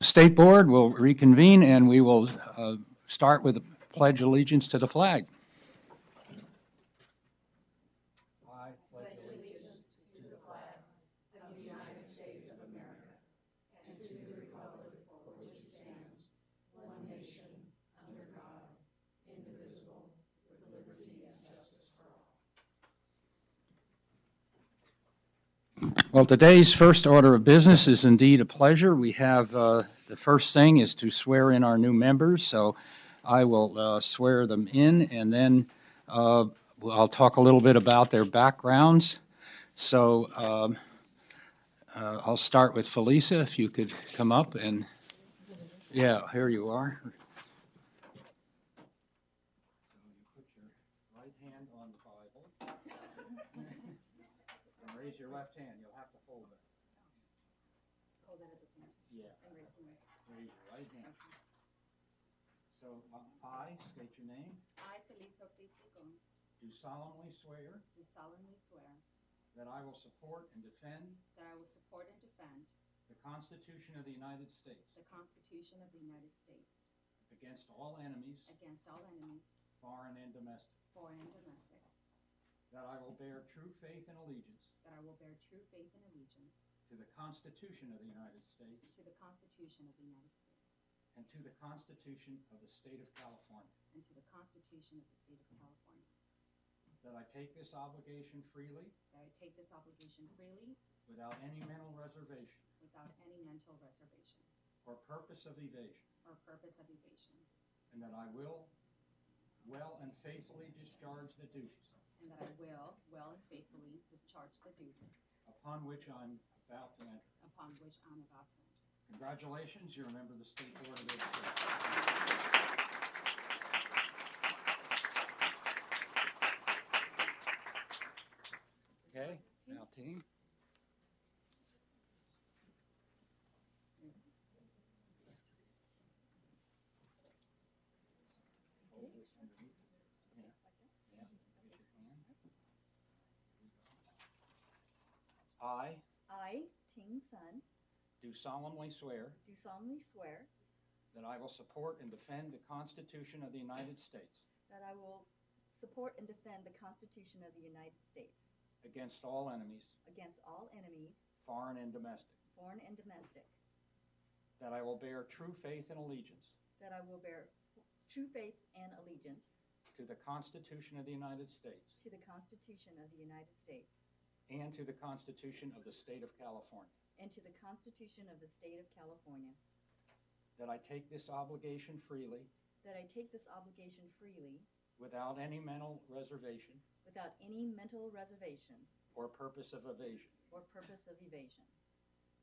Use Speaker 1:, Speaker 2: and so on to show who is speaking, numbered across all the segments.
Speaker 1: State Board will reconvene, and we will start with the Pledge of Allegiance to the flag. I pledge allegiance to the flag of the United States of America and to the republic for which it stands, one nation, under God, indivisible, with liberty and justice for all. Well, today's first order of business is indeed a pleasure. We have the first thing is to swear in our new members, so I will swear them in, and then I'll talk a little bit about their backgrounds. So I'll start with Felisa, if you could come up, and yeah, here you are. Raise your left hand. You'll have to hold it.
Speaker 2: Hold it at the same time.
Speaker 1: Yeah.
Speaker 2: And raise the right.
Speaker 1: Raise your right hand. So I state your name.
Speaker 2: I, Felisa Ortiz-Licon,
Speaker 1: Do solemnly swear
Speaker 2: do solemnly swear
Speaker 1: that I will support and defend
Speaker 2: that I will support and defend
Speaker 1: the Constitution of the United States
Speaker 2: the Constitution of the United States
Speaker 1: against all enemies,
Speaker 2: against all enemies,
Speaker 1: foreign and domestic.
Speaker 2: foreign and domestic,
Speaker 1: That I will bear true faith and allegiance
Speaker 2: that I will bear true faith and allegiance
Speaker 1: to the Constitution of the United States
Speaker 2: to the Constitution of the United States
Speaker 1: and to the Constitution of the State of California.
Speaker 2: and to the Constitution of the State of California.
Speaker 1: That I take this obligation freely
Speaker 2: That I take this obligation freely
Speaker 1: without any mental reservation
Speaker 2: without any mental reservation
Speaker 1: or purpose of evasion.
Speaker 2: or purpose of evasion,
Speaker 1: And that I will well and faithfully discharge the duties
Speaker 2: and that I will well and faithfully discharge the duties
Speaker 1: upon which I'm about to enter.
Speaker 2: upon which I'm about to enter.
Speaker 1: Congratulations, you're a member of the State Board of Education. Okay, now team. Hold this underneath. Yeah. Yeah. Raise your hand.
Speaker 3: I, Ting Sun,
Speaker 1: Do solemnly swear
Speaker 3: do solemnly swear
Speaker 1: that I will support and defend the Constitution of the United States
Speaker 3: that I will support and defend the Constitution of the United States
Speaker 1: against all enemies,
Speaker 3: against all enemies,
Speaker 1: foreign and domestic.
Speaker 3: foreign and domestic,
Speaker 1: That I will bear true faith and allegiance
Speaker 3: that I will bear true faith and allegiance
Speaker 1: to the Constitution of the United States
Speaker 3: to the Constitution of the United States
Speaker 1: and to the Constitution of the State of California.
Speaker 3: and to the Constitution of the State of California,
Speaker 1: That I take this obligation freely
Speaker 3: that I take this obligation freely
Speaker 1: without any mental reservation
Speaker 3: without any mental reservation
Speaker 1: or purpose of evasion.
Speaker 3: or purpose of evasion,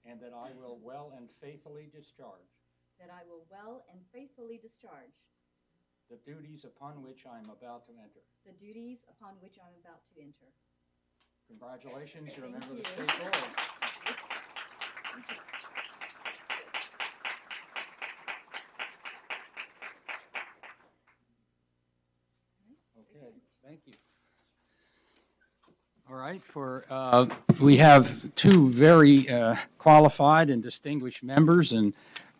Speaker 1: And that I will well and faithfully discharge
Speaker 3: that I will well and faithfully discharge
Speaker 1: the duties upon which I am about to enter.
Speaker 3: the duties upon which I'm about to enter.
Speaker 1: Congratulations, you're a
Speaker 3: Thank
Speaker 1: member of the
Speaker 3: you.
Speaker 1: State Board. Okay, thank you. All right, we have two very qualified and distinguished members, and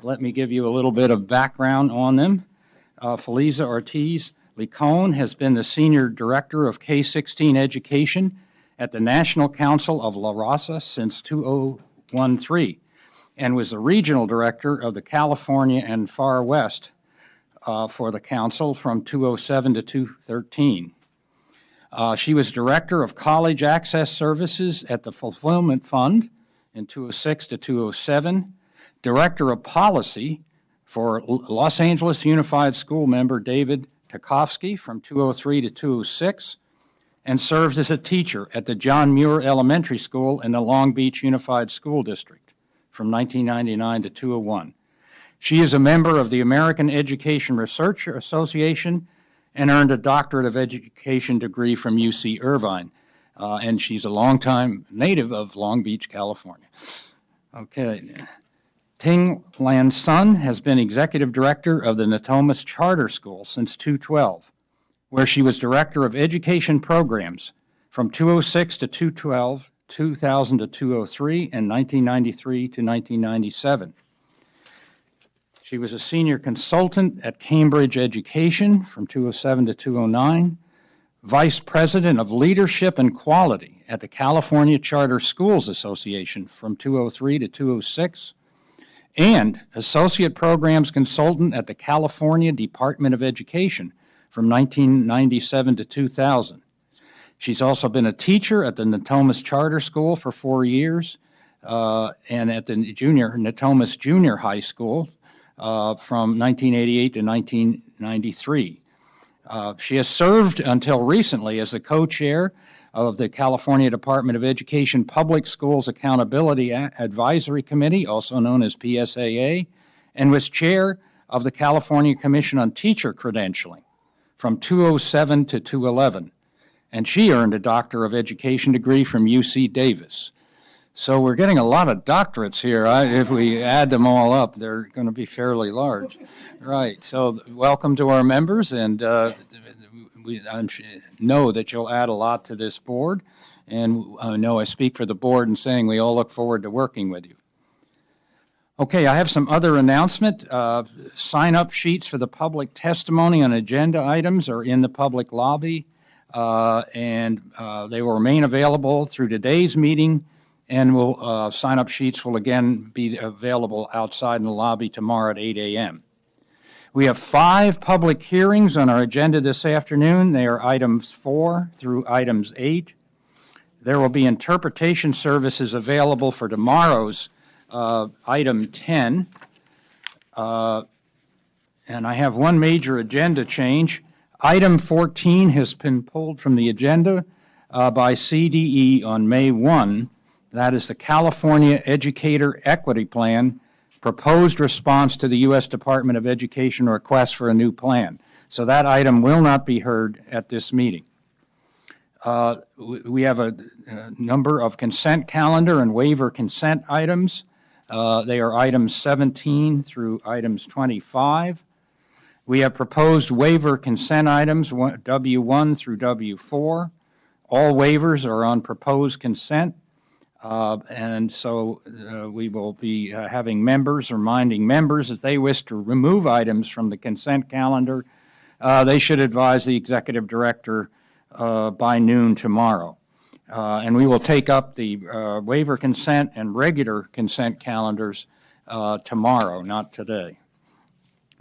Speaker 1: let me give you a little bit of background on them. Felisa Ortiz-Licon has been the Senior Director of K-16 Education at the National Council of La Raza since 2013, and was the Regional Director of the California and Far West for the Council from 2007 to 2013. She was Director of College Access Services at the Fulfillment Fund in 2006 to 2007, Director of Policy for Los Angeles Unified School member David Tarkovsky from 2003 to 2006, and serves as a teacher at the John Muir Elementary School in the Long Beach Unified School District from 1999 to 2001. She is a member of the American Education Research Association and earned a Doctorate of Education degree from UC Irvine. And she's a longtime native of Long Beach, California. Okay. Ting Lan Sun has been Executive Director of the Natomas Charter School since 2012, where she was Director of Education Programs from 2006 to 2012, 2000 to 2003, and 1993 to 1997. She was a senior consultant at Cambridge Education from 2007 to 2009, vice president of leadership and quality at the California Charter Schools Association from 2003 to 2006, and associate programs consultant at the California Department of Education from 1997 to 2000. She's also been a teacher at the Natomas Charter School for 4 years and at the Natomas Junior High School from 1988 to 1993. She has served until recently as the co-chair of the California Department of Education Public Schools Accountability Advisory Committee, also known as PSAA, and was chair of the California Commission on Teacher Credentialing from 2007 to 2011. And she earned a Doctor of Education degree from UC Davis. So we're getting a lot of doctorates here. If we add them all up, they're going to be fairly large. Right. So welcome to our members, and I know that you'll add a lot to this board, and I know I speak for the board in saying we all look forward to working with you. Okay, I have some other announcement. Sign-up sheets for the public testimony on agenda items are in the public lobby, and they will remain available through today's meeting, and sign-up sheets will again be available outside in the lobby tomorrow at 8 a.m. We have 5 public hearings on our agenda this afternoon. They are items 4 through items 8. There will be interpretation services available for tomorrow's item 10. And I have one major agenda change. Item 14 has been pulled from the agenda by CDE on May 1. That is the California Educator Equity Plan, proposed response to the U.S. Department of Education request for a new plan. So that item will not be heard at this meeting. We have a number of consent calendar and waiver consent items. They are items 17 through items 25. We have proposed waiver consent items W1 through W4. All waivers are on proposed consent. And so we will be having members reminding members if they wish to remove items from the consent calendar, they should advise the executive director by noon tomorrow. And we will take up the waiver consent and regular consent calendars tomorrow, not today.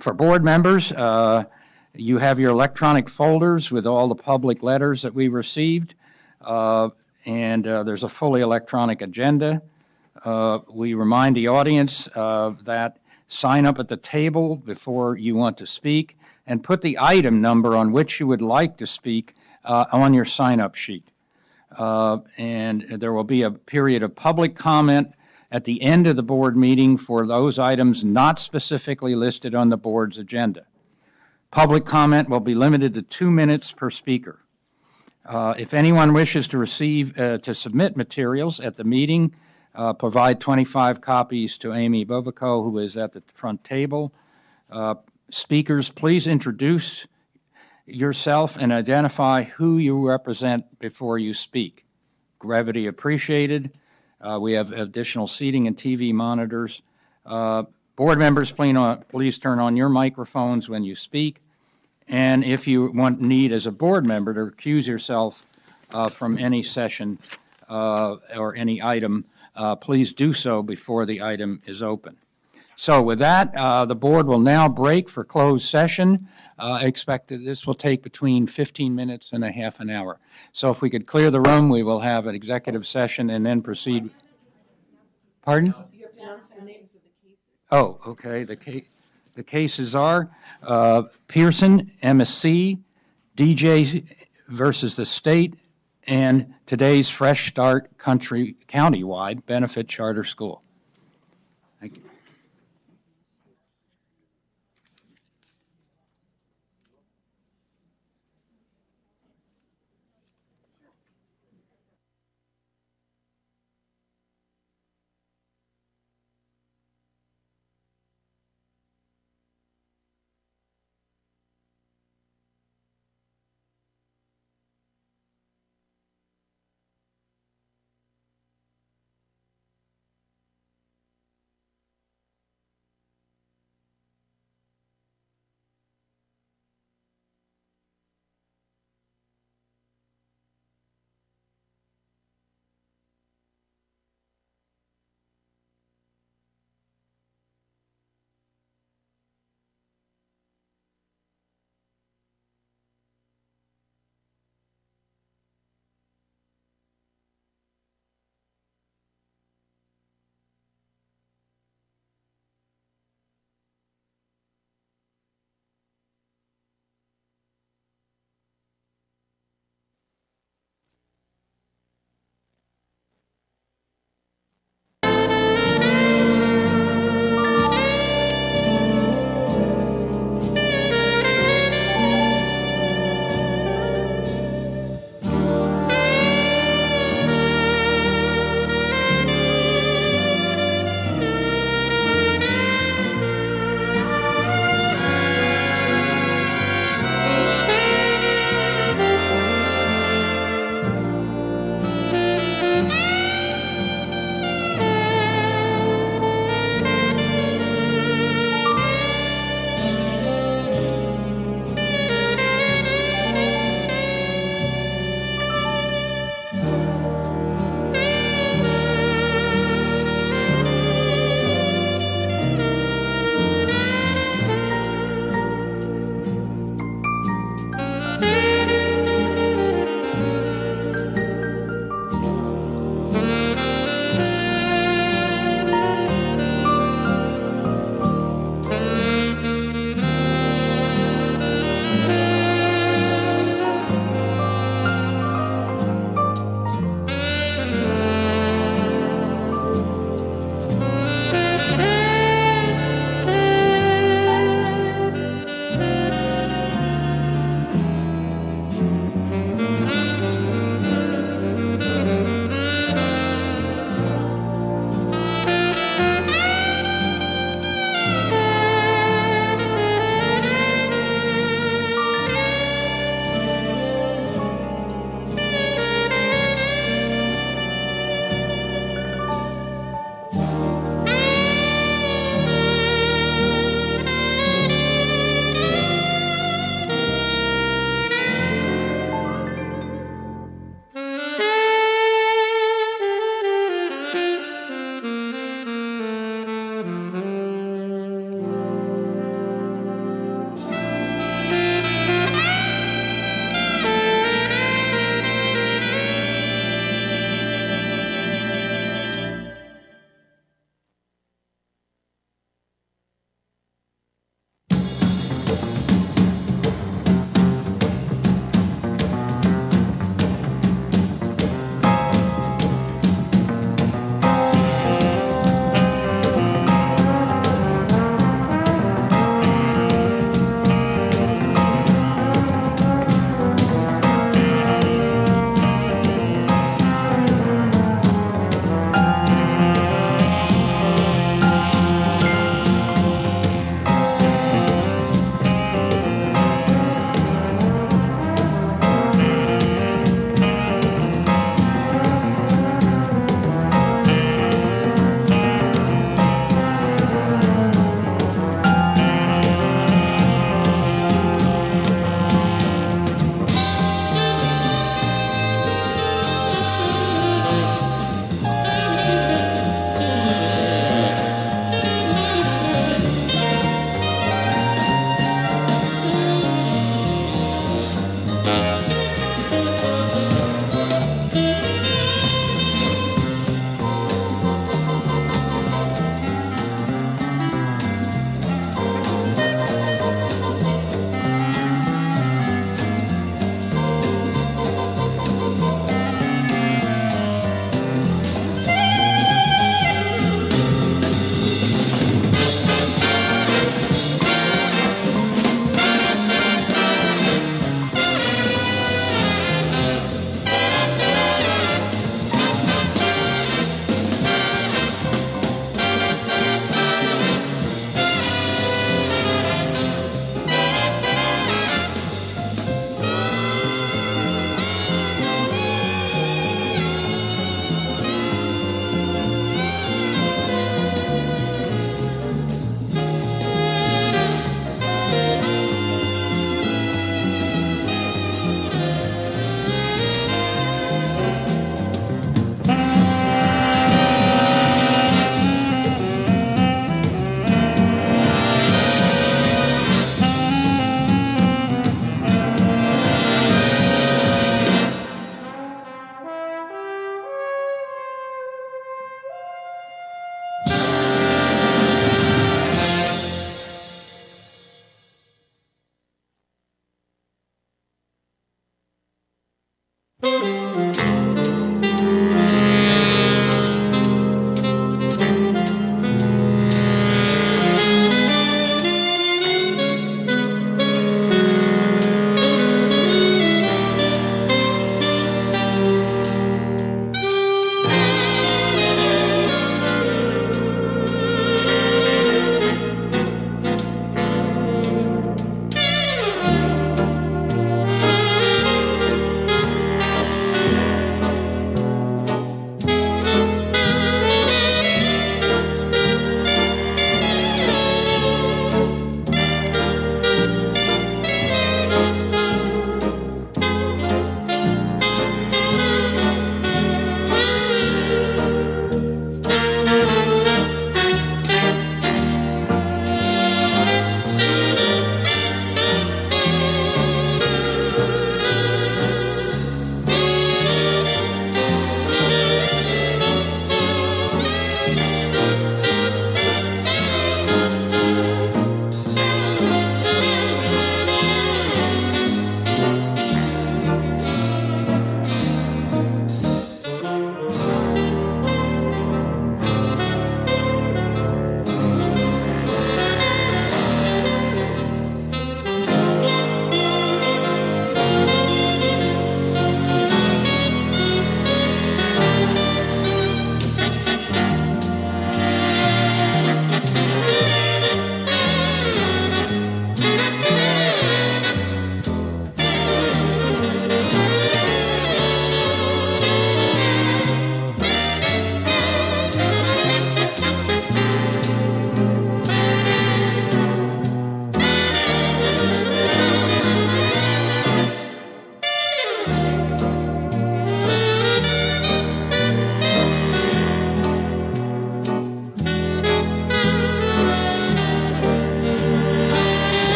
Speaker 1: For board members, you have your electronic folders with all the public letters that we received. And there's a fully electronic agenda. We remind the audience that sign up at the table before you want to speak and put the item number on which you would like to speak on your sign-up sheet. And there will be a period of public comment at the end of the board meeting for those items not specifically listed on the board's agenda. Public comment will be limited to 2 minutes per speaker. If anyone wishes to submit materials at the meeting, provide 25 copies to Amy Bobico, who is at the front table. Speakers, please introduce yourself and identify who you represent before you speak. Brevity appreciated. We have additional seating and TV monitors. Board members, please turn on your microphones when you speak. And if you need as a board member to recuse yourself from any session or any item, please do so before the item is open. So with that, the board will now break for closed session. I expect that this will take between 15 minutes and a half an hour. So if we could clear the room, we will have an executive session and then proceed. Pardon? Oh, okay. The cases are Pearson, MSC, DJ versus the state, and today's Fresh Start Countywide Benefit Charter School. Thank you.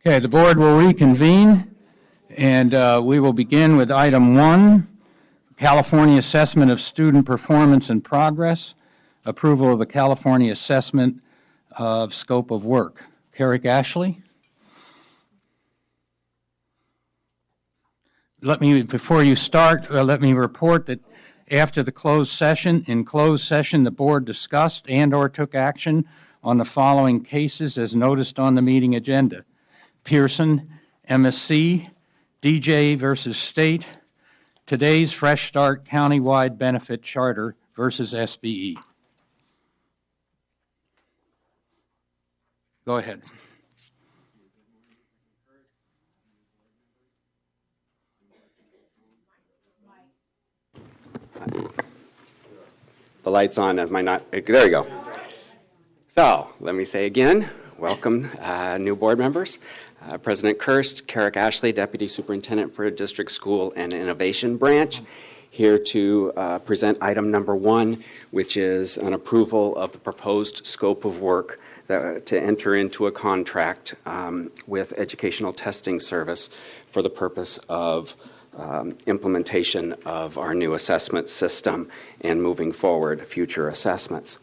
Speaker 1: Okay, the board will reconvene, and we will begin with item 1, California Assessment of Student Performance and Progress, approval of the California Assessment of Scope of Work. Carrick Ashley? Before you start, let me report that after the closed session, the board discussed and/or took action on the following cases as noticed on the meeting agenda: Pearson, MSC, DJ versus State, today's Fresh Start Countywide Benefit Charter versus SBE. Go ahead.
Speaker 4: The light's on. Am I not? There you go. So let me say again, welcome new board members. President Kirst, Carrick Ashley, Deputy Superintendent for District School and Innovation Branch, here to present item number 1, which is an approval of the proposed scope of work to enter into a contract with Educational Testing Service for the purpose of implementation of our new assessment system and moving forward future assessments.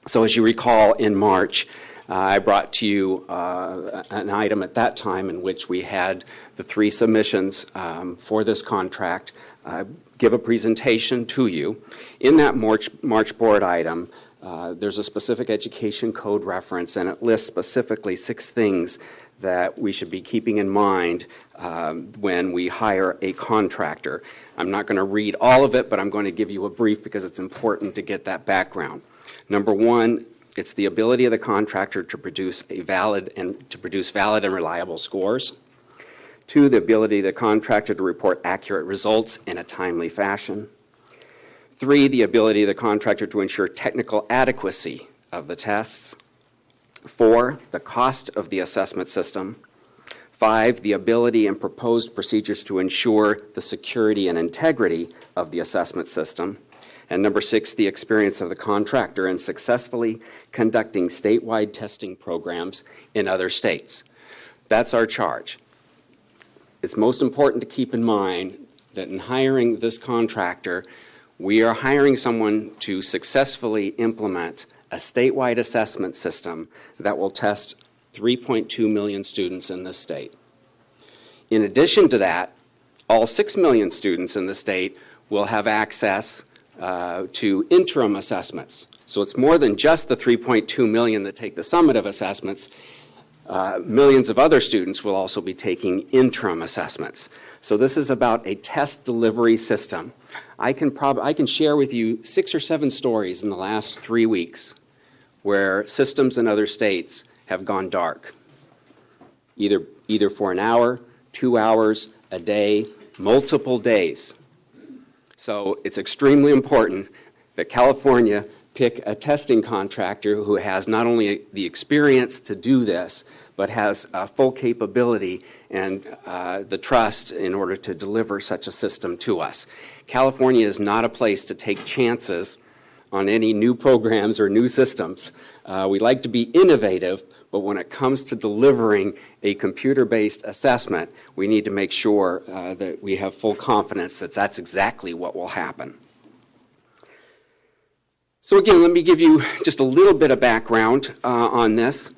Speaker 4: So as you recall, in March, I brought to you an item at that time in which we had the 3 submissions for this contract give a presentation to you. In that March board item, there's a specific education code reference, and it lists specifically 6 things that we should be keeping in mind when we hire a contractor. I'm not going to read all of it, but I'm going to give you a brief because it's important to get that background. Number 1, it's the ability of the contractor to produce valid and reliable scores. 2, the ability of the contractor to report accurate results in a timely fashion. 3, the ability of the contractor to ensure technical adequacy of the tests. 4, the cost of the assessment system. 5, the ability and proposed procedures to ensure the security and integrity of the assessment system. And number 6, the experience of the contractor in successfully conducting statewide testing programs in other states. That's our charge. It's most important to keep in mind that in hiring this contractor, we are hiring someone to successfully implement a statewide assessment system that will test 3.2 million students in this state. In addition to that, all 6 million students in the state will have access to interim assessments. So it's more than just the 3.2 million that take the summative assessments. Millions of other students will also be taking interim assessments. So this is about a test delivery system. I can share with you 6 or 7 stories in the last 3 weeks where systems in other states have gone dark, either for an hour, 2 hours, a day, multiple days. So it's extremely important that California pick a testing contractor who has not only the experience to do this, but has full capability and the trust in order to deliver such a system to us. California is not a place to take chances on any new programs or new systems. We like to be innovative, but when it comes to delivering a computer-based assessment, we need to make sure that we have full confidence that that's exactly what will happen. So again, let me give you just a little bit of background on this.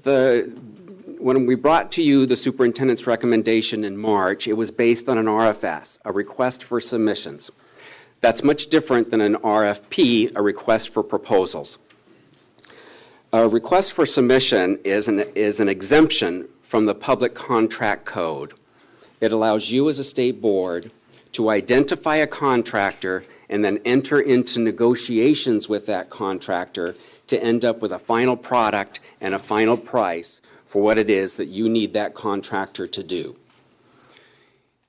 Speaker 4: When we brought to you the superintendent's recommendation in March, it was based on an RFS, a request for submissions. That's much different than an RFP, a request for proposals. A request for submission is an exemption from the Public Contract Code. It allows you as a state board to identify a contractor and then enter into negotiations with that contractor to end up with a final product and a final price for what it is that you need that contractor to do.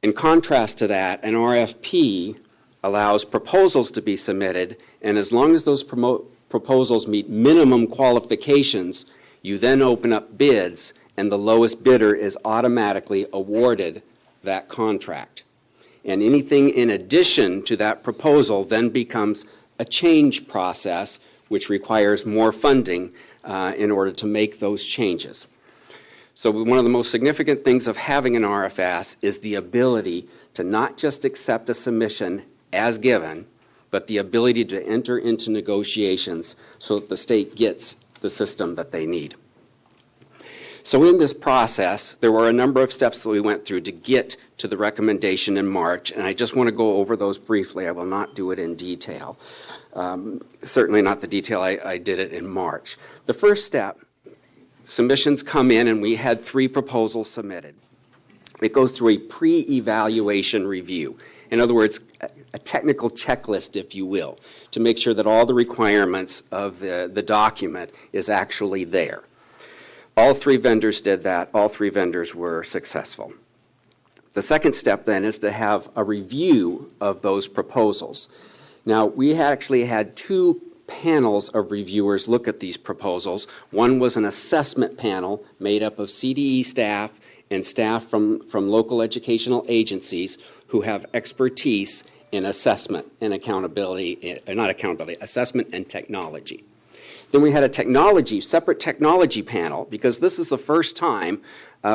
Speaker 4: In contrast to that, an RFP allows proposals to be submitted, and as long as those proposals meet minimum qualifications, you then open up bids, and the lowest bidder is automatically awarded that contract. And anything in addition to that proposal then becomes a change process, which requires more funding in order to make those changes. So one of the most significant things of having an RFS is the ability to not just accept a submission as given, but the ability to enter into negotiations so that the state gets the system that they need. So in this process, there were a number of steps that we went through to get to the recommendation in March, and I just want to go over those briefly. I will not do it in detail. Certainly not the detail I did it in March. The first step, submissions come in, and we had 3 proposals submitted. It goes through a pre-evaluation review. In other words, a technical checklist, if you will, to make sure that all the requirements of the document is actually there. All 3 vendors did that. All 3 vendors were successful. The second step then is to have a review of those proposals. Now, we actually had 2 panels of reviewers look at these proposals. One was an assessment panel made up of CDE staff and staff from local educational agencies who have expertise in assessment and assessment and technology. Then we had a separate technology panel, because this is the first time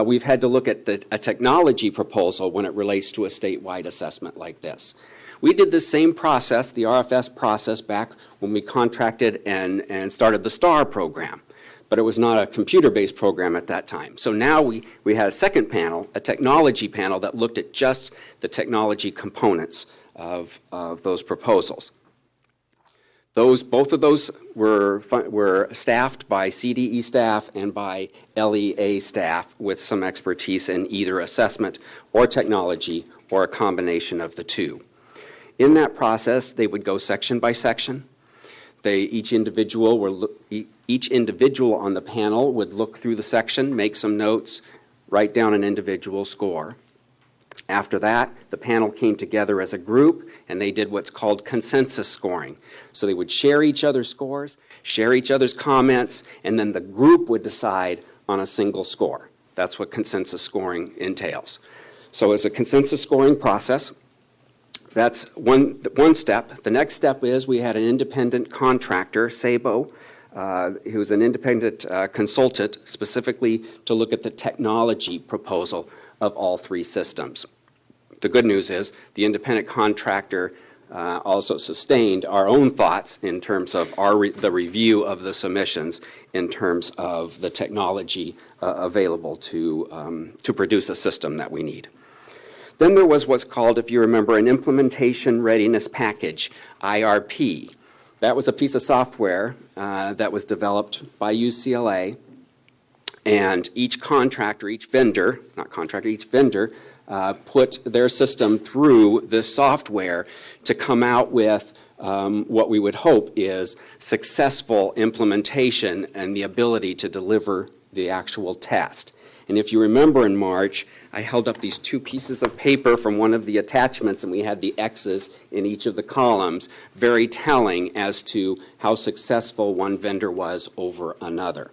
Speaker 4: we've had to look at a technology proposal when it relates to a statewide assessment like this. We did the same process, the RFS process, back when we contracted and started the STAR program, but it was not a computer-based program at that time. So now we had a second panel, a technology panel, that looked at just the technology components of those proposals. Both of those were staffed by CDE staff and by LEA staff with some expertise in either assessment or technology or a combination of the 2. In that process, they would go section by section. Each individual on the panel would look through the section, make some notes, write down an individual score. After that, the panel came together as a group, and they did what's called consensus scoring. So they would share each other's scores, share each other's comments, and then the group would decide on a single score. That's what consensus scoring entails. So it's a consensus scoring process. That's one step. The next step is we had an independent contractor, SABO, who was an independent consultant specifically to look at the technology proposal of all 3 systems. The good news is the independent contractor also sustained our own thoughts in terms of the review of the submissions in terms of the technology available to produce a system that we need. Then there was what's called, if you remember, an implementation readiness package, IRP. That was a piece of software that was developed by UCLA, and each vendor put their system through this software to come out with what we would hope is successful implementation and the ability to deliver the actual test. And if you remember in March, I held up these 2 pieces of paper from one of the attachments, and we had the X's in each of the columns, very telling as to how successful one vendor was over another.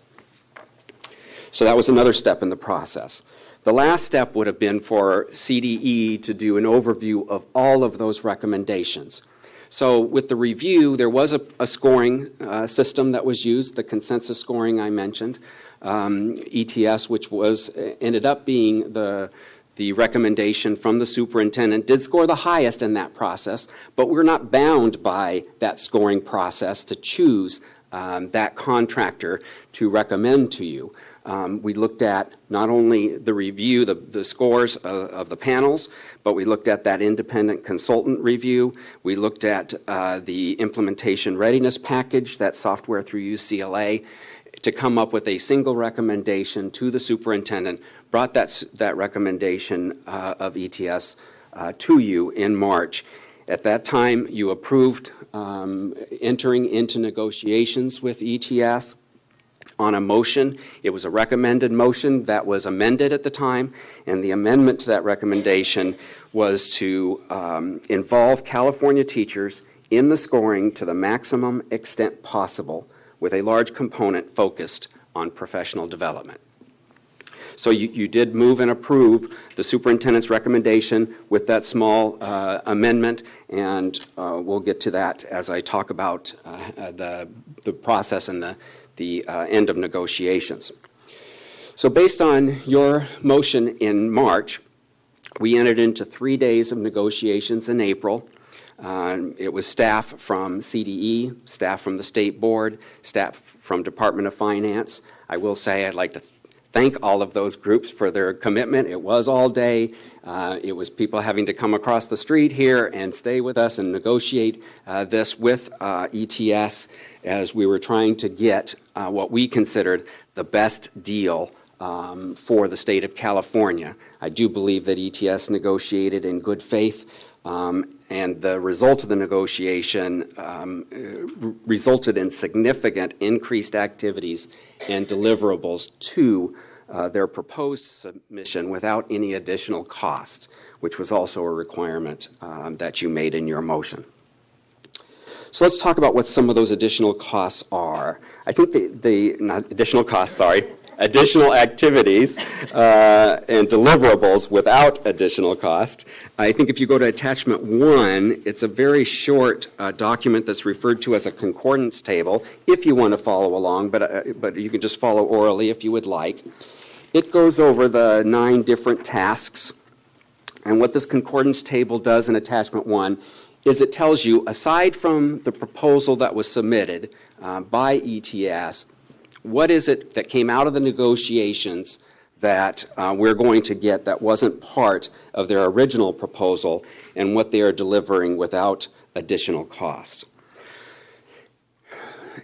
Speaker 4: So that was another step in the process. The last step would have been for CDE to do an overview of all of those recommendations. So with the review, there was a scoring system that was used, the consensus scoring I mentioned. ETS, which ended up being the recommendation from the superintendent, did score the highest in that process, but we're not bound by that scoring process to choose that contractor to recommend to you. We looked at not only the review, the scores of the panels, but we looked at that independent consultant review. We looked at the implementation readiness package, that software through UCLA, to come up with a single recommendation to the superintendent, brought that recommendation of ETS to you in March. At that time, you approved entering into negotiations with ETS on a motion. It was a recommended motion that was amended at the time, and the amendment to that recommendation was to involve California teachers in the scoring to the maximum extent possible, with a large component focused on professional development. So you did move and approve the superintendent's recommendation with that small amendment, and we'll get to that as I talk about the process and the end of negotiations. So based on your motion in March, we entered into 3 days of negotiations in April. It was staff from CDE, staff from the State Board, staff from Department of Finance. I will say I'd like to thank all of those groups for their commitment. It was all day. It was people having to come across the street here and stay with us and negotiate this with ETS as we were trying to get what we considered the best deal for the state of California. I do believe that ETS negotiated in good faith, and the result of the negotiation resulted in significant increased activities and deliverables to their proposed submission without any additional cost, which was also a requirement that you made in your motion. So let's talk about what some of those additional costs are. I think not additional costs, sorry, additional activities and deliverables without additional cost. I think if you go to attachment 1, it's a very short document that's referred to as a concordance table, if you want to follow along, but you can just follow orally if you would like. It goes over the 9 different tasks, and what this concordance table does in attachment 1 is it tells you, aside from the proposal that was submitted by ETS, what is it that came out of the negotiations that we're going to get that wasn't part of their original proposal, and what they are delivering without additional cost.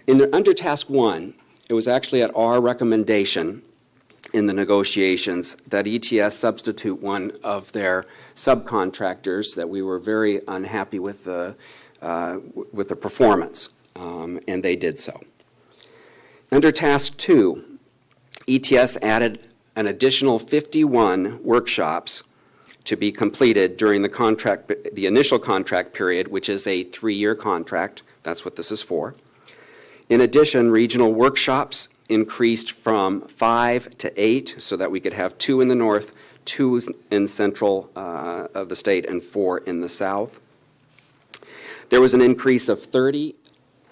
Speaker 4: Under task 1, it was actually at our recommendation in the negotiations that ETS substitute one of their subcontractors that we were very unhappy with the performance, and they did so. Under task 2, ETS added an additional 51 workshops to be completed during the initial contract period, which is a 3-year contract. That's what this is for. In addition, regional workshops increased from 5 to 8 so that we could have 2 in the north, 2 in central of the state, and 4 in the south. There was an increase of 30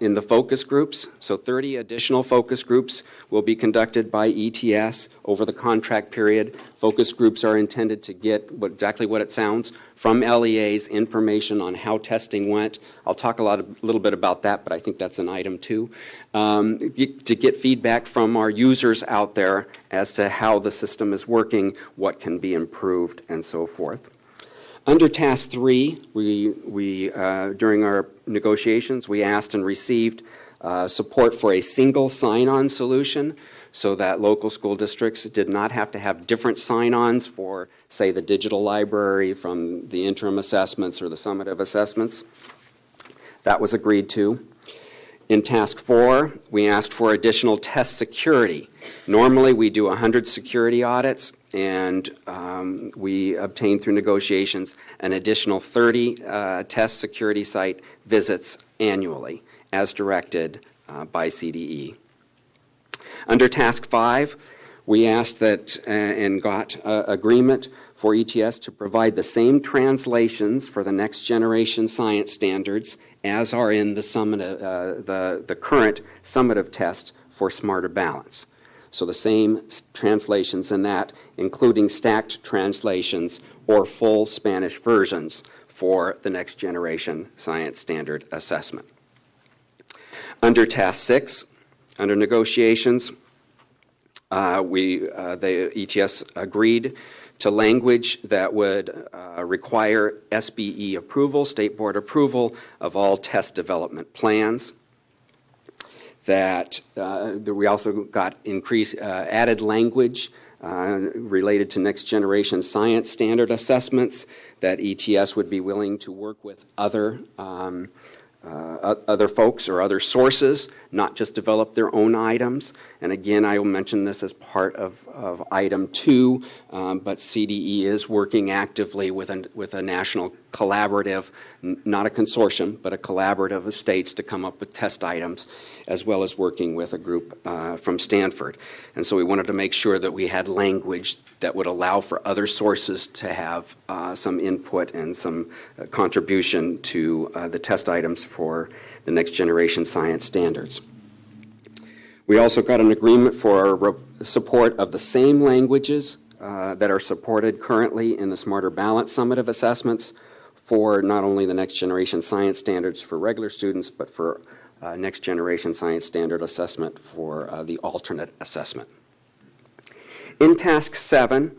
Speaker 4: in the focus groups, so 30 additional focus groups will be conducted by ETS over the contract period. Focus groups are intended to get exactly what it sounds from LEAs, information on how testing went. I'll talk a little bit about that, but I think that's an item too. To get feedback from our users out there as to how the system is working, what can be improved, and so forth. Under task 3, we during our negotiations, we asked and received support for a single sign-on solution so that local school districts did not have to have different sign-ons for, say, the digital library from the interim assessments or the summative assessments. That was agreed to. In task 4, we asked for additional test security. Normally, we do 100 security audits, and we obtained through negotiations an additional 30 test security site visits annually, as directed by CDE. Under task 5, we asked that and got agreement for ETS to provide the same translations for the next generation science standards as are in the current summative test for Smarter Balance. So the same translations in that, including stacked translations or full Spanish versions for the next generation science standard assessment. Under task 6, under negotiations, the ETS agreed to language that would require SBE approval, State Board approval of all test development plans. That we also got added language related to next generation science standard assessments, that ETS would be willing to work with other folks or other sources, not just develop their own items. And again, I will mention this as part of item 2, but CDE is working actively with a national collaborative, not a consortium, but a collaborative of states to come up with test items, as well as working with a group from Stanford. And so we wanted to make sure that we had language that would allow for other sources to have some input and some contribution to the test items for the next generation science standards. We also got an agreement for support of the same languages that are supported currently in the Smarter Balance summative assessments for not only the next generation science standards for regular students, but for next generation science standard assessment for the alternate assessment. In Task 7,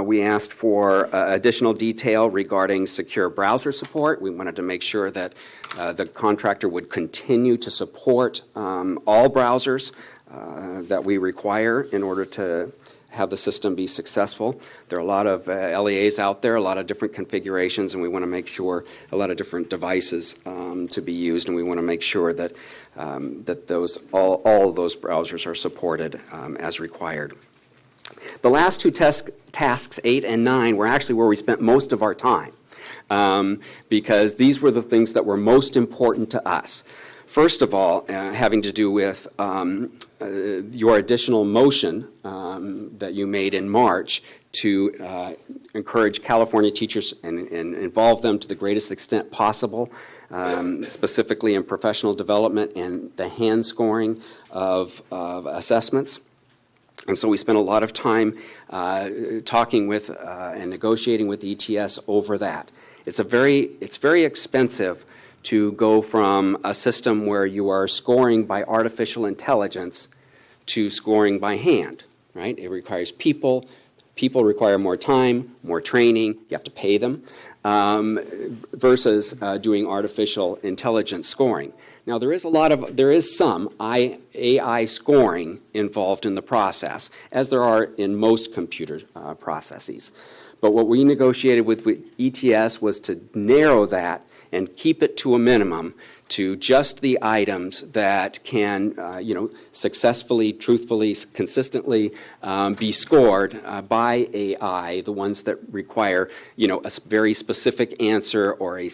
Speaker 4: we asked for additional detail regarding secure browser support. We wanted to make sure that the contractor would continue to support all browsers that we require in order to have the system be successful. There are a lot of LEAs out there, a lot of different configurations, and we want to make sure a lot of different devices to be used, and we want to make sure that all of those browsers are supported as required. The last two tasks, 8 and 9, were actually where we spent most of our time because these were the things that were most important to us. First of all, having to do with your additional motion that you made in March to encourage California teachers and involve them to the greatest extent possible, specifically in professional development and the hand scoring of assessments. And so we spent a lot of time talking with and negotiating with ETS over that. It's very expensive to go from a system where you are scoring by artificial intelligence to scoring by hand, right? It requires people. People require more time, more training. You have to pay them versus doing artificial intelligence scoring. Now, there is some AI scoring involved in the process, as there are in most computer processes. But what we negotiated with ETS was to narrow that and keep it to a minimum to just the items that can, successfully, truthfully, consistently be scored by AI, the ones that require, a very specific answer or a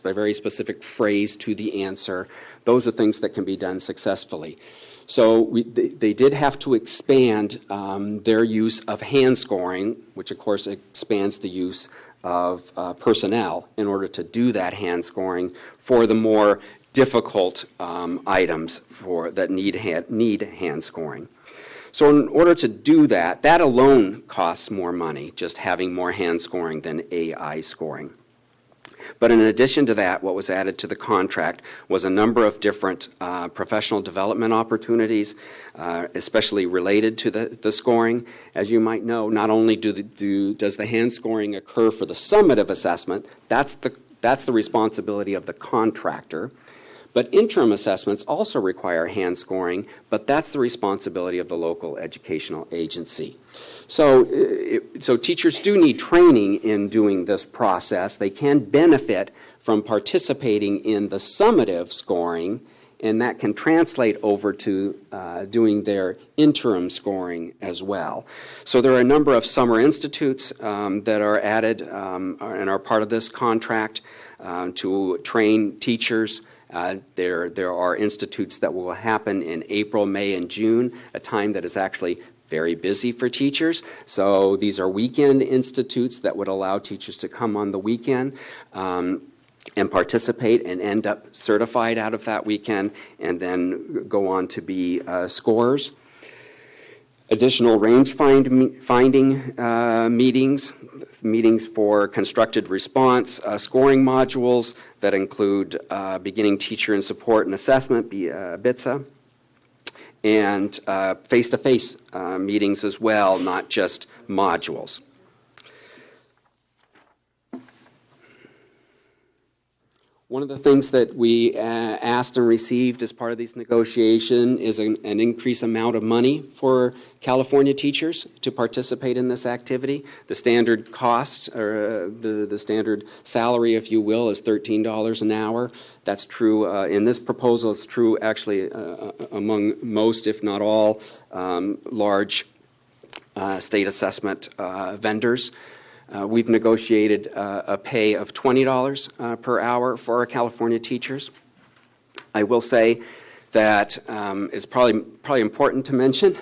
Speaker 4: very specific phrase to the answer. Those are things that can be done successfully. So they did have to expand their use of hand scoring, which of course expands the use of personnel in order to do that hand scoring for the more difficult items that need hand scoring. So in order to do that, that alone costs more money, just having more hand scoring than AI scoring. But in addition to that, what was added to the contract was a number of different professional development opportunities, especially related to the scoring. As you might know, not only does the hand scoring occur for the summative assessment, that's the responsibility of the contractor. But interim assessments also require hand scoring, but that's the responsibility of the local educational agency. So teachers do need training in doing this process. They can benefit from participating in the summative scoring, and that can translate over to doing their interim scoring as well. So there are a number of summer institutes that are added and are part of this contract to train teachers. There are institutes that will happen in April, May, and June, a time that is actually very busy for teachers. So these are weekend institutes that would allow teachers to come on the weekend and participate and end up certified out of that weekend and then go on to be scorers. Additional range finding meetings for constructed response, scoring modules that include beginning teacher and support and assessment, BITSA, and face-to-face meetings as well, not just modules. One of the things that we asked and received as part of these negotiations is an increased amount of money for California teachers to participate in this activity. The standard cost, or the standard salary, if you will, is $13 an hour. That's true in this proposal. It's true actually among most, if not all, large state assessment vendors. We've negotiated a pay of $20 per hour for our California teachers. I will say that it's probably important to mention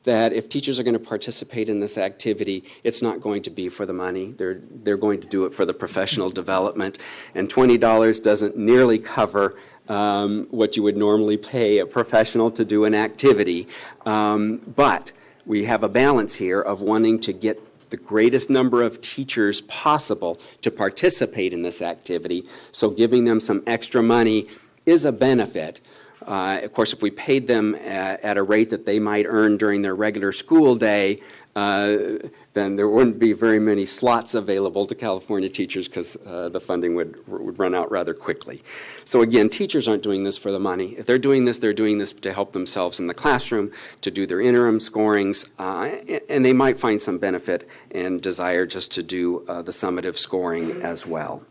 Speaker 4: that if teachers are going to participate in this activity, it's not going to be for the money. They're going to do it for the professional development, and $20 doesn't nearly cover what you would normally pay a professional to do an activity. But we have a balance here of wanting to get the greatest number of teachers possible to participate in this activity, so giving them some extra money is a benefit. Of course, if we paid them at a rate that they might earn during their regular school day, then there wouldn't be very many slots available to California teachers, because the funding would run out rather quickly. So again, teachers aren't doing this for the money. If they're doing this to help themselves in the classroom, to do their interim scorings, and they might find some benefit and desire just to do the summative scoring as well.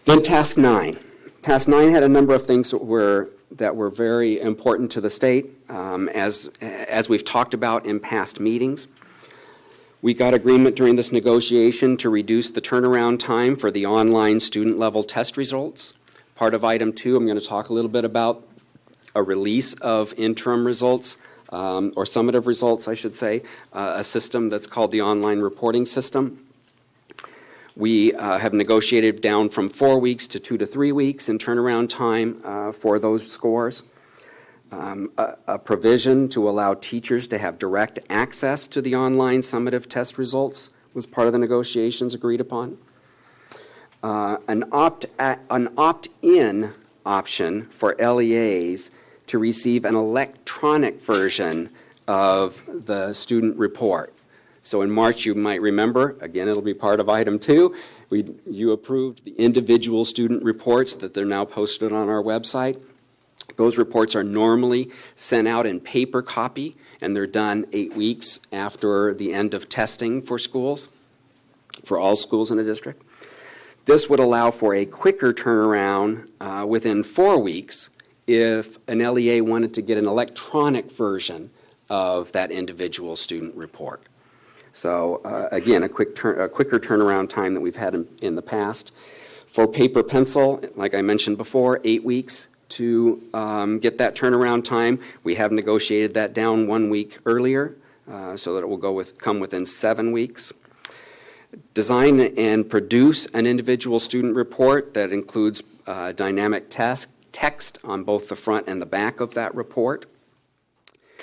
Speaker 4: Then task 9. Task 9 had a number of things that were very important to the state, as we've talked about in past meetings. We got agreement during this negotiation to reduce the turnaround time for the online student-level test results. Part of item 2, I'm going to talk a little bit about a release of interim results, or summative results, I should say, a system that's called the online reporting system. We have negotiated down from 4 weeks to 2 to 3 weeks in turnaround time for those scores. A provision to allow teachers to have direct access to the online summative test results was part of the negotiations agreed upon. An opt-in option for LEAs to receive an electronic version of the student report. So in March, you might remember, again, it'll be part of item 2, you approved the individual student reports that they're now posted on our website. Those reports are normally sent out in paper copy, and they're done 8 weeks after the end of testing for schools, for all schools in a district. This would allow for a quicker turnaround within 4 weeks if an LEA wanted to get an electronic version of that individual student report. So again, a quicker turnaround time that we've had in the past. For paper pencil, like I mentioned before, 8 weeks to get that turnaround time. We have negotiated that down 1 week earlier, so that it will come within 7 weeks. Design and produce an individual student report that includes dynamic text on both the front and the back of that report.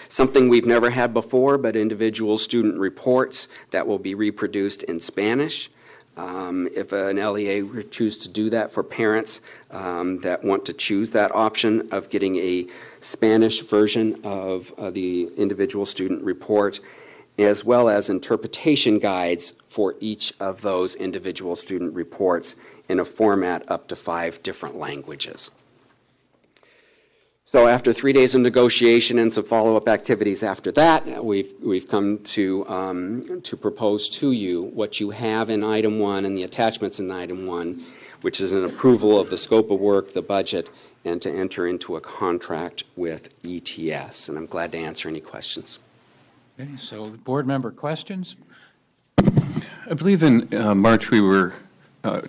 Speaker 4: Something we've never had before, but individual student reports that will be reproduced in Spanish. If an LEA would choose to do that for parents that want to choose that option of getting a Spanish version of the individual student report, as well as interpretation guides for each of those individual student reports in a format up to 5 different languages. So after 3 days of negotiation and some follow-up activities after that, we've come to propose to you what you have in item 1 and the attachments in item 1, which is an approval of the scope of work, the budget, and to enter into a contract with ETS. And I'm glad to answer any questions.
Speaker 1: Okay, so board member questions?
Speaker 5: I believe in March we were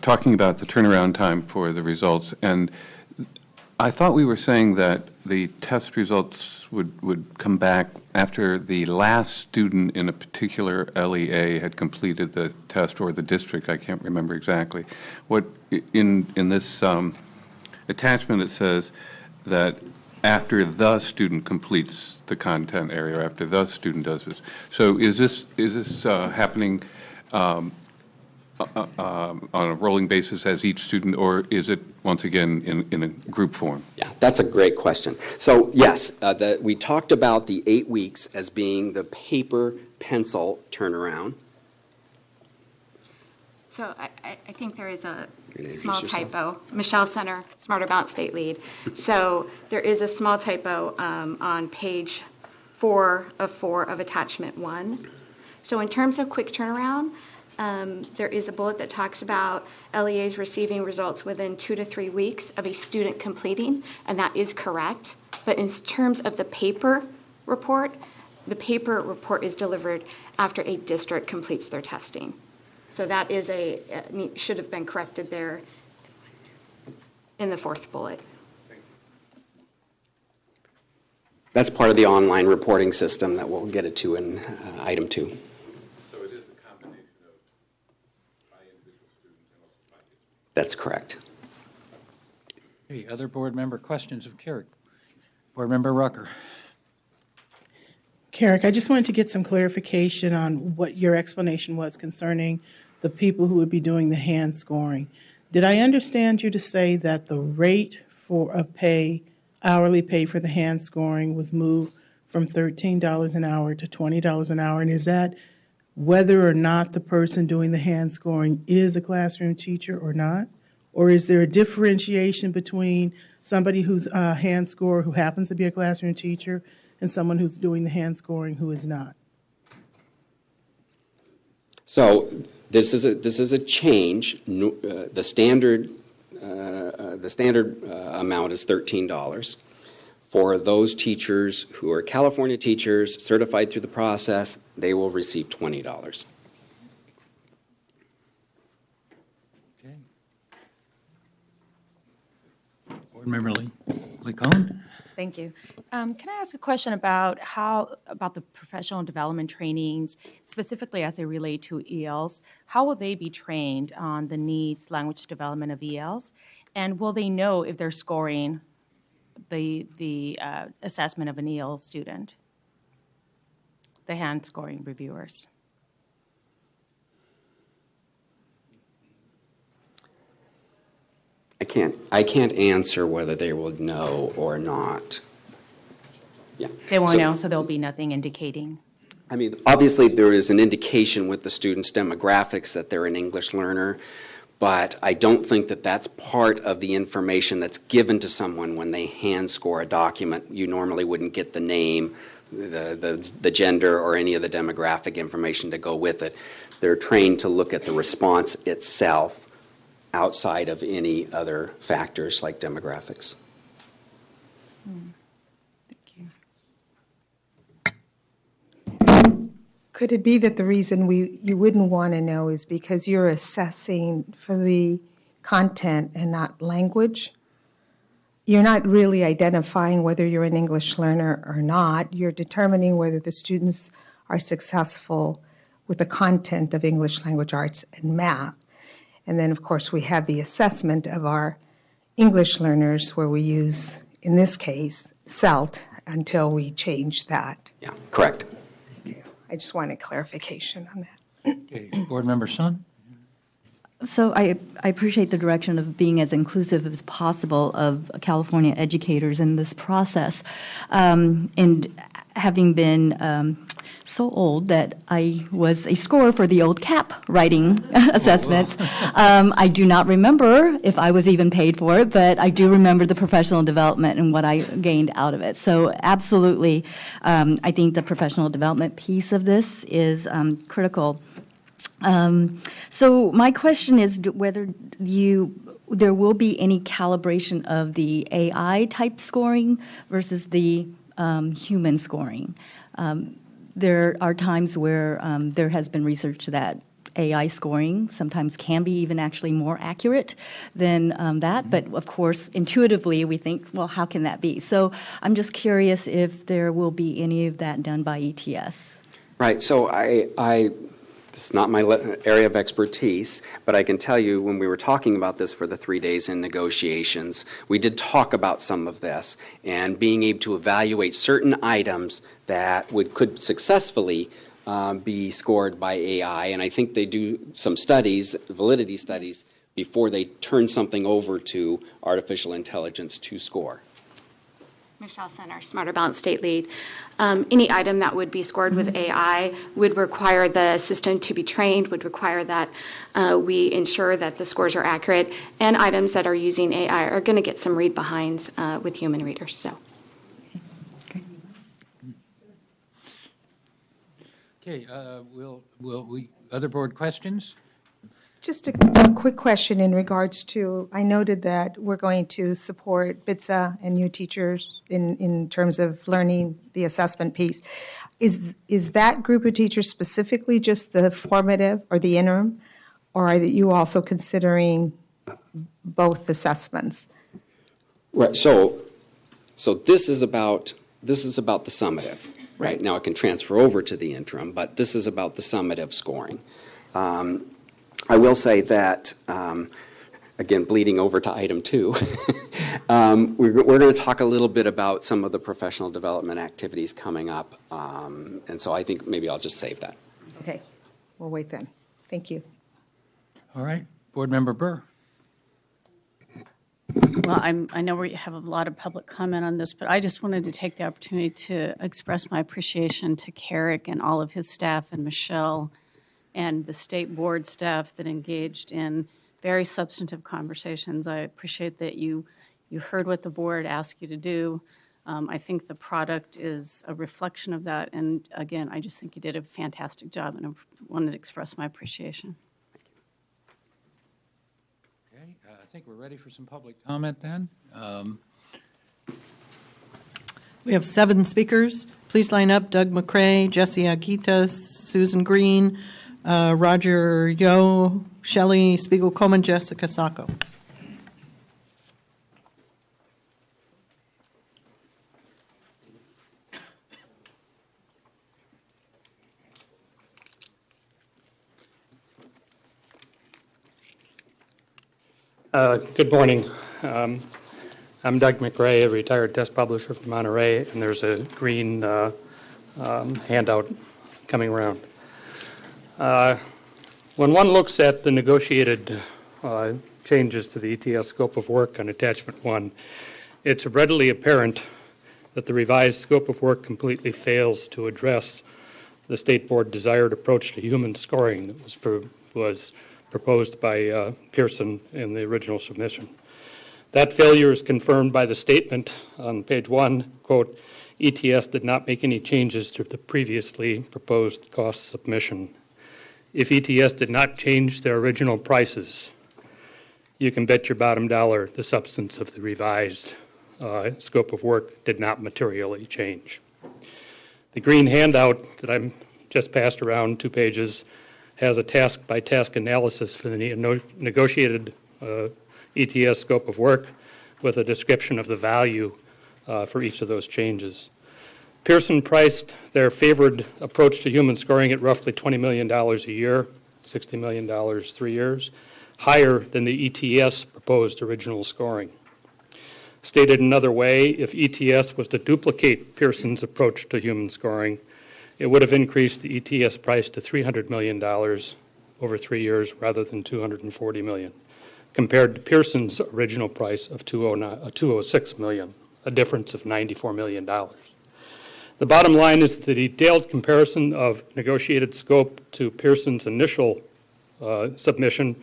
Speaker 5: talking about the turnaround time for the results, and I thought we were saying that the test results would come back after the last student in a particular LEA had completed the test, or the district, I can't remember exactly. What in this attachment it says that after the student completes the content area, or after the student does this. So is this happening on a rolling basis as each student, or is it once again in a group form?
Speaker 4: Yeah, that's a great question. So yes, we talked about the 8 weeks as being the paper pencil turnaround.
Speaker 6: So I think there is a
Speaker 4: introduce
Speaker 6: small
Speaker 4: yourself?
Speaker 6: typo. Michelle Center, Smarter Balance State Lead. So there is a small typo on page 4 of attachment 1. So in terms of quick turnaround, there is a bullet that talks about LEAs receiving results within 2 to 3 weeks of a student completing, and that is correct. But in terms of the paper report is delivered after a district completes their testing. So that is should have been corrected there in the 4th bullet.
Speaker 4: That's part of the online reporting system that we'll get it to in item 2.
Speaker 5: So it is a combination of by individual students and also by district.
Speaker 4: That's correct.
Speaker 1: Okay, other board member questions of Carrick? Board Member Rucker.
Speaker 7: Carrick, I just wanted to get some clarification on what your explanation was concerning the people who would be doing the hand scoring. Did I understand you to say that the rate of pay, hourly pay for the hand scoring was moved from $13 an hour to $20 an hour? And is that whether or not the person doing the hand scoring is a classroom teacher or not? Or is there a differentiation between somebody who's a hand scorer who happens to be a classroom teacher and someone who's doing the hand scoring who is not?
Speaker 4: So this is a change. The standard amount is $13. For those teachers who are California teachers, certified through the process, they will receive $20.
Speaker 1: Okay. Board Member Lee Cohen.
Speaker 2: Thank you. Can I ask a question about the professional development trainings, specifically as they relate to ELs? How will they be trained on the needs, language development of ELs? And will they know if they're scoring the assessment of an EL student? The hand scoring reviewers.
Speaker 4: I can't answer whether they will know or not. Yeah.
Speaker 2: They won't know, so there'll be nothing indicating.
Speaker 4: I mean, obviously there is an indication with the student's demographics that they're an English learner, but I don't think that that's part of the information that's given to someone when they hand score a document. You normally wouldn't get the name, the gender, or any of the demographic information to go with it. They're trained to look at the response itself outside of any other factors like demographics.
Speaker 8: Could it be that the reason you wouldn't want to know is because you're assessing for the content and not language? You're not really identifying whether you're an English learner or not. You're determining whether the students are successful with the content of English language arts and math. And then, of course, we have the assessment of our English learners where we use, in this case, CELT until we change that.
Speaker 4: Yeah, correct.
Speaker 8: I just wanted clarification on that.
Speaker 1: Okay, Board Member Sun.
Speaker 3: So I appreciate the direction of being as inclusive as possible of California educators in this process. And having been so old that I was a scorer for the old CAP writing assessments, I do not remember if I was even paid for it, but I do remember the professional development and what I gained out of it. So absolutely, I think the professional development piece of this is critical. So my question is whether there will be any calibration of the AI type scoring versus the human scoring. There are times where there has been research that AI scoring sometimes can be even actually more accurate than that. But of course, intuitively, we think, well, how can that be? So I'm just curious if there will be any of that done by ETS.
Speaker 4: Right. So it's not my area of expertise, but I can tell you when we were talking about this for the 3 days in negotiations, we did talk about some of this and being able to evaluate certain items that could successfully be scored by AI. And I think they do some studies, validity studies, before they turn something over to artificial intelligence to score.
Speaker 6: Michelle Center, Smarter Balanced State Lead. Any item that would be scored with AI would require the system to be trained, would require that we ensure that the scores are accurate, and items that are using AI are going to get some read behinds with human readers. So.
Speaker 1: Okay, other board questions?
Speaker 8: Just a quick question in regards to, I noted that we're going to support BITSA and new teachers in terms of learning the assessment piece. Is that group of teachers specifically just the formative or the interim, or are you also considering both assessments?
Speaker 4: Right. So this is about the summative. Right. Now it can transfer over to the interim, but this is about the summative scoring. I will say that, again, bleeding over to item 2, we're going to talk a little bit about some of the professional development activities coming up. And so I think maybe I'll just save that.
Speaker 8: Okay, we'll wait then. Thank you.
Speaker 1: All right, Board Member Burr.
Speaker 9: Well, I know we have a lot of public comment on this, but I just wanted to take the opportunity to express my appreciation to Carrick and all of his staff and Michelle and the state board staff that engaged in very substantive conversations. I appreciate that you heard what the board asked you to do. I think the product is a reflection of that. And again, I just think you did a fantastic job, and I wanted to express my appreciation.
Speaker 1: Okay, I think we're ready for some public comment then.
Speaker 10: We have 7 speakers. Please line up: Doug McCrae, Jesse Aguita, Susan Green, Roger Yo, Shelley Spiegel-Coleman, Jessica Sacco.
Speaker 11: Good morning. I'm Doug McRae, a retired test publisher from Monterey, and there's a green handout coming around. When one looks at the negotiated changes to the ETS scope of work on Attachment 1, it's readily apparent that the revised scope of work completely fails to address the State Board desired approach to human scoring that was proposed by Pearson in the original submission. That failure is confirmed by the statement on page 1, quote, ETS did not make any changes to the previously proposed cost submission. If ETS did not change their original prices, you can bet your bottom dollar the substance of the revised scope of work did not materially change. The green handout that I'm just passed around 2 pages has a task-by-task analysis for the negotiated ETS scope of work with a description of the value for each of those changes. Pearson priced their favored approach to human scoring at roughly $20 million a year, $60 million 3 years, higher than the ETS proposed original scoring. Stated another way, if ETS was to duplicate Pearson's approach to human scoring, it would have increased the ETS price to $300 million over 3 years rather than $240 million, compared to Pearson's original price of $206 million, a difference of $94 million. The bottom line is the detailed comparison of negotiated scope to Pearson's initial submission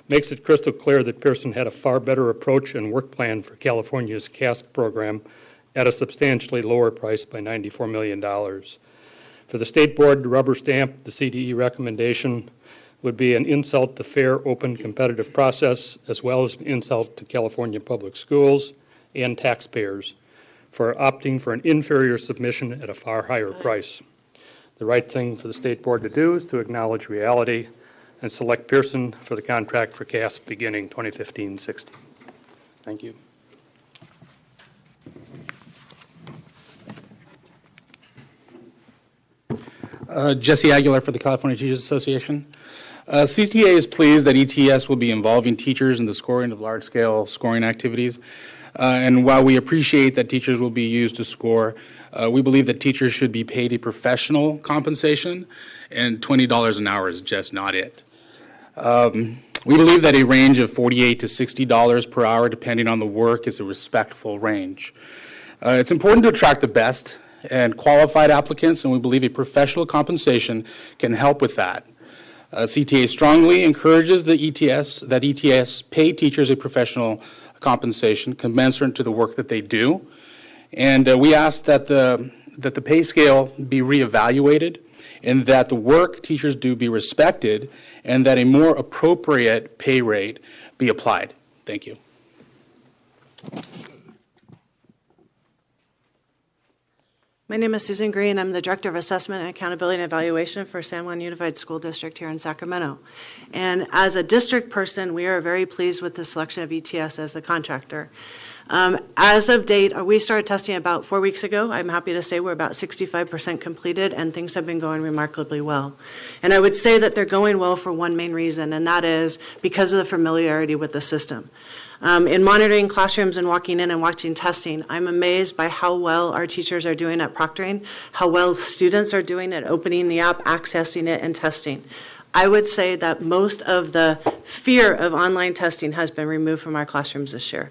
Speaker 11: makes it crystal clear that Pearson had a far better approach and work plan for California's CASP program at a substantially lower price by $94 million. For the State Board to rubber stamp the CDE recommendation would be an insult to fair, open, competitive process, as well as an insult to California public schools and taxpayers for opting for an inferior submission at a far higher price. The right thing for the State Board to do is to acknowledge reality and select Pearson for the contract for CASP beginning 2015-16. Thank you.
Speaker 12: Jesse Aguilar for the California Teachers Association. CTA is pleased that ETS will be involving teachers in the scoring of large-scale scoring activities. And while we appreciate that teachers will be used to score, we believe that teachers should be paid a professional compensation, and $20 an hour is just not it. We believe that a range of $48 to $60 per hour, depending on the work, is a respectful range. It's important to attract the best and qualified applicants, and we believe a professional compensation can help with that. CTA strongly encourages that ETS pay teachers a professional compensation commensurate to the work that they do, and we ask that the pay scale be reevaluated, and that the work teachers do be respected, and that a more appropriate pay rate be applied. Thank you.
Speaker 13: My name is Susan Green. I'm the Director of Assessment and Accountability and Evaluation for San Juan Unified School District here in Sacramento. And as a district person, we are very pleased with the selection of ETS as the contractor. As of date, we started testing about 4 weeks ago. I'm happy to say we're about 65% completed, and things have been going remarkably well. And I would say that they're going well for one main reason, and that is because of the familiarity with the system. In monitoring classrooms and walking in and watching testing, I'm amazed by how well our teachers are doing at proctoring, how well students are doing at opening the app, accessing it, and testing. I would say that most of the fear of online testing has been removed from our classrooms this year.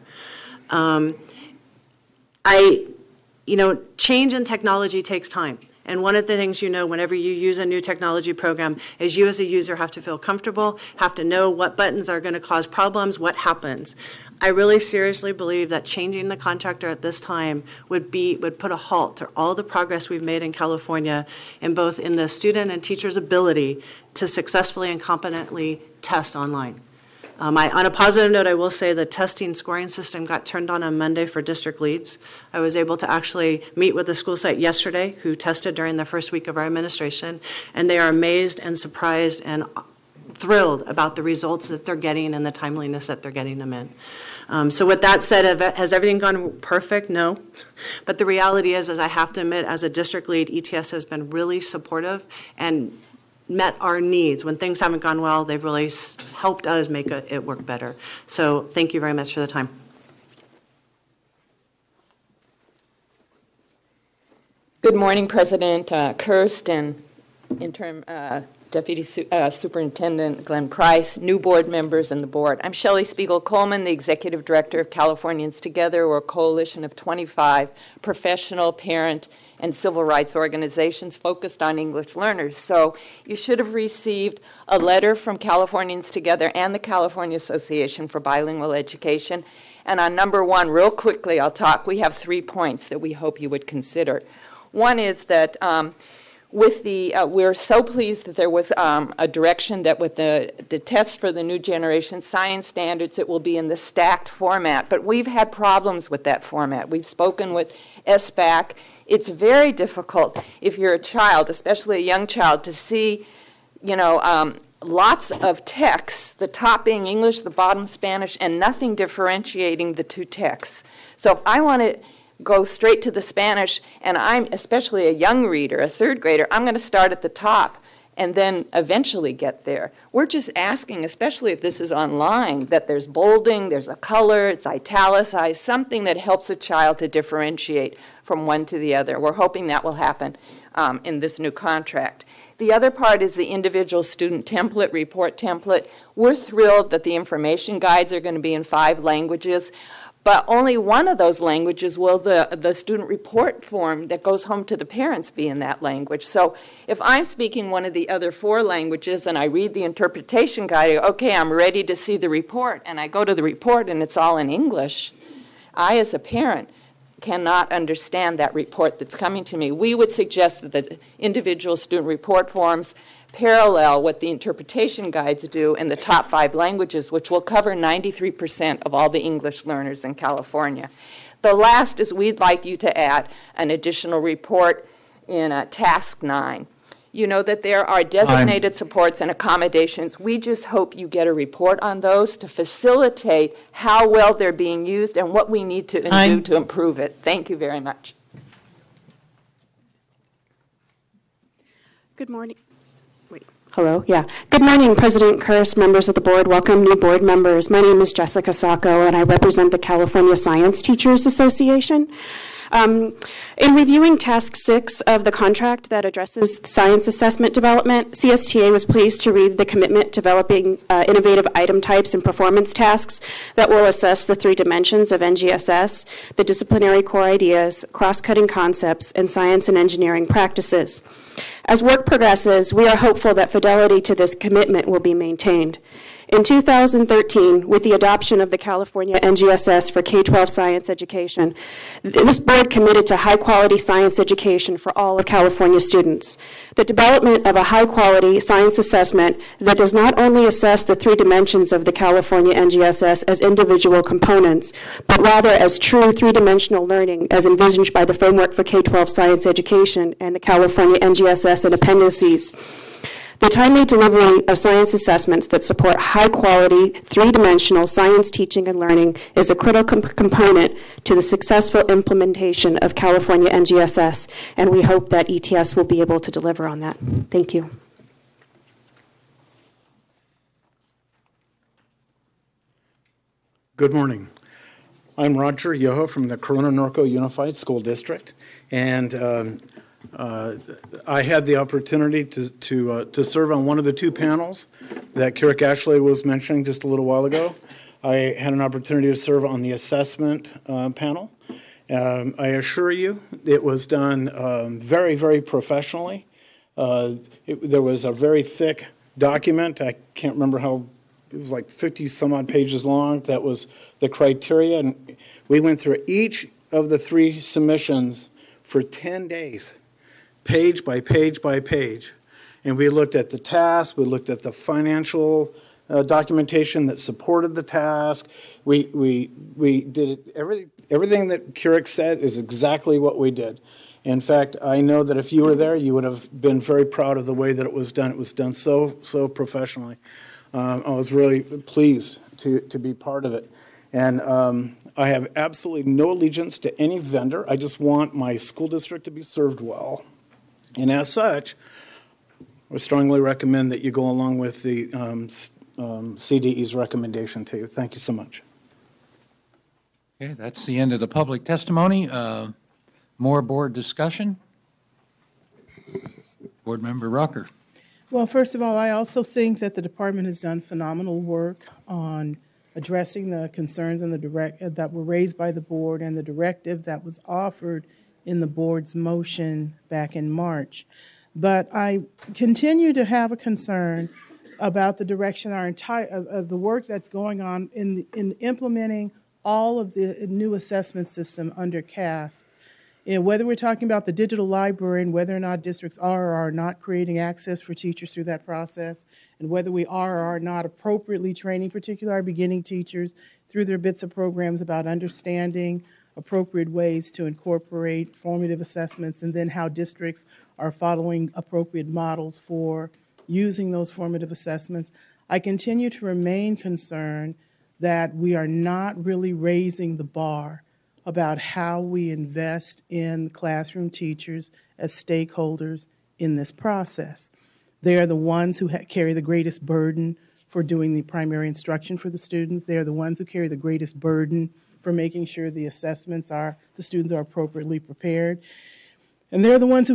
Speaker 13: Change in technology takes time. And one of the things whenever you use a new technology program is you as a user have to feel comfortable, have to know what buttons are going to cause problems, what happens. I really seriously believe that changing the contractor at this time would put a halt to all the progress we've made in California in both in the student and teacher's ability to successfully and competently test online. On a positive note, I will say the testing scoring system got turned on Monday for district leads. I was able to actually meet with the school site yesterday who tested during the first week of our administration, and they are amazed and surprised and thrilled about the results that they're getting and the timeliness that they're getting them in. So with that said, has everything gone perfect? No. But the reality is I have to admit, as a district lead, ETS has been really supportive and met our needs. When things haven't gone well, they've really helped us make it work better. So thank you very much for the time.
Speaker 14: Good morning, President Kirst and Interim Deputy Superintendent Glenn Price, new board members, and the board. I'm Shelley Spiegel-Coleman, the Executive Director of Californians Together, or a coalition of 25 professional, parent, and civil rights organizations focused on English learners. So you should have received a letter from Californians Together and the California Association for Bilingual Education. And on number one, real quickly, we have 3 points that we hope you would consider. One is that we're so pleased that there was a direction that with the test for the new generation science standards, it will be in the stacked format. But we've had problems with that format. We've spoken with SBAC. It's very difficult if you're a child, especially a young child, to see, lots of text, the top being English, the bottom Spanish, and nothing differentiating the two texts. So if I want to go straight to the Spanish, and I'm especially a young reader, a third grader, I'm going to start at the top and then eventually get there. We're just asking, especially if this is online, that there's bolding, there's a color, it's italicized, something that helps a child to differentiate from one to the other. We're hoping that will happen in this new contract. The other part is the individual student template, report template. We're thrilled that the information guides are going to be in 5 languages. But only one of those languages will the student report form that goes home to the parents be in that language. So if I'm speaking one of the other 4 languages and I read the interpretation guide, I go, okay, I'm ready to see the report, and I go to the report and it's all in English, I as a parent cannot understand that report that's coming to me. We would suggest that the individual student report forms parallel what the interpretation guides do in the top 5 languages, which will cover 93% of all the English learners in California. The last is we'd like you to add an additional report in Task 9. You know that there are designated supports and accommodations. We just hope you get a report on those to facilitate how well they're being used and what we need to do to improve it. Thank you very much.
Speaker 15: Good morning. Hello, yeah. Good morning, President Kirst, members of the board. Welcome, new board members. My name is Jessica Sacco, and I represent the California Science Teachers Association. In reviewing Task 6 of the contract that addresses science assessment development, CSTA was pleased to read the commitment developing innovative item types and performance tasks that will assess the 3 dimensions of NGSS, the disciplinary core ideas, cross-cutting concepts, and science and engineering practices. As work progresses, we are hopeful that fidelity to this commitment will be maintained. In 2013, with the adoption of the California NGSS for K-12 science education, this board committed to high-quality science education for all of California students. The development of a high-quality science assessment that does not only assess the 3 dimensions of the California NGSS as individual components, but rather as true 3-dimensional learning as envisioned by the Framework for K-12 Science Education and the California NGSS and appendices. The timely delivery of science assessments that support high-quality, three-dimensional science teaching and learning is a critical component to the successful implementation of California NGSS, and we hope that ETS will be able to deliver on that. Thank you.
Speaker 16: Good morning. I'm Roger Yoho from the Corona-Norco Unified School District, and I had the opportunity to serve on one of the two panels that Carrick Ashley was mentioning just a little while ago. I had an opportunity to serve on the assessment panel. I assure you it was done very, very professionally. There was a very thick document. I can't remember how, it was like 50 some odd pages long. That was the criteria. And we went through each of the three submissions for 10 days. Page by page by page. And we looked at the task, we looked at the financial documentation that supported the task. We did everything that Carrick said is exactly what we did. In fact, I know that if you were there, you would have been very proud of the way that it was done. It was done so professionally. I was really pleased to be part of it. And I have absolutely no allegiance to any vendor. I just want my school district to be served well. And as such, I strongly recommend that you go along with the CDE's recommendation to you. Thank you so much.
Speaker 1: Okay, that's the end of the public testimony. More board discussion. Board Member Rucker.
Speaker 7: Well, first of all, I also think that the department has done phenomenal work on addressing the concerns and that were raised by the board and the directive that was offered in the board's motion back in March. But I continue to have a concern about the direction of the work that's going on in implementing all of the new assessment system under CASP. And whether we're talking about the digital library and whether or not districts are or are not creating access for teachers through that process, and whether we are or are not appropriately training, particularly our beginning teachers, through their bits of programs about understanding appropriate ways to incorporate formative assessments, and then how districts are following appropriate models for using those formative assessments. I continue to remain concerned that we are not really raising the bar about how we invest in classroom teachers as stakeholders in this process. They are the ones who carry the greatest burden for doing the primary instruction for the students. They are the ones who carry the greatest burden for making sure the students are appropriately prepared. And they're the ones who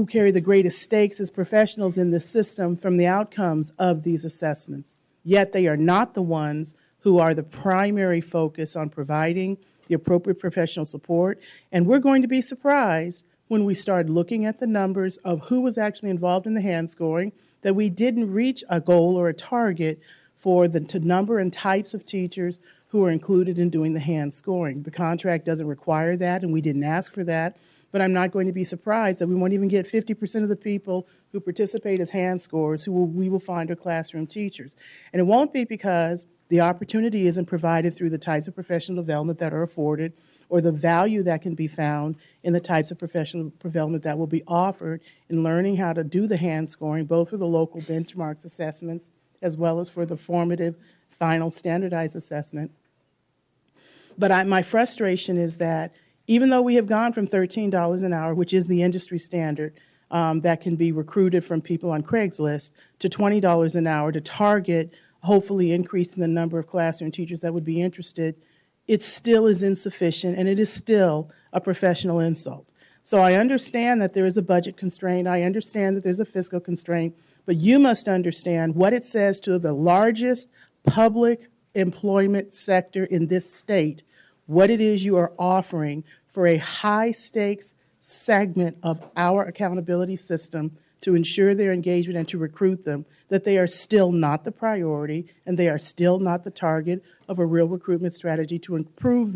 Speaker 7: carry the greatest stakes as professionals in this system from the outcomes of these assessments. Yet they are not the ones who are the primary focus on providing the appropriate professional support. And we're going to be surprised when we start looking at the numbers of who was actually involved in the hand scoring, that we didn't reach a goal or a target for the number and types of teachers who are included in doing the hand scoring. The contract doesn't require that, and we didn't ask for that. But I'm not going to be surprised that we won't even get 50% of the people who participate as hand scorers we will find are classroom teachers. And it won't be because the opportunity isn't provided through the types of professional development that are afforded, or the value that can be found in the types of professional development that will be offered in learning how to do the hand scoring, both for the local benchmarks assessments as well as for the formative final standardized assessment. But my frustration is that even though we have gone from $13 an hour, which is the industry standard that can be recruited from people on Craigslist, to $20 an hour to target hopefully increasing the number of classroom teachers that would be interested, it still is insufficient, and it is still a professional insult. So I understand that there is a budget constraint. I understand that there's a fiscal constraint. But you must understand what it says to the largest public employment sector in this state, what it is you are offering for a high-stakes segment of our accountability system to ensure their engagement and to recruit them, that they are still not the priority and they are still not the target of a real recruitment strategy to improve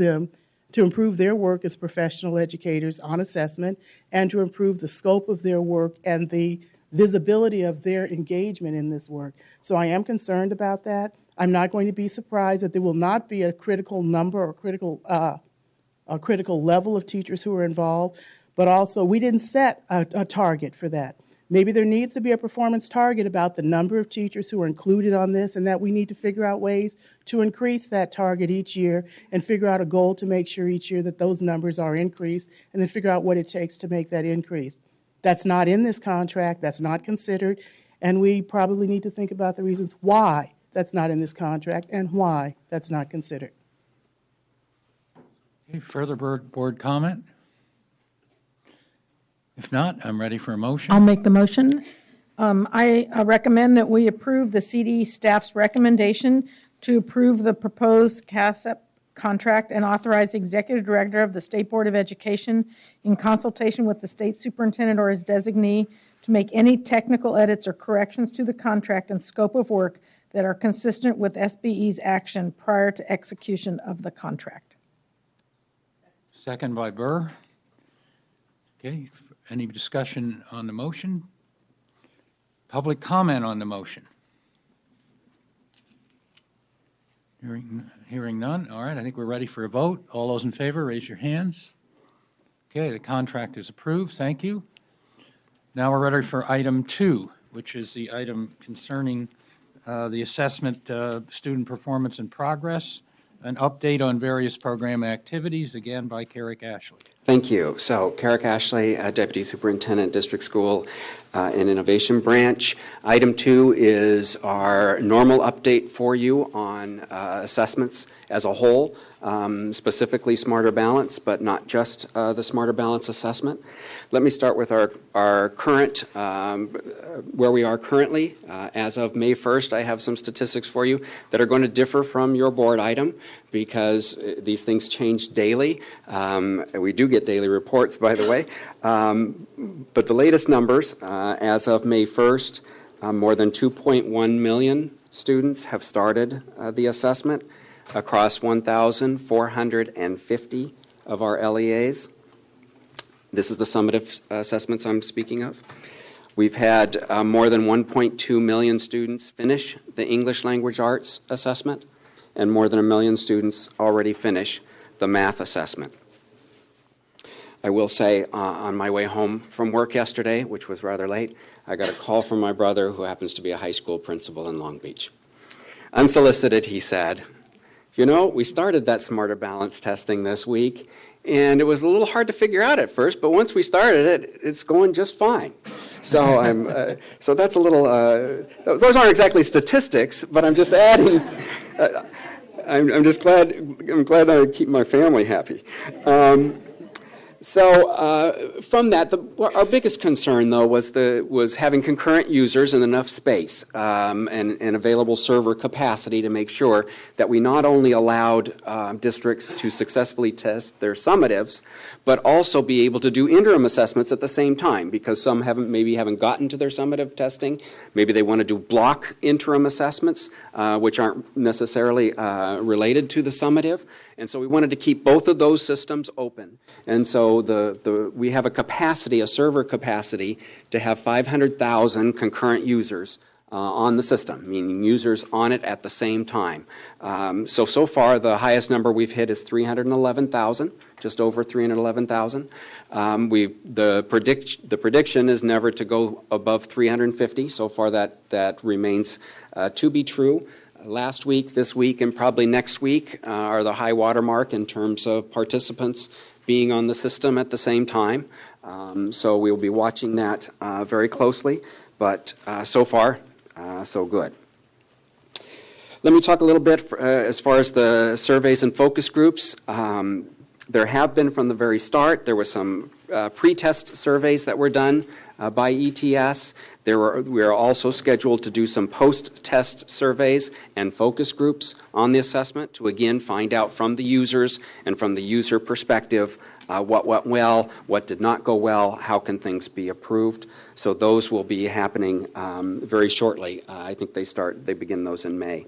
Speaker 7: their work as professional educators on assessment, and to improve the scope of their work and the visibility of their engagement in this work. So I am concerned about that. I'm not going to be surprised that there will not be a critical number or a critical level of teachers who are involved, but also we didn't set a target for that. Maybe there needs to be a performance target about the number of teachers who are included on this, and that we need to figure out ways to increase that target each year and figure out a goal to make sure each year that those numbers are increased, and then figure out what it takes to make that increase. That's not in this contract, that's not considered, and we probably need to think about the reasons why that's not in this contract and why that's not considered.
Speaker 1: Okay, further board comment? If not, I'm ready for a motion.
Speaker 17: I'll make the motion. I recommend that we approve the CD staff's recommendation to approve the proposed CASEP contract and authorize the Executive Director of the State Board of Education in consultation with the State Superintendent or his designee to make any technical edits or corrections to the contract and scope of work that are consistent with SBE's action prior to execution of the contract.
Speaker 1: Second by Burr. Okay, any discussion on the motion? Public comment on the motion? Hearing none. All right, I think we're ready for a vote. All those in favor, raise your hands. Okay, the contract is approved. Thank you. Now we're ready for item 2, which is the item concerning the assessment student performance and progress, an update on various program activities, again by Carrick Ashley.
Speaker 4: Thank you. So, Carrick Ashley, Deputy Superintendent, District School and Innovation Branch. Item 2 is our normal update for you on assessments as a whole, specifically Smarter Balance, but not just the Smarter Balance assessment. Let me start with our current, where we are currently. As of May 1st, I have some statistics for you that are going to differ from your board item because these things change daily. We do get daily reports, by the way. But the latest numbers, as of May 1st, more than 2.1 million students have started the assessment across 1,450 of our LEAs. This is the summative assessments I'm speaking of. We've had more than 1.2 million students finish the English Language Arts assessment, and more than 1 million students already finish the math assessment. I will say, on my way home from work yesterday, which was rather late, I got a call from my brother, who happens to be a high school principal in Long Beach. Unsolicited, he said, "You know, we started that Smarter Balance testing this week, and it was a little hard to figure out at first, but once we started it, it's going just fine." So so that's a little. Those aren't exactly statistics, but I'm just adding. I'm just glad. I'm glad I keep my family happy. So from that, our biggest concern, though, was having concurrent users and enough space and available server capacity to make sure that we not only allowed districts to successfully test their summatives, but also be able to do interim assessments at the same time, because some maybe haven't gotten to their summative testing. Maybe they want to do block interim assessments, which aren't necessarily related to the summative. And so we wanted to keep both of those systems open. And so we have a server capacity to have 500,000 concurrent users on the system, meaning users on it at the same time. So far, the highest number we've hit is 311,000, just over 311,000. The prediction is never to go above 350. So far, that remains to be true. Last week, this week, and probably next week are the high water mark in terms of participants being on the system at the same time. So we'll be watching that very closely, but so far, so good. Let me talk a little bit as far as the surveys and focus groups. There have been from the very start. There were some pre-test surveys that were done by ETS. We are also scheduled to do some post-test surveys and focus groups on the assessment to again find out from the users and from the user perspective what went well, what did not go well, how can things be improved. So those will be happening very shortly. I think they begin those in May.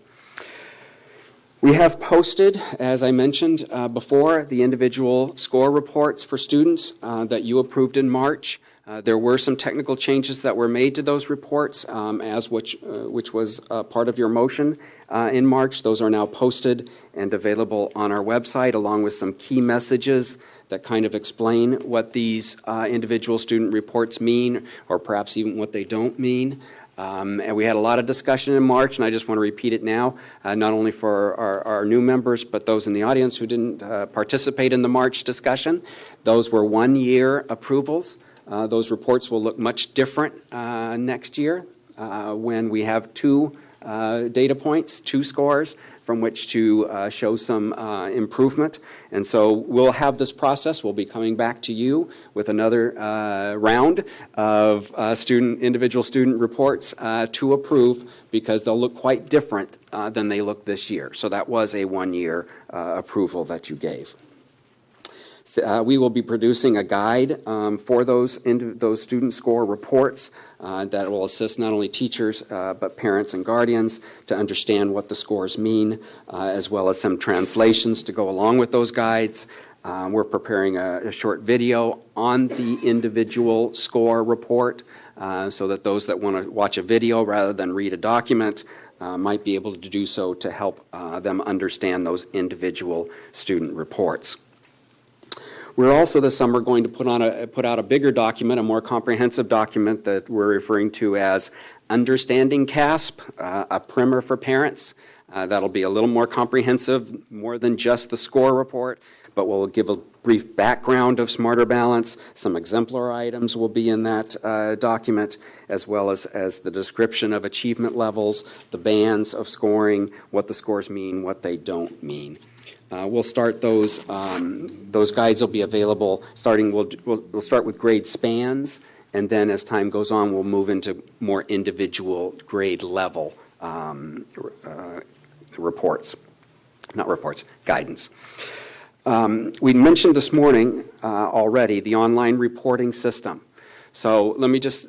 Speaker 4: We have posted, as I mentioned before, the individual score reports for students that you approved in March. There were some technical changes that were made to those reports, which was part of your motion in March. Those are now posted and available on our website, along with some key messages that kind of explain what these individual student reports mean, or perhaps even what they don't mean. And we had a lot of discussion in March, and I just want to repeat it now, not only for our new members, but those in the audience who didn't participate in the March discussion. Those were one-year approvals. Those reports will look much different next year when we have two data points, two scores from which to show some improvement. And so we'll have this process. We'll be coming back to you with another round of individual student reports to approve, because they'll look quite different than they look this year. So that was a one-year approval that you gave. We will be producing a guide for those student score reports that will assist not only teachers but parents and guardians to understand what the scores mean, as well as some translations to go along with those guides. We're preparing a short video on the individual score report so that those that want to watch a video rather than read a document might be able to do so to help them understand those individual student reports. We're also this summer going to put out a bigger document, a more comprehensive document that we're referring to as Understanding CASP, a primer for parents. That'll be a little more comprehensive, more than just the score report, but we'll give a brief background of Smarter Balance. Some exemplar items will be in that document, as well as the description of achievement levels, the bands of scoring, what the scores mean, what they don't mean. We'll start those guides will be available starting, we'll start with grade spans, and then as time goes on, we'll move into more individual grade level guidance. We mentioned this morning already the online reporting system. So let me just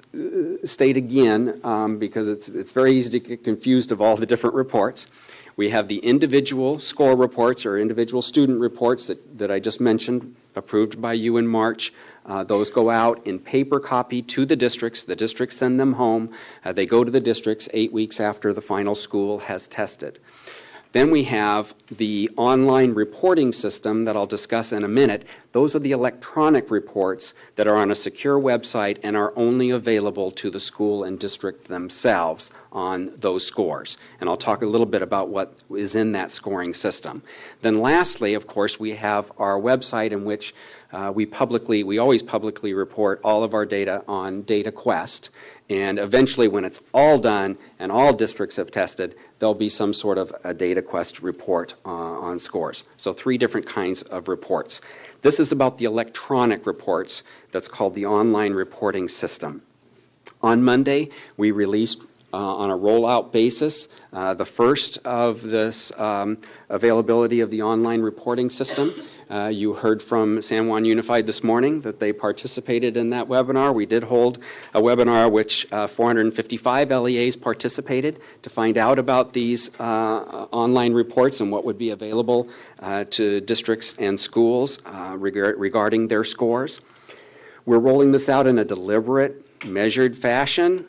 Speaker 4: state again, because it's very easy to get confused of all the different reports. We have the individual score reports or individual student reports that I just mentioned, approved by you in March. Those go out in paper copy to the districts. The districts send them home. They go to the districts 8 weeks after the final school has tested. Then we have the online reporting system that I'll discuss in a minute. Those are the electronic reports that are on a secure website and are only available to the school and district themselves on those scores. And I'll talk a little bit about what is in that scoring system. Then lastly, of course, we have our website in which we always publicly report all of our data on DataQuest. And eventually, when it's all done and all districts have tested, there'll be some sort of a DataQuest report on scores. So 3 different kinds of reports. This is about the electronic reports that's called the online reporting system. On Monday, we released on a rollout basis the first of this availability of the online reporting system. You heard from San Juan Unified this morning that they participated in that webinar. We did hold a webinar which 455 LEAs participated to find out about these online reports and what would be available to districts and schools regarding their scores. We're rolling this out in a deliberate, measured fashion.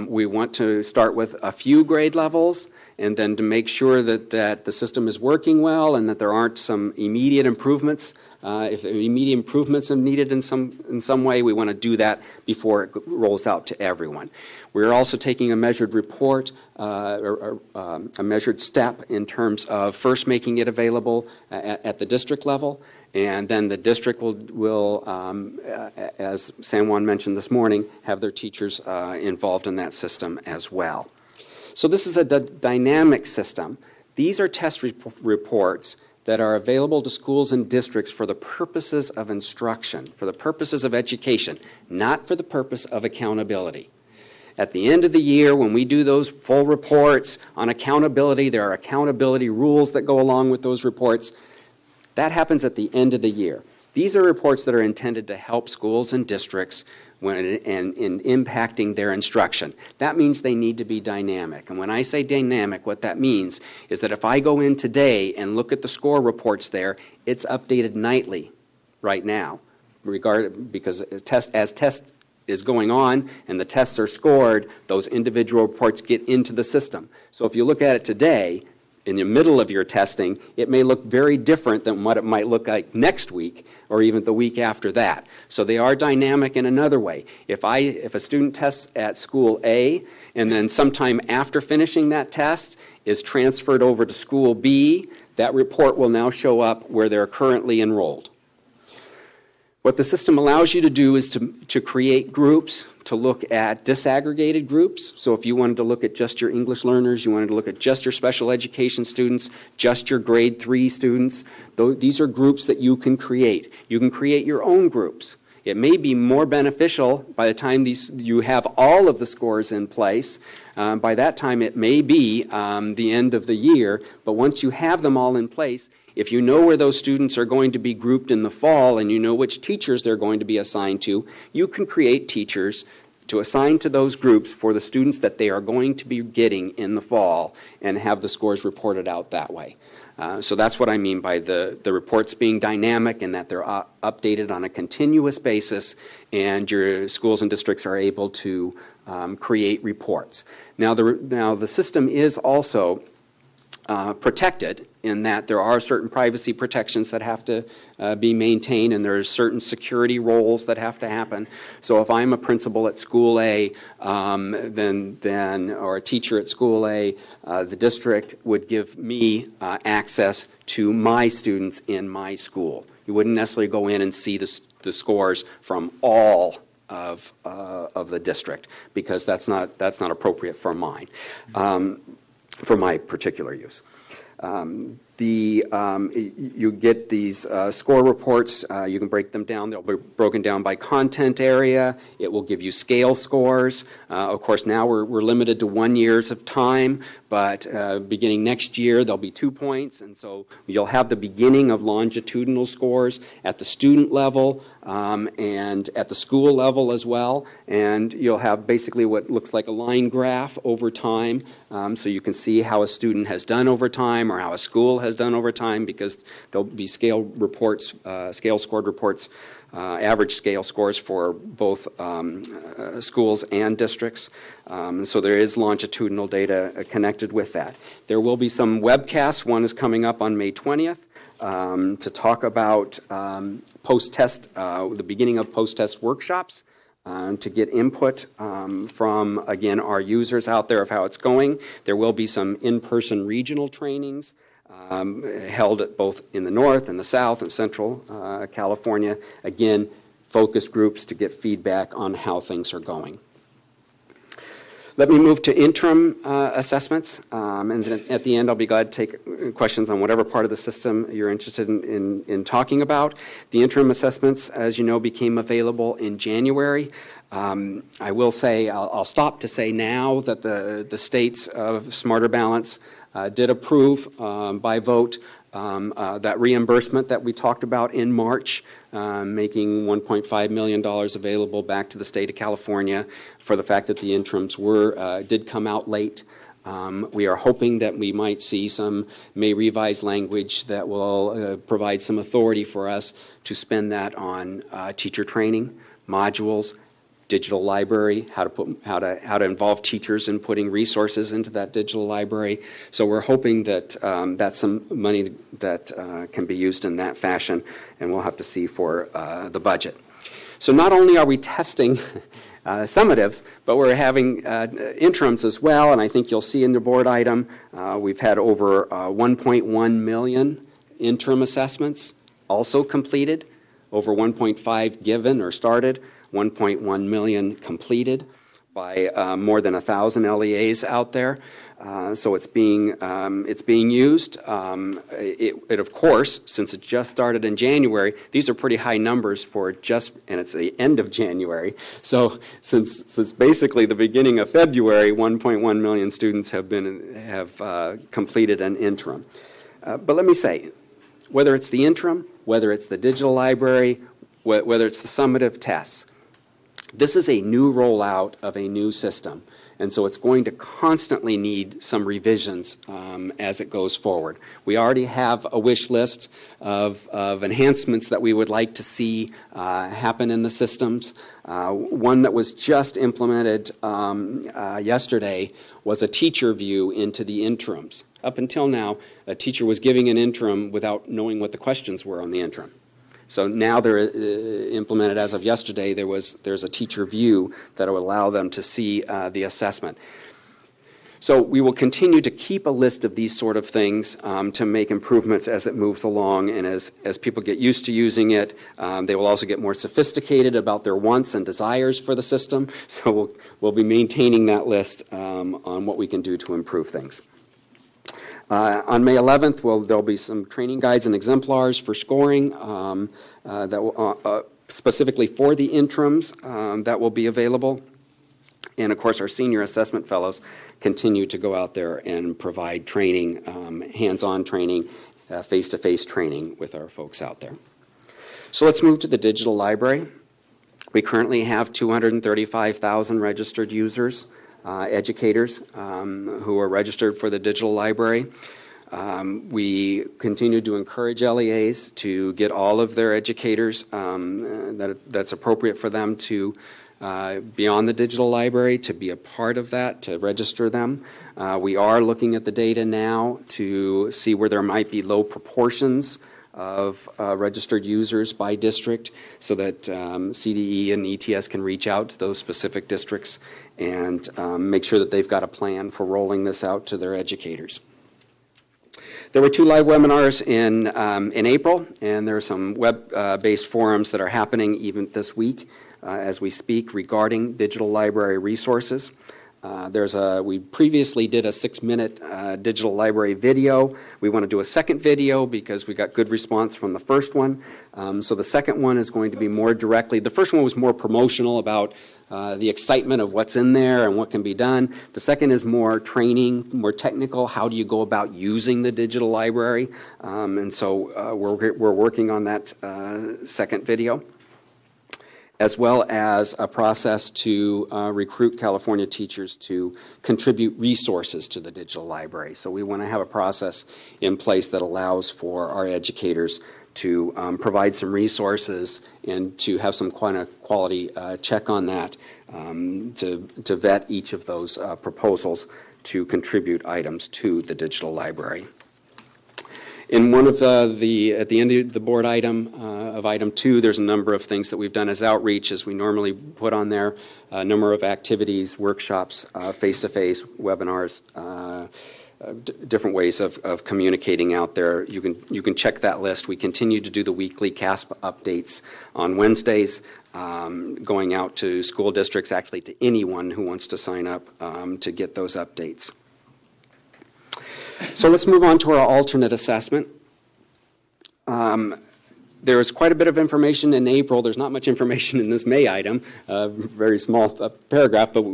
Speaker 4: We want to start with a few grade levels, and then to make sure that the system is working well and that there aren't some immediate improvements. If immediate improvements are needed in some way, we want to do that before it rolls out to everyone. We're also taking a measured report, or a measured step in terms of first making it available at the district level, and then the district will as San Juan mentioned this morning, have their teachers involved in that system as well. So this is a dynamic system. These are test reports that are available to schools and districts for the purposes of instruction, for the purposes of education, not for the purpose of accountability. At the end of the year, when we do those full reports on accountability, there are accountability rules that go along with those reports. That happens at the end of the year. These are reports that are intended to help schools and districts in impacting their instruction. That means they need to be dynamic. And when I say dynamic, what that means is that if I go in today and look at the score reports there, it's updated nightly right now, because as test is going on and the tests are scored, those individual reports get into the system. So if you look at it today, in the middle of your testing, it may look very different than what it might look like next week or even the week after that. So they are dynamic in another way. If a student tests at school A and then sometime after finishing that test is transferred over to school B, that report will now show up where they're currently enrolled. What the system allows you to do is to create groups, to look at disaggregated groups. So if you wanted to look at just your English learners, you wanted to look at just your special education students, just your grade 3 students, these are groups that you can create. You can create your own groups. It may be more beneficial by the time you have all of the scores in place. By that time, it may be the end of the year, but once you have them all in place, if you know where those students are going to be grouped in the fall and you know which teachers they're going to be assigned to, you can create teachers to assign to those groups for the students that they are going to be getting in the fall and have the scores reported out that way. So that's what I mean by the reports being dynamic and that they're updated on a continuous basis and your schools and districts are able to create reports. Now the system is also protected in that there are certain privacy protections that have to be maintained and there are certain security roles that have to happen. So if I'm a principal at school A or a teacher at school A, the district would give me access to my students in my school. You wouldn't necessarily go in and see the scores from all of the district because that's not appropriate for mine. For my particular use. You get these score reports. You can break them down. They'll be broken down by content area. It will give you scale scores. Of course, now we're limited to 1 year of time, but beginning next year, there'll be 2 points. And so you'll have the beginning of longitudinal scores at the student level and at the school level as well. And you'll have basically what looks like a line graph over time. So you can see how a student has done over time or how a school has done over time because there'll be scale reports, scale scored reports, average scale scores for both schools and districts. So there is longitudinal data connected with that. There will be some webcasts. One is coming up on May 20th to talk about post-test, the beginning of post-test workshops. To get input from, again, our users out there of how it's going. There will be some in-person regional trainings held at both in the north and the south and central California. Again, focus groups to get feedback on how things are going. Let me move to interim assessments, and then at the end I'll be glad to take questions on whatever part of the system you're interested in talking about. The interim assessments, as you know, became available in January. I will say, I'll stop to say now that the states of Smarter Balance did approve by vote that reimbursement that we talked about in March, making $1.5 million available back to the state of California for the fact that the interims did come out late. We are hoping that we might see some May revised language that will provide some authority for us to spend that on teacher training, modules, digital library, how to involve teachers in putting resources into that digital library. So we're hoping that that's some money that can be used in that fashion, and we'll have to see for the budget. So not only are we testing summatives, but we're having interims as well, and I think you'll see in the board item, we've had over 1.1 million interim assessments also completed, over 1.5 given or started, 1.1 million completed by more than 1,000 LEAs out there. So it's being used. It of course, since it just started in January, these are pretty high numbers for and it's the end of January. So since basically the beginning of February, 1.1 million students have completed an interim. But let me say, whether it's the interim, whether it's the digital library, whether it's the summative tests, This is a new rollout of a new system, and so it's going to constantly need some revisions as it goes forward. We already have a wish list of enhancements that we would like to see happen in the systems. One that was just implemented yesterday was a teacher view into the interims. Up until now, a teacher was giving an interim without knowing what the questions were on the interim. So now they're implemented as of yesterday. There's a teacher view that will allow them to see the assessment. So we will continue to keep a list of these sort of things to make improvements as it moves along, and as people get used to using it, they will also get more sophisticated about their wants and desires for the system. So we'll be maintaining that list on what we can do to improve things. On May 11th, there'll be some training guides and exemplars for scoring that will, specifically for the interims that will be available. And of course, our senior assessment fellows continue to go out there and provide training, hands-on training, face-to-face training with our folks out there. So let's move to the digital library. We currently have 235,000 registered users. Educators who are registered for the digital library. We continue to encourage LEAs to get all of their educators that's appropriate for them to be on the digital library, to be a part of that, to register them. We are looking at the data now to see where there might be low proportions of registered users by district, so that CDE and ETS can reach out to those specific districts and make sure that they've got a plan for rolling this out to their educators. There were 2 live webinars in April, and there are some web-based forums that are happening even this week as we speak regarding digital library resources. We previously did a 6-minute digital library video. We want to do a second video because we got good response from the first one. So the second one is going to be more directly. The first one was more promotional about the excitement of what's in there and what can be done. The second is more training, more technical. How do you go about using the digital library? And so we're working on that second video, as well as a process to recruit California teachers to contribute resources to the digital library. So we want to have a process in place that allows for our educators to provide some resources and to have some quality check on that to vet each of those proposals to contribute items to the digital library. In one of at the end of the board item, of item 2, there's a number of things that we've done as outreach, as we normally put on there, a number of activities, workshops, face-to-face, webinars, different ways of communicating out there. You can check that list. We continue to do the weekly CASP updates on Wednesdays, going out to school districts, actually to anyone who wants to sign up to get those updates. So let's move on to our alternate assessment. There was quite a bit of information in April. There's not much information in this May item, very small paragraph, but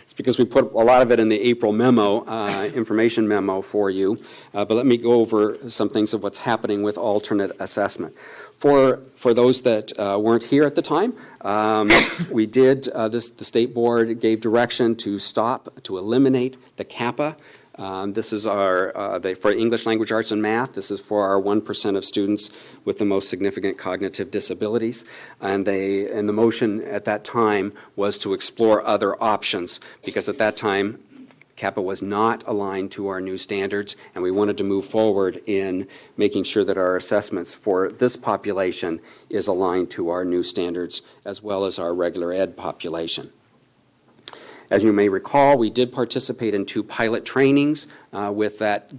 Speaker 4: it's because we put a lot of it in the April memo, information memo for you. But let me go over some things of what's happening with alternate assessment. For those that weren't here at the time, we did, the state board gave direction to eliminate the CAPA. This is for English language arts and math, this is for our 1% of students with the most significant cognitive disabilities. And the motion at that time was to explore other options, because at that time, CAPA was not aligned to our new standards, and we wanted to move forward in making sure that our assessments for this population is aligned to our new standards, as well as our regular ed population. As you may recall, we did participate in 2 pilot trainings with that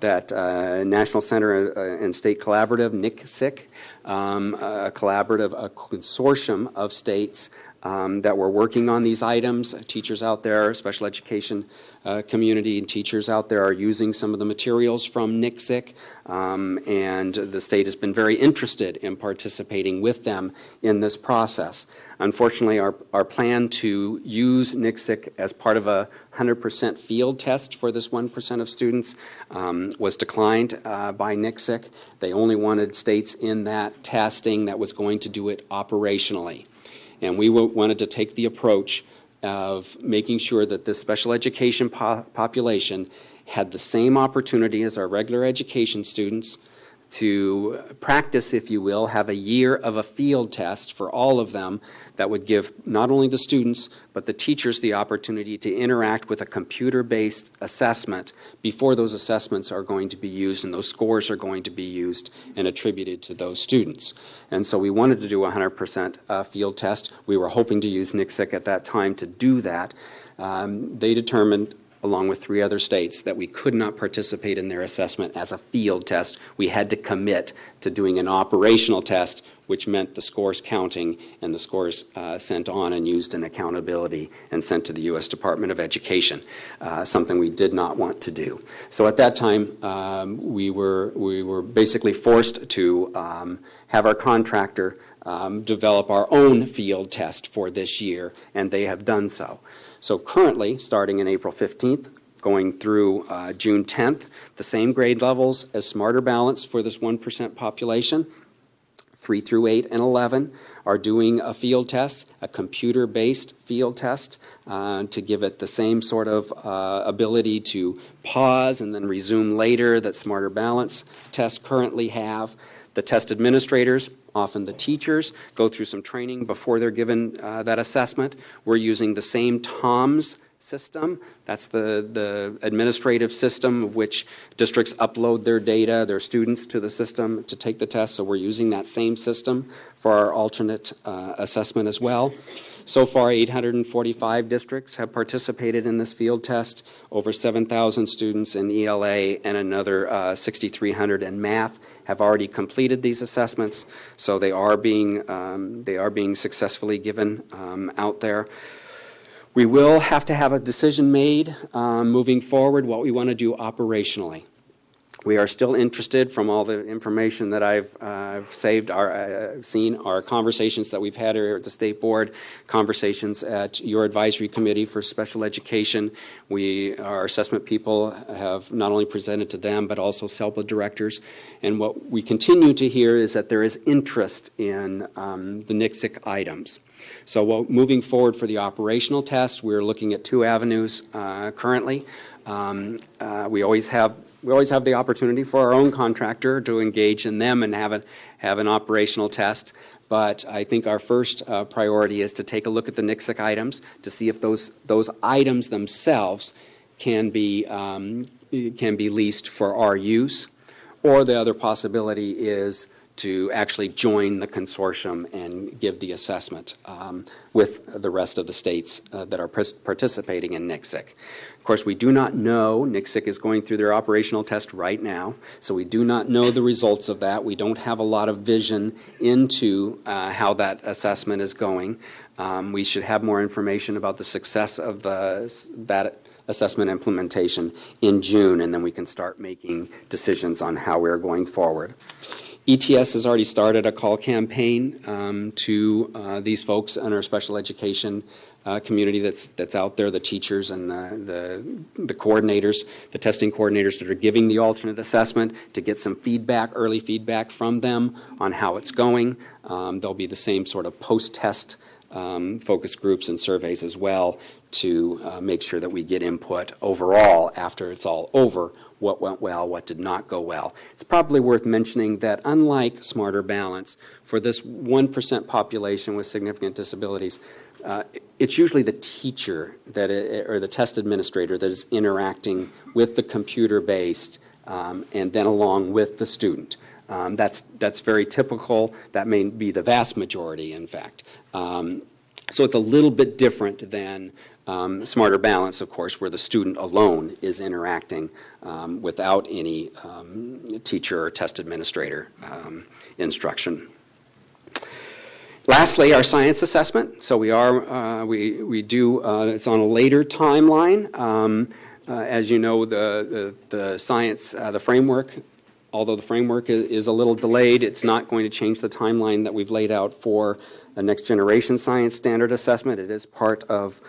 Speaker 4: National Center and State Collaborative, NCSIC, a consortium of states that were working on these items. Teachers out there, special education community and teachers out there are using some of the materials from NCSIC, and the state has been very interested in participating with them in this process. Unfortunately, our plan to use NCSIC as part of a 100% field test for this 1% of students was declined by NCSIC. They only wanted states in that testing that was going to do it operationally. And we wanted to take the approach of making sure that this special education population had the same opportunity as our regular education students to practice, if you will, have a year of a field test for all of them that would give not only the students but the teachers the opportunity to interact with a computer-based assessment before those assessments are going to be used and those scores are going to be used and attributed to those students. And so we wanted to do a 100% field test. We were hoping to use NCSEC at that time to do that. They determined, along with 3 other states, that we could not participate in their assessment as a field test. We had to commit to doing an operational test, which meant the scores counting and the scores sent on and used in accountability and sent to the U.S. Department of Education, something we did not want to do. So at that time, we were basically forced to have our contractor develop our own field test for this year, and they have done so. So currently, starting in April 15th, going through June 10th, the same grade levels as Smarter Balance for this 1% population, 3 through 8 and 11, are doing a field test, a computer-based field test, to give it the same sort of ability to pause and then resume later that Smarter Balance tests currently have. The test administrators, often the teachers, go through some training before they're given that assessment. We're using the same TOMS system. That's the administrative system of which districts upload their data, their students, to the system to take the test. So we're using that same system for our alternate assessment as well. So far, 845 districts have participated in this field test, over 7,000 students in ELA and another 6,300 in math have already completed these assessments, so they are being successfully given out there. We will have to have a decision made moving forward what we want to do operationally. We are still interested, from all the information that I've seen, our conversations that we've had here at the State Board, conversations at your advisory committee for special education. Our assessment people have not only presented to them, but also SELPA directors. And what we continue to hear is that there is interest in the NCSEC items. So moving forward for the operational test, we're looking at 2 avenues currently. We always have the opportunity for our own contractor to engage in them and have an operational test. But I think our first priority is to take a look at the NCSEC items to see if those items themselves can be leased for our use, or the other possibility is to actually join the consortium and give the assessment with the rest of the states that are participating in NCSEC. Of course, we do not know. NCSEC is going through their operational test right now, so we do not know the results of that. We don't have a lot of vision into how that assessment is going. We should have more information about the success of that assessment implementation in June, and then we can start making decisions on how we're going forward. ETS has already started a call campaign to these folks in our special education community that's out there, the teachers and the coordinators, the testing coordinators that are giving the alternate assessment, to get some feedback, early feedback from them on how it's going. There'll be the same sort of post-test focus groups and surveys as well to make sure that we get input overall after it's all over, what went well, what did not go well. It's probably worth mentioning that unlike Smarter Balance, for this 1% population with significant disabilities, it's usually the teacher or the test administrator that is interacting with the computer-based and then along with the student. That's very typical. That may be the vast majority, in fact. So it's a little bit different than Smarter Balance, of course, where the student alone is interacting without any teacher or test administrator instruction. Lastly, our science assessment. So we do it's on a later timeline. As you know, the science, the framework, although the framework is a little delayed, it's not going to change the timeline that we've laid out for the next generation science standard assessment. It is part of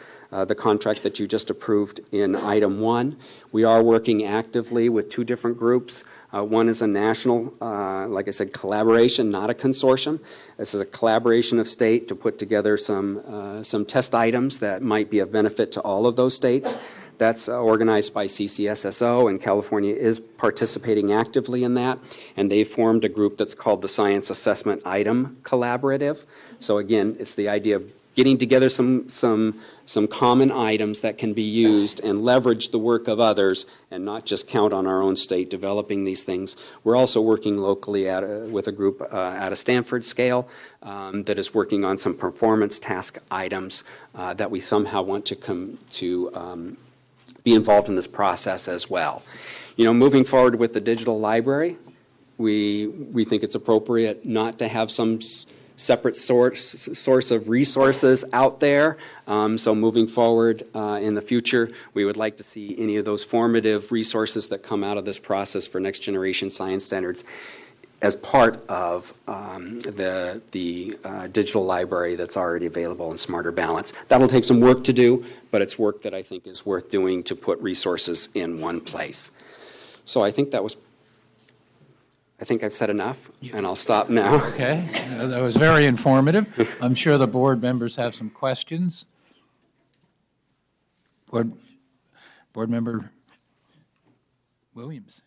Speaker 4: the contract that you just approved in item 1. We are working actively with 2 different groups. One is a national, like I said, collaboration, not a consortium. This is a collaboration of state to put together some test items that might be of benefit to all of those states. That's organized by CCSSO, and California is participating actively in that. And they formed a group that's called the Science Assessment Item Collaborative. So again, it's the idea of getting together some common items that can be used and leverage the work of others and not just count on our own state developing these things. We're also working locally with a group at a Stanford scale that is working on some performance task items that we somehow want to be involved in this process as well. You know, moving forward with the digital library, we think it's appropriate not to have some separate source of resources out there. So moving forward in the future, we would like to see any of those formative resources that come out of this process for next generation science standards as part of the digital library that's already available in Smarter Balance. That'll take some work to do, but it's work that I think is worth doing to put resources in one place. So I think I've said enough, and I'll stop now.
Speaker 1: Okay, that was very informative. I'm sure the board members have some questions. Board Member Williams.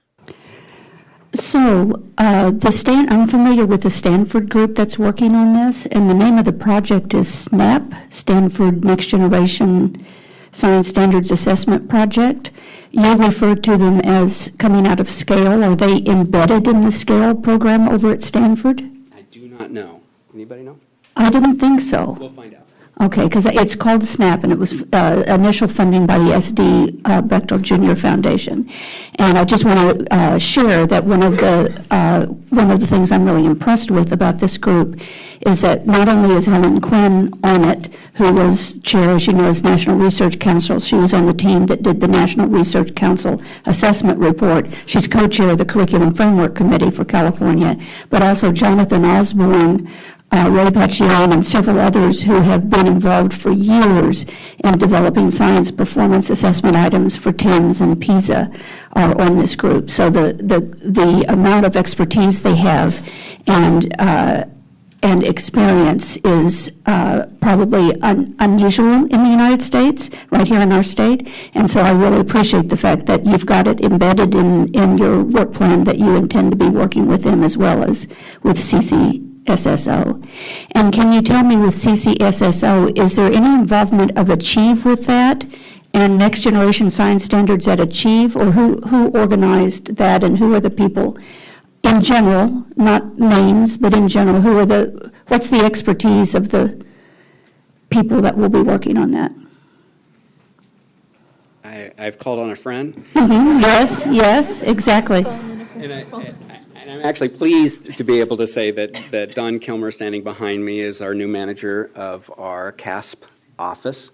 Speaker 15: So I'm familiar with the Stanford group that's working on this, and the name of the project is SNAP, Stanford Next Generation Science Standards Assessment Project. You referred to them as coming out of SCALE. Are they embedded in the SCALE program over at Stanford?
Speaker 4: I do not know. Anybody know?
Speaker 15: I didn't think so.
Speaker 4: We'll find out.
Speaker 15: Okay, because it's called SNAP, and it was initial funding by the S.D. Bechtel Jr. Foundation. And I just want to share that one of the things I'm really impressed with about this group is that not only is Helen Quinn on it, who was chair, as you know, as National Research Council. She was on the team that did the National Research Council assessment report. She's co-chair of the Curriculum Framework Committee for California, but also Jonathan Osborne, Ray Pacione, and several others who have been involved for years in developing science performance assessment items for TIMSS and PISA are on this group. So the amount of expertise they have and experience is probably unusual in the United States, right here in our state. And so I really appreciate the fact that you've got it embedded in your work plan that you intend to be working with them as well as with CCSSO. And can you tell me with CCSSO, is there any involvement of Achieve with that and Next Generation Science Standards at Achieve, or who organized that, and who are the people in general, not names, but in general, what's the expertise of the people that will be working on that?
Speaker 4: I've called on a friend.
Speaker 15: Mm-hmm. Yes, exactly.
Speaker 4: And I'm actually pleased to be able to say that Don Kilmer, standing behind me, is our new manager of our CASP office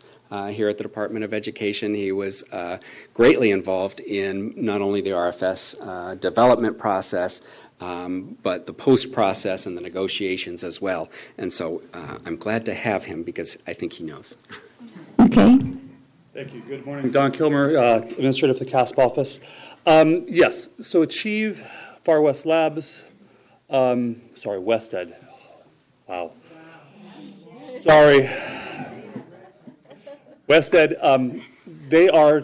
Speaker 4: here at the Department of Education. He was greatly involved in not only the RFS development process, but the post-process and the negotiations as well. And so I'm glad to have him because I think he knows.
Speaker 15: Okay.
Speaker 18: Thank you. Good morning. Don Kilmer, Administrator of the CASP office. Yes, so Achieve, Far West Labs, West Ed. Wow. Sorry. West Ed, they are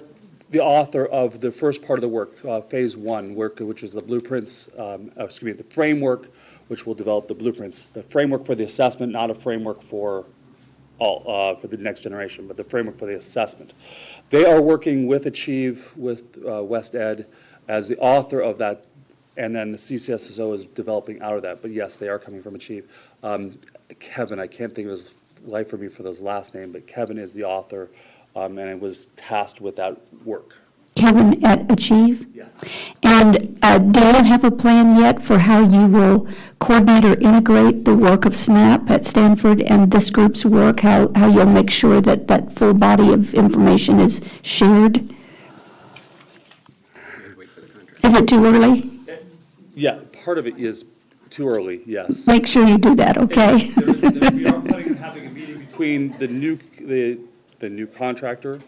Speaker 18: the author of the first part of the work, phase one work, which is the blueprints, the framework, which will develop the blueprints. The framework for the assessment, not a framework for the next generation, but the framework for the assessment. They are working with Achieve, with West Ed, as the author of that, and then the CCSSO is developing out of that. But yes, they are coming from Achieve. Kevin, I can't think of his life for me for those last name, but Kevin is the author, and it was tasked with that work.
Speaker 15: Kevin at Achieve?
Speaker 18: Yes.
Speaker 15: And do you have a plan yet for how you will coordinate or integrate the work of SNAP at Stanford and this group's work, how you'll make sure that that full body of information is shared? Is it too early?
Speaker 18: Yeah, part of it is too early, yes.
Speaker 15: Make sure you do that, okay?
Speaker 18: We are planning on having a meeting between the the new contractor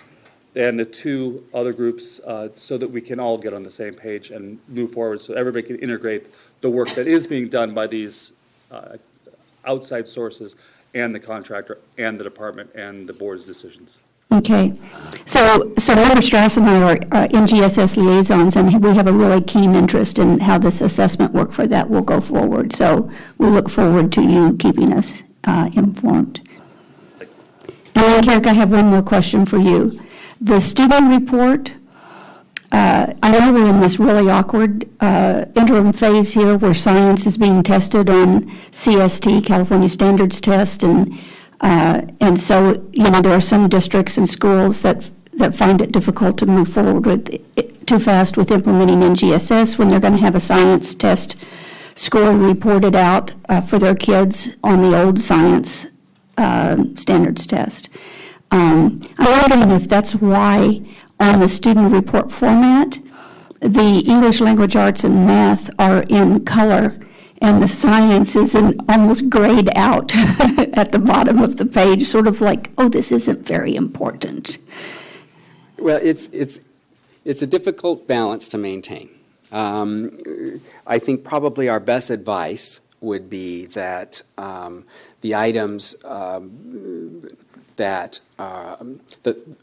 Speaker 18: and the two other groups so that we can all get on the same page and move forward so everybody can integrate the work that is being done by these outside sources and the contractor and the department and the board's decisions.
Speaker 15: Okay. So Member Strauss and I are NGSS liaisons, and we have a really keen interest in how this assessment work for that will go forward. So we look forward to you keeping us informed. And then, Carrick, I have one more question for you. The student report, I know we're in this really awkward interim phase here where science is being tested on CST, California Standards Test, and so, there are some districts and schools that find it difficult to move forward with too fast with implementing NGSS when they're going to have a science test score reported out for their kids on the old science standards test. I'm wondering if that's why on the student report format, the English language arts and math are in color and the science is almost grayed out at the bottom of the page, sort of like, oh, this isn't very important.
Speaker 4: Well, it's a difficult balance to maintain. I think probably our best advice would be that the items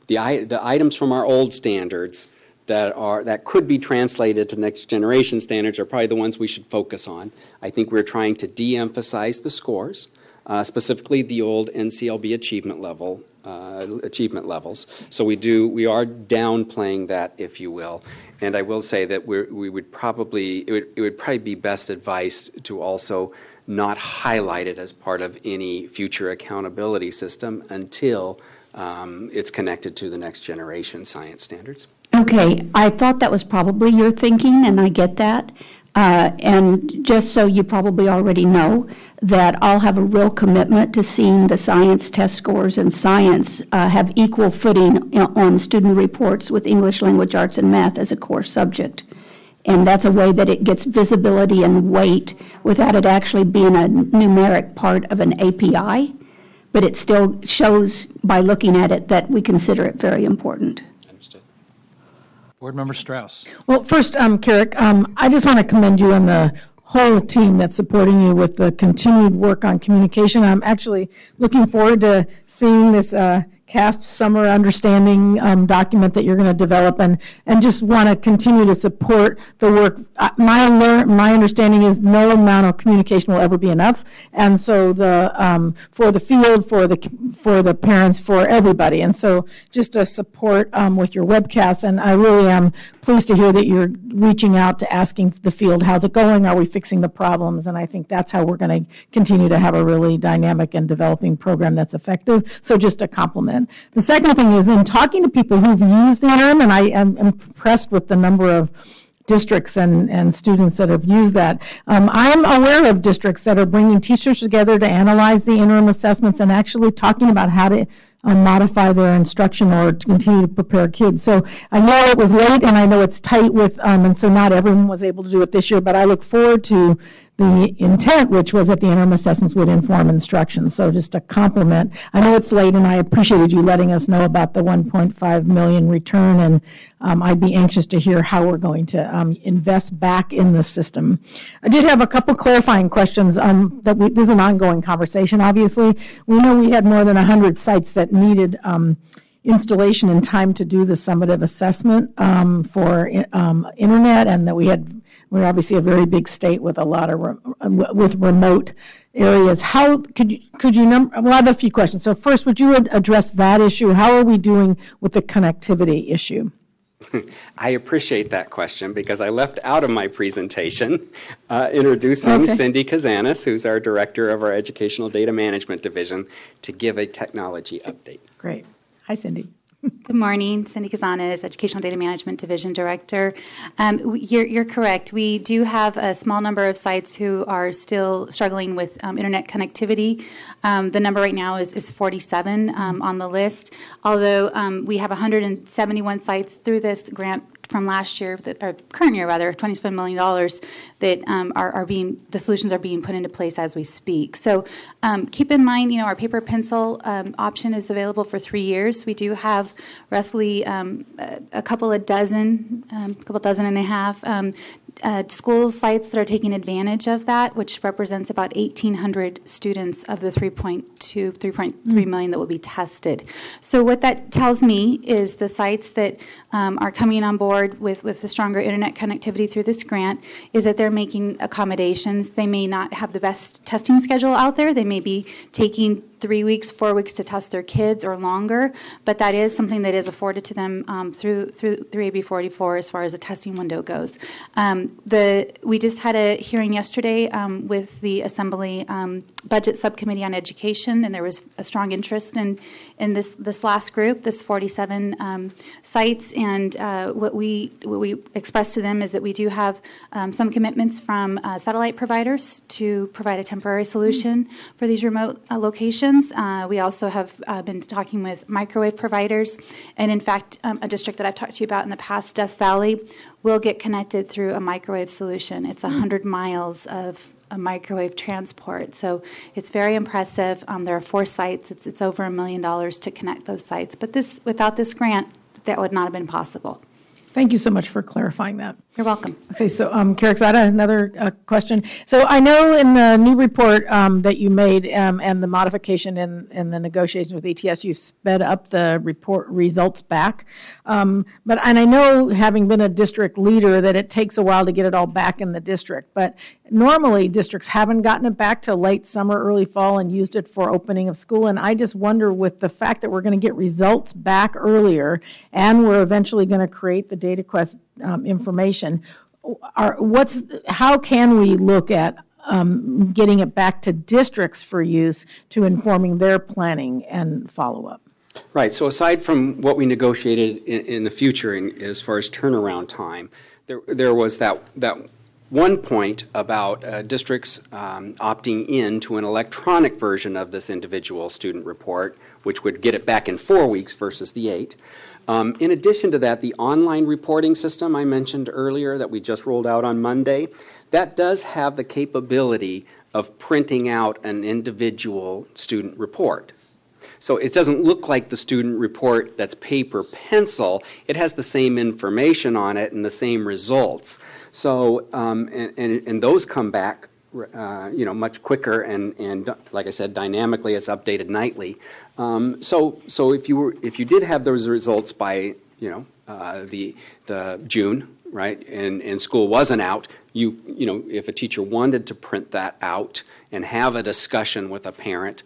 Speaker 4: the items from our old standards that could be translated to next generation standards are probably the ones we should focus on. I think we're trying to de-emphasize the scores, specifically the old NCLB achievement levels. So we are downplaying that, if you will. And I will say that it would probably be best advice to also not highlight it as part of any future accountability system until it's connected to the next generation science standards.
Speaker 15: Okay, I thought that was probably your thinking, and I get that. And just so you probably already know, that I'll have a real commitment to seeing the science test scores and science have equal footing on student reports with English language arts and math as a core subject. And that's a way that it gets visibility and weight without it actually being a numeric part of an API. But it still shows by looking at it that we consider it very important.
Speaker 1: Board Member Strauss.
Speaker 17: Well, first, Carrick, I just want to commend you and the whole team that's supporting you with the continued work on communication. I'm actually looking forward to seeing this CASP Summer Understanding document that you're going to develop, and just want to continue to support the work. My understanding is no amount of communication will ever be enough, and so for the field, for the parents, for everybody, and so just a support with your webcasts. And I really am pleased to hear that you're reaching out to asking the field, how's it going? Are we fixing the problems? And I think that's how we're going to continue to have a really dynamic and developing program that's effective. So just a compliment. The second thing is, in talking to people who've used the interim, and I am impressed with the number of districts and students that have used that. I'm aware of districts that are bringing teachers together to analyze the interim assessments and actually talking about how to modify their instruction or to continue to prepare kids. So I know it was late and I know it's tight with, and so not everyone was able to do it this year, but I look forward to the intent, which was that the interim assessments would inform instruction. So just a compliment. I know it's late and I appreciated you letting us know about the 1.5 million return, and I'd be anxious to hear how we're going to invest back in the system. I did have a couple clarifying questions. This is an ongoing conversation, obviously. We know we had more than 100 sites that needed installation in time to do the summative assessment for internet, and that we're obviously a very big state with a lot of with remote areas. How could you number? Well, I have a few questions. So first, would you address that issue? How are we doing with the connectivity issue?
Speaker 4: I appreciate that question because I left out of my presentation introducing Cindy Kazanis, who's our director of our Educational Data Management Division, to give a technology update.
Speaker 17: Great. Hi, Cindy.
Speaker 19: Good morning. Cindy Kazanis, Educational Data Management Division Director. You're correct. We do have a small number of sites who are still struggling with internet connectivity. The number right now is 47 on the list, although we have 171 sites through this grant from last year, or current year rather, $27 million that are being, the solutions are being put into place as we speak. So keep in mind, our paper pencil option is available for 3 years. We do have roughly a couple dozen and a half school sites that are taking advantage of that, which represents about 1,800 students of the 3.3 million that will be tested. So what that tells me is the sites that are coming on board with the stronger internet connectivity through this grant is that they're making accommodations. They may not have the best testing schedule out there. They may be taking 3 weeks, 4 weeks to test their kids or longer, but that is something that is afforded to them through AB 44 as far as the testing window goes. We just had a hearing yesterday with the Assembly Budget Subcommittee on Education, and there was a strong interest in this last group, this 47 sites, and what we expressed to them is that we do have some commitments from satellite providers to provide a temporary solution for these remote locations. We also have been talking with microwave providers, and in fact, a district that I've talked to you about in the past, Death Valley, will get connected through a microwave solution. It's 100 miles of a microwave transport, so it's very impressive. There are 4 sites. It's over $1 million to connect those sites, but without this grant, that would not have been possible.
Speaker 17: Thank you so much for clarifying that.
Speaker 19: You're welcome.
Speaker 17: Okay, so Carrick, I had another question. So I know in the new report that you made and the modification in the negotiations with ETS, you sped up the report results back. And I know, having been a district leader, that it takes a while to get it all back in the district. But normally districts haven't gotten it back till late summer, early fall, and used it for opening of school. And I just wonder, with the fact that we're going to get results back earlier and we're eventually going to create the data quest information, how can we look at getting it back to districts for use to informing their planning and follow-up?
Speaker 4: Right. So aside from what we negotiated in the future as far as turnaround time, there was that one point about districts opting in to an electronic version of this individual student report, which would get it back in 4 weeks versus the 8. In addition to that, the online reporting system I mentioned earlier that we just rolled out on Monday, that does have the capability of printing out an individual student report. So it doesn't look like the student report that's paper pencil. It has the same information on it and the same results. So and those come back much quicker, and like I said, dynamically, it's updated nightly. So if you did have those results by the June, right, and school wasn't out, if a teacher wanted to print that out and have a discussion with a parent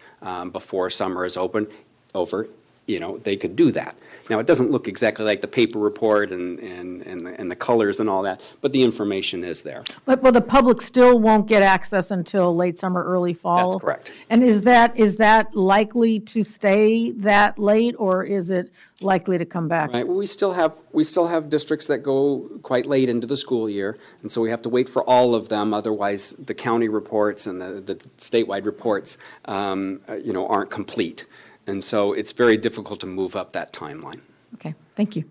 Speaker 4: before summer is over, they could do that. Now, it doesn't look exactly like the paper report and the colors and all that, but the information is there.
Speaker 17: But the public still won't get access until late summer, early fall?
Speaker 4: That's correct.
Speaker 17: And is that likely to stay that late, or is it likely to come back?
Speaker 4: Right. Well, we still have districts that go quite late into the school year, and so we have to wait for all of them. Otherwise, the county reports and the statewide reports, aren't complete. And so it's very difficult to move up that timeline.
Speaker 17: Okay, thank you.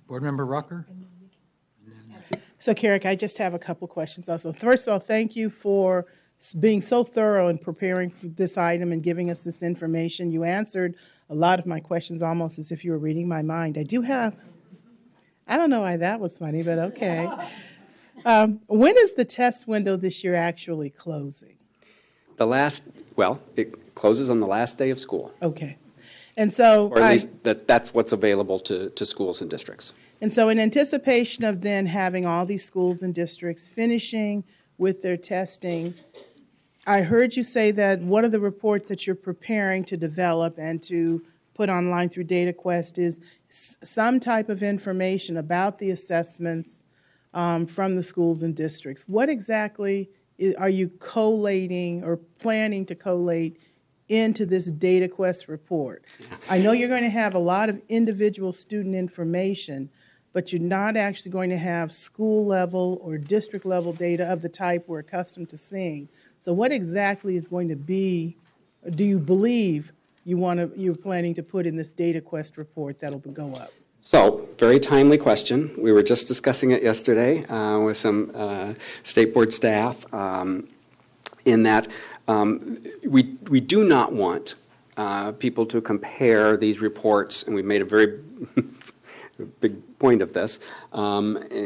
Speaker 1: Board Member Rucker?
Speaker 7: So, Carrick, I just have a couple questions also. First of all, thank you for being so thorough in preparing for this item and giving us this information. You answered a lot of my questions almost as if you were reading my mind. I don't know why that was funny, but okay. When is the test window this year actually closing?
Speaker 4: It closes on the last day of school.
Speaker 7: Okay. And so,
Speaker 4: or at least that's what's available to schools and districts.
Speaker 7: And so in anticipation of then having all these schools and districts finishing with their testing, I heard you say that one of the reports that you're preparing to develop and to put online through DataQuest is some type of information about the assessments from the schools and districts. What exactly are you collating or planning to collate into this DataQuest report? I know you're going to have a lot of individual student information, but you're not actually going to have school level or district level data of the type we're accustomed to seeing. So what exactly is going to be, do you believe you're planning to put in this DataQuest report that'll go up?
Speaker 4: So, very timely question. We were just discussing it yesterday with some state board staff in that we do not want people to compare these reports, and we've made a very big point of this,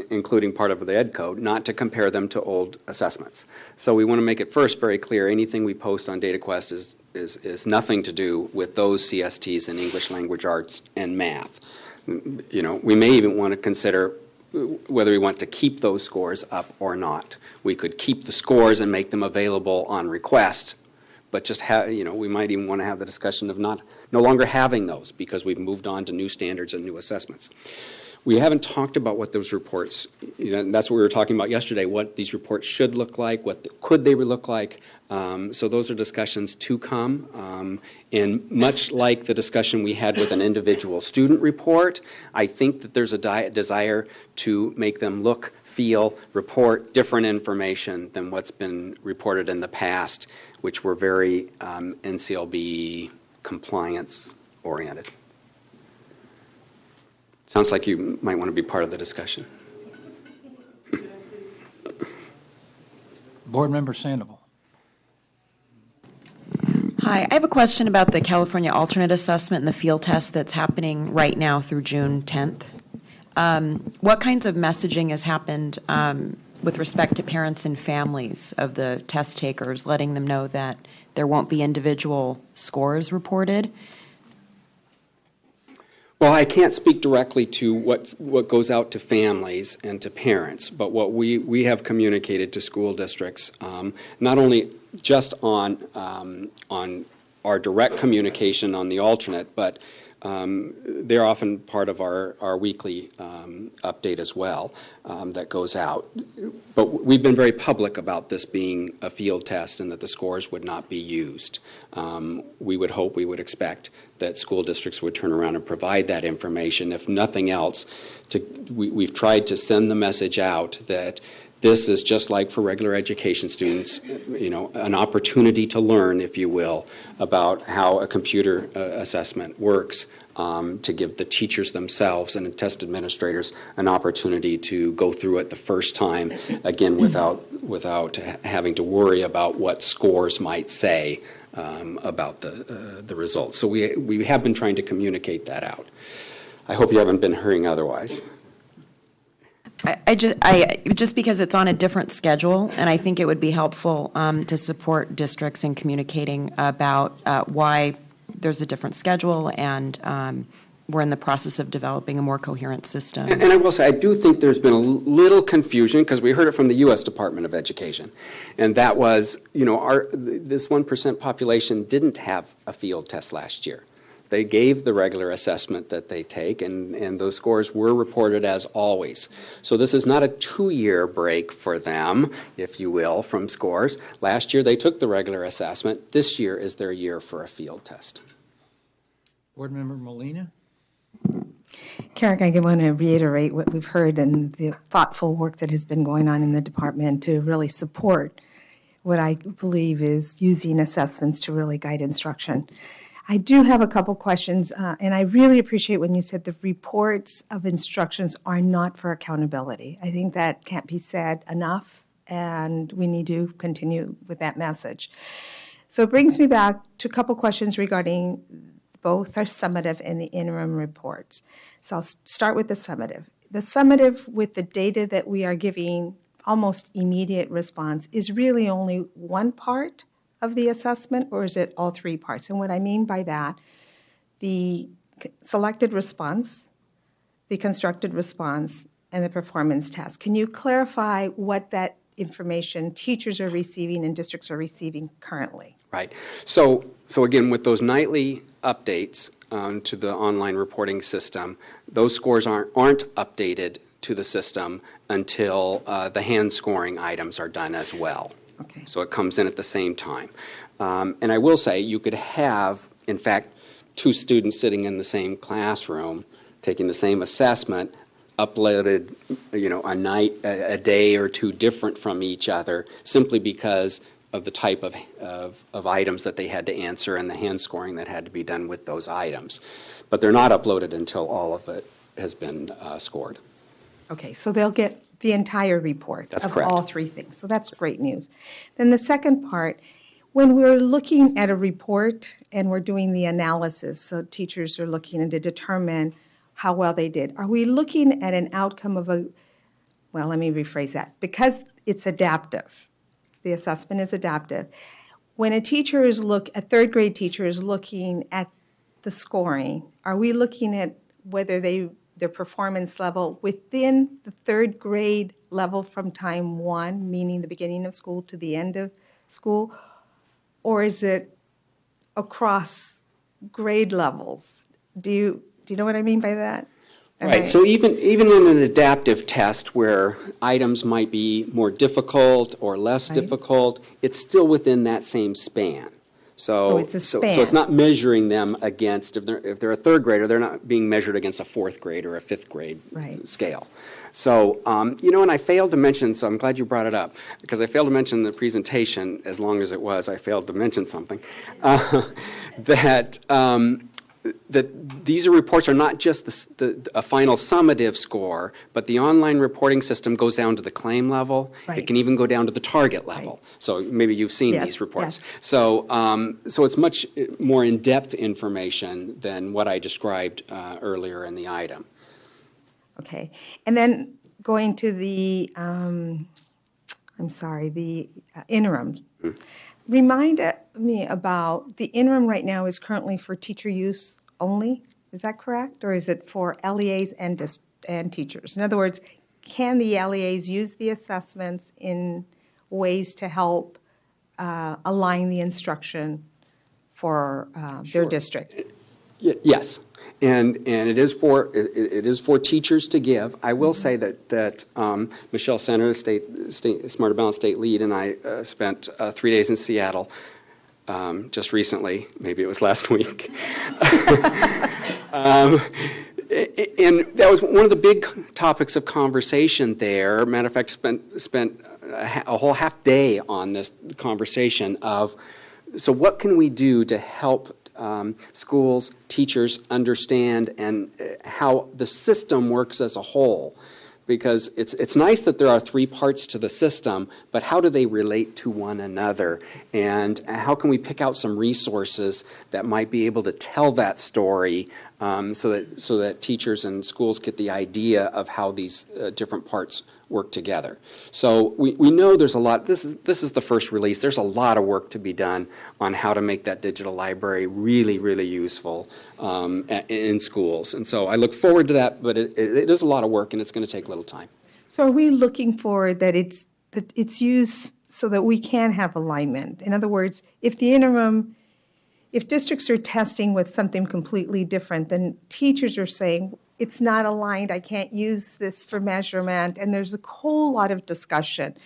Speaker 4: including part of the Ed Code, not to compare them to old assessments. So we want to make it first very clear, anything we post on DataQuest is nothing to do with those CSTs in English Language Arts and Math. You know, we may even want to consider whether we want to keep those scores up or not. We could keep the scores and make them available on request, but just have, you know, we might even want to have the discussion of no longer having those because we've moved on to new standards and new assessments. We haven't talked about what those reports, you know, that's what we were talking about yesterday, what these reports should look like, could they look like. So those are discussions to come. And much like the discussion we had with an individual student report, I think that there's a desire to make them look, feel, report different information than what's been reported in the past, which were very NCLB compliance oriented. Sounds like you might want to be part of the discussion.
Speaker 1: Board Member Sandoval.
Speaker 20: Hi, I have a question about the California alternate assessment and the field test that's happening right now through June 10th. What kinds of messaging has happened with respect to parents and families of the test takers, letting them know that there won't be individual scores reported?
Speaker 4: Well, I can't speak directly to what goes out to families and to parents, but what we have communicated to school districts, not only just on our direct communication on the alternate, but they're often part of our weekly update as well that goes out. But we've been very public about this being a field test and that the scores would not be used. We would hope, we would expect that school districts would turn around and provide that information. If nothing else, we've tried to send the message out that this is just like for regular education students, you know, an opportunity to learn, if you will, about how a computer assessment works, to give the teachers themselves and the test administrators an opportunity to go through it the first time, again, without having to worry about what scores might say about the results. So we have been trying to communicate that out. I hope you haven't been hearing otherwise.
Speaker 20: I just because it's on a different schedule, and I think it would be helpful to support districts in communicating about why there's a different schedule, and we're in the process of developing a more coherent system.
Speaker 4: And I will say, I do think there's been a little confusion because we heard it from the U.S. Department of Education, and that was, you know, this 1% population didn't have a field test last year. They gave the regular assessment that they take, and those scores were reported as always. So this is not a 2-year break for them, if you will, from scores. Last year they took the regular assessment. This year is their year for a field test.
Speaker 1: Board Member Molina.
Speaker 8: Carrick, I want to reiterate what we've heard and the thoughtful work that has been going on in the department to really support what I believe is using assessments to really guide instruction. I do have a couple questions, and I really appreciate when you said the reports of instructions are not for accountability. I think that can't be said enough, and we need to continue with that message. So it brings me back to a couple questions regarding both our summative and the interim reports. So I'll start with the summative. The summative, with the data that we are giving almost immediate response, is really only one part of the assessment, or is it all 3 parts? And what I mean by that, the selected response, the constructed response, and the performance test. Can you clarify what that information teachers are receiving and districts are receiving currently?
Speaker 4: Right. So again, with those nightly updates to the online reporting system, those scores aren't updated to the system until the hand scoring items are done as well.
Speaker 8: Okay.
Speaker 4: So it comes in at the same time. And I will say you could have, in fact, 2 students sitting in the same classroom taking the same assessment, uploaded, you know, a day or 2 different from each other, simply because of the type of items that they had to answer and the hand scoring that had to be done with those items. But they're not uploaded until all of it scored.
Speaker 8: Okay, so they'll get the entire report
Speaker 4: That's
Speaker 8: of
Speaker 4: correct.
Speaker 8: all three things. So that's great news. Then the second part, when we're looking at a report and we're doing the analysis, so teachers are looking to determine how well they did, are we looking at an outcome of well, let me rephrase that. Because it's adaptive, the assessment is adaptive. When a third grade teacher is looking at the scoring, are we looking at whether their performance level within the third grade level from time 1, meaning the beginning of school to the end of school, or is it across grade levels? Do you know what I mean by that?
Speaker 4: Right. So even in an adaptive test where items might be more difficult or less difficult, it's still within that same span. So
Speaker 8: it's a span.
Speaker 4: So it's not measuring them against, if they're a third grader, they're not being measured against a fourth grade or a fifth grade scale. So, and I failed to mention, so I'm glad you brought it up, because I failed to mention in the presentation, as long as it was, I failed to mention something, that these reports are not just a final summative score, but the online reporting system goes down to the claim level.
Speaker 8: Right.
Speaker 4: It can even go down to the target level. Right. So maybe you've seen these reports. Yes. So, so it's much more in-depth information than what I described earlier in the item.
Speaker 8: Okay. And then going to the, the interim. Mm-hmm. Remind me about the interim right now is currently for teacher use only. Is that correct? Or is it for LEAs and teachers? In other words, can the LEAs use the assessments in ways to help align the instruction for their district?
Speaker 4: Yes, and it is for teachers to give. I will say that Michelle Center, State Smart Balanced State Lead, and I spent 3 days in Seattle just recently. Maybe it was last week, and that was one of the big topics of conversation there. Matter of fact, spent a whole half day on this conversation of, so what can we do to help schools, teachers understand and how the system works as a whole. Because it's nice that there are 3 parts to the system, but how do they relate to one another? And how can we pick out some resources that might be able to tell that story so that teachers and schools get the idea of how these different parts work together. So we know there's a lot. This is the first release. There's a lot of work to be done on how to make that digital library really, really useful in schools. And so I look forward to that, but it is a lot of work and it's going to take a little time.
Speaker 8: So are we looking for that it's used so that we can have alignment? In other words, if districts are testing with something completely different, then teachers are saying, it's not aligned, I can't use this for measurement, and there's a whole lot of discussion.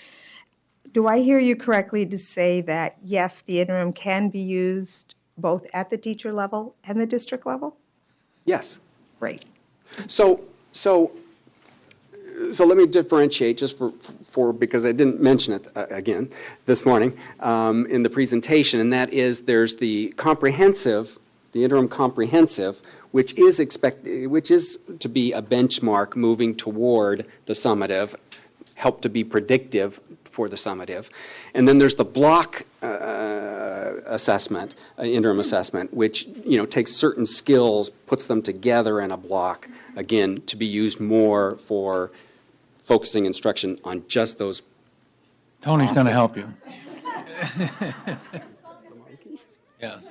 Speaker 8: Do I hear you correctly to say that, yes, the interim can be used both at the teacher level and the district level?
Speaker 4: Yes.
Speaker 8: Great.
Speaker 4: So let me differentiate just for because I didn't mention it again this morning in the presentation, and that is there's the interim comprehensive, which is to be a benchmark moving toward the summative, help to be predictive for the summative, and then there's the block assessment, interim assessment, which takes certain skills, puts them together in a block, again to be used more for focusing instruction on just those.
Speaker 1: Tony's going to help you. Yes.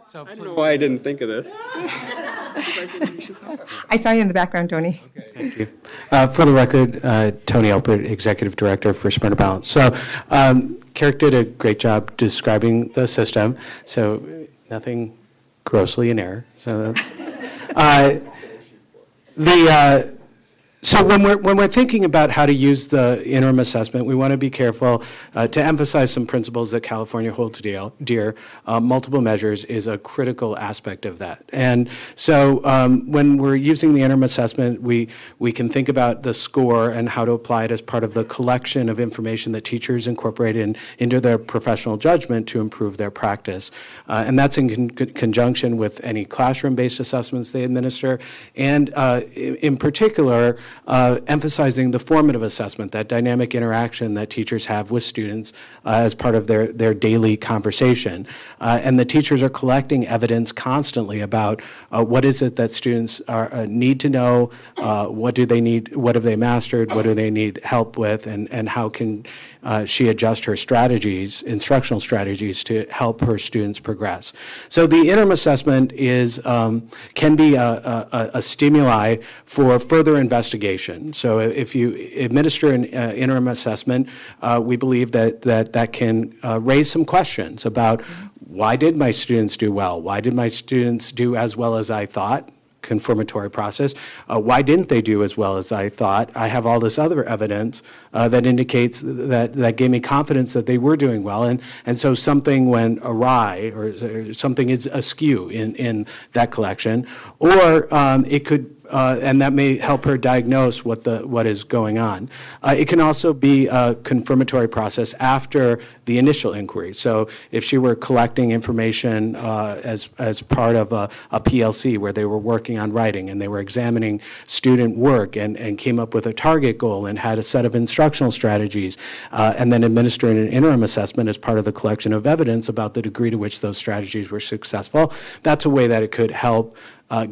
Speaker 1: So
Speaker 4: I don't know why I didn't think of this.
Speaker 8: I saw you in the background, Tony.
Speaker 21: Okay. Thank you. For the record, Tony Elpert, Executive Director for Smarter Balance. So Carrick did a great job describing the system, so nothing grossly in error. So that's So when we're thinking about how to use the interim assessment, we want to be careful to emphasize some principles that California holds dear. Multiple measures is a critical aspect of that. And so when we're using the interim assessment, we can think about the score and how to apply it as part of the collection of information that teachers incorporate into their professional judgment to improve their practice. And that's in conjunction with any classroom-based assessments they administer, and in particular, emphasizing the formative assessment, that dynamic interaction that teachers have with students as part of their daily conversation. And the teachers are collecting evidence constantly about what is it that students need to know, what do they need, what have they mastered, what do they need help with, and how can she adjust her strategies, instructional strategies, to help her students progress. So the interim assessment can be a stimuli for further investigation. So if you administer an interim assessment, we believe that can raise some questions about why did my students do well? Why did my students do as well as I thought? Confirmatory process. Why didn't they do as well as I thought? I have all this other evidence that indicates that gave me confidence that they were doing well, and so something went awry or something is askew in that collection, or it could. And that may help her diagnose what is going on. It can also be a confirmatory process after the initial inquiry. So if she were collecting information as part of a PLC where they were working on writing and they were examining student work and came up with a target goal and had a set of instructional strategies, and then administering an interim assessment as part of the collection of evidence about the degree to which those strategies were successful, that's a way that it could help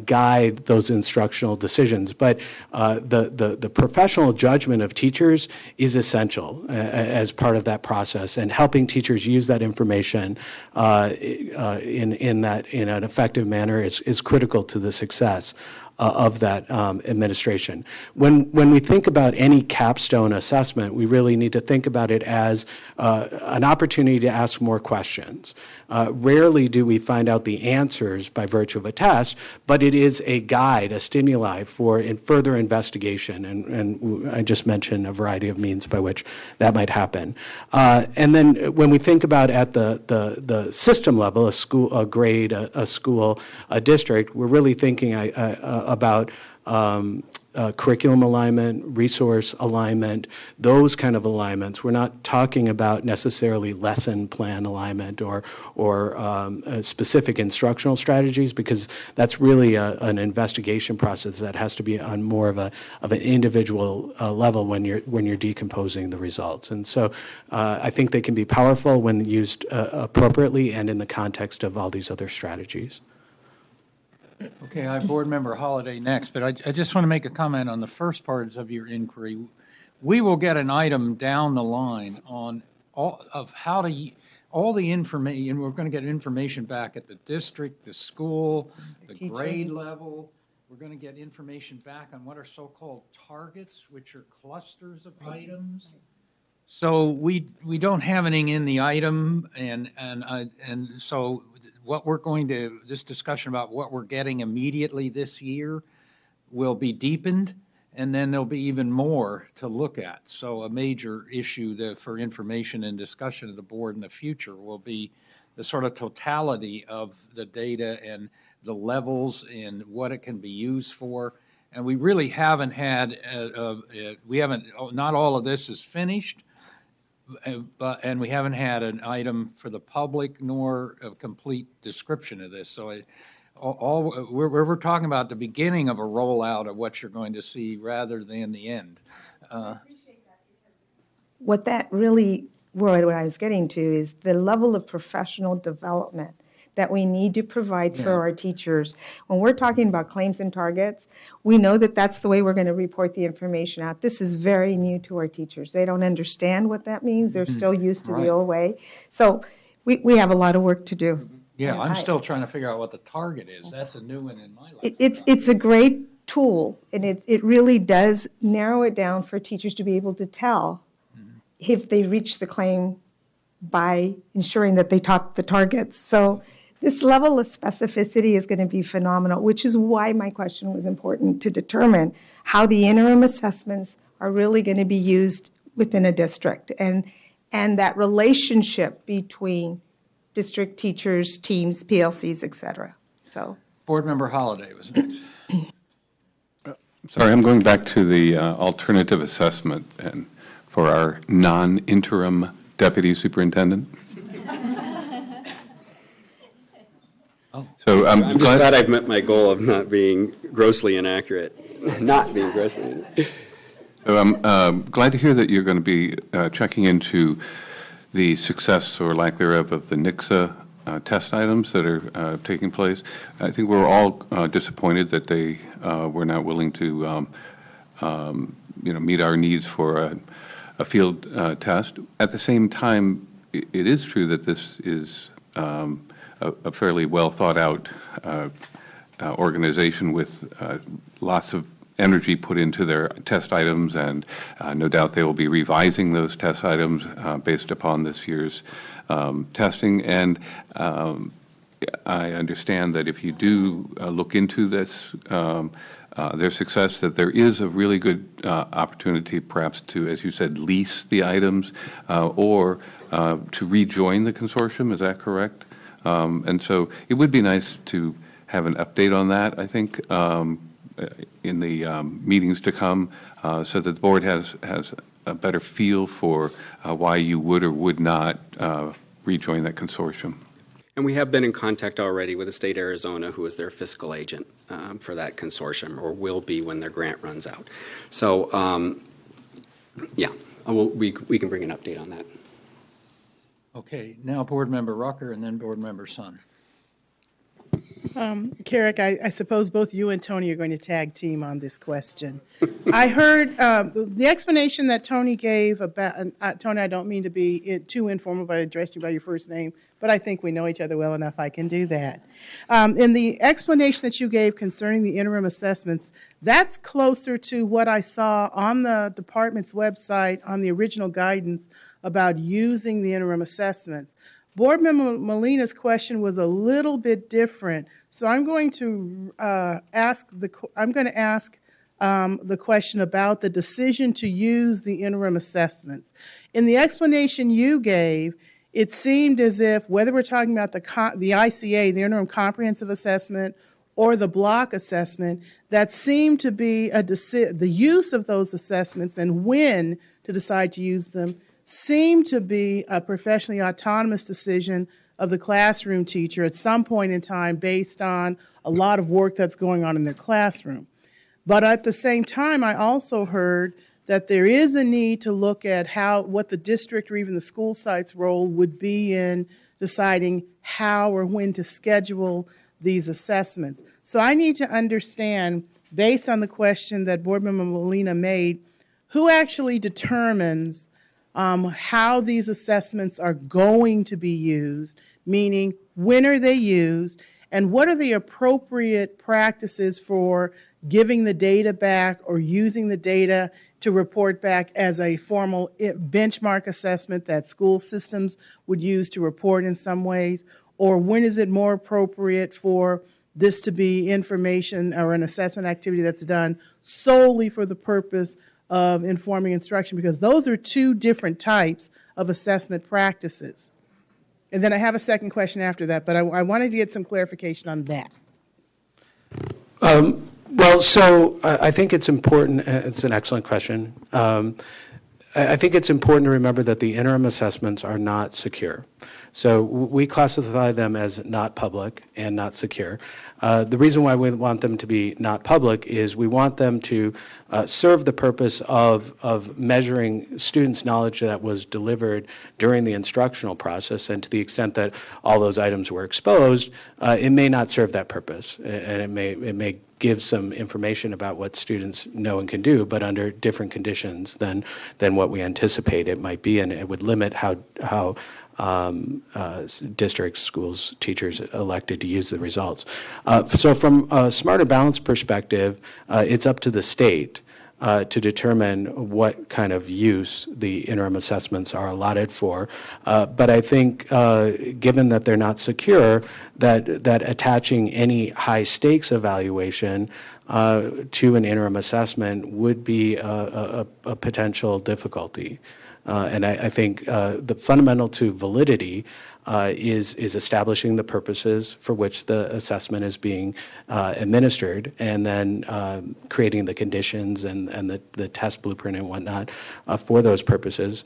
Speaker 21: guide those instructional decisions. But the professional judgment of teachers is essential as part of that process, and helping teachers use that information in an effective manner is critical to the success of that administration. When we think about any capstone assessment, we really need to think about it as an opportunity to ask more questions. Rarely do we find out the answers by virtue of a test, but it is a guide, a stimuli for further investigation, and I just mentioned a variety of means by which that might happen. And then when we think about at the system level, a school, a grade, a school, a district, we're really thinking about curriculum alignment, resource alignment, those kind of alignments. We're not talking about necessarily lesson plan alignment or specific instructional strategies, because that's really an investigation process that has to be on more of an individual level when you're decomposing the results. And so I think they can be powerful when used appropriately and in the context of all these other strategies.
Speaker 1: Okay, I have Board Member Holliday next, but I just want to make a comment on the first part of your inquiry. We will get an item down the line on all the information. We're going to get information back at the district, the school, the grade level. We're going to get information back on what are so-called targets, which are clusters of items. So we don't have anything in the item, and so what we're going to, this discussion about what we're getting immediately this year will be deepened, and then there'll be even more to look at. So a major issue for information and discussion of the board in the future will be the sort of totality of the data and the levels and what it can be used for. And we really haven't had, not all of this is finished, and we haven't had an item for the public nor a complete description of this. So we're talking about the beginning of a rollout of what you're going to see rather than the end.
Speaker 8: What I was getting to is the level of professional development that we need to provide for our teachers. When we're talking about claims and targets, we know that that's the way we're going to report the information out. This is very new to our teachers. They don't understand what that means. They're still used to the old way. So we have a lot of work to do.
Speaker 1: Yeah, I'm still trying to figure out what the target is. That's a new one in my life.
Speaker 8: It's a great tool, and it really does narrow it down for teachers to be able to tell if they reach the claim by ensuring that they taught the targets. So this level of specificity is going to be phenomenal, which is why my question was important, to determine how the interim assessments are really going to be used within a district, and that relationship between district teachers, teams, PLCs, et cetera. So,
Speaker 1: Board Member Holliday was next.
Speaker 5: Sorry, I'm going back to the alternative assessment and for our non-interim deputy superintendent. So
Speaker 4: I'm just glad I've met my goal of not being grossly inaccurate. Not being grossly inaccurate.
Speaker 5: So I'm glad to hear that you're going to be checking into the success or lack thereof of the NICSA test items that are taking place. I think we're all disappointed that they were not willing to meet our needs for a field test. At the same time, it is true that this is a fairly well thought out organization with lots of energy put into their test items, and no doubt they will be revising those test items based upon this year's testing. And I understand that if you do look into this, their success, that there is a really good opportunity perhaps to, as you said, lease the items or to rejoin the consortium. Is that correct? And so it would be nice to have an update on that, I think, in the meetings to come, so that the board has a better feel for why you would or would not rejoin that consortium.
Speaker 4: And we have been in contact already with the state of Arizona, who is their fiscal agent for that consortium, or will be when their grant runs out. So, yeah, we can bring an update on that.
Speaker 1: Okay, now Board Member Rucker and then Board Member Sun.
Speaker 7: Carrick, I suppose both you and Tony are going to tag team on this question. I heard the explanation that Tony gave about, Tony, I don't mean to be too informal, but I addressed you by your first name, but I think we know each other well enough I can do that. In the explanation that you gave concerning the interim assessments, that's closer to what I saw on the department's website on the original guidance about using the interim assessments. Board Member Molina's question was a little bit different, so I'm going to ask the question about the decision to use the interim assessments. In the explanation you gave, it seemed as if whether we're talking about the ICA, the interim comprehensive assessment, or the block assessment, that seemed to be the use of those assessments and when to decide to use them seemed to be a professionally autonomous decision of the classroom teacher at some point in time based on a lot of work that's going on in their classroom. But at the same time, I also heard that there is a need to look at what the district or even the school site's role would be in deciding how or when to schedule these assessments. So I need to understand, based on the question that Board Member Molina made, who actually determines how these assessments are going to be used, meaning when are they used, and what are the appropriate practices for giving the data back or using the data to report back as a formal benchmark assessment that school systems would use to report in some ways, or when is it more appropriate for this to be information or an assessment activity that's done solely for the purpose of informing instruction, because those are two different types of assessment practices. And then I have a second question after that, but I wanted to get some clarification on that.
Speaker 21: Well, so I think it's important, it's an excellent question. I think it's important to remember that the interim assessments are not secure. So we classify them as not public and not secure. The reason why we want them to be not public is we want them to serve the purpose of measuring students' knowledge that was delivered during the instructional process, and to the extent that all those items were exposed, it may not serve that purpose, and it may give some information about what students know and can do, but under different conditions than what we anticipate it might be, and it would limit how districts, schools, teachers elected to use the results. So from a smarter balance perspective, it's up to the state to determine what kind of use the interim assessments are allotted for. But I think, given that they're not secure, that attaching any high stakes evaluation to an interim assessment would be a potential difficulty. And I think the fundamental to validity is establishing the purposes for which the assessment is being administered, and then creating the conditions and the test blueprint and whatnot for those purposes,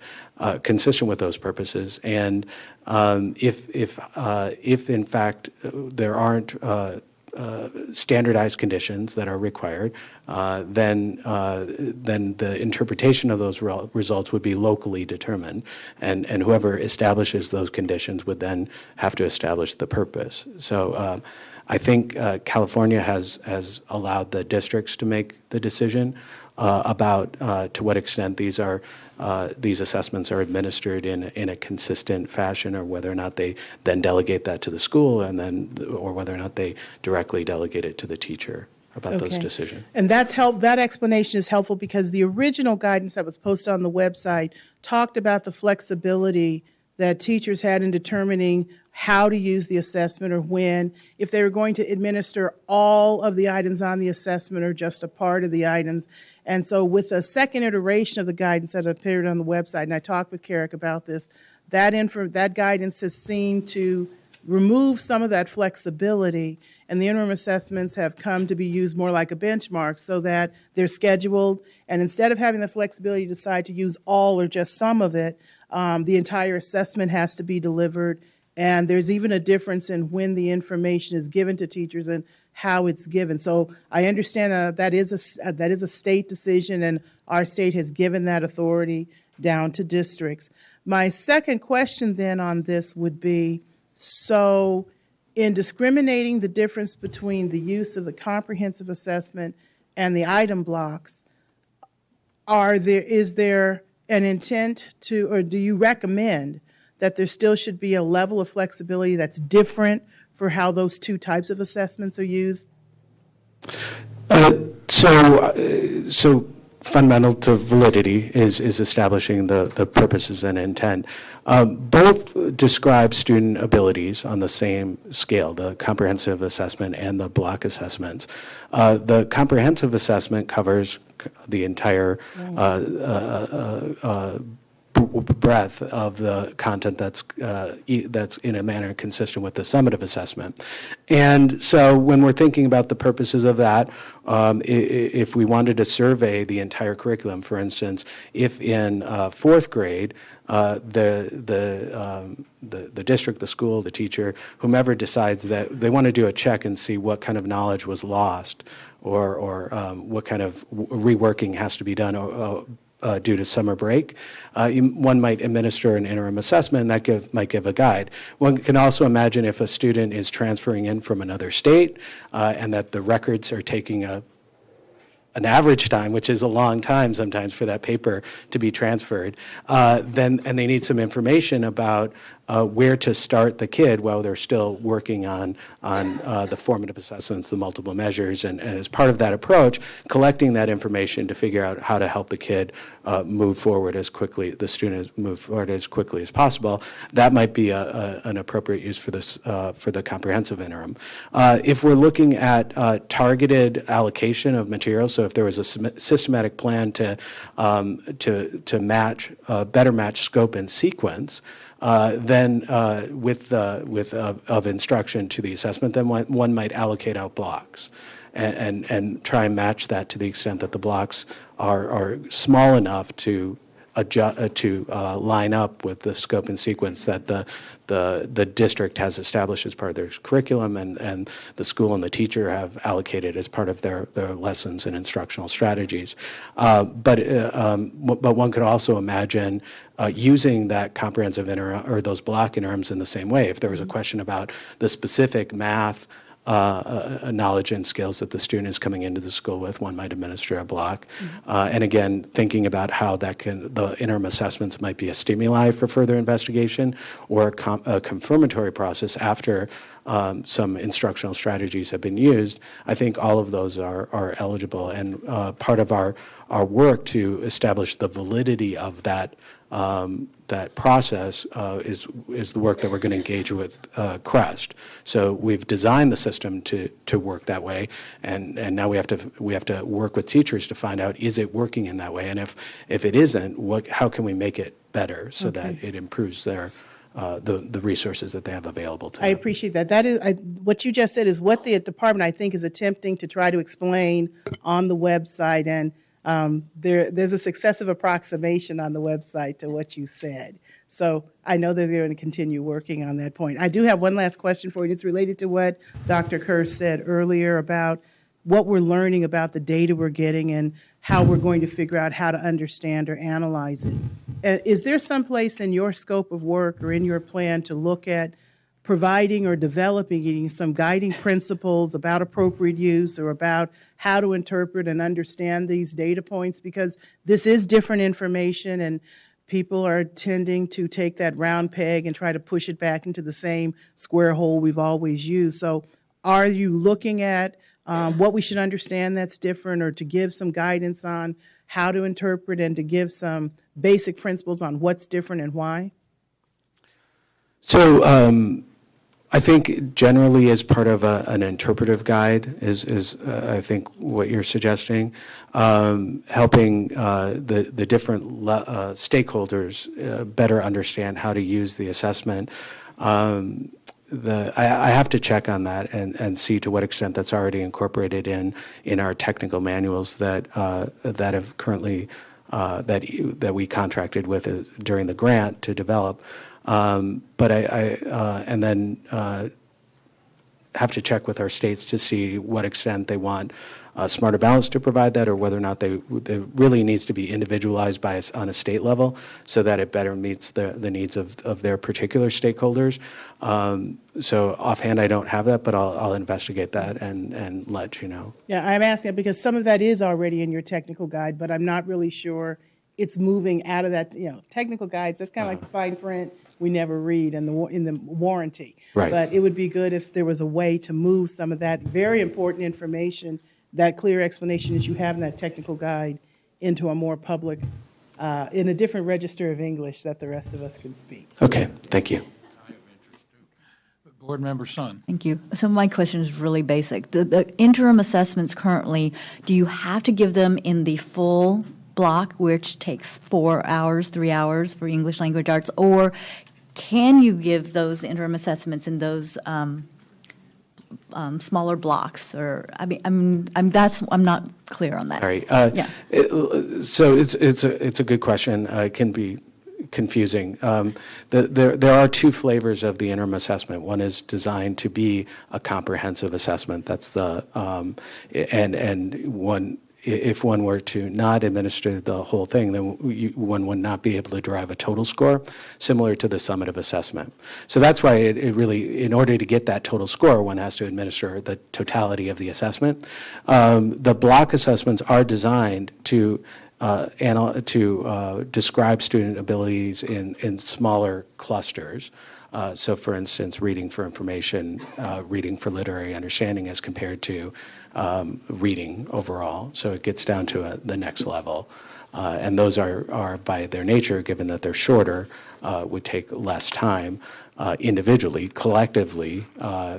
Speaker 21: consistent with those purposes. And if in fact there aren't standardized conditions that are required, then the interpretation of those results would be locally determined, and whoever establishes those conditions would then have to establish the purpose. So I think California has allowed the districts to make the decision about to what extent these assessments are administered in a consistent fashion, or whether or not they then delegate that to the school, or whether or not they directly delegate it to the teacher about those decisions.
Speaker 7: And that explanation is helpful, because the original guidance that was posted on the website talked about the flexibility that teachers had in determining how to use the assessment, or when, if they were going to administer all of the items on the assessment or just a part of the items. And so with the second iteration of the guidance that appeared on the website, and I talked with Carrick about this, that guidance has seemed to remove some of that flexibility, and the interim assessments have come to be used more like a benchmark, so that they're scheduled, and instead of having the flexibility to decide to use all or just some of it, the entire assessment has to be delivered. And there's even a difference in when the information is given to teachers and how it's given. So I understand that is a state decision, and our state has given that authority down to districts. My second question then on this would be, so in discriminating the difference between the use of the comprehensive assessment and the item blocks, is there an intent to, or do you recommend that there still should be a level of flexibility that's different for how those two types of assessments are used?
Speaker 21: So fundamental to validity is establishing the purposes and intent. Both describe student abilities on the same scale, the comprehensive assessment and the block assessments. The comprehensive assessment covers the entire breadth of the content that's in a manner consistent with the summative assessment. And so when we're thinking about the purposes of that, if we wanted to survey the entire curriculum, for instance, if in fourth grade, the district, the school, the teacher, whomever decides that they want to do a check and see what kind of knowledge was lost, or what kind of reworking has to be done due to summer break, one might administer an interim assessment, and that might give a guide. One can also imagine if a student is transferring in from another state, and that the records are taking an average time, which is a long time sometimes for that paper to be transferred, and they need some information about where to start the kid while they're still working on the formative assessments, the multiple measures, and as part of that approach, collecting that information to figure out how to help the kid move forward as quickly, the student move forward as quickly as possible. That might be an appropriate use for this for the comprehensive interim. If we're looking at targeted allocation of materials, so if there was a systematic plan to match better match scope and sequence, then of instruction to the assessment, then one might allocate out blocks and try and match that to the extent that the blocks are small enough to line up with the scope and sequence that the district has established as part of their curriculum, and the school and the teacher have allocated as part of their lessons and instructional strategies. But one could also imagine using that comprehensive interim or those block interims in the same way. If there was a question about the specific math knowledge and skills that the student is coming into the school with, one might administer a block. And again, thinking about how the interim assessments might be a stimuli for further investigation, or a confirmatory process after some instructional strategies have been used, I think all of those are eligible. And part of our work to establish the validity of that process is the work that we're going to engage with CREST. So we've designed the system to work that way, and now we have to work with teachers to find out, is it working in that way, and if it isn't, how can we make it better so that it improves their the resources that they have available to them.
Speaker 7: I appreciate that. That is what you just said is what the department, I think, is attempting to try to explain on the website, and there's a successive approximation on the website to what you said. So I know that they're going to continue working on that point. I do have one last question for you. It's related to what Dr. Kerr said earlier about what we're learning about the data we're getting and how we're going to figure out how to understand or analyze it. Is there some place in your scope of work or in your plan to look at providing or developing some guiding principles about appropriate use or about how to interpret and understand these data points? Because this is different information, and people are tending to take that round peg and try to push it back into the same square hole we've always used. So are you looking at what we should understand that's different, or to give some guidance on how to interpret and to give some basic principles on what's different and why?
Speaker 21: So I think generally as part of an interpretive guide is I think what you're suggesting, helping the different stakeholders better understand how to use the assessment. I have to check on that and see to what extent that's already incorporated in our technical manuals that have currently that we contracted with during the grant to develop. But and then have to check with our states to see what extent they want Smarter Balance to provide that, or whether or not it really needs to be individualized on a state level so that it better meets the needs of their particular stakeholders. So offhand, I don't have that, but I'll investigate that and let you know.
Speaker 7: Yeah, I'm asking because some of that is already in your technical guide, but I'm not really sure it's moving out of that. Technical guides, that's kind of like the fine print we never read in the warranty.
Speaker 21: Right.
Speaker 7: But it would be good if there was a way to move some of that very important information, that clear explanation that you have in that technical guide, into a more public, in a different register of English that the rest of us can speak.
Speaker 21: Okay, thank you.
Speaker 2: Board Member Sun.
Speaker 3: Thank you. So my question is really basic. The interim assessments currently, do you have to give them in the full block, which takes 4 hours, 3 hours for English language arts, or can you give those interim assessments in those smaller blocks? Or I'm not clear on that.
Speaker 21: Sorry.
Speaker 3: Yeah.
Speaker 21: So it's a good question. It can be confusing. There are two flavors of the interim assessment. One is designed to be a comprehensive assessment. That's the and one. If one were to not administer the whole thing, then one would not be able to derive a total score, similar to the summative assessment. So that's why it really, in order to get that total score, one has to administer the totality of the assessment. The block assessments are designed to describe student abilities in smaller clusters. So, for instance, reading for information, reading for literary understanding as compared to reading overall. So it gets down to the next level. And those are, by their nature, given that they're shorter, would take less time. Individually, collectively,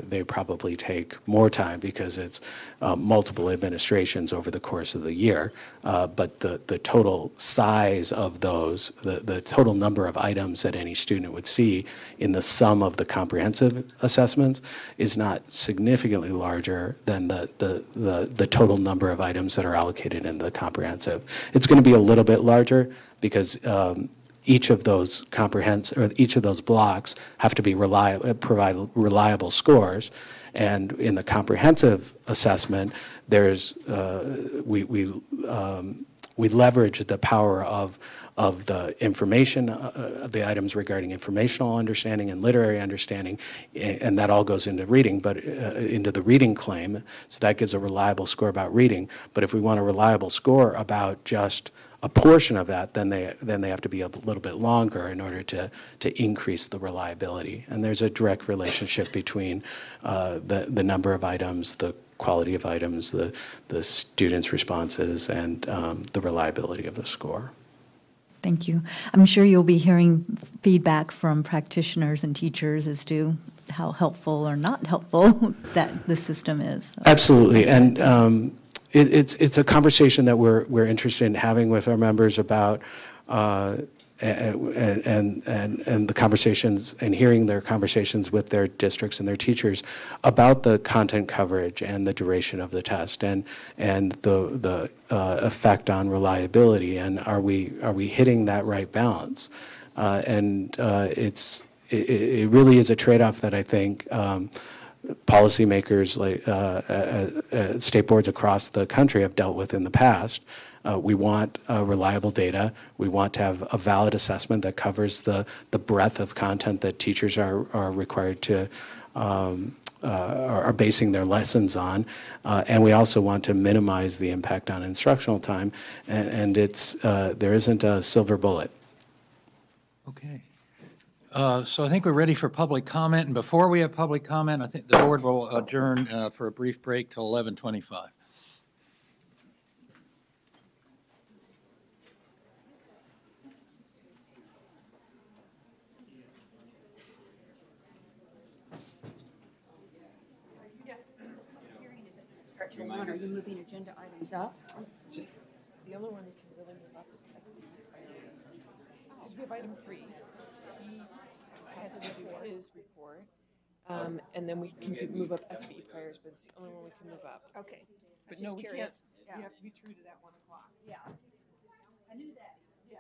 Speaker 21: they probably take more time because it's multiple administrations over the course of the year. But the total size of those, the total number of items that any student would see in the sum of the comprehensive assessments is not significantly larger than the total number of items that are allocated in the comprehensive. It's going to be a little bit larger because each of those each of those blocks have to be provide reliable scores, and in the comprehensive assessment, there's we leverage the power of the information, the items regarding informational understanding and literary understanding, and that all goes into reading, but into the reading claim. So that gives a reliable score about reading. But if we want a reliable score about just a portion of that, then they have to be a little bit longer in order to increase the reliability. And there's a direct relationship between the number of items, the quality of items, the students' responses, and the reliability of the score.
Speaker 3: Thank you. I'm sure you'll be hearing feedback from practitioners and teachers as to how helpful or not helpful that the system is.
Speaker 21: Absolutely, and it's a conversation that we're interested in having with our members about and the conversations and hearing their conversations with their districts and their teachers about the content coverage and the duration of the test and the effect on reliability, and are we hitting that right balance? It really is a trade-off that I think policymakers like state boards across the country have dealt with in the past. We want reliable data. We want to have a valid assessment that covers the breadth of content that teachers are required to are basing their lessons on, and we also want to minimize the impact on instructional time. And it's there isn't a silver bullet.
Speaker 1: Okay. So I think we're ready for public comment, and before we have public comment, I think the board will adjourn for a brief break till 11:25.
Speaker 2: Are you moving agenda items up? Just the only one we can really move up is SB priorities. Because we have item 3. He has to do his report. And then we can move up SB priors, but it's the only one we can move up. Okay. But no, we can't. Yeah. We have to be true to that 1 o'clock. Yeah. I knew that. Yeah.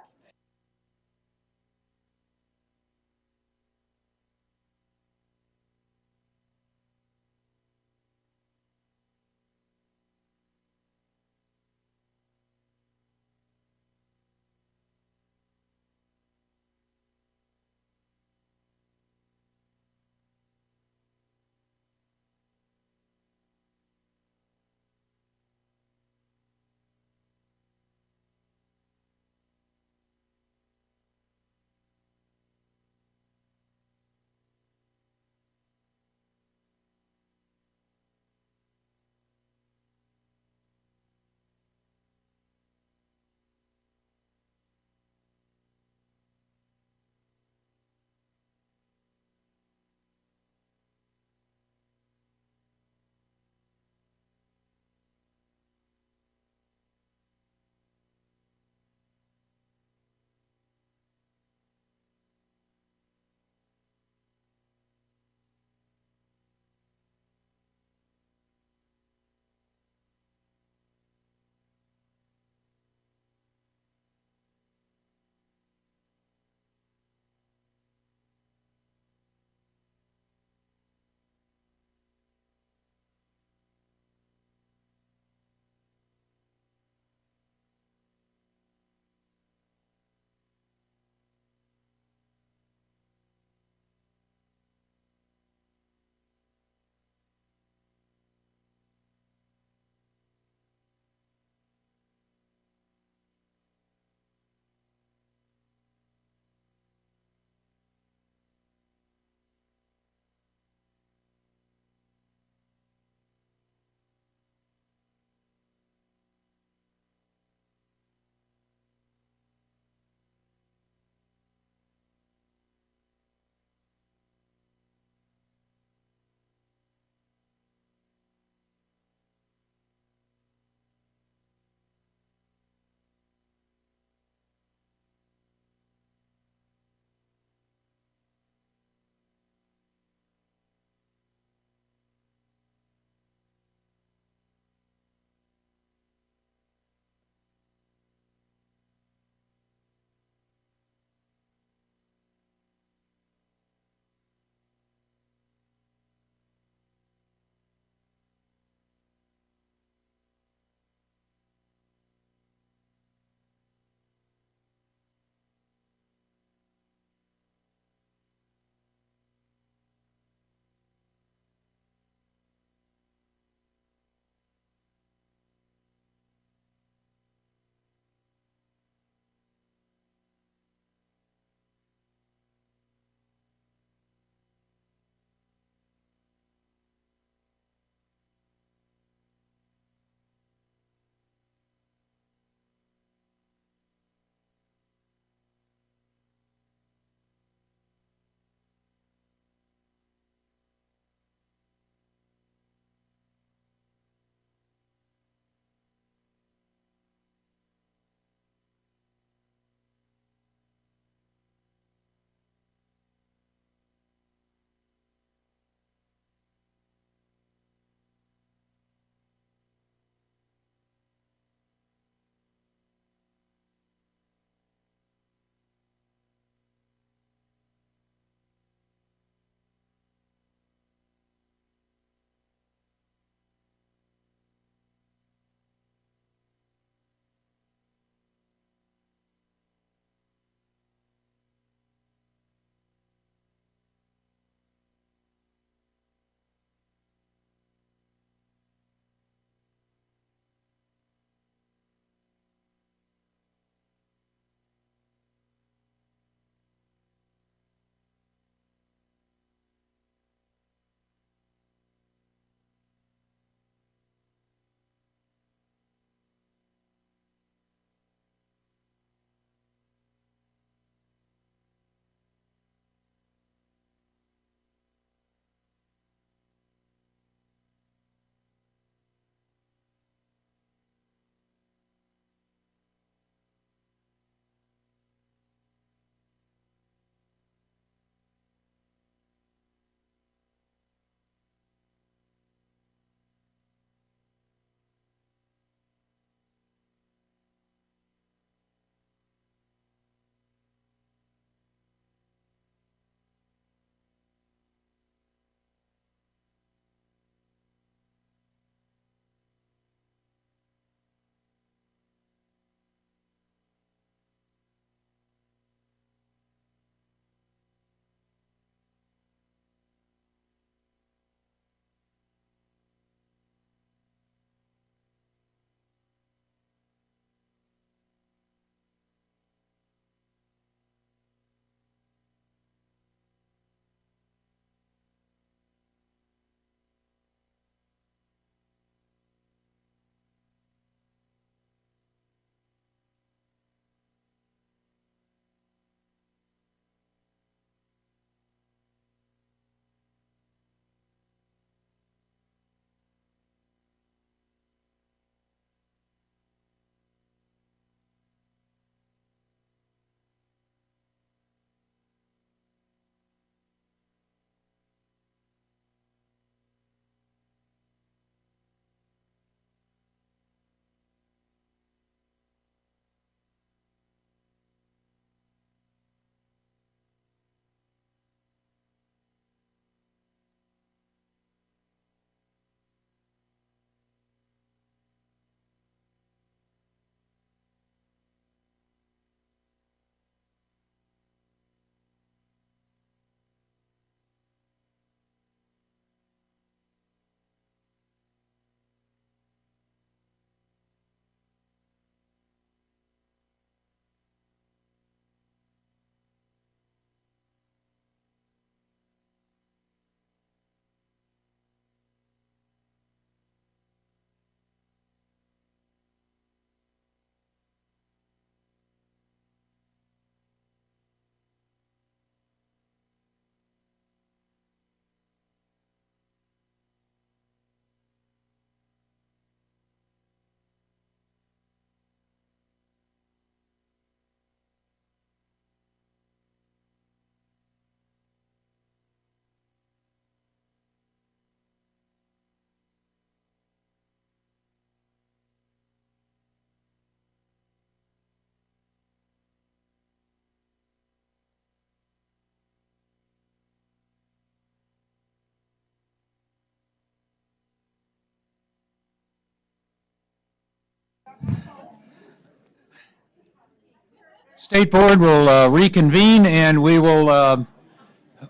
Speaker 1: State Board will reconvene, and we will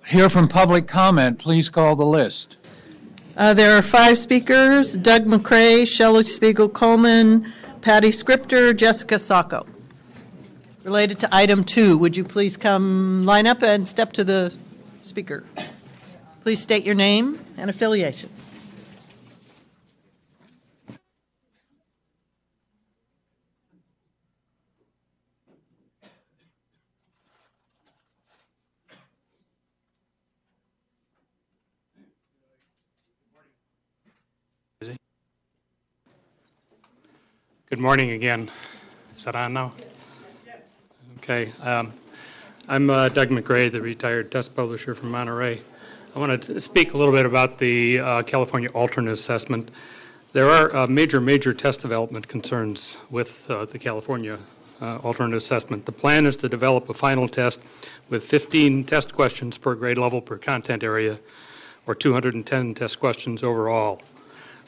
Speaker 1: hear from public comment. Please call the list.
Speaker 10: There are 5 speakers: Doug McCray, Shelley Spiegel-Coleman, Patty Scripter, Jessica Sacco. Related to item 2, would you please come line up and step to the speaker? Please state your name and affiliation.
Speaker 11: Good morning again. Is that on now? Okay. I'm Doug McRae, the retired test publisher from Monterey. I want to speak a little bit about the California alternate assessment. There are major test development concerns with the California alternate assessment. The plan is to develop a final test with 15 test questions per grade level per content area, or 210 test questions overall.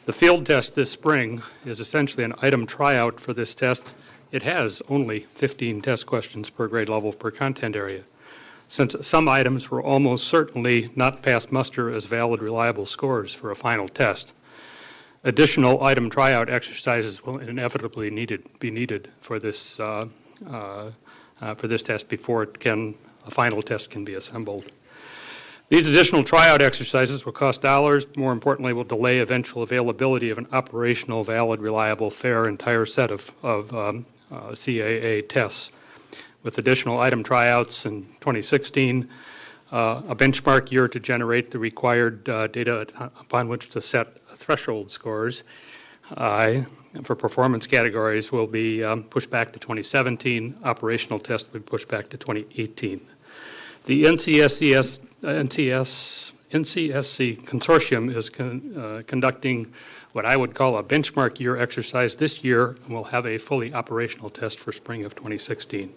Speaker 11: The field test this spring is essentially an item tryout for this test. It has only 15 test questions per grade level per content area. Since some items will almost certainly not pass muster as valid, reliable scores for a final test, additional item tryout exercises will inevitably be needed for this test before a final test can be assembled. These additional tryout exercises will cost dollars. More importantly, will delay eventual availability of an operational, valid, reliable, fair, entire set of CAA tests. With additional item tryouts in 2016, a benchmark year to generate the required data upon which to set threshold scores for performance categories will be pushed back to 2017. Operational tests will be pushed back to 2018. The NCSC consortium is conducting what I would call a benchmark year exercise this year, and will have a fully operational test for spring of 2016.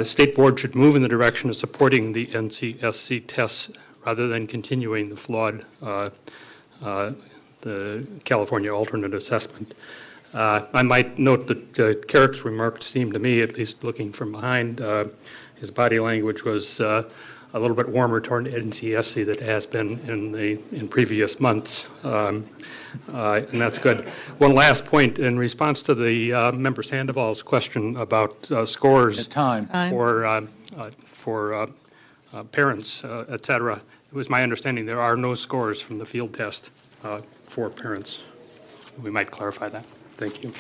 Speaker 11: State Board should move in the direction of supporting the NCSC tests rather than continuing the flawed the California alternate assessment. I might note that Carrick's remarks seemed to me, at least looking from behind, his body language was a little bit warmer toward NCSC than it has been in previous months, and that's good. One last point in response to the member Sandoval's question about scores for parents, et cetera. It was my understanding there are no scores from the field test for parents. We might clarify that. Thank you.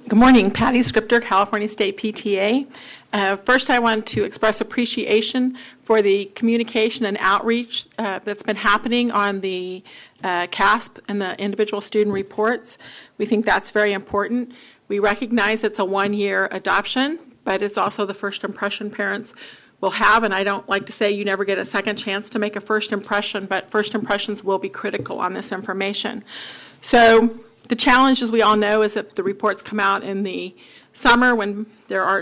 Speaker 6: Good morning, Patty Scripter, California State PTA. First, I want to express appreciation for the communication and outreach that's been happening on the CASP and the individual student reports. We think that's very important. We recognize it's a one-year adoption, but it's also the first impression parents will have, and I don't like to say you never get a second chance to make a first impression, but first impressions will be critical on this information. So the challenge, as we all know, is that the reports come out in the summer when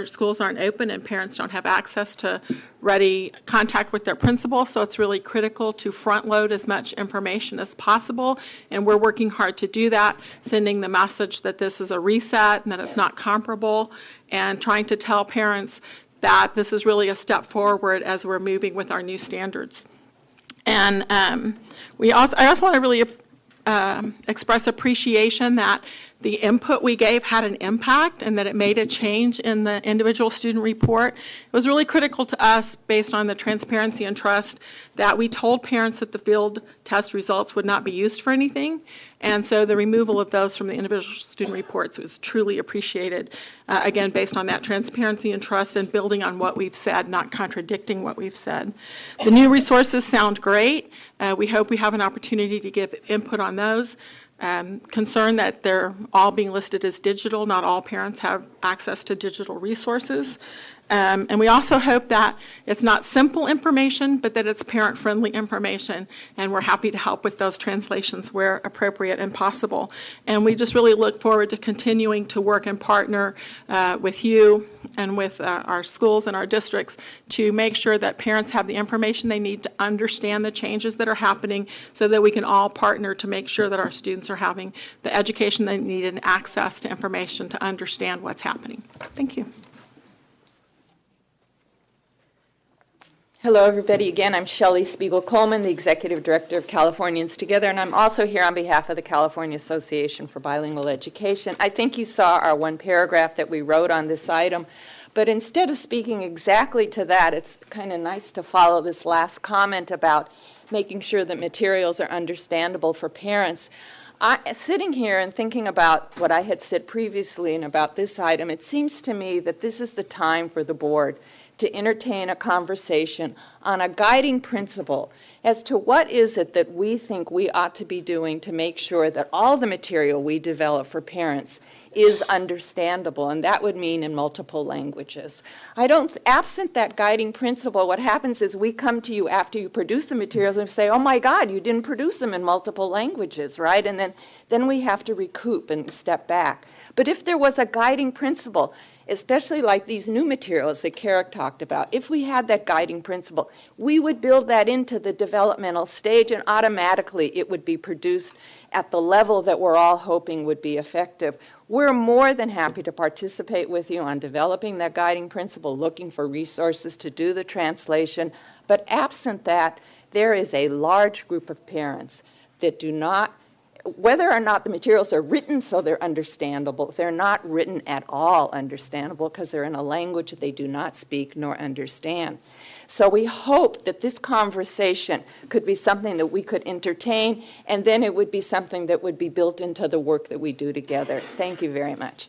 Speaker 6: schools aren't open and parents don't have access to ready contact with their principal. So it's really critical to front load as much information as possible. And we're working hard to do that, sending the message that this is a reset and that it's not comparable, and trying to tell parents that this is really a step forward as we're moving with our new standards. And I also want to really express appreciation that the input we gave had an impact and that it made a change in the individual student report. It was really critical to us, based on the transparency and trust, that we told parents that the field test results would not be used for anything. And so the removal of those from the individual student reports was truly appreciated, again, based on that transparency and trust and building on what we've said, not contradicting what we've said. The new resources sound great. We hope we have an opportunity to give input on those. Concerned that they're all being listed as digital. Not all parents have access to digital resources. And we also hope that it's not simple information, but that it's parent-friendly information, and we're happy to help with those translations where appropriate and possible. And we just really look forward to continuing to work and partner with you and with our schools and our districts to make sure that parents have the information they need to understand the changes that are happening, so that we can all partner to make sure that our students are having the education they need and access to information to understand what's happening. Thank you.
Speaker 14: Hello, everybody. Again, I'm Shelley Spiegel-Coleman, the Executive Director of Californians Together, and I'm also here on behalf of the California Association for Bilingual Education. I think you saw our one paragraph that we wrote on this item, but instead of speaking exactly to that, it's kind of nice to follow this last comment about making sure that materials are understandable for parents. Sitting here and thinking about what I had said previously and about this item, it seems to me that this is the time for the board to entertain a conversation on a guiding principle as to what is it that we think we ought to be doing to make sure that all the material we develop for parents is understandable, and that would mean in multiple languages. Absent that guiding principle, what happens is we come to you after you produce the materials and say, oh my God, you didn't produce them in multiple languages, right? And then we have to recoup and step back. But if there was a guiding principle, especially like these new materials that Carrick talked about, if we had that guiding principle, we would build that into the developmental stage, and automatically it would be produced at the level that we're all hoping would be effective. We're more than happy to participate with you on developing that guiding principle, looking for resources to do the translation. But absent that, there is a large group of parents that do not, whether or not the materials are written so they're understandable, they're not written at all understandable because they're in a language that they do not speak nor understand. So we hope that this conversation could be something that we could entertain, and then it would be something that would be built into the work that we do together. Thank you very much.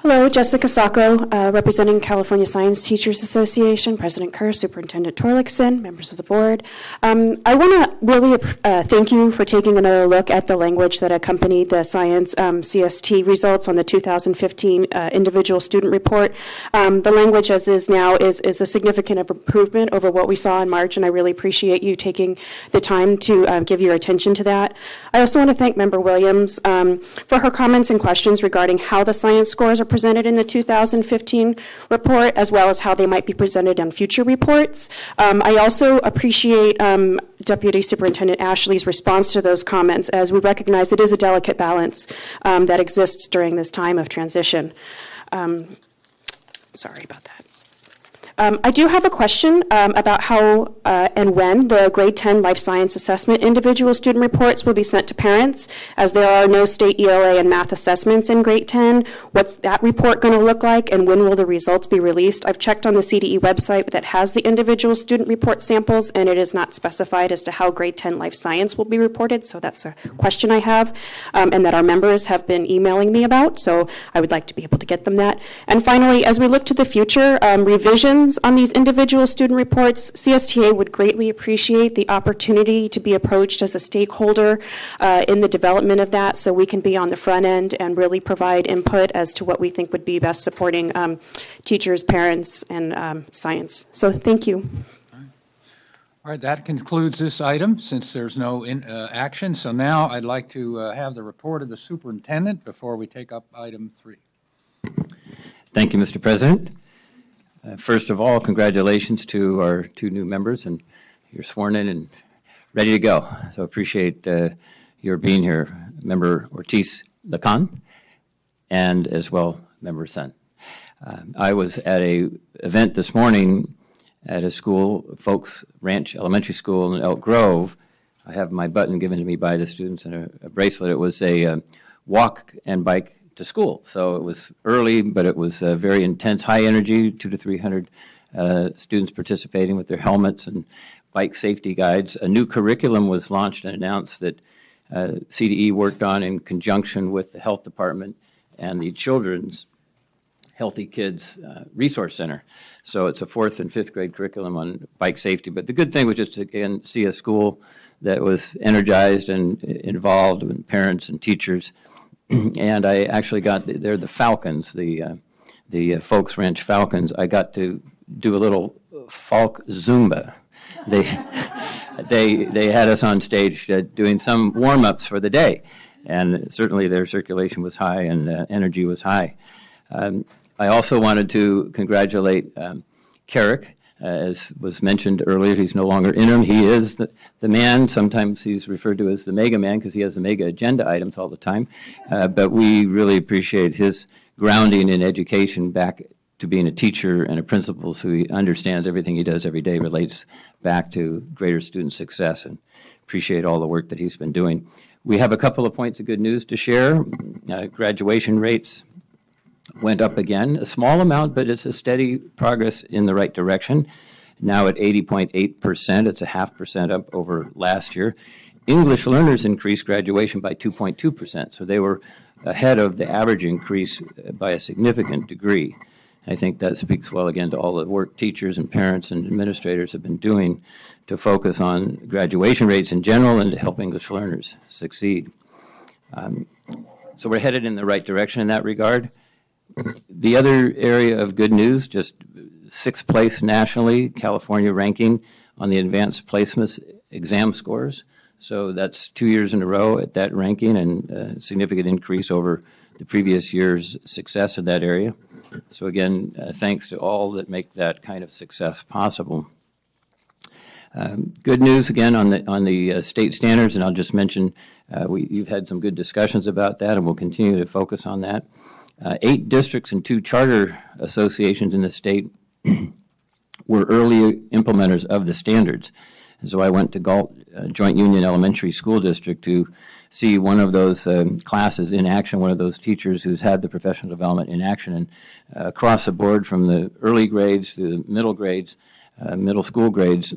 Speaker 15: Hello, Jessica Sacco, representing California Science Teachers Association, President Kerr, Superintendent Torlakson, members of the board. I want to really thank you for taking another look at the language that accompanied the science CST results on the 2015 individual student report. The language as is now is a significant improvement over what we saw in March, and I really appreciate you taking the time to give your attention to that. I also want to thank Member Williams for her comments and questions regarding how the science scores are presented in the 2015 report, as well as how they might be presented on future reports. I also appreciate Deputy Superintendent Ashley's response to those comments, as we recognize it is a delicate balance that exists during this time of transition. Sorry about that. I do have a question about how and when the grade 10 life science assessment individual student reports will be sent to parents, as there are no state ELA and math assessments in grade 10. What's that report going to look like, and when will the results be released? I've checked on the CDE website that has the individual student report samples, and it is not specified as to how grade 10 life science will be reported, so that's a question I have, and that our members have been emailing me about, so I would like to be able to get them that. And finally, as we look to the future, revisions on these individual student reports, CSTA would greatly appreciate the opportunity to be approached as a stakeholder in the development of that, so we can be on the front end and really provide input as to what we think would be best supporting teachers, parents, and science. So thank you.
Speaker 1: All right, that concludes this item since there's no action. So now I'd like to have the report of the superintendent before we take up item 3.
Speaker 9: Thank you, Mr. President. First of all, congratulations to our 2 new members, and you're sworn in and ready to go. So appreciate your being here, Member Ortiz-Lacan, and as well, Member Sun. I was at an event this morning at a school, Folks Ranch Elementary School in Elk Grove. I have my button given to me by the students and a bracelet. It was a walk and bike to school. So it was early, but it was very intense, high energy, 200 to 300 students participating with their helmets and bike safety guides. A new curriculum was launched and announced that CDE worked on in conjunction with the health department and the Children's Healthy Kids Resource Center. So it's a 4th and 5th grade curriculum on bike safety. But the good thing was just to, again, see a school that was energized and involved with parents and teachers and I actually they're the Falcons, the Folks Ranch Falcons. I got to do a little Falk Zumba. They had us on stage doing some warm-ups for the day, and certainly their circulation was high and energy was high. I also wanted to congratulate Carrick. As was mentioned earlier, he's no longer interim. He is the man. Sometimes he's referred to as the mega man because he has the mega agenda items all the time. But we really appreciate his grounding in education back to being a teacher and a principal, so he understands everything he does every day relates back to greater student success, and appreciate all the work that he's been doing. We have a couple of points of good news to share. Graduation rates went up again, a small amount, but it's a steady progress in the right direction. Now at 80.8%, it's a 0.5% up over last year. English learners increased graduation by 2.2%, so they were ahead of the average increase by a significant degree. I think that speaks well again to all the work teachers and parents and administrators have been doing to focus on graduation rates in general and to help English learners succeed. So we're headed in the right direction in that regard. The other area of good news, just 6th place nationally, California ranking on the advanced placements exam scores. So that's 2 years in a row at that ranking, and a significant increase over the previous year's success in that area. So again, thanks to all that make that kind of success possible. Good news again on the state standards, and I'll just mention you've had some good discussions about that, and we'll continue to focus on that. 8 districts and 2 charter associations in the state were early implementers of the standards. And so I went to Galt Joint Union Elementary School District to see one of those classes in action, one of those teachers who's had the professional development in action. And across the board from the early grades to the middle grades, middle school grades,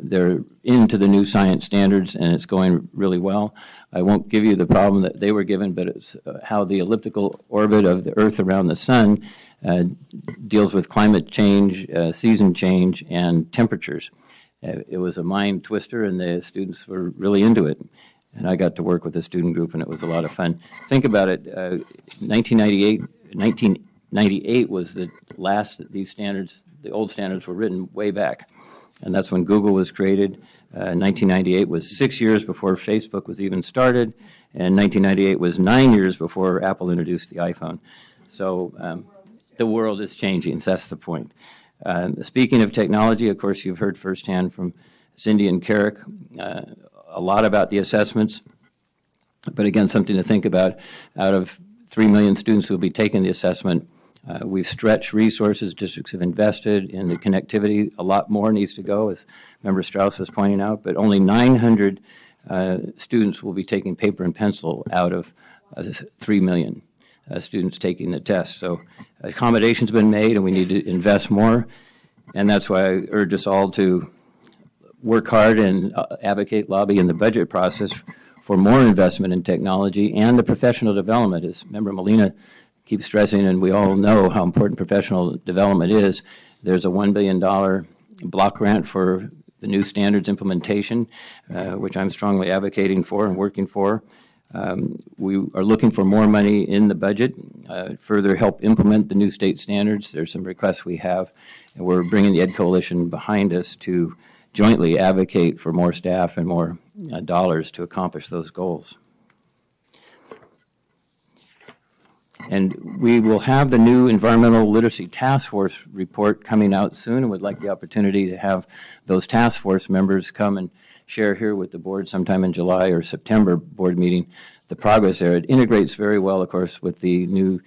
Speaker 9: they're into the new science standards, and it's going really well. I won't give you the problem that they were given, but it's how the elliptical orbit of the Earth around the sun deals with climate change, season change, and temperatures. It was a mind twister, and the students were really into it. And I got to work with the student group, and it was a lot of fun. Think about it, 1998 was the last that these standards, the old standards were written way back. And that's when Google was created. 1998 was 6 years before Facebook was even started, and 1998 was 9 years before Apple introduced the iPhone. So the world is changing, so that's the point. Speaking of technology, of course, you've heard firsthand from Cindy and Carrick a lot about the assessments, but again, something to think about. Out of 3 million students who will be taking the assessment, we've stretched resources, districts have invested in the connectivity. A lot more needs to go, as Member Strauss was pointing out, but only 900 students will be taking paper and pencil out of 3 million students taking the test. So accommodations have been made, and we need to invest more, and that's why I urge us all to work hard and advocate, lobby in the budget process for more investment in technology and the professional development, as Member Molina keeps stressing, and we all know how important professional development is. There's a $1 billion block grant for the new standards implementation, which I'm strongly advocating for and working for. We are looking for more money in the budget, further help implement the new state standards. There's some requests we have, and we're bringing the Ed Coalition behind us to jointly advocate for more staff and more dollars to accomplish those goals. And we will have the new Environmental Literacy Task Force report coming out soon, and would like the opportunity to have those task force members come and share here with the board sometime in July or September board meeting the progress there. It integrates very well, of course, with the new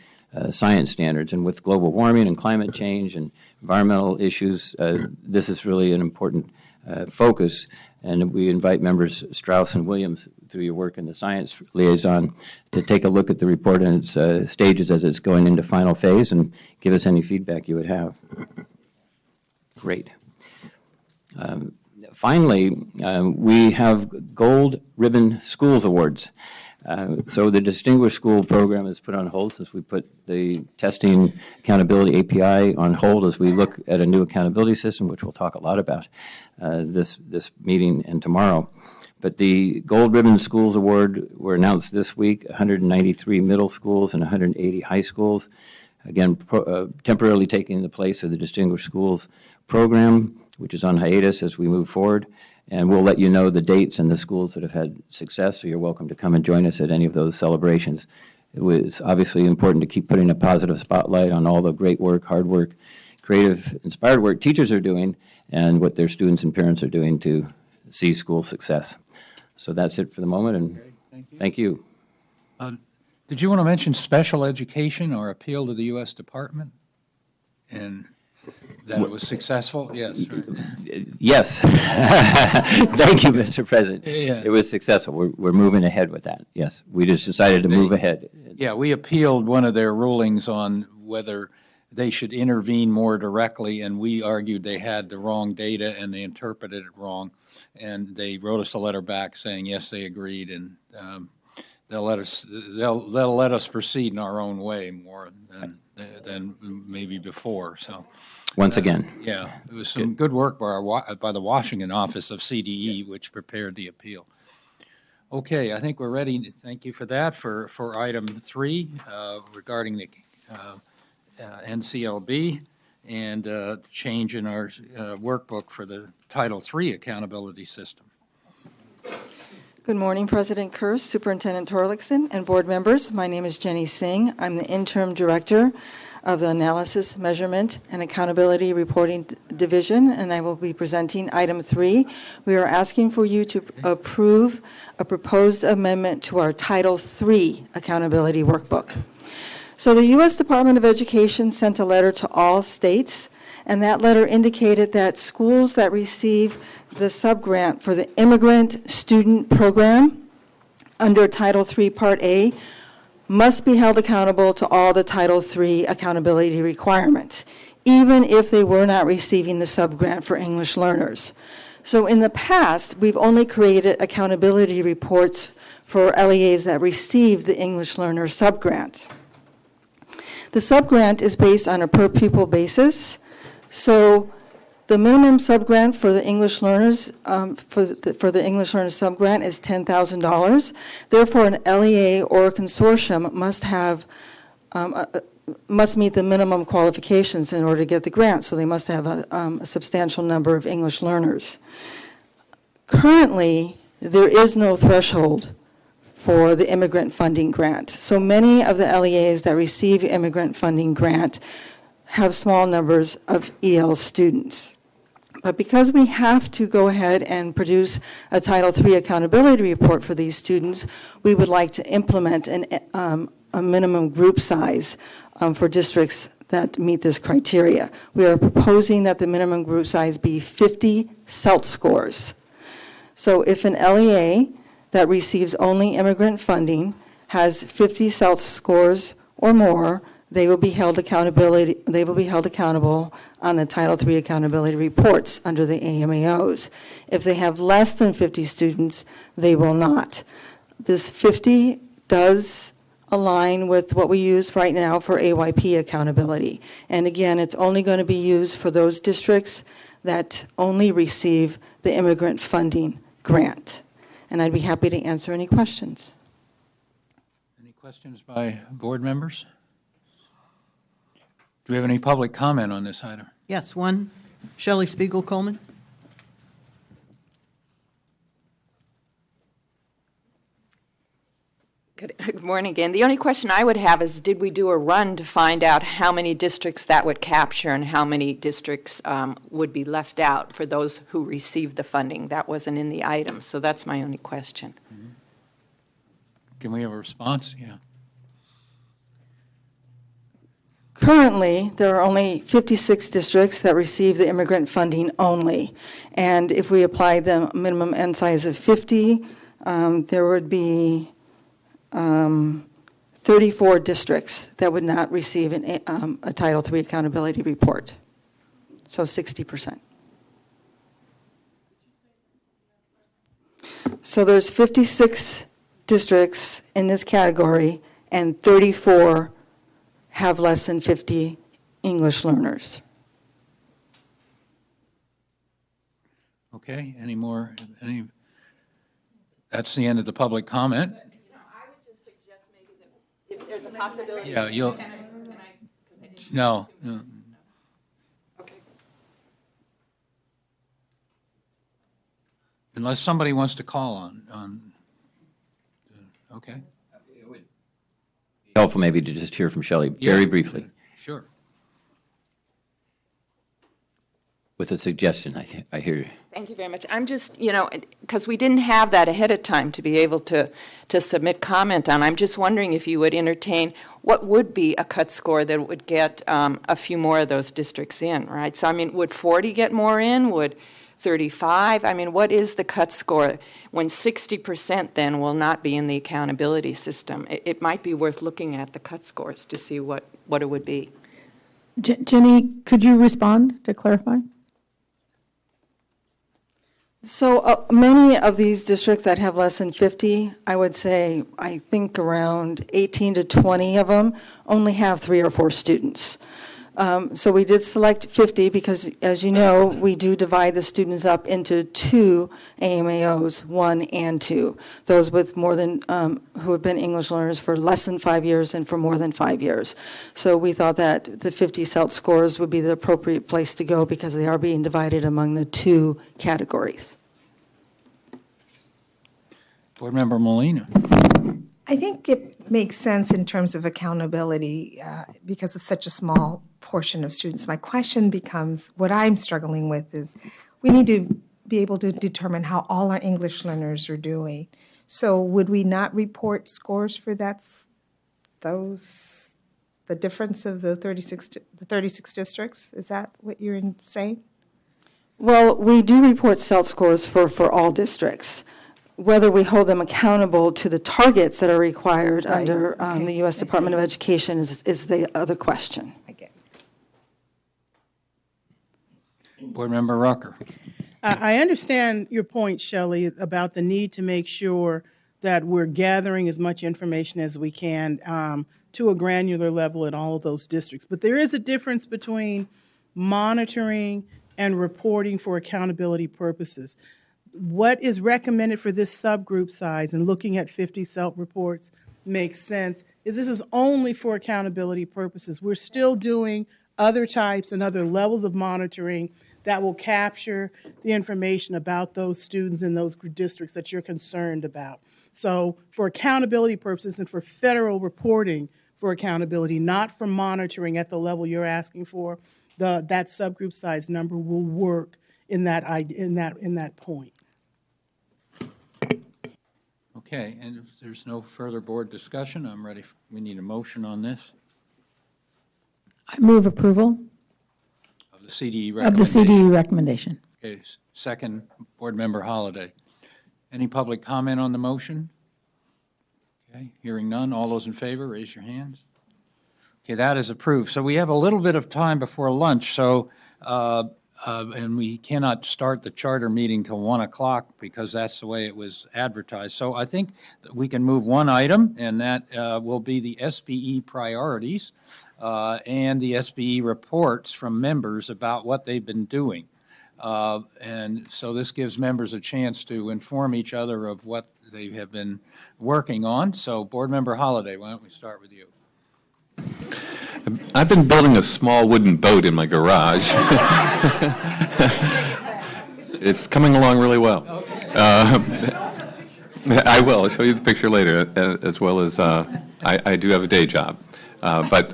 Speaker 9: science standards, and with global warming and climate change and environmental issues. This is really an important focus, and we invite members Strauss and Williams, through your work in the science liaison, to take a look at the report and its stages as it's going into final phase, and give us any feedback you would have. Great. Finally, we have Gold Ribbon Schools Awards. So the Distinguished School Program is put on hold since we put the Testing Accountability API on hold as we look at a new accountability system, which we'll talk a lot about this meeting and tomorrow. But the Gold Ribbon Schools Award were announced this week, 193 middle schools and 180 high schools. Again, temporarily taking the place of the Distinguished Schools Program, which is on hiatus as we move forward. And we'll let you know the dates and the schools that have had success, so you're welcome to come and join us at any of those celebrations. It was obviously important to keep putting a positive spotlight on all the great work, hard work, creative, inspired work teachers are doing and what their students and parents are doing to see school success. So that's it for the moment, and thank you.
Speaker 1: Did you want to mention special education or appeal to the U.S. Department? And that it was successful? Yes. Right.
Speaker 9: Yes. Thank you, Mr. President.
Speaker 1: Yeah.
Speaker 9: It was successful. We're moving ahead with that. Yes. We just decided to move ahead.
Speaker 1: Yeah, we appealed one of their rulings on whether they should intervene more directly, and we argued they had the wrong data and they interpreted it wrong. And they wrote us a letter back saying, yes, they agreed, and they'll let us proceed in our own way more than maybe before. So
Speaker 9: once again,
Speaker 1: yeah, it was some good work by the Washington office of CDE, which prepared the appeal. Okay, I think we're ready. Thank you for that. For item 3 regarding the NCLB and change in our workbook for the Title III accountability system.
Speaker 12: Good morning, President Kearse, Superintendent Torlakson, and board members. My name is Jenny Singh. I'm the interim director of the Analysis, Measurement, and Accountability Reporting Division, and I will be presenting item 3. We are asking for you to approve a proposed amendment to our Title III accountability workbook. So the U.S. Department of Education sent a letter to all states, and that letter indicated that schools that receive the subgrant for the Immigrant Student Program under Title III Part A must be held accountable to all the Title III accountability requirements, even if they were not receiving the subgrant for English learners. So in the past, we've only created accountability reports for LEAs that received the English learner subgrant. The subgrant is based on a per pupil basis, so the minimum subgrant for the English learners, for the English learner subgrant is $10,000. Therefore, an LEA or a consortium must meet the minimum qualifications in order to get the grant. So they must have a substantial number of English learners. Currently, there is no threshold for the immigrant funding grant. So many of the LEAs that receive immigrant funding grant have small numbers of EL students. But because we have to go ahead and produce a Title III accountability report for these students, we would like to implement a minimum group size for districts that meet this criteria. We are proposing that the minimum group size be 50 CELT scores. So if an LEA that receives only immigrant funding has 50 CELT scores or more, they will be held accountable on the Title III accountability reports under the AMAOs. If they have less than 50 students, they will not. This 50 does align with what we use right now for AYP accountability. And again, it's only going to be used for those districts that only receive the immigrant funding grant. And I'd be happy to answer any questions.
Speaker 1: Any questions by board members? Do we have any public comment on this item?
Speaker 10: Yes, one. Shelley Spiegel-Coleman.
Speaker 14: Good morning again. The only question I would have is, did we do a run to find out how many districts that would capture and how many districts would be left out for those who received the funding? That wasn't in the item, so that's my only question.
Speaker 1: Mm-hmm. Can we have a response? Yeah.
Speaker 12: Currently, there are only 56 districts that receive the immigrant funding only. And if we apply the minimum N size of 50, there would be 34 districts that would not receive a Title III accountability report. So 60%. So there's 56 districts in this category, and 34 have less than 50 English learners.
Speaker 1: Okay, any more, that's the end of the public comment.
Speaker 14: If there's a possibility.
Speaker 1: Yeah, you'll, no.
Speaker 14: Okay.
Speaker 1: Unless somebody wants to call on, okay.
Speaker 9: Helpful maybe to just hear from Shelley very briefly.
Speaker 1: Sure.
Speaker 9: With a suggestion, I hear you.
Speaker 14: Thank you very much. I'm just, because we didn't have that ahead of time to be able to submit comment on. I'm just wondering if you would entertain what would be a cut score that would get a few more of those districts in, right? So, I mean, would 40 get more in? Would 35? I mean, what is the cut score when 60% then will not be in the accountability system? It might be worth looking at the cut scores to see what it would be.
Speaker 17: Jenny, could you respond to clarify?
Speaker 12: So many of these districts that have less than 50, I would say, I think around 18 to 20 of them only have 3 or 4 students. So we did select 50 because, as you know, we do divide the students up into 2 AMAOs, 1 and 2. Those with more than, who have been English learners for less than 5 years and for more than 5 years. So we thought that the 50 CELT scores would be the appropriate place to go because they are being divided among the 2 categories.
Speaker 1: Board Member Molina.
Speaker 8: I think it makes sense in terms of accountability because of such a small portion of students. My question becomes, what I'm struggling with is we need to be able to determine how all our English learners are doing. So would we not report scores for the difference of the 36 districts? Is that what you're saying?
Speaker 12: Well, we do report CELT scores for all districts. Whether we hold them accountable to the targets that are required under the U.S. Department of Education is the other question.
Speaker 1: Board Member Rucker.
Speaker 7: I understand your point, Shelley, about the need to make sure that we're gathering as much information as we can to a granular level in all of those districts. But there is a difference between monitoring and reporting for accountability purposes. What is recommended for this subgroup size and looking at 50 CELT reports makes sense is this is only for accountability purposes. We're still doing other types and other levels of monitoring that will capture the information about those students in those districts that you're concerned about. So for accountability purposes and for federal reporting for accountability, not for monitoring at the level you're asking for, that subgroup size number will work in that point.
Speaker 1: Okay, and if there's no further board discussion, I'm ready. We need a motion on this.
Speaker 17: I move approval
Speaker 1: Of the CDE
Speaker 17: of the
Speaker 1: recommendation.
Speaker 17: CDE recommendation.
Speaker 1: Okay, second, Board Member Holliday. Any public comment on the motion? Okay, hearing none. All those in favor, raise your hands. Okay, that is approved. So we have a little bit of time before lunch, so and we cannot start the charter meeting till 1 o'clock because that's the way it was advertised. So I think that we can move one item, and that will be the SBE priorities and the SBE reports from members about what they've been doing. And so this gives members a chance to inform each other of what they have been working on. So Board Member Holliday, why don't we start with you?
Speaker 5: I've been building a small wooden boat in my garage. It's coming along really well. I will. I'll show you the picture later, as well as I do have a day job. But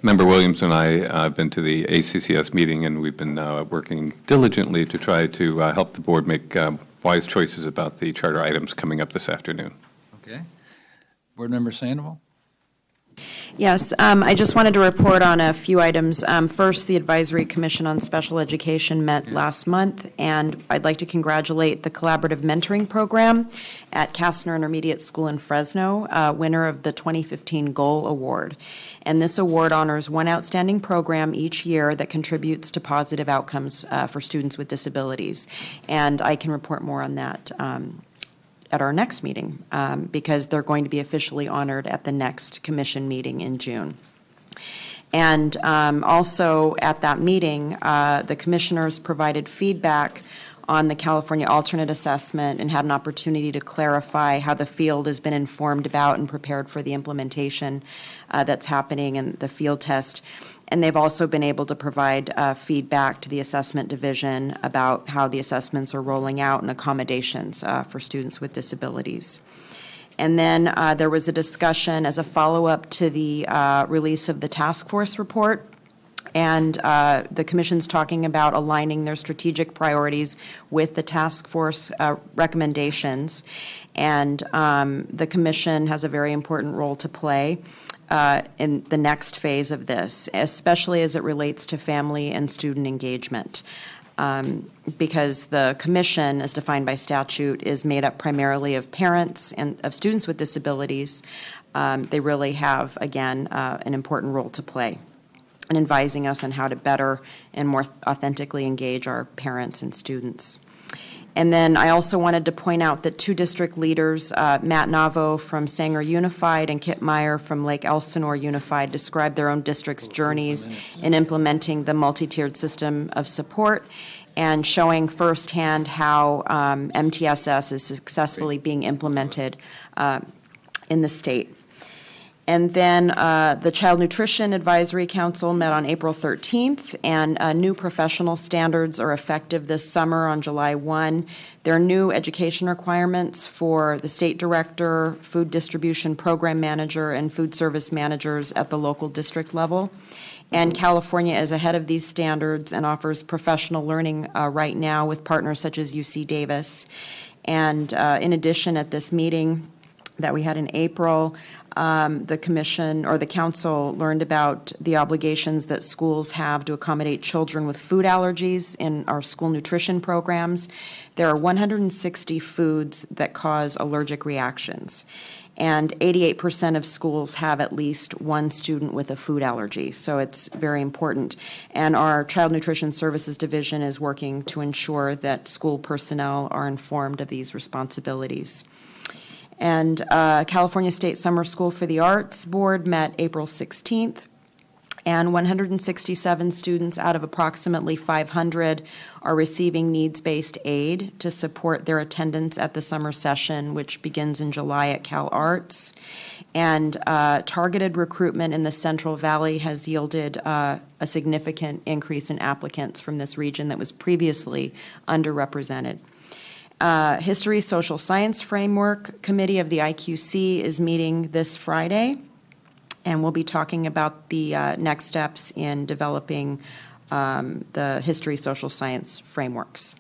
Speaker 5: Member Williams and I have been to the ACCS meeting, and we've been working diligently to try to help the board make wise choices about the charter items coming up this afternoon.
Speaker 1: Okay. Board Member Sandoval?
Speaker 20: Yes, I just wanted to report on a few items. First, the Advisory Commission on Special Education met last month, and I'd like to congratulate the Collaborative Mentoring Program at Kastner Intermediate School in Fresno, winner of the 2015 Goal Award. And this award honors one outstanding program each year that contributes to positive outcomes for students with disabilities. And I can report more on that our next meeting, because they're going to be officially honored at the next commission meeting in June. And also at that meeting, the commissioners provided feedback on the California alternate assessment and had an opportunity to clarify how the field has been informed about and prepared for the implementation that's happening in the field test. And they've also been able to provide feedback to the assessment division about how the assessments are rolling out and accommodations for students with disabilities. And then there was a discussion as a follow-up to the release of the task force report. And the Commission's talking about aligning their strategic priorities with the task force recommendations. And the Commission has a very important role to play in the next phase of this, especially as it relates to family and student engagement. Because the Commission, as defined by statute, is made up primarily of parents and of students with disabilities. They really have, again, an important role to play in advising us on how to better and more authentically engage our parents and students. And then I also wanted to point out that two district leaders, Matt Navo from Sanger Unified and Kip Meyer from Lake Elsinore Unified, described their own district's journeys in implementing the multi-tiered system of support and showing firsthand how MTSS is successfully being implemented in the state. And then the Child Nutrition Advisory Council met on April 13th, and new professional standards are effective this summer on July 1. There are new education requirements for the state director, food distribution program manager, and food service managers at the local district level. And California is ahead of these standards and offers professional learning right now with partners such as UC Davis. And in addition, at this meeting that we had in April, the Commission or the Council learned about the obligations that schools have to accommodate children with food allergies in our school nutrition programs. There are 160 foods that cause allergic reactions, and 88% of schools have at least one student with a food allergy, so it's very important. And our Child Nutrition Services Division is working to ensure that school personnel are informed of these responsibilities. And California State Summer School for the Arts Board met April 16th, and 167 students out of approximately 500 are receiving needs-based aid to support their attendance at the summer session, which begins in July at Cal Arts. And targeted recruitment in the Central Valley has yielded a significant increase in applicants from this region that was previously underrepresented. History Social Science Framework Committee of the IQC is meeting this Friday, and we'll be talking about the next steps in developing the History Social Science frameworks.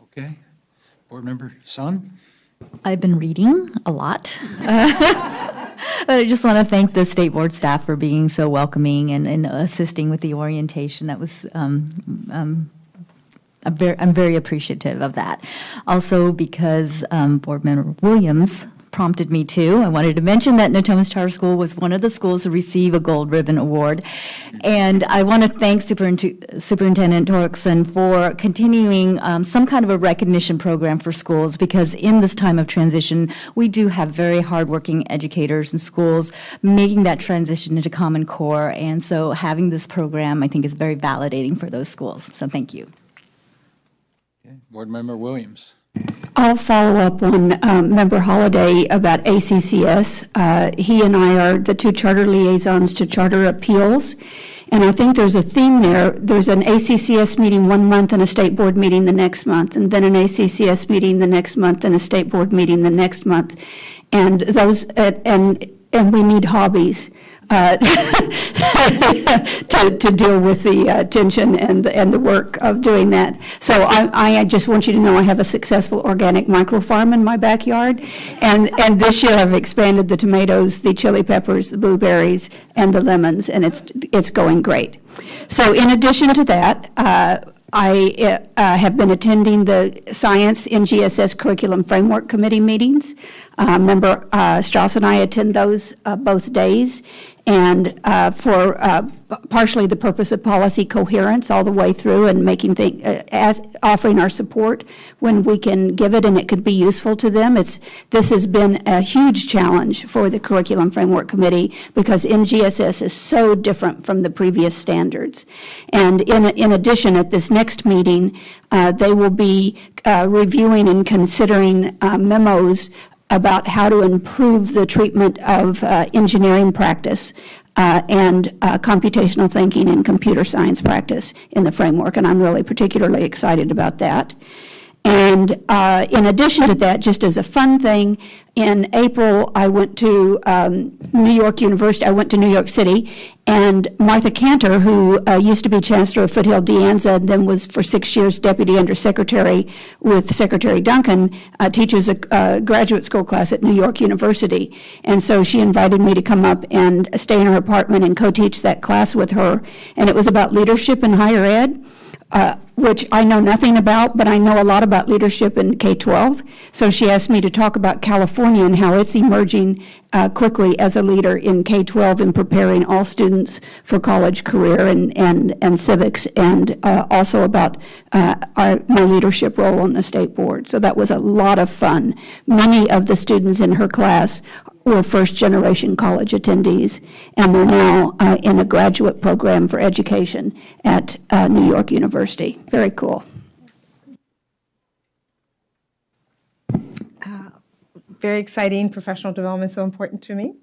Speaker 1: Okay. Board Member Sun?
Speaker 3: I've been reading a lot. But I just want to thank the State Board staff for being so welcoming and assisting with the orientation. That was I'm very appreciative of that. Also, because Board Member Williams prompted me to, I wanted to mention that Natomas Charter School was one of the schools to receive a Gold Ribbon Award. And I want to thank Superintendent Torkelson for continuing some kind of a recognition program for schools, because in this time of transition, we do have very hardworking educators in schools making that transition into Common Core. And so having this program, I think, is very validating for those schools. So thank you.
Speaker 1: Okay. Board Member Williams.
Speaker 13: I'll follow up on Member Holliday about ACCS. He and I are the two charter liaisons to charter appeals, and I think there's a theme there. There's an ACCS meeting one month and a state board meeting the next month, and then an ACCS meeting the next month and a state board meeting the next month, and those and we need hobbies. To deal with the tension and the work of doing that. So I just want you to know I have a successful organic micro farm in my backyard, and this year I've expanded the tomatoes, the chili peppers, the blueberries, and the lemons, and it's going great. So in addition to that, I have been attending the Science NGSS Curriculum Framework Committee meetings. Member Strauss and I attend those both days. and for partially the purpose of policy coherence all the way through, and making as offering our support when we can give it and it could be useful to them. This has been a huge challenge for the Curriculum Framework Committee because NGSS is so different from the previous standards. And in addition, at this next meeting, they will be reviewing and considering memos about how to improve the treatment of engineering practice and computational thinking and computer science practice in the framework, and I'm really particularly excited about that. And in addition to that, just as a fun thing, in April I went to New York University. I went to New York City, and Martha Cantor, who used to be Chancellor of Foothill De Anza and then was for 6 years Deputy Undersecretary with Secretary Duncan, teaches a graduate school class at New York University. And so she invited me to come up and stay in her apartment and co-teach that class with her. And it was about leadership in higher ed. Which I know nothing about, but I know a lot about leadership in K-12. So she asked me to talk about California and how it's emerging quickly as a leader in K-12 and preparing all students for college career and civics, and also about my leadership role on the state board. So that was a lot of fun. Many of the students in her class were first-generation college attendees, and they're now in a graduate program for education at New York University. Very cool.
Speaker 8: Very exciting. Professional development so important to me.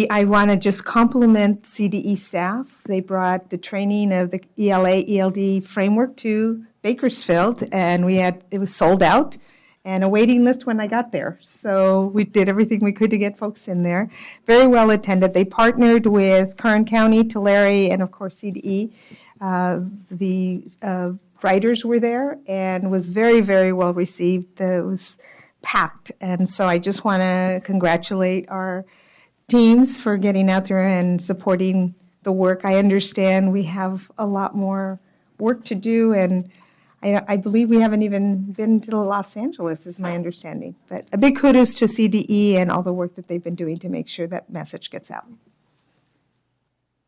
Speaker 8: I want to just compliment CDE staff. They brought the training of the ELA, ELD framework to Bakersfield, and it was sold out and a waiting list when I got there. So we did everything we could to get folks in there. Very well attended. They partnered with Kern County, Tulare, and of course CDE. The writers were there and was very, very well received. It was packed. And so I just want to congratulate our teams for getting out there and supporting the work. I understand we have a lot more work to do, and I believe we haven't even been to Los Angeles, is my understanding. But a big kudos to CDE and all the work that they've been doing to make sure that message gets out.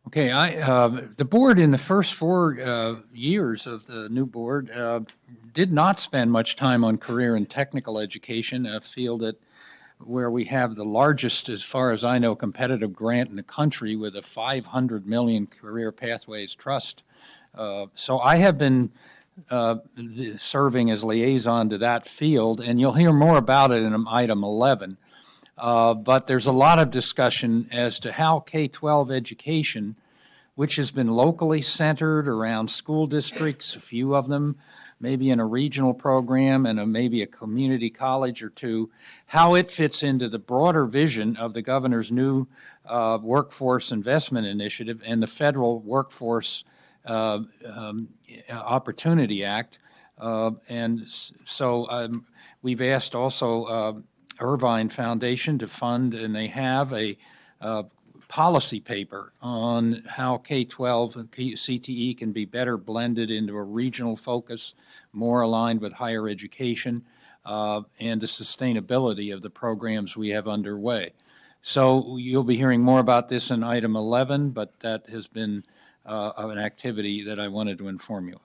Speaker 1: Okay, the board in the first 4 years of the new board did not spend much time on career and technical education, a field where we have the largest, as far as I know, competitive grant in the country with a $500 million Career Pathways Trust. So I have been serving as liaison to that field, and you'll hear more about it in item 11. But there's a lot of discussion as to how K-12 education, which has been locally centered around school districts, a few of them, maybe in a regional program and maybe a community college or two, how it fits into the broader vision of the governor's new Workforce Investment Initiative and the Federal Workforce Opportunity Act. And so we've asked also Irvine Foundation to fund, and they have a policy paper on how K-12 and CTE can be better blended into a regional focus, more aligned with higher education, and the sustainability of the programs we have underway. So you'll be hearing more about this in item 11, but that has been an activity that I wanted to inform you of.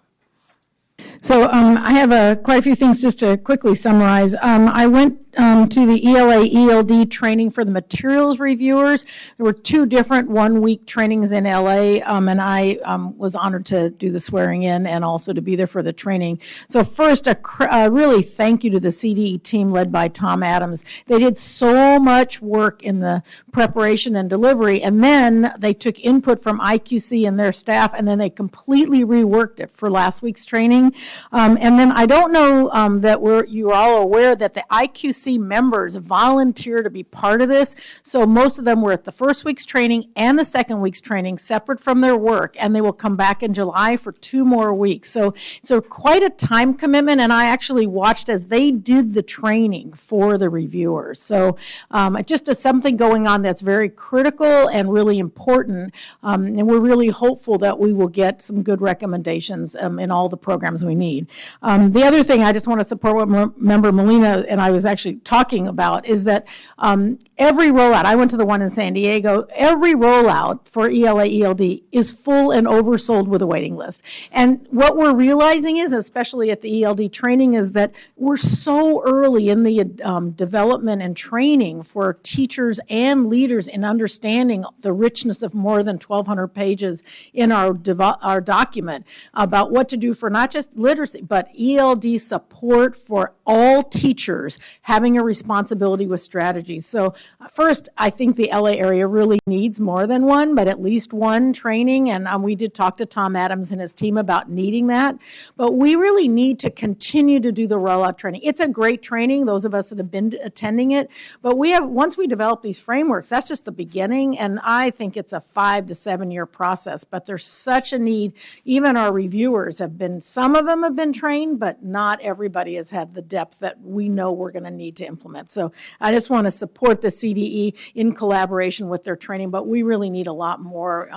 Speaker 17: So I have quite a few things just to quickly summarize. I went to the ELA ELD training for the materials reviewers. There were 2 different 1-week trainings in LA, and I was honored to do the swearing in and also to be there for the training. So first, really thank you to the CDE team led by Tom Adams. They did so much work in the preparation and delivery, and then they took input from IQC and their staff, and then they completely reworked it for last week's training. And then I don't know that you're all aware that the IQC members volunteer to be part of this. So most of them were at the first week's training and the second week's training separate from their work, and they will come back in July for 2 more weeks. So quite a time commitment, and I actually watched as they did the training for the reviewers. So just something going on that's very critical and really important, and we're really hopeful that we will get some good recommendations in all the programs we need. The other thing I just want to support what Member Molina and I was actually talking about is that every rollout, I went to the one in San Diego, every rollout for ELA, ELD is full and oversold with a waiting list. And what we're realizing is, especially at the ELD training, is that we're so early in the development and training for teachers and leaders in understanding the richness of more than 1,200 pages in our document about what to do for not just literacy, but ELD support for all teachers having a responsibility with strategies. So first, I think the LA area really needs more than one, but at least one training. And we did talk to Tom Adams and his team about needing that. But we really need to continue to do the rollout training. It's a great training, those of us that have been attending it. But once we develop these frameworks, that's just the beginning. And I think it's a 5 to 7 year process. But there's such a need. Even our reviewers some of them have been trained, but not everybody has had the depth that we know we're going to need to implement. So I just want to support the CDE in collaboration with their training, but we really need a lot more.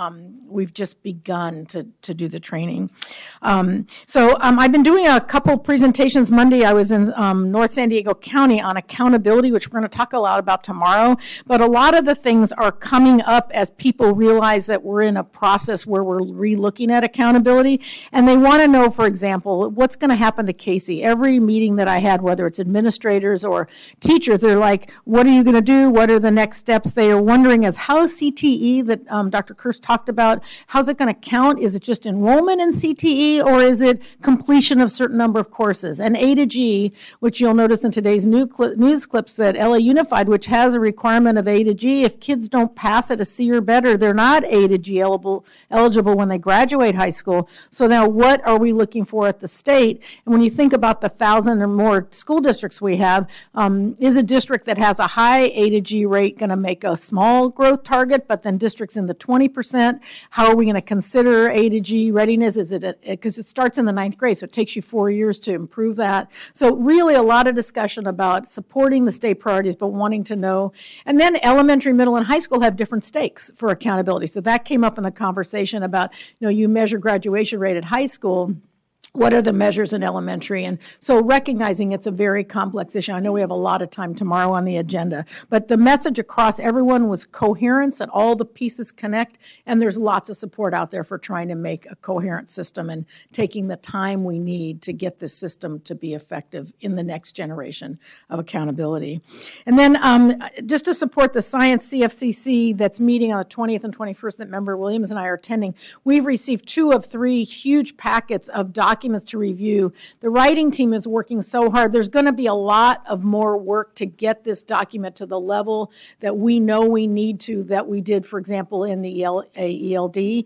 Speaker 17: We've just begun to do the training. So I've been doing a couple presentations. Monday I was in North San Diego County on accountability, which we're going to talk a lot about tomorrow. But a lot of the things are coming up as people realize that we're in a process where we're re-looking at accountability. And they want to know, for example, what's going to happen to Casey. Every meeting that I had, whether it's administrators or teachers, they're like, what are you going to do? What are the next steps? They are wondering as how CTE that Dr. Kirst talked about, how's it going to count? Is it just enrollment in CTE or is it completion of certain number of courses? And A to G, which you'll notice in today's news clips that LA Unified, which has a requirement of A to G, if kids don't pass at a C or better, they're not A to G eligible when they graduate high school. So now what are we looking for at the state? And when you think about the 1,000 or more school districts we have, is a district that has a high A to G rate going to make a small growth target, but then districts in the 20%, how are we going to consider A to G readiness? Is it because it starts in the 9th grade, so it takes you 4 years to improve that. So really a lot of discussion about supporting the state priorities, but wanting to know. And then elementary, middle, and high school have different stakes for accountability. So that came up in the conversation about, you measure graduation rate at high school. What are the measures in elementary? And so recognizing it's a very complex issue. I know we have a lot of time tomorrow on the agenda, but the message across everyone was coherence and all the pieces connect. And there's lots of support out there for trying to make a coherent system and taking the time we need to get this system to be effective in the next generation of accountability. And then just to support the Science CFCC that's meeting on the 20th and 21st that Member Williams and I are attending, we've received 2 of 3 huge packets of documents to review. The writing team is working so hard. There's going to be a lot of more work to get this document to the level that we know we need to, that we did, for example, in the ELD.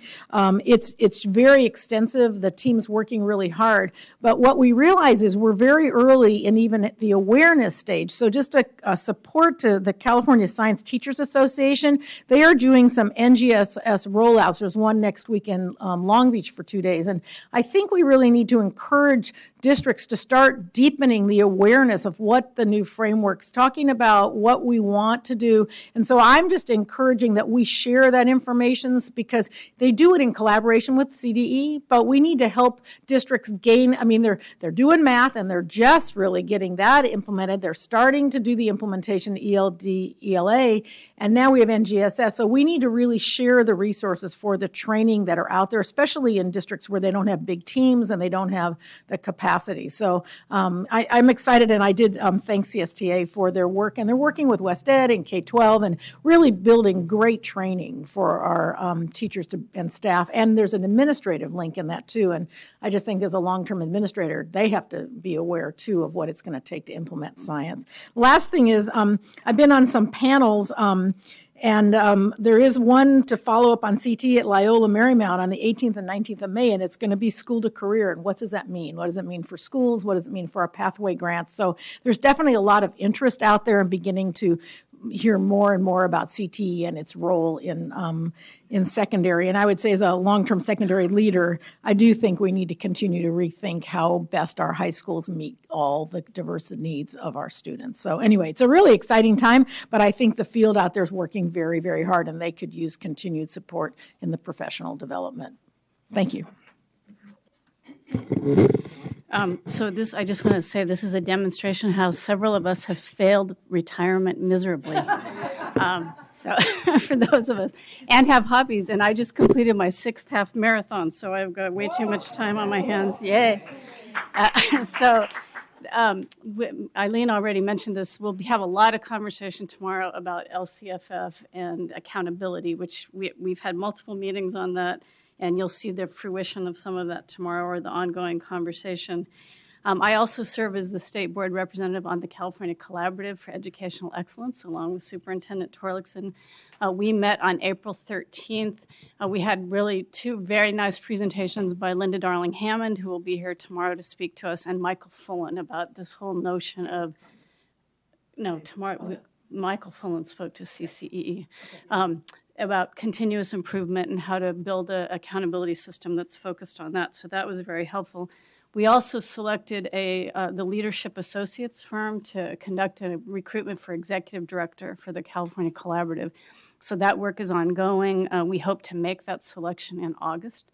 Speaker 17: It's very extensive. The team's working really hard. But what we realize is we're very early in even at the awareness stage. So just a support to the California Science Teachers Association. They are doing some NGSS rollouts. There's one next week in Long Beach for 2 days. And I think we really need to encourage districts to start deepening the awareness of what the new framework's talking about, what we want to do. And so I'm just encouraging that we share that information because they do it in collaboration with CDE, but we need to help districts gain. I mean, they're doing math and they're just really getting that implemented. They're starting to do the implementation ELD, ELA, and now we have NGSS. So we need to really share the resources for the training that are out there, especially in districts where they don't have big teams and they don't have the capacity. So I'm excited, and I did thank CSTA for their work, and they're working with West Ed and K-12 and really building great training for our teachers and staff. And there's an administrative link in that too. And I just think as a long-term administrator, they have to be aware too of what it's going to take to implement science. Last thing is I've been on some panels. And there is one to follow up on CT at Loyola Marymount on the 18th and 19th of May, and it's going to be school to career. And what does that mean? What does it mean for schools? What does it mean for our pathway grants? So there's definitely a lot of interest out there in beginning to hear more and more about CTE and its role in secondary. And I would say as a long-term secondary leader, I do think we need to continue to rethink how best our high schools meet all the diverse needs of our students. So anyway, it's a really exciting time, but I think the field out there is working very, very hard, and they could use continued support in the professional development. Thank you.
Speaker 16: So this, I just want to say, this is a demonstration how several of us have failed retirement miserably. So for those of us, and have hobbies. And I just completed my 6th half marathon, so I've got way too much time on my hands. Yay. Eileen already mentioned this. We'll have a lot of conversation tomorrow about LCFF and accountability, which we've had multiple meetings on that, and you'll see the fruition of some of that tomorrow or the ongoing conversation. I also serve as the state board representative on the California Collaborative for Educational Excellence, along with Superintendent Torlakson. We met on April 13th. We had really 2 very nice presentations by Linda Darling-Hammond, who will be here tomorrow to speak to us, and Michael Fullen about this whole notion of, Michael Fullen spoke to CCEE. About continuous improvement and how to build an accountability system that's focused on that. So that was very helpful. We also selected the Leadership Associates firm to conduct a recruitment for executive director for the California Collaborative. So that work is ongoing. We hope to make that selection in August.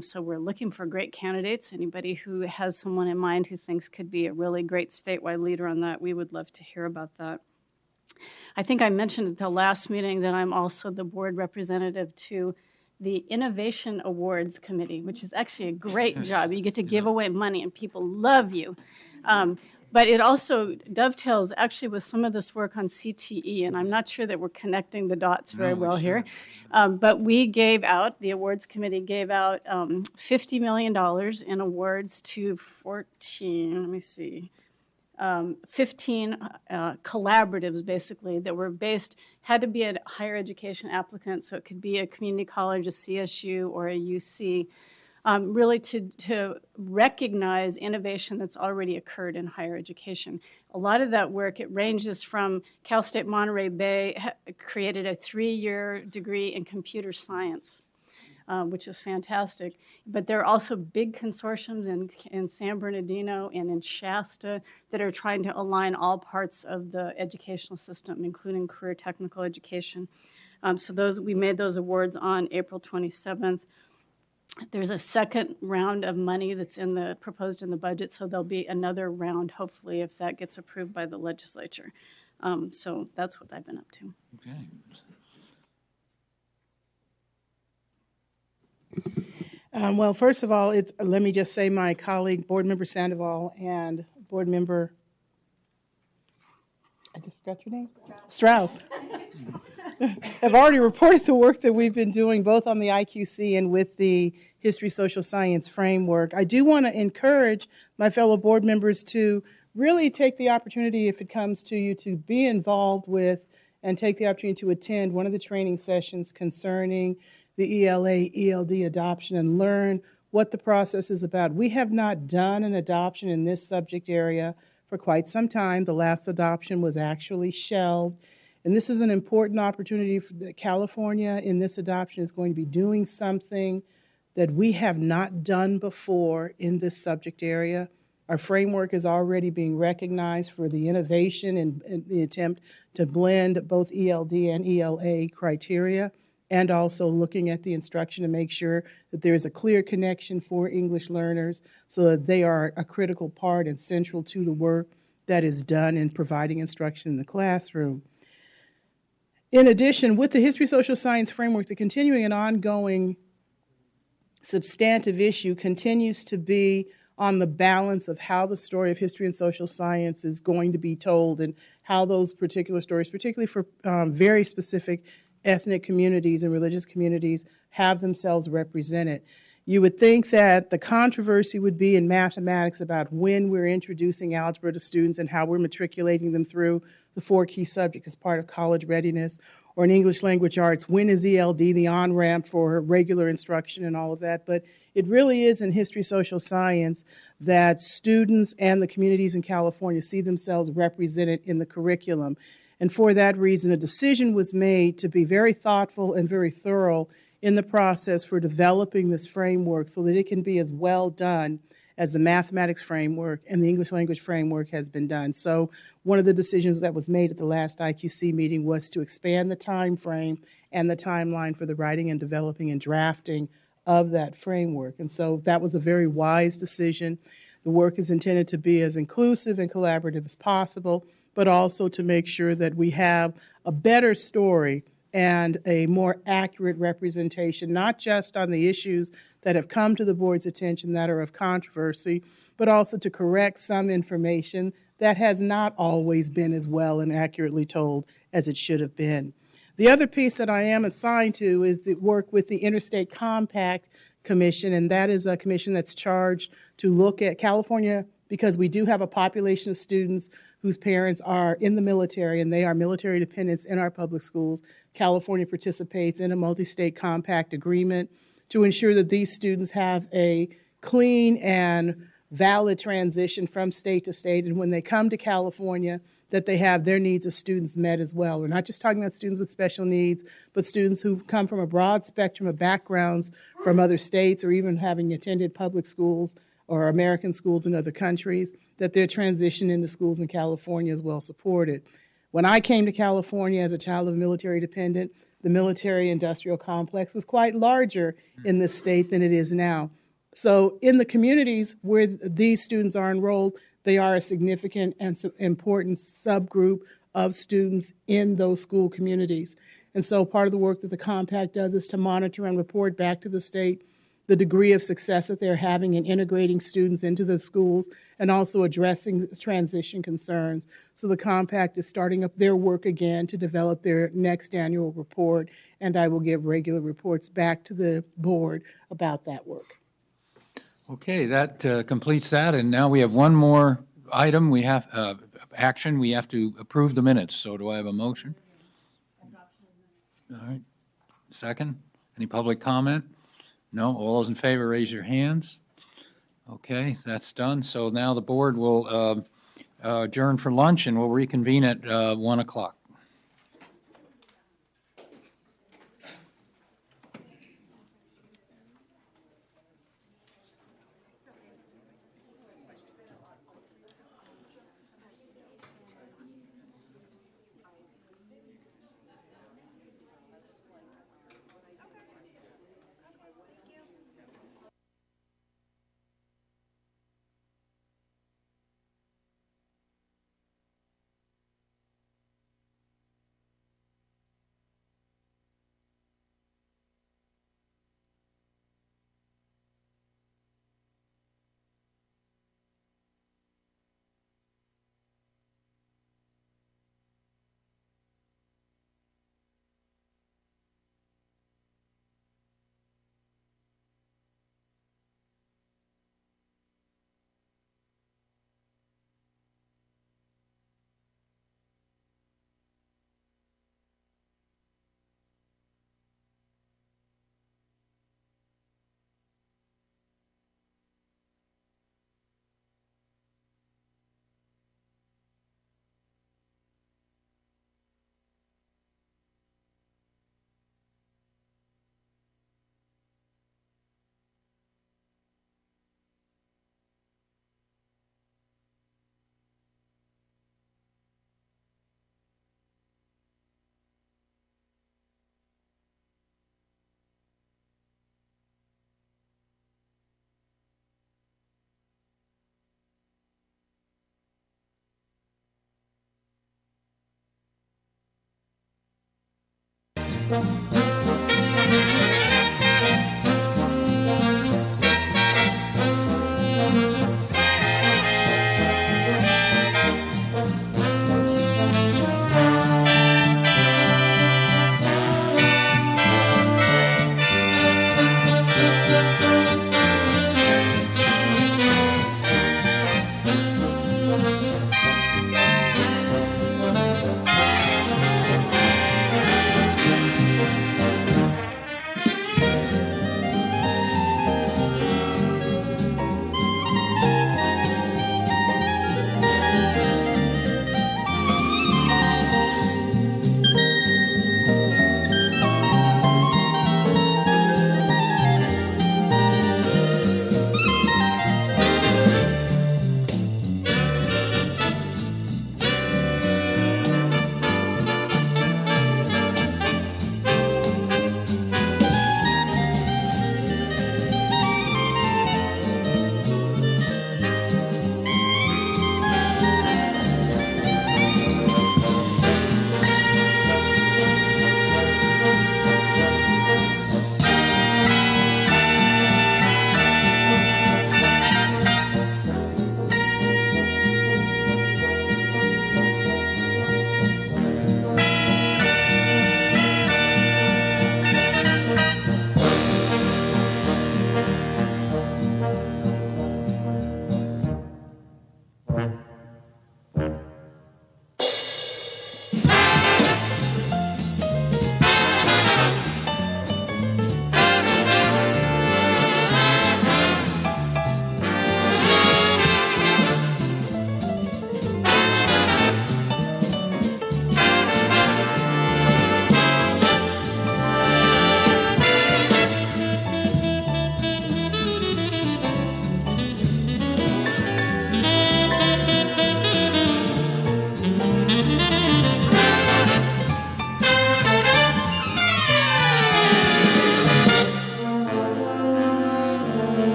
Speaker 16: So we're looking for great candidates. Anybody who has someone in mind who thinks could be a really great statewide leader on that, we would love to hear about that. I think I mentioned at the last meeting that I'm also the board representative to the Innovation Awards Committee, which is actually a great job. You get to give away money and people love you. But it also dovetails actually with some of this work on CTE, and I'm not sure that we're connecting the dots very well here. But we gave out, the awards committee gave out $50 million in awards to 15 collaboratives, basically, that were had to be a higher education applicant, so it could be a community college, a CSU, or a UC, really to recognize innovation that's already occurred in higher education. A lot of that work, it ranges from Cal State Monterey Bay created a 3-year degree in computer science, which is fantastic. But there are also big consortiums in San Bernardino and in Shasta that are trying to align all parts of the educational system, including career technical education. So we made those awards on April 27th. There's a second round of money that's proposed in the budget, so there'll be another round, hopefully, if that gets approved by the legislature. So that's what I've been up to.
Speaker 7: Okay. Well, first of all, let me just say my colleague, Board Member Sandoval, and Board Member, I just forgot your name? Strauss. Have already reported the work that we've been doing both on the IQC and with the History Social Science framework. I do want to encourage my fellow board members to really take the opportunity, if it comes to you, to be involved with and take the opportunity to attend one of the training sessions concerning the ELA, ELD adoption and learn what the process is about. We have not done an adoption in this subject area for quite some time. The last adoption was actually shelved. And this is an important opportunity for California in this adoption is going to be doing something that we have not done before in this subject area. Our framework is already being recognized for the innovation and the attempt to blend both ELD and ELA criteria, and also looking at the instruction to make sure that there is a clear connection for English learners so that they are a critical part and central to the work that is done in providing instruction in the classroom. In addition, with the History Social Science framework, the continuing and ongoing substantive issue continues to be on the balance of how the story of history and social science is going to be told and how those particular stories, particularly for very specific ethnic communities and religious communities, have themselves represented. You would think that the controversy would be in mathematics about when we're introducing algebra to students and how we're matriculating them through the 4 key subjects as part of college readiness, or in English language arts, when is ELD the on-ramp for regular instruction and all of that. But it really is in history social science that students and the communities in California see themselves represented in the curriculum. And for that reason, a decision was made to be very thoughtful and very thorough in the process for developing this framework so that it can be as well done as the mathematics framework and the English language framework has been done. So one of the decisions that was made at the last IQC meeting was to expand the time frame and the timeline for the writing and developing and drafting of that framework. And so that was a very wise decision. The work is intended to be as inclusive and collaborative as possible. but also to make sure that we have a better story and a more accurate representation, not just on the issues that have come to the board's attention that are of controversy, but also to correct some information that has not always been as well and accurately told as it should have been. The other piece that I am assigned to is the work with the Interstate Compact Commission, and that is a commission that's charged to look at California, because we do have a population of students whose parents are in the military and they are military dependents in our public schools. California participates in a multi-state compact agreement to ensure that these students have a clean and valid transition from state to state, and when they come to California, that they have their needs as students met as well. We're not just talking about students with special needs, but students who come from a broad spectrum of backgrounds from other states or even having attended public schools or American schools in other countries, that their transition into schools in California is well supported. When I came to California as a child of a military dependent, the military industrial complex was quite larger in this state than it is now. So in the communities where these students are enrolled, they are a significant and important subgroup of students in those school communities. And so part of the work that the compact does is to monitor and report back to the state the degree of success that they're having in integrating students into the schools and also addressing transition concerns. So the compact is starting up their work again to develop their next annual report, and I will give regular reports back to the board about that work.
Speaker 1: Okay, that completes that, and now we have one more item. We have action. We have to approve the minutes. So do I have a motion? All right. Second? Any public comment? No? All those in favor, raise your hands. Okay, that's done. So now the board will adjourn for lunch, and we'll reconvene at 1 o'clock.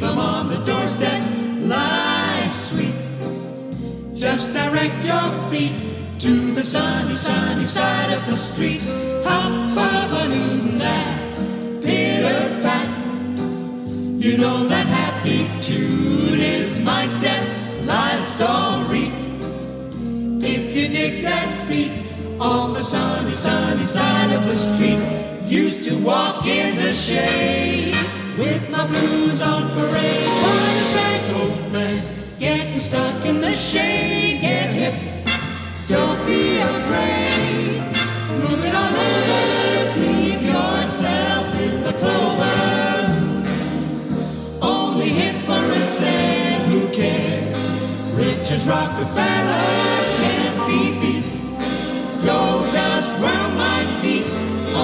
Speaker 18: leave 'em on the doorstep. Life's sweet. Just direct your feet to the sunny, sunny side of the street. Hop of a Newton, that pitter-pat. You know that happy tune is my step. Life's all reet. If you dig that beat on the sunny, sunny side of the street. Used to walk in the shade with my blues on parade. What a drag, old man, getting stuck in the shade. Get hip, don't be afraid. Move it on over, keep yourself in the clover. Only hit for a cent, who cares? Rich as Rockefeller can't be beat. Gold dust round my feet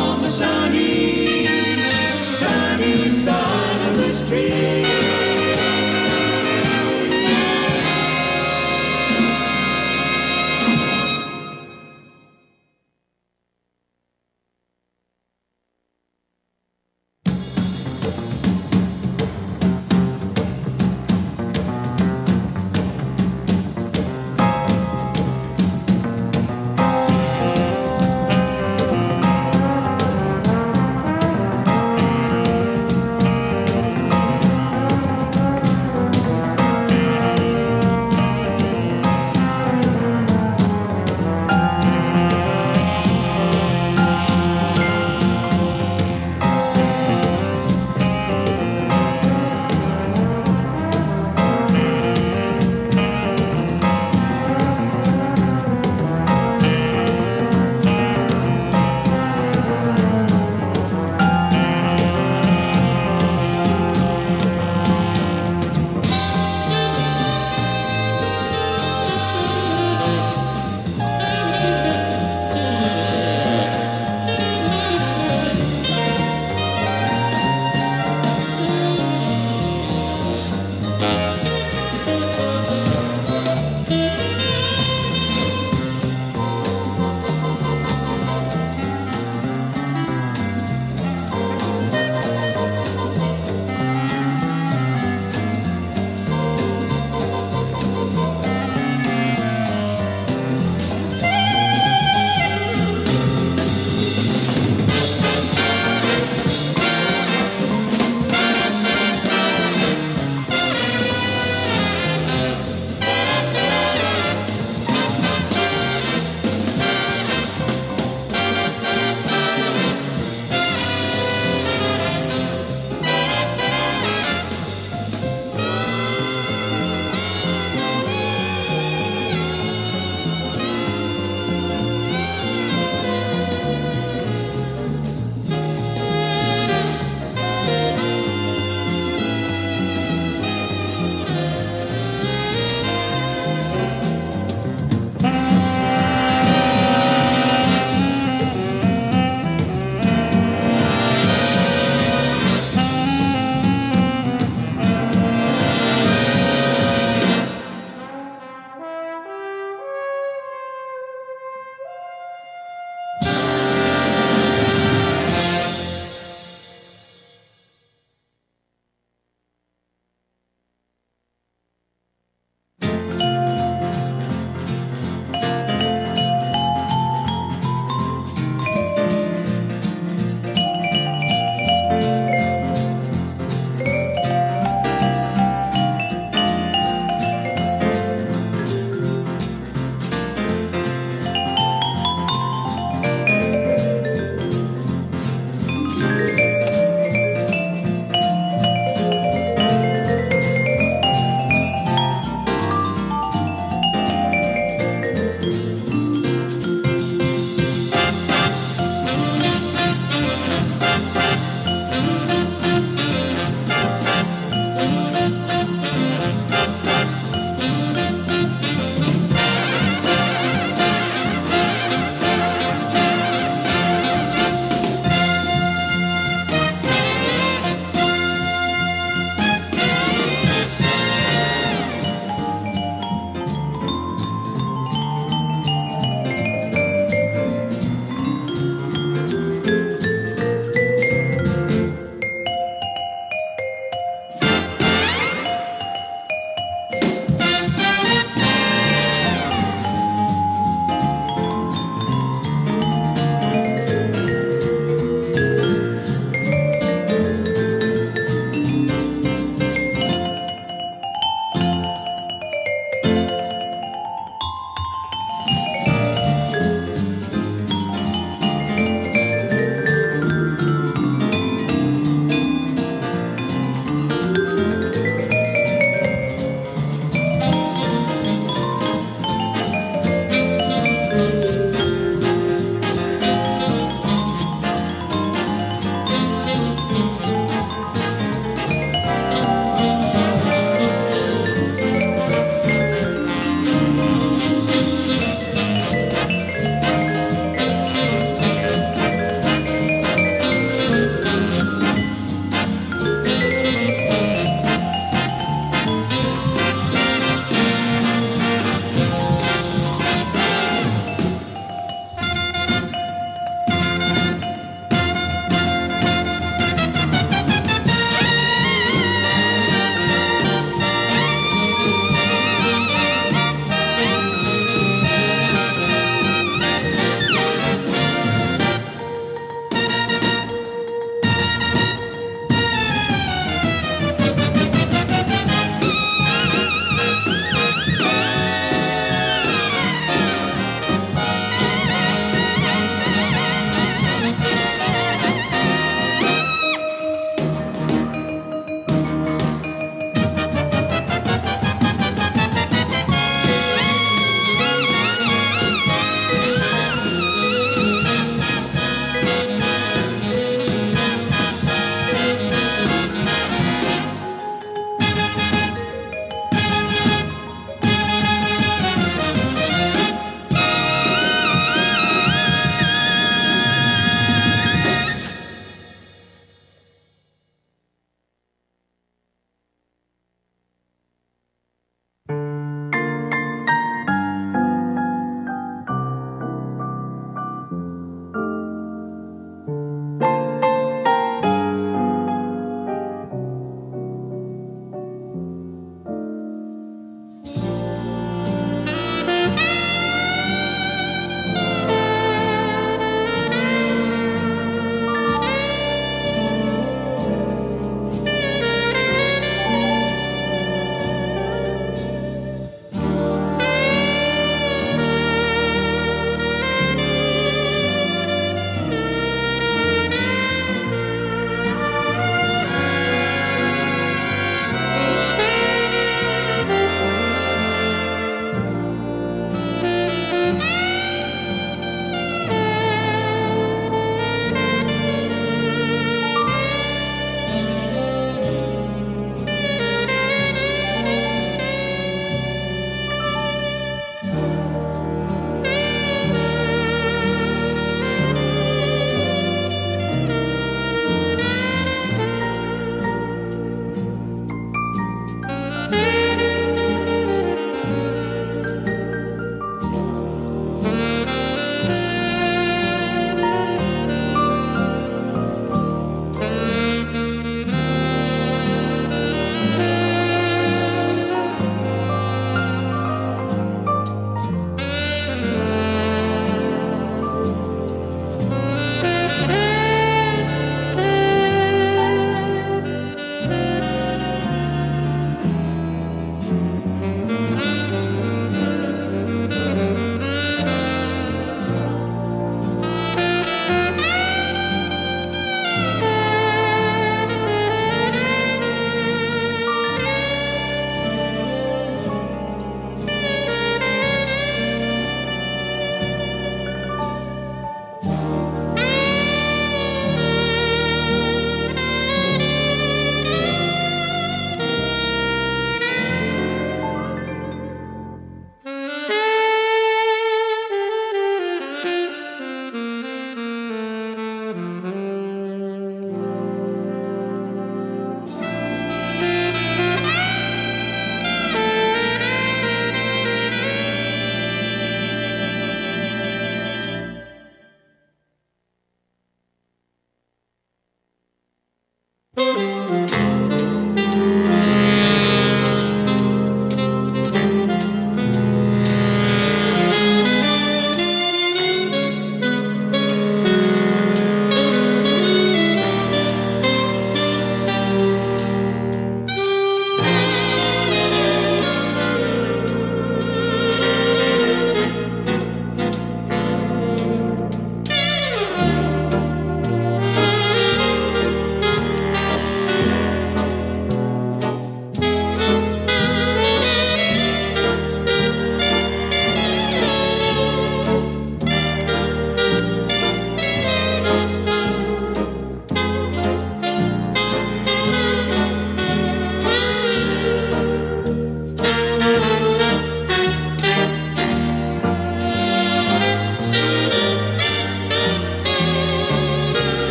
Speaker 18: on the sunny, sunny side of the street.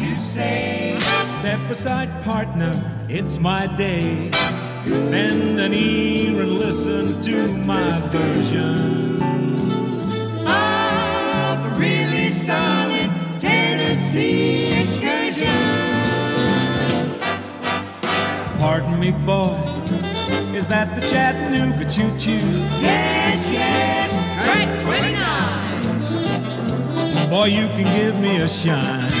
Speaker 18: to say. Step aside, partner, it's my day. Bend an ear and listen to my version of a really solid Tennessee excursion. Pardon me, boy, is that the Chattanooga choo-choo? Yes, yes, track 29. Boy, you can give me a shine.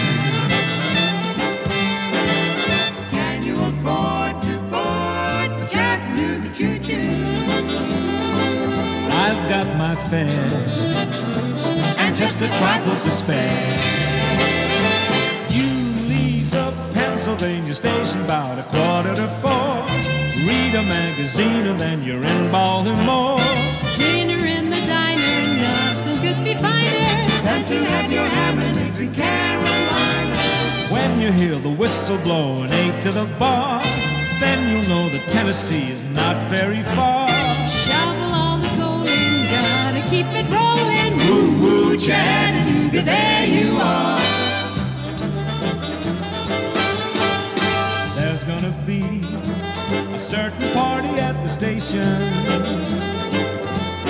Speaker 18: Can you afford to board the Chattanooga choo-choo? I've got my fare and just a trifle to spare. You leave the Pennsylvania station about 3:45. Read a magazine and then you're in Baltimore.
Speaker 19: Dinner in the diner, nothing could be finer
Speaker 18: than to have your ham and eggs in Carolina. When you hear the whistle blow and 8 to the bar, then you'll know that Tennessee is not very far.
Speaker 19: Shovel all the coal in, gotta keep it rolling.
Speaker 18: Woo woo Chattanooga, there you are. There's gonna be a certain party at the station.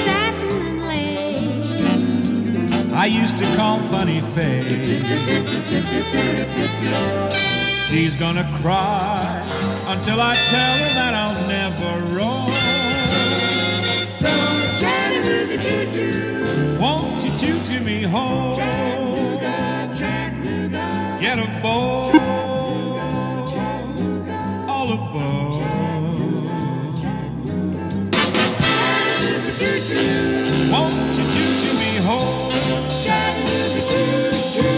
Speaker 19: Satin and lace.
Speaker 18: I used to call Funny Face. She's gonna cry until I tell her that I'll never roam. So Chattanooga choo-choo, won't you choo-choo me home? Chattanooga, Chattanooga, get a boat, all aboard. Won't you choo-choo me home? Chattanooga choo-choo.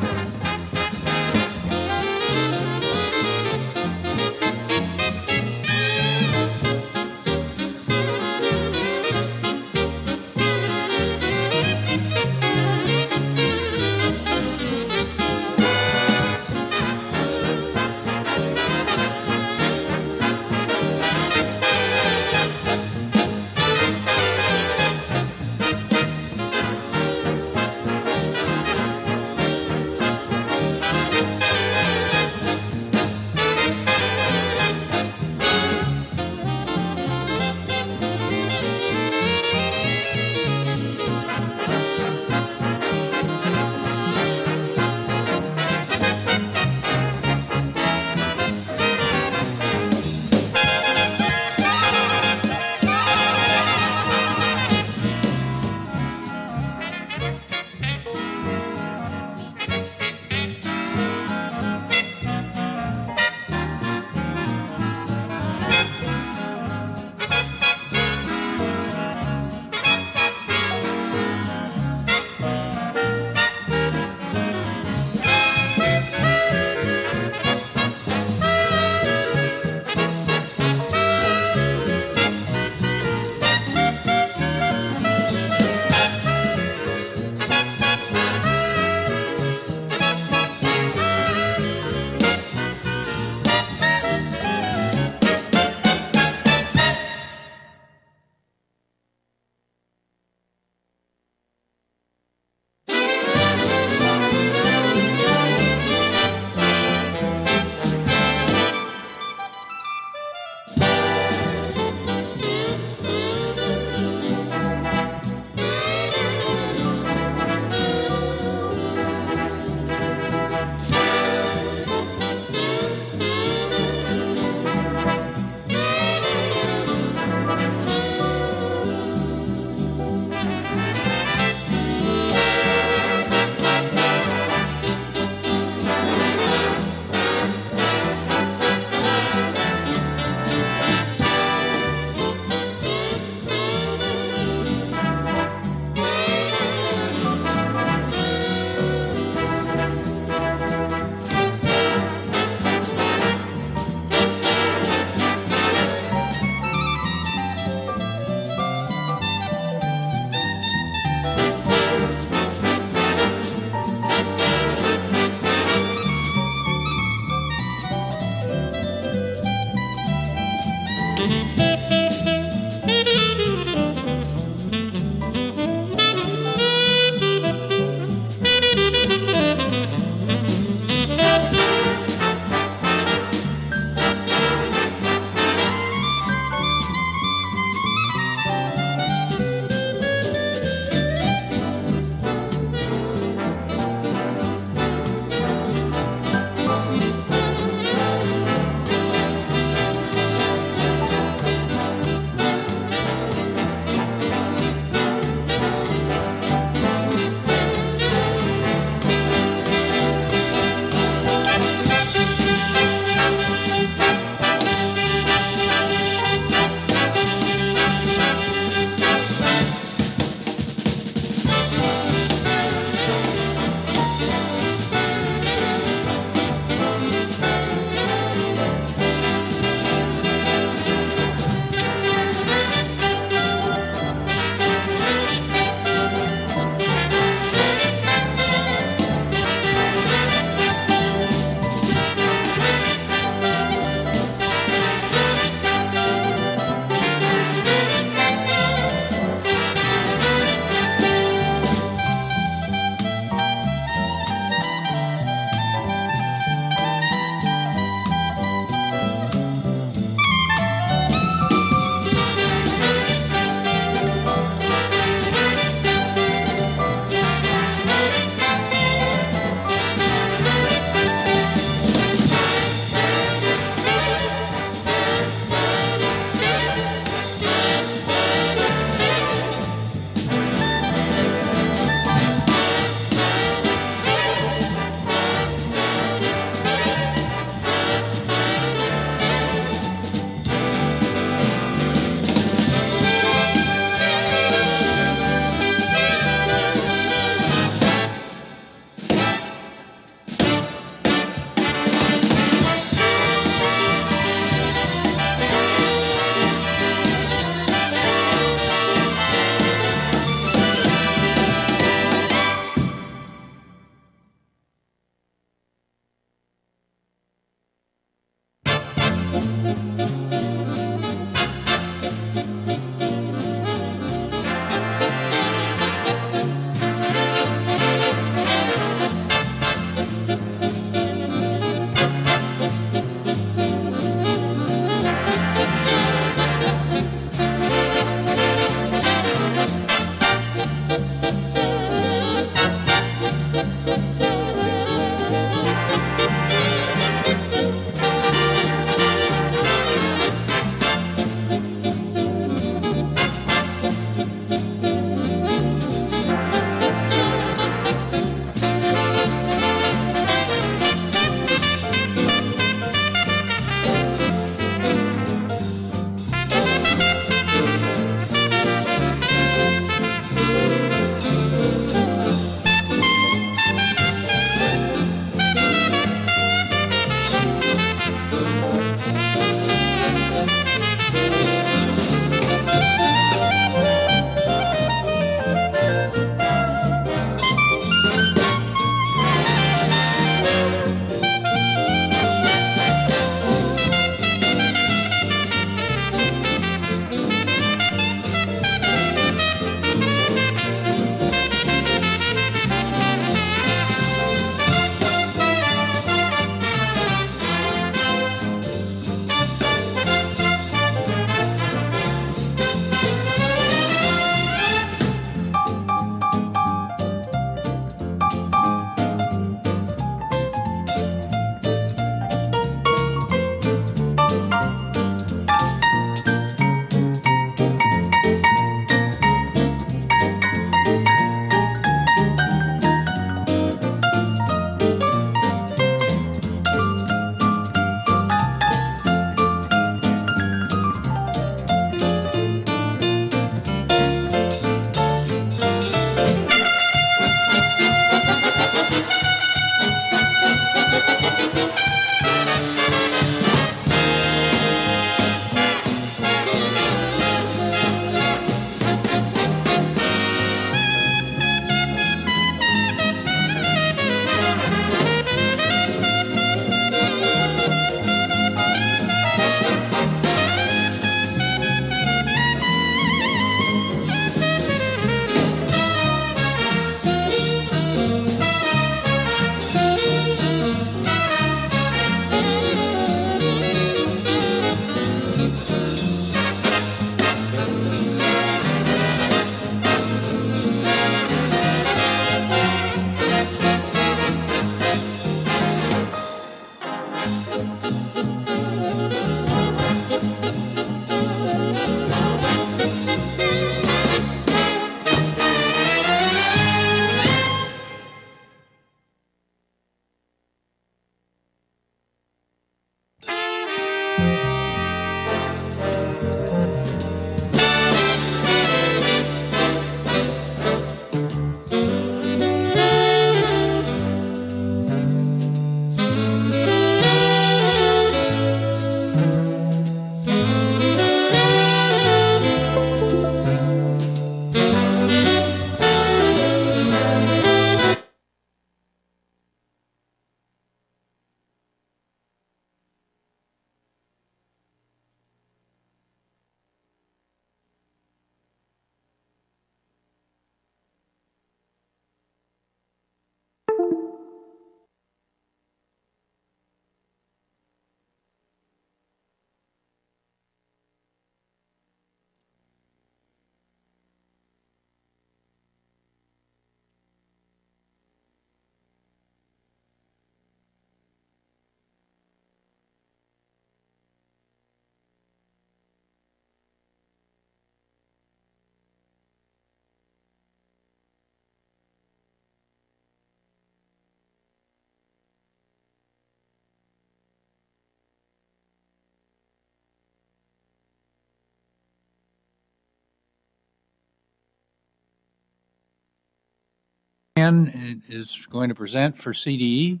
Speaker 1: Chan is going to present for CDE.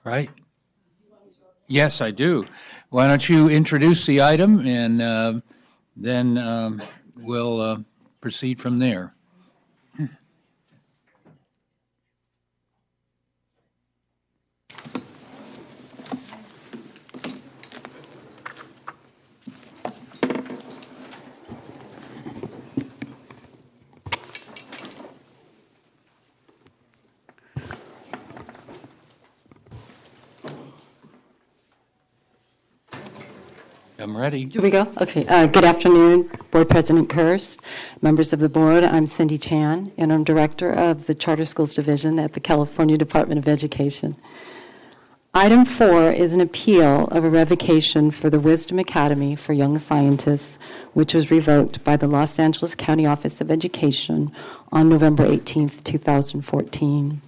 Speaker 1: Right? Yes, I do. Why don't you introduce the item, and then we'll proceed from there. I'm ready.
Speaker 4: Do we go? Okay. Good afternoon, Board President Kurst, members of the board. I'm Cindy Chan, and I'm Director of the Charter Schools Division at the California Department of Education. Item 4 is an appeal of a revocation for the Wisdom Academy for Young Scientists, which was revoked by the Los Angeles County Office of Education on November 18, 2014.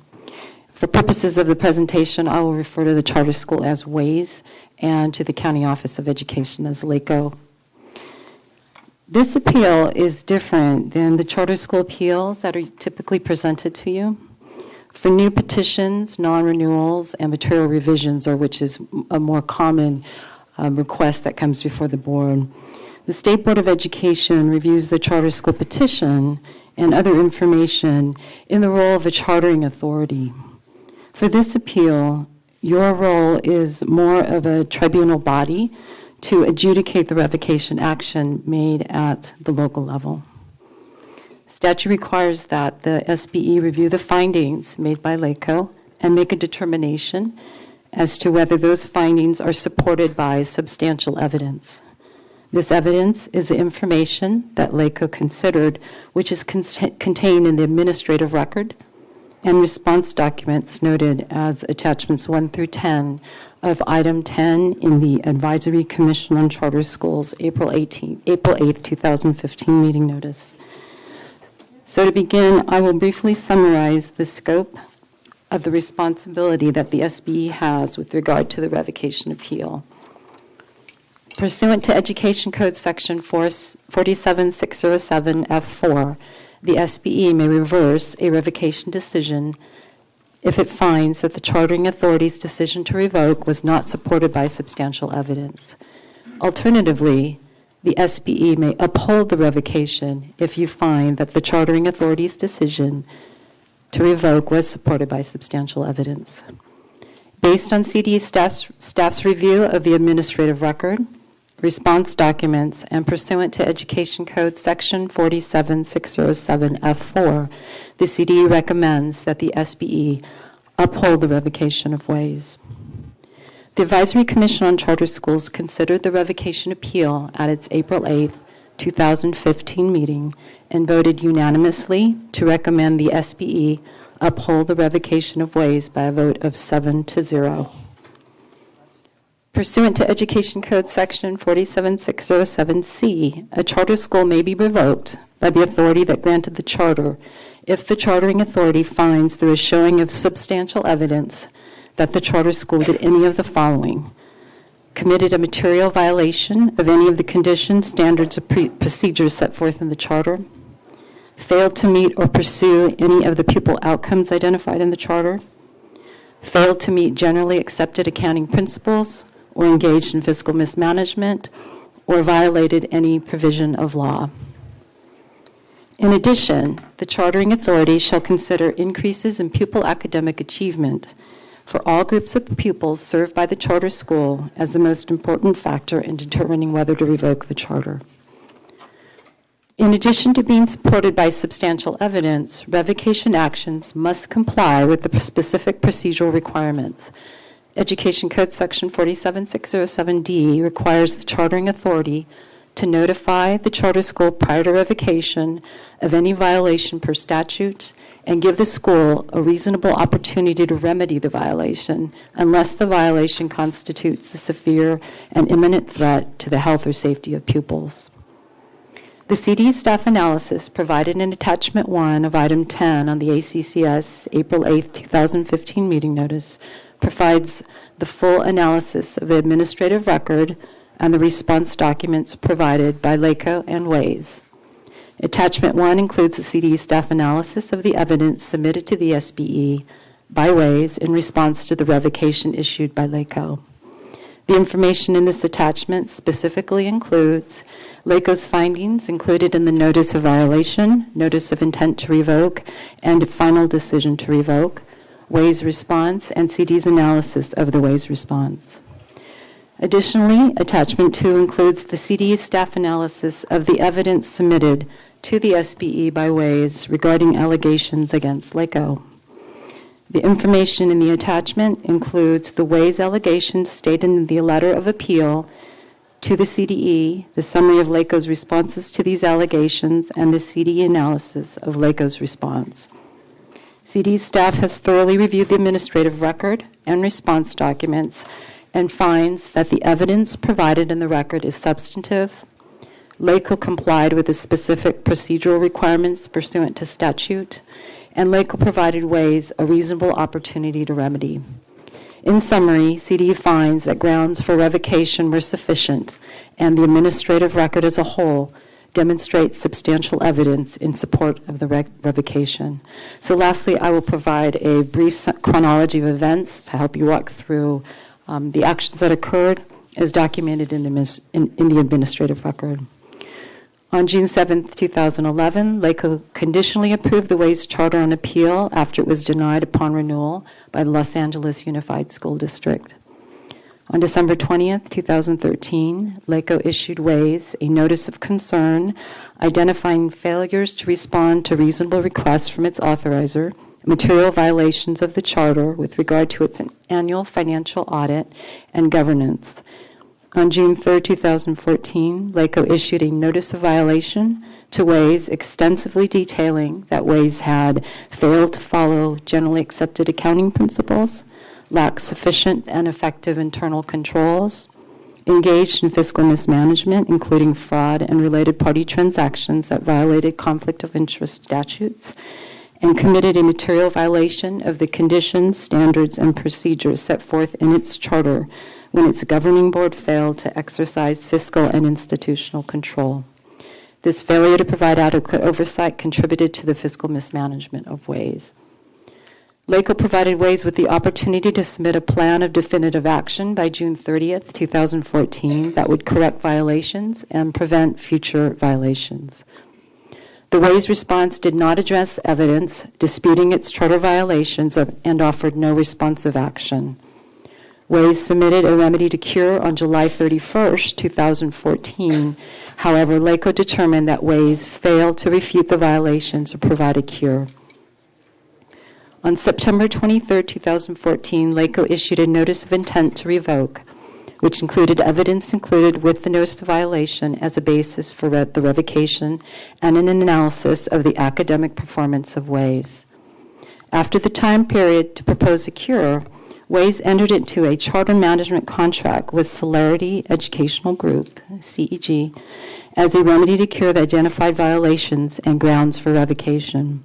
Speaker 4: For purposes of the presentation, I will refer to the charter school as WAYS and to the County Office of Education as LACO. This appeal is different than the charter school appeals that are typically presented to you. For new petitions, non-renewals, and material revisions, or which is a more common request that comes before the board, the State Board of Education reviews the charter school petition and other information in the role of a chartering authority. For this appeal, your role is more of a tribunal body to adjudicate the revocation action made at the local level. Statute requires that the SBE review the findings made by LACO and make a determination as to whether those findings are supported by substantial evidence. This evidence is the information that LACO considered, which is contained in the administrative record and response documents noted as attachments 1 through 10 of item 10 in the Advisory Commission on Charter Schools April 8, 2015 meeting notice. So to begin, I will briefly summarize the scope of the responsibility that the SBE has with regard to the revocation appeal. Pursuant to Education Code Section 47607F4, the SBE may reverse a revocation decision if it finds that the chartering authority's decision to revoke was not supported by substantial evidence. Alternatively, the SBE may uphold the revocation if you find that the chartering authority's decision to revoke was supported by substantial evidence. Based on CDE staff's review of the administrative record, response documents, and pursuant to Education Code Section 47607F4, the CDE recommends that the SBE uphold the revocation of WAYS. The Advisory Commission on Charter Schools considered the revocation appeal at its April 8, 2015 meeting and voted unanimously to recommend the SBE uphold the revocation of WAYS by a vote of 7-0. Pursuant to Education Code Section 47607C, a charter school may be revoked by the authority that granted the charter if the chartering authority finds there is showing of substantial evidence that the charter school did any of the following: committed a material violation of any of the conditions, standards, or procedures set forth in the charter, failed to meet or pursue any of the pupil outcomes identified in the charter, failed to meet generally accepted accounting principles, or engaged in fiscal mismanagement, or violated any provision of law. In addition, the chartering authority shall consider increases in pupil academic achievement for all groups of pupils served by the charter school as the most important factor in determining whether to revoke the charter. In addition to being supported by substantial evidence, revocation actions must comply with the specific procedural requirements. Education Code Section 47607D requires the chartering authority to notify the charter school prior to revocation of any violation per statute and give the school a reasonable opportunity to remedy the violation unless the violation constitutes a severe and imminent threat to the health or safety of pupils. The CDE staff analysis provided in Attachment 1 of Item 10 on the ACCS April 8, 2015 meeting notice provides the full analysis of the administrative record and the response documents provided by LACO and WAYS. Attachment 1 includes the CDE staff analysis of the evidence submitted to the SBE by Ways in response to the revocation issued by LACO. The information in this attachment specifically includes LACO's findings included in the notice of violation, notice of intent to revoke, and final decision to revoke, Ways response, and CD's analysis of the Ways response. Additionally, attachment 2 includes the CD's staff analysis of the evidence submitted to the SBE by Ways regarding allegations against LACO. The information in the attachment includes the Ways allegations stated in the letter of appeal to the CDE, the summary of LACO's responses to these allegations, and the CDE analysis of LACO's response. CDE staff has thoroughly reviewed the administrative record and response documents and finds that the evidence provided in the record is substantive. LACO complied with the specific procedural requirements pursuant to statute, and LACO provided Ways a reasonable opportunity to remedy. In summary, CDE finds that grounds for revocation were sufficient, and the administrative record as a whole demonstrates substantial evidence in support of the revocation. So lastly, I will provide a brief chronology of events to help you walk through the actions that occurred as documented in the administrative record. On June 7, 2011, LACO conditionally approved the Ways Charter on appeal after it was denied upon renewal by the Los Angeles Unified School District. On December 20, 2013, LACO issued Ways a notice of concern identifying failures to respond to reasonable requests from its authorizer, material violations of the Charter with regard to its annual financial audit and governance. On June 3, 2014, LACO issued a notice of violation to Ways extensively detailing that Ways had failed to follow generally accepted accounting principles, lacked sufficient and effective internal controls, engaged in fiscal mismanagement, including fraud and related party transactions that violated conflict of interest statutes, and committed a material violation of the conditions, standards, and procedures set forth in its charter when its governing board failed to exercise fiscal and institutional control. This failure to provide adequate oversight contributed to the fiscal mismanagement of Ways. LACO provided Ways with the opportunity to submit a plan of definitive action by June 30th, 2014 that would correct violations and prevent future violations. The Ways response did not address evidence disputing its charter violations and offered no responsive action. Ways submitted a remedy to cure on July 31st, 2014. However, LACO determined that Ways failed to refute the violations or provide a cure. On September 23, 2014, LACO issued a notice of intent to revoke, which included evidence included with the notice of violation as a basis for the revocation and an analysis of the academic performance of Ways. After the time period to propose a cure, Ways entered into a charter management contract with Celerity Educational Group, CEG, as a remedy to cure the identified violations and grounds for revocation.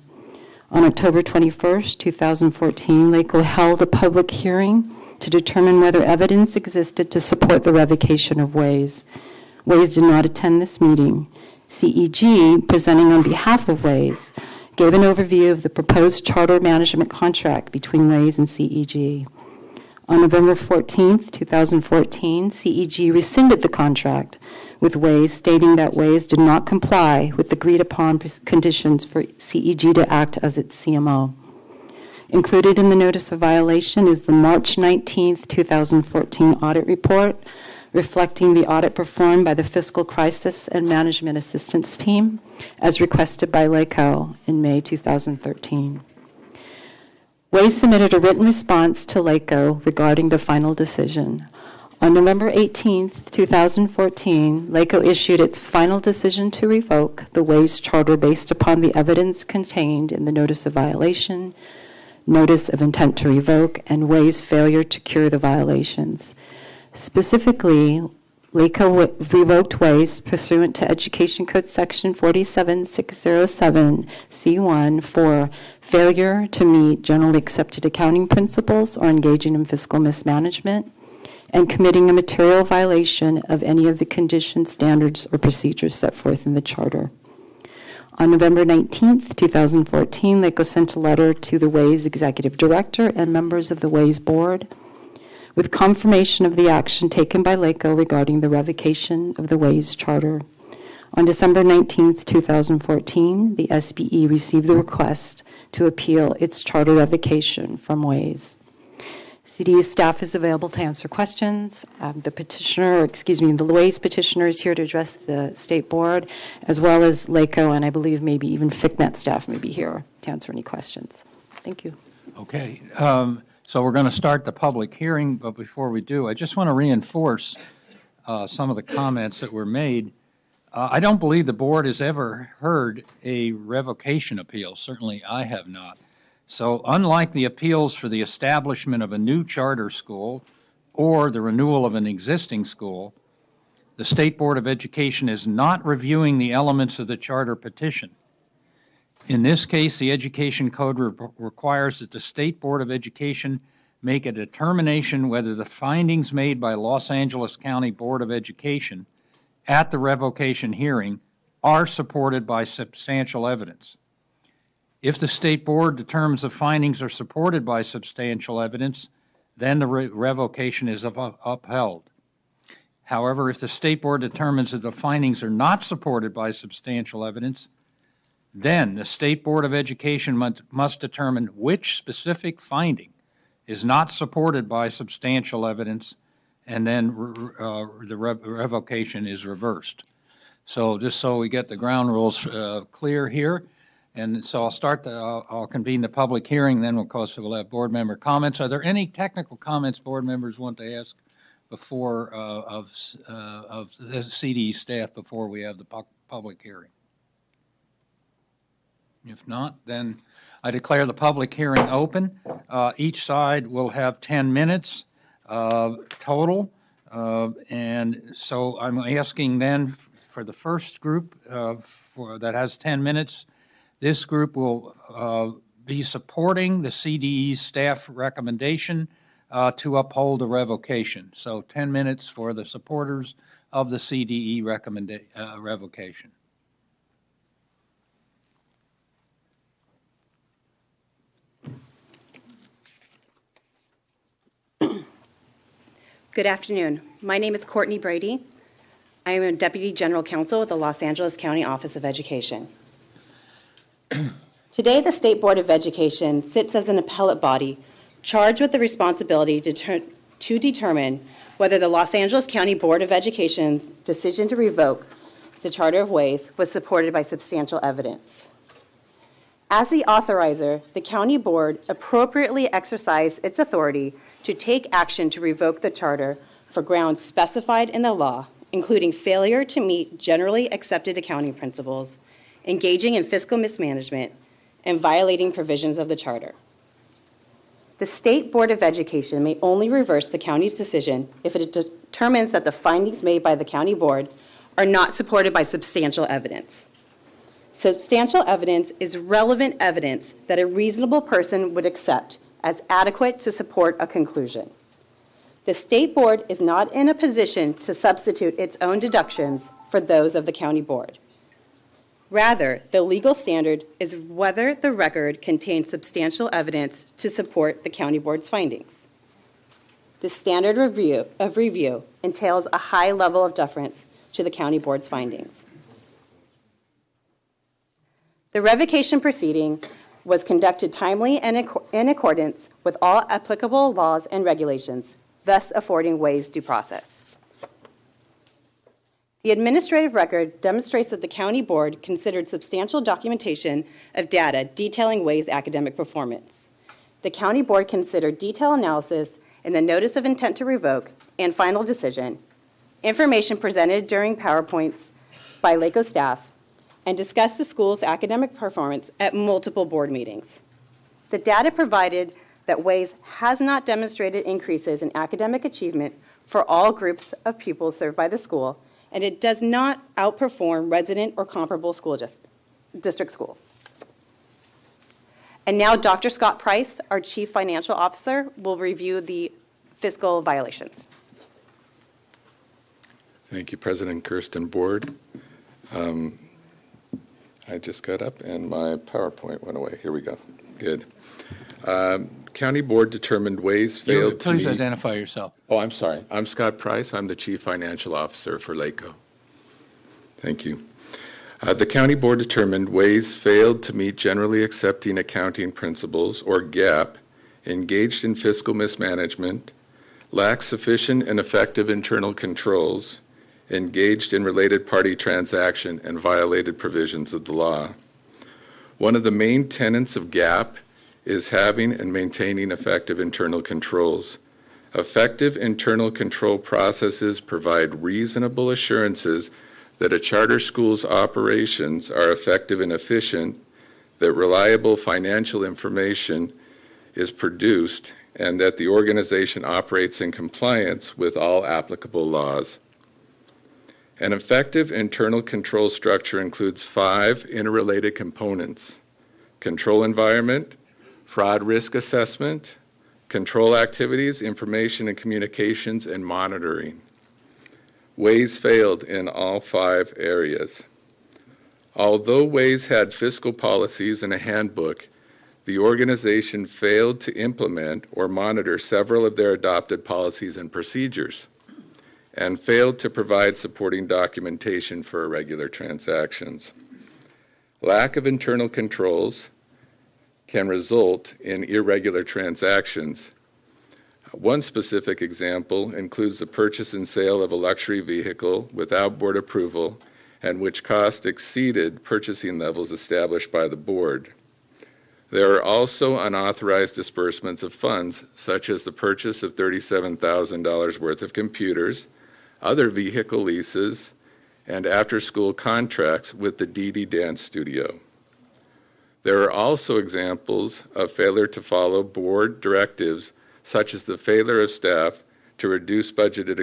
Speaker 4: On October 21, 2014, LACO held a public hearing to determine whether evidence existed to support the revocation of Ways. Ways did not attend this meeting. CEG, presenting on behalf of Ways, gave an overview of the proposed charter management contract between Ways and CEG. On November 14, 2014, CEG rescinded the contract with Ways, stating that Ways did not comply with the agreed-upon conditions for CEG to act as its CMO. Included in the notice of violation is the March 19, 2014 audit report, reflecting the audit performed by the Fiscal Crisis and Management Assistance Team, as requested by LACO in May 2013. Ways submitted a written response to LACO regarding the final decision. On November 18, 2014, LACO issued its final decision to revoke the Ways Charter based upon the evidence contained in the notice of violation, notice of intent to revoke, and Ways' failure to cure the violations. Specifically, LACO revoked Ways pursuant to Education Code Section 47607C1 for failure to meet generally accepted accounting principles or engaging in fiscal mismanagement, and committing a material violation of any of the conditions, standards, or procedures set forth in the Charter. On November 19th, 2014, LACO sent a letter to the WAYS Executive Director and members of the WAYS Board with confirmation of the action taken by LACO regarding the revocation of the WAYS Charter. On December 19th, 2014, the SBE received the request to appeal its charter revocation from WAYS. CDE staff is available to answer questions. The WAYS petitioner is here to address the State Board, as well as LACO, and I believe maybe even FICNET staff may be here to answer any questions. Thank you.
Speaker 1: Okay. So we're going to start the public hearing, but before we do, I just want to reinforce some of the comments that were made. I don't believe the board has ever heard a revocation appeal. Certainly I have not. So unlike the appeals for the establishment of a new charter school or the renewal of an existing school, the State Board of Education is not reviewing the elements of the charter petition. In this case, the Education Code requires that the State Board of Education make a determination whether the findings made by Los Angeles County Board of Education at the revocation hearing are supported by substantial evidence. If the State Board determines the findings are supported by substantial evidence, then the revocation is upheld. However, if the State Board determines that the findings are not supported by substantial evidence, then the State Board of Education must determine which specific finding is not supported by substantial evidence, and then the revocation is reversed. So just so we get the ground rules clear here, and so I'll convene the public hearing, then we'll have board member comments. Are there any technical comments board members want to ask before of the CDE staff before we have the public hearing? If not, then I declare the public hearing open. Each side will have 10 minutes total. And so I'm asking then for the first group that has 10 minutes, this group will be supporting the CDE's staff recommendation to uphold the revocation. So 10 minutes for the supporters of the CDE revocation.
Speaker 15: Good afternoon. My name is Courtney Brady. I am a Deputy General Counsel with the Los Angeles County Office of Education. Today, the State Board of Education sits as an appellate body charged with the responsibility to determine whether the Los Angeles County Board of Education's decision to revoke the Charter of WAYS was supported by substantial evidence. As the authorizer, the County Board appropriately exercised its authority to take action to revoke the charter for grounds specified in the law, including failure to meet generally accepted accounting principles, engaging in fiscal mismanagement, and violating provisions of the charter. The State Board of Education may only reverse the county's decision if it determines that the findings made by the county board are not supported by substantial evidence. Substantial evidence is relevant evidence that a reasonable person would accept as adequate to support a conclusion. The State Board is not in a position to substitute its own deductions for those of the county board. Rather, the legal standard is whether the record contains substantial evidence to support the county board's findings. The standard of review entails a high level of deference to the county board's findings. The revocation proceeding was conducted timely and in accordance with all applicable laws and regulations, thus affording WAYS due process. The administrative record demonstrates that the county board considered substantial documentation of data detailing WAYS academic performance. The county board considered detailed analysis in the notice of intent to revoke and final decision, information presented during PowerPoints by LACO staff, and discussed the school's academic performance at multiple board meetings. The data provided that WAYS has not demonstrated increases in academic achievement for all groups of pupils served by the school, and it does not outperform resident or comparable school district schools. And now Dr. Scott Price, our Chief Financial Officer, will review the fiscal violations.
Speaker 21: Thank you, President Kirsten Board. I just got up and my PowerPoint went away. Here we go. Good. County Board determined Ways failed to
Speaker 1: Please
Speaker 21: meet...
Speaker 1: identify yourself.
Speaker 21: Oh, I'm sorry. I'm Scott Price. I'm the Chief Financial Officer for LACO. Thank you. The County Board determined Ways failed to meet generally accepting accounting principles, or GAAP, engaged in fiscal mismanagement, lacked sufficient and effective internal controls, engaged in related party transaction, and violated provisions of the law. One of the main tenets of GAAP is having and maintaining effective internal controls. Effective internal control processes provide reasonable assurances that a charter school's operations are effective and efficient, that reliable financial information is produced, and that the organization operates in compliance with all applicable laws. An effective internal control structure includes 5 interrelated components: control environment, fraud risk assessment, control activities, information and communications, and monitoring. Ways failed in all 5 areas. Although Ways had fiscal policies and a handbook, the organization failed to implement or monitor several of their adopted policies and procedures, and failed to provide supporting documentation for irregular transactions. Lack of internal controls can result in irregular transactions. One specific example includes the purchase and sale of a luxury vehicle without board approval, and which cost exceeded purchasing levels established by the board. There are also unauthorized disbursements of funds, such as the purchase of $37,000 worth of computers, other vehicle leases, and after-school contracts with the DD Dance Studio. There are also examples of failure to follow board directives, such as the failure of staff to reduce budgeted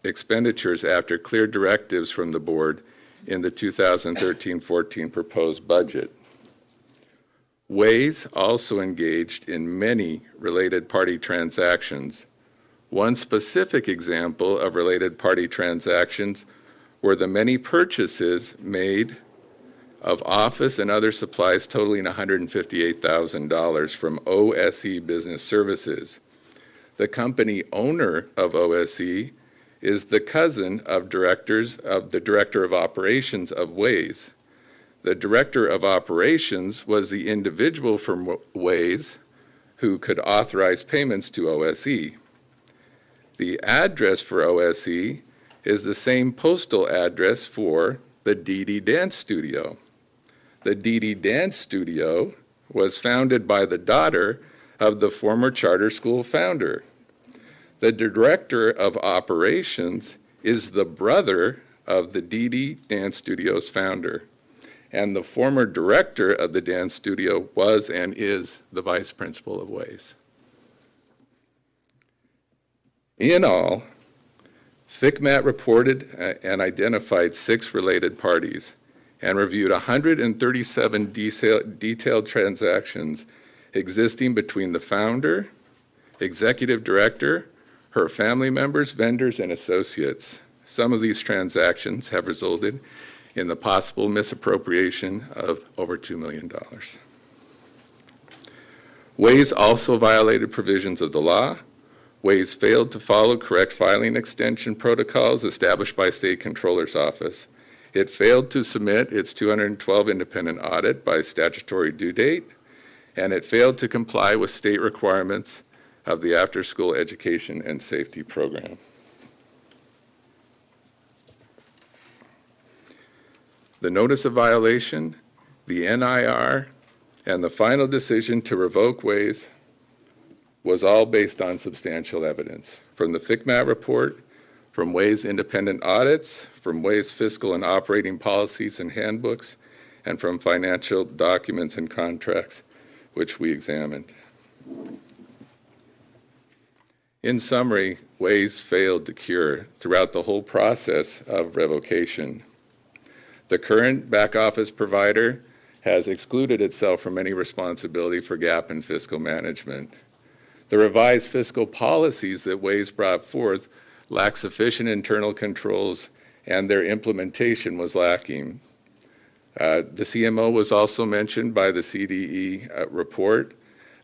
Speaker 21: expenditures after clear directives from the board in the 2013-14 proposed budget. Ways also engaged in many related party transactions. One specific example of related party transactions were the many purchases made of office and other supplies totaling $158,000 from OSE Business Services. The company owner of OSE is the cousin of the Director of Operations of Ways. The Director of Operations was the individual from Ways who could authorize payments to OSE. The address for OSE is the same postal address for the DD Dance Studio. The DD Dance Studio was founded by the daughter of the former charter school founder. The Director of Operations is the brother of the DD Dance Studio's founder, and the former director of the dance studio was and is the vice principal of Ways. In all, FCMAT reported and identified 6 related parties and reviewed 137 detailed transactions existing between the founder, executive director, her family members, vendors, and associates. Some of these transactions have resulted in the possible misappropriation of over $2 million. Ways also violated provisions of the law. Ways failed to follow correct filing extension protocols established by State Controller's Office. It failed to submit its 212 independent audit by statutory due date, and it failed to comply with state requirements of the After-School Education and Safety Program. The notice of violation, the NIR, and the final decision to revoke Ways was all based on substantial evidence from the FCMAT report, from Ways independent audits, from Ways fiscal and operating policies and handbooks, and from financial documents and contracts, which we examined. In summary, Ways failed to cure throughout the whole process of revocation. The current back office provider has excluded itself from any responsibility for GAAP and fiscal management. The revised fiscal policies that Ways brought forth lack sufficient internal controls, and their implementation was lacking. The CMO was also mentioned by the CDE report.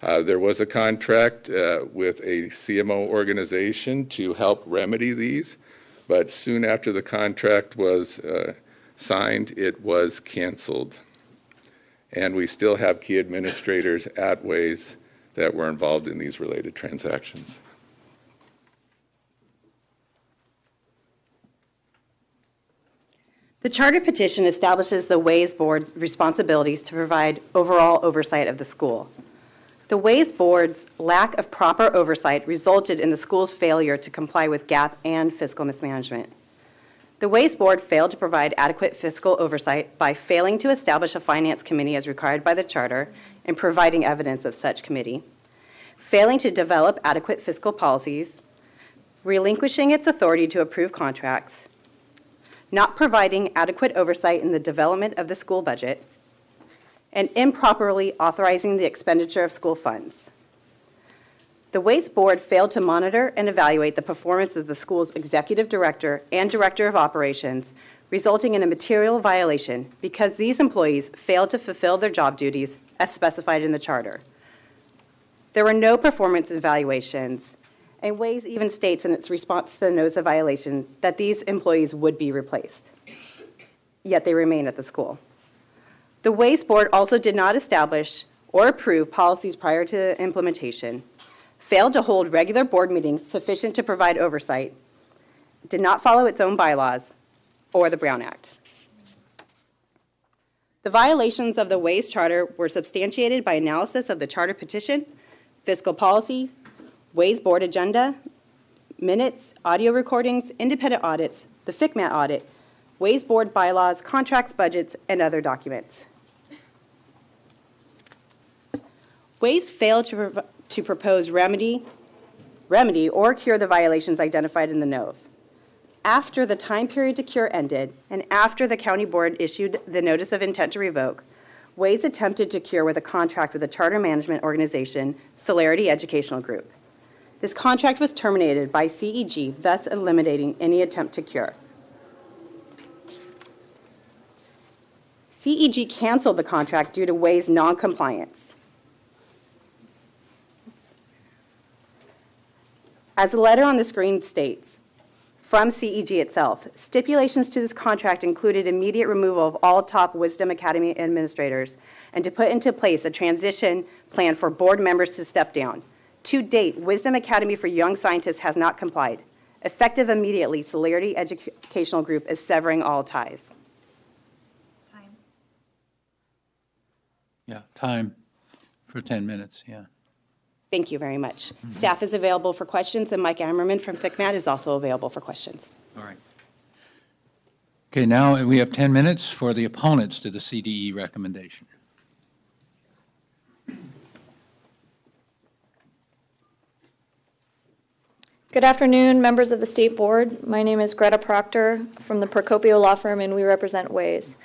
Speaker 21: There was a contract with a CMO organization to help remedy these, but soon after the contract was signed, it was canceled. And we still have key administrators at Ways that were involved in these related transactions.
Speaker 2: The charter petition establishes the Ways Board's responsibilities to provide overall oversight of the school. The Ways Board's lack of proper oversight resulted in the school's failure to comply with GAAP and fiscal mismanagement. The Ways Board failed to provide adequate fiscal oversight by failing to establish a finance committee as required by the charter and providing evidence of such committee, failing to develop adequate fiscal policies, relinquishing its authority to approve contracts, not providing adequate oversight in the development of the school budget, and improperly authorizing the expenditure of school funds. The Ways Board failed to monitor and evaluate the performance of the school's executive director and director of operations, resulting in a material violation because these employees failed to fulfill their job duties as specified in the charter. There were no performance evaluations, and Ways even states in its response to the notice of violation that these employees would be replaced, yet they remain at the school. The Ways Board also did not establish or approve policies prior to implementation, failed to hold regular board meetings sufficient to provide oversight, did not follow its own bylaws, or the Brown Act. The violations of the Ways Charter were substantiated by analysis of the charter petition, fiscal policy, Ways Board agenda, minutes, audio recordings, independent audits, the FCMAT audit, Ways Board bylaws, contracts, budgets, and other documents. Ways failed to propose remedy or cure the violations identified in the NOV. After the time period to cure ended, and after the county board issued the notice of intent to revoke, Ways attempted to cure with a contract with the charter management organization, Celerity Educational Group. This contract was terminated by CEG, thus eliminating any attempt to cure. CEG canceled the contract due to Ways' non-compliance. As the letter on the screen states, from CEG itself, stipulations to this contract included immediate removal of all top Wisdom Academy administrators and to put into place a transition plan for board members to step down. To date, Wisdom Academy for Young Scientists has not complied. Effective immediately, Celerity Educational Group is severing all ties.
Speaker 22: Yeah, time for 10 minutes, yeah.
Speaker 2: Thank you very much. Staff is available for questions, and Mike Ammerman from FCMAT is also available for questions.
Speaker 22: All right. Okay, now we have 10 minutes for the opponents to the CDE recommendation.
Speaker 23: Good afternoon, members of the State Board. My name is Greta Proctor from the Procopio Law Firm, and we represent Ways.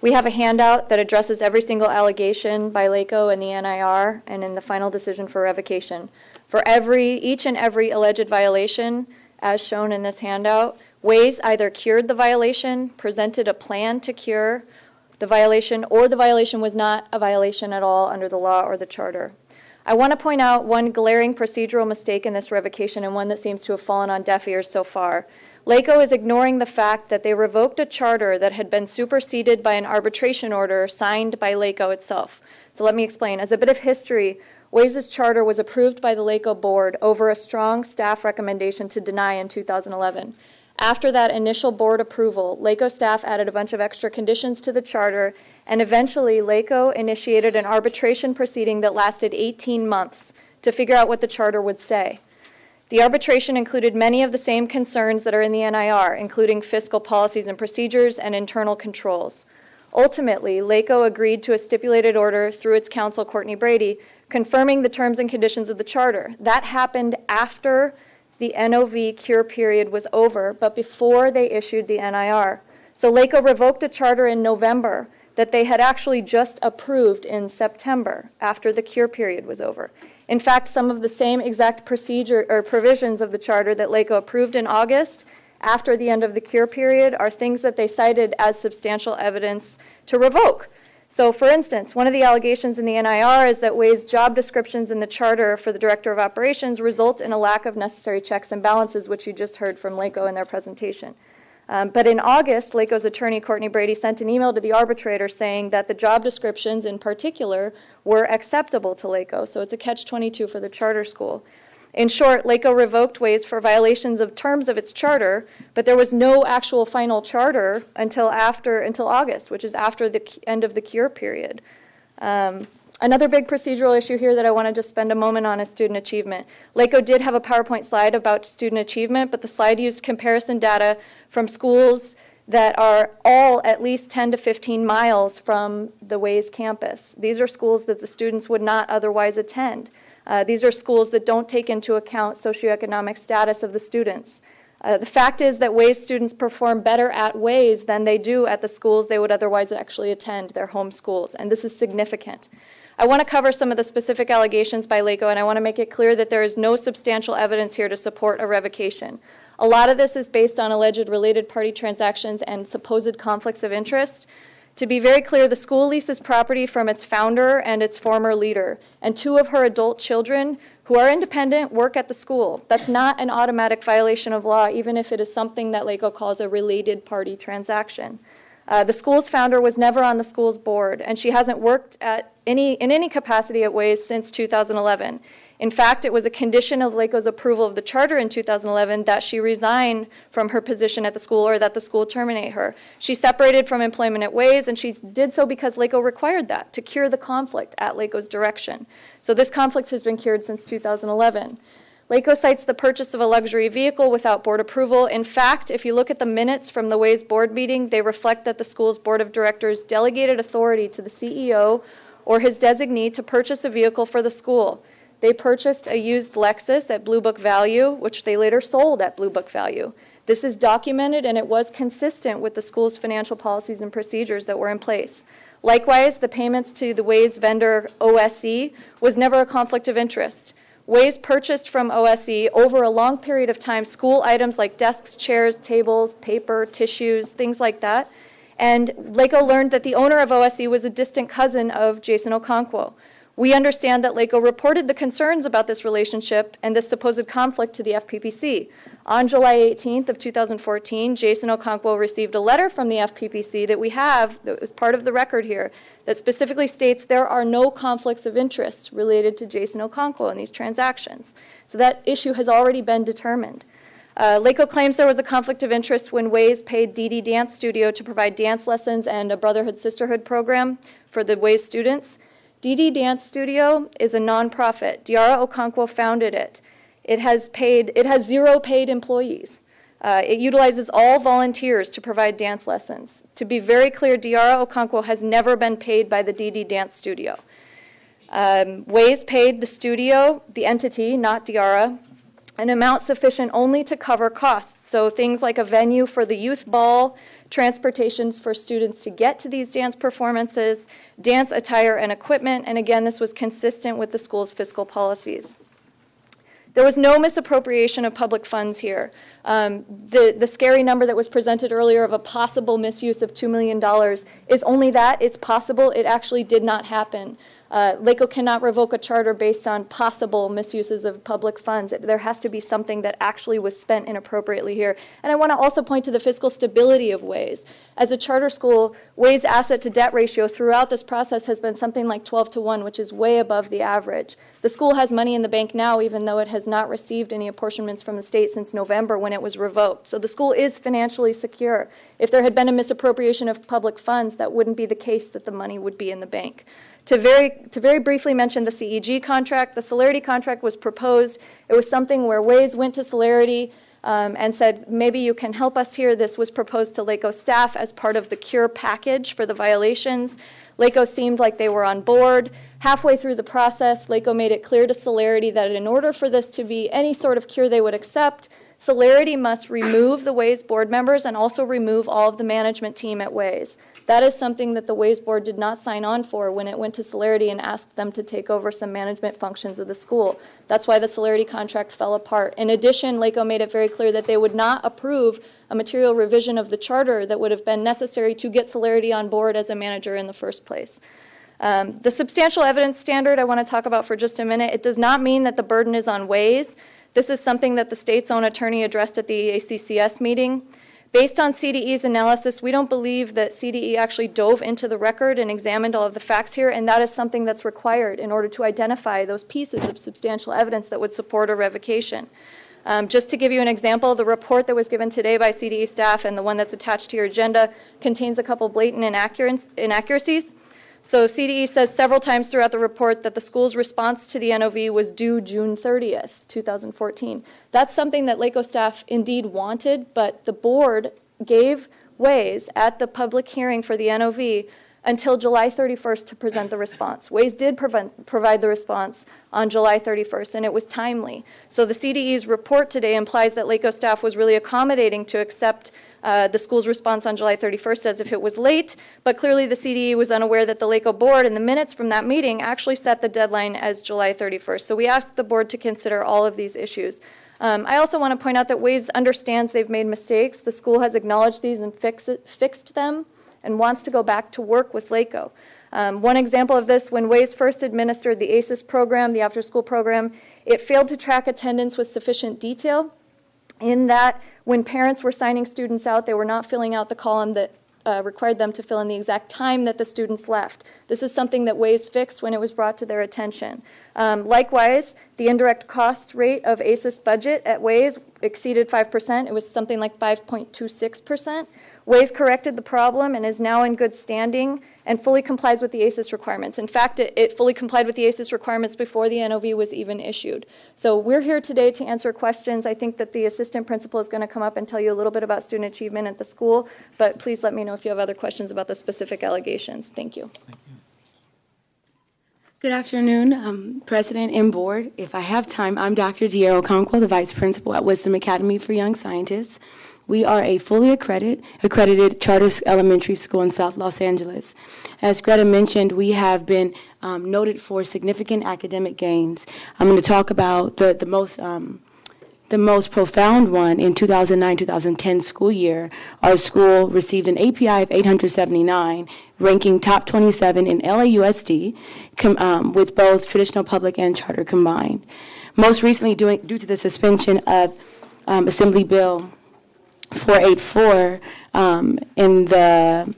Speaker 23: We have a handout that addresses every single allegation by LACO and the NIR and in the final decision for revocation. For each and every alleged violation, as shown in this handout, Ways either cured the violation, presented a plan to cure the violation, or the violation was not a violation at all under the law or the charter. I want to point out one glaring procedural mistake in this revocation and one that seems to have fallen on deaf ears so far. LACO is ignoring the fact that they revoked a charter that had been superseded by an arbitration order signed by LACO itself. So let me explain. As a bit of history, Ways' charter was approved by the LACO board over a strong staff recommendation to deny in 2011. After that initial board approval, LACO staff added a bunch of extra conditions to the charter, and eventually LACO initiated an arbitration proceeding that lasted 18 months to figure out what the charter would say. The arbitration included many of the same concerns that are in the NIR, including fiscal policies and procedures and internal controls. Ultimately, LACO agreed to a stipulated order through its counsel, Courtney Brady, confirming the terms and conditions of the charter. That happened after the NOV cure period was over, but before they issued the NIR. So LACO revoked a charter in November that they had actually just approved in September after the cure period was over. In fact, some of the same exact procedure or provisions of the charter that LACO approved in August after the end of the cure period are things that they cited as substantial evidence to revoke. So, for instance, one of the allegations in the NIR is that Way's job descriptions in the charter for the Director of Operations result in a lack of necessary checks and balances, which you just heard from LACO in their presentation. But in August, LACO's attorney, Courtney Brady, sent an email to the arbitrator saying that the job descriptions in particular were acceptable to LACO. So it's a catch-22 for the charter school. In short, LACO revoked Ways for violations of terms of its charter, but there was no actual final charter until August, which is after the end of the cure period. Another big procedural issue here that I want to just spend a moment on is student achievement. LACO did have a PowerPoint slide about student achievement, but the slide used comparison data from schools that are all at least 10 to 15 miles from the Ways campus. These are schools that the students would not otherwise attend. These are schools that don't take into account socioeconomic status of the students. The fact is that Ways students perform better at Ways than they do at the schools they would otherwise actually attend, their home schools, and this is significant. I want to cover some of the specific allegations by LACO, and I want to make it clear that there is no substantial evidence here to support a revocation. A lot of this is based on alleged related party transactions and supposed conflicts of interest. To be very clear, the school leases property from its founder and its former leader, and 2 of her adult children who are independent work at the school. That's not an automatic violation of law, even if it is something that LACO calls a related party transaction. The school's founder was never on the school's board, and she hasn't worked in any capacity at Ways since 2011. In fact, it was a condition of LACO's approval of the charter in 2011 that she resign from her position at the school or that the school terminate her. She separated from employment at Ways, and she did so because LACO required that to cure the conflict at LACO's direction. So this conflict has been cured since 2011. LACO cites the purchase of a luxury vehicle without board approval. In fact, if you look at the minutes from the Ways board meeting, they reflect that the school's board of directors delegated authority to the CEO or his designee to purchase a vehicle for the school. They purchased a used Lexus at Blue Book value, which they later sold at Blue Book value. This is documented, and it was consistent with the school's financial policies and procedures that were in place. Likewise, the payments to the Ways vendor OSE was never a conflict of interest. Ways purchased from OSE over a long period of time school items like desks, chairs, tables, paper, tissues, things like that. And LACO learned that the owner of OSE was a distant cousin of Jason Okonkwo. We understand that LACO reported the concerns about this relationship and this supposed conflict to the FPPC. On July 18th of 2014, Jason Okonkwo received a letter from the FPPC that we have, that was part of the record here, that specifically states there are no conflicts of interest related to Jason Okonkwo in these transactions. So that issue has already been determined. LACO claims there was a conflict of interest when Ways paid DD Dance Studio to provide dance lessons and a Brotherhood Sisterhood program for the Ways students. DD Dance Studio is a nonprofit. Diarra Okonkwo founded it. It has 0 paid employees. It utilizes all volunteers to provide dance lessons. To be very clear, Diarra Okonkwo has never been paid by the DD Dance Studio. Ways paid the studio, the entity, not Diarra, an amount sufficient only to cover costs. So things like a venue for the youth ball, transportations for students to get to these dance performances, dance attire and equipment, and again, this was consistent with the school's fiscal policies. There was no misappropriation of public funds here. The scary number that was presented earlier of a possible misuse of $2 million is only that. It's possible. It actually did not happen. LACO cannot revoke a charter based on possible misuses of public funds. There has to be something that actually was spent inappropriately here. And I want to also point to the fiscal stability of Ways. As a charter school, Ways' asset to debt ratio throughout this process has been something like 12-1, which is way above the average. The school has money in the bank now, even though it has not received any apportionments from the state since November when it was revoked. So the school is financially secure. If there had been a misappropriation of public funds, that wouldn't be the case that the money would be in the bank. To very briefly mention the CEG contract, the Celerity contract was proposed. It was something where Ways went to Celerity and said, maybe you can help us here. This was proposed to LACO staff as part of the cure package for the violations. LACO seemed like they were on board. Halfway through the process, LACO made it clear to Celerity that in order for this to be any sort of cure they would accept, Celerity must remove the Ways board members and also remove all of the management team at Ways. That is something that the Ways Board did not sign on for when it went to Celerity and asked them to take over some management functions of the school. That's why the Celerity contract fell apart. In addition, LACO made it very clear that they would not approve a material revision of the charter that would have been necessary to get Celerity on board as a manager in the first place. The substantial evidence standard I want to talk about for just a minute. It does not mean that the burden is on Ways. This is something that the state's own attorney addressed at the ACCS meeting. Based on CDE's analysis, we don't believe that CDE actually dove into the record and examined all of the facts here, and that is something that's required in order to identify those pieces of substantial evidence that would support a revocation. Just to give you an example, the report that was given today by CDE staff and the one that's attached to your agenda contains a couple blatant inaccuracies. So CDE says several times throughout the report that the school's response to the NOV was due June 30th, 2014. That's something that LACO staff indeed wanted, but the board gave Ways at the public hearing for the NOV until July 31st to present the response. Ways did provide the response on July 31st, and it was timely. So the CDE's report today implies that LACO staff was really accommodating to accept the school's response on July 31st as if it was late, but clearly the CDE was unaware that the LACO board in the minutes from that meeting actually set the deadline as July 31st. So we asked the board to consider all of these issues. I also want to point out that Ways understands they've made mistakes. The school has acknowledged these and fixed them and wants to go back to work with LACO. One example of this, when Ways first administered the ACES program, the after-school program, it failed to track attendance with sufficient detail, in that when parents were signing students out, they were not filling out the column that required them to fill in the exact time that the students left. This is something that Ways fixed when it was brought to their attention. Likewise, the indirect cost rate of ACES budget at Ways exceeded 5%. It was something like 5.26%. Ways corrected the problem and is now in good standing and fully complies with the ACES requirements. In fact, it fully complied with the ACES requirements before the NOV was even issued. So we're here today to answer questions. I think that the assistant principal is going to come up and tell you a little bit about student achievement at the school, but please let me know if you have other questions about the specific allegations. Thank you.
Speaker 6: Good afternoon, President and Board. If I have time, I'm Dr. Diero Conquo, the Vice Principal at Wisdom Academy for Young Scientists. We are a fully accredited charter elementary school in South Los Angeles. As Greta mentioned, we have been noted for significant academic gains. I'm going to talk about the most profound one. In 2009-2010 school year, our school received an API of 879, ranking top 27 in LAUSD, with both traditional public and charter combined. Most recently, due to the suspension of Assembly Bill 484 in the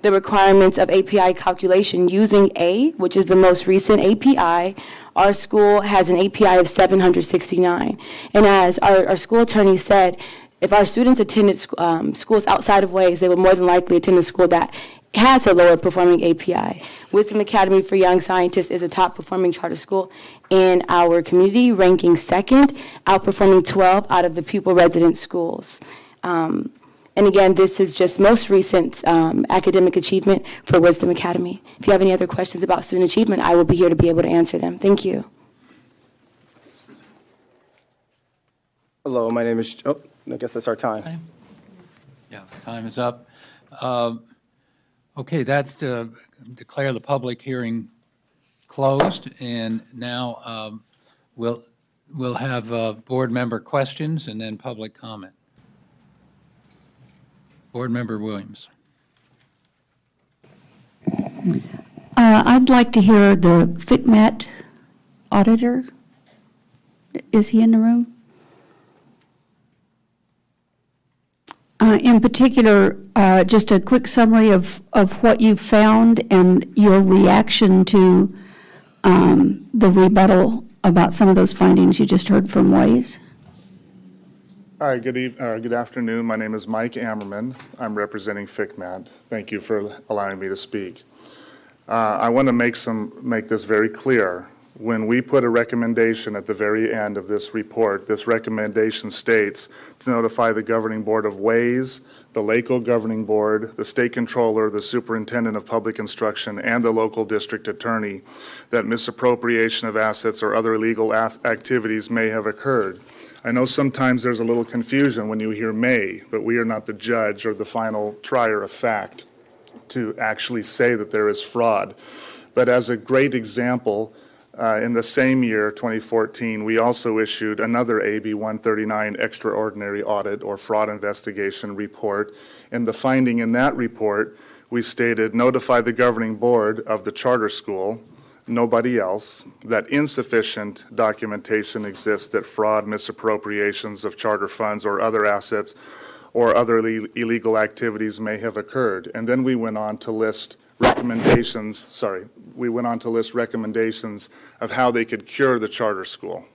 Speaker 6: requirements of API calculation using A, which is the most recent API, our school has an API of 769. And as our school attorney said, if our students attended schools outside of Ways, they would more than likely attend a school that has a lower performing API. Wisdom Academy for Young Scientists is a top performing charter school in our community, ranking second, outperforming 12 out of the pupil resident schools. And again, this is just most recent academic achievement for Wisdom Academy. If you have any other questions about student achievement, I will be here to be able to answer them. Thank you.
Speaker 10: Hello, my name is, I guess that's our time.
Speaker 22: Yeah, time is up. Okay, that's to declare the public hearing closed, and now we'll have board member questions and then public comment. Board Member Williams.
Speaker 13: I'd like to hear the FICMAT auditor. Is he in the room? In particular, just a quick summary of what you found and your reaction to the rebuttal about some of those findings you just heard from Ways.
Speaker 11: Hi, good afternoon. My name is Mike Ammerman. I'm representing FICMAT. Thank you for allowing me to speak. I want to make this very clear. When we put a recommendation at the very end of this report, this recommendation states to notify the governing board of Ways, the LACO governing board, the state controller, the superintendent of public instruction, and the local district attorney that misappropriation of assets or other illegal activities may have occurred. I know sometimes there's a little confusion when you hear may, but we are not the judge or the final trier of fact to actually say that there is fraud. But as a great example, in the same year, 2014, we also issued another AB 139 extraordinary audit or fraud investigation report. And the finding in that report, we stated, notify the governing board of the charter school, nobody else, that insufficient documentation exists that fraud, misappropriations of charter funds or other assets or other illegal activities may have occurred. And then we went on to list recommendations of how they could cure the charter school.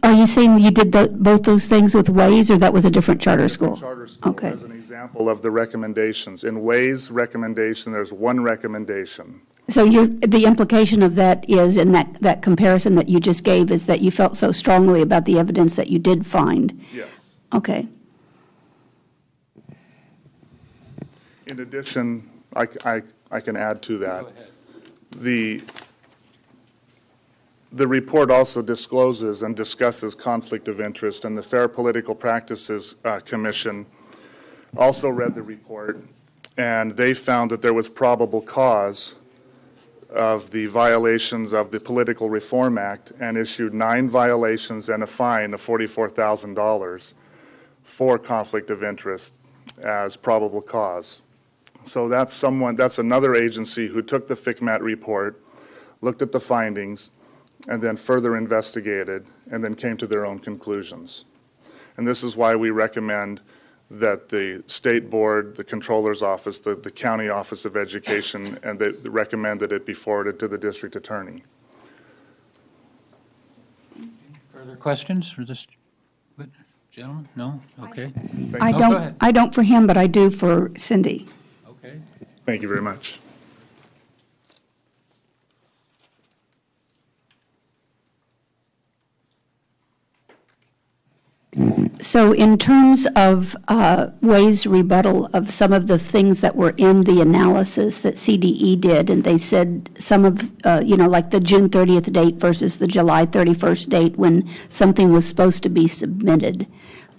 Speaker 13: Are you saying you did both those things with Ways, or that was a different charter school?
Speaker 11: Charter school as an example of the recommendations. In Ways recommendation, there's one recommendation.
Speaker 13: So the implication of that is, in that comparison that you just gave, is that you felt so strongly about the evidence that you did find?
Speaker 11: Yes.
Speaker 13: Okay.
Speaker 11: In addition, I can add to that. The report also discloses and discusses conflict of interest, and the Fair Political Practices Commission also read the report, and they found that there was probable cause of the violations of the Political Reform Act and issued 9 violations and a fine of $44,000 for conflict of interest as probable cause. So that's another agency who took the FCMAT report, looked at the findings, and then further investigated, and then came to their own conclusions. And this is why we recommend that the state board, the controller's office, the county office of education, and they recommend that it be forwarded to the district attorney.
Speaker 22: Further questions for this gentleman? No? Okay.
Speaker 13: I don't for him, but I do for Cindy.
Speaker 22: Okay.
Speaker 11: Thank you very much.
Speaker 13: So in terms of Ways' rebuttal of some of the things that were in the analysis that CDE did, and they said some of, like the June 30th date versus the July 31st date when something was supposed to be submitted,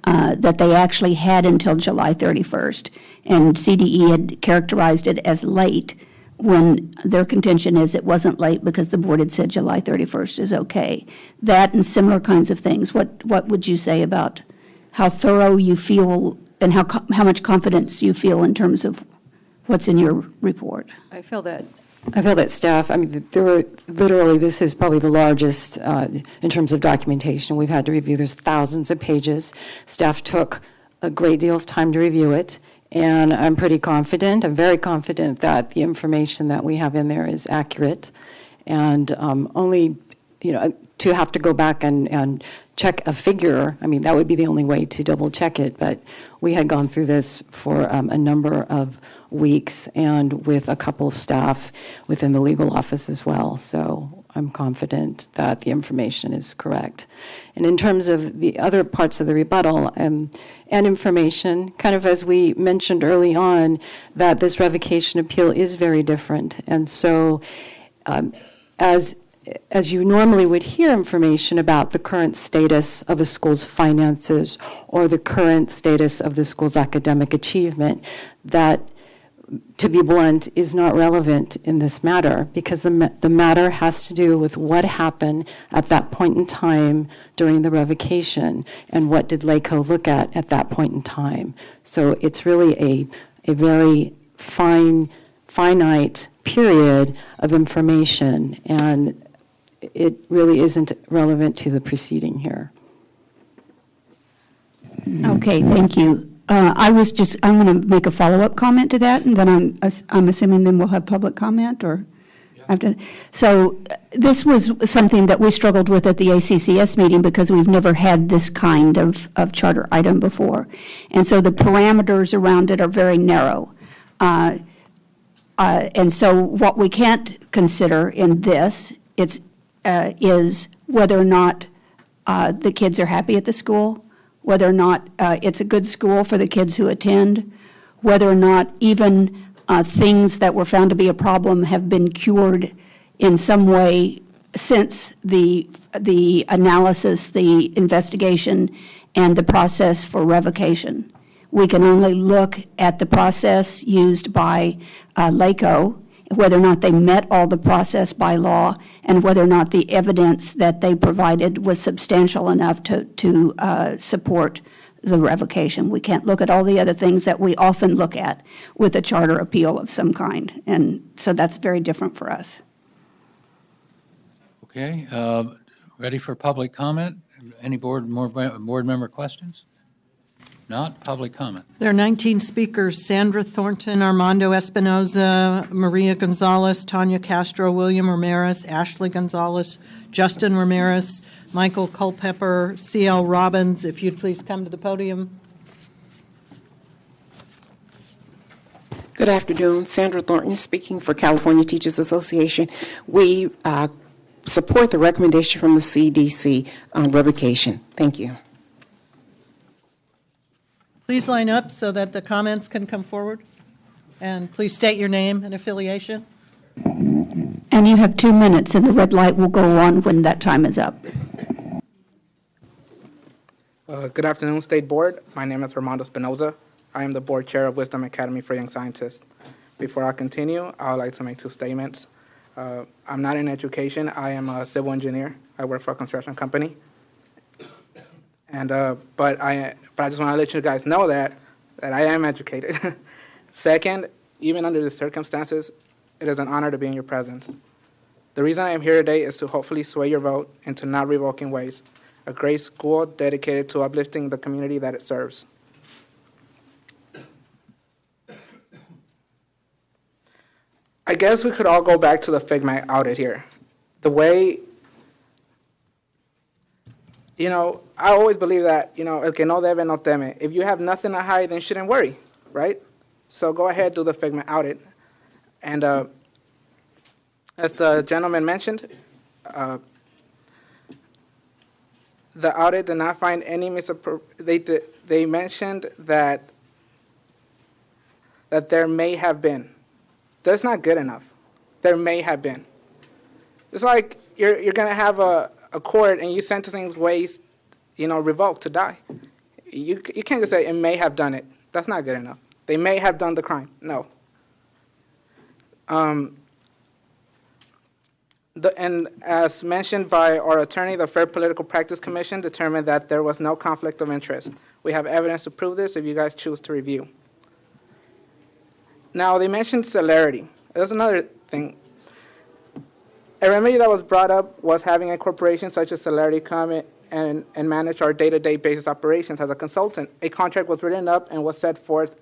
Speaker 13: that they actually had until July 31st. And CDE had characterized it as late when their contention is it wasn't late because the board had said July 31st is okay. That and similar kinds of things. What would you say about how thorough you feel and how much confidence you feel in terms of what's in your report?
Speaker 4: I feel that staff, there were literally, this is probably the largest in terms of documentation we've had to review. There's thousands of pages. Staff took a great deal of time to review it. And I'm very confident that the information that we have in there is accurate. And only, to have to go back and check a figure, that would be the only way to double check it. But we had gone through this for a number of weeks and with a couple of staff within the legal office as well. So I'm confident that the information is correct. And in terms of the other parts of the rebuttal and information, kind of as we mentioned early on, that this revocation appeal is very different. And so as you normally would hear information about the current status of a school's finances or the current status of the school's academic achievement, that, to be blunt, is not relevant in this matter, because the matter has to do with what happened at that point in time during the revocation and what did LACO look at that point in time. So it's really a very finite period of information, and it really isn't relevant to the proceeding here.
Speaker 13: Okay, thank you. I'm going to make a follow-up comment to that, and then I'm assuming then we'll have public comment, or after. So this was something that we struggled with at the ACCS meeting because we've never had this kind of charter item before, and so the parameters around it are very narrow. And so what we can't consider in this is whether or not the kids are happy at the school, whether or not it's a good school for the kids who attend, whether or not even things that were found to be a problem have been cured in some way since the analysis, the investigation, and the process for revocation. We can only look at the process used by LACO, whether or not they met all the process by law, and whether or not the evidence that they provided was substantial enough to support the revocation. We can't look at all the other things that we often look at with a charter appeal of some kind, and so that's very different for us.
Speaker 22: Okay, ready for public comment? Any board member questions? Not, public comment.
Speaker 9: There are 19 speakers: Sandra Thornton, Armando Espinoza, Maria Gonzalez, Tanya Castro, William Ramirez, Ashley Gonzalez, Justin Ramirez, Michael Culpepper, C.L. Robbins. If you'd please come to the podium.
Speaker 12: Good afternoon. Sandra Thornton speaking for California Teachers Association. We support the recommendation from the CDC on revocation. Thank you.
Speaker 9: Please line up so that the comments can come forward. And please state your name and affiliation.
Speaker 13: And you have 2 minutes, and the red light will go on when that time is up.
Speaker 14: Good afternoon, State Board. My name is Armando Espinoza. I am the Board Chair of Wisdom Academy for Young Scientists. Before I continue, I would like to make 2 statements. I'm not in education. I am a civil engineer. I work for a construction company. And but I just want to let you guys know that I am educated. Second, even under the circumstances, it is an honor to be in your presence. The reason I am here today is to hopefully sway your vote into not revoking Ways, a great school dedicated to uplifting the community that it serves. I guess we could all go back to the Figma audit here. The way, I always believe that, el que no debe no teme. If you have nothing to hide, then you shouldn't worry, right? So go ahead, do the Figma audit. And as the gentleman mentioned, the audit did not find any they mentioned that there may have been. That's not good enough. There may have been. It's like you're going to have a court and you sentencing Ways, revoked to die. You can't just say it may have done it. That's not good enough. They may have done the crime. No. And as mentioned by our attorney, the Fair Political Practice Commission determined that there was no conflict of interest. We have evidence to prove this if you guys choose to review. Now, they mentioned celerity. That's another thing. A remedy that was brought up was having a corporation such as Celerity come and manage our day-to-day basis operations as a consultant. A contract was written up and was set forth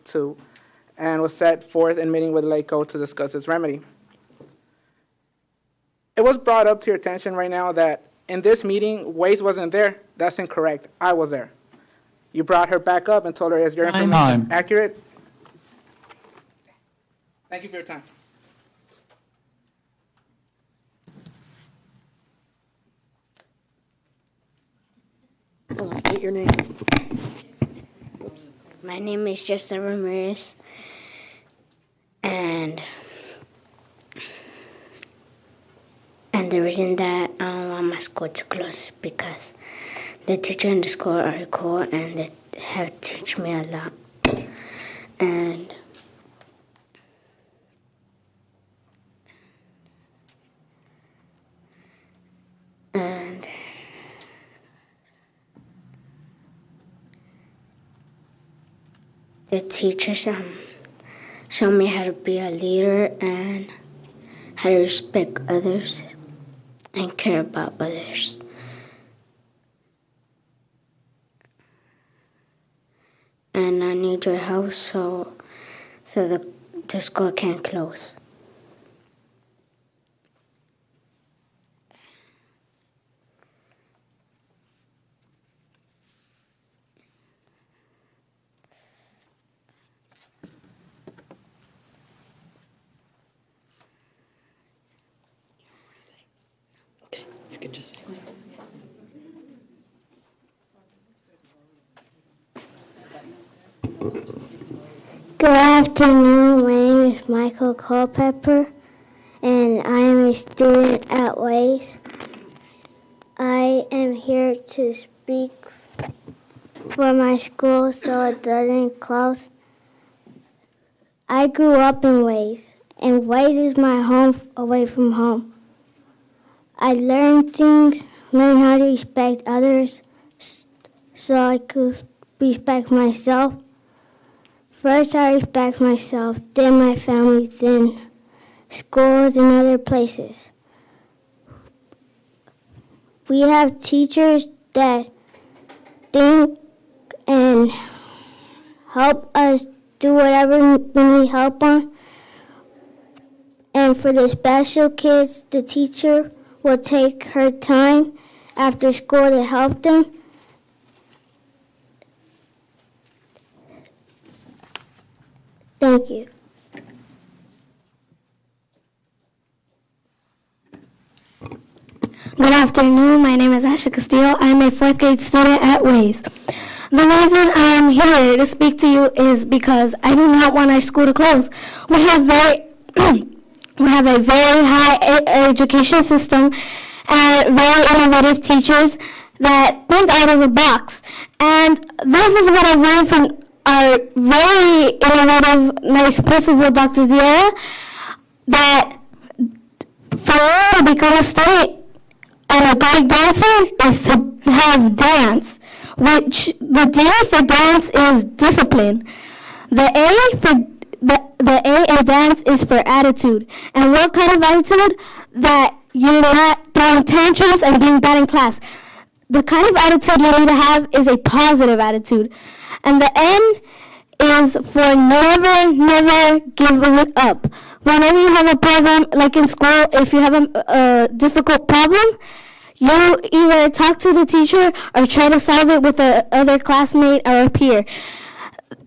Speaker 14: in meeting with LACO to discuss its remedy. It was brought up to your attention right now that in this meeting, Waze wasn't there. That's incorrect. I was there. You brought her back up and told her, is your information accurate? Thank you for your time.
Speaker 24: State your name. Oops. My name is Justin Ramirez, and the reason that I don't want my school to close because the teacher in the school are cool and they have taught me a lot, and the teachers show me how to be a leader and how to respect others and care about others. And I need your help so the school can close.
Speaker 9: Can just say.
Speaker 24: Good afternoon. My name is Michael Culpepper, and I am a student at Ways. I am here to speak for my school so it doesn't close. I grew up in Ways, and Ways is my home away from home. I learned things, learned how to respect others so I could respect myself. First, I respect myself, then my family, then schools and other places. We have teachers that think and help us do whatever we need help on. And for the special kids, the teacher will take her time after school to help them. Thank you.
Speaker 3: Good afternoon. My name is Asha Castillo. I'm a 4th grade student at Ways. The reason I am here to speak to you is because I do not want our school to close. We have a very high education system and very innovative teachers that think out of the box. And this is what I learned from our very innovative, nice principal, Dr. Diera, that for you to become a student and a great dancer is to have dance, which the D for dance is discipline. The A in dance is for attitude. And what kind of attitude? That you're not throwing tantrums and being bad in class. The kind of attitude you need to have is a positive attitude. And the N is for never give up. Whenever you have a problem, like in school, if you have a difficult problem, you either talk to the teacher or try to solve it with another classmate or a peer.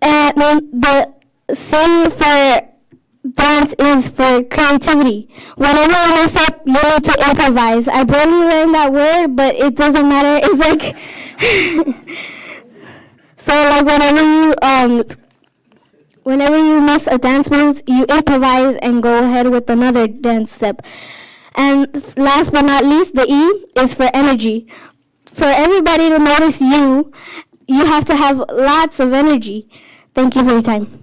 Speaker 3: And then the C for dance is for creativity. Whenever you mess up, you need to improvise. I barely learned that word, but it doesn't matter. It's like, so like whenever you miss a dance move, you improvise and go ahead with another dance step. And last but not least, the E is for energy. For everybody to notice you, you have to have lots of energy. Thank you for your time.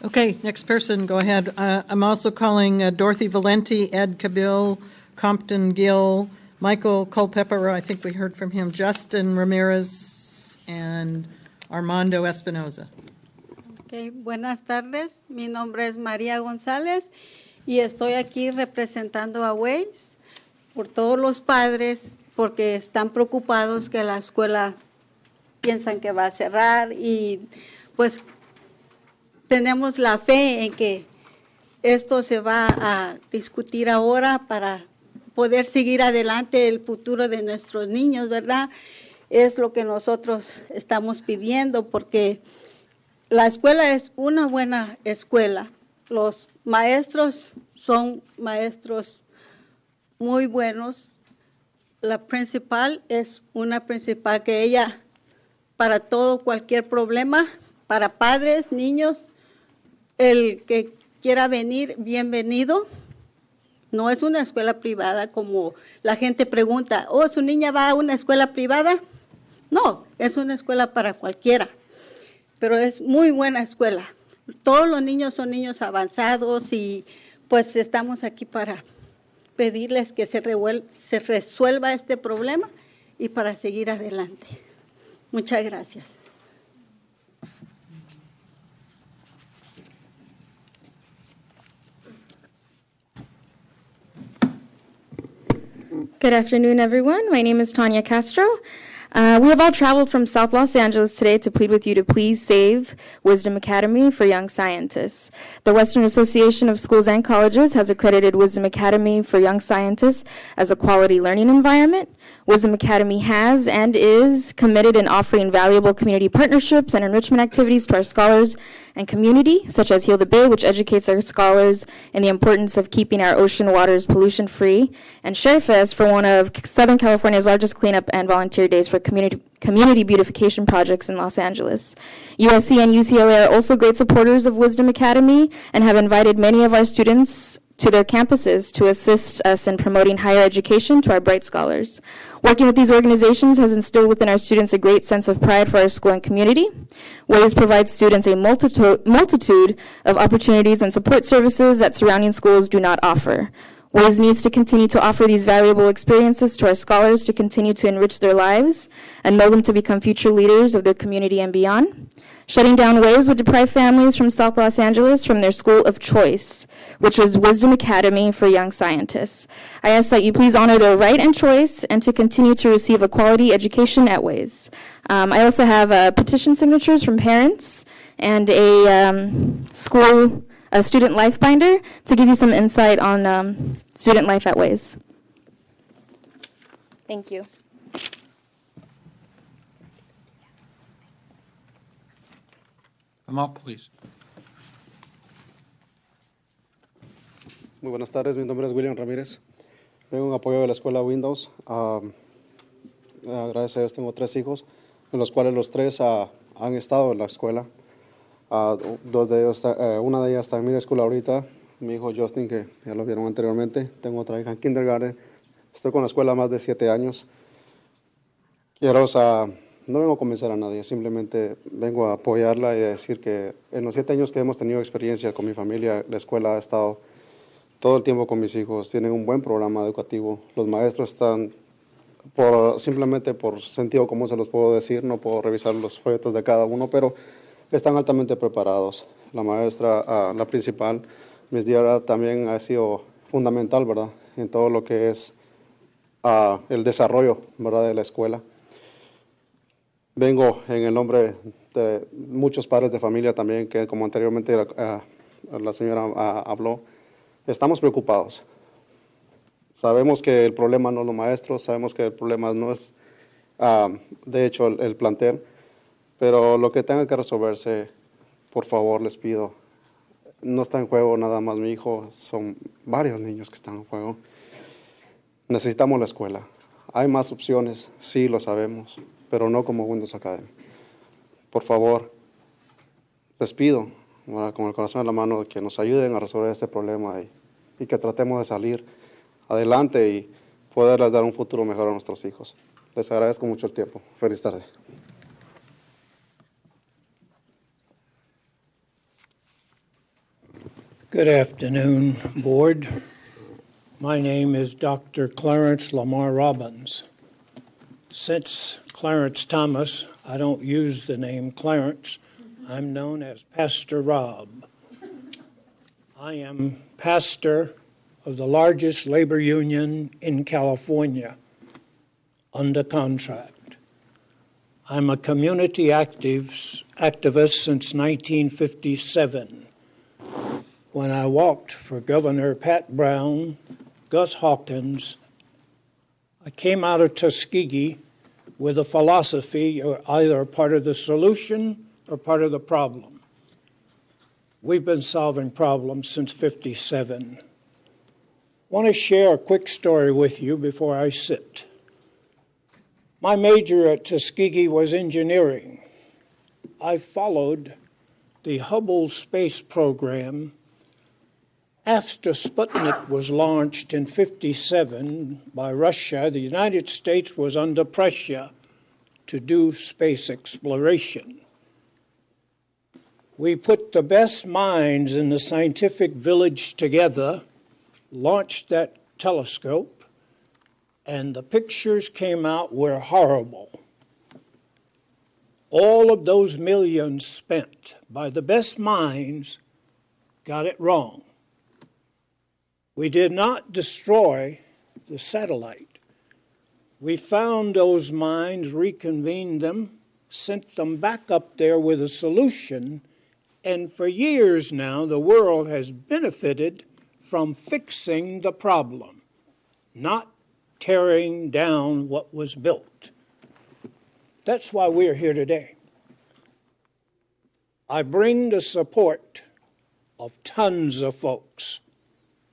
Speaker 9: Okay, next person, go ahead. I'm also calling Dorothy Valenti, Ed Cabil, Compton Gill, Michael Culpepper, I think we heard from him, Justin Ramirez, and Armando Espinoza.
Speaker 5: Okay, buenas tardes. Mi nombre es María González y estoy aquí representando a Ways por todos los padres porque están preocupados que la escuela piensan que va a cerrar y pues tenemos la fe en que esto se va a discutir ahora para poder seguir adelante el futuro de nuestros niños, ¿verdad? Es lo que nosotros estamos pidiendo porque la escuela es una buena escuela. Los maestros son maestros muy buenos. La principal es una principal que ella, para todo, cualquier problema, para padres, niños, el que quiera venir, bienvenido. No es una escuela privada como la gente pregunta, ¿oh, su niña va a una escuela privada? No, es una escuela para cualquiera, pero es muy buena escuela. Todos los niños son niños avanzados y pues estamos aquí para pedirles que se resuelva este problema y para seguir adelante. Muchas gracias.
Speaker 8: Good afternoon, everyone. My name is Tanya Castro. We have all traveled from South Los Angeles today to plead with you to please save Wisdom Academy for Young Scientists. The Western Association of Schools and Colleges has accredited Wisdom Academy for Young Scientists as a quality learning environment. Wisdom Academy has and is committed in offering valuable community partnerships and enrichment activities to our scholars and community, such as Heal the Bay, which educates our scholars in the importance of keeping our ocean waters pollution-free, and ShareFest for one of Southern California's largest cleanup and volunteer days for public community beautification projects in Los Angeles. USC and UCLA are also great supporters of Wisdom Academy and have invited many of our students to their campuses to assist us in promoting higher education to our bright scholars. Working with these organizations has instilled within our students a great sense of pride for our school and community. WAYS provides students a multitude of opportunities and support services that surrounding schools do not offer. WAYS needs to continue to offer these valuable experiences to our scholars to continue to enrich their lives and mold them to become future leaders of their community and beyond. Shutting down WAYS would deprive families from South Los Angeles from their school of choice, which was Wisdom Academy for Young Scientists. I ask that you please honor their right and choice and to continue to receive a quality education at WAYS. I also have petition signatures from parents and a student life binder to give you some insight on student life at WAYS. Thank you.
Speaker 22: Come up, please.
Speaker 7: Muy buenas tardes, mi nombre es William Ramírez. Vengo en apoyo de la escuela Windows. Gracias a Dios tengo 3 hijos, en los cuales los 3 han estado en la escuela. 2 de ellos, una de ellas está en mi escuela ahorita, mi hijo Justin, que ya lo vieron anteriormente. Tengo otra hija en kindergarten. Estoy con la escuela más de 7 años. No vengo a convencer a nadie, simplemente vengo a apoyarla y a decir que en los 7 años que hemos tenido experiencia con mi familia, la escuela ha estado todo el tiempo con mis hijos. Tienen un buen programa educativo. Los maestros están, simplemente por sentido común se los puedo decir, no puedo revisar los folletos de cada uno, pero están altamente preparados. La maestra, la principal, Miss Diara, también ha sido fundamental, ¿verdad?, en todo lo que es el desarrollo, ¿verdad?, de la escuela. Vengo en el nombre de muchos padres de familia también, que como anteriormente la señora habló, estamos preocupados. Sabemos que el problema no es los maestros, sabemos que el problema no es, de hecho, el plantel, pero lo que tenga que resolverse, por favor, les pido, no está en juego nada más mi hijo, son varios niños que están en juego. Necesitamos la escuela. Hay más opciones, sí, lo sabemos, pero no como Windows Academy. Por favor, les pido, con el corazón en la mano, que nos ayuden a resolver este problema y que tratemos de salir adelante y poderles dar un futuro mejor a nuestros hijos. Les agradezco mucho el tiempo. Feliz tarde.
Speaker 16: Good afternoon, Board. My name is Dr. Clarence Lamar Robbins. Since Clarence Thomas, I don't use the name Clarence. I'm known as Pastor Rob. I am pastor of the largest labor union in California under contract. I'm a community activist since 1957. When I walked for Governor Pat Brown, Gus Hawkins, I came out of Tuskegee with a philosophy: you're either part of the solution or part of the problem. We've been solving problems since '57. I want to share a quick story with you before I sit. My major at Tuskegee was engineering. I followed the Hubble space program. After Sputnik was launched in '57 by Russia, the United States was under pressure to do space exploration. We put the best minds in the scientific village together, launched that telescope, and the pictures came out were horrible. All of those millions spent by the best minds got it wrong. We did not destroy the satellite. We found those minds, reconvened them, sent them back up there with a solution, and for years now the world has benefited from fixing the problem, not tearing down what was built. That's why we're here today. I bring the support of tons of folks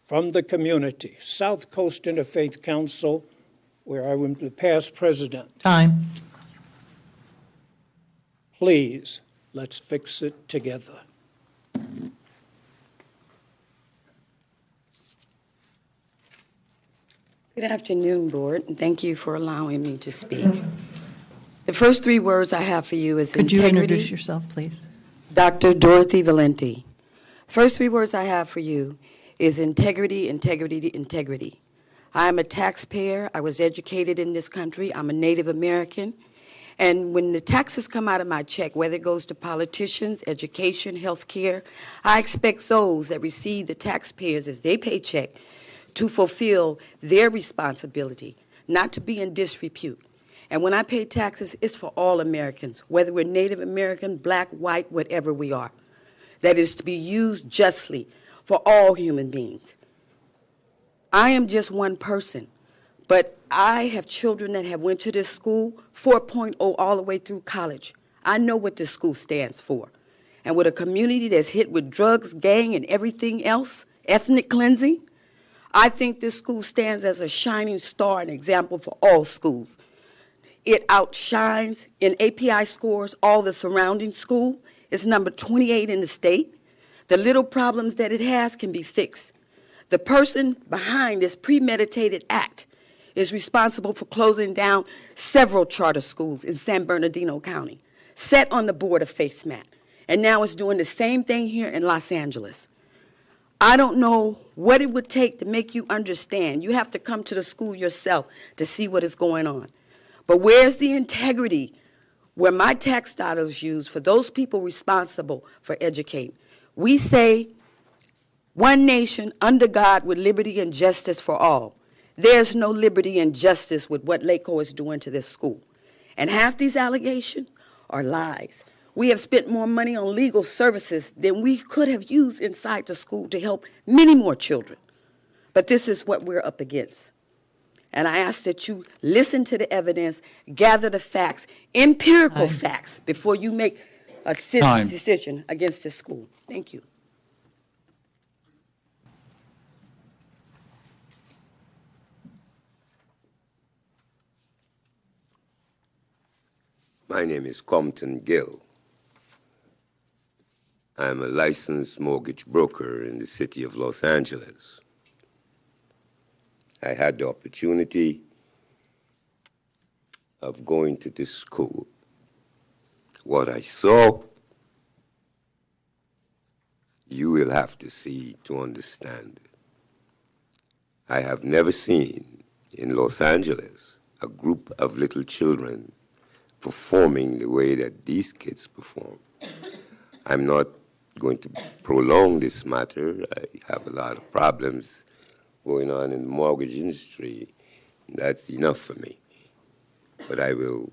Speaker 16: from the community, South Coast Interfaith Council, where I was the past president.
Speaker 9: Time.
Speaker 16: Please, let's fix it together.
Speaker 17: Good afternoon, Board, and thank you for allowing me to speak. The first three words I have for you is
Speaker 9: Could
Speaker 17: integrity.
Speaker 9: you introduce yourself, please?
Speaker 17: Dr. Dorothy Valenti. First three words I have for you is integrity, integrity, integrity. I am a taxpayer. I was educated in this country. I'm a Native American. And when the taxes come out of my check, whether it goes to politicians, education, health care, I expect those that receive the taxpayers as they paycheck to fulfill their responsibility, not to be in disrepute. And when I pay taxes, it's for all Americans, whether we're Native American, black, white, whatever we are. That is to be used justly for all human beings. I am just one person, but I have children that have went to this school, 4.0 all the way through college. I know what this school stands for. And with a community that's hit with drugs, gang, and everything else, ethnic cleansing, I think this school stands as a shining star and example for all schools. It outshines in API scores all the surrounding school. It's number 28 in the state. The little problems that it has can be fixed. The person behind this premeditated act is responsible for closing down several charter schools in San Bernardino County, sat on the board of FaceMat, and now is doing the same thing here in Los Angeles. I don't know what it would take to make you understand. You have to come to the school yourself to see what is going on. But where's the integrity where my tax dollars used for those people responsible for educating? We say, one nation under God with liberty and justice for all. There's no liberty and justice with what LACO is doing to this school. And half these allegations are lies. We have spent more money on legal services than we could have used inside the school to help many more children. But this is what we're up against. And I ask that you listen to the evidence, gather the facts, empirical facts, before you make a decision against this school. Thank you.
Speaker 18: My name is Compton Gill. I'm a licensed mortgage broker in the city of Los Angeles. I had the opportunity of going to this school. What I saw, you will have to see to understand. I have never seen in Los Angeles a group of little children performing the way that these kids perform. I'm not going to prolong this matter. I have a lot of problems going on in the mortgage industry. That's enough for me. But I will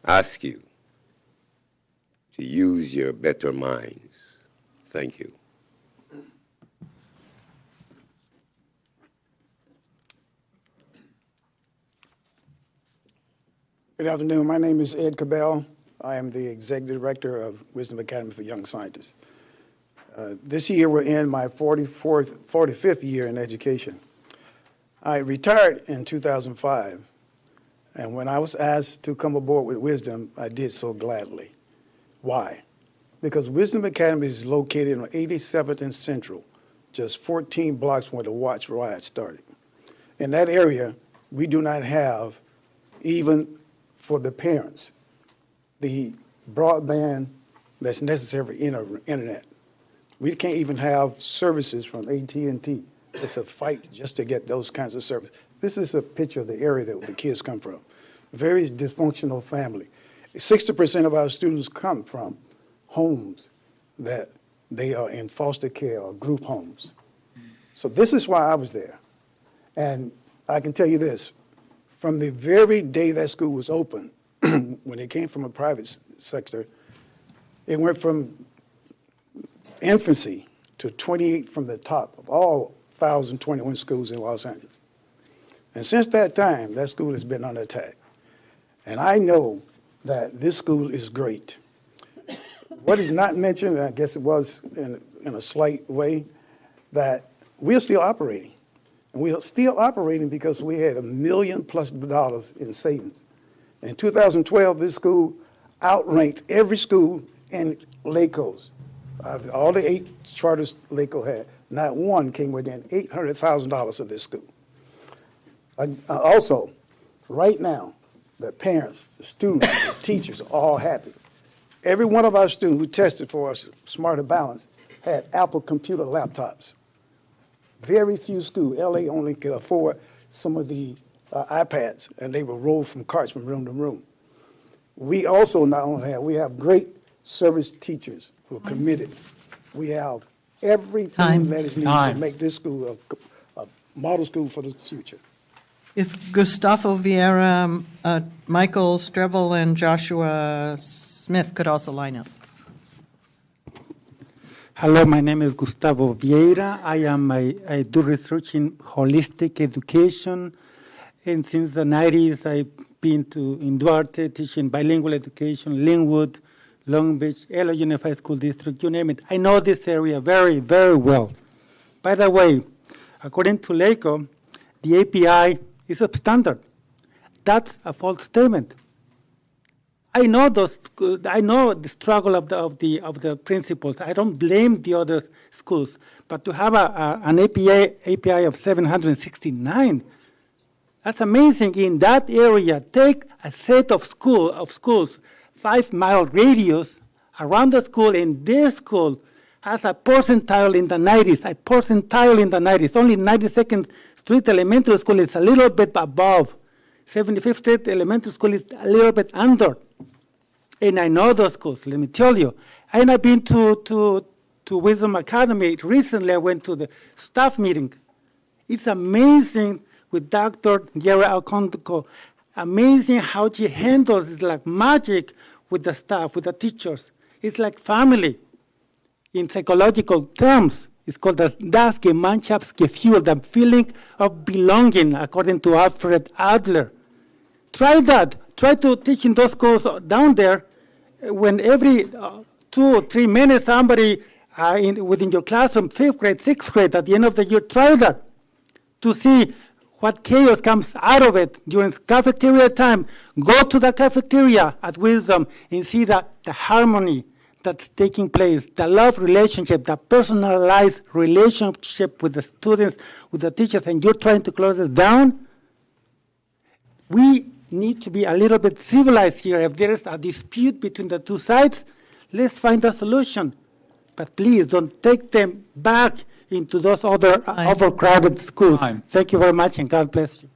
Speaker 18: ask you to use your better minds. Thank you.
Speaker 10: Good afternoon. My name is Ed Cabell. I am the Executive Director of Wisdom Academy for Young Scientists. This year we're in my 45th year in education. I retired in 2005, and when I was asked to come aboard with Wisdom, I did so gladly. Why? Because Wisdom Academy is located on 87th and Central, just 14 blocks from where the Watts riot started. In that area, we do not have, even for the parents, the broadband that's necessary for internet. We can't even have services from AT&T. It's a fight just to get those kinds of services. This is a picture of the area that the kids come from. Very dysfunctional family. 60% of our students come from homes that they are in foster care or group homes. So this is why I was there. And I can tell you this, from the very day that school was open, when it came from a private sector, it went from infancy to 28 from the top of all 1,021 schools in Los Angeles. And since that time, that school has been under attack. And I know that this school is great. What is not mentioned, I guess it was in a slight way, that we're still operating. And we're still operating because we had $1 million+ in savings. In 2012, this school outranked every school in Laco's. All the 8 charters Laco had, not one came within $800,000 of this school. Also, right now, the parents, the students, the teachers are all happy. Every one of our students who tested for us, Smarter Balance, had Apple computer laptops. Very few schools. LA only could afford some of the iPads, and they were rolled from carts from room to room. We also not only have, we have great service teachers who are committed. We have everything that is needed to make this school a model school for the future.
Speaker 9: If Gustavo Vieira, Michael Strevel, and Joshua Smith could also line up.
Speaker 1: Hello, my name is Gustavo Vieira. I do research in holistic education, and since the 90s, I've been in Duarte teaching bilingual education, Linwood, Long Beach, LA Unified School District, you name it. I know this area very, very well. By the way, according to LACO, the API is substandard. That's a false statement. I know the struggle of the principals. I don't blame the other schools, but to have an API of 769, that's amazing. In that area, take a set of schools, 5-mile radius around the school, and this school has a percentile in the 90s, Only 92nd Street Elementary School is a little bit above. 75th Street Elementary School is a little bit under. And I know those schools, let me tell you. And I've been to Wisdom Academy. Recently, I went to the staff meeting. It's amazing with Dr. Yara Alconco. Amazing how she handles, it's like magic with the staff, with the teachers. It's like family. In psychological terms, it's called das Gemeinschaftsgefühl, the feeling of belonging, according to Alfred Adler. Try that. Try to teach in those schools down there. When every 2 or 3 minutes, somebody within your classroom, 5th grade, 6th grade, at the end of the year, try that to see what chaos comes out of it during cafeteria time. Go to the cafeteria at Wisdom and see the harmony that's taking place, the love relationship, the personalized relationship with the students, with the teachers, and you're trying to close this down. We need to be a little bit civilized here. If there is a dispute between the two sides, let's find a solution. But please don't take them back into those other overcrowded schools. Thank you very much, and God bless you.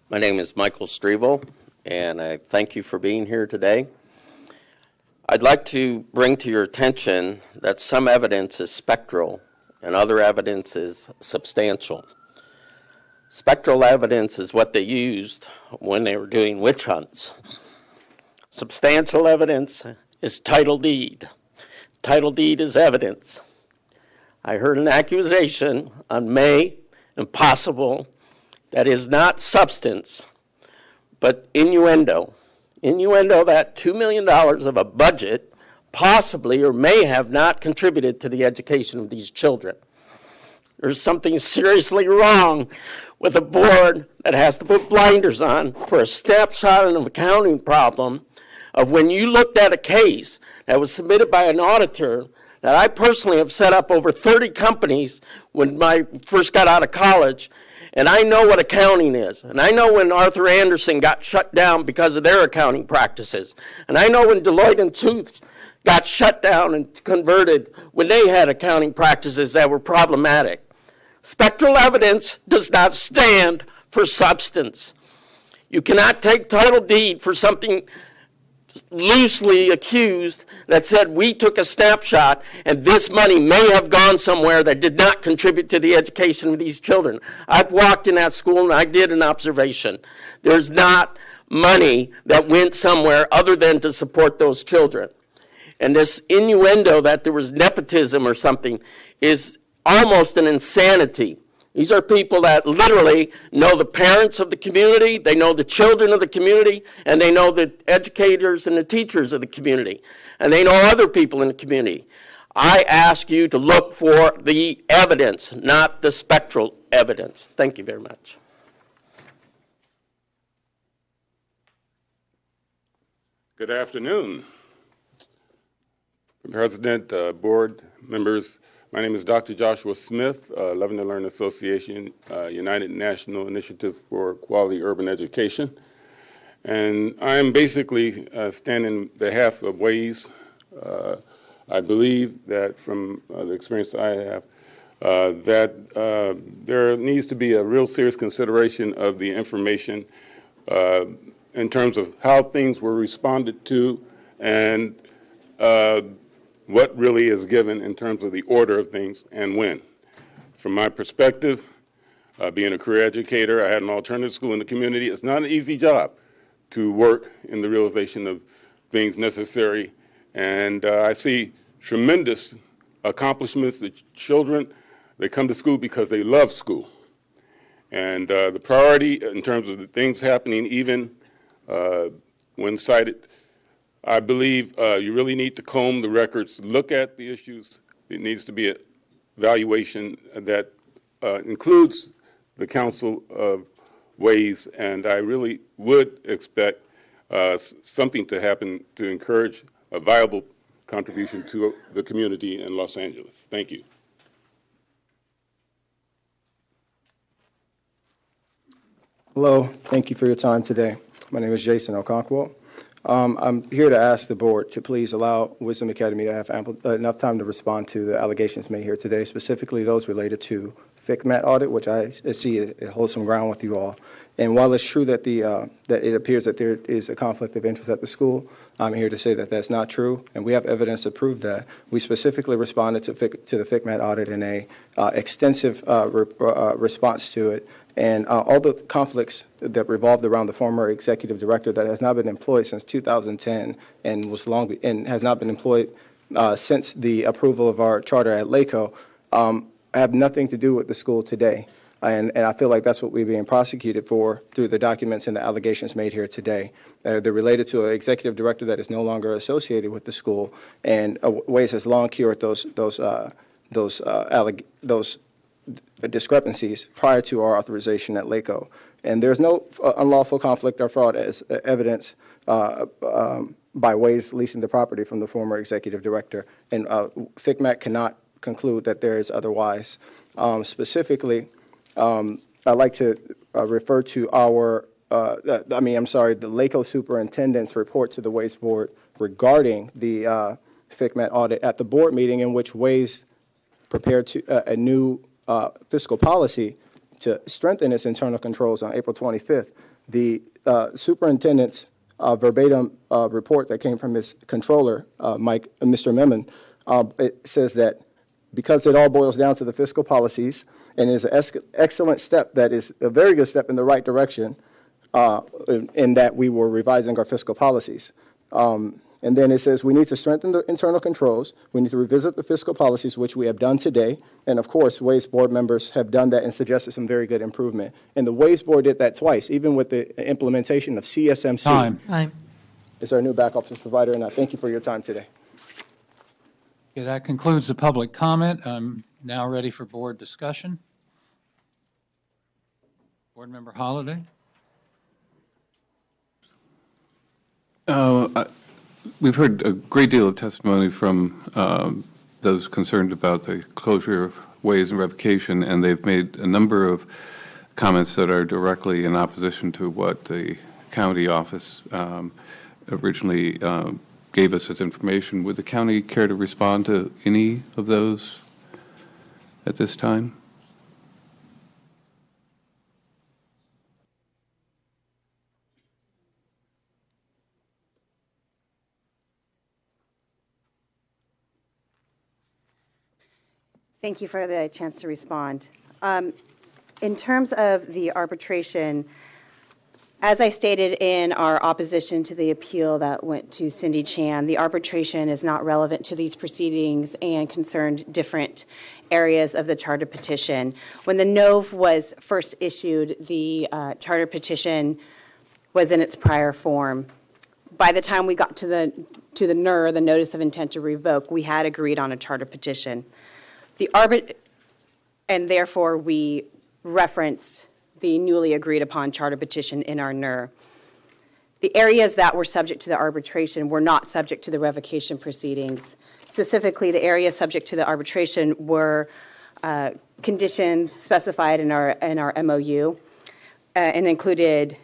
Speaker 15: My name is Michael Strevel, and I thank you for being here today. I'd like to bring to your attention that some evidence is spectral and other evidence is substantial. Spectral evidence is what they used when they were doing witch hunts. Substantial evidence is title deed. Title deed is evidence. I heard an accusation on May impossible that is not substance, but innuendo. Innuendo that $2 million of a budget possibly or may have not contributed to the education of these children. There's something seriously wrong with a board that has to put blinders on for a snapshot and an accounting problem of when you looked at a case that was submitted by an auditor that I personally have set up over 30 companies when I first got out of college, and I know what accounting is. And I know when Arthur Anderson got shut down because of their accounting practices. And I know when Deloitte & Touche got shut down and converted when they had accounting practices that were problematic. Spectral evidence does not stand for substance. You cannot take title deed for something loosely accused that said we took a snapshot and this money may have gone somewhere that did not contribute to the education of these children. I've walked in that school and I did an observation. There's not money that went somewhere other than to support those children. And this innuendo that there was nepotism or something is almost an insanity. These are people that literally know the parents of the community, they know the children of the community, and they know the educators and the teachers of the community, and they know other people in the community. I ask you to look for the evidence, not the spectral evidence. Thank you very much.
Speaker 2: Good afternoon, President, board members. My name is Dr. Joshua Smith, Loving to Learn Association, United National Initiative for Quality Urban Education. And I am basically standing on behalf of WAYS. I believe that from the experience I have, that there needs to be a real serious consideration of the information in terms of how things were responded to and what really is given in terms of the order of things and when. From my perspective, being a career educator, I had an alternative school in the community. It's not an easy job to work in the realization of things necessary. And I see tremendous accomplishments. The children, they come to school because they love school. And the priority in terms of the things happening, even when cited, I believe you really need to comb the records, look at the issues. It needs to be an evaluation that includes the Council of WAYS, and I really would expect something to happen to encourage a viable contribution to the community in Los Angeles. Thank you.
Speaker 19: Hello, thank you for your time today. My name is Jason Okonkwo. I'm here to ask the board to please allow Wisdom Academy to have enough time to respond to the allegations made here today, specifically those related to FCMAT audit, which I see it holds some ground with you all. And while it's true that that it appears that there is a conflict of interest at the school, I'm here to say that that's not true, and we have evidence to prove that. We specifically responded to the FCMAT audit in a extensive response to it. And all the conflicts that revolved around the former executive director that has not been employed since 2010 and has not been employed since the approval of our charter at LACO have nothing to do with the school today. And I feel like that's what we're being prosecuted for through the documents and the allegations made here today. They're related to an executive director that is no longer associated with the school, and WAYS has long cured those discrepancies prior to our authorization at LACO. And there's no unlawful conflict or fraud as evidence by WAYS leasing the property from the former executive director. And FCMAT cannot conclude that there is otherwise. Specifically, I'd like to refer to the LACO superintendent's report to the WAYS board regarding the FCMAT audit at the board meeting in which WAYS prepared a new fiscal policy to strengthen its internal controls on April 25th. The superintendent's verbatim report that came from his controller, Mr. Memon, it says that because it all boils down to the fiscal policies and is an excellent step, that is a very good step in the right direction, in that we were revising our fiscal policies. And then it says we need to strengthen the internal controls. We need to revisit the fiscal policies, which we have done today. And of course, WAYS board members have done that and suggested some very good improvement. And the WAYS board did that twice, even with the implementation of CSMC.
Speaker 9: Time.
Speaker 19: It's our new back office provider, and I thank you for your time today.
Speaker 22: Okay, that concludes the public comment. I'm now ready for board discussion. Board Member Holliday.
Speaker 20: We've heard a great deal of testimony from those concerned about the closure of WAYS and revocation, and they've made a number of comments that are directly in opposition to what the county office originally gave us as information. Would the county care to respond to any of those at this time?
Speaker 21: Thank you for the chance to respond. In terms of the arbitration, as I stated in our opposition to the appeal that went to Cindy Chan, the arbitration is not relevant to these proceedings and concerned different areas of the charter petition. When the NOVE was first issued, the charter petition was in its prior form. by the time we got to the NER, the Notice of Intent to Revoke, we had agreed on a charter petition. And therefore, we referenced the newly agreed upon charter petition in our NER. The areas that were subject to the arbitration were not subject to the revocation proceedings. Specifically, the areas subject to the arbitration were conditions specified in our MOU and included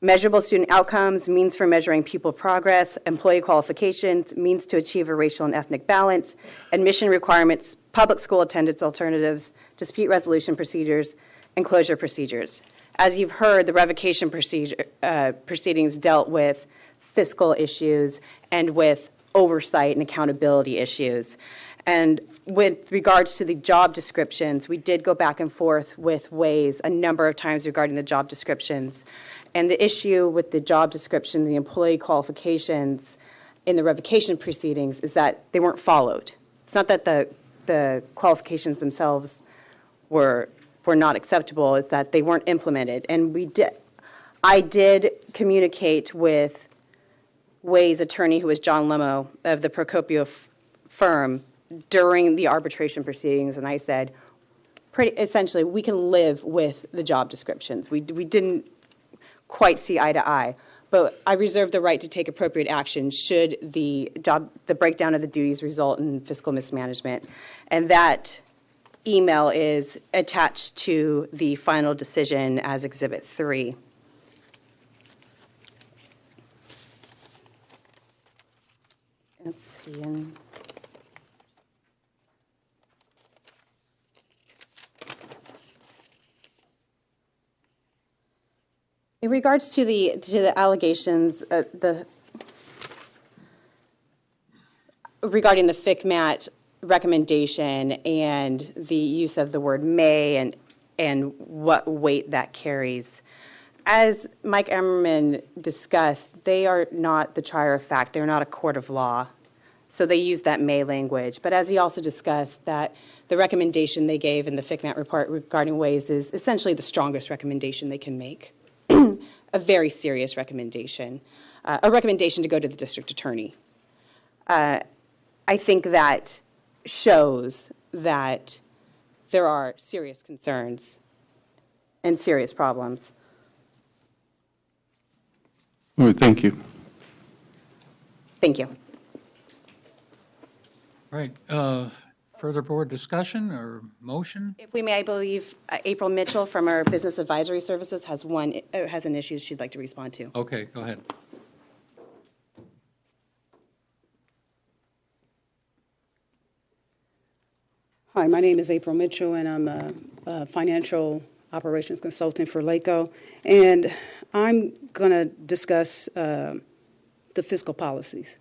Speaker 21: measurable student outcomes, means for measuring pupil progress, employee qualifications, means to achieve a racial and ethnic balance, admission requirements, public school attendance alternatives, dispute resolution procedures, and closure procedures. As you've heard, the revocation proceedings dealt with fiscal issues and with oversight and accountability issues. And with regards to the job descriptions, we did go back and forth with Ways a number of times regarding the job descriptions. And the issue with the job description, the employee qualifications in the revocation proceedings is that they weren't followed. It's not that the qualifications themselves were not acceptable, it's that they weren't implemented. And I did communicate with Ways' attorney, who was John Lemo of the Procopio firm, during the arbitration proceedings, and I said, essentially, we can live with the job descriptions. We didn't quite see eye to eye, but I reserve the right to take appropriate action should the breakdown of the duties result in fiscal mismanagement. And that email is attached to the final decision as Exhibit 3. Let's see. In regards to the allegations, regarding the FICMAT recommendation and the use of the word may and what weight that carries, as Mike Emmerman discussed, they are not the trier of fact. They're not a court of law. So they use that may language. But as he also discussed, that the recommendation they gave in the FICMAT report regarding Ways is essentially the strongest recommendation they can make. A very serious recommendation, a recommendation to go to the district attorney. I think that shows that there are serious concerns and serious problems.
Speaker 20: All right, thank you.
Speaker 21: Thank you.
Speaker 22: All right. Further board discussion or motion?
Speaker 21: If we may, I believe April Mitchell from our Business Advisory Services has an issue she'd like to respond to.
Speaker 22: Okay, go ahead.
Speaker 4: Hi, my name is April Mitchell, and I'm a financial operations consultant for LACO. And I'm going to discuss the fiscal policies.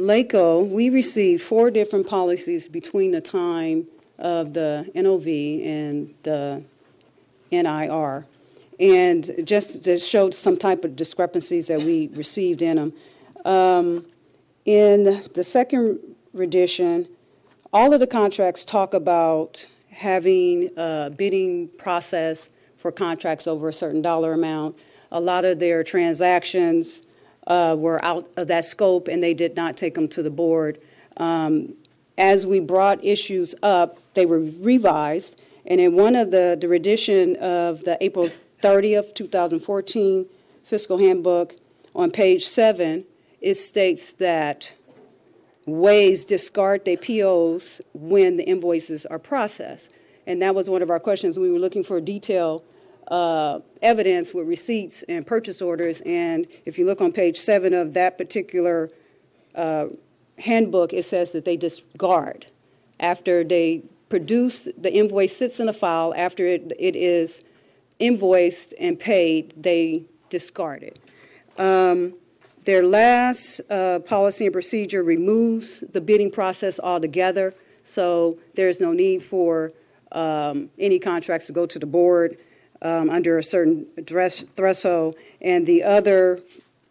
Speaker 4: LACO, we received 4 different policies between the time of the NOV and the NIR. And just to show some type of discrepancies that we received in them. In the second rendition, all of the contracts talk about having a bidding process for contracts over a certain dollar amount. A lot of their transactions were out of that scope, and they did not take them to the board. As we brought issues up, they were revised, and in one of the rendition of the April 30th, 2014 fiscal handbook, on page 7, it states that Ways discard their POs when the invoices are processed. And that was one of our questions. We were looking for detailed evidence with receipts and purchase orders. And if you look on page 7 of that particular handbook, it says that they discard. After they produce, the invoice sits in a file. After it is invoiced and paid, they discard it. Their last policy and procedure removes the bidding process altogether, so there's no need for any contracts to go to the board under a certain threshold. And the other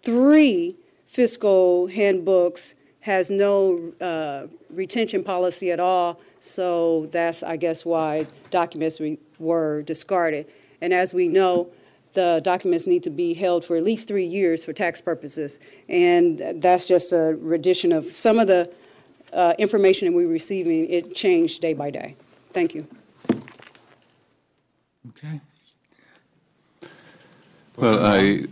Speaker 4: 3 fiscal handbooks has no retention policy at all, so that's, I guess, why documents were discarded. And as we know, the documents need to be held for at least 3 years for tax purposes. And that's just a rendition of some of the information that we're receiving. It changed day by day. Thank you.
Speaker 22: Okay.
Speaker 20: Well, I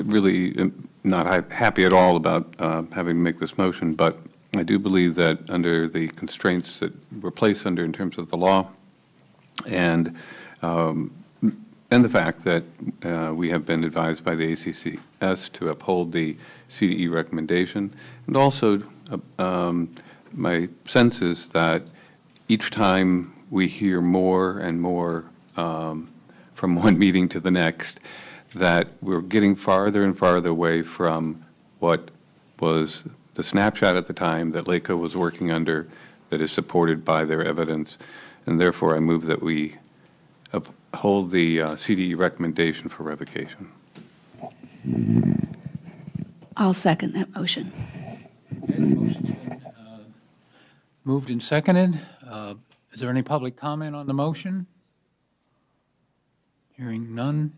Speaker 20: really am not happy at all about having to make this motion, but I do believe that under the constraints that we're placed under in terms of the law and the fact that we have been advised by the ACCS to uphold the CDE recommendation, and also my sense is that each time we hear more and more from one meeting to the next, that we're getting farther and farther away from what was the snapshot at the time that LACO was working under, that is supported by their evidence, and therefore I move that we uphold the CDE recommendation for revocation.
Speaker 13: I'll second that motion.
Speaker 22: Okay, the motion's been moved and seconded. Is there any public comment on the motion? Hearing none.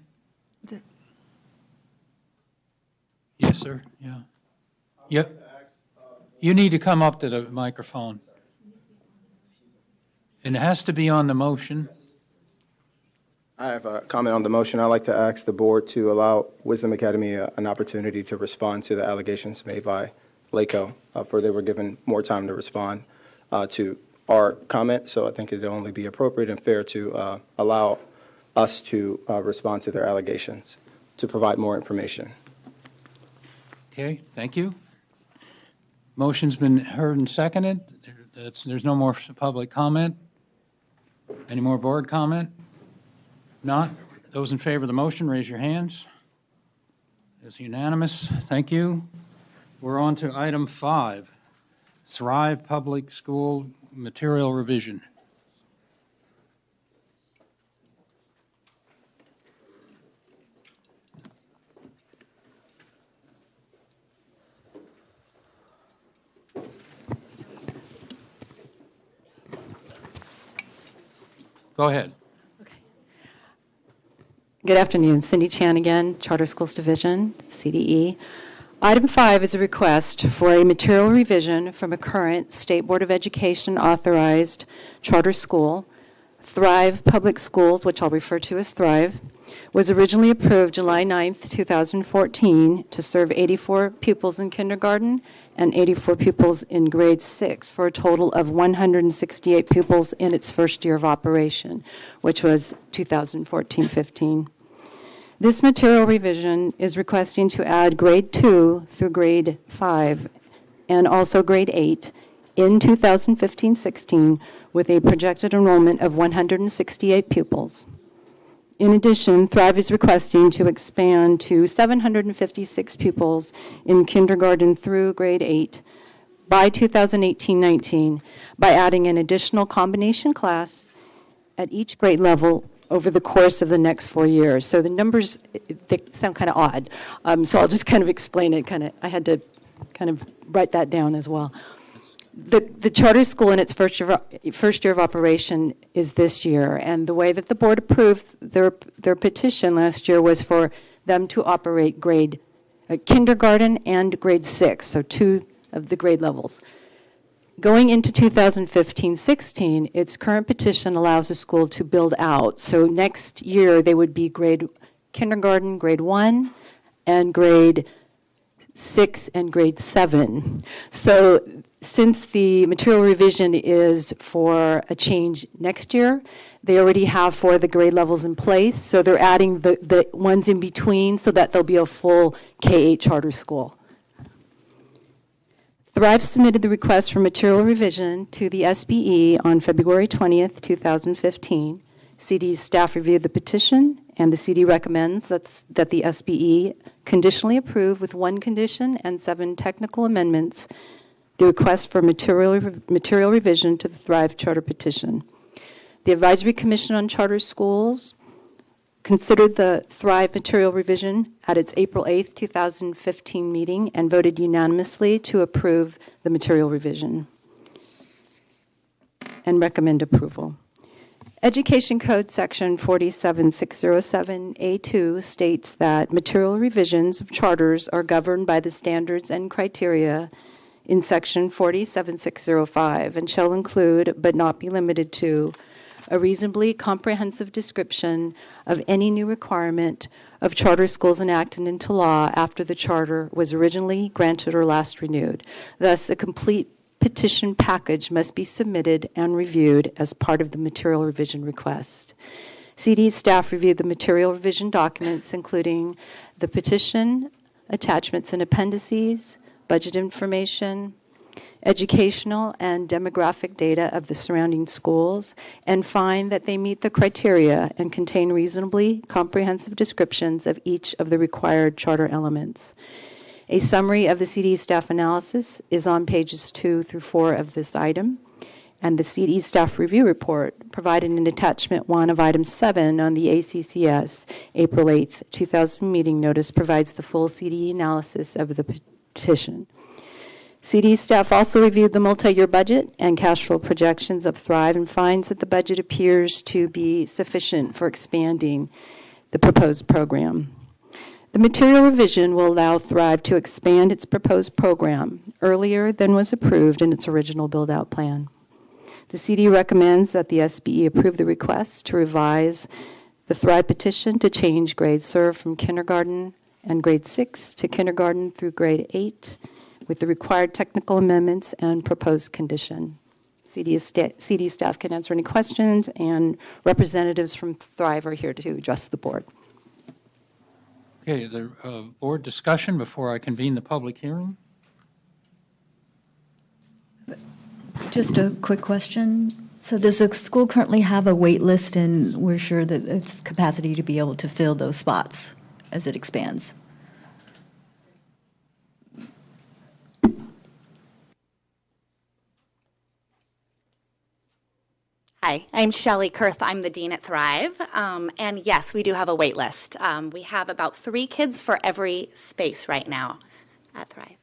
Speaker 22: Yes, sir. Yeah. Yep. You need to come up to the microphone. And it has to be on the motion.
Speaker 19: I have a comment on the motion. I'd like to ask the board to allow Wisdom Academy an opportunity to respond to the allegations made by LACO, for they were given more time to respond to our comment. So I think it would only be appropriate and fair to allow us to respond to their allegations, to provide more information.
Speaker 22: Okay, thank you. Motion's been heard and seconded. There's no more public comment. Any more board comment? Not? Those in favor of the motion, raise your hands. It's unanimous. Thank you. We're on to item 5, Thrive Public School Material Revision. Go ahead.
Speaker 6: Good afternoon. Cindy Chan again, Charter Schools Division, CDE. Item 5 is a request for a material revision from a current State Board of Education authorized charter school. Thrive Public Schools, which I'll refer to as Thrive, was originally approved July 9th, 2014 to serve 84 pupils in kindergarten and 84 pupils in grade 6 for a total of 168 pupils in its first year of operation, which was 2014-15. This material revision is requesting to add grade 2 through grade 5 and also grade 8 in 2015-16 with a projected enrollment of 168 pupils. In addition, Thrive is requesting to expand to 756 pupils in kindergarten through grade 8 by 2018-19 by adding an additional combination class at each grade level over the course of the next 4 years. So the numbers, they sound kind of odd. So I'll just kind of explain it. I had to kind of write that down as well. The charter school in its first year of operation is this year, and the way that the board approved their petition last year was for them to operate kindergarten and grade 6, so 2 of the grade levels. Going into 2015-16, its current petition allows the school to build out. So next year they would be kindergarten, grade 1, and grade 6 and grade 7. So since the material revision is for a change next year, they already have 4 of the grade levels in place, so they're adding the ones in between so that there'll be a full K-8 charter school. Thrive submitted the request for material revision to the SBE on February 20th, 2015. CD's staff reviewed the petition, and the CD recommends that the SBE conditionally approve with 1 condition and 7 technical amendments the request for material revision to the Thrive Charter petition. The Advisory Commission on Charter Schools considered the Thrive material revision at its April 8th, 2015 meeting and voted unanimously to approve the material revision and recommend approval. Education Code Section 47607A2 states that material revisions of charters are governed by the standards and criteria in Section 47605 and shall include, but not be limited to, a reasonably comprehensive description of any new requirement of charter schools enacted into law after the charter was originally granted or last renewed. Thus, a complete petition package must be submitted and reviewed as part of the material revision request. CD staff reviewed the material revision documents, including the petition, attachments and appendices, budget information, educational and demographic data of the surrounding schools, and find that they meet the criteria and contain reasonably comprehensive descriptions of each of the required charter elements. A summary of the CD staff analysis is on pages 2 through 4 of this item, and the CD staff review report provided in attachment 1 of item 7 on the ACCS April 8, 2000 meeting notice provides the full CD analysis of the petition. CD staff also reviewed the multi-year budget and cash flow projections of Thrive and finds that the budget appears to be sufficient for expanding the proposed program. The material revision will allow Thrive to expand its proposed program earlier than was approved in its original build-out plan. The CD recommends that the SBE approve the request to revise the Thrive petition to change grades served from kindergarten and grade 6 to kindergarten through grade 8 with the required technical amendments and proposed condition. CD staff can answer any questions, and representatives from Thrive are here to address the board.
Speaker 22: Okay, is there a board discussion before I convene the public hearing?
Speaker 11: Just a quick question. So does the school currently have a wait list, and we're sure that its capacity to be able to fill those spots as it expands?
Speaker 12: Hi, I'm Shelley Kurth. I'm the dean at Thrive. And yes, we do have a wait list. We have about 3 kids for every space right now at Thrive.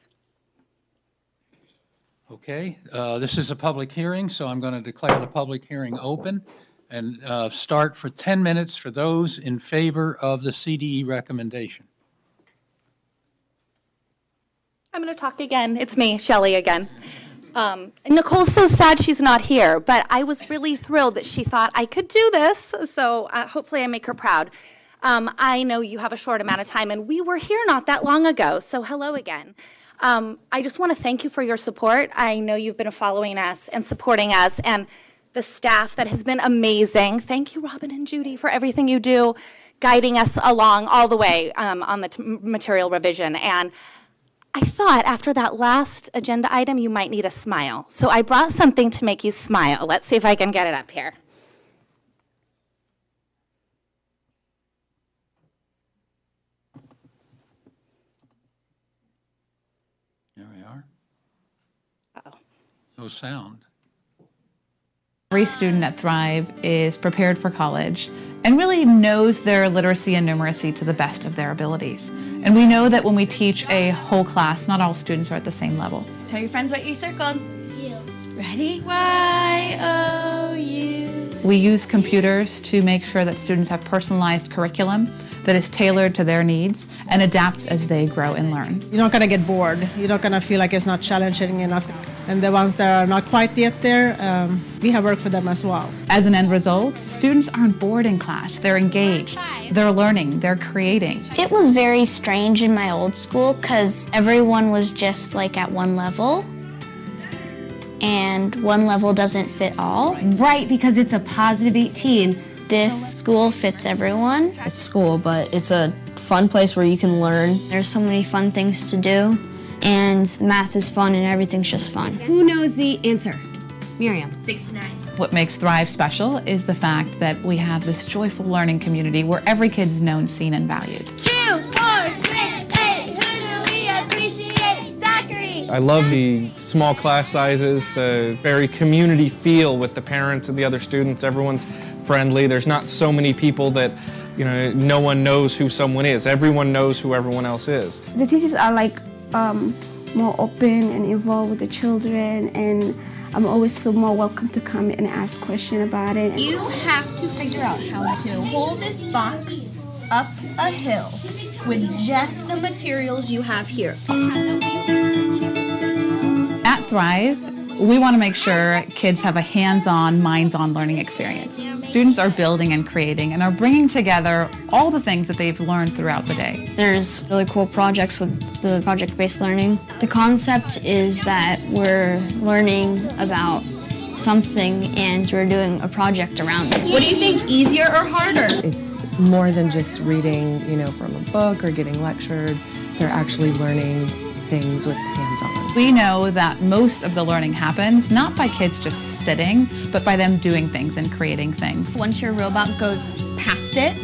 Speaker 22: Okay, this is a public hearing, so I'm going to declare the public hearing open and start for 10 minutes for those in favor of the CDE recommendation.
Speaker 12: I'm going to talk again. It's me, Shelley, again. Nicole's so sad she's not here, but I was really thrilled that she thought I could do this, so hopefully I make her proud. I know you have a short amount of time, and we were here not that long ago, so hello again. I just want to thank you for your support. I know you've been following us and supporting us, and the staff that has been amazing. Thank you, Robin and Judy, for everything you do, guiding us along all the way on the material revision. And I thought after that last agenda item, you might need a smile. So I brought something to make you smile. Let's see if I can get it up here.
Speaker 22: There we are. Uh-oh. No sound.
Speaker 14: Every student at Thrive is prepared for college and really knows their literacy and numeracy to the best of their abilities. And we know that when we teach a whole class, not all students are at the same level.
Speaker 23: Tell your friends what you circled.
Speaker 14: You.
Speaker 23: Ready? Y-O-U.
Speaker 14: We use computers to make sure that students have personalized curriculum that is tailored to their needs and adapts as they grow and learn.
Speaker 9: You're not going to get bored. You're not going to feel like it's not challenging enough. And the ones that are not quite yet there, we have work for them as well.
Speaker 14: As an end result, students aren't bored in class. They're engaged. They're learning. They're creating.
Speaker 24: It was very strange in my old school because everyone was just like at one level. And one level doesn't fit all.
Speaker 25: Right, because it's a positive 18.
Speaker 24: This school fits everyone.
Speaker 25: It's school, but it's a fun place where you can learn.
Speaker 24: There's so many fun things to do. And math is fun and everything's just fun.
Speaker 25: Who knows the answer? Miriam.
Speaker 24: 69.
Speaker 14: What makes Thrive special is the fact that we have this joyful learning community where every kid's known, seen, and valued.
Speaker 23: 2, 4, 6, 8. Who do we appreciate? Zachary.
Speaker 26: I love the small class sizes, the very community feel with the parents and the other students. Everyone's friendly. There's not so many people that, no one knows who someone is. Everyone knows who everyone else is.
Speaker 24: The teachers are like more open and involved with the children, and
Speaker 3: I'm always feel more welcome to come and ask questions about it.
Speaker 25: You have to figure out how to hold this box up a hill with just the materials you have here.
Speaker 14: At Thrive, we want to make sure kids have a hands-on, minds-on learning experience. Students are building and creating and are bringing together all the things that they've learned throughout the day.
Speaker 25: There's really cool projects with the project-based learning. The concept is that we're learning about something and we're doing a project around it. What do you think, easier or harder?
Speaker 5: It's more than just reading, from a book or getting lectured. They're actually learning things with hands-on.
Speaker 14: We know that most of the learning happens not by kids just sitting, but by them doing things and creating things.
Speaker 25: Once your robot goes past it,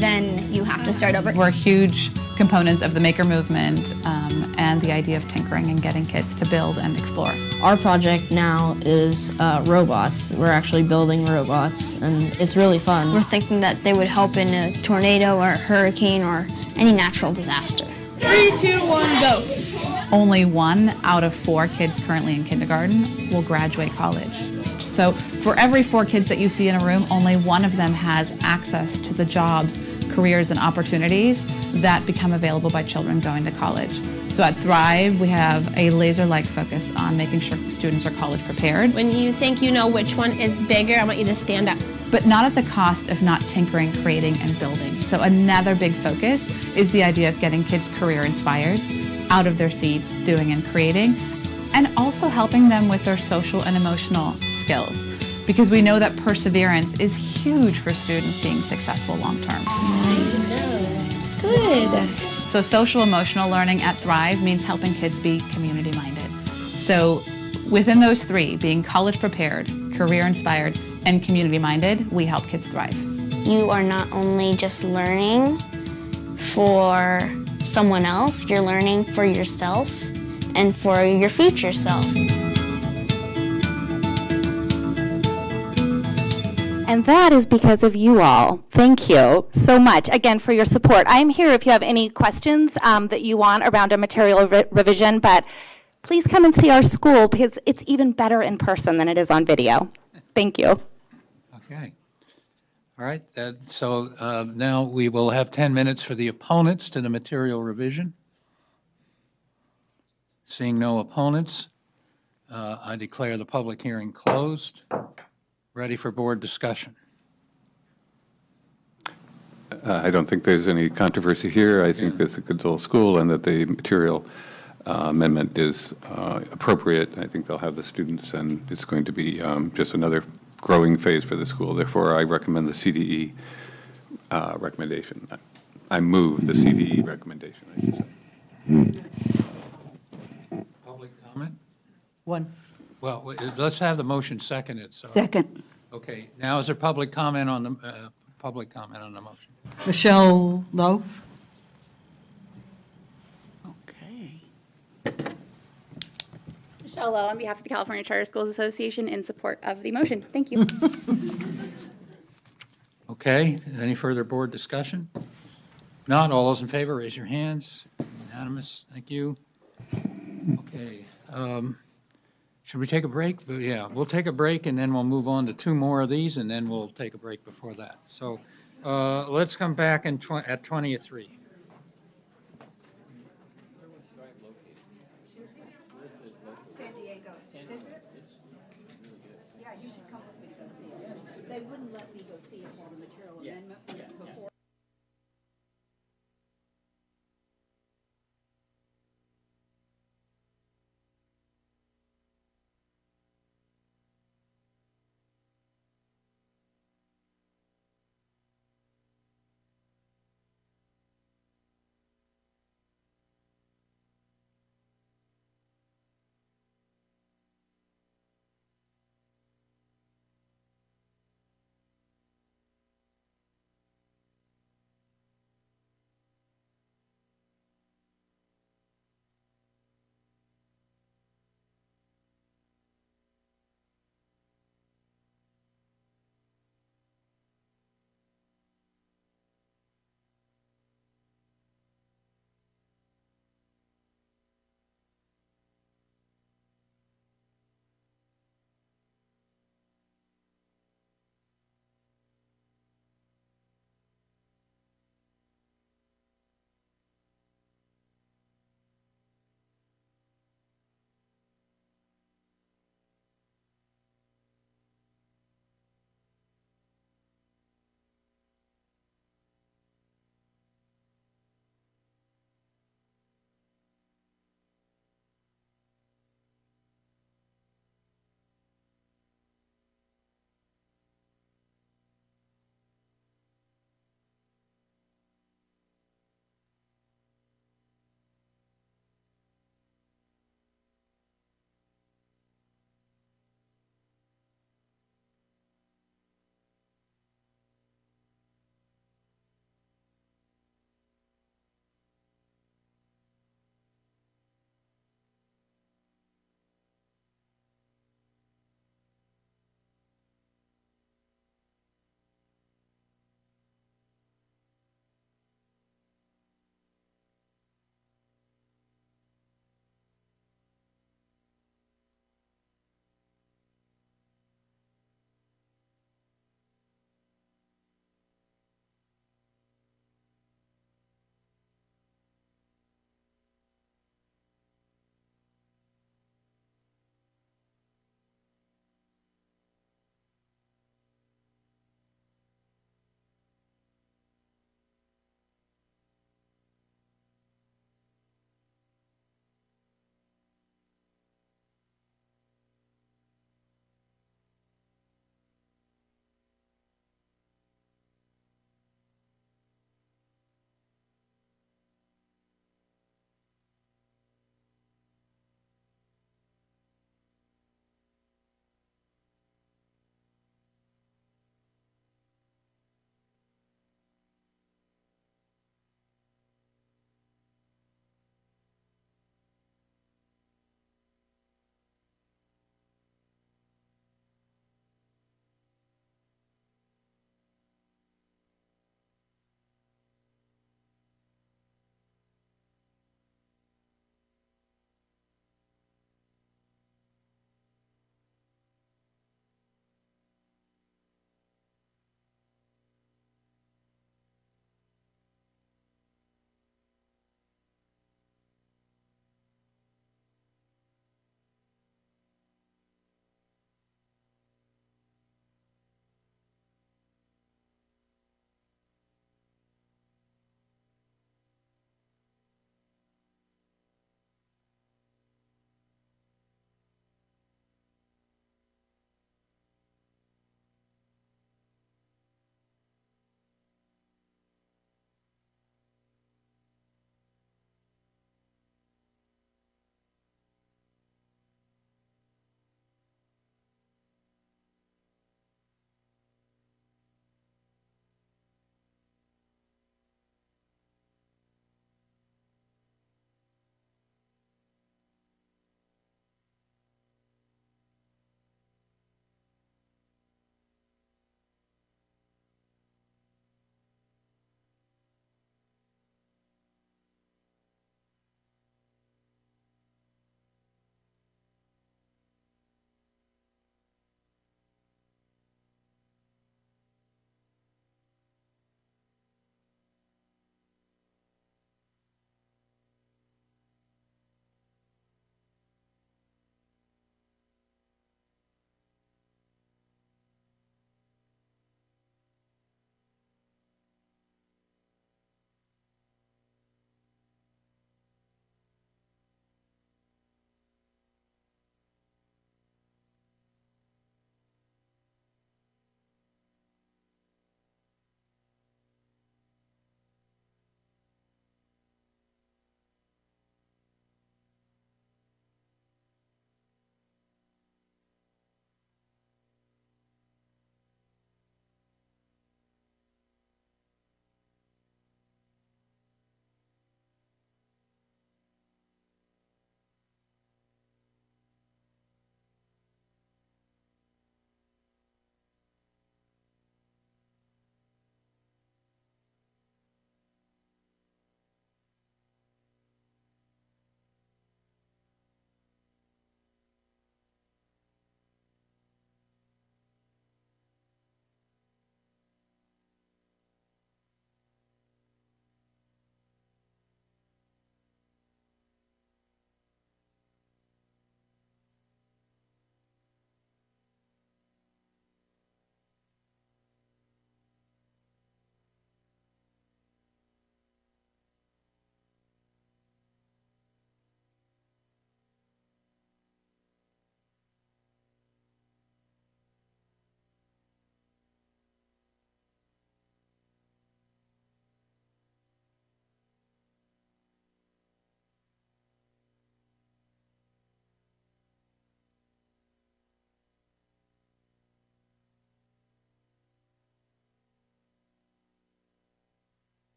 Speaker 25: then you have to start over.
Speaker 14: We're huge components of the maker movement and the idea of tinkering and getting kids to build and explore.
Speaker 25: Our project now is robots. We're actually building robots, and it's really fun. We're thinking that they would help in a tornado or a hurricane or any natural disaster.
Speaker 14: 3, 2, 1, go. Only 1 out of 4 kids currently in kindergarten will graduate college. So for every 4 kids that you see in a room, only 1 of them has access to the jobs, careers, and opportunities that become available by children going to college. So at Thrive, we have a laser-like focus on making sure students are college prepared.
Speaker 25: When you think you know which one is bigger, I want you to stand up.
Speaker 14: But not at the cost of not tinkering, creating, and building. So another big focus is the idea of getting kids career inspired, out of their seats, doing and creating, and also helping them with their social and emotional skills. Because we know that perseverance is huge for students being successful long term.
Speaker 25: Good.
Speaker 14: So social emotional learning at Thrive means helping kids be community minded. So within those 3, being college prepared, career inspired, and community minded, we help kids thrive.
Speaker 25: You are not only just learning for someone else, you're learning for yourself and for your future self.
Speaker 12: And that is because of you all. Thank you so much, again, for your support. I'm here if you have any questions that you want around a material revision, but please come and see our school because it's even better in person than it is on video. Thank you.
Speaker 22: Okay. All right. So now we will have 10 minutes for the opponents to the material revision. Seeing no opponents, I declare the public hearing closed. Ready for board discussion.
Speaker 20: I don't think there's any controversy here. I think it's a good little school and that the material amendment is appropriate. I think they'll have the students, and it's going to be just another growing phase for the school. Therefore, I recommend the CDE recommendation. I move the CDE recommendation, I should say.
Speaker 22: Public comment?
Speaker 9: 1.
Speaker 22: Well, let's have the motion seconded. So.
Speaker 13: Second.
Speaker 22: Okay. Now is there public comment on the motion?
Speaker 9: Michelle Lowe?
Speaker 12: Okay. Michelle Lowe on behalf of the California Charter Schools Association in support of the motion. Thank you.
Speaker 22: Okay. Any further board discussion? Not. All those in favor, raise your hands. Unanimous. Thank you. Okay. Should we take a break? Yeah, we'll take a break and then we'll move on to 2 more of these and then we'll take a break before that. So let's come back at 20:03.
Speaker 13: San Diego. Is it? Yeah, you should come with me to go see it. They wouldn't let me go see it while the material amendment was before.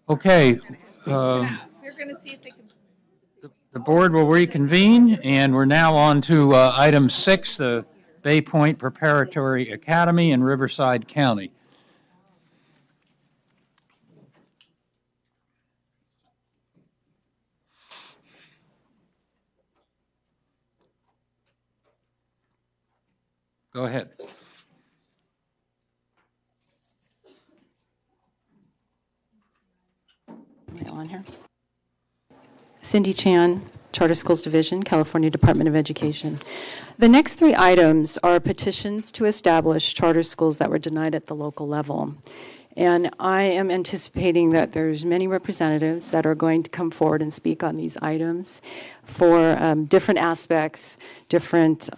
Speaker 22: Okay. The board will reconvene, and we're now on to item 6, the Bay Point Preparatory Academy in Riverside County. Go ahead.
Speaker 6: Am I on here? Cindy Chan, Charter Schools Division, California Department of Education. The next 3 items are petitions to establish charter schools that were denied at the local level. And I am anticipating that there's many representatives that are going to come forward and speak on these items for different aspects, different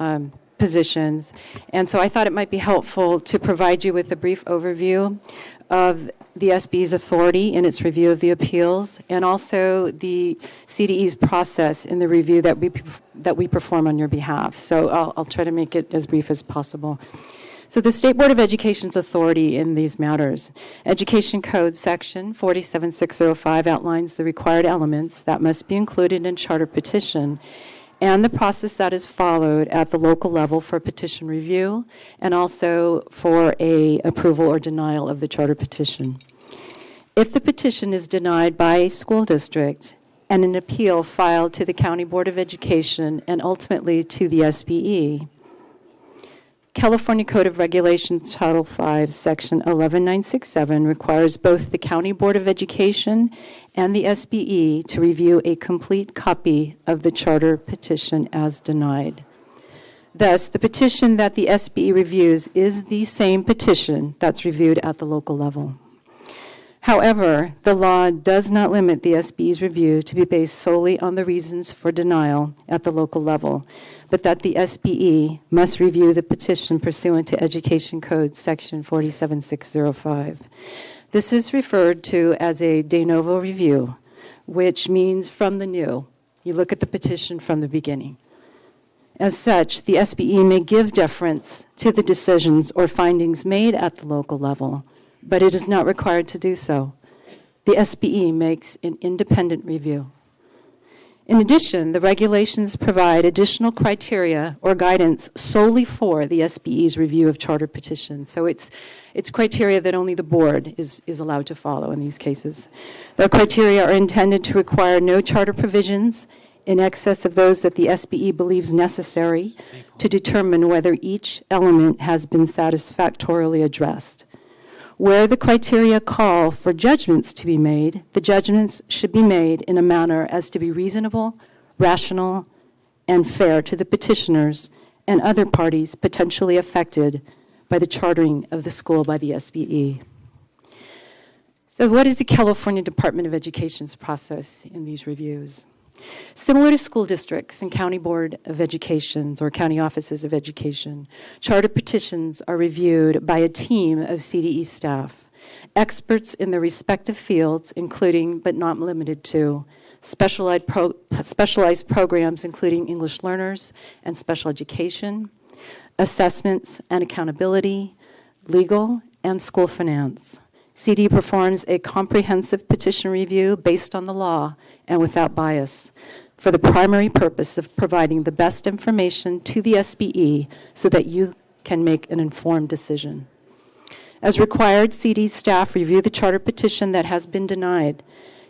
Speaker 6: positions. And so I thought it might be helpful to provide you with a brief overview of the SB's authority in its review of the appeals, and also the CDE's process in the review that we perform on your behalf. So I'll try to make it as brief as possible. So the State Board of Education's authority in these matters. Education Code Section 47605 outlines the required elements that must be included in charter petition and the process that is followed at the local level for petition review and also for a approval or denial of the charter petition. If the petition is denied by a school district and an appeal filed to the County Board of Education and ultimately to the SBE, California Code of Regulations Title 5, Section 11967 requires both the County Board of Education and the SBE to review a complete copy of the charter petition as denied. Thus, the petition that the SBE reviews is the same petition that's reviewed at the local level. However, the law does not limit the SBE's review to be based solely on the reasons for denial at the local level, but that the SBE must review the petition pursuant to Education Code Section 47605. This is referred to as a de novo review, which means from the new. You look at the petition from the beginning. As such, the SBE may give deference to the decisions or findings made at the local level, but it is not required to do so. The SBE makes an independent review. In addition, the regulations provide additional criteria or guidance solely for the SBE's review of charter petitions. So it's criteria that only the board is allowed to follow in these cases. The criteria are intended to require no charter provisions in excess of those that the SBE believes necessary to determine whether each element has been satisfactorily addressed. Where the criteria call for judgments to be made, the judgments should be made in a manner as to be reasonable, rational, and fair to the petitioners and other parties potentially affected by the chartering of the school by the SBE. So what is the California Department of Education's process in these reviews? Similar to school districts and county board of educations or county offices of education, charter petitions are reviewed by a team of CDE staff, experts in their respective fields, including but not limited to specialized programs including English learners and special education, assessments and accountability, legal, and school finance. CD performs a comprehensive petition review based on the law and without bias for the primary purpose of providing the best information to the SBE so that you can make an informed decision. As required, CD staff review the charter petition that has been denied.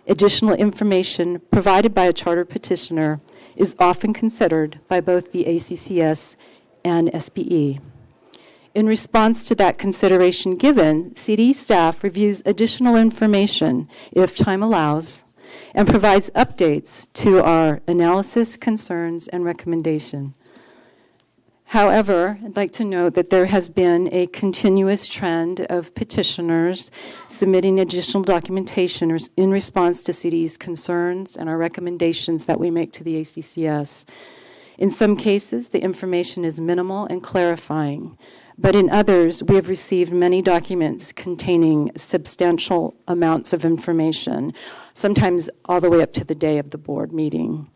Speaker 6: Additional information provided by a charter petitioner is often considered by both the ACCS and SBE. In response to that consideration given, CD staff reviews additional information, if time allows, and provides updates to our analysis, concerns, and recommendation. However, I'd like to note that there has been a continuous trend of petitioners submitting additional documentation in response to CD's concerns and our recommendations that we make to the ACCS. In some cases, the information is minimal and clarifying, but in others, we have received many documents containing substantial amounts of information, sometimes all the way up to the day of the board meeting.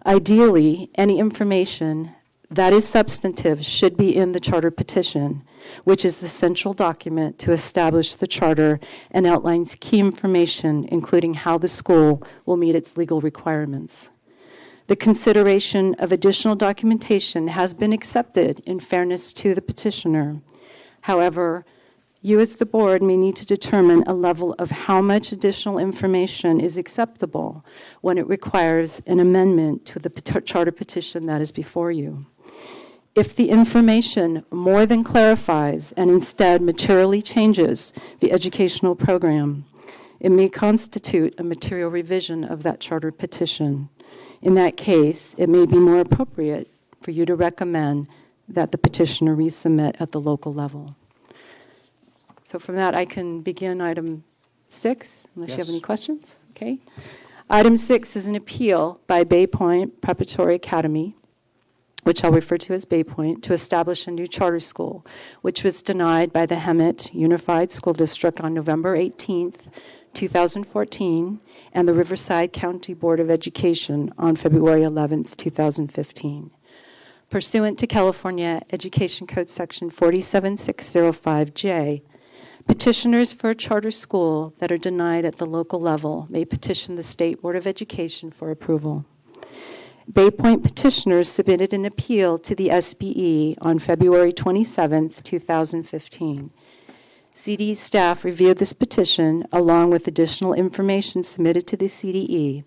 Speaker 6: Ideally, any information that is substantive should be in the charter petition, which is the central document to establish the charter and outlines key information, including how the school will meet its legal requirements. The consideration of additional documentation has been accepted in fairness to the petitioner. However, you as the board may need to determine a level of how much additional information is acceptable when it requires an amendment to the charter petition that is before you. If the information more than clarifies and instead materially changes the educational program, it may constitute a material revision of that charter petition. In that case, it may be more appropriate for you to recommend that the petitioner resubmit at the local level. So from that, I can begin item 6, unless you have any questions. Okay. Item 6 is an appeal by Bay Point Preparatory Academy, which I'll refer to as Bay Point, to establish a new charter school, which was denied by the Hemet Unified School District on November 18th, 2014, and the Riverside County Board of Education on February 11th, 2015. Pursuant to California Education Code Section 47605J, petitioners for a charter school that are denied at the local level may petition the State Board of Education for approval. Bay Point petitioners submitted an appeal to the SBE on February 27, 2015. CDE staff reviewed this petition along with additional information submitted to the CDE,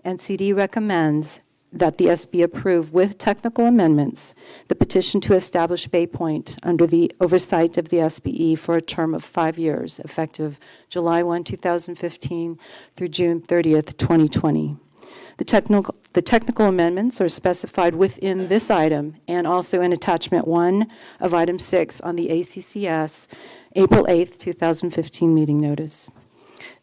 Speaker 6: and CDE recommends that the SB approve with technical amendments the petition to establish Bay Point under the oversight of the SBE for a term of 5 years, effective July 1, 2015 through June 30th, 2020. The technical amendments are specified within this item and also in attachment 1 of item 6 on the ACCS April 8th, 2015 meeting notice.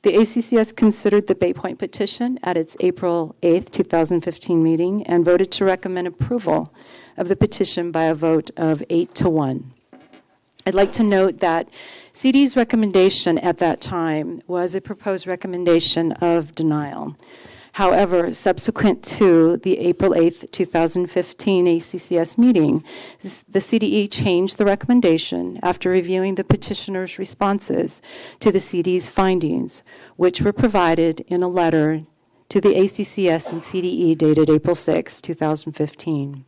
Speaker 6: The ACCS considered the Bay Point petition at its April 8th, 2015 meeting and voted to recommend approval of the petition by a vote of 8-1. I'd like to note that CD's recommendation at that time was a proposed recommendation of denial. However, subsequent to the April 8th, 2015 ACCS meeting, the CDE changed the recommendation after reviewing the petitioner's responses to the CDE's findings, which were provided in a letter to the ACCS and CDE dated April 6, 2015.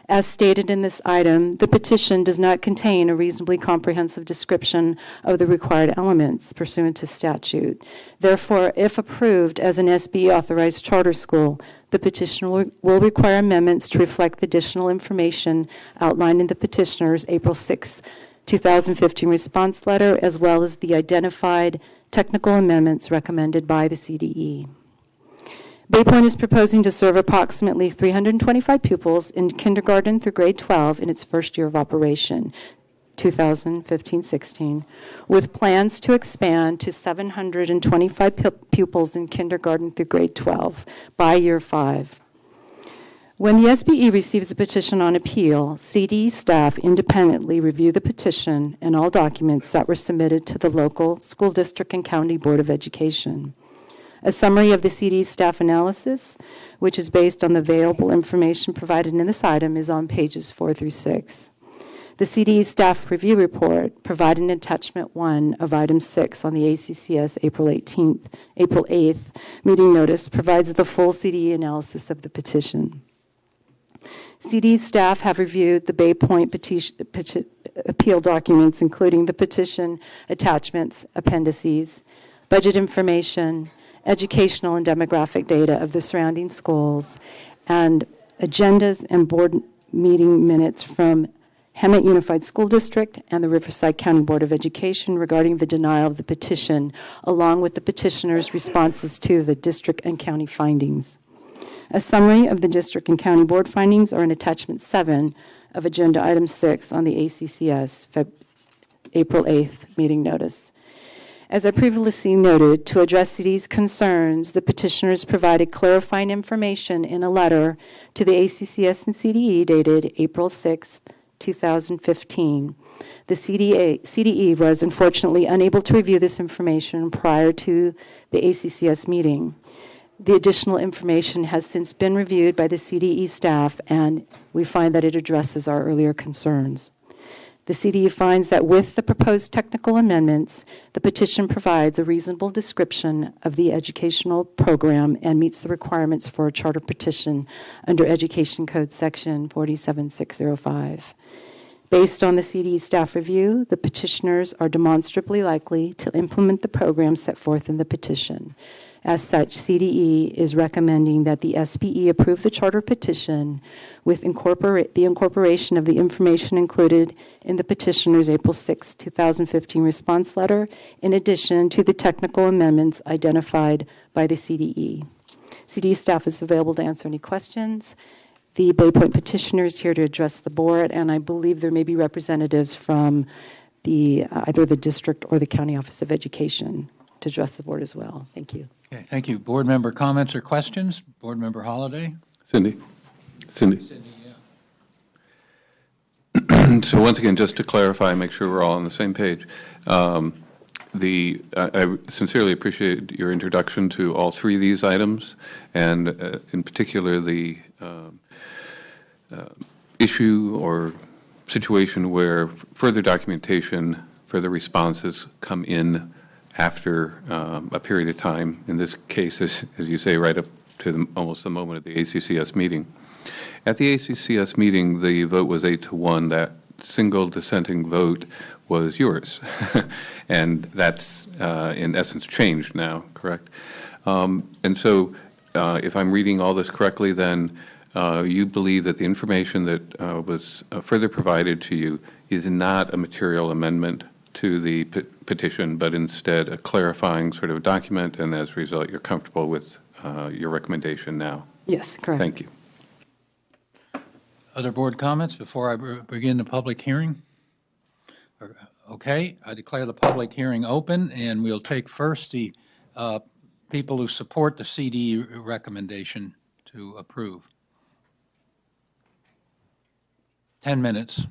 Speaker 6: As stated in this item, the petition does not contain a reasonably comprehensive description of the required elements pursuant to statute. Therefore, if approved as an SBE-authorized charter school, the petition will require amendments to reflect the additional information outlined in the petitioner's April 6, 2015 response letter, as well as the identified technical amendments recommended by the CDE. Bay Point is proposing to serve approximately 325 pupils in kindergarten through grade 12 in its first year of operation, 2015-16, with plans to expand to 725 pupils in kindergarten through grade 12 by year 5. When the SBE receives a petition on appeal, CDE staff independently review the petition and all documents that were submitted to the local school district and county board of education. A summary of the CDE staff analysis, which is based on the available information provided in this item, is on pages 4 through 6. The CDE staff review report, provided in attachment 1 of item 6 on the ACCS April 8th meeting notice, provides the full CDE analysis of the petition. CDE staff have reviewed the Bay Point appeal documents, including the petition attachments, appendices, budget information, educational and demographic data of the surrounding schools, and agendas and board meeting minutes from Hemet Unified School District and the Riverside County Board of Education regarding the denial of the petition, along with the petitioner's responses to the district and county findings. A summary of the district and county board findings are in attachment 7 of agenda item 6 on the ACCS April 8th meeting notice. As I previously noted, to address these concerns, the petitioners provided clarifying information in a letter to the ACCS and CDE dated April 6, 2015. The CDE was unfortunately unable to review this information prior to the ACCS meeting. The additional information has since been reviewed by the CDE staff, and we find that it addresses our earlier concerns. The CDE finds that with the proposed technical amendments, the petition provides a reasonable description of the educational program and meets the requirements for a charter petition under Education Code Section 47605. Based on the CDE staff review, the petitioners are demonstrably likely to implement the program set forth in the petition. As such, CDE is recommending that the SBE approve the charter petition with the incorporation of the information included in the petitioner's April 6, 2015 response letter, in addition to the technical amendments identified by the CDE. CDE staff is available to answer any questions. The Bay Point petitioner is here to address the board, and I believe there may be representatives from either the district or the County Office of Education to address the board as well. Thank you.
Speaker 22: Okay, thank you. Board member comments or questions? Board member Holliday?
Speaker 20: Cindy.
Speaker 22: Cindy,
Speaker 20: yeah. So once again, just to clarify, make sure we're all on the same page. I sincerely appreciate your introduction to all three of these items, and in particular the issue or situation where further documentation, further responses come in after a period of time, in this case, as you say, right up to almost the moment of the ACCS meeting. At the ACCS meeting, the vote was 8-1. That single dissenting vote was yours. And that's, in essence, changed now, correct? And so if I'm reading all this correctly, then you believe that the information that was further provided to you is not a material amendment to the petition, but instead a clarifying sort of document, and as a result, you're comfortable with your recommendation now.
Speaker 6: Yes, correct.
Speaker 20: Thank you.
Speaker 22: Other board comments before I begin the public hearing? Okay, I declare the public hearing open, and we'll take first the people who support the CDE recommendation to approve. 10 minutes.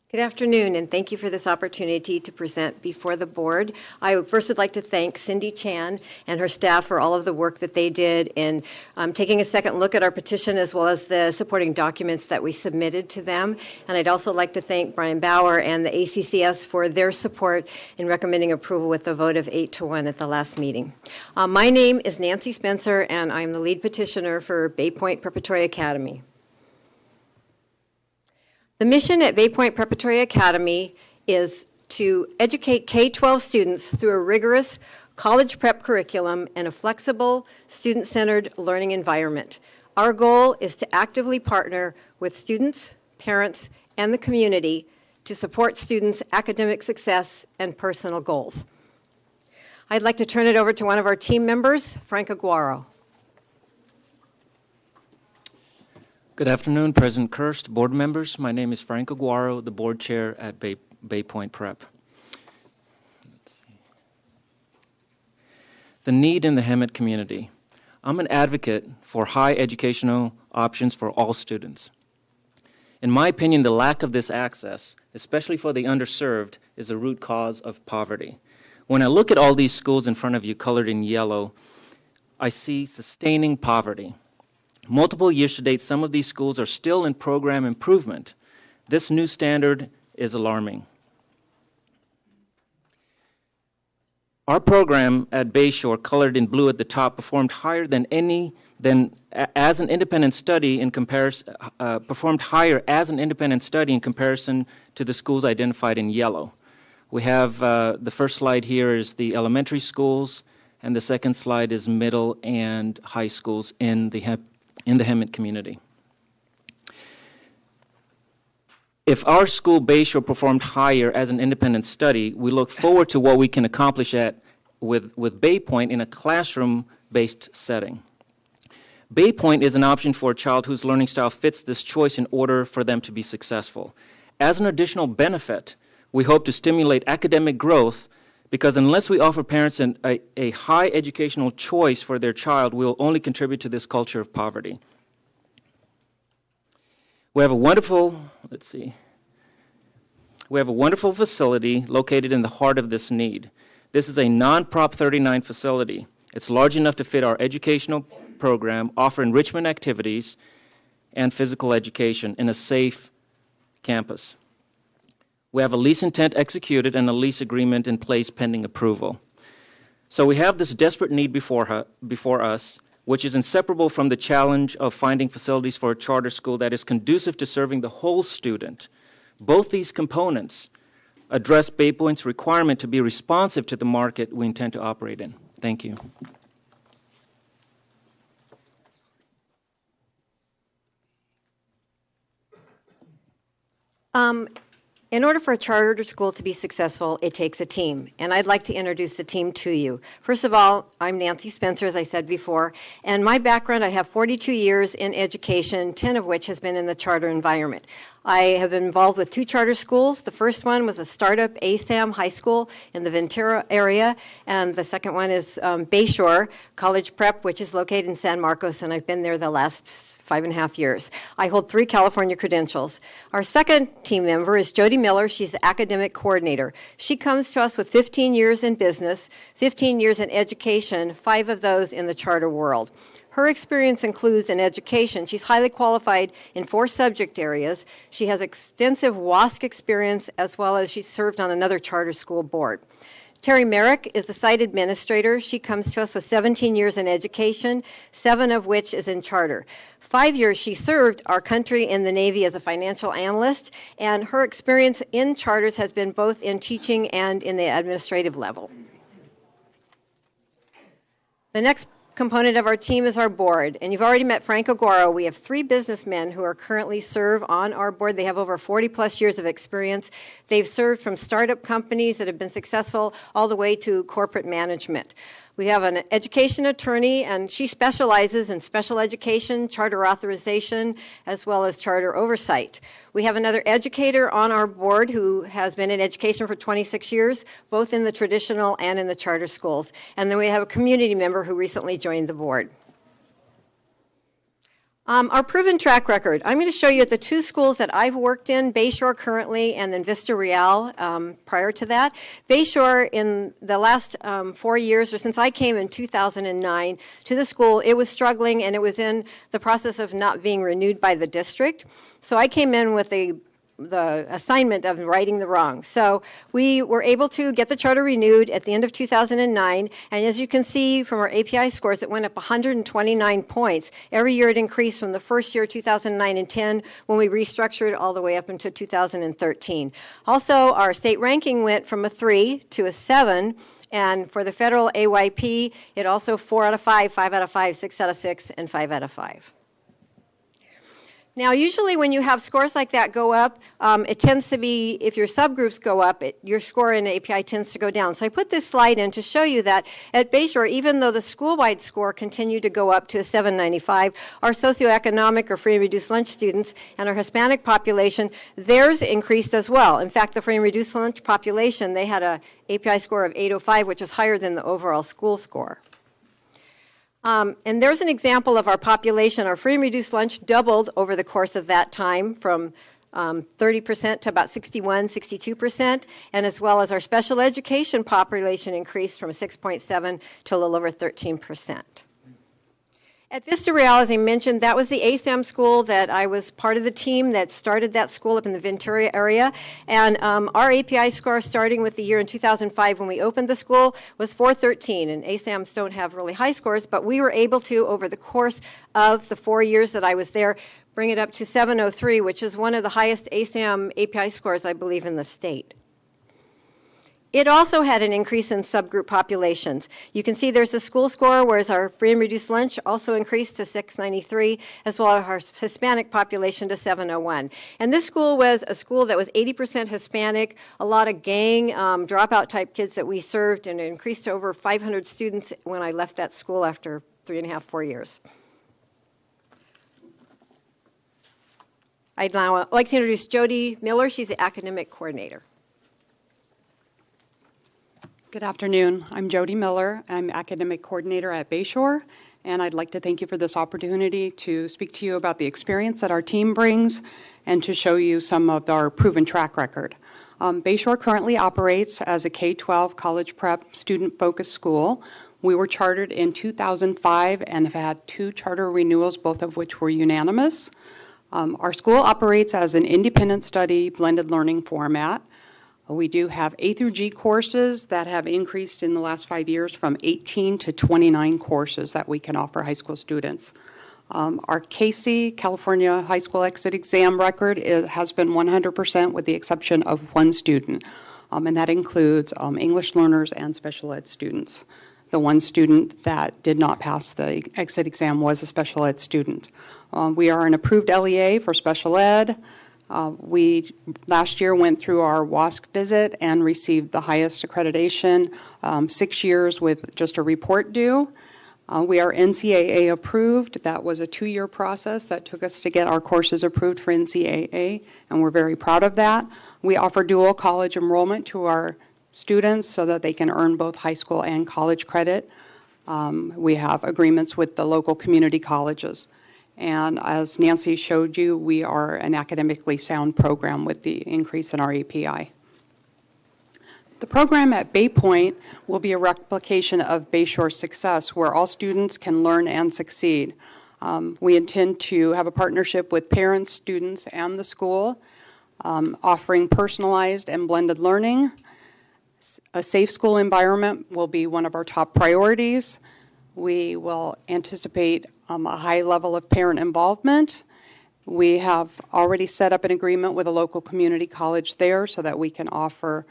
Speaker 7: Good afternoon, and thank you for this opportunity to present before the board. I first would like to thank Cindy Chan and her staff for all of the work that they did in taking a second look at our petition, as well as the supporting documents that we submitted to them. And I'd also like to thank Brian Bauer and the ACCS for their support in recommending approval with a vote of 8-1 at the last meeting. My name is Nancy Spencer, and I'm the lead petitioner for Bay Point Preparatory Academy. The mission at Bay Point Preparatory Academy is to educate K-12 students through a rigorous college prep curriculum and a flexible, student-centered learning environment. Our goal is to actively partner with students, parents, and the community to support students' academic success and personal goals. I'd like to turn it over to one of our team members, Frank Aguaro.
Speaker 8: Good afternoon, President Kirst, board members. My name is Frank Aguaro, the board chair at Bay Point Prep. The need in the Hemet community. I'm an advocate for high educational options for all students. In my opinion, the lack of this access, especially for the underserved, is the root cause of poverty. When I look at all these schools in front of you colored in yellow, I see sustaining poverty. Multiple years to date, some of these schools are still in program improvement. This new standard is alarming. Our program at Bayshore, colored in blue at the top, performed higher as an independent study in comparison to the schools identified in yellow. We have the first slide here is the elementary schools, and the second slide is middle and high schools in the Hemet community. If our school Bayshore performed higher as an independent study, we look forward to what we can accomplish with Bay Point in a classroom-based setting. Bay Point is an option for a child whose learning style fits this choice in order for them to be successful. As an additional benefit, we hope to stimulate academic growth, because unless we offer parents a high educational choice for their child, we'll only contribute to this culture of poverty. We have a wonderful, We have a wonderful facility located in the heart of this need. This is a non-Prop 39 facility. It's large enough to fit our educational program, offer enrichment activities, and physical education in a safe campus. We have a lease intent executed and a lease agreement in place pending approval. So we have this desperate need before us, which is inseparable from the challenge of finding facilities for a charter school that is conducive to serving the whole student. Both these components address Bay Point's requirement to be responsive to the market we intend to operate in. Thank you.
Speaker 7: In order for a charter school to be successful, it takes a team, and I'd like to introduce the team to you. First of all, I'm Nancy Spencer, as I said before, and my background, I have 42 years in education, 10 of which has been in the charter environment. I have been involved with 2 charter schools. The first one was a startup ASAM high school in the Ventura area, and the second one is Bayshore College Prep, which is located in San Marcos, and I've been there the last 5.5 years. I hold 3 California credentials. Our second team member is Jody Miller. She's the academic coordinator. She comes to us with 15 years in business, 15 years in education, 5 of those in the charter world. Her experience includes in education. She's highly qualified in 4 subject areas. She has extensive WASC experience, as well as she's served on another charter school board. Terry Merrick is the site administrator. She comes to us with 17 years in education, 7 of which is in charter. 5 years she served our country in the Navy as a financial analyst, and her experience in charters has been both in teaching and in the administrative level. The next component of our team is our board, and you've already met Frank Aguaro. We have 3 businessmen who are currently serve on our board. They have over 40 plus years of experience. They've served from startup companies that have been successful all the way to corporate management. We have an education attorney, and she specializes in special education, charter authorization, as well as charter oversight. We have another educator on our board who has been in education for 26 years, both in the traditional and in the charter schools. And then we have a community member who recently joined the board. Our proven track record. I'm going to show you at the 2 schools that I've worked in, Bayshore currently and then Vista Real prior to that. Bayshore, in the last 4 years, or since I came in 2009 to the school, it was struggling and it was in the process of not being renewed by the district. So I came in with the assignment of righting the wrong. So we were able to get the charter renewed at the end of 2009, and as you can see from our API scores, it went up 129 points. Every year it increased from the first year, 2009 and 10, when we restructured all the way up into 2013. Also, our state ranking went from a 3 to a 7, and for the federal AYP, it also 4 out of 5, 5 out of 5, 6 out of 6, and 5 out of 5. Now, usually when you have scores like that go up, it tends to be, if your subgroups go up, your score in API tends to go down. So I put this slide in to show you that at Bayshore, even though the school-wide score continued to go up to a 795, our socioeconomic or free and reduced lunch students and our Hispanic population, theirs increased as well. In fact, the free and reduced lunch population, they had a API score of 805, which is higher than the overall school score. And there's an example of our population. Our free and reduced lunch doubled over the course of that time from 30% to about 61, 62%, and as well as our special education population increased from 6.7 to a little over 13%. At Vista Real, as I mentioned, that was the ASAM school that I was part of the team that started that school up in the Ventura area. And our API score starting with the year in 2005 when we opened the school was 413. And ASAMs don't have really high scores, but we were able to, over the course of the 4 years that I was there, bring it up to 703, which is one of the highest ASAM API scores, I believe, in the state. It also had an increase in subgroup populations. You can see there's a school score, whereas our free and reduced lunch also increased to 693, as well as our Hispanic population to 701. And this school was a school that was 80% Hispanic, a lot of gang dropout type kids that we served, and it increased to over 500 students when I left that school after 3.5, 4 years. I'd now like to introduce Jody Miller. She's the academic coordinator.
Speaker 1: Good afternoon. I'm Jody Miller. I'm academic coordinator at Bayshore, and I'd like to thank you for this opportunity to speak to you about the experience that our team brings and to show you some of our proven track record. Bayshore currently operates as a K-12 college prep student-focused school. We were chartered in 2005 and have had 2 charter renewals, both of which were unanimous. Our school operates as an independent study blended learning format. We do have A through G courses that have increased in the last 5 years from 18 to 29 courses that we can offer high school students. Our CASE, California High School Exit Exam record has been 100% with the exception of 1 student, and that includes English learners and special ed students. The 1 student that did not pass the exit exam was a special ed student. We are an approved LEA for special ed. We last year went through our WASC visit and received the highest accreditation, 6 years with just a report due. We are NCAA approved. That was a 2-year process that took us to get our courses approved for NCAA, and we're very proud of that. We offer dual college enrollment to our students so that they can earn both high school and college credit. We have agreements with the local community colleges. And as Nancy showed you, we are an academically sound program with the increase in our API. The program at Bay Point will be a replication of Bayshore's success, where all students can learn and succeed. We intend to have a partnership with parents, students, and the school, offering personalized and blended learning. A safe school environment will be one of our top priorities. We will anticipate a high level of parent involvement. We have already set up an agreement with a local community college there so that we can offer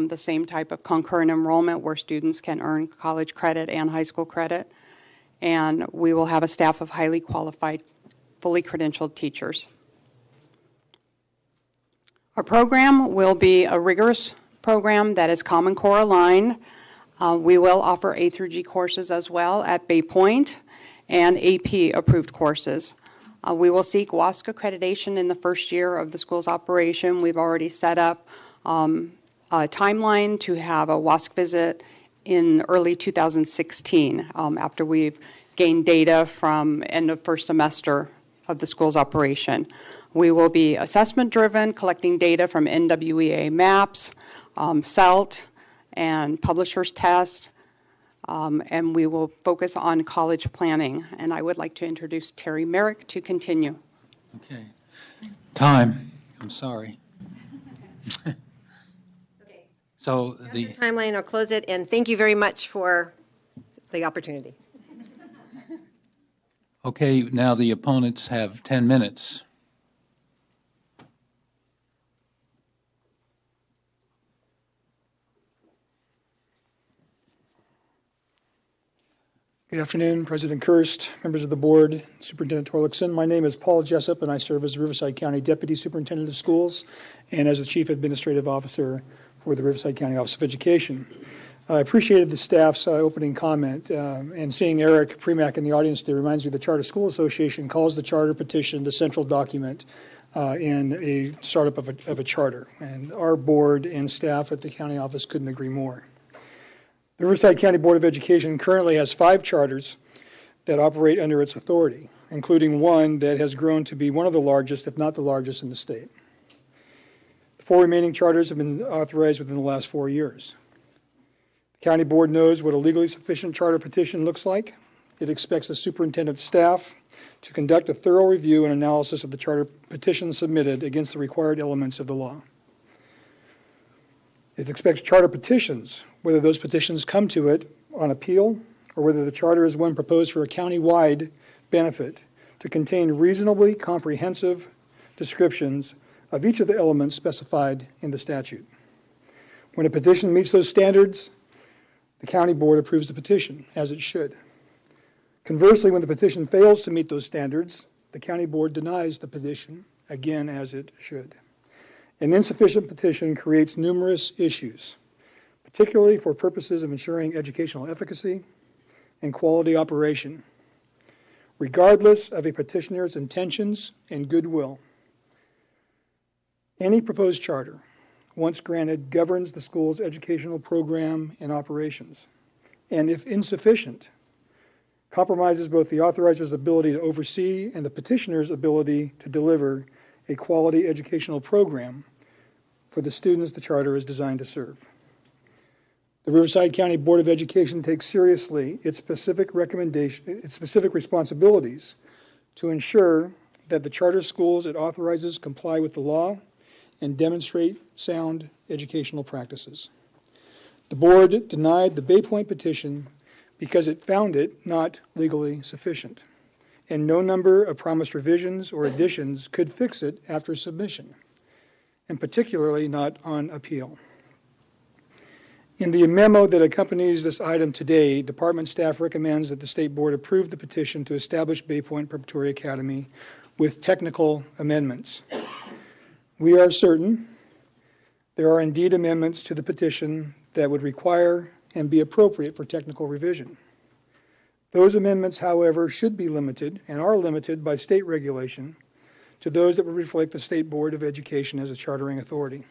Speaker 1: the same type of concurrent enrollment where students can earn college credit and high school credit. And we will have a staff of highly qualified, fully credentialed teachers. Our program will be a rigorous program that is Common Core aligned. We will offer A through G courses as well at Bay Point and AP approved courses. We will seek WASC accreditation in the first year of the school's operation. We've already set up a timeline to have a WASC visit in early 2016 after we've gained data from end of first semester of the school's operation. We will be assessment driven, collecting data from NWEA maps, CELT, and Publisher's Test, and we will focus on college planning. And I would like to introduce Terry Merrick to continue.
Speaker 22: Okay. Time. I'm sorry.
Speaker 7: Okay.
Speaker 22: So
Speaker 7: That's
Speaker 22: the
Speaker 7: our timeline, I'll close it, and thank you very much for the opportunity.
Speaker 22: Okay, now the opponents have 10 minutes.
Speaker 2: Good afternoon, President Kirst, members of the board, Superintendent Torlakson. My name is Paul Jessup, and I serve as Riverside County Deputy Superintendent of Schools and as the Chief Administrative Officer for the Riverside County Office of Education. I appreciated the staff's opening comment, and seeing Eric Premack in the audience today reminds me the Charter School Association calls the charter petition the central document in a startup of a charter, and our board and staff at the county office couldn't agree more. The Riverside County Board of Education currently has 5 charters that operate under its authority, including one that has grown to be one of the largest, if not the largest, in the state. The 4 remaining charters have been authorized within the last 4 years. The county board knows what a legally sufficient charter petition looks like. It expects the superintendent's staff to conduct a thorough review and analysis of the charter petition submitted against the required elements of the law. It expects charter petitions, whether those petitions come to it on appeal or whether the charter is one proposed for a county-wide benefit, to contain reasonably comprehensive descriptions of each of the elements specified in the statute. When a petition meets those standards, the county board approves the petition, as it should. Conversely, when the petition fails to meet those standards, the county board denies the petition, again, as it should. An insufficient petition creates numerous issues, particularly for purposes of ensuring educational efficacy and quality operation, regardless of a petitioner's intentions and goodwill. Any proposed charter, once granted, governs the school's educational program and operations, and if insufficient, compromises both the authorizer's ability to oversee and the petitioner's ability to deliver a quality educational program for the students the charter is designed to serve. The Riverside County Board of Education takes seriously its specific responsibilities to ensure that the charter schools it authorizes comply with the law and demonstrate sound educational practices. The board denied the Bay Point petition because it found it not legally sufficient, and no number of promised revisions or additions could fix it after submission, and particularly not on appeal. In the memo that accompanies this item today, department staff recommends that the State Board approve the petition to establish Bay Point Preparatory Academy with technical amendments. We are certain there are indeed amendments to the petition that would require and be appropriate for technical revision. Those amendments, however, should be limited and are limited by state regulation to those that would reflect the State Board of Education as a chartering authority.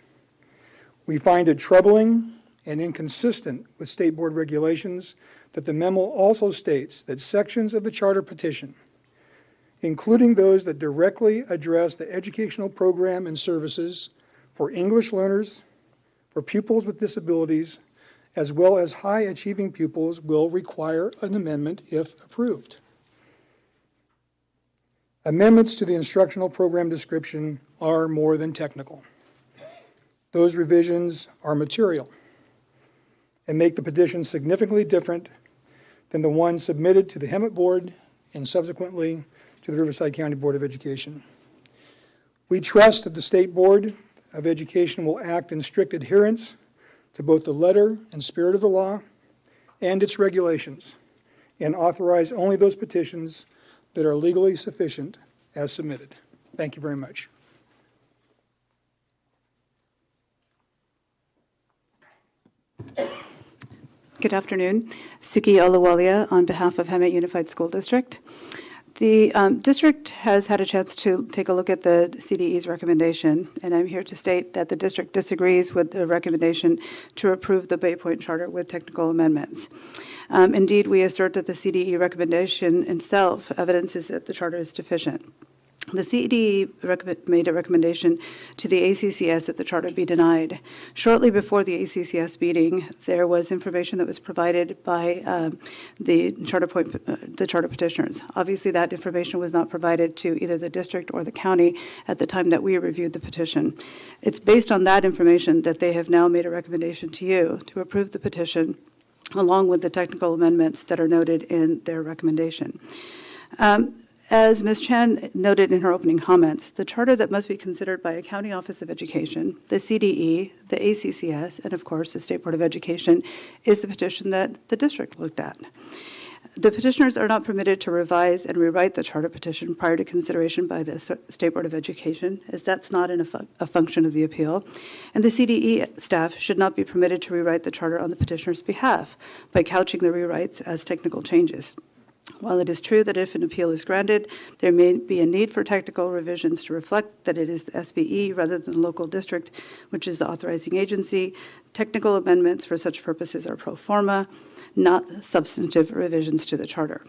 Speaker 2: We find it troubling and inconsistent with State Board regulations that the memo also states that sections of the charter petition, including those that directly address the educational program and services for English learners, for pupils with disabilities, as well as high-achieving pupils, will require an amendment if approved. Amendments to the instructional program description are more than technical. Those revisions are material and make the petition significantly different than the one submitted to the Hemet Board and subsequently to the Riverside County Board of Education. We trust that the State Board of Education will act in strict adherence to both the letter and spirit of the law and its regulations, and authorize only those petitions that are legally sufficient as submitted. Thank you very much.
Speaker 10: Good afternoon. Suki Olawalia on behalf of Hemet Unified School District. The district has had a chance to take a look at the CDE's recommendation, and I'm here to state that the district disagrees with the recommendation to approve the Bay Point Charter with technical amendments. Indeed, we assert that the CDE recommendation itself evidences that the charter is deficient. The CDE made a recommendation to the ACCS that the charter be denied. Shortly before the ACCS meeting, there was information that was provided by the charter petitioners. Obviously, that information was not provided to either the district or the county at the time that we reviewed the petition. It's based on that information that they have now made a recommendation to you to approve the petition, along with the technical amendments that are noted in their recommendation. As Ms. Chan noted in her opening comments, the charter that must be considered by a county office of education, the CDE, the ACCS, and of course the State Board of Education is the petition that the district looked at. The petitioners are not permitted to revise and rewrite the charter petition prior to consideration by the State Board of Education, as that's not a function of the appeal. And the CDE staff should not be permitted to rewrite the charter on the petitioner's behalf by couching the rewrites as technical changes. While it is true that if an appeal is granted, there may be a need for technical revisions to reflect that it is the SBE rather than the local district, which is the authorizing agency, technical amendments for such purposes are pro forma, not substantive revisions to the charter.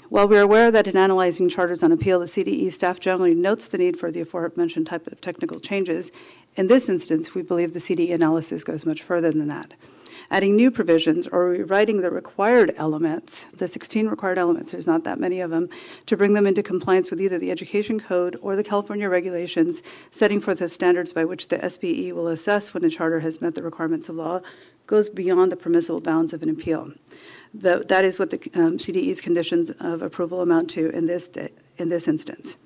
Speaker 10: While we are aware that in analyzing charters on appeal, the CDE staff generally notes the need for the aforementioned type of technical changes, in this instance, we believe the CDE analysis goes much further than that. Adding new provisions or rewriting the required elements, the 16 required elements, there's not that many of them, to bring them into compliance with either the Education Code or the California regulations setting forth the standards by which the SBE will assess when a charter has met the requirements of law, goes beyond the permissible bounds of an appeal. That is what the CDE's conditions of approval amount to in this instance.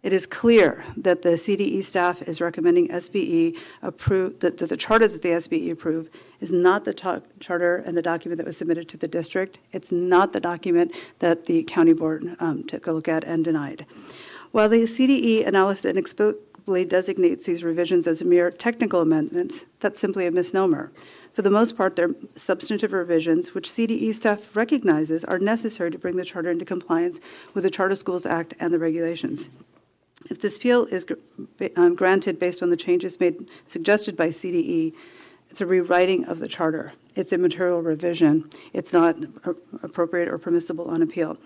Speaker 10: It is clear that the CDE staff is recommending SBE approve, that the charter that the SBE approve is not the charter and the document that was submitted to the district. It's not the document that the county board took a look at and denied. While the CDE analysis inexplicably designates these revisions as mere technical amendments, that's simply a misnomer. For the most part, they're substantive revisions, which CDE staff recognizes are necessary to bring the charter into compliance with the Charter Schools Act and the regulations. If this appeal is granted based on the changes suggested by CDE, it's a rewriting of the charter. it's a material revision. It's not appropriate or permissible on appeal.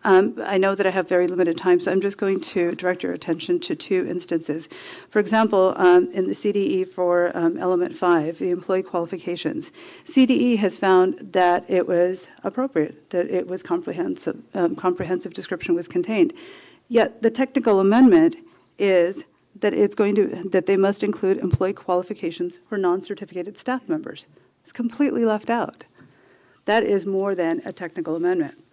Speaker 10: I know that I have very limited time, so I'm just going to direct your attention to two instances. For example, in the CDE for element 5, the employee qualifications, CDE has found that it was appropriate, that it was comprehensive description was contained. Yet the technical amendment is that that they must include employee qualifications for non-certificated staff members. It's completely left out. That is more than a technical amendment.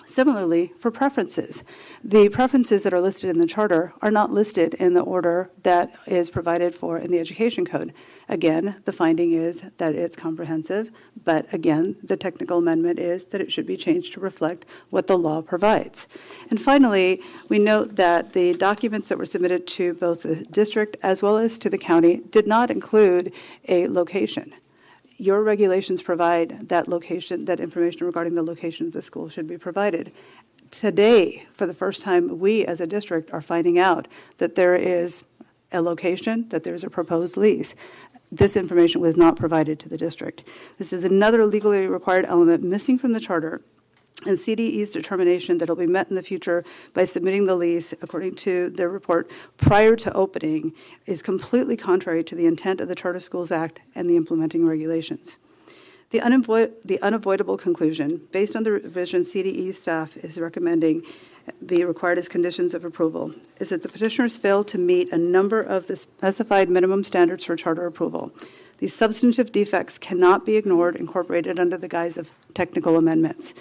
Speaker 10: Similarly, for preferences, the preferences that are listed in the charter are not listed in the order that is provided for in the education code. Again, the finding is that it's comprehensive, but again, the technical amendment is that it should be changed to reflect what the law provides. And finally, we note that the documents that were submitted to both the district as well as to the county did not include a location. Your regulations provide that location, that information regarding the location of the school should be provided. Today, for the first time, we as a district are finding out that there is a location, that there is a proposed lease. This information was not provided to the district. This is another legally required element missing from the charter, and CDE's determination that it will be met in the future by submitting the lease, according to their report, prior to opening, is completely contrary to the intent of the Charter Schools Act and the implementing regulations. The unavoidable conclusion, based on the revision CDE staff is recommending be required as conditions of approval, is that the petitioners failed to meet a number of the specified minimum standards for charter approval. These substantive defects cannot be ignored, incorporated under the guise of technical amendments.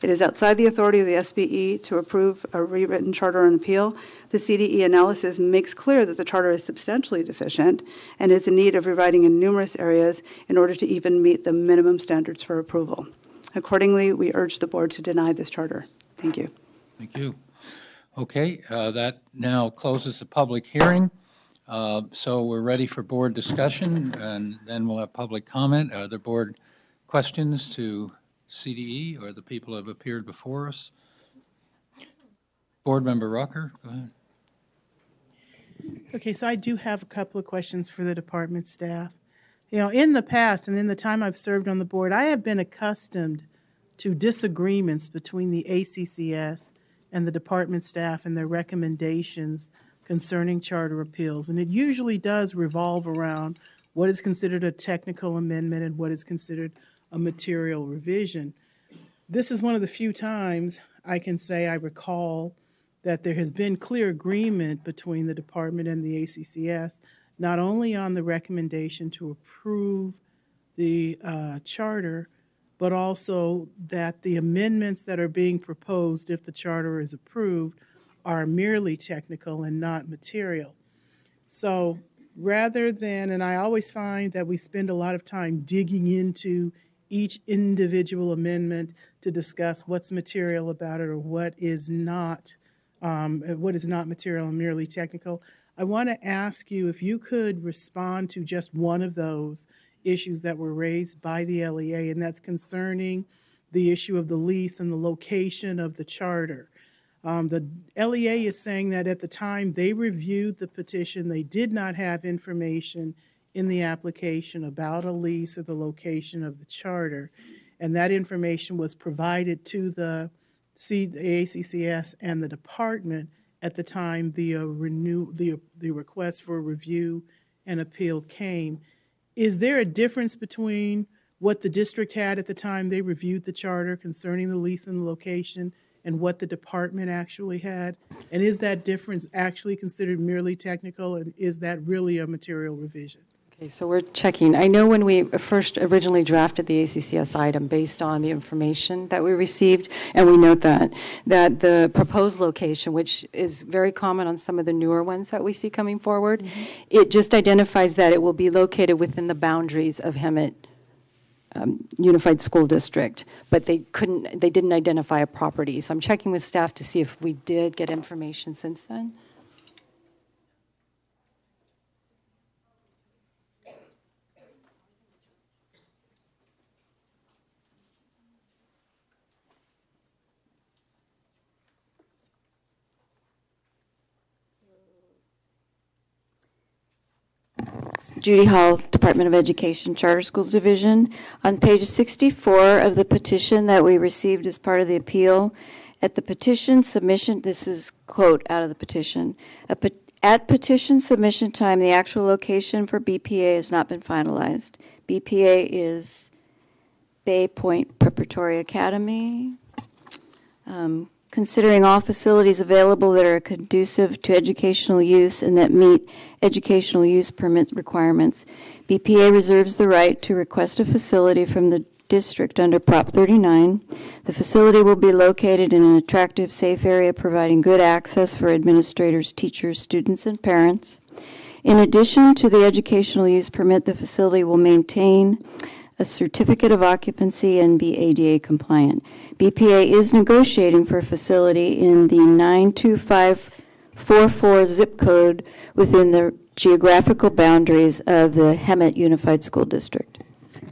Speaker 10: It is outside the authority of the SBE to approve a rewritten charter on appeal. The CDE analysis makes clear that the charter is substantially deficient and is in need of rewriting in numerous areas in order to even meet the minimum standards for approval. Accordingly, we urge the board to deny this charter. Thank you.
Speaker 22: Thank you. Okay, that now closes the public hearing. So we're ready for board discussion, and then we'll have public comment. Are there board questions to CDE or the people who have appeared before us? Board Member Rucker, go ahead.
Speaker 4: Okay, so I do have a couple of questions for the department staff. You know, in the past and in the time I've served on the board, I have been accustomed to disagreements between the ACCS and the department staff and their recommendations concerning charter appeals. And it usually does revolve around what is considered a technical amendment and what is considered a material revision. This is one of the few times I can say I recall that there has been clear agreement between the department and the ACCS, not only on the recommendation to approve the charter, but also that the amendments that are being proposed, if the charter is approved, are merely technical and not material. So rather than, and I always find that we spend a lot of time digging into each individual amendment to discuss what's material about it or what is not material and merely technical. I want to ask you if you could respond to just one of those issues that were raised by the LEA, and that's concerning the issue of the lease and the location of the charter. The LEA is saying that at the time they reviewed the petition, they did not have information in the application about a lease or the location of the charter, and that information was provided to the ACCS and the department at the time the request for review and appeal came. Is there a difference between what the district had at the time they reviewed the charter concerning the lease and the location and what the department actually had? And is that difference actually considered merely technical, and is that really a material revision?
Speaker 6: Okay, so we're checking. I know when we first originally drafted the ACCS item based on the information that we received, and we note that the proposed location, which is very common on some of the newer ones that we see coming forward, it just identifies that it will be located within the boundaries of Hemet Unified School District, but they didn't identify a property. So I'm checking with staff to see if we did get information since then.
Speaker 15: Judy Hall, Department of Education, Charter Schools Division. On page 64 of the petition that we received as part of the appeal, at the petition submission, this is quote out of the petition, at petition submission time, the actual location for BPA has not been finalized. BPA is Bay Point Preparatory Academy. Considering all facilities available that are conducive to educational use and that meet educational use permit requirements, BPA reserves the right to request a facility from the district under Prop 39. The facility will be located in an attractive, safe area providing good access for administrators, teachers, students, and parents. In addition to the educational use permit, the facility will maintain a certificate of occupancy and be ADA compliant. BPA is negotiating for a facility in the 92544 zip code within the geographical boundaries of the Hemet Unified School District.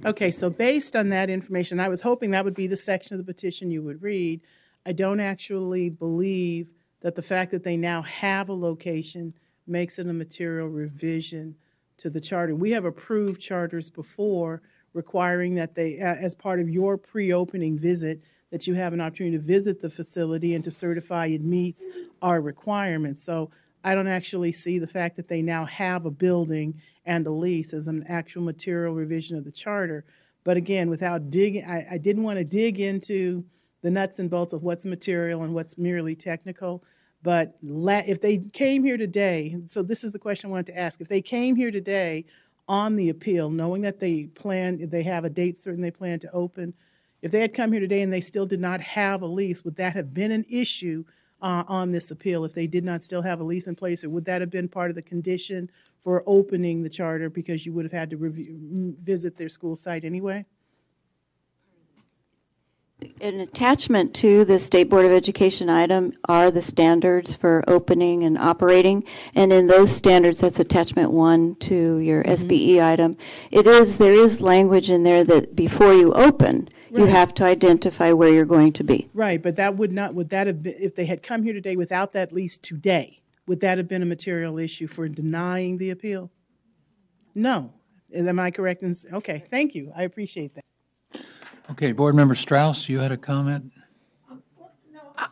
Speaker 4: Okay, so based on that information, I was hoping that would be the section of the petition you would read. I don't actually believe that the fact that they now have a location makes it a material revision to the charter. We have approved charters before requiring that they, as part of your pre-opening visit, that you have an opportunity to visit the facility and to certify it meets our requirements. So I don't actually see the fact that they now have a building and a lease as an actual material revision of the charter. But again, without digging, I didn't want to dig into the nuts and bolts of what's material and what's merely technical. But if they came here today, so this is the question I wanted to ask. If they came here today on the appeal, knowing that they have a date certain they plan to open, if they had come here today and they still did not have a lease, would that have been an issue on this appeal if they did not still have a lease in place, or would that have been part of the condition for opening the charter because you would have had to visit their school site anyway?
Speaker 15: An attachment to the State Board of Education item are the standards for opening and operating, and in those standards, that's attachment 1 to your SBE item. There is language in there that before you open, you have to identify where you're going to be.
Speaker 4: Right, but would that have been, if they had come here today without that lease today, would that have been a material issue for denying the appeal? No. Am I correct? Okay, thank you. I appreciate that.
Speaker 22: Okay, Board Member Strauss, you had a comment?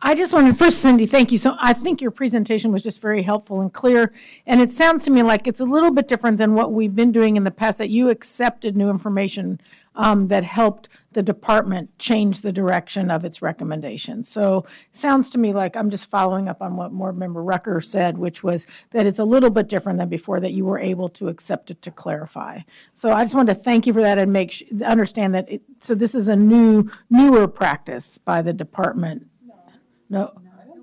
Speaker 16: I just wanted, first, Cindy, thank you. So I think your presentation was just very helpful and clear. And it sounds to me like it's a little bit different than what we've been doing in the past, that you accepted new information that helped the department change the direction of its recommendations. So it sounds to me like I'm just following up on what Board Member Rucker said, which was that it's a little bit different than before, that you were able to accept it to clarify. So I just wanted to thank you for that and understand that. So this is a newer practice by the department. No.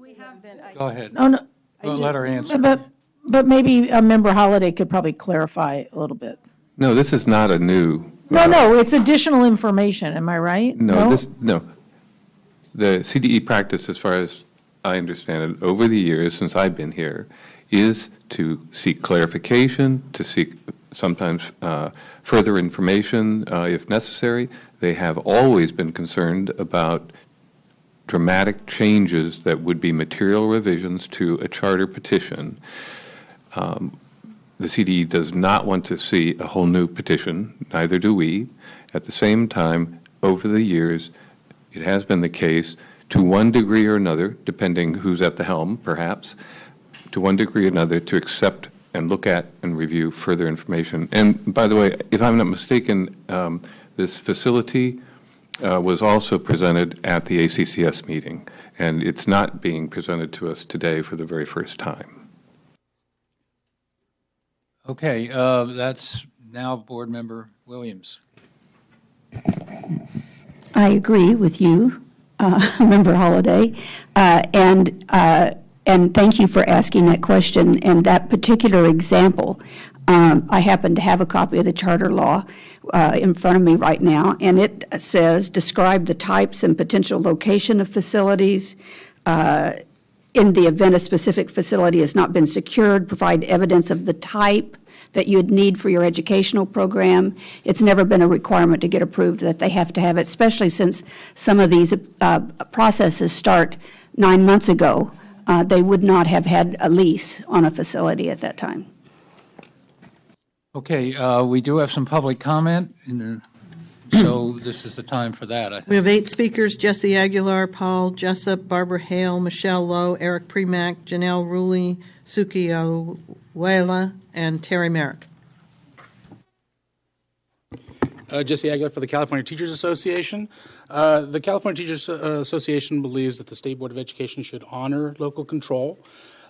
Speaker 4: We have been.
Speaker 22: Go ahead.
Speaker 16: No.
Speaker 22: Let her answer.
Speaker 16: But maybe Member Holliday could probably clarify a little bit.
Speaker 20: No, this is not a new.
Speaker 16: No, it's additional information. Am I right?
Speaker 20: No. The CDE practice, as far as I understand it, over the years since I've been here, is to seek clarification, to seek sometimes further information if necessary. They have always been concerned about dramatic changes that would be material revisions to a charter petition. The CDE does not want to see a whole new petition, neither do we. At the same time, over the years, it has been the case, to one degree or another, depending who's at the helm, perhaps, to one degree or another, to accept and look at and review further information. And by the way, if I'm not mistaken, this facility was also presented at the ACCS meeting, and it's not being presented to us today for the very first time.
Speaker 22: Okay, that's now Board Member Williams.
Speaker 13: I agree with you, Member Holliday, and thank you for asking that question. And that particular example, I happen to have a copy of the charter law in front of me right now, and it says, describe the types and potential location of facilities. In the event a specific facility has not been secured, provide evidence of the type that you would need for your educational program. It's never been a requirement to get approved that they have to have it, especially since some of these processes start 9 months ago. They would not have had a lease on a facility at that time.
Speaker 22: Okay, we do have some public comment, so this is the time for that, I think.
Speaker 9: We have 8 speakers: Jesse Aguilar, Paul Jessup, Barbara Hale, Michelle Lowe, Eric Premack, Janelle Ruley, Suki Awela, and Terry Merrick.
Speaker 11: Jesse Aguilar for the California Teachers Association. The California Teachers Association believes that the State Board of Education should honor local control,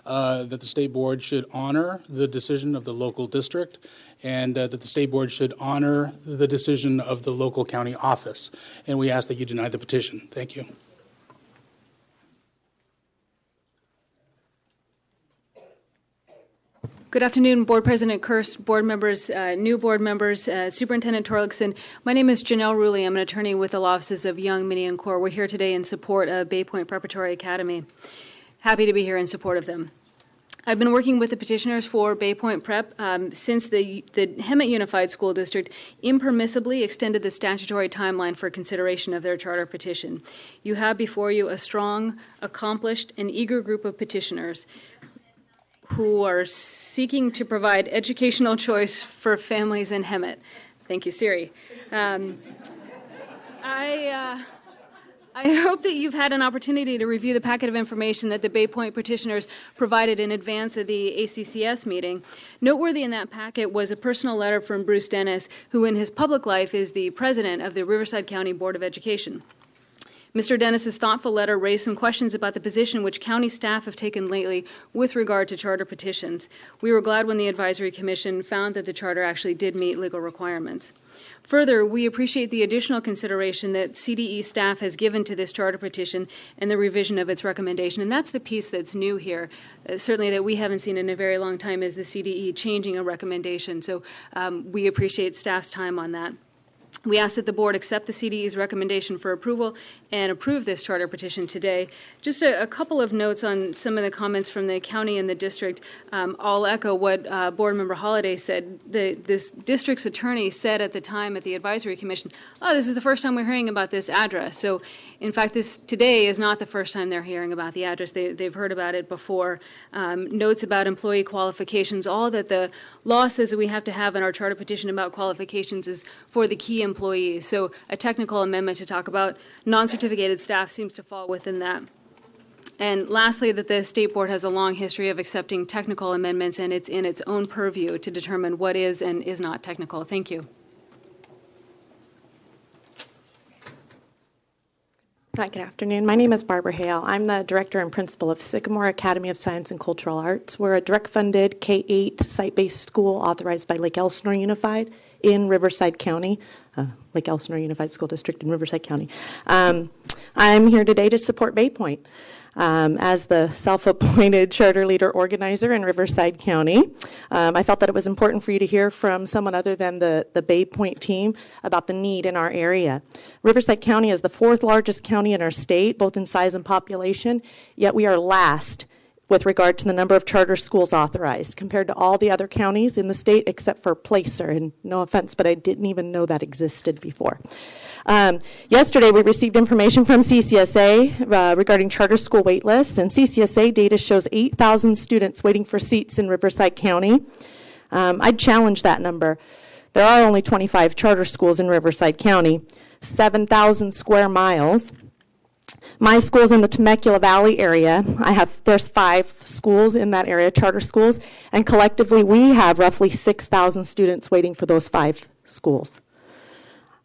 Speaker 11: that the State Board should honor the decision of the local district, and that the State Board should honor the decision of the local county office. And we ask that you deny the petition. Thank you.
Speaker 17: Good afternoon, Board President Kirst, board members, new board members, Superintendent Torlakson. My name is Janelle Ruley. I'm an attorney with the law offices of Young, Minnie, and Core. We're here today in support of Bay Point Preparatory Academy. Happy to be here in support of them. I've been working with the petitioners for Bay Point Prep since the Hemet Unified School District impermissibly extended the statutory timeline for consideration of their charter petition. You have before you a strong, accomplished, and eager group of petitioners who are seeking to provide educational choice for families in Hemet. Thank you, Siri. I hope that you've had an opportunity to review the packet of information that the Bay Point petitioners provided in advance of the ACCS meeting. Noteworthy in that packet was a personal letter from Bruce Dennis, who in his public life is the president of the Riverside County Board of Education. Mr. Dennis's thoughtful letter raised some questions about the position which county staff have taken lately with regard to charter petitions. We were glad when the Advisory Commission found that the charter actually did meet legal requirements. Further, we appreciate the additional consideration that CDE staff has given to this charter petition and the revision of its recommendation. And that's the piece that's new here, certainly that we haven't seen in a very long time, is the CDE changing a recommendation. So we appreciate staff's time on that. We ask that the board accept the CDE's recommendation for approval and approve this charter petition today. Just a couple of notes on some of the comments from the county and the district. I'll echo what Board Member Holliday said. This district's attorney said at the time at the Advisory Commission, oh, this is the first time we're hearing about this address. So, in fact, this today is not the first time they're hearing about the address. They've heard about it before. Notes about employee qualifications, all that the law says that we have to have in our charter petition about qualifications is for the key employees. So a technical amendment to talk about non-certificated staff seems to fall within that. And lastly, that the State Board has a long history of accepting technical amendments, and it's in its own purview to determine what is and is not technical. Thank you.
Speaker 18: Hi, good afternoon. My name is Barbara Hale. I'm the director and principal of Sycamore Academy of Science and Cultural Arts. We're a direct-funded K-8 site-based school authorized by Lake Elsinore Unified in Riverside County, Lake Elsinore Unified School District in Riverside County. I'm here today to support Bay Point. As the self-appointed charter leader organizer in Riverside County, I felt that it was important for you to hear from someone other than the Bay Point team about the need in our area. Riverside County is the 4th largest county in our state, both in size and population, yet we are last with regard to the number of charter schools authorized compared to all the other counties in the state except for Placer. And no offense, but I didn't even know that existed before. Yesterday, we received information from CCSA regarding charter school wait lists, and CCSA data shows 8,000 students waiting for seats in Riverside County. I'd challenge that number. There are only 25 charter schools in Riverside County, 7,000 square miles. My school's in the Temecula Valley area. There's 5 schools in that area, charter schools, and collectively we have roughly 6,000 students waiting for those 5 schools.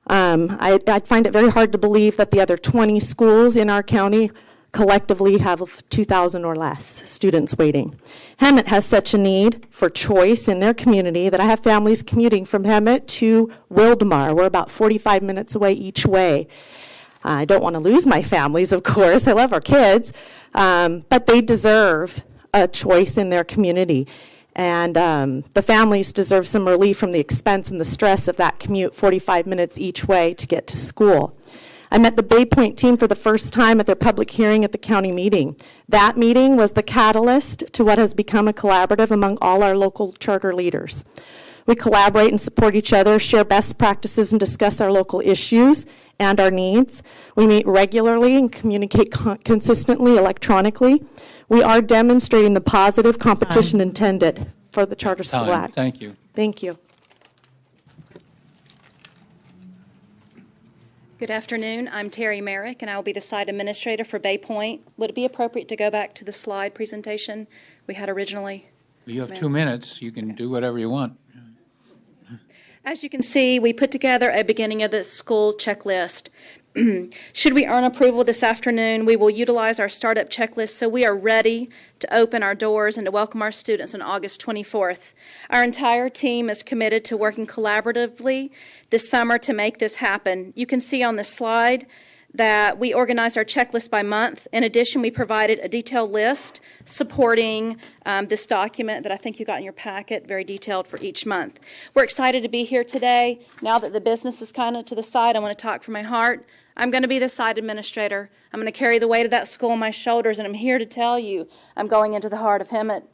Speaker 18: I'd find it very hard to believe that the other 20 schools in our county collectively have 2,000 or less students waiting. Hemet has such a need for choice in their community that I have families commuting from Hemet to Wildmar. We're about 45 minutes away each way. I don't want to lose my families, of course. I love our kids, but they deserve a choice in their community. And the families deserve some relief from the expense and the stress of that commute 45 minutes each way to get to school. I met the Bay Point team for the first time at their public hearing at the county meeting. That meeting was the catalyst to what has become a collaborative among all our local charter leaders. We collaborate and support each other, share best practices, and discuss our local issues and our needs. We meet regularly and communicate consistently electronically. We are demonstrating the positive competition intended for the Charter School Act.
Speaker 22: Thank you.
Speaker 18: Thank you.
Speaker 12: Good afternoon. I'm Terry Merrick, and I will be the site administrator for Bay Point. Would it be appropriate to go back to the slide presentation we had originally?
Speaker 22: You have 2 minutes. You can do whatever you want.
Speaker 12: As you can see, we put together a beginning of the school checklist. Should we earn approval this afternoon, we will utilize our startup checklist so we are ready to open our doors and to welcome our students on August 24th. Our entire team is committed to working collaboratively this summer to make this happen. You can see on the slide that we organized our checklist by month. In addition, we provided a detailed list supporting this document that I think you got in your packet, very detailed for each month. We're excited to be here today. Now that the business is kind of to the side, I want to talk from my heart. I'm going to be the site administrator. I'm going to carry the weight of that school on my shoulders, and I'm here to tell you I'm going into the heart of Hemet,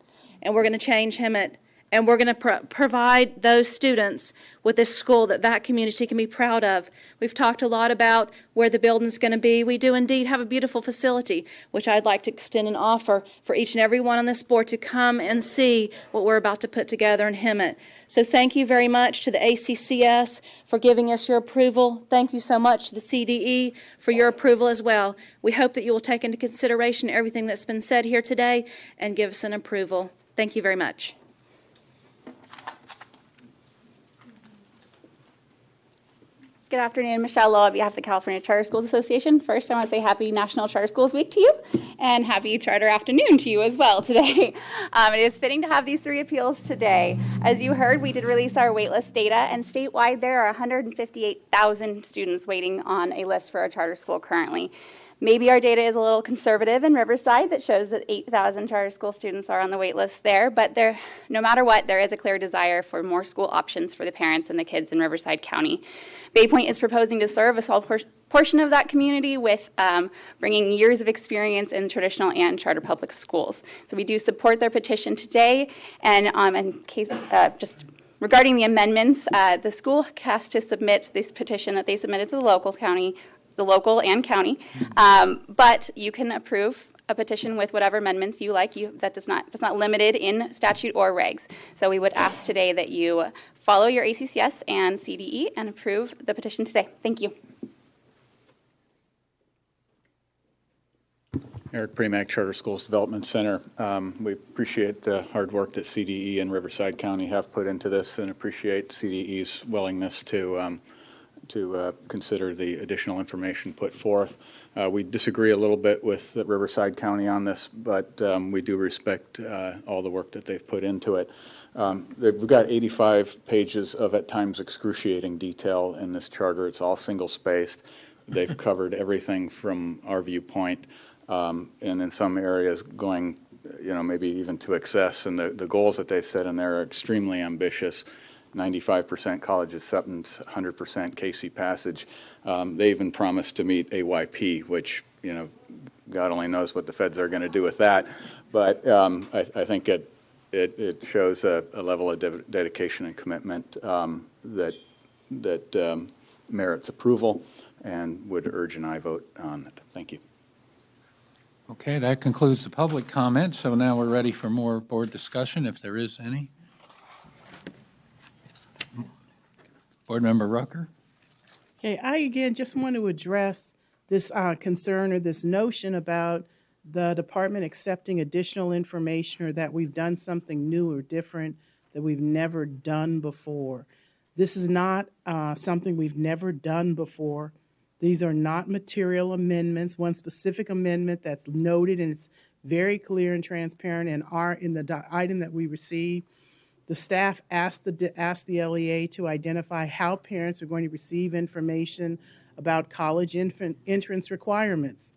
Speaker 12: and we're going to change Hemet. And we're going to provide those students with a school that community can be proud of. We've talked a lot about where the building's going to be. We do indeed have a beautiful facility, which I'd like to extend an offer for each and every one on this board to come and see what we're about to put together in Hemet. So thank you very much to the ACCS for giving us your approval. Thank you so much to the CDE for your approval as well. We hope that you will take into consideration everything that's been said here today and give us an approval. Thank you very much.
Speaker 3: Good afternoon, Michelle Lowe on behalf of the California Charter Schools Association. First, I want to say happy National Charter Schools Week to you, and happy Charter Afternoon to you as well today. It is fitting to have these 3 appeals today. As you heard, we did release our waitlist data, and statewide there are 158,000 students waiting on a list for a charter school currently. Maybe our data is a little conservative in Riverside that shows that 8,000 charter school students are on the wait list there, but no matter what, there is a clear desire for more school options for the parents and the kids in Riverside County. Bay Point is proposing to serve a small portion of that community with bringing years of experience in traditional and charter public schools. So we do support their petition today, and just regarding the amendments, the school has to submit this petition that they submitted to the local and county, but you can approve a petition with whatever amendments you like. That's not limited in statute or regs. So we would ask today that you follow your ACCS and CDE and approve the petition today. Thank you.
Speaker 19: Eric Premack, Charter Schools Development Center. We appreciate the hard work that CDE and Riverside County have put into this, and appreciate CDE's willingness to consider the additional information put forth. We disagree a little bit with Riverside County on this, but we do respect all the work that they've put into it. We've got 85 pages of, at times, excruciating detail in this charter. It's all single-spaced. They've covered everything from our viewpoint, and in some areas going, maybe even to excess. And the goals that they've set in there are extremely ambitious. 95% college acceptance, 100% KC passage. They even promised to meet AYP, which, God only knows what the feds are going to do with that. But I think it shows a level of dedication and commitment that merits approval, and would urge an aye vote on it. Thank you.
Speaker 22: Okay, that concludes the public comment. So now we're ready for more board discussion, if there is any. Board Member Rucker.
Speaker 4: Okay, I again just want to address this concern or this notion about the department accepting additional information, or that we've done something new or different that we've never done before. This is not something we've never done before. These are not material amendments. One specific amendment that's noted, and it's very clear and transparent in the item that we received. The staff asked the LEA to identify how parents are going to receive information about college entrance requirements.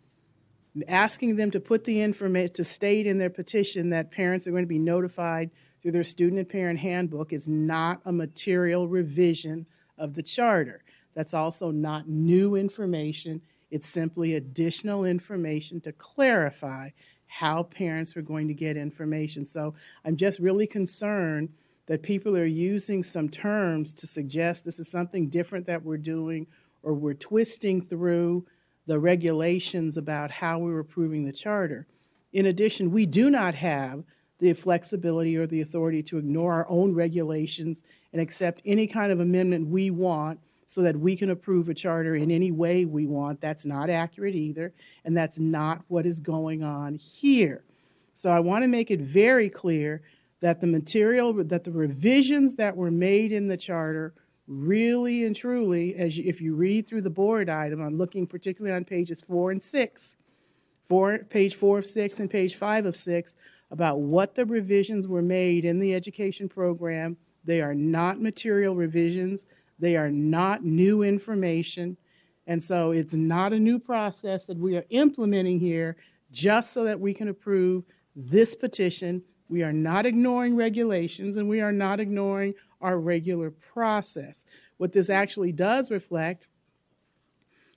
Speaker 4: Asking them to put the information, to state in their petition that parents are going to be notified through their student and parent handbook, is not a material revision of the charter. That's also not new information. It's simply additional information to clarify how parents are going to get information. So I'm just really concerned that people are using some terms to suggest this is something different that we're doing, or we're twisting through the regulations about how we're approving the charter. In addition, we do not have the flexibility or the authority to ignore our own regulations and accept any kind of amendment we want so that we can approve a charter in any way we want. That's not accurate either, and that's not what is going on here. So I want to make it very clear that the revisions that were made in the charter really and truly, if you read through the board item, I'm looking particularly on pages 4 and 6, page 4 of 6 and page 5 of 6, about what the revisions were made in the education program. They are not material revisions. They are not new information. And so it's not a new process that we are implementing here just so that we can approve this petition. We are not ignoring regulations, and we are not ignoring our regular process. What this actually does reflect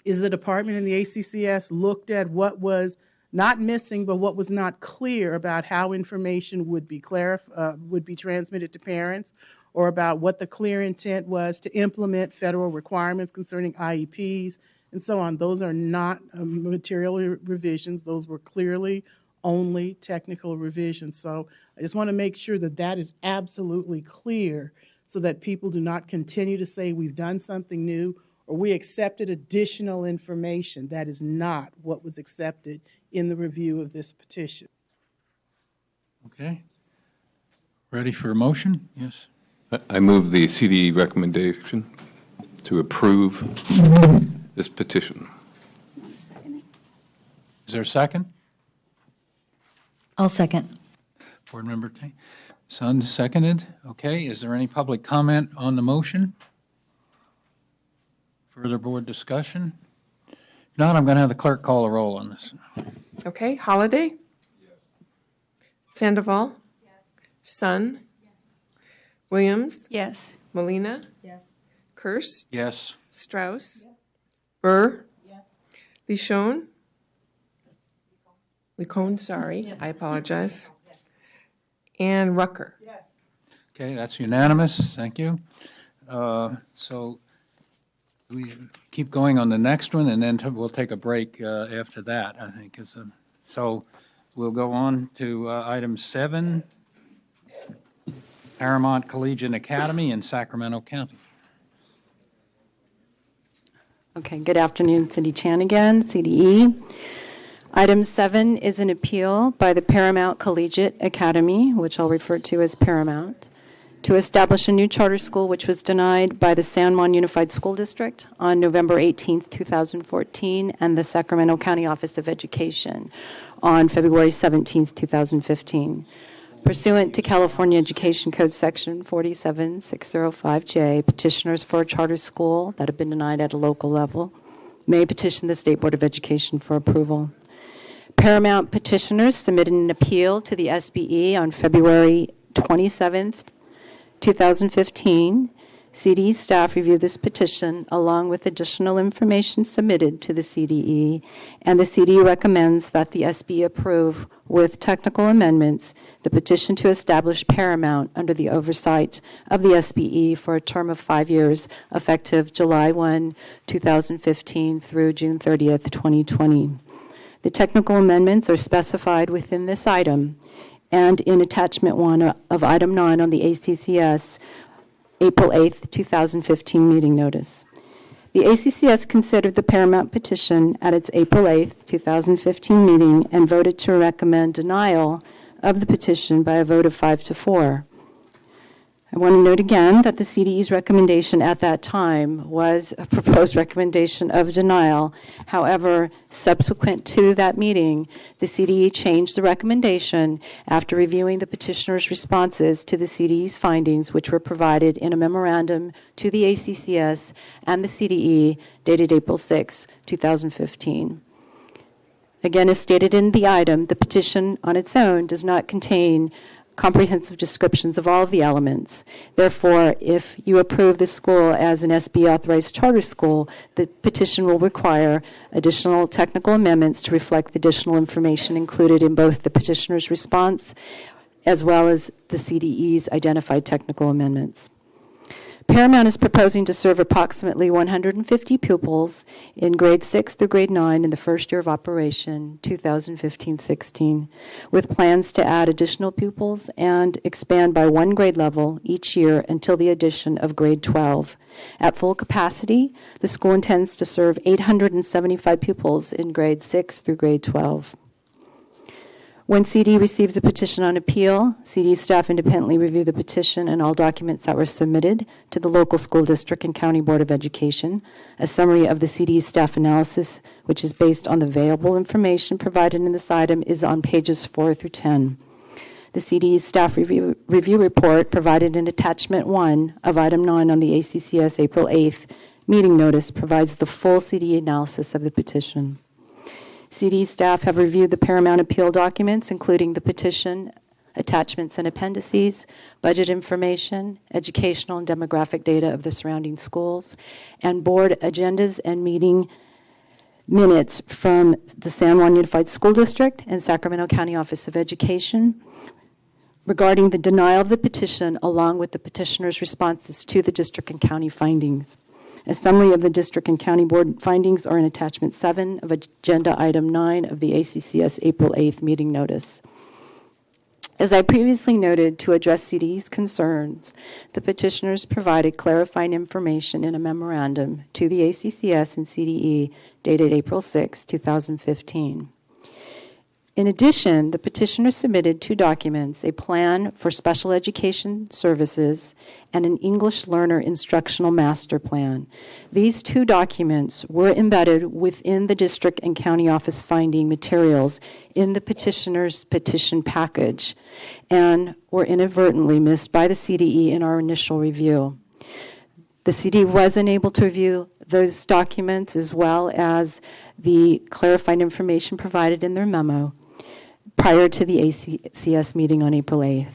Speaker 4: is the department and the ACCS looked at what was not missing, but what was not clear about how information would be transmitted to parents, or about what the clear intent was to implement federal requirements concerning IEPs, and so on. Those are not material revisions. Those were clearly only technical revisions. So I just want to make sure that that is absolutely clear so that people do not continue to say we've done something new or we accepted additional information. That is not what was accepted in the review of this petition.
Speaker 22: Okay. Ready for a motion? Yes.
Speaker 20: I move the CDE recommendation to approve this petition.
Speaker 22: Is there a second?
Speaker 5: I'll second.
Speaker 22: Board Member Sun seconded. Okay. Is there any public comment on the motion? Further board discussion? If not, I'm going to have the clerk call a roll on this.
Speaker 14: Okay. Holliday? Yes. Sandoval? Yes. Sun? Yes. Williams?
Speaker 15: Yes.
Speaker 14: Molina?
Speaker 15: Yes.
Speaker 14: Kirst?
Speaker 22: Yes.
Speaker 14: Strauss? Yes. Burr?
Speaker 15: Yes.
Speaker 14: Lichon? Licone, sorry. Yes. I apologize. Yes. And Rucker?
Speaker 4: Yes.
Speaker 22: Okay, that's unanimous. Thank you. So we keep going on the next one, and then we'll take a break after that, I think. So we'll go on to item 7, Paramount Collegiate Academy in Sacramento County.
Speaker 6: Okay, good afternoon. Cindy Chan again, CDE. Item 7 is an appeal by the Paramount Collegiate Academy, which I'll refer to as Paramount, to establish a new charter school which was denied by the San Juan Unified School District on November 18, 2014, and the Sacramento County Office of Education on February 17, 2015. Pursuant to California Education Code Section 47605J, petitioners for a charter school that have been denied at a local level may petition the State Board of Education for approval. Paramount petitioners submitted an appeal to the SBE on February 27, 2015. CDE staff reviewed this petition along with additional information submitted to the CDE, and the CDE recommends that the SBE approve with technical amendments the petition to establish Paramount under the oversight of the SBE for a term of 5 years, effective July 1, 2015 through June 30, 2020. The technical amendments are specified within this item and in attachment 1 of item 9 on the ACCS April 8, 2015 meeting notice. The ACCS considered the Paramount petition at its April 8, 2015 meeting and voted to recommend denial of the petition by a vote of 5-4. I want to note again that the CDE's recommendation at that time was a proposed recommendation of denial. However, subsequent to that meeting, the CDE changed the recommendation after reviewing the petitioner's responses to the CDE's findings, which were provided in a memorandum to the ACCS and the CDE dated April 6, 2015. Again, as stated in the item, the petition on its own does not contain comprehensive descriptions of all of the elements. Therefore, if you approve the school as an SB authorized charter school, the petition will require additional technical amendments to reflect the additional information included in both the petitioner's response as well as the CDE's identified technical amendments. Paramount is proposing to serve approximately 150 pupils in grade 6 through grade 9 in the first year of operation, 2015-16, with plans to add additional pupils and expand by one grade level each year until the addition of grade 12. At full capacity, the school intends to serve 875 pupils in grade 6 through grade 12. When CD receives a petition on appeal, CD staff independently review the petition and all documents that were submitted to the local school district and county board of education. A summary of the CD staff analysis, which is based on the available information provided in this item, is on pages 4 through 10. The CD staff review report provided in attachment 1 of item 9 on the ACCS April 8th meeting notice provides the full CD analysis of the petition. CD staff have reviewed the Paramount appeal documents, including the petition, attachments and appendices, budget information, educational and demographic data of the surrounding schools, and board agendas and meeting minutes from the San Juan Unified School District and Sacramento County Office of Education regarding the denial of the petition, along with the petitioner's responses to the district and county findings. A summary of the district and county board findings are in attachment 7 of agenda item 9 of the ACCS April 8th meeting notice. As I previously noted, to address CD's concerns, the petitioners provided clarifying information in a memorandum to the ACCS and CDE dated April 6, 2015. In addition, the petitioner submitted 2 documents, a plan for special education services and an English learner instructional master plan. These 2 documents were embedded within the district and county office finding materials in the petitioner's petition package and were inadvertently missed by the CDE in our initial review. The CD wasn't able to review those documents as well as the clarified information provided in their memo prior to the ACCS meeting on April 8th.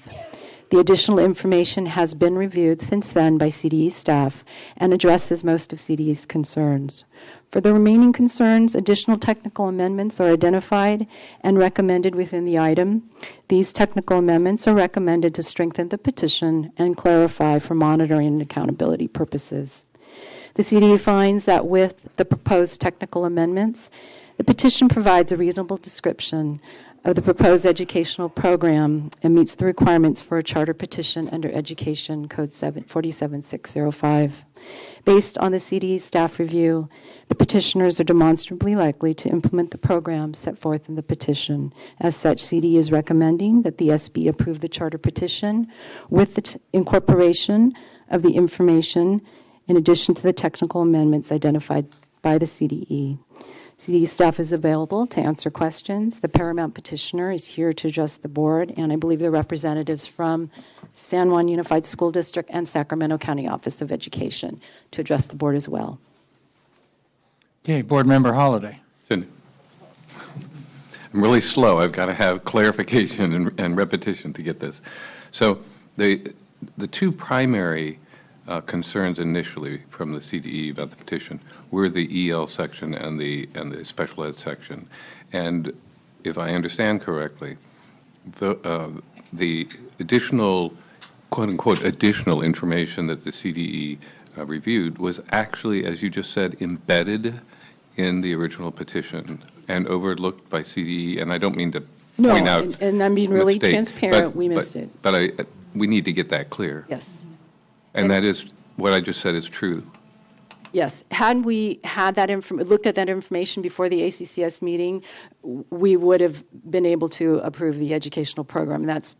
Speaker 6: The additional information has been reviewed since then by CDE staff and addresses most of CDE's concerns. For the remaining concerns, additional technical amendments are identified and recommended within the item. These technical amendments are recommended to strengthen the petition and clarify for monitoring and accountability purposes. The CDE finds that with the proposed technical amendments, the petition provides a reasonable description of the proposed educational program and meets the requirements for a charter petition under Education Code 47605. Based on the CDE staff review, the petitioners are demonstrably likely to implement the program set forth in the petition. As such, CDE is recommending that the SB approve the charter petition with the incorporation of the information in addition to the technical amendments identified by the CDE. CDE staff is available to answer questions. The Paramount petitioner is here to address the board, and I believe the representatives from San Juan Unified School District and Sacramento County Office of Education to address the board as well.
Speaker 22: Okay, Board Member Holliday.
Speaker 20: Cindy. I'm really slow. I've got to have clarification and repetition to get this. So the 2 primary concerns initially from the CDE about the petition were the EL section and the special ed section. And if I understand correctly, the additional, quote unquote, additional information that the CDE reviewed was actually, as you just said, embedded in the original petition and overlooked by CDE. And I don't mean to point out
Speaker 6: and I'm being really
Speaker 20: mistake,
Speaker 6: transparent. We missed it.
Speaker 20: But we need to get that clear.
Speaker 6: Yes.
Speaker 20: And that is what I just said is true.
Speaker 6: Yes. Had we had that looked at that information before the ACCS meeting, we would have been able to approve the educational program. That's,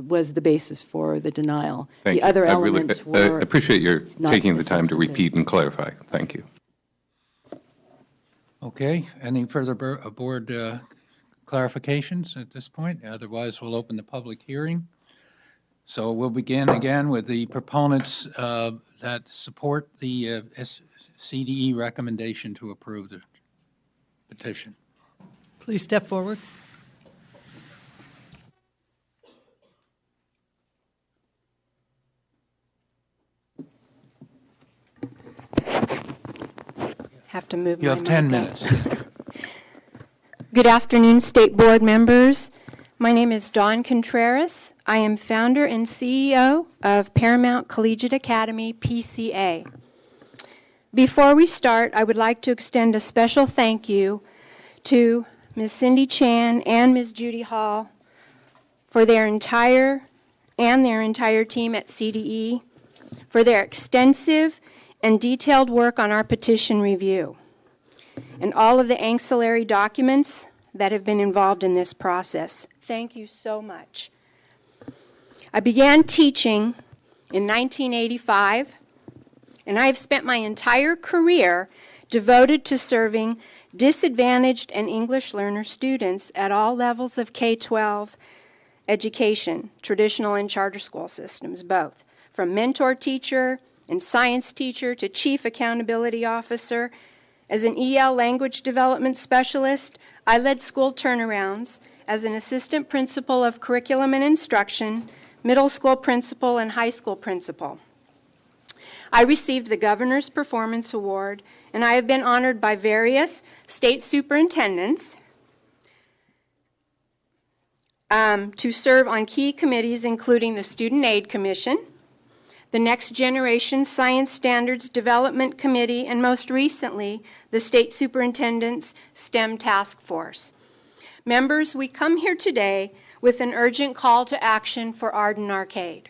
Speaker 6: was the basis for the denial.
Speaker 20: Thank
Speaker 6: the
Speaker 20: you.
Speaker 6: other
Speaker 20: I
Speaker 6: elements
Speaker 20: really
Speaker 6: were
Speaker 20: appreciate your taking the time to
Speaker 6: substantive.
Speaker 20: repeat and clarify. Thank you.
Speaker 22: Okay, any further board clarifications at this point? Otherwise, we'll open the public hearing. So we'll begin again with the proponents that support the CDE recommendation to approve the petition.
Speaker 9: Please step forward.
Speaker 8: Have to move.
Speaker 22: You have 10 minutes.
Speaker 8: Good afternoon, State Board members. My name is Dawn Contreras. I am founder and CEO of Paramount Collegiate Academy, PCA. Before we start, I would like to extend a special thank you to Ms. Cindy Chan and Ms. Judy Hall for their entire team at CDE for their extensive and detailed work on our petition review and all of the ancillary documents that have been involved in this process. Thank you so much. I began teaching in 1985, and I have spent my entire career devoted to serving disadvantaged and English learner students at all levels of K-12 education, traditional and charter school systems, both. From mentor teacher and science teacher to chief accountability officer. As an EL language development specialist, I led school turnarounds as an assistant principal of curriculum and instruction, middle school principal, and high school principal. I received the Governor's Performance Award, and I have been honored by various state superintendents to serve on key committees, including the Student Aid Commission, the Next Generation Science Standards Development Committee, and most recently, the State Superintendent's STEM Task Force. Members, we come here today with an urgent call to action for Arden Arcade.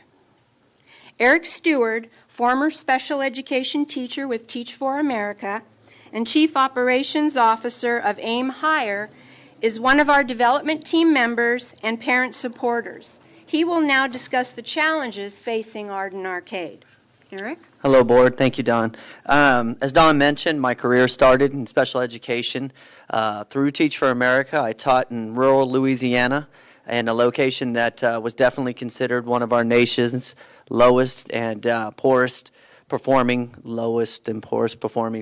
Speaker 8: Eric Stewart, former special education teacher with Teach for America and Chief Operations Officer of AIM Higher, is one of our development team members and parent supporters. He will now discuss the challenges facing Arden Arcade. Eric?
Speaker 21: Hello, Board. Thank you, Dawn. As Dawn mentioned, my career started in special education. Through Teach for America, I taught in rural Louisiana, in a location that was definitely considered one of our nation's lowest and poorest performing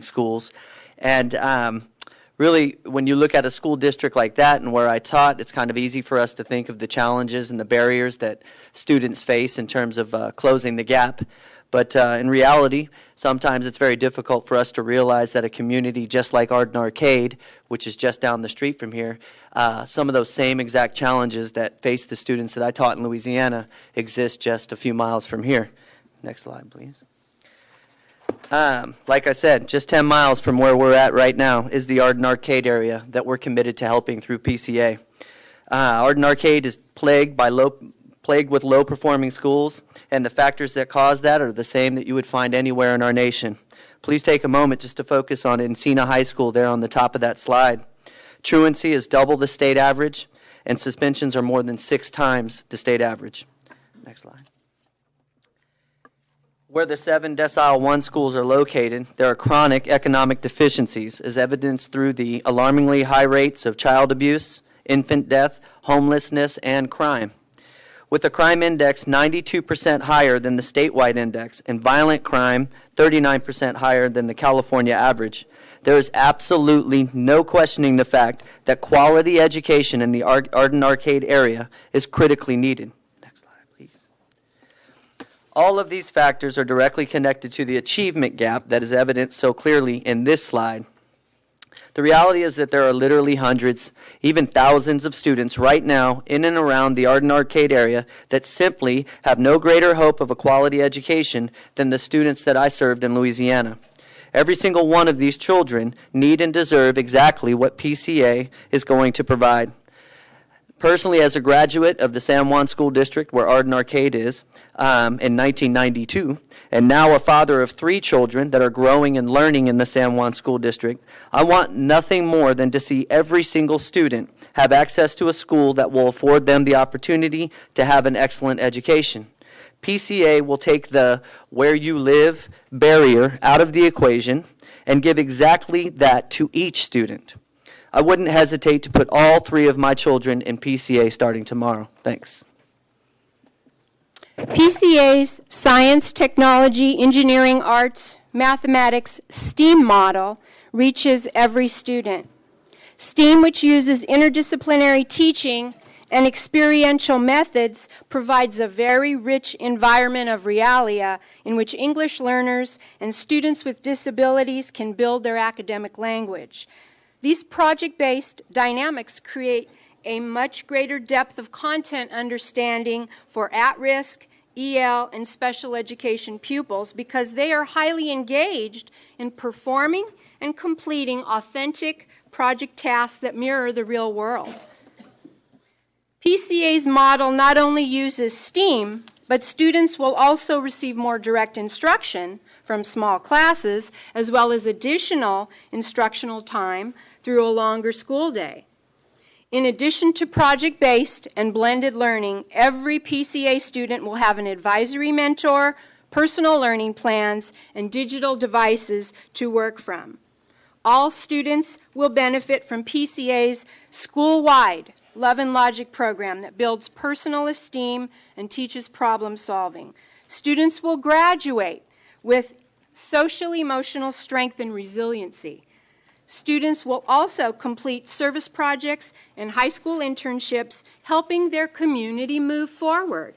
Speaker 21: schools. And really, when you look at a school district like that and where I taught, it's kind of easy for us to think of the challenges and the barriers that students face in terms of closing the gap. But in reality, sometimes it's very difficult for us to realize that a community just like Arden Arcade, which is just down the street from here, some of those same exact challenges that face the students that I taught in Louisiana exist just a few miles from here. Next slide, please. Like I said, just 10 miles from where we're at right now is the Arden Arcade area that we're committed to helping through PCA. Arden Arcade is plagued with low-performing schools, and the factors that cause that are the same that you would find anywhere in our nation. Please take a moment just to focus on Encina High School there on the top of that slide. Truancy is double the state average, and suspensions are more than 6 times the state average. Next slide. Where the 7 decile 1 schools are located, there are chronic economic deficiencies, as evidenced through the alarmingly high rates of child abuse, infant death, homelessness, and crime. With a crime index 92% higher than the statewide index and violent crime 39% higher than the California average, there is absolutely no questioning the fact that quality education in the Arden Arcade area is critically needed. Next slide, please. All of these factors are directly connected to the achievement gap that is evident so clearly in this slide. The reality is that there are literally hundreds, even thousands of students right now in and around the Arden Arcade area that simply have no greater hope of a quality education than the students that I served in Louisiana. Every single one of these children need and deserve exactly what PCA is going to provide. Personally, as a graduate of the San Juan School District, where Arden Arcade is, in 1992, and now a father of 3 children that are growing and learning in the San Juan School District, I want nothing more than to see every single student have access to a school that will afford them the opportunity to have an excellent education. PCA will take the where you live barrier out of the equation and give exactly that to each student. I wouldn't hesitate to put all 3 of my children in PCA starting tomorrow. Thanks.
Speaker 8: PCA's science, technology, engineering, arts, mathematics, STEAM model reaches every student. STEAM, which uses interdisciplinary teaching and experiential methods, provides a very rich environment of realia in which English learners and students with disabilities can build their academic language. These project-based dynamics create a much greater depth of content understanding for at-risk, EL, and special education pupils because they are highly engaged in performing and completing authentic project tasks that mirror the real world. PCA's model not only uses STEAM, but students will also receive more direct instruction from small classes, as well as additional instructional time through a longer school day. In addition to project-based and blended learning, every PCA student will have an advisory mentor, personal learning plans, and digital devices to work from. All students will benefit from PCA's school-wide Love and Logic program that builds personal esteem and teaches problem solving. Students will graduate with social emotional strength and resiliency. Students will also complete service projects and high school internships, helping their community move forward.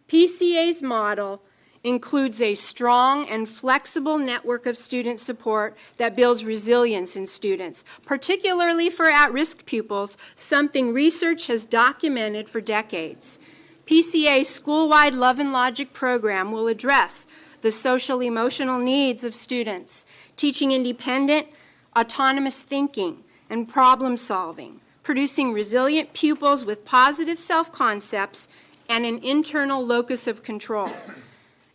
Speaker 8: PCA's model includes a strong and flexible network of student support that builds resilience in students, particularly for at-risk pupils, something research has documented for decades. PCA's school-wide Love and Logic program will address the social emotional needs of students, teaching independent, autonomous thinking and problem solving, producing resilient pupils with positive self-concepts and an internal locus of control.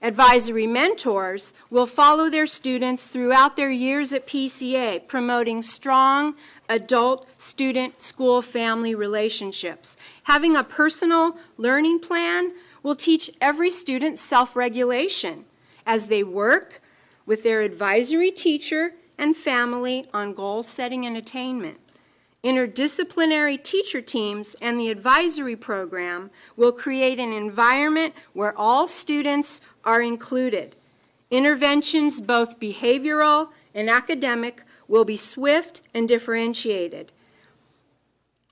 Speaker 8: Advisory mentors will follow their students throughout their years at PCA, promoting strong adult-student-school-family relationships. Having a personal learning plan will teach every student self-regulation as they work with their advisory teacher and family on goal setting and attainment. Interdisciplinary teacher teams and the advisory program will create an environment where all students are included. Interventions, both behavioral and academic, will be swift and differentiated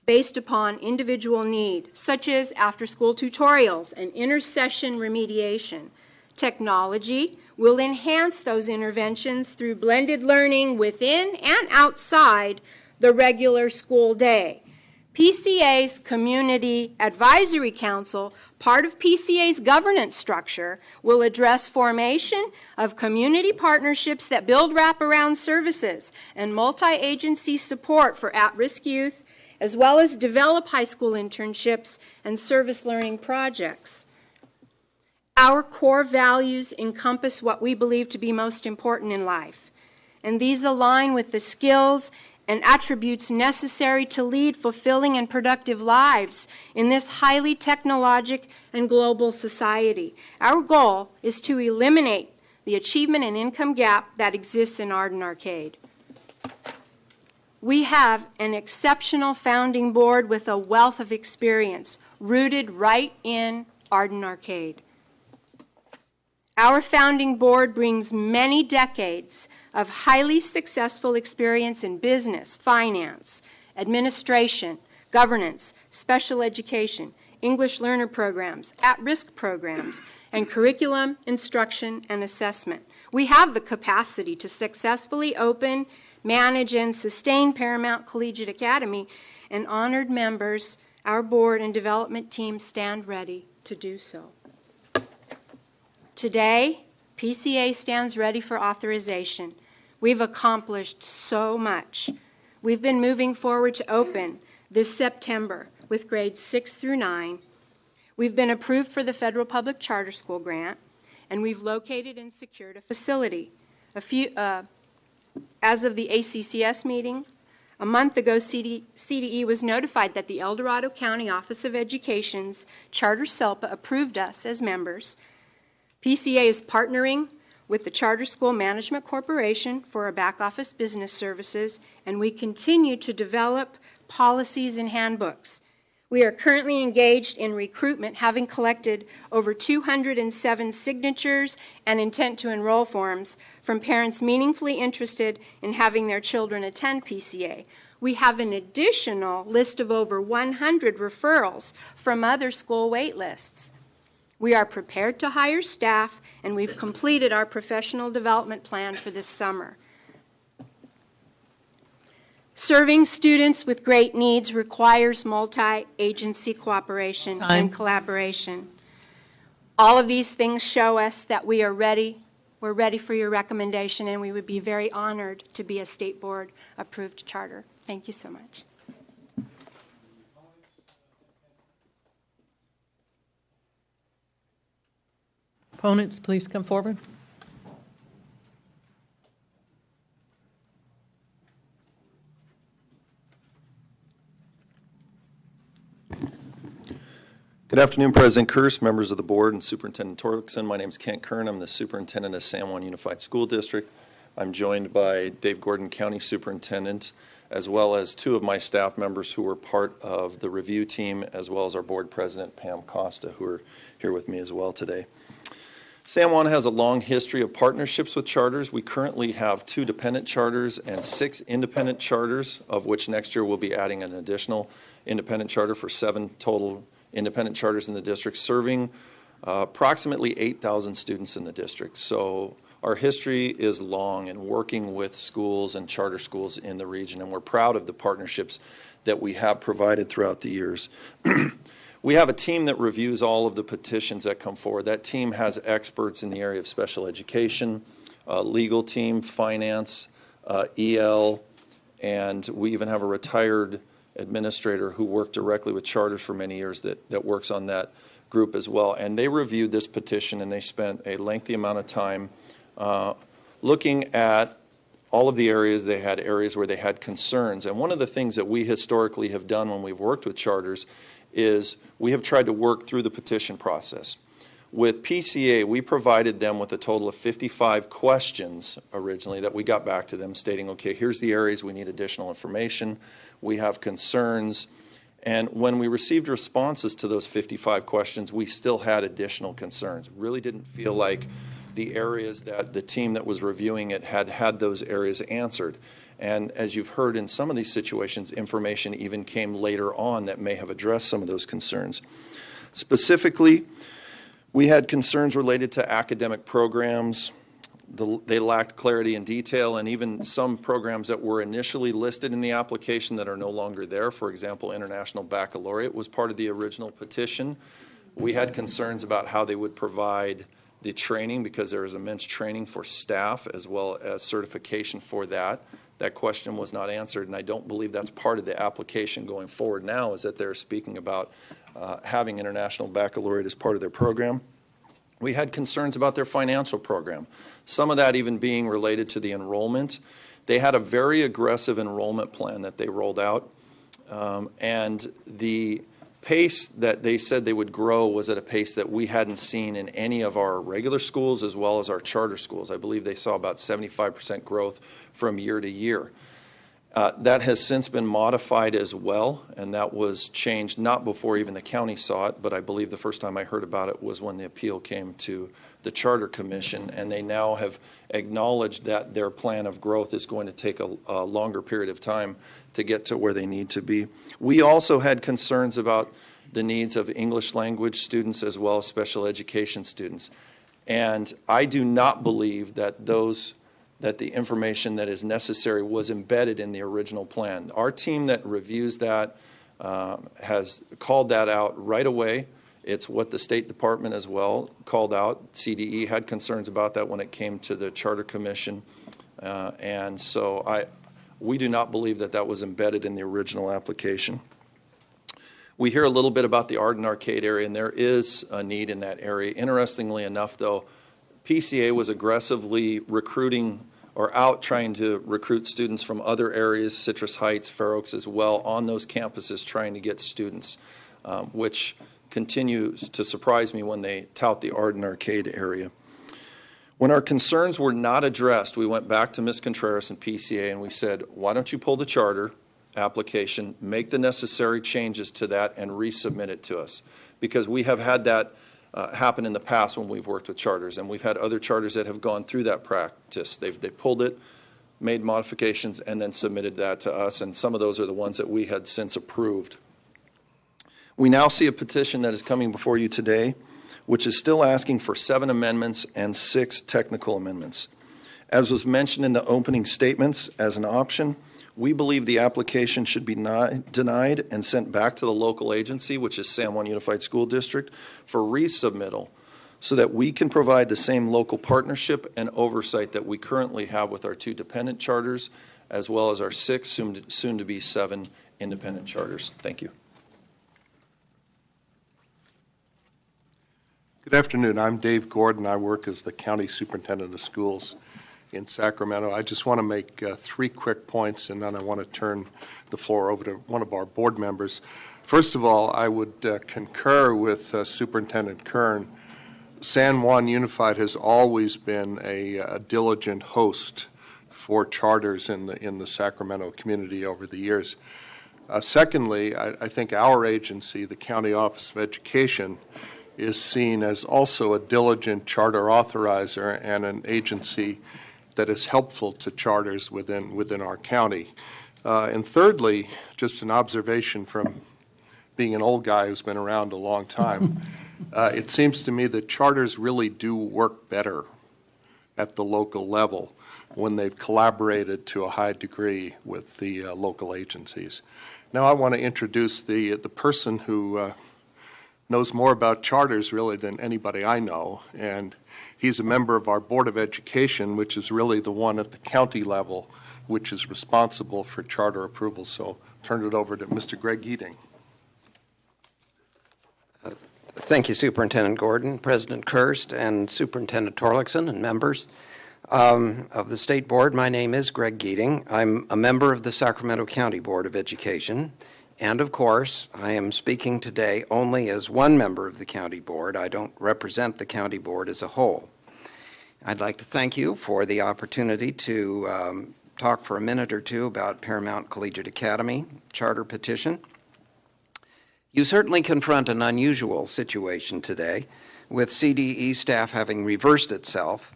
Speaker 8: based upon individual need, such as after-school tutorials and inter-session remediation. Technology will enhance those interventions through blended learning within and outside the regular school day. PCA's Community Advisory Council, part of PCA's governance structure, will address formation of community partnerships that build wraparound services and multi-agency support for at-risk youth, as well as develop high school internships and service learning projects. Our core values encompass what we believe to be most important in life, and these align with the skills and attributes necessary to lead fulfilling and productive lives in this highly technologic and global society. Our goal is to eliminate the achievement and income gap that exists in Arden Arcade. We have an exceptional founding board with a wealth of experience rooted right in Arden Arcade. Our founding board brings many decades of highly successful experience in business, finance, administration, governance, special education, English learner programs, at-risk programs, and curriculum, instruction, and assessment. We have the capacity to successfully open, manage, and sustain Paramount Collegiate Academy, and honored members, our board and development team stand ready to do so. Today, PCA stands ready for authorization. We've accomplished so much. We've been moving forward to open this September with grades 6 through 9. We've been approved for the Federal Public Charter School grant, and we've located and secured a facility. As of the ACCS meeting, a month ago, CDE was notified that the El Dorado County Office of Education's Charter SELPA approved us as members. PCA is partnering with the Charter School Management Corporation for our back office business services, and we continue to develop policies and handbooks. We are currently engaged in recruitment, having collected over 207 signatures and intent to enroll forms from parents meaningfully interested in having their children attend PCA. We have an additional list of over 100 referrals from other school wait lists. We are prepared to hire staff, and we've completed our professional development plan for this summer. Serving students with great needs requires multi-agency cooperation
Speaker 9: Time.
Speaker 8: and collaboration. All of these things show us that we are ready. We're ready for your recommendation, and we would be very honored to be a state board approved charter. Thank you so much.
Speaker 9: Opponents, please come forward.
Speaker 1: Good afternoon, President Kearse, members of the board, and Superintendent Torkelson. My name is Kent Kern. I'm the superintendent of San Juan Unified School District. I'm joined by Dave Gordon, County Superintendent, as well as two of my staff members who were part of the review team, as well as our board president, Pam Costa, who are here with me as well today. San Juan has a long history of partnerships with charters. We currently have 2 dependent charters and 6 independent charters, of which next year we'll be adding an additional independent charter for 7 total independent charters in the district, serving approximately 8,000 students in the district. So our history is long in working with schools and charter schools in the region, and we're proud of the partnerships that we have provided throughout the years. We have a team that reviews all of the petitions that come forward. That team has experts in the area of special education, legal team, finance, EL, and we even have a retired administrator who worked directly with charters for many years that works on that group as well. And they reviewed this petition, and they spent a lengthy amount of time looking at all of the areas. They had areas where they had concerns. And one of the things that we historically have done when we've worked with charters is we have tried to work through the petition process. With PCA, we provided them with a total of 55 questions originally that we got back to them stating, okay, here's the areas we need additional information, we have concerns, and when we received responses to those 55 questions, we still had additional concerns. Really didn't feel like the areas that the team that was reviewing it had those areas answered. And as you've heard in some of these situations, information even came later on that may have addressed some of those concerns. Specifically, we had concerns related to academic programs. They lacked clarity and detail, and even some programs that were initially listed in the application that are no longer there. For example, International Baccalaureate was part of the original petition. We had concerns about how they would provide the training, because there is immense training for staff as well as certification for that. That question was not answered, and I don't believe that's part of the application going forward now, is that they're speaking about having International Baccalaureate as part of their program. We had concerns about their financial program, some of that even being related to the enrollment. They had a very aggressive enrollment plan that they rolled out, and the pace that they said they would grow was at a pace that we hadn't seen in any of our regular schools as well as our charter schools. I believe they saw about 75% growth from year to year. That has since been modified as well, and that was changed not before even the county saw it, but I believe the first time I heard about it was when the appeal came to the Charter Commission, and they now have acknowledged that their plan of growth is going to take a longer period of time to get to where they need to be. We also had concerns about the needs of English language students as well as special education students, and I do not believe that the information that is necessary was embedded in the original plan. Our team that reviews that has called that out right away. It's what the State Department as well called out. CDE had concerns about that when it came to the Charter Commission. And so we do not believe that that was embedded in the original application. We hear a little bit about the art and arcade area, and there is a need in that area. Interestingly enough, though, PCA was aggressively recruiting or out trying to recruit students from other areas, Citrus Heights, Fair Oaks as well, on those campuses trying to get students, which continues to surprise me when they tout the art and arcade area. When our concerns were not addressed, we went back to Ms. Contreras and PCA and we said, why don't you pull the charter application, make the necessary changes to that, and resubmit it to us? Because we have had that happen in the past when we've worked with charters, and we've had other charters that have gone through that practice. They pulled it, made modifications, and then submitted that to us, and some of those are the ones that we had since approved. We now see a petition that is coming before you today, which is still asking for 7 amendments and 6 technical amendments. As was mentioned in the opening statements, as an option, We believe the application should be denied and sent back to the local agency, which is San Juan Unified School District, for resubmittal so that we can provide the same local partnership and oversight that we currently have with our 2 dependent charters, as well as our 6, soon to be 7 independent charters. Thank you.
Speaker 2: Good afternoon. I'm Dave Gordon. I work as the County Superintendent of Schools in Sacramento. I just want to make 3 quick points, and then I want to turn the floor over to one of our board members. First of all, I would concur with Superintendent Kern. San Juan Unified has always been a diligent host for charters in the Sacramento community over the years. Secondly, I think our agency, the County Office of Education, is seen as also a diligent charter authorizer and an agency that is helpful to charters within our county. And thirdly, just an observation from being an old guy who's been around a long time, it seems to me that charters really do work better at the local level when they've collaborated to a high degree with the local agencies. Now I want to introduce the person who knows more about charters really than anybody I know, and he's a member of our Board of Education, which is really the one at the county level which is responsible for charter approval. So turn it over to Mr. Greg Eating.
Speaker 7: Thank you, Superintendent Gordon, President Kirst, and Superintendent Torlakson, and members of the State Board. My name is Greg Geating. I'm a member of the Sacramento County Board of Education. And of course, I am speaking today only as one member of the County Board. I don't represent the County Board as a whole. I'd like to thank you for the opportunity to talk for a minute or two about Paramount Collegiate Academy charter petition. You certainly confront an unusual situation today, with CDE staff having reversed itself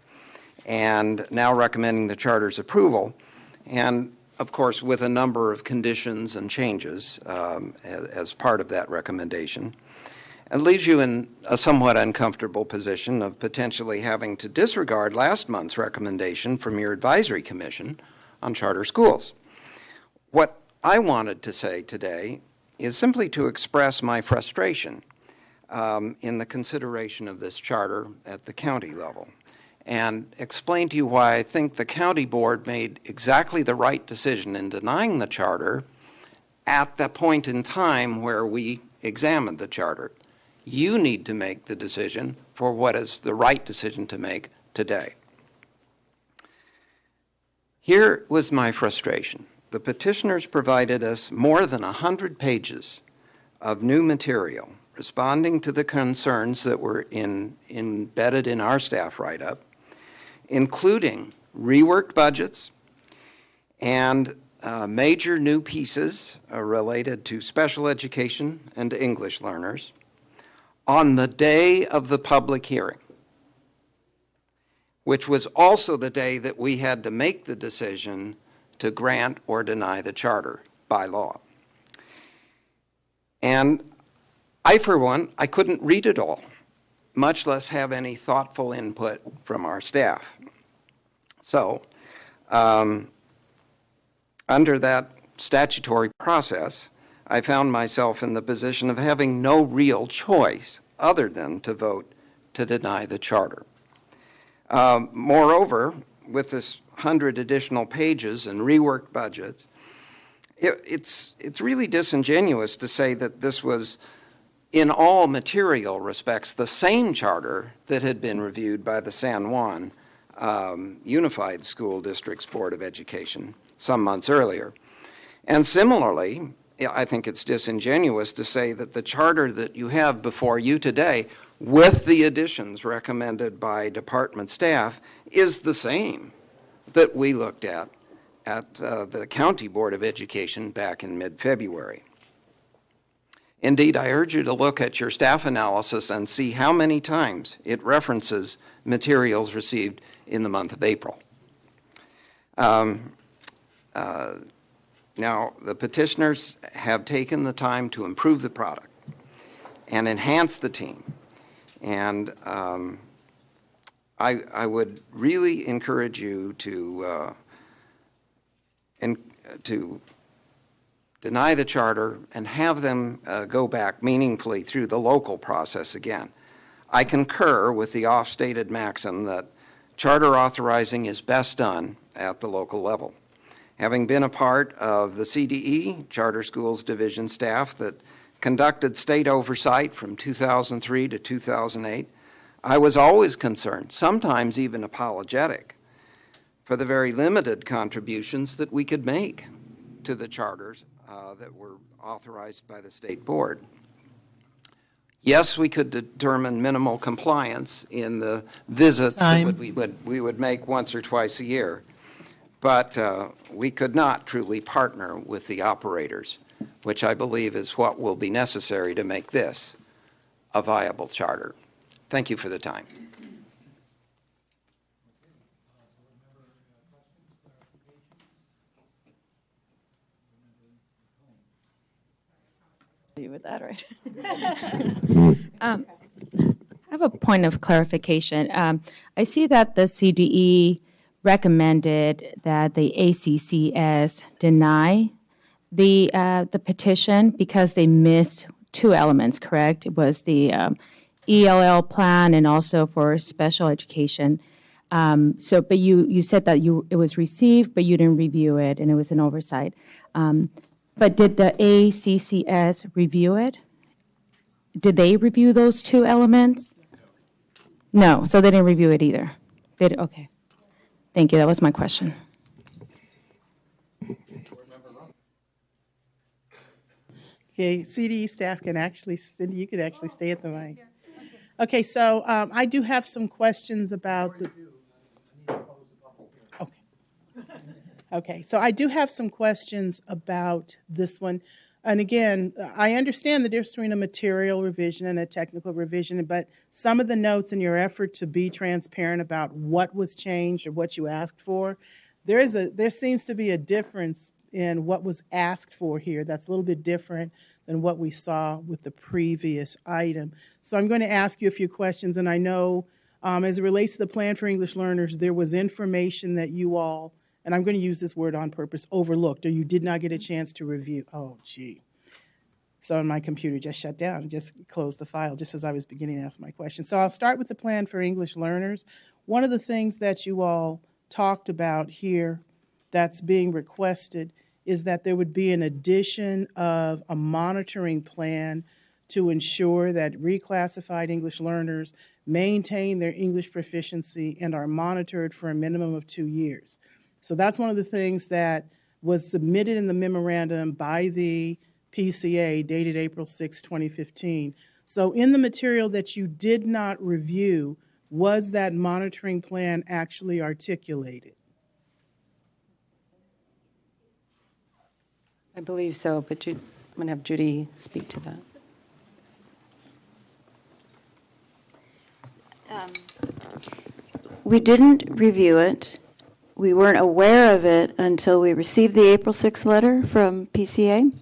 Speaker 7: and now recommending the charter's approval, and of course with a number of conditions and changes as part of that recommendation. It leaves you in a somewhat uncomfortable position of potentially having to disregard last month's recommendation from your advisory commission on charter schools. What I wanted to say today is simply to express my frustration in the consideration of this charter at the county level, and explain to you why I think the county board made exactly the right decision in denying the charter at the point in time where we examined the charter. You need to make the decision for what is the right decision to make today. Here was my frustration. The petitioners provided us more than 100 pages of new material responding to the concerns that were embedded in our staff write-up, including reworked budgets and major new pieces related to special education and English learners on the day of the public hearing, which was also the day that we had to make the decision to grant or deny the charter by law. And I, for one, I couldn't read it all, much less have any thoughtful input from our staff. So, under that statutory process, I found myself in the position of having no real choice other than to vote to deny the charter. Moreover, with this 100 additional pages and reworked budgets, it's really disingenuous to say that this was in all material respects the same charter that had been reviewed by the San Juan Unified School District's Board of Education some months earlier. And similarly, I think it's disingenuous to say that the charter that you have before you today, with the additions recommended by department staff, is the same that we looked at the County Board of Education back in mid-February. Indeed, I urge you to look at your staff analysis and see how many times it references materials received in the month of April. Now, the petitioners have taken the time to improve the product and enhance the team. And I would really encourage you to to deny the charter and have them go back meaningfully through the local process again. I concur with the oft-stated maxim that charter authorizing is best done at the local level. Having been a part of the CDE, Charter Schools Division staff that conducted state oversight from 2003 to 2008, I was always concerned, sometimes even apologetic, for the very limited contributions that we could make to the charters that were authorized by the state board. Yes, we could determine minimal compliance in the visits that we would make once or twice a year, but we could not truly partner with the operators, which I believe is what will be necessary to make this a viable charter. Thank you for the time.
Speaker 10: With that, right? I have a point of clarification. I see that the CDE recommended that the ACCS deny the petition because they missed two elements, correct? It was the ELL plan and also for special education. But you said that it was received, but you didn't review it, and it was an oversight. But did the ACCS review it? Did they review those two elements? No, so they didn't review it either. Okay. Thank you. That was my question.
Speaker 4: Okay, CDE staff can actually, Cindy, you could actually stay at the mic. Okay, so I do have some questions about the. Okay, so I do have some questions about this one. And again, I understand the difference between a material revision and a technical revision, but some of the notes in your effort to be transparent about what was changed or what you asked for, there seems to be a difference in what was asked for here that's a little bit different than what we saw with the previous item. So I'm going to ask you a few questions, and I know as it relates to the plan for English learners, there was information that you all, and I'm going to use this word on purpose, overlooked, or you did not get a chance to review. Oh, gee. So my computer just shut down and just closed the file just as I was beginning to ask my question. So I'll start with the plan for English learners. One of the things that you all talked about here that's being requested is that there would be an addition of a monitoring plan to ensure that reclassified English learners maintain their English proficiency and are monitored for a minimum of 2 years. So that's one of the things that was submitted in the memorandum by the PCA dated April 6, 2015. So in the material that you did not review, was that monitoring plan actually articulated?
Speaker 6: I believe so, but I'm going to have Judy speak to that.
Speaker 15: We didn't review it. We weren't aware of it until we received the April 6th letter from PCA.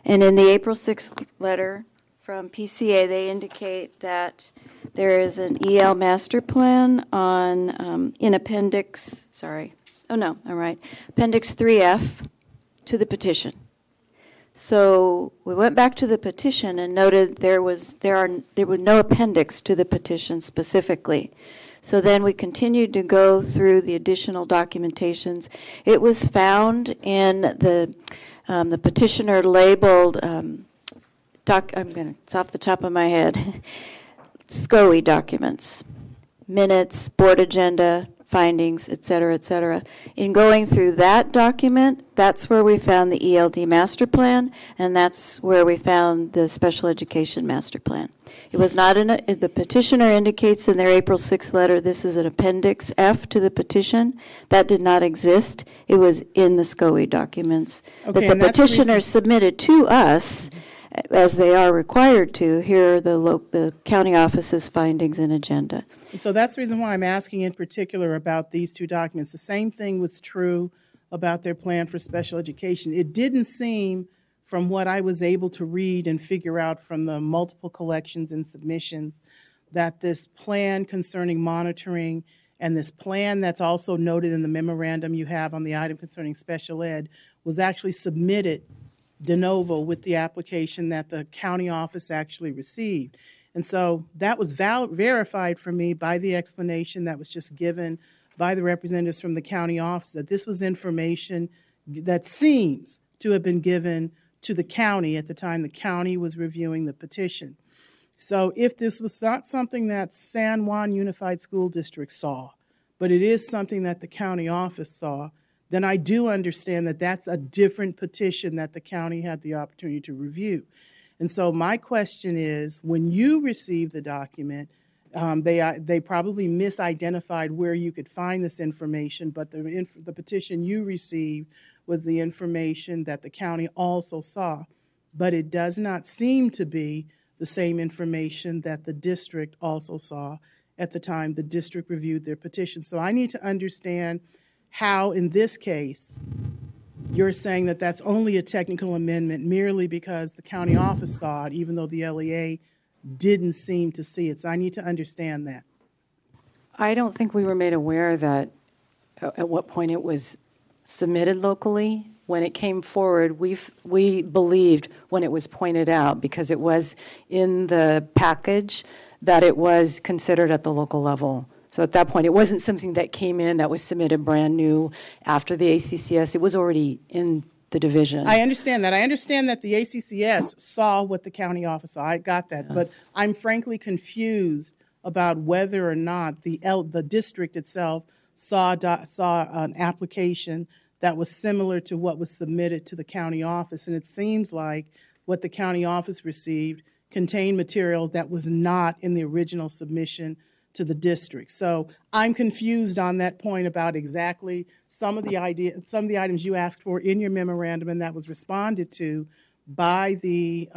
Speaker 15: And in the April 6th letter from PCA, they indicate that there is an EL master plan in Appendix 3F to the petition. So we went back to the petition and noted there was no appendix to the petition specifically. So then we continued to go through the additional documentations. It was found in the petitioner labeled, it's off the top of my head, SCOE documents, minutes, board agenda, findings, et cetera, et cetera. In going through that document, that's where we found the ELD master plan, and that's where we found the special education master plan. It was not the petitioner indicates in their April 6th letter, this is an Appendix F to the petition. That did not exist. It was in the SCOE documents that the petitioner submitted to us, as they are required to. Here are the county office's findings and agenda.
Speaker 4: And so that's the reason why I'm asking in particular about these two documents. The same thing was true about their plan for special education. It didn't seem, from what I was able to read and figure out from the multiple collections and submissions, that this plan concerning monitoring And this plan that's also noted in the memorandum you have on the item concerning special ed was actually submitted de novo with the application that the county office actually received. And so that was verified for me by the explanation that was just given by the representatives from the county office, that this was information that seems to have been given to the county at the time the county was reviewing the petition. So if this was not something that San Juan Unified School District saw, but it is something that the county office saw, then I do understand that that's a different petition that the county had the opportunity to review. And so my question is, when you received the document, they probably misidentified where you could find this information, but the petition you received was the information that the county also saw. But it does not seem to be the same information that the district also saw at the time the district reviewed their petition. So I need to understand how, in this case, you're saying that that's only a technical amendment merely because the county office saw it, even though the LEA didn't seem to see it. So I need to understand that.
Speaker 6: I don't think we were made aware that at what point it was submitted locally. When it came forward, we believed when it was pointed out, because it was in the package, that it was considered at the local level. So at that point, it wasn't something that came in that was submitted brand new after the ACCS. It was already in the division.
Speaker 4: I understand that. I understand that the ACCS saw what the county office saw. I got that. Yes. But I'm frankly confused about whether or not the district itself saw an application that was similar to what was submitted to the county office. And it seems like what the county office received contained material that was not in the original submission to the district. So I'm confused on that point about exactly some of the items you asked for in your memorandum and that was responded to by the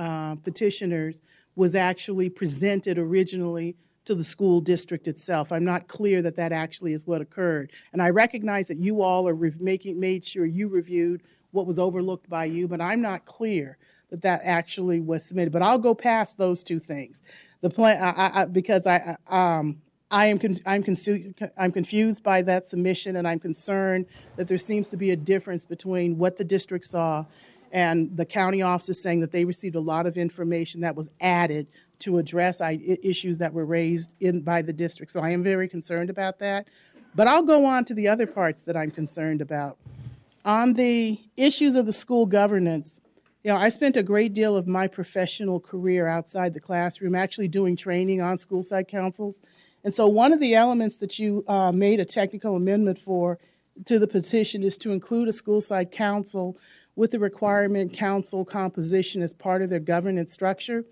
Speaker 4: petitioners was actually presented originally to the school district itself. I'm not clear that that actually is what occurred. And I recognize that you all are made sure you reviewed what was overlooked by you, but I'm not clear that that actually was submitted. But I'll go past those two things. The plan, because I'm confused by that submission, and I'm concerned that there seems to be a difference between what the district saw and the county office is saying that they received a lot of information that was added to address issues that were raised by the district. So I am very concerned about that. But I'll go on to the other parts that I'm concerned about. On the issues of the school governance, I spent a great deal of my professional career outside the classroom actually doing training on school site councils. And so one of the elements that you made a technical amendment to the petition is to include a school site council with the requirement council composition as part of their governance structure.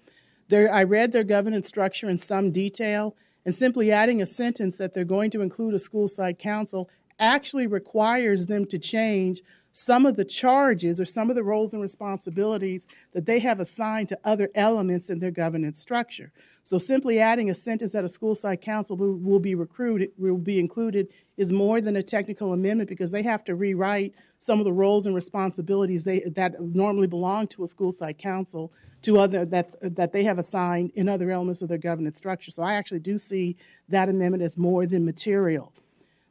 Speaker 4: I read their governance structure in some detail, and simply adding a sentence that they're going to include a school site council actually requires them to change some of the charges or some of the roles and responsibilities that they have assigned to other elements in their governance structure. So simply adding a sentence that a school site council will be included is more than a technical amendment, because they have to rewrite some of the roles and responsibilities that normally belong to a school site council that they have assigned in other elements of their governance structure. So I actually do see that amendment as more than material.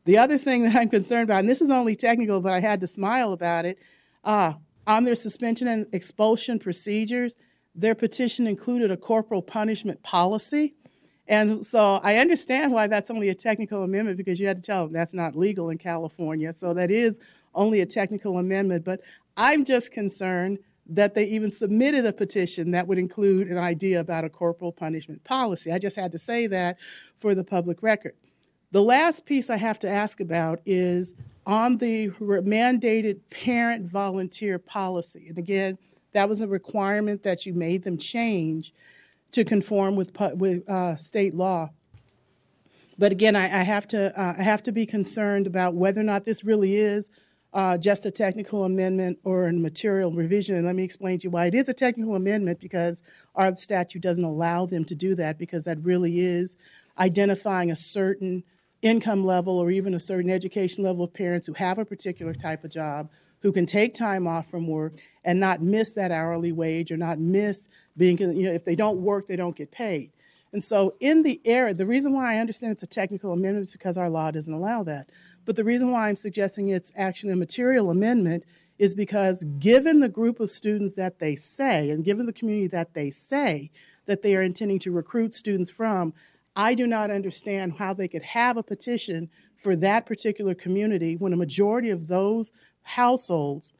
Speaker 4: The other thing that I'm concerned about, and this is only technical, but I had to smile about it, on their suspension and expulsion procedures, their petition included a corporal punishment policy. And so I understand why that's only a technical amendment, because you had to tell them that's not legal in California. So that is only a technical amendment. But I'm just concerned that they even submitted a petition that would include an idea about a corporal punishment policy. I just had to say that for the public record. The last piece I have to ask about is on the mandated parent volunteer policy. And again, that was a requirement that you made them change to conform with state law. But again, I have to be concerned about whether or not this really is just a technical amendment or a material revision. And let me explain to you why it is a technical amendment, because our statute doesn't allow them to do that, because that really is identifying a certain income level or even a certain education level of parents who have a particular type of job, who can take time off from work and not miss that hourly wage or not miss being, if they don't work, they don't get paid. And so in the area, the reason why I understand it's a technical amendment is because our law doesn't allow that. But the reason why I'm suggesting it's actually a material amendment is because given the group of students that they say, and given the community that they say that they are intending to recruit students from, I do not understand how they could have a petition for that particular community when a majority of those households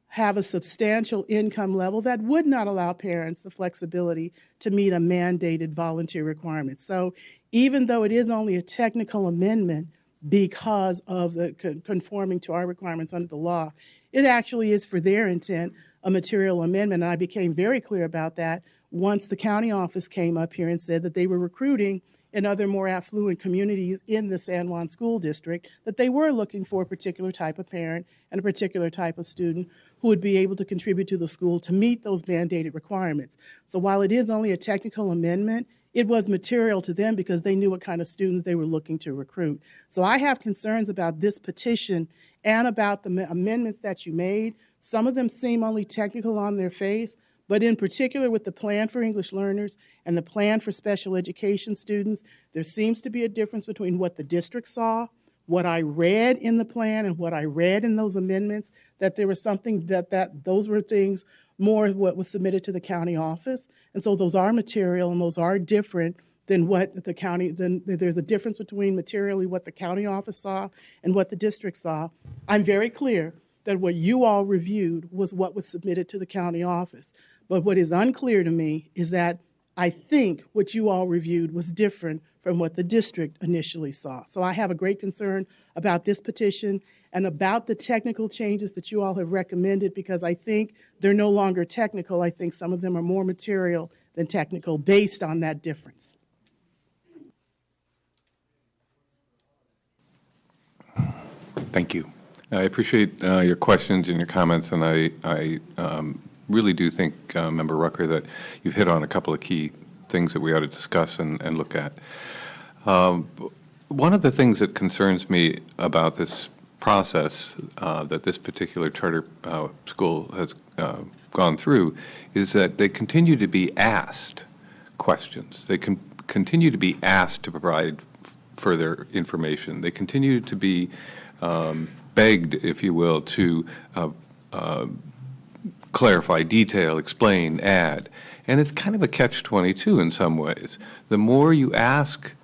Speaker 4: have a substantial income level that would not allow parents the flexibility to meet a mandated volunteer requirement. So even though it is only a technical amendment because of the conforming to our requirements under the law, it actually is for their intent a material amendment. And I became very clear about that once the county office came up here and said that they were recruiting in other more affluent communities in the San Juan School District, that they were looking for a particular type of parent and a particular type of student who would be able to contribute to the school to meet those mandated requirements. So while it is only a technical amendment, it was material to them because they knew what kind of students they were looking to recruit. So I have concerns about this petition and about the amendments that you made. Some of them seem only technical on their face, but in particular with the plan for English learners and the plan for special education students, there seems to be a difference between what the district saw, what I read in the plan, and what I read in those amendments, that there was something that those were things more of what was submitted to the county office. And so those are material and those are different than what the county, then there's a difference between materially what the county office saw and what the district saw. I'm very clear that what you all reviewed was what was submitted to the county office. But what is unclear to me is that I think what you all reviewed was different from what the district initially saw. So I have a great concern about this petition and about the technical changes that you all have recommended, because I think they're no longer technical. I think some of them are more material than technical based on that difference.
Speaker 20: Thank you. I appreciate your questions and your comments, and I really do think, Member Rucker, that you've hit on a couple of key things that we ought to discuss and look at. One of the things that concerns me about this process that this particular charter school has gone through is that they continue to be asked questions. They can continue to be asked to provide further information. They continue to be begged, if you will, to clarify, detail, explain, add. And it's kind of a catch-22 in some ways. The more you ask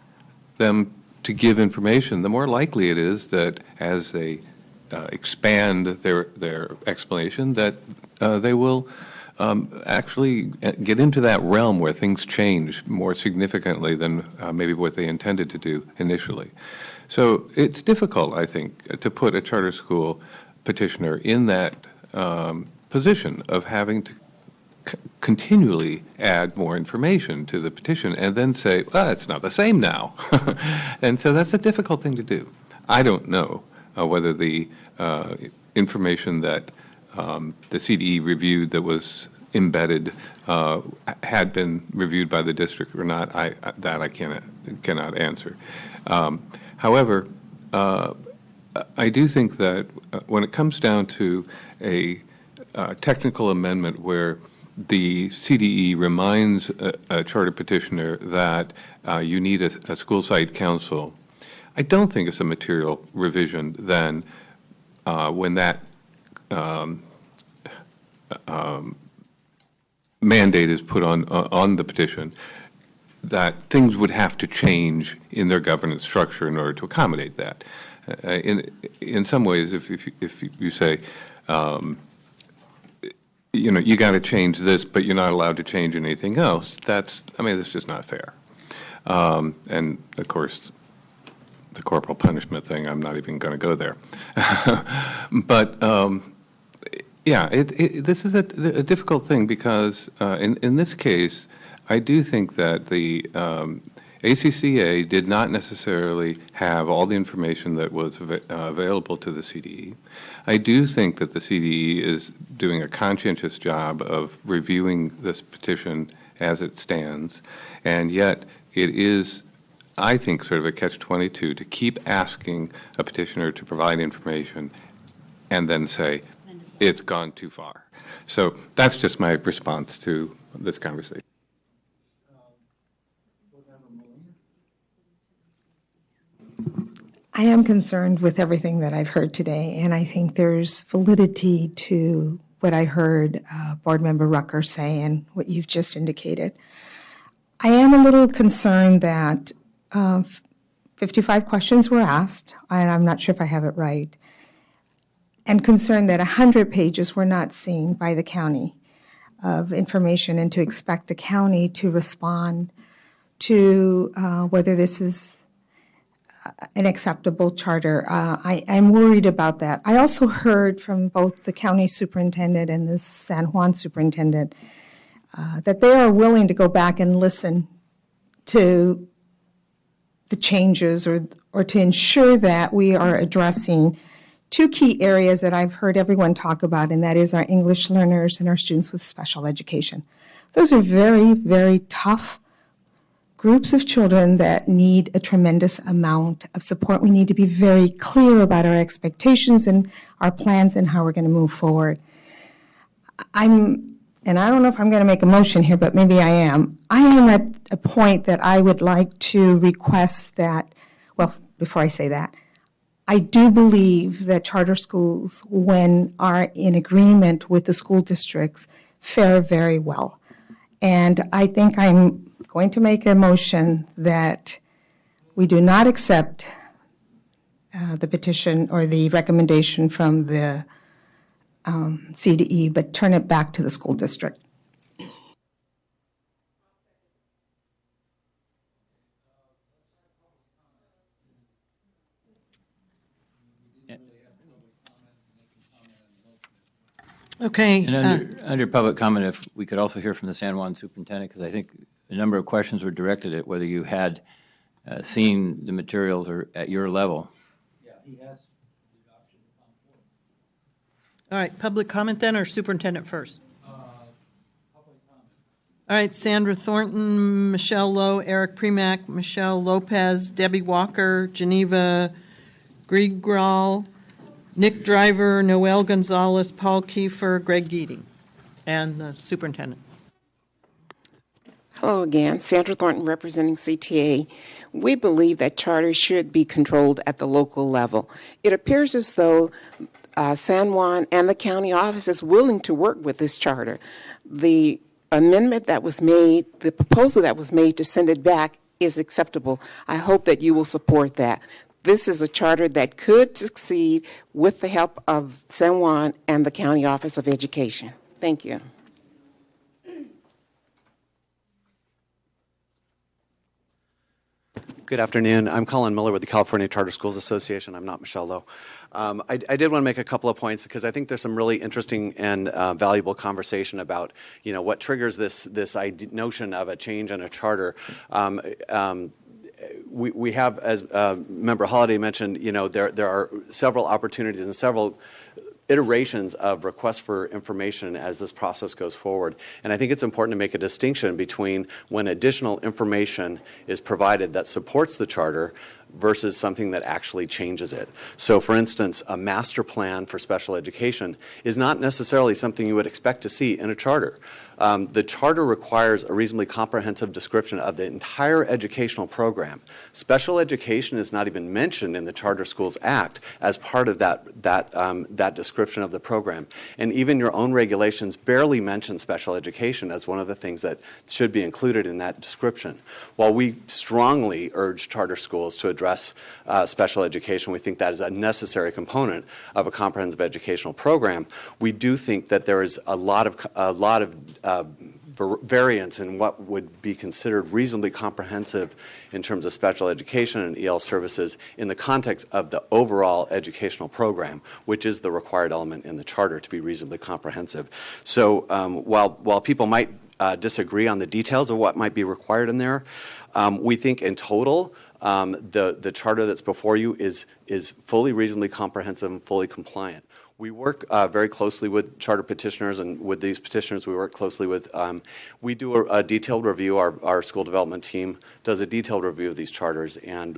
Speaker 20: them to give information, the more likely it is that as they expand their explanation, that they will actually get into that realm where things change more significantly than maybe what they intended to do initially. So it's difficult, I think, to put a charter school petitioner in that position of having to continually add more information to the petition and then say, well, it's not the same now. And so that's a difficult thing to do. I don't know whether the information that the CDE reviewed that was embedded had been reviewed by the district or not. I cannot answer. However, I do think that when it comes down to a technical amendment where the CDE reminds a charter petitioner that you need a school site council, I don't think it's a material revision then when that mandate is put on the petition, that things would have to change in their governance structure in order to accommodate that. In some ways, if you say, you got to change this, but you're not allowed to change anything else, that's just not fair. And of course, the corporal punishment thing, I'm not even going to go there. But yeah, this is a difficult thing because in this case, I do think that the ACCA did not necessarily have all the information that was available to the CDE. I do think that the CDE is doing a conscientious job of reviewing this petition as it stands, and yet it is, I think, sort of a catch-22 to keep asking a petitioner to provide information and then say, it's gone too far. So that's just my response to this conversation.
Speaker 13: I am concerned with everything that I've heard today, and I think there's validity to what I heard Board Member Rucker say and what you've just indicated. I am a little concerned that 55 questions were asked, and I'm not sure if I have it right, and concerned that 100 pages were not seen by the county of information, and to expect the county to respond to whether this is an acceptable charter. I'm worried about that. I also heard from both the county superintendent and the San Juan superintendent that they are willing to go back and listen to the changes or to ensure that we are addressing two key areas that I've heard everyone talk about, and that is our English learners and our students with special education. Those are very, very tough groups of children that need a tremendous amount of support. We need to be very clear about our expectations and our plans and how we're going to move forward. And I don't know if I'm going to make a motion here, but maybe I am. I am at a point that I would like to request that, well, before I say that, I do believe that charter schools, when are in agreement with the school districts, fare very well. And I think I'm going to make a motion that we do not accept the petition or the recommendation from the CDE, but turn it back to the school district.
Speaker 9: Okay.
Speaker 22: And under public comment, if we could also hear from the San Juan superintendent, because I think a number of questions were directed at whether you had seen the materials or at your level.
Speaker 9: Yeah, he has. All right, public comment then, or superintendent first? All right, Sandra Thornton, Michelle Lowe, Eric Premack, Michelle Lopez, Debbie Walker, Geneva Griegral, Nick Driver, Noel Gonzalez, Paul Kiefer, Greg Geating, and the superintendent.
Speaker 16: Hello again, Sandra Thornton representing CTA. We believe that charters should be controlled at the local level. It appears as though San Juan and the county office is willing to work with this charter. The amendment that was made, the proposal that was made to send it back is acceptable. I hope that you will support that. This is a charter that could succeed with the help of San Juan and the County Office of Education. Thank you.
Speaker 23: Good afternoon. I'm Colin Miller with the California Charter Schools Association. I'm not Michelle Lowe. I did want to make a couple of points because I think there's some really interesting and valuable conversation about, what triggers this notion of a change in a charter. We have, as Member Holliday mentioned, there are several opportunities and several iterations of requests for information as this process goes forward. And I think it's important to make a distinction between when additional information is provided that supports the charter versus something that actually changes it. So, for instance, a master plan for special education is not necessarily something you would expect to see in a charter. The charter requires a reasonably comprehensive description of the entire educational program. Special education is not even mentioned in the Charter Schools Act as part of that description of the program. And even your own regulations barely mention special education as one of the things that should be included in that description. While we strongly urge charter schools to address special education, we think that is a necessary component of a comprehensive educational program, we do think that there is a lot of variance in what would be considered reasonably comprehensive in terms of special education and EL services in the context of the overall educational program, which is the required element in the charter to be reasonably comprehensive. So while people might disagree on the details of what might be required in there, we think in total the charter that's before you is fully reasonably comprehensive and fully compliant. We work very closely with charter petitioners, and with these petitioners we work closely with. We do a detailed review. Our school development team does a detailed review of these charters, and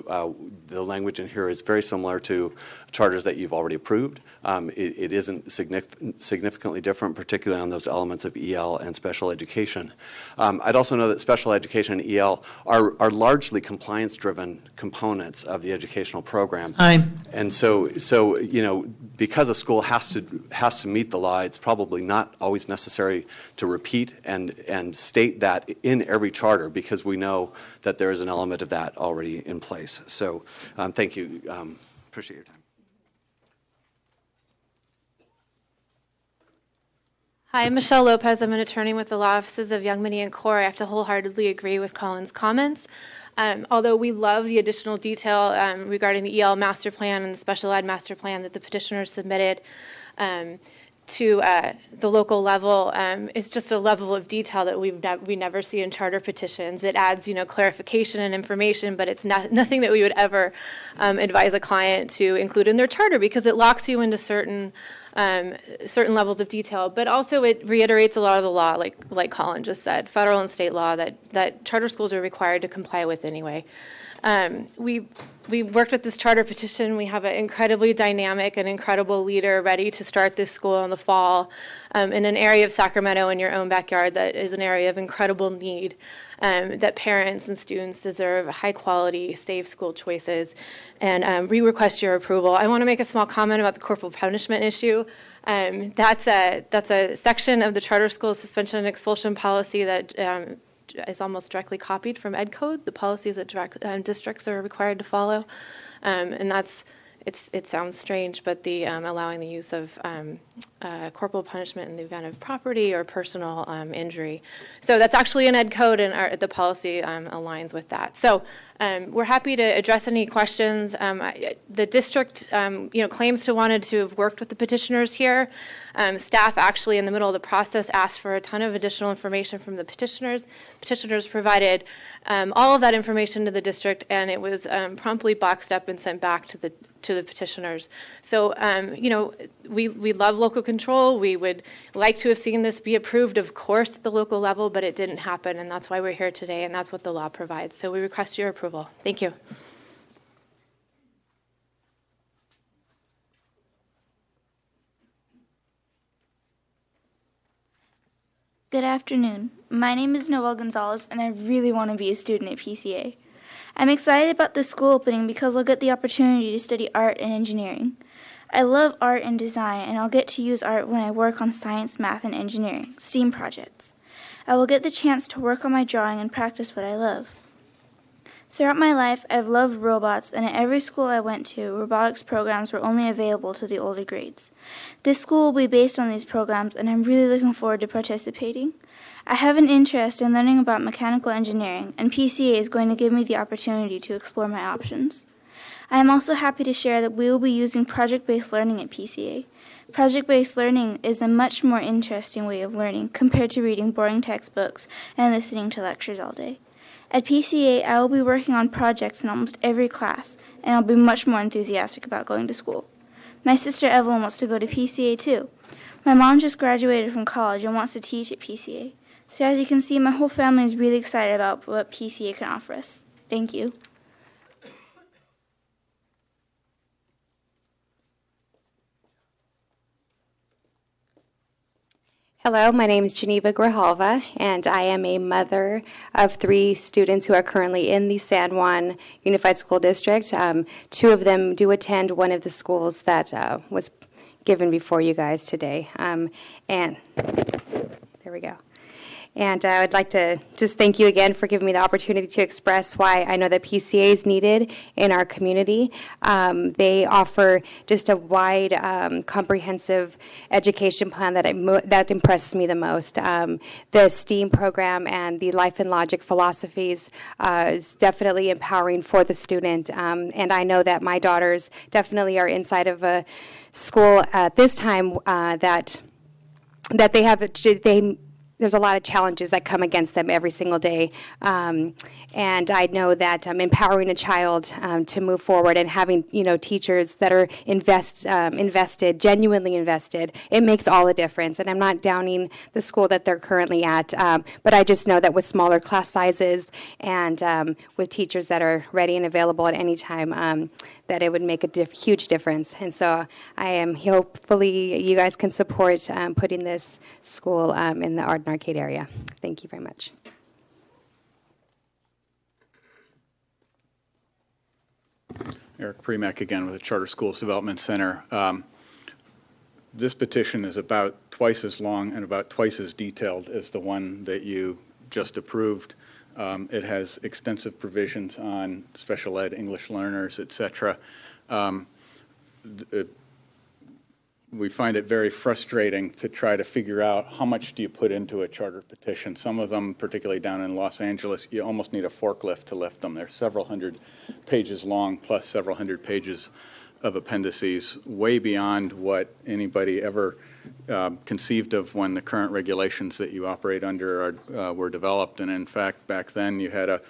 Speaker 23: the language in here is very similar to charters that you've already approved. It isn't significantly different, particularly on those elements of EL and special education. I'd also know that special education and EL are largely compliance-driven common components of the educational program.
Speaker 9: Aye.
Speaker 23: And so because a school has to meet the law, it's probably not always necessary to repeat and state that in every charter, because we know that there is an element of that already in place. So thank you. Appreciate your time.
Speaker 11: Hi, I'm Michelle Lopez. I'm an attorney with the law offices of Young, Minnie, and Core. I have to wholeheartedly agree with Colin's comments. Although we love the additional detail regarding the EL master plan and the special ed master plan that the petitioners submitted to the local level, it's just a level of detail that we never see in charter petitions. It adds, clarification and information, but it's nothing that we would ever advise a client to include in their charter, because it locks you into certain levels of detail. But also it reiterates a lot of the law, like Colin just said, federal and state law that charter schools are required to comply with anyway. We worked with this charter petition. We have an incredibly dynamic and incredible leader ready to start this school in the fall in an area of Sacramento in your own backyard that is an area of incredible need, that parents and students deserve high quality, safe school choices. And we request your approval. I want to make a small comment about the corporal punishment issue. That's a section of the charter school suspension and expulsion policy that is almost directly copied from Ed Code, the policies that districts are required to follow, and it sounds strange, but the allowing the use of corporal punishment in the event of property or personal injury. So that's actually in Ed Code, and the policy aligns with that. So we're happy to address any questions. The district, claims to wanted to have worked with the petitioners here. Staff actually, in the middle of the process, asked for a ton of additional information from the petitioners. Petitioners provided all of that information to the district, and it was promptly boxed up and sent back to the petitioners. So, we love local control. We would like to have seen this be approved, of course, at the local level, but it didn't happen, and that's why we're here today, and that's what the law provides. So we request your approval. Thank you.
Speaker 17: Good afternoon. My name is Noelle Gonzalez, and I really want to be a student at PCA. I'm excited about this school opening because I'll get the opportunity to study art and engineering. I love art and design, and I'll get to use art when I work on science, math, and engineering, STEAM projects. I will get the chance to work on my drawing and practice what I love. Throughout my life, I've loved robots, and at every school I went to, robotics programs were only available to the older grades. This school will be based on these programs, and I'm really looking forward to participating. I have an interest in learning about mechanical engineering, and PCA is going to give me the opportunity to explore my options. I am also happy to share that we will be using project-based learning at PCA. Project-based learning is a much more interesting way of learning compared to reading boring textbooks and listening to lectures all day. At PCA, I will be working on projects in almost every class, and I'll be much more enthusiastic about going to school. My sister Evelyn wants to go to PCA too. My mom just graduated from college and wants to teach at PCA. So as you can see, my whole family is really excited about what PCA can offer us. Thank you.
Speaker 18: Hello, my name is Geneva Grijalva, and I am a mother of 3 students who are currently in the San Juan Unified School District. 2 of them do attend one of the schools that was given before you guys today. And there we go. And I would like to just thank you again for giving me the opportunity to express why I know that PCA is needed in our community. They offer just a wide, comprehensive education plan that impresses me the most. The STEAM program and the Life and Logic philosophies is definitely empowering for the student. And I know that my daughters definitely are inside of a school at this time that there's a lot of challenges that come against them every single day. And I know that empowering a child to move forward and having, teachers that are invested, genuinely invested, it makes all the difference. And I'm not downing the school that they're currently at, but I just know that with smaller class sizes and with teachers that are ready and available at any time, that it would make a huge difference. And so hopefully you guys can support putting this school in the Arden Arcade area. Thank you very much.
Speaker 3: Eric Premack again with the Charter Schools Development Center. This petition is about twice as long and about twice as detailed as the one that you just approved. It has extensive provisions on special ed, English learners, etc. We find it very frustrating to try to figure out how much do you put into a charter petition. Some of them, particularly down in Los Angeles, you almost need a forklift to lift them. They're several hundred pages long, plus several hundred pages of appendices, way beyond what anybody ever conceived of when the current regulations that you operate under were developed. And in fact, back then you had a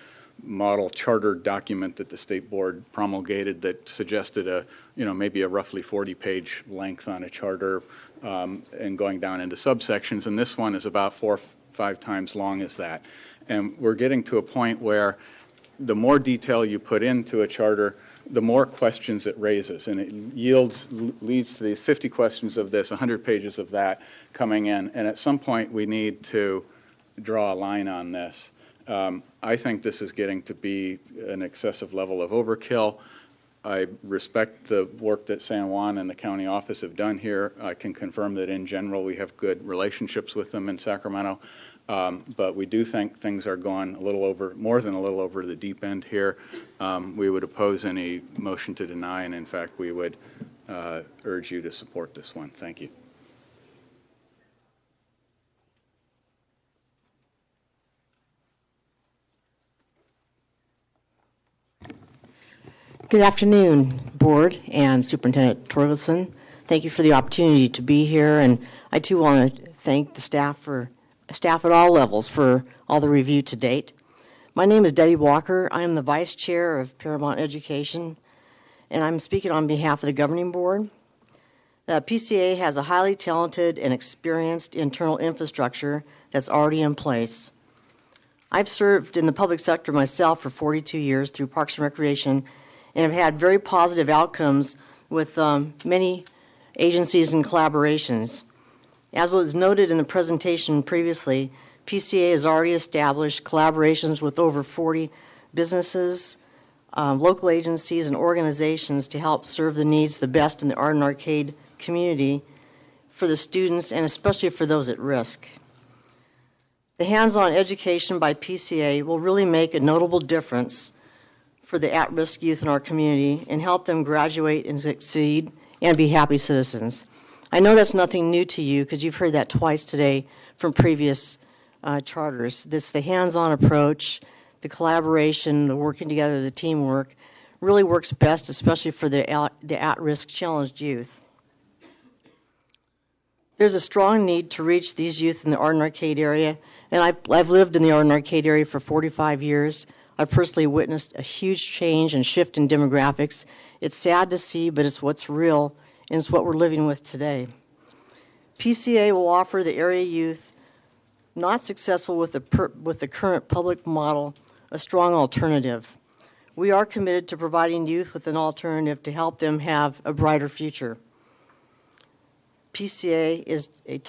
Speaker 3: model charter document that the state board promulgated that suggested maybe a roughly 40-page length on a charter and going down into subsections. And this one is about 4 or 5 times long as that. And we're getting to a point where the more detail you put into a charter, the more questions it raises, and it leads to these 50 questions of this, 100 pages of that coming in. And at some point, we need to draw a line on this. I think this is getting to be an excessive level of overkill. I respect the work that San Juan and the county office have done here. I can confirm that in general we have good relationships with them in Sacramento. But we do think things are going more than a little over the deep end here. We would oppose any motion to deny, and in fact, we would urge you to support this one. Thank you.
Speaker 12: Good afternoon, Board and Superintendent Torkelson. Thank you for the opportunity to be here, and I too want to thank the staff at all levels for all the review to date. My name is Debbie Walker. I am the Vice Chair of Paramount Education, and I'm speaking on behalf of the Governing Board. The PCA has a highly talented and experienced internal infrastructure that's already in place. I've served in the public sector myself for 42 years through Parks and Recreation, and have had very positive outcomes with many agencies and collaborations. As was noted in the presentation previously, PCA has already established collaborations with over 40 businesses, local agencies, and organizations to help serve the needs the best in the art and arcade community for the students and especially for those at risk. The hands-on education by PCA will really make a notable difference for the at-risk youth in our community and help them graduate and succeed and be happy citizens. I know that's nothing new to you because you've heard that twice today from previous charters. The hands-on approach, the collaboration, the working together, the teamwork really works best, especially for the at-risk challenged youth. There's a strong need to reach these youth in the art and arcade area, and I've lived in the art and arcade area for 45 years. I've personally witnessed a huge change and shift in demographics. It's sad to see, but it's what's real, and it's what we're living with today. PCA will offer the area youth not successful with the current public model a strong alternative. We are committed to providing youth with an alternative to help them have a brighter future. PCA is a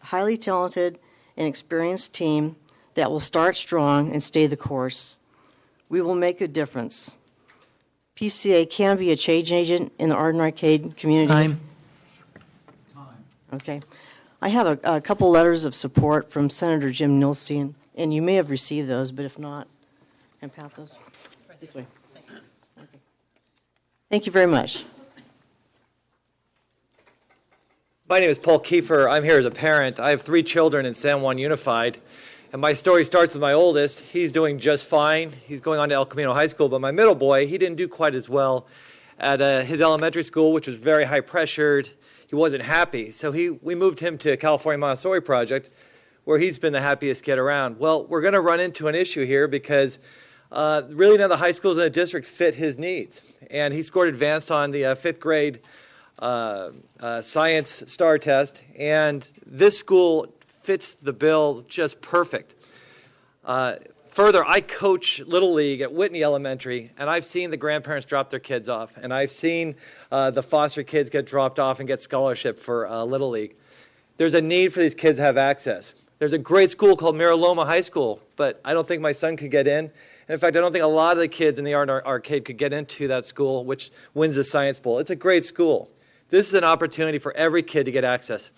Speaker 12: highly talented and experienced team that will start strong and stay the course. We will make a difference. PCA can be a change agent in the art and arcade community.
Speaker 22: Time.
Speaker 12: Okay. I have a couple letters of support from Senator Jim Nilsen, and you may have received those, but if not, can I pass those? This way. Okay. Thank you very much.
Speaker 19: My name is Paul Kiefer. I'm here as a parent. I have 3 children in San Juan Unified. And my story starts with my oldest. He's doing just fine. He's going on to El Camino High School. But my middle boy, he didn't do quite as well at his elementary school, which was very high pressured. He wasn't happy. So we moved him to California Montessori Project, where he's been the happiest kid around. Well, we're going to run into an issue here because really none of the high schools in the district fit his needs. And he scored advanced on the 5th grade science STAR test. And this school fits the bill just perfect. Further, I coach Little League at Whitney Elementary, and I've seen the grandparents drop their kids off, and I've seen the foster kids get dropped off and get scholarship for Little League. There's a need for these kids to have access. There's a great school called Miraloma High School, but I don't think my son could get in. And in fact, I don't think a lot of the kids in the art arcade could get into that school, which wins the Science Bowl. It's a great school. This is an opportunity for every kid to get access.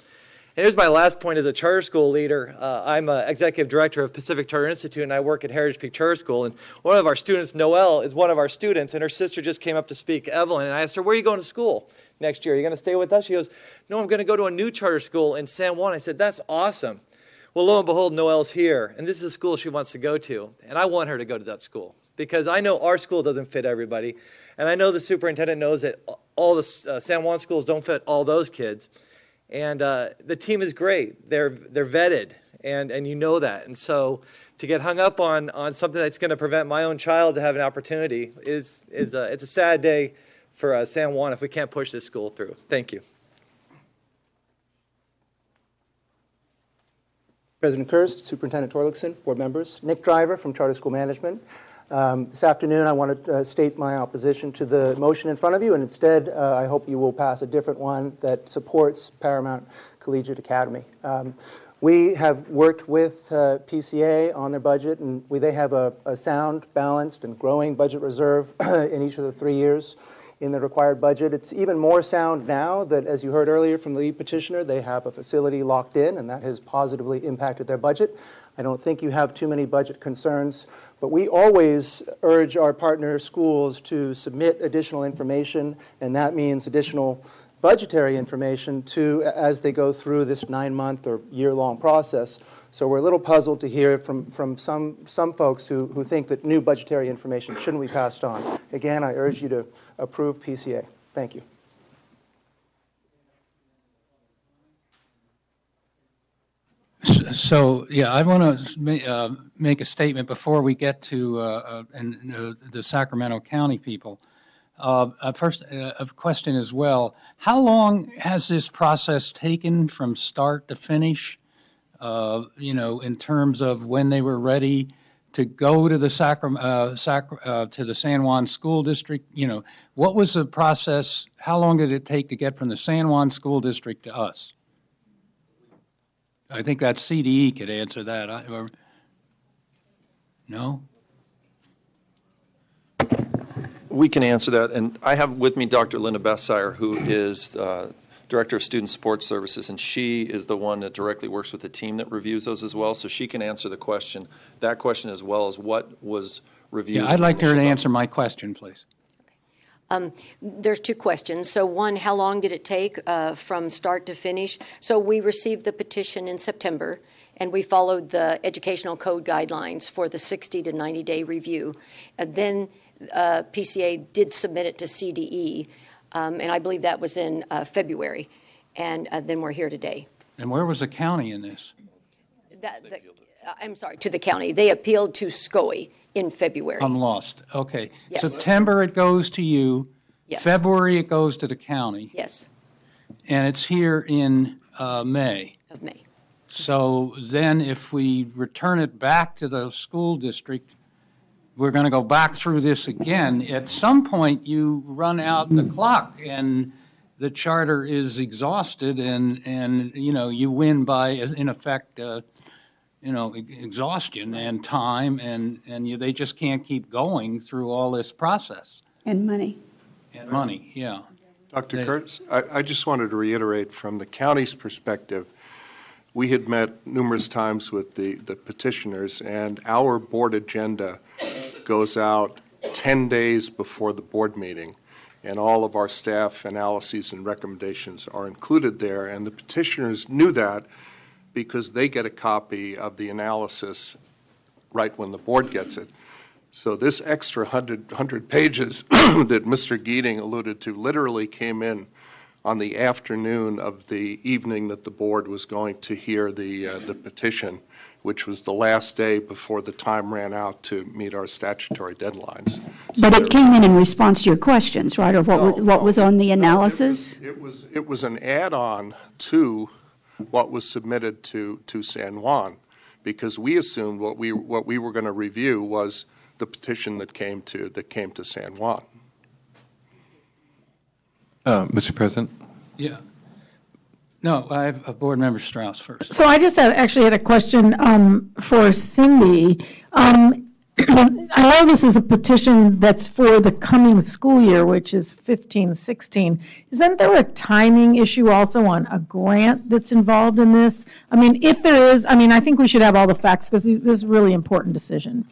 Speaker 19: And here's my last point as a charter school leader. I'm executive director of Pacific Charter Institute, and I work at Heritage Peak Charter School. And one of our students, Noelle, is one of our students, and her sister just came up to speak, Evelyn, and I asked her, where are you going to school next year? Are you going to stay with us? She goes, no, I'm going to go to a new charter school in San Juan. I said, that's awesome. Well, lo and behold, Noelle's here, and this is a school she wants to go to, and I want her to go to that school because I know our school doesn't fit everybody, and I know the superintendent knows that all the San Juan schools don't fit all those kids. And the team is great. They're vetted, and you know that. And so to get hung up on something that's going to prevent my own child to have an opportunity it's a sad day for San Juan if we can't push this school through. Thank you.
Speaker 5: President Kirst, Superintendent Torlakson, board members, Nick Driver from Charter School Management. This afternoon, I want to state my opposition to the motion in front of you, and instead, I hope you will pass a different one that supports Paramount Collegiate Academy. We have worked with PCA on their budget, and they have a sound, balanced, and growing budget reserve in each of the 3 years in the required budget. It's even more sound now that, as you heard earlier from the lead petitioner, they have a facility locked in, and that has positively impacted their budget. I don't think you have too many budget concerns, but we always urge our partner schools to submit additional information, and that means additional budgetary information as they go through this 9-month or year-long process. So we're a little puzzled to hear from some folks who think that new budgetary information shouldn't be passed on. Again, I urge you to approve PCA. Thank you.
Speaker 22: So, yeah, I want to make a statement before we get to the Sacramento County people. First, a question as well. How long has this process taken from start to finish, in terms of when they were ready to go to the to the San Juan School District? What was the process? How long did it take to get from the San Juan School District to us? I think that CDE could answer that. No?
Speaker 1: We can answer that. And I have with me Dr. Linda Bessire, who is Director of Student Support Services, and she is the one that directly works with the team that reviews those as well. So she can answer that question as well as what was reviewed.
Speaker 22: Yeah, I'd like her to answer my question, please.
Speaker 14: There's two questions. So one, how long did it take from start to finish? So we received the petition in September, and we followed the educational code guidelines for the 60 to 90-day review. Then PCA did submit it to CDE, and I believe that was in February. And then we're here today.
Speaker 22: And where was the county in this?
Speaker 14: I'm sorry, to the county. They appealed to SCOE in February.
Speaker 22: I'm lost. Okay.
Speaker 14: Yes.
Speaker 22: September it goes to you.
Speaker 14: Yes.
Speaker 22: February it goes to the county.
Speaker 14: Yes.
Speaker 22: And it's here in May.
Speaker 14: Of May.
Speaker 22: So then if we return it back to the school district, we're going to go back through this again. At some point you run out the clock and the charter is exhausted and you win by, in effect, exhaustion and time, and they just can't keep going through all this process.
Speaker 21: And money.
Speaker 22: And money, yeah.
Speaker 2: Dr. Kurtz, I just wanted to reiterate from the county's perspective, we had met numerous times with the petitioners, and our board agenda goes out 10 days before the board meeting, and all of our staff analyses and recommendations are included there, and the petitioners knew that because they get a copy of the analysis right when the board gets it. So this extra 100 pages that Mr. Geating alluded to literally came in on the afternoon of the evening that the board was going to hear the petition, which was the last day before the time ran out to meet our statutory deadlines.
Speaker 21: But it came in response to your questions, right? Or what was on the analysis?
Speaker 2: It was an add-on to what was submitted to San Juan, because we assumed what we were going to review was the petition that came to San Juan.
Speaker 20: Mr. President?
Speaker 22: Yeah. No, I have Board Member Strauss first.
Speaker 7: So I just actually had a question for Cindy. I know this is a petition that's for the coming school year, which is 15-16. Isn't there a timing issue also on a grant that's involved in this? I mean, if there is, I mean, I think we should have all the facts because this is a really important decision.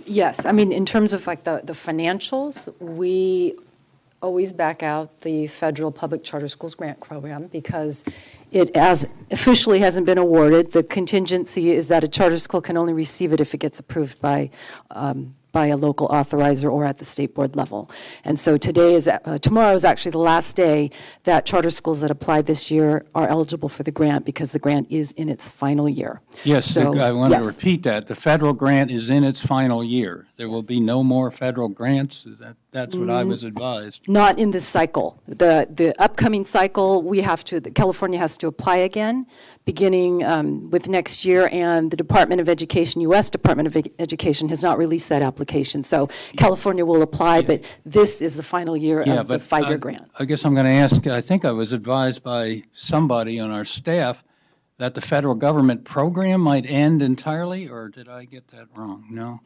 Speaker 6: Yes, I mean, in terms of like the financials, we always back out the federal public charter schools grant program because it as officially hasn't been awarded. The contingency is that a charter school can only receive it if it gets approved by a local authorizer or at the state board level. And so tomorrow is actually the last day that charter schools that applied this year are eligible for the grant because the grant is in its final year.
Speaker 22: Yes,
Speaker 6: So,
Speaker 22: I want to
Speaker 6: yes.
Speaker 22: repeat that. The federal grant is in its final year. There will be no more federal grants. That's what I was advised.
Speaker 6: Not in this cycle. The upcoming cycle, California has to apply again, beginning with next year, and the Department of Education, U.S. Department of Education, has not released that application. So California will apply, but this is the final year of the 5-year grant.
Speaker 22: I guess I'm going to ask, I think I was advised by somebody on our staff that the federal government program might end entirely, or did I get that wrong? No?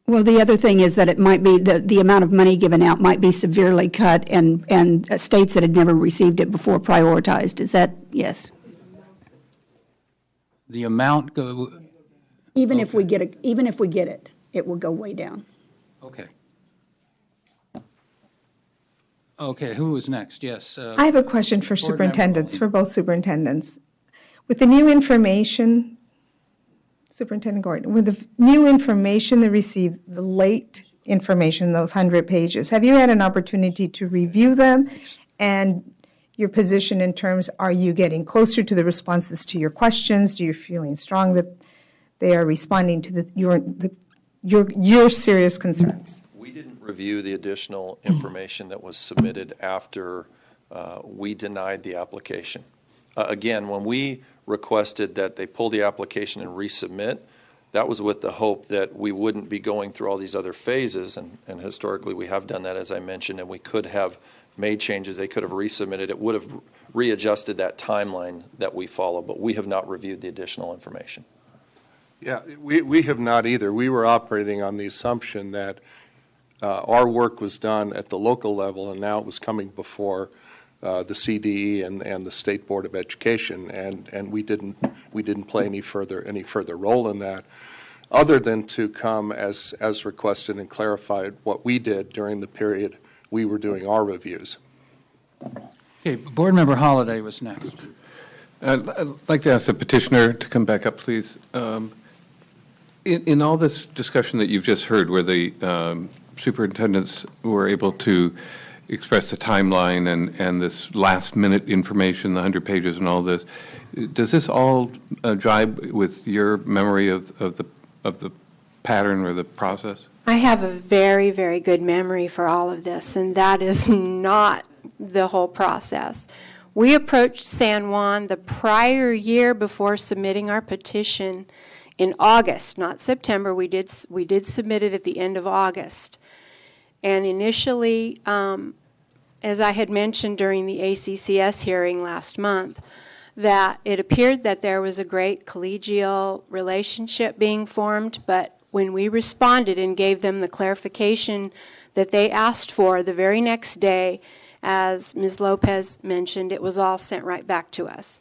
Speaker 21: Well, the other thing is that it might be the amount of money given out might be severely cut, and states that had never received it before prioritized. Is that yes?
Speaker 22: The amount
Speaker 21: Even if we get it, it will go way down.
Speaker 22: Okay. Okay, who was next? Yes.
Speaker 13: I have a question for superintendents, for both superintendents. With the new information, Superintendent Gordon, with the new information they received, the late information, those 100 pages, have you had an opportunity to review them and your position in terms, are you getting closer to the responses to your questions? Do you feeling strong that they are responding to your serious concerns?
Speaker 1: We didn't review the additional information that was submitted after we denied the application. Again, when we requested that they pull the application and resubmit, that was with the hope that we wouldn't be going through all these other phases, and historically we have done that, as I mentioned, and we could have made changes. They could have resubmitted. It would have readjusted that timeline that we follow, but we have not reviewed the additional information.
Speaker 2: Yeah, we have not either. We were operating on the assumption that our work was done at the local level, and now it was coming before the CDE and the State Board of Education, and we didn't play any further role in that, other than to come as requested and clarify what we did during the period we were doing our reviews.
Speaker 22: Okay, Board Member Holliday was next.
Speaker 20: I'd like to ask the petitioner to come back up, please. In all this discussion that you've just heard, where the superintendents were able to express the timeline and this last-minute information, the 100 pages and all this, does this all jibe with your memory of the pattern or the process?
Speaker 8: I have a very, very good memory for all of this, and that is not the whole process. We approached San Juan the prior year before submitting our petition in August, not September. We did submit it at the end of August. And initially, as I had mentioned during the ACCS hearing last month, that it appeared that there was a great collegial relationship being formed, but when we responded and gave them the clarification that they asked for the very next day, as Ms. Lopez mentioned, it was all sent right back to us.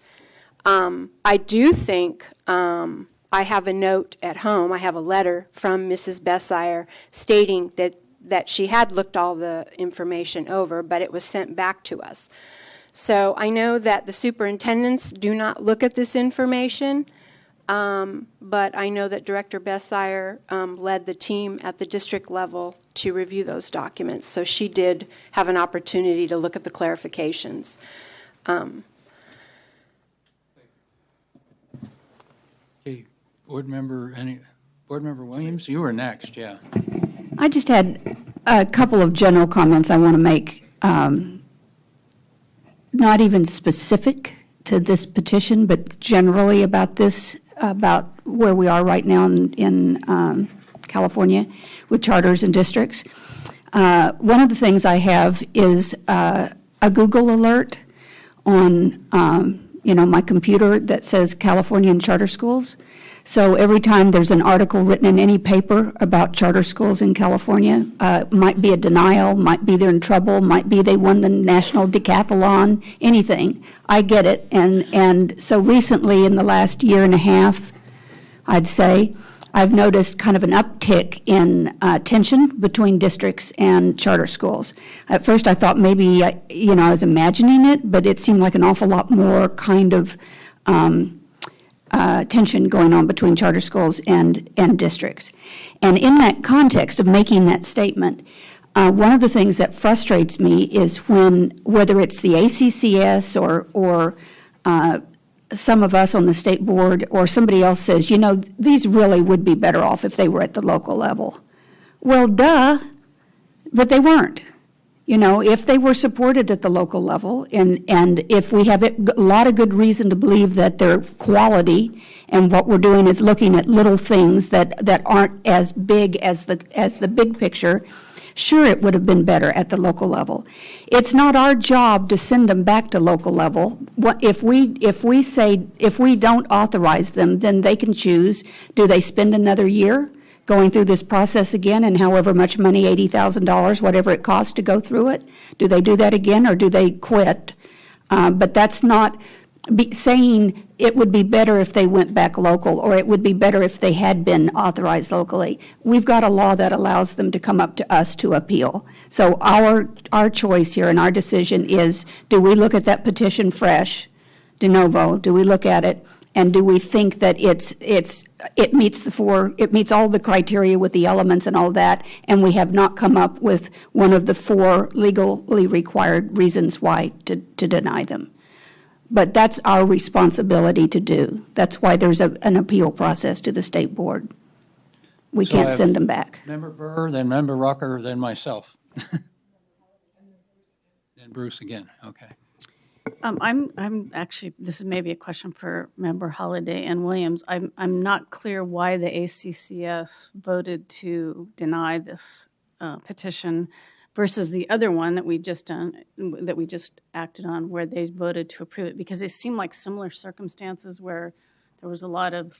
Speaker 8: I do think I have a note at home. I have a letter from Mrs. Bessire stating that she had looked all the information over, but it was sent back to us. So I know that the superintendents do not look at this information, but I know that Director Bessire led the team at the district level to review those documents. So she did have an opportunity to look at the clarifications.
Speaker 22: Okay, Board Member Williams, you were next, yeah.
Speaker 21: I just had a couple of general comments I want to make, not even specific to this petition, but generally about this, about where we are right now in California with charters and districts. One of the things I have is a Google alert on, my computer that says California and charter schools. So every time there's an article written in any paper about charter schools in California, might be a denial, might be they're in trouble, might be they won the national decathlon, anything. I get it. And so recently, in the last year and a half, I'd say, I've noticed kind of an uptick in tension between districts and charter schools. At first I thought maybe, I was imagining it, but it seemed like an awful lot more kind of tension going on between charter schools and districts. And in that context of making that statement, one of the things that frustrates me is whether it's the ACCS or some of us on the state board or somebody else says, these really would be better off if they were at the local level. Well, duh, but they weren't. If they were supported at the local level and if we have a lot of good reason to believe that they're quality and what we're doing is looking at little things that aren't as big as the big picture, sure, it would have been better at the local level. It's not our job to send them back to local level. If we don't authorize them, then they can choose. Do they spend another year going through this process again and however much money, $80,000, whatever it costs to go through it? Do they do that again or do they quit? But that's not saying it would be better if they went back local or it would be better if they had been authorized locally. We've got a law that allows them to come up to us to appeal. So our choice here and our decision is, do we look at that petition fresh, de novo? Do we look at it and do we think that it meets all the criteria with the elements and all that, and we have not come up with one of the 4 legally required reasons why to deny them? But that's our responsibility to do. That's why there's an appeal process to the state board. We can't send them back.
Speaker 22: Member Burr, then Member Rucker, then myself. Then Bruce again. Okay.
Speaker 4: I'm actually, this is maybe a question for Member Holliday and Williams. I'm not clear why the ACCS voted to deny this petition versus the other one that we just acted on, where they voted to approve it, because they seem like similar circumstances where there was a lot of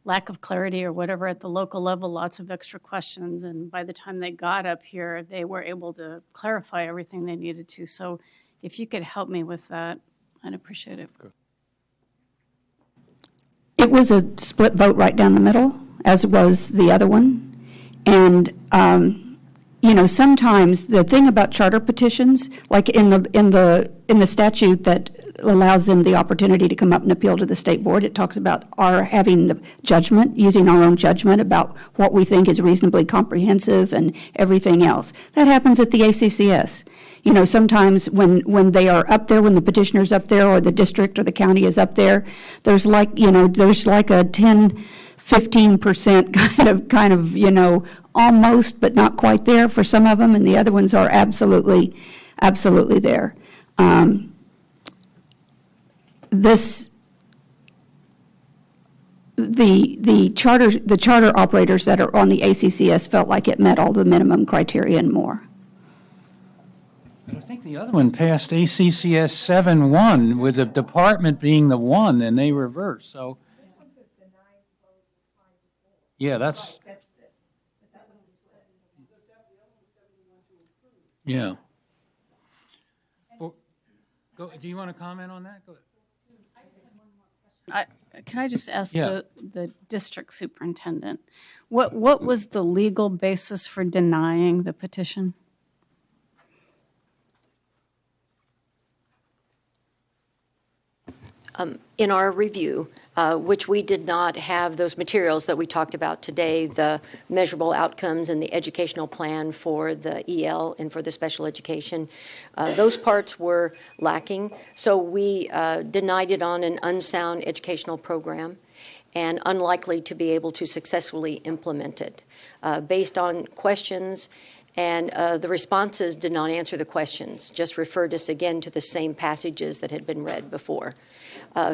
Speaker 4: lack of clarity or whatever at the local level, lots of extra questions, and by the time they got up here, they were able to clarify everything they needed to. So if you could help me with that, I'd appreciate it.
Speaker 21: It was a split vote right down the middle, as was the other one. And sometimes the thing about charter petitions, like in the statute that allows them the opportunity to come up and appeal to the state board, it talks about our having the judgment, using our own judgment about what we think is reasonably comprehensive and everything else. That happens at the ACCS. Sometimes when they are up there, when the petitioner's up there or the district or the county is up there, there's like a 10, 15% kind of, almost but not quite there for some of them, and the other ones are absolutely there. The charter operators that are on the ACCS felt like it met all the minimum criteria and more.
Speaker 22: But I think the other one passed ACCS 7-1 with the department being the one, and they reversed. So, yeah, that's. Yeah. Do you want to comment on that? Go ahead.
Speaker 4: Can I just ask the district superintendent, what was the legal basis for denying the petition?
Speaker 14: In our review, which we did not have those materials that we talked about today, the measurable outcomes and the educational plan for the EL and for the special education, those parts were lacking. So we denied it on an unsound educational program and unlikely to be able to successfully implement it. Based on questions, and the responses did not answer the questions, just referred us again to the same passages that had been read before.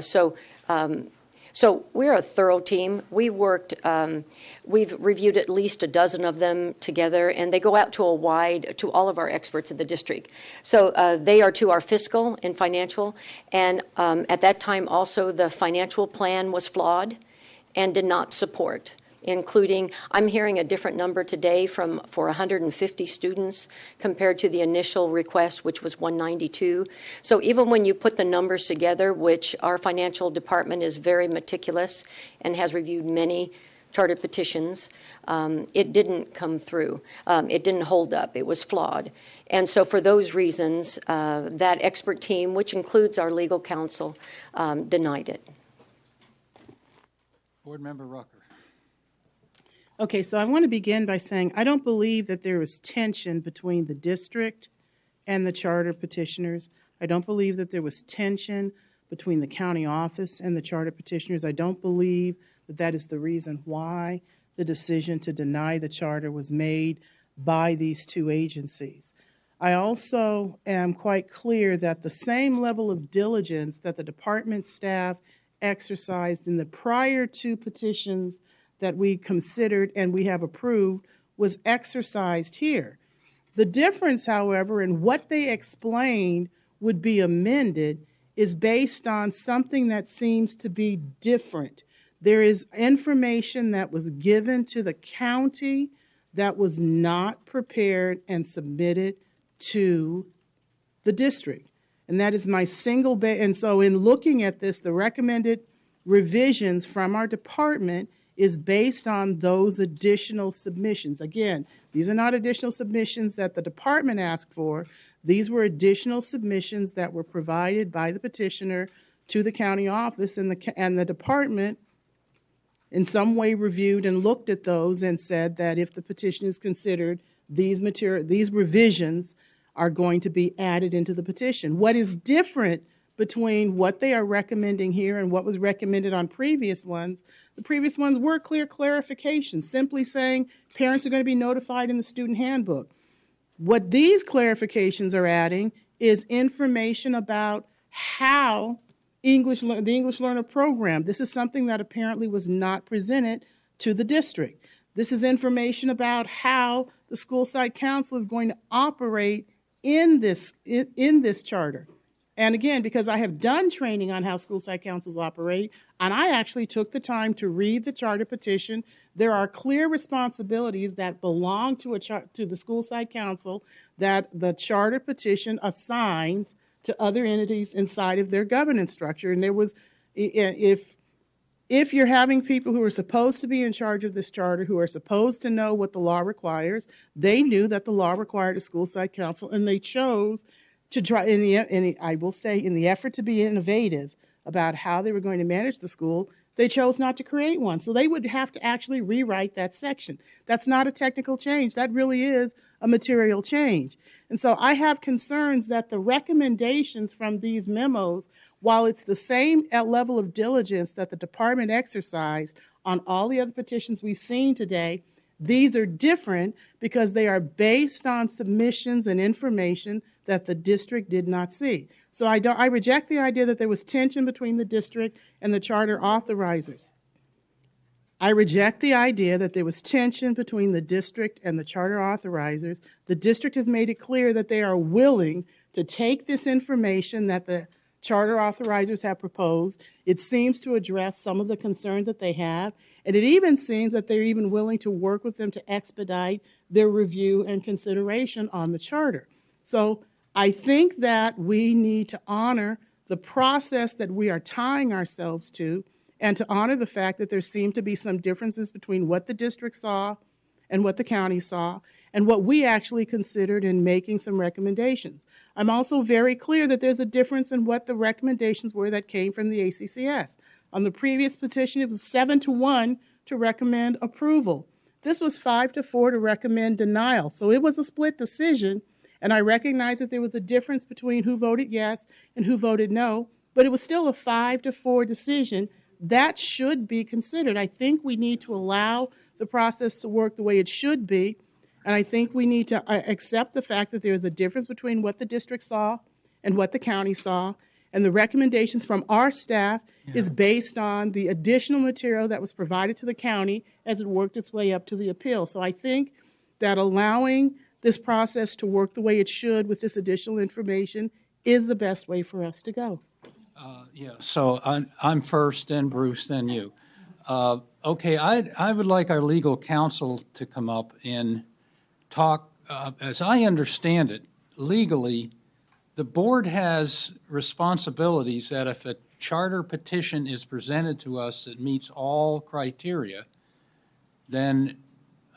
Speaker 14: So So we're a thorough team. We've reviewed at least a dozen of them together, and they go out to all of our experts in the district. So they are to our fiscal and financial, and at that time also the financial plan was flawed and did not support, including, I'm hearing a different number today for 150 students compared to the initial request, which was 192. So even when you put the numbers together, which our financial department is very meticulous and has reviewed many charter petitions, it didn't come through. It didn't hold up. It was flawed. And so for those reasons, that expert team, which includes our legal counsel, denied it.
Speaker 22: Board Member Rucker.
Speaker 10: Okay, so I want to begin by saying I don't believe that there was tension between the district and the charter petitioners. I don't believe that there was tension between the county office and the charter petitioners. I don't believe that that is the reason why the decision to deny the charter was made by these two agencies. I also am quite clear that the same level of diligence that the department staff exercised in the prior two petitions that we considered and we have approved was exercised here. The difference, however, in what they explained would be amended is based on something that seems to be different. There is information that was given to the county that was not prepared and submitted to the district. And that is my single and so in looking at this, the recommended revisions from our department is based on those additional submissions. Again, these are not additional submissions that the department asked for. These were additional submissions that were provided by the petitioner to the county office, and the department in some way reviewed and looked at those and said that if the petition is considered, these revisions are going to be added into the petition. What is different between what they are recommending here and what was recommended on previous ones, the previous ones were clear clarifications, simply saying parents are going to be notified in the student handbook. What these clarifications are adding is information about how the English Learner Program, this is something that apparently was not presented to the district. This is information about how the school site council is going to operate in this charter. And again, because I have done training on how school site councils operate, and I actually took the time to read the charter petition, there are clear responsibilities that belong to the school site council that the charter petition assigns to other entities inside of their governance structure. And there was, if you're having people who are supposed to be in charge of this charter, who are supposed to know what the law requires, they knew that the law required a school site council, and they chose to try, I will say, in the effort to be innovative about how they were going to manage the school, they chose not to create one. So they would have to actually rewrite that section. That's not a technical change. That really is a material change. And so I have concerns that the recommendations from these memos, while it's the same level of diligence that the department exercised on all the other petitions we've seen today, these are different because they are based on submissions and information that the district did not see. So I reject the idea that there was tension between the district and the charter authorizers. I reject the idea that there was tension between the district and the charter authorizers. The district has made it clear that they are willing to take this information that the charter authorizers have proposed. It seems to address some of the concerns that they have, and it even seems that they're even willing to work with them to expedite their review and consideration on the charter. So I think that we need to honor the process that we are tying ourselves to, and to honor the fact that there seem to be some differences between what the district saw and what the county saw, and what we actually considered in making some recommendations. I'm also very clear that there's a difference in what the recommendations were that came from the ACCS. On the previous petition, it was 7-1 to recommend approval. This was 5-4 to recommend denial. So it was a split decision, and I recognize that there was a difference between who voted yes and who voted no, but it was still a 5-4 decision. That should be considered. I think we need to allow the process to work the way it should be, and I think we need to accept the fact that there is a difference between what the district saw and what the county saw, And the recommendations from our staff is based on the additional material that was provided to the county as it worked its way up to the appeal. So I think that allowing this process to work the way it should with this additional information is the best way for us to go.
Speaker 22: So I'm first, then Bruce, then you. Okay, I would like our legal counsel to come up and talk. As I understand it, legally, the board has responsibilities that if a charter petition is presented to us that meets all criteria, then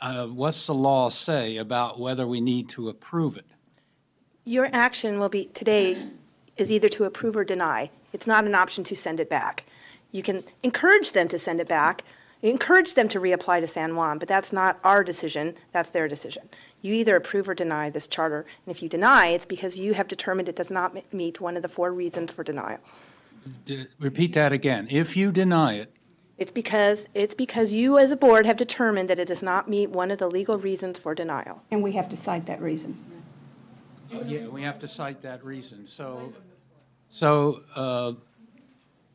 Speaker 22: what's the law say about whether we need to approve it?
Speaker 9: Your action will be today is either to approve or deny. It's not an option to send it back. You can encourage them to send it back, encourage them to reapply to San Juan, but that's not our decision, that's their decision. You either approve or deny this charter, and if you deny, it's because you have determined it does not meet one of the 4 reasons for denial.
Speaker 22: Repeat that again. If you deny it,
Speaker 9: It's because you as a board have determined that it does not meet one of the legal reasons for denial.
Speaker 21: And we have to cite that reason.
Speaker 22: yeah, we have to cite that reason.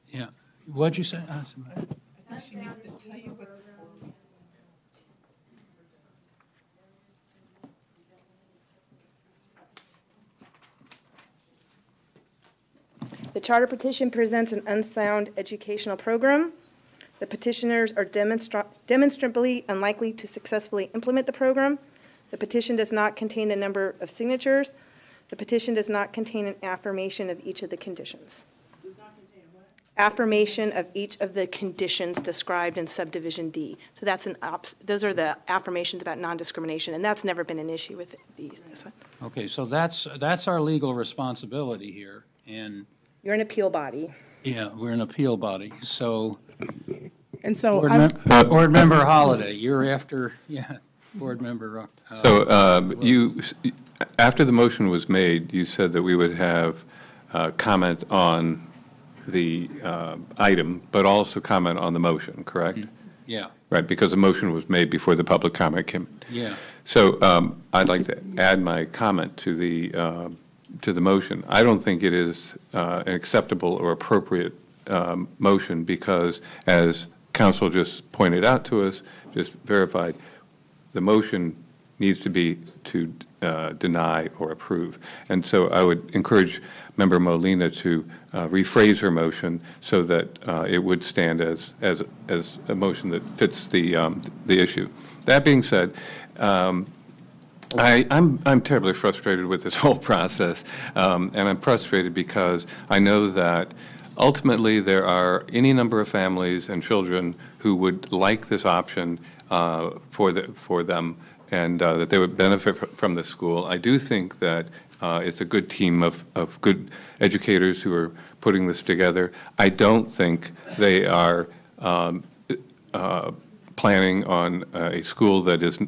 Speaker 22: Yeah, what'd you say?
Speaker 9: The charter petition presents an unsound educational program. The petitioners are demonstrably unlikely to successfully implement the program. The petition does not contain the number of signatures. The petition does not contain an affirmation of each of the conditions. Affirmation of each of the conditions described in subdivision D. So that's those are the affirmations about non-discrimination, and that's never been an issue with this one.
Speaker 22: Okay, so that's our legal responsibility here, and
Speaker 9: you're an appeal body.
Speaker 22: Yeah, we're an appeal body. So,
Speaker 10: and so
Speaker 22: Board Member Holliday, you're after, Board Member.
Speaker 20: You, after the motion was made, you said that we would have comment on the item, but also comment on the motion, correct?
Speaker 22: Yeah.
Speaker 20: Right, because the motion was made before the public comment came.
Speaker 22: Yeah.
Speaker 20: So I'd like to add my comment to the motion. I don't think it is an acceptable or appropriate motion because, as counsel just pointed out to us, just verified, the motion needs to be to deny or approve. And so I would encourage Member Molina to rephrase her motion so that it would stand as a motion that fits the issue. That being said, I'm terribly frustrated with this whole process, and I'm frustrated because I know that ultimately there are any number of families and children who would like this option for them, and that they would benefit from the school. I do think that it's a good team of good educators who are putting this together. I don't think they are planning on a school that is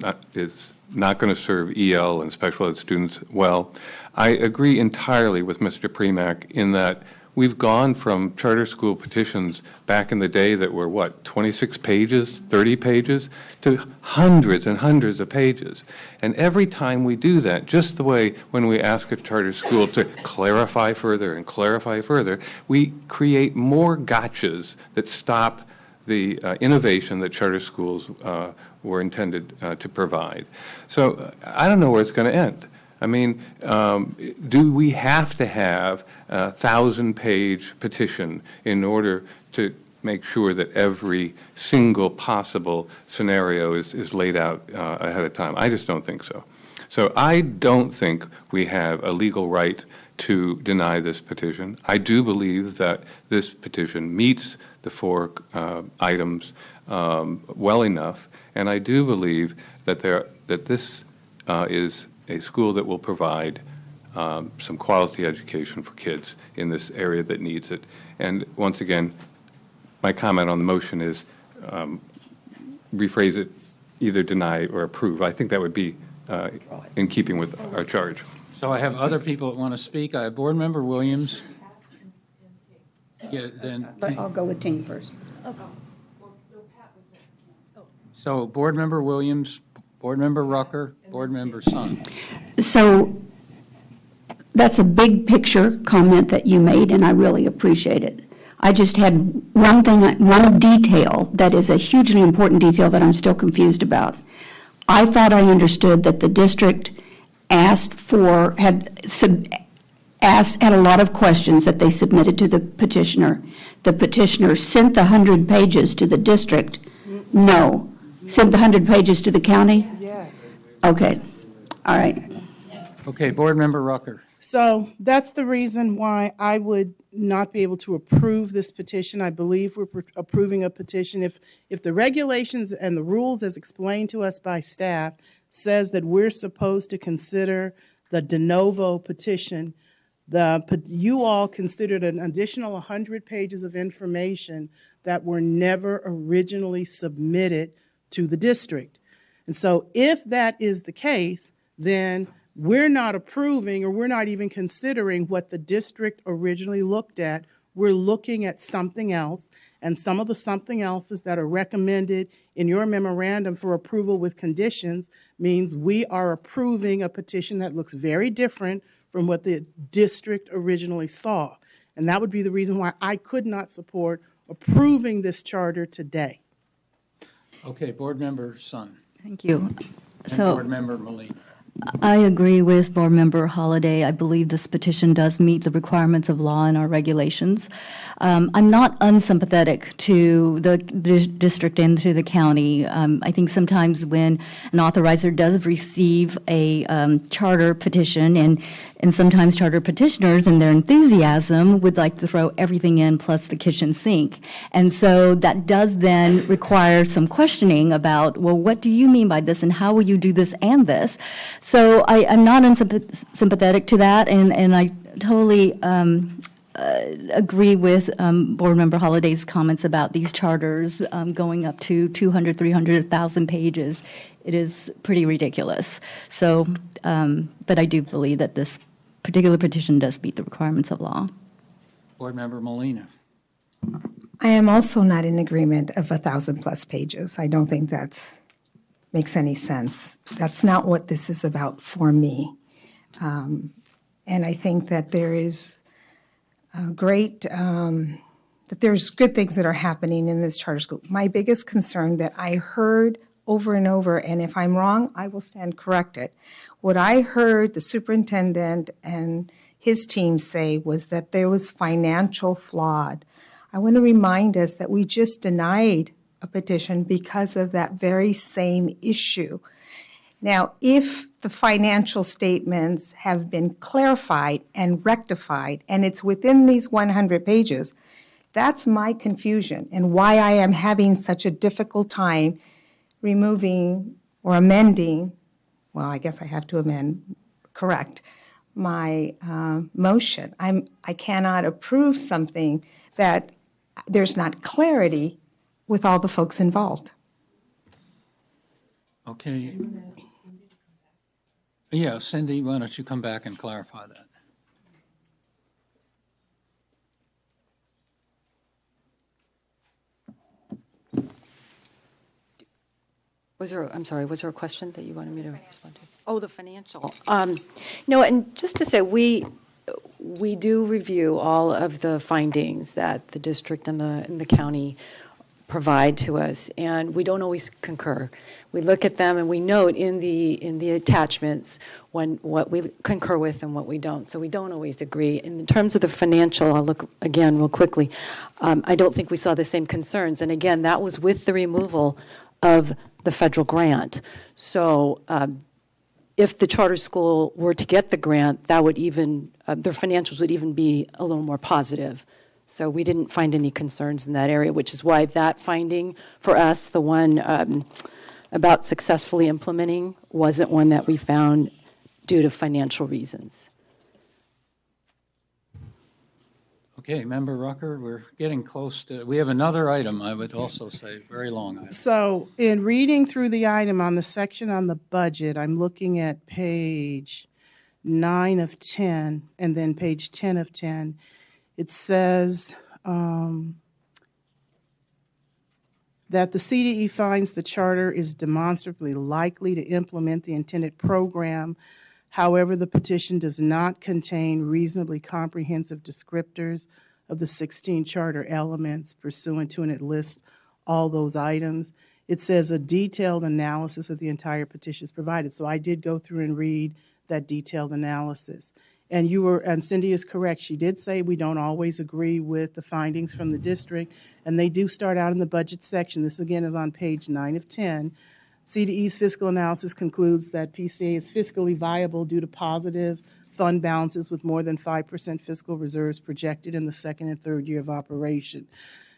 Speaker 20: not going to serve EL and special ed students well. I agree entirely with Mr. Premack in that we've gone from charter school petitions back in the day that were, 26 pages, 30 pages, to hundreds and hundreds of pages. And every time we do that, just the way when we ask a charter school to clarify further and clarify further, we create more gotchas that stop the innovation that charter schools were intended to provide. So I don't know where it's going to end. I mean, do we have to have a 1,000-page petition in order to make sure that every single possible scenario is laid out ahead of time? I just don't think so. So I don't think we have a legal right to deny this petition. I do believe that this petition meets the 4 items well enough, and I do believe that this is a school that will provide some quality education for kids in this area that needs it. And once again, my comment on the motion is rephrase it, either deny or approve. I think that would be in keeping with our charge.
Speaker 22: So I have other people that want to speak. I have Board Member Williams. Yeah, then.
Speaker 21: I'll go with Tina first.
Speaker 22: So Board Member Williams, Board Member Rucker, Board Member Sun.
Speaker 21: So that's a big picture comment that you made, and I really appreciate it. I just had one detail that is a hugely important detail that I'm still confused about. I thought I understood that the district had a lot of questions that they submitted to the petitioner. The petitioner sent the 100 pages to the district. No. Sent the 100 pages to the county?
Speaker 10: Yes.
Speaker 21: Okay. All right.
Speaker 22: Okay, Board Member Rucker.
Speaker 10: So that's the reason why I would not be able to approve this petition. I believe we're approving a petition. If the regulations and the rules as explained to us by staff says that we're supposed to consider the de novo petition, you all considered an additional 100 pages of information that were never originally submitted to the district. And so if that is the case, then we're not approving, or we're not even considering what the district originally looked at. We're looking at something else, and some of the something else's that are recommended in your memorandum for approval with conditions means we are approving a petition that looks very different from what the district originally saw. And that would be the reason why I could not support approving this charter today.
Speaker 22: Okay, Board Member Sun.
Speaker 15: Thank you.
Speaker 22: And Board Member Molina.
Speaker 15: I agree with Board Member Holliday. I believe this petition does meet the requirements of law and our regulations. I'm not unsympathetic to the district and to the county. I think sometimes when an authorizer does receive a charter petition, and sometimes charter petitioners and their enthusiasm would like to throw everything in plus the kitchen sink. And so that does then require some questioning about, well, what do you mean by this and how will you do this and this? So I'm not unsympathetic to that, and I totally agree with Board Member Holliday's comments about these charters going up to 200, 300, 1,000 pages. It is pretty ridiculous. So, but I do believe that this particular petition does meet the requirements of law.
Speaker 22: Board Member Molina.
Speaker 13: I am also not in agreement of 1,000+ pages. I don't think that's makes any sense. That's not what this is about for me. And I think that there is that there's good things that are happening in this charter school. My biggest concern that I heard over and over, and if I'm wrong, I will stand corrected. What I heard the superintendent and his team say was that there was financial fraud. I want to remind us that we just denied a petition because of that very same issue. Now, if the financial statements have been clarified and rectified, and it's within these 100 pages, that's my confusion and why I am having such a difficult time removing or amending, well, I guess I have to correct my motion. I cannot approve something that there's not clarity with all the folks involved.
Speaker 22: Okay. Yeah, Cindy, why don't you come back and clarify that?
Speaker 6: Was there a question that you wanted me to respond to? Oh, the financial. No, and just to say, we do review all of the findings that the district and the county provide to us, and we don't always concur. We look at them and we note in the attachments what we concur with and what we don't. So we don't always agree. In terms of the financial, I'll look again real quickly. I don't think we saw the same concerns. And again, that was with the removal of the federal grant. So if the charter school were to get the grant, that would even, their financials would even be a little more positive. So we didn't find any concerns in that area, which is why that finding for us, the one about successfully implementing, wasn't one that we found due to financial reasons.
Speaker 22: Okay, Member Rucker, we're getting close to, we have another item, I would also say, very long item.
Speaker 10: So in reading through the item on the section on the budget, I'm looking at page 9 of 10 and then page 10 of 10. It says that the CDE finds the charter is demonstrably likely to implement the intended program. However, the petition does not contain reasonably comprehensive descriptors of the 16 charter elements pursuant to, and it lists all those items. It says a detailed analysis of the entire petition is provided. So I did go through and read that detailed analysis. And Cindy is correct. She did say we don't always agree with the findings from the district, and they do start out in the budget section. This again is on page 9 of 10. CDE's fiscal analysis concludes that PCA is fiscally viable due to positive fund balances with more than 5% fiscal reserves projected in the second and third year of operation.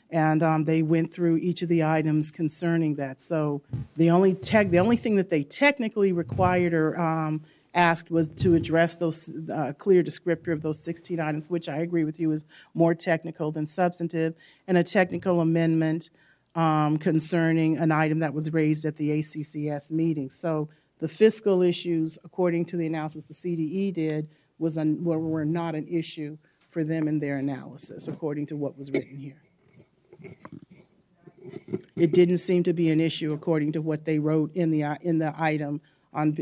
Speaker 10: And they went through each of the items concerning that. So the only thing that they technically required or asked was to address those clear descriptor of those 16 items, which I agree with you is more technical than substantive, and a technical amendment concerning an item that was raised at the ACCS meeting. So the fiscal issues, according to the analysis the CDE did, were not an issue for them in their analysis, according to what was written here. It didn't seem to be an issue according to what they wrote in the item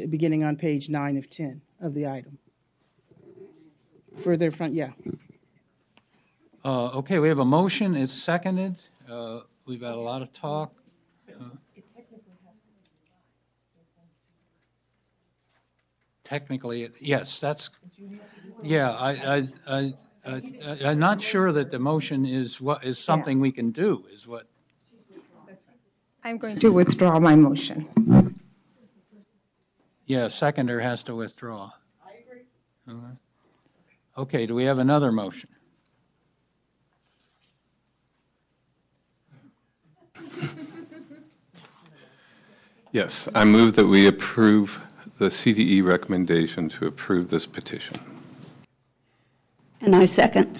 Speaker 10: beginning on page 9 of 10 of the item. Further front, yeah.
Speaker 22: Okay, we have a motion. It's seconded. We've had a lot of talk. Technically, yes, that's, yeah, I'm not sure that the motion is something we can do, is what.
Speaker 13: I'm going to withdraw my motion.
Speaker 22: Yeah, seconder has to withdraw. I agree. Okay, do we have another motion?
Speaker 20: Yes, I move that we approve the CDE recommendation to approve this petition.
Speaker 21: And I second.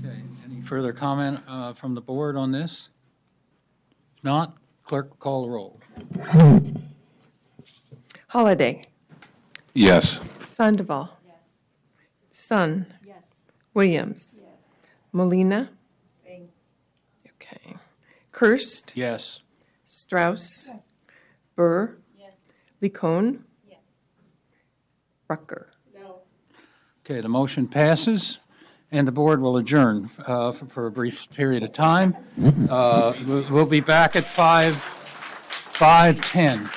Speaker 22: Okay, any further comment from the board on this? If not, clerk, call the roll.
Speaker 11: Holliday.
Speaker 20: Yes.
Speaker 11: Sandoval. Yes. Sun. Yes. Williams. Yes. Molina. Same. Okay. Kirst.
Speaker 22: Yes.
Speaker 11: Strauss. Yes. Burr. Yes. Licone. Yes. Rucker. No.
Speaker 22: Okay, the motion passes, and the board will adjourn for a brief period of time. We'll be back at 5:10.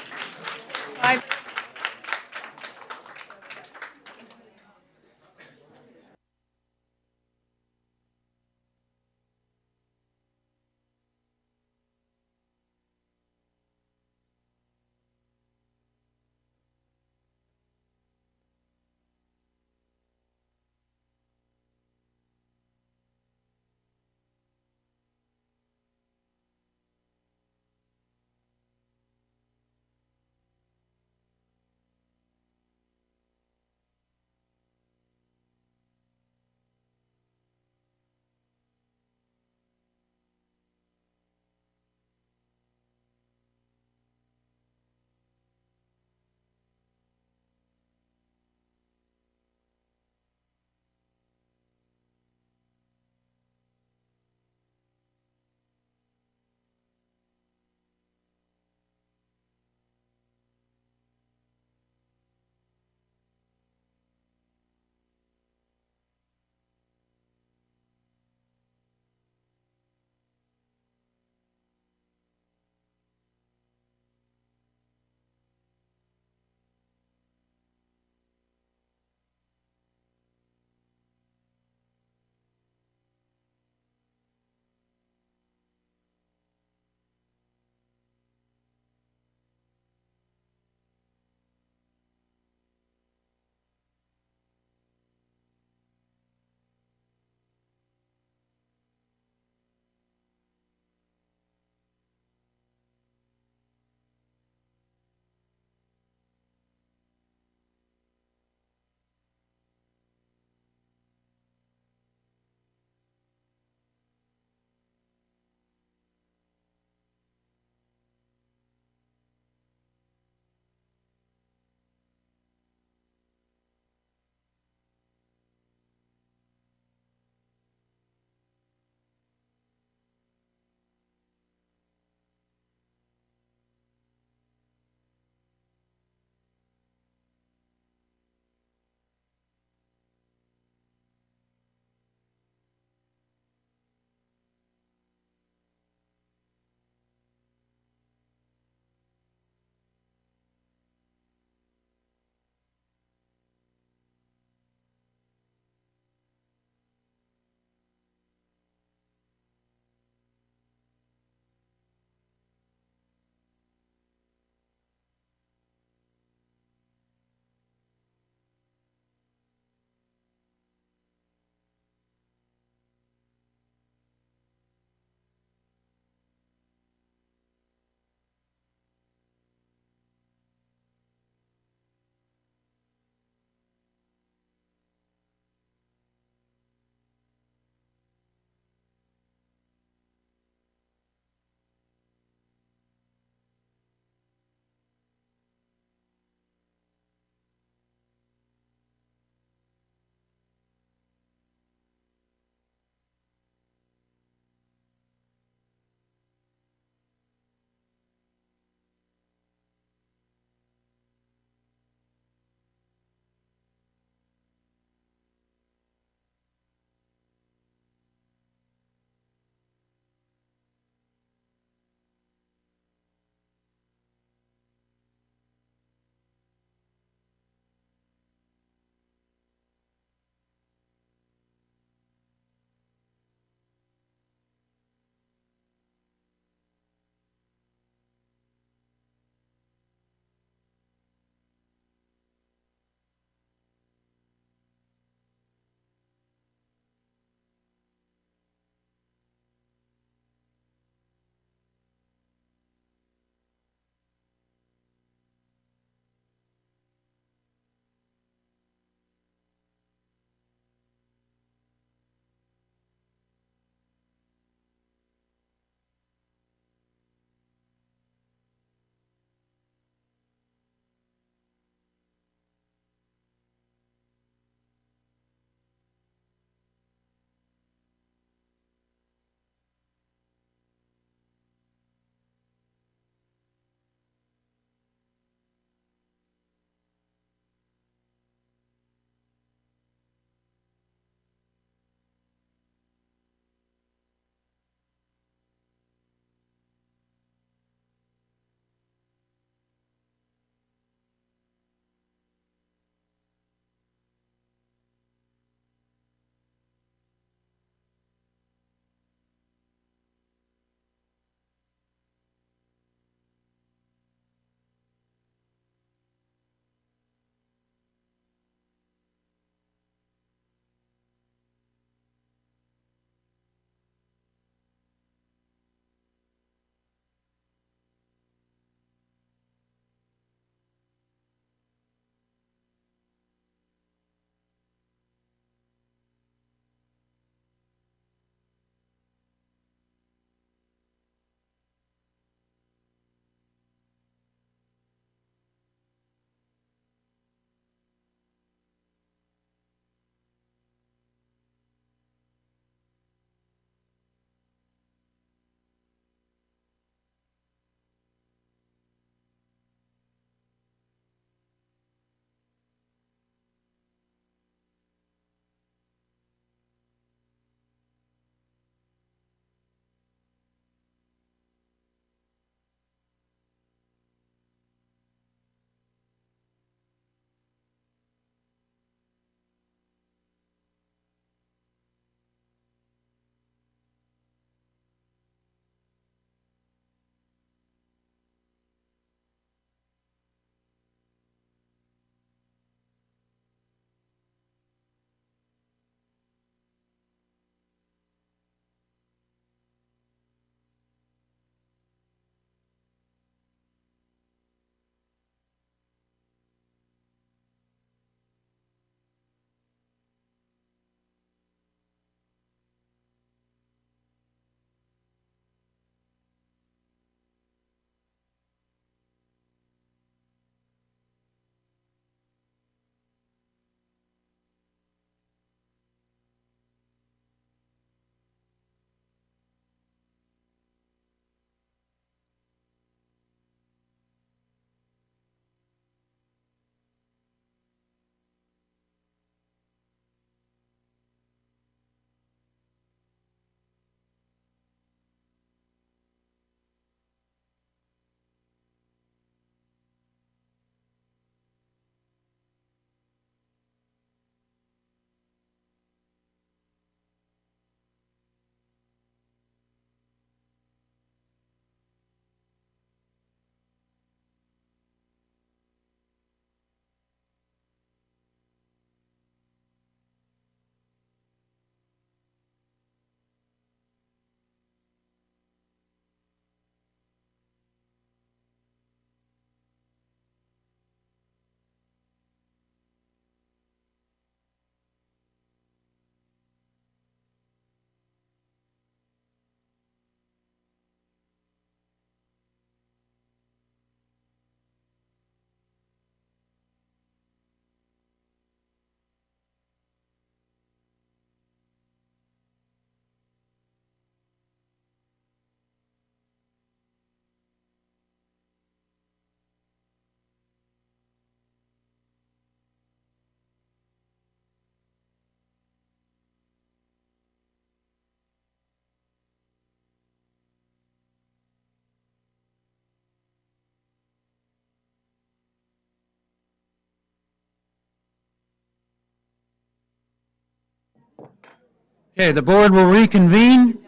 Speaker 22: Okay, the board will reconvene.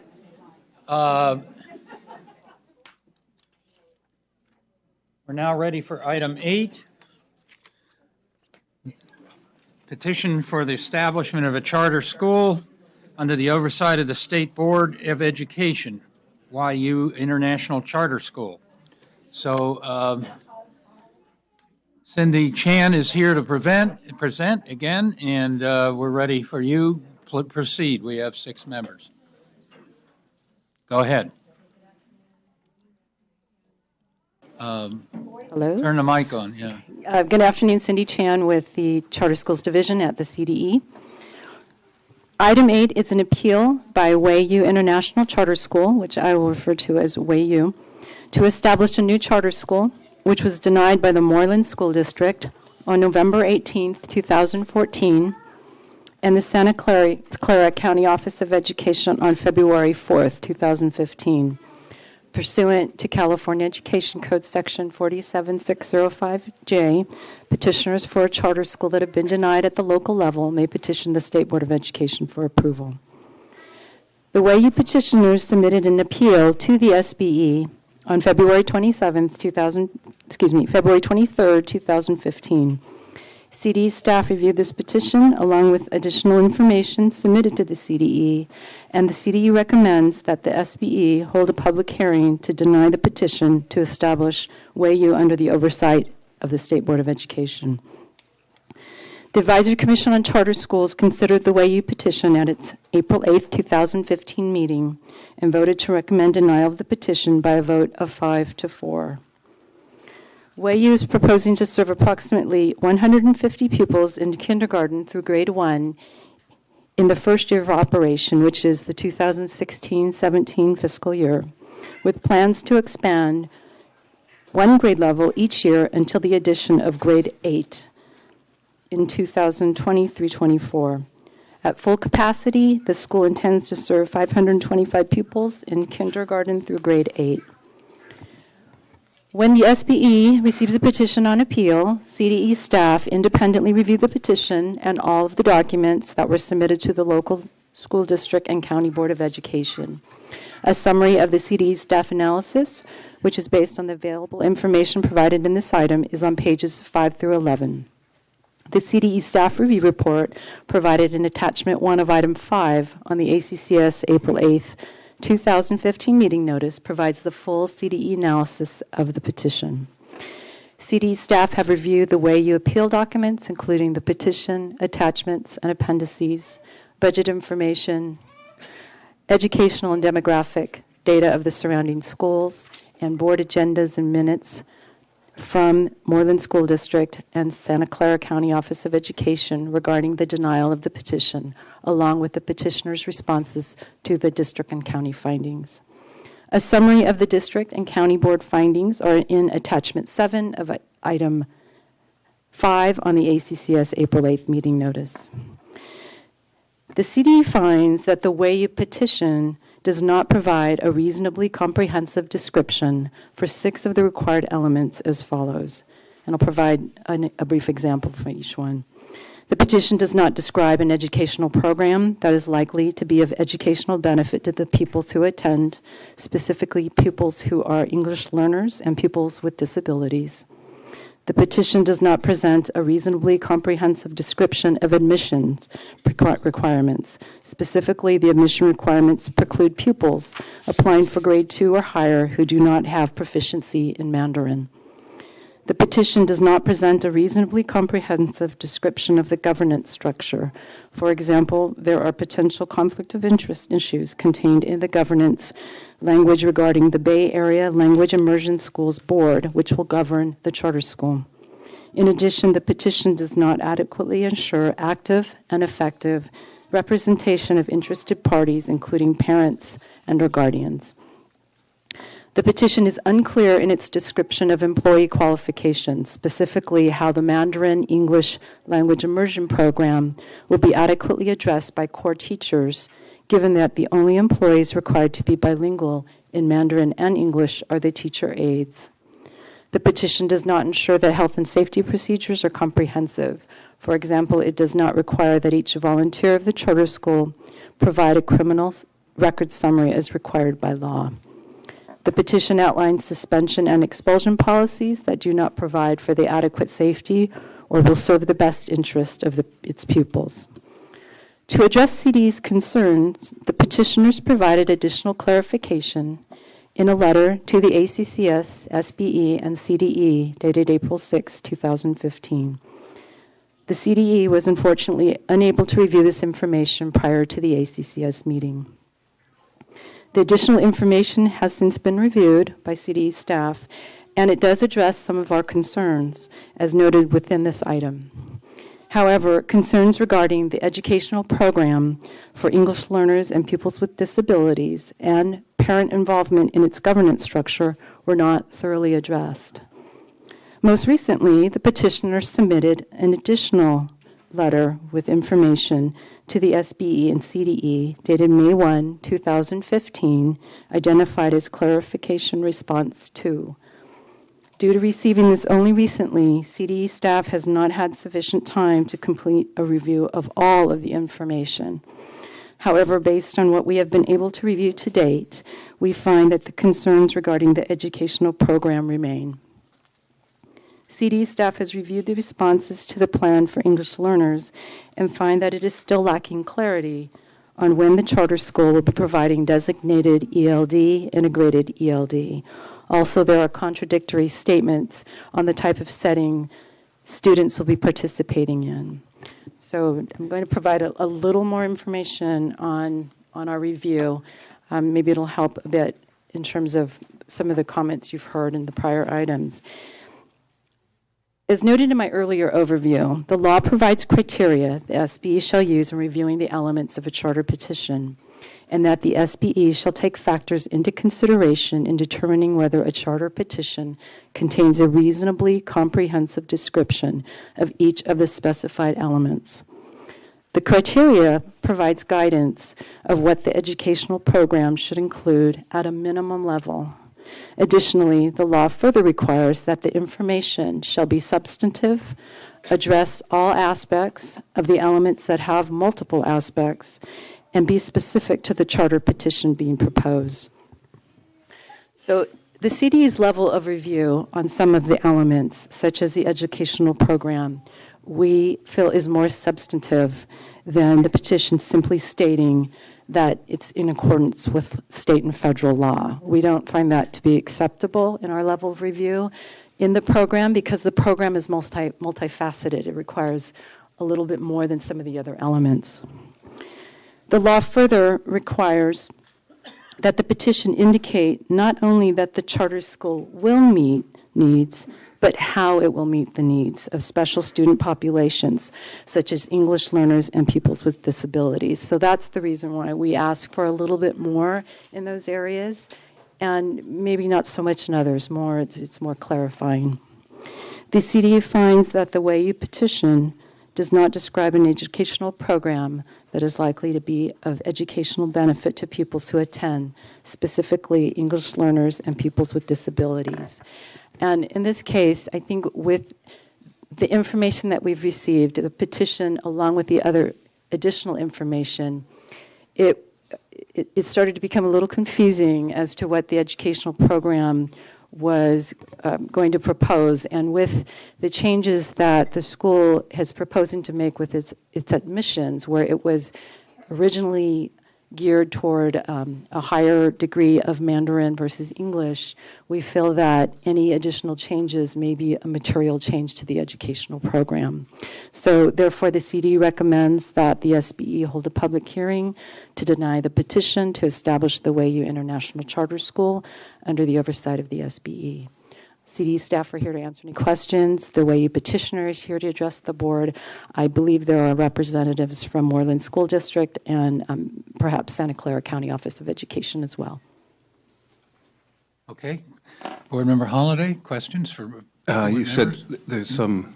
Speaker 22: We're now ready for item 8. Petition for the establishment of a charter school under the oversight of the State Board of Education, YU International Charter School. So Cindy Chan is here to present again, and we're ready for you. Proceed. We have 6 members. Go ahead.
Speaker 6: Hello.
Speaker 22: Turn the mic on, yeah.
Speaker 6: Good afternoon, Cindy Chan with the Charter Schools Division at the CDE. Item 8 is an appeal by YU International Charter School, which I will refer to as YU, to establish a new charter school, which was denied by the Moreland School District on November 18, 2014, and the Santa Clara County Office of Education on February 4, 2015. Pursuant to California Education Code Section 47605J, petitioners for a charter school that have been denied at the local level may petition the State Board of Education for approval. The YU petitioners submitted an appeal to the SBE on February 23, 2015. CDE staff reviewed this petition along with additional information submitted to the CDE, and the CDE recommends that the SBE hold a public hearing to deny the petition to establish YU under the oversight of the State Board of Education. The Advisory Commission on Charter Schools considered the YU petition at its April 8, 2015 meeting and voted to recommend denial of the petition by a vote of 5-4. YU is proposing to serve approximately 150 pupils in kindergarten through grade 1 in the first year of operation, which is the 2016-17 fiscal year, with plans to expand one grade level each year until the addition of grade 8 in 2023-24. At full capacity, the school intends to serve 525 pupils in kindergarten through grade 8. When the SBE receives a petition on appeal, CDE staff independently review the petition and all of the documents that were submitted to the local school district and county board of education. A summary of the CDE staff analysis, which is based on the available information provided in this item, is on pages 5 through 11. The CDE staff review report provided in attachment 1 of item 5 on the ACCS April 8th 2015 meeting notice provides the full CDE analysis of the petition. CDE staff have reviewed the YU appeal documents, including the petition, attachments, and appendices, budget information, educational and demographic data of the surrounding schools, and board agendas and minutes from Moreland School District and Santa Clara County Office of Education regarding the denial of the petition, along with the petitioner's responses to the district and county findings. A summary of the district and county board findings are in attachment 7 of item 5 on the ACCS April 8th meeting notice. The CDE finds that the YU petition does not provide a reasonably comprehensive description for 6 of the required elements as follows. And I'll provide a brief example for each one. The petition does not describe an educational program that is likely to be of educational benefit to the pupils who attend, specifically pupils who are English learners and pupils with disabilities. The petition does not present a reasonably comprehensive description of admissions requirements. Specifically, the admission requirements preclude pupils applying for grade 2 or higher who do not have proficiency in Mandarin. The petition does not present a reasonably comprehensive description of the governance structure. For example, there are potential conflict of interest issues contained in the governance language regarding the Bay Area Language Immersion Schools Board, which will govern the charter school. In addition, the petition does not adequately ensure active and effective representation of interested parties, including parents and or guardians. The petition is unclear in its description of employee qualifications, specifically how the Mandarin English language immersion program will be adequately addressed by core teachers, given that the only employees required to be bilingual in Mandarin and English are the teacher aides. The petition does not ensure that health and safety procedures are comprehensive. For example, it does not require that each volunteer of the charter school provide a criminal record summary as required by law. The petition outlines suspension and expulsion policies that do not provide for the adequate safety or will serve the best interest of its pupils. To address CD's concerns, the petitioners provided additional clarification in a letter to the ACCS, SBE, and CDE dated April 6, 2015. The CDE was unfortunately unable to review this information prior to the ACCS meeting. The additional information has since been reviewed by CDE staff, and it does address some of our concerns, as noted within this item. However, concerns regarding the educational program for English learners and pupils with disabilities and parent involvement in its governance structure were not thoroughly addressed. Most recently, the petitioner submitted an additional letter with information to the SBE and CDE dated May 1, 2015, identified as Clarification Response 2. Due to receiving this only recently, CDE staff has not had sufficient time to complete a review of all of the information. However, based on what we have been able to review to date, we find that the concerns regarding the educational program remain. CDE staff has reviewed the responses to the plan for English learners and find that it is still lacking clarity on when the charter school will be providing designated ELD, integrated ELD. Also, there are contradictory statements on the type of setting students will be participating in. So I'm going to provide a little more information on our review. Maybe it'll help a bit in terms of some of the comments you've heard in the prior items. As noted in my earlier overview, the law provides criteria the SBE shall use in reviewing the elements of a charter petition, and that the SBE shall take factors into consideration in determining whether a charter petition contains a reasonably comprehensive description of each of the specified elements. The criteria provides guidance of what the educational program should include at a minimum level. Additionally, the law further requires that the information shall be substantive, address all aspects of the elements that have multiple aspects, and be specific to the charter petition being proposed. So the CDE's level of review on some of the elements, such as the educational program, we feel is more substantive than the petition simply stating that it's in accordance with state and federal law. We don't find that to be acceptable in our level of review in the program because the program is multifaceted. It requires a little bit more than some of the other elements. The law further requires that the petition indicate not only that the charter school will meet needs, but how it will meet the needs of special student populations, such as English learners and pupils with disabilities. So that's the reason why we ask for a little bit more in those areas, and maybe not so much in others. It's more clarifying. The CDE finds that the way you petition does not describe an educational program that is likely to be of educational benefit to pupils who attend, specifically English learners and pupils with disabilities. And in this case, I think with the information that we've received, the petition, along with the other additional information, it started to become a little confusing as to what the educational program was going to propose. And with the changes that the school has proposing to make with its admissions, where it was originally geared toward a higher degree of Mandarin versus English, we feel that any additional changes may be a material change to the educational program. So therefore, the CD recommends that the SBE hold a public hearing to deny the petition to establish the Wayu International Charter School under the oversight of the SBE. CD staff are here to answer any questions. The Wayu petitioner is here to address the board. I believe there are representatives from Moreland School District and perhaps Santa Clara County Office of Education as well.
Speaker 22: Okay. Board Member Holliday, questions for
Speaker 20: you said there's some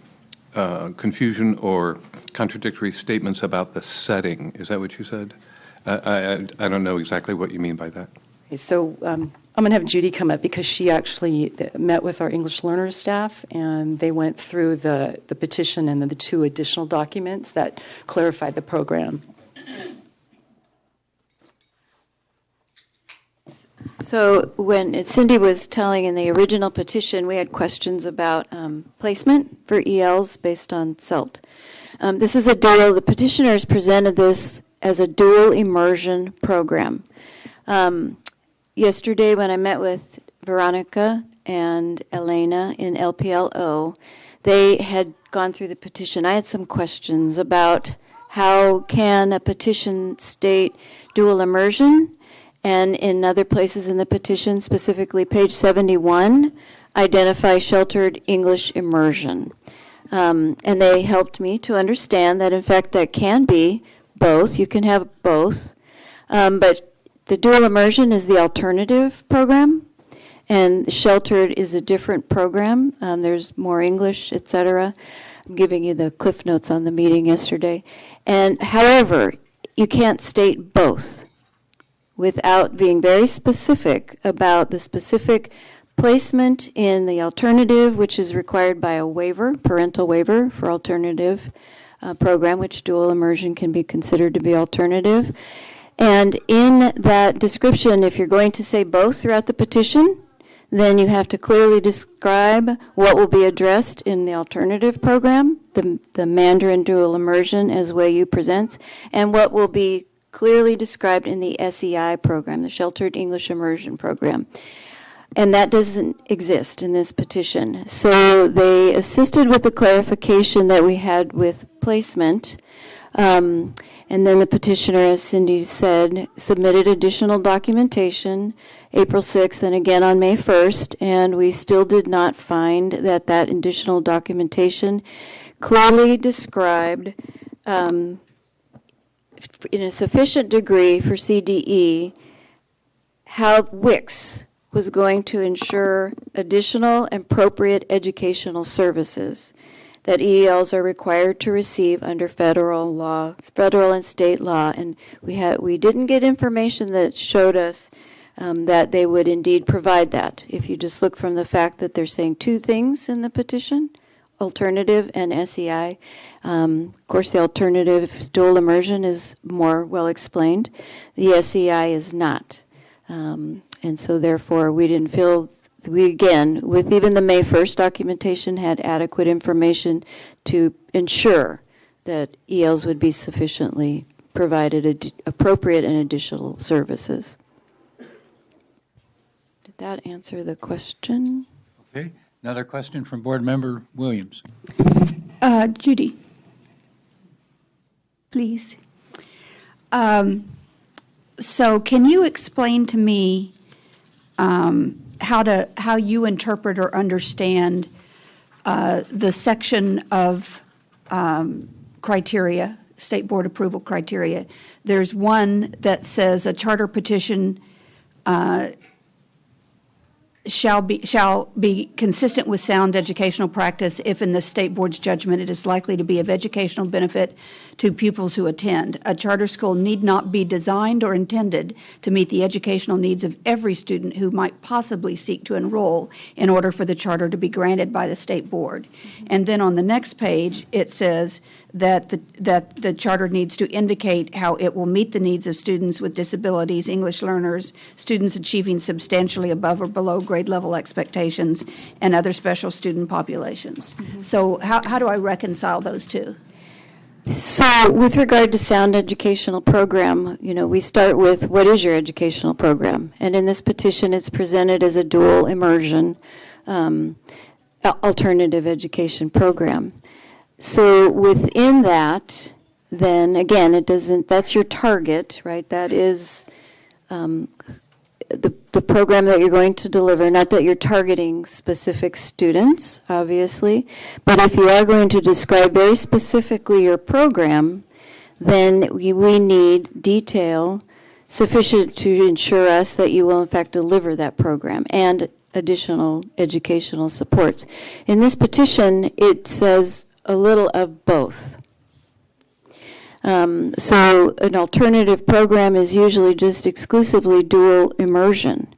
Speaker 20: confusion or contradictory statements about the setting. Is that what you said? I don't know exactly what you mean by that.
Speaker 6: Okay, so I'm going to have Judy come up because she actually met with our English learners staff, and they went through the petition and the 2 additional documents that clarified the program.
Speaker 16: So when Cindy was telling in the original petition, we had questions about placement for ELs based on CELT. This is a dual, the petitioners presented this as a dual immersion program. Yesterday when I met with Veronica and Elena in LPLO, they had gone through the petition. I had some questions about how can a petition state dual immersion, and in other places in the petition, specifically page 71, identify sheltered English immersion. And they helped me to understand that in fact that can be both. You can have both. But the dual immersion is the alternative program, and sheltered is a different program. There's more English, etc. I'm giving you the cliff notes on the meeting yesterday. And however, you can't state both without being very specific about the specific placement in the alternative, which is required by a waiver, parental waiver for alternative program, which dual immersion can be considered to be alternative. And in that description, if you're going to say both throughout the petition, then you have to clearly describe what will be addressed in the alternative program, the Mandarin dual immersion as WAU presents, and what will be clearly described in the SEI program, the Sheltered English Immersion Program. And that doesn't exist in this petition. So they assisted with the clarification that we had with placement. And then the petitioner, as Cindy said, submitted additional documentation April 6th and again on May 1st, and we still did not find that that additional documentation clearly described in a sufficient degree for CDE how WICS was going to ensure additional and appropriate educational services that ELs are required to receive under federal law, federal and state law. And we didn't get information that showed us that they would indeed provide that. If you just look from the fact that they're saying 2 things in the petition, alternative and SEI. Of course, the alternative dual immersion is more well explained. The SEI is not. And so therefore we didn't feel, we again, with even the May 1st documentation, had adequate information to ensure that ELs would be sufficiently provided appropriate and additional services. Did that answer the question?
Speaker 22: Okay. Another question from Board Member Williams.
Speaker 21: Judy, please. So can you explain to me how you interpret or understand the section of criteria, State Board approval criteria? There's one that says a charter petition shall be consistent with sound educational practice if in the State Board's judgment it is likely to be of educational benefit to pupils who attend. A charter school need not be designed or intended to meet the educational needs of every student who might possibly seek to enroll in order for the charter to be granted by the State Board. And then on the next page it says that the charter needs to indicate how it will meet the needs of students with disabilities, English learners, students achieving substantially above or below grade level expectations, and other special student populations. So how do I reconcile those two?
Speaker 16: So with regard to sound educational program, we start with what is your educational program? And in this petition it's presented as a dual immersion alternative education program. So within that, then again, that's your target, right? That is the program that you're going to deliver, not that you're targeting specific students, obviously, but if you are going to describe very specifically your program, then we need detail sufficient to ensure us that you will in fact deliver that program and additional educational supports. In this petition, it says a little of both. So an alternative program is usually just exclusively dual immersion.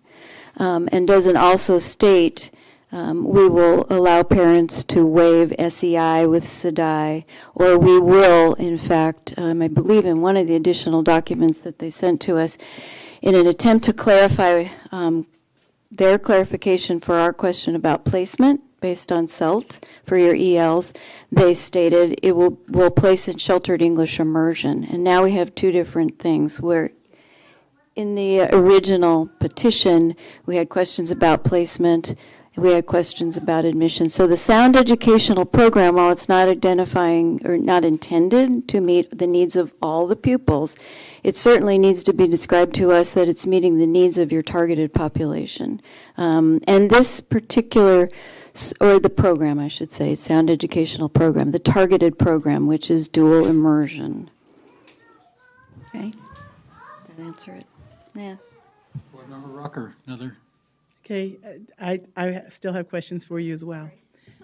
Speaker 16: and doesn't also state we will allow parents to waive SEI with SEDI, or we will, in fact, I believe in one of the additional documents that they sent to us, in an attempt to clarify their clarification for our question about placement based on CELT for your ELs, they stated it will place in sheltered English immersion. And now we have two different things where in the original petition we had questions about placement, we had questions about admission. So the sound educational program, while it's not identifying or not intended to meet the needs of all the pupils, it certainly needs to be described to us that it's meeting the needs of your targeted population. And this particular, or the program, I should say, sound educational program, the targeted program, which is dual immersion. Okay, that answer it. Yeah.
Speaker 22: Board Member Rucker, another.
Speaker 10: Okay, I still have questions for you as well.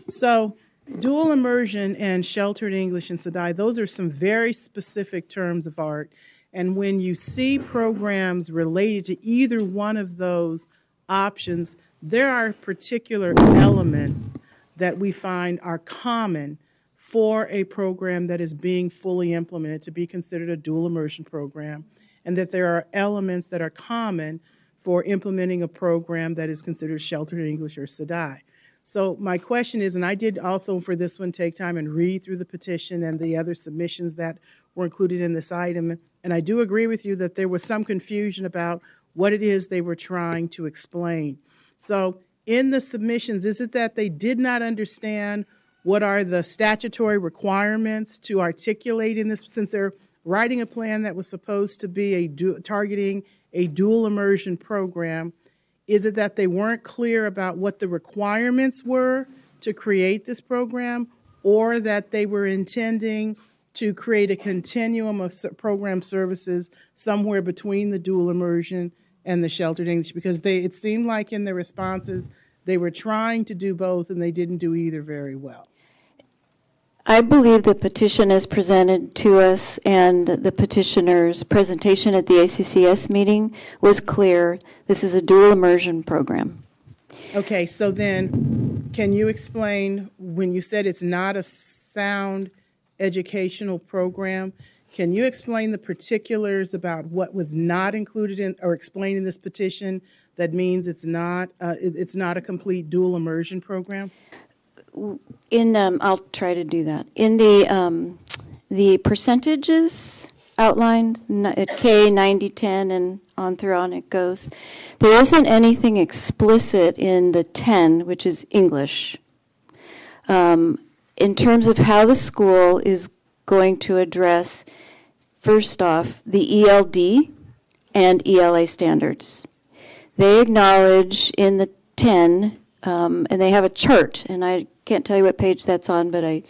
Speaker 10: So dual immersion and sheltered English and SEDI, those are some very specific terms of art. And when you see programs related to either one of those options, there are particular elements that we find are common for a program that is being fully implemented to be considered a dual immersion program, and that there are elements that are common for implementing a program that is considered sheltered English or SEDI. So my question is, and I did also for this one take time and read through the petition and the other submissions that were included in this item, and I do agree with you that there was some confusion about what it is they were trying to explain. So in the submissions, is it that they did not understand what are the statutory requirements to articulate in this, since they're writing a plan that was supposed to be targeting a dual immersion program? Is it that they weren't clear about what the requirements were to create this program, or that they were intending to create a continuum of program services somewhere between the dual immersion and the sheltered English? Because it seemed like in their responses they were trying to do both and they didn't do either very well.
Speaker 16: I believe the petition as presented to us and the petitioner's presentation at the ACCS meeting was clear. This is a dual immersion program.
Speaker 10: Okay, so then can you explain, when you said it's not a sound educational program, can you explain the particulars about what was not included in or explained in this petition that means it's not a complete dual immersion program?
Speaker 16: I'll try to do that. In the percentages outlined at K 90 10 and on through on it goes, there isn't anything explicit in the 10, which is English, in terms of how the school is going to address, first off, the ELD and ELA standards. They acknowledge in the 10, and they have a chart, and I can't tell you what page that's on, but I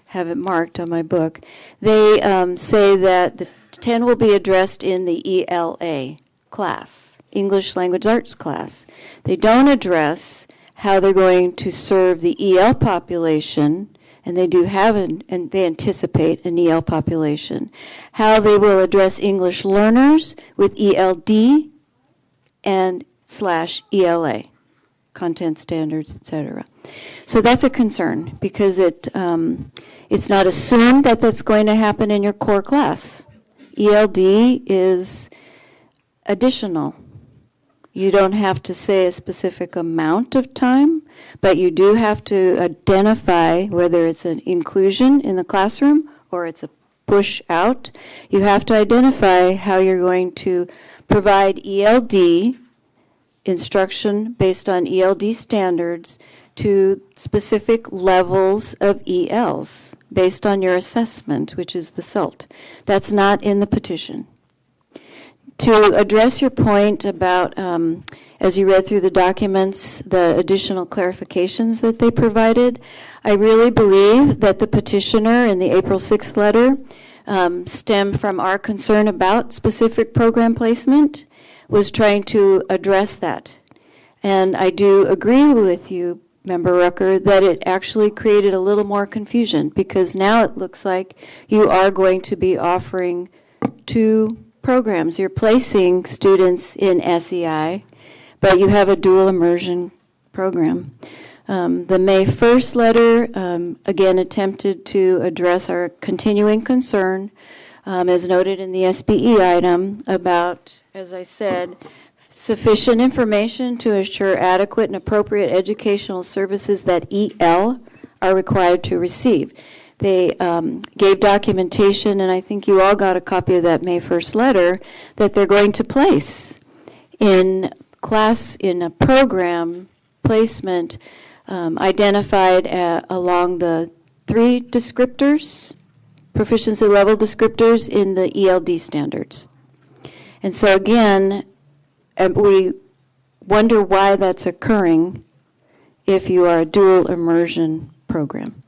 Speaker 16: have it marked on my book. They say that the 10 will be addressed in the ELA class, English Language Arts class. They don't address how they're going to serve the EL population, and they do have and they anticipate an EL population. How they will address English learners with ELD and /ELA, content standards, etc. So that's a concern because it's not assumed that that's going to happen in your core class. ELD is additional. You don't have to say a specific amount of time, but you do have to identify whether it's an inclusion in the classroom or it's a push out. You have to identify how you're going to provide ELD instruction based on ELD standards to specific levels of ELs based on your assessment, which is the SALT. That's not in the petition. To address your point about, as you read through the documents, the additional clarifications that they provided, I really believe that the petitioner in the April 6th letter stemmed from our concern about specific program placement, was trying to address that. And I do agree with you, Member Rucker, that it actually created a little more confusion because now it looks like you are going to be offering two programs. You're placing students in SEI, but you have a dual immersion program. The May 1st letter, again, attempted to address our continuing concern, as noted in the SBE item, about, as I said, sufficient information to assure adequate and appropriate educational services that EL are required to receive. They gave documentation, and I think you all got a copy of that May 1st letter, that they're going to place in a program placement identified along the 3 descriptors, proficiency level descriptors in the ELD standards. And so again, we wonder why that's occurring if you are a dual immersion program.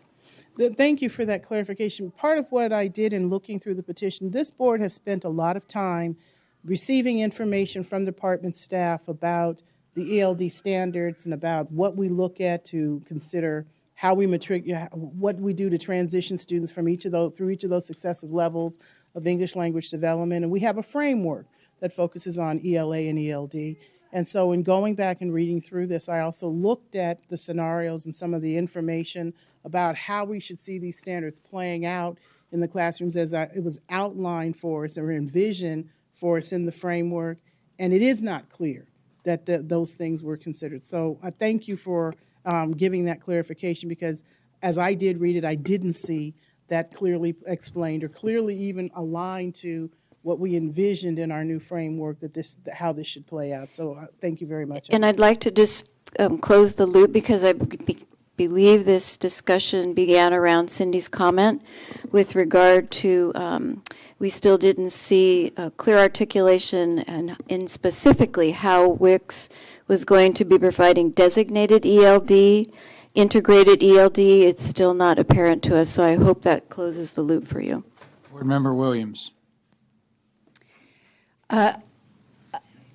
Speaker 10: Thank you for that clarification. Part of what I did in looking through the petition, this board has spent a lot of time receiving information from department staff about the ELD standards and about what we look at to consider how we matriculate, what we do to transition students from through each of those successive levels of English language development. And we have a framework that focuses on ELA and ELD. And so in going back and reading through this, I also looked at the scenarios and some of the information about how we should see these standards playing out in the classrooms as it was outlined for us or envisioned for us in the framework. And it is not clear that those things were considered. So I thank you for giving that clarification, because as I did read it, I didn't see that clearly explained or clearly even aligned to what we envisioned in our new framework, how this should play out. So thank you very much.
Speaker 16: And I'd like to just close the loop, because I believe this discussion began around Cindy's comment with regard to we still didn't see a clear articulation and in specifically how WICS was going to be providing designated ELD, integrated ELD. It's still not apparent to us, so I hope that closes the loop for you.
Speaker 22: Board Member Williams.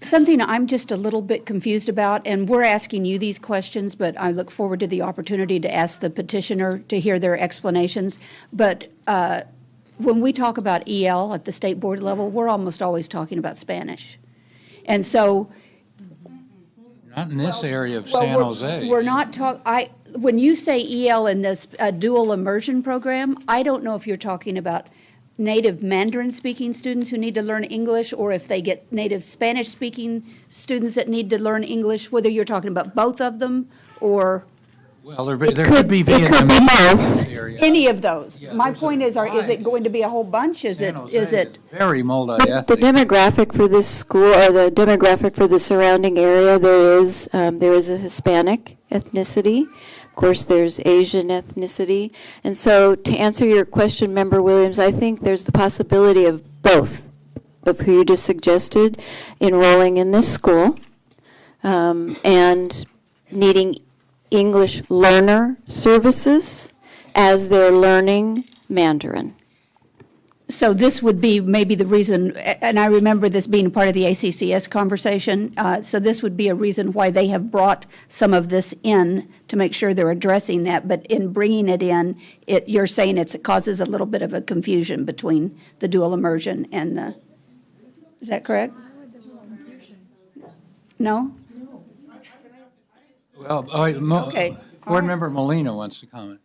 Speaker 21: Something I'm just a little bit confused about, and we're asking you these questions, but I look forward to the opportunity to ask the petitioner to hear their explanations. But when we talk about EL at the state board level, we're almost always talking about Spanish. And so...
Speaker 22: Not in this area of San Jose.
Speaker 21: We're not talking... When you say EL in this dual immersion program, I don't know if you're talking about native Mandarin-speaking students who need to learn English, or if they get native Spanish-speaking students that need to learn English, whether you're talking about both of them, or...
Speaker 22: Well, there could be Vietnamese area.
Speaker 21: Any of those.
Speaker 22: Yeah,
Speaker 21: My point is it going to be a whole bunch? Is it?
Speaker 22: Very multi-ethnic.
Speaker 16: The demographic for this school, or the demographic for the surrounding area, there is a Hispanic ethnicity. Of course, there's Asian ethnicity. And so to answer your question, Member Williams, I think there's the possibility of both of who you just suggested enrolling in this school and needing English learner services as they're learning Mandarin.
Speaker 21: So this would be maybe the reason, and I remember this being part of the ACCS conversation, so this would be a reason why they have brought some of this in to make sure they're addressing that. But in bringing it in, you're saying it causes a little bit of a confusion between the dual immersion and the, is that correct? No?
Speaker 22: Well,
Speaker 21: okay.
Speaker 22: Board Member Molina wants to comment.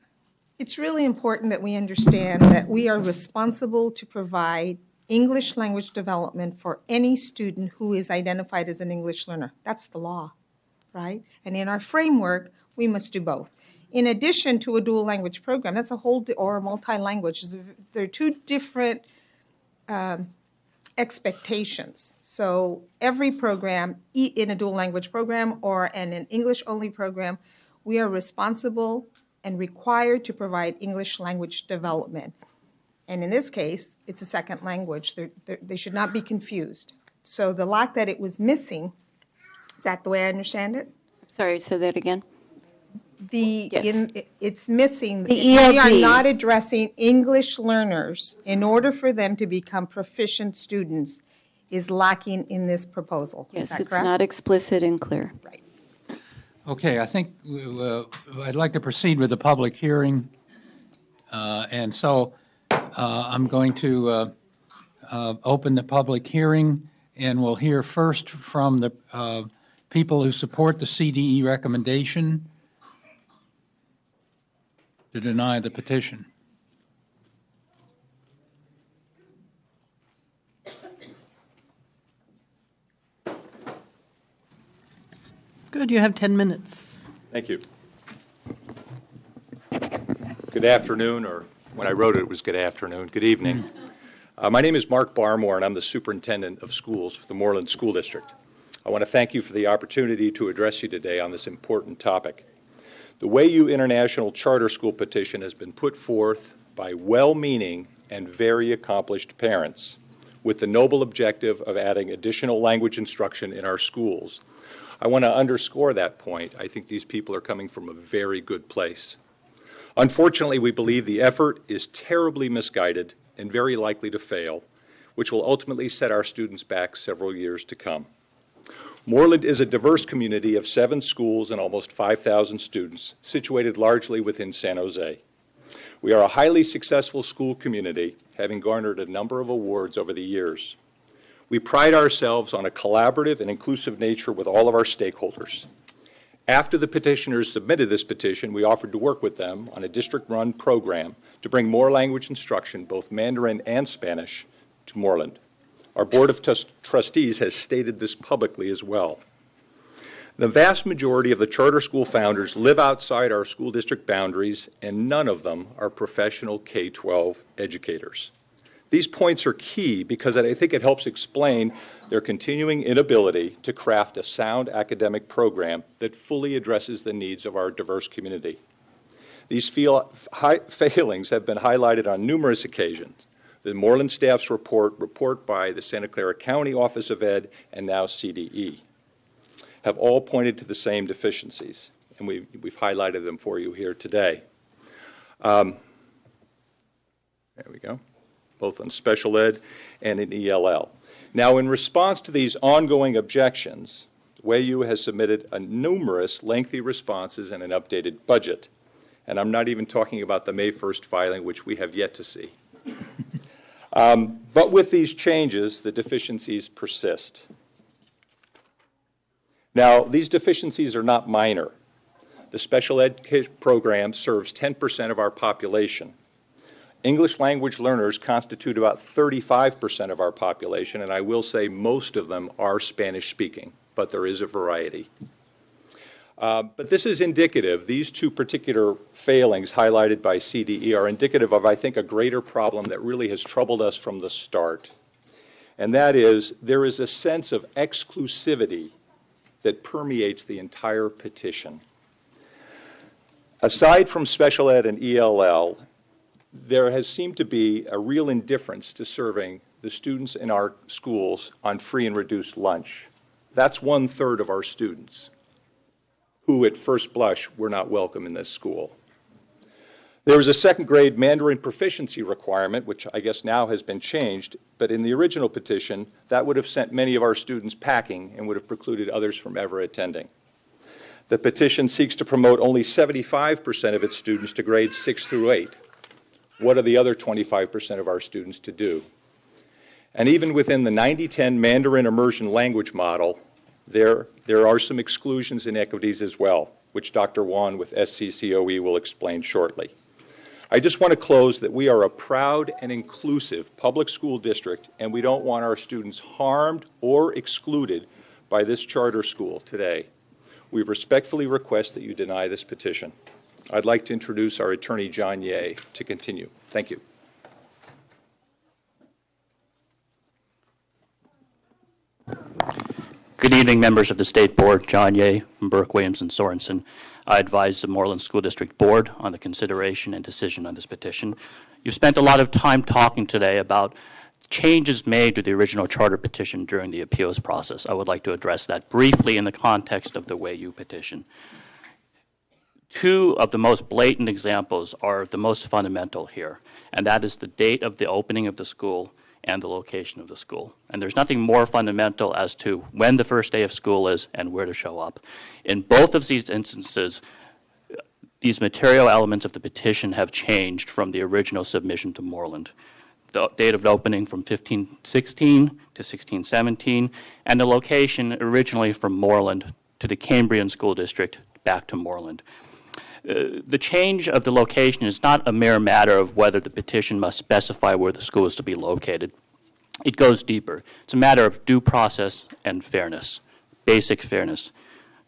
Speaker 13: It's really important that we understand that we are responsible to provide English language development for any student who is identified as an English learner. That's the law, right? And in our framework, we must do both. In addition to a dual language program, that's a whole, or a multi-language, there are two different expectations. So every program, in a dual language program or in an English-only program, we are responsible and required to provide English language development. And in this case, it's a second language. They should not be confused. So the lack that it was missing, is that the way I understand it?
Speaker 16: Sorry, say that again.
Speaker 13: It's missing.
Speaker 16: The
Speaker 13: We are
Speaker 16: ELD.
Speaker 13: not addressing English learners in order for them to become proficient students is lacking in this proposal. Is
Speaker 16: Yes,
Speaker 13: that
Speaker 16: it's
Speaker 13: correct?
Speaker 16: not explicit and clear.
Speaker 13: Right.
Speaker 22: Okay, I think I'd like to proceed with the public hearing. And so I'm going to open the public hearing, and we'll hear first from the people who support the CDE recommendation to deny the petition?
Speaker 10: Good, you have 10 minutes.
Speaker 17: Thank you. Good afternoon, or when I wrote it, it was good afternoon. Good evening. My name is Mark Barmore, and I'm the Superintendent of Schools for the Moreland School District. I want to thank you for the opportunity to address you today on this important topic. The WAYU International Charter School petition has been put forth by well-meaning and very accomplished parents with the noble objective of adding additional language instruction in our schools. I want to underscore that point. I think these people are coming from a very good place. Unfortunately, we believe the effort is terribly misguided and very likely to fail, which will ultimately set our students back several years to come. Moreland is a diverse community of 7 schools and almost 5,000 students, situated largely within San Jose. We are a highly successful school community, having garnered a number of awards over the years. We pride ourselves on a collaborative and inclusive nature with all of our stakeholders. After the petitioners submitted this petition, we offered to work with them on a district-run program to bring more language instruction, both Mandarin and Spanish, to Moreland. Our Board of Trustees has stated this publicly as well. The vast majority of the charter school founders live outside our school district boundaries, and none of them are professional K-12 educators. These points are key because I think it helps explain their continuing inability to craft a sound academic program that fully addresses the needs of our diverse community. These failings have been highlighted on numerous occasions. The Moreland staff's report by the Santa Clara County Office of Ed, and now CDE, have all pointed to the same deficiencies, and we've highlighted them for you here today. There we go. Both on special ed and in ELL. Now, in response to these ongoing objections, WAYU has submitted numerous lengthy responses and an updated budget. And I'm not even talking about the May 1st filing, which we have yet to see. But with these changes, the deficiencies persist. Now, these deficiencies are not minor. The special ed program serves 10% of our population. English language learners constitute about 35% of our population, and I will say most of them are Spanish speaking, but there is a variety. But this is indicative. These 2 particular failings highlighted by CDE are indicative of, I think, a greater problem that really has troubled us from the start. And that is, there is a sense of exclusivity that permeates the entire petition. Aside from special ed and ELL, there has seemed to be a real indifference to serving the students in our schools on free and reduced lunch. That's 1/3 of our students who, at first blush, were not welcome in this school. There was a 2nd grade Mandarin proficiency requirement, which I guess now has been changed, but in the original petition, that would have sent many of our students packing and would have precluded others from ever attending. The petition seeks to promote only 75% of its students to grades 6 through 8. What are the other 25% of our students to do? And even within the 90-10 Mandarin immersion language model, there are some exclusions and inequities as well, which Dr. Wan with SCCOE will explain shortly. I just want to close that we are a proud and inclusive public school district, and we don't want our students harmed or excluded by this charter school today. We respectfully request that you deny this petition. I'd like to introduce our attorney, John Ye, to continue. Thank you.
Speaker 18: Good evening, members of the State Board. John Ye from Burke, Williams, and Sorensen. I advise the Moreland School District Board on the consideration and decision on this petition. You've spent a lot of time talking today about changes made to the original charter petition during the appeals process. I would like to address that briefly in the context of the WAYU petition. 2 of the most blatant examples are the most fundamental here, and that is the date of the opening of the school and the location of the school. And there's nothing more fundamental as to when the first day of school is and where to show up. In both of these instances, these material elements of the petition have changed from the original submission to Moreland. the date of opening from 1516 to 1617, and the location originally from Moreland to the Cambrian School District back to Moreland. The change of the location is not a mere matter of whether the petition must specify where the school is to be located. It goes deeper. It's a matter of due process and fairness, basic fairness.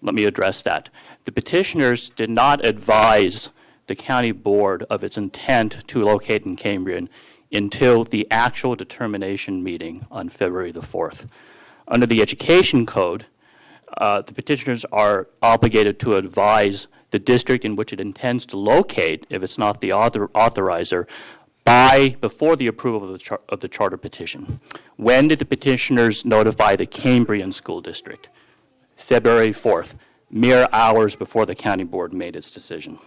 Speaker 18: Let me address that. The petitioners did not advise the county board of its intent to locate in Cambrian until the actual determination meeting on February the 4th. Under the Education Code, the petitioners are obligated to advise the district in which it intends to locate, if it's not the authorizer, before the approval of the charter petition. When did the petitioners notify the Cambrian School District? February 4th, mere hours before the county board made its decision.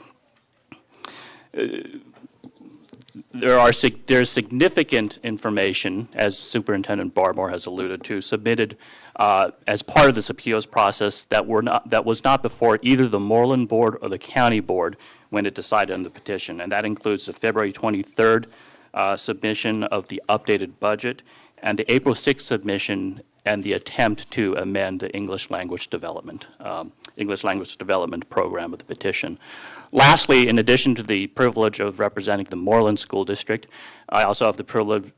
Speaker 18: There's significant information, as Superintendent Barmore has alluded to, submitted as part of this appeals process that was not before either the Moreland Board or the County Board when it decided on the petition, and that includes the February 23rd submission of the updated budget and the April 6th submission and the attempt to amend the English language development program of the petition. Lastly, in addition to the privilege of representing the Moreland School District, I also have the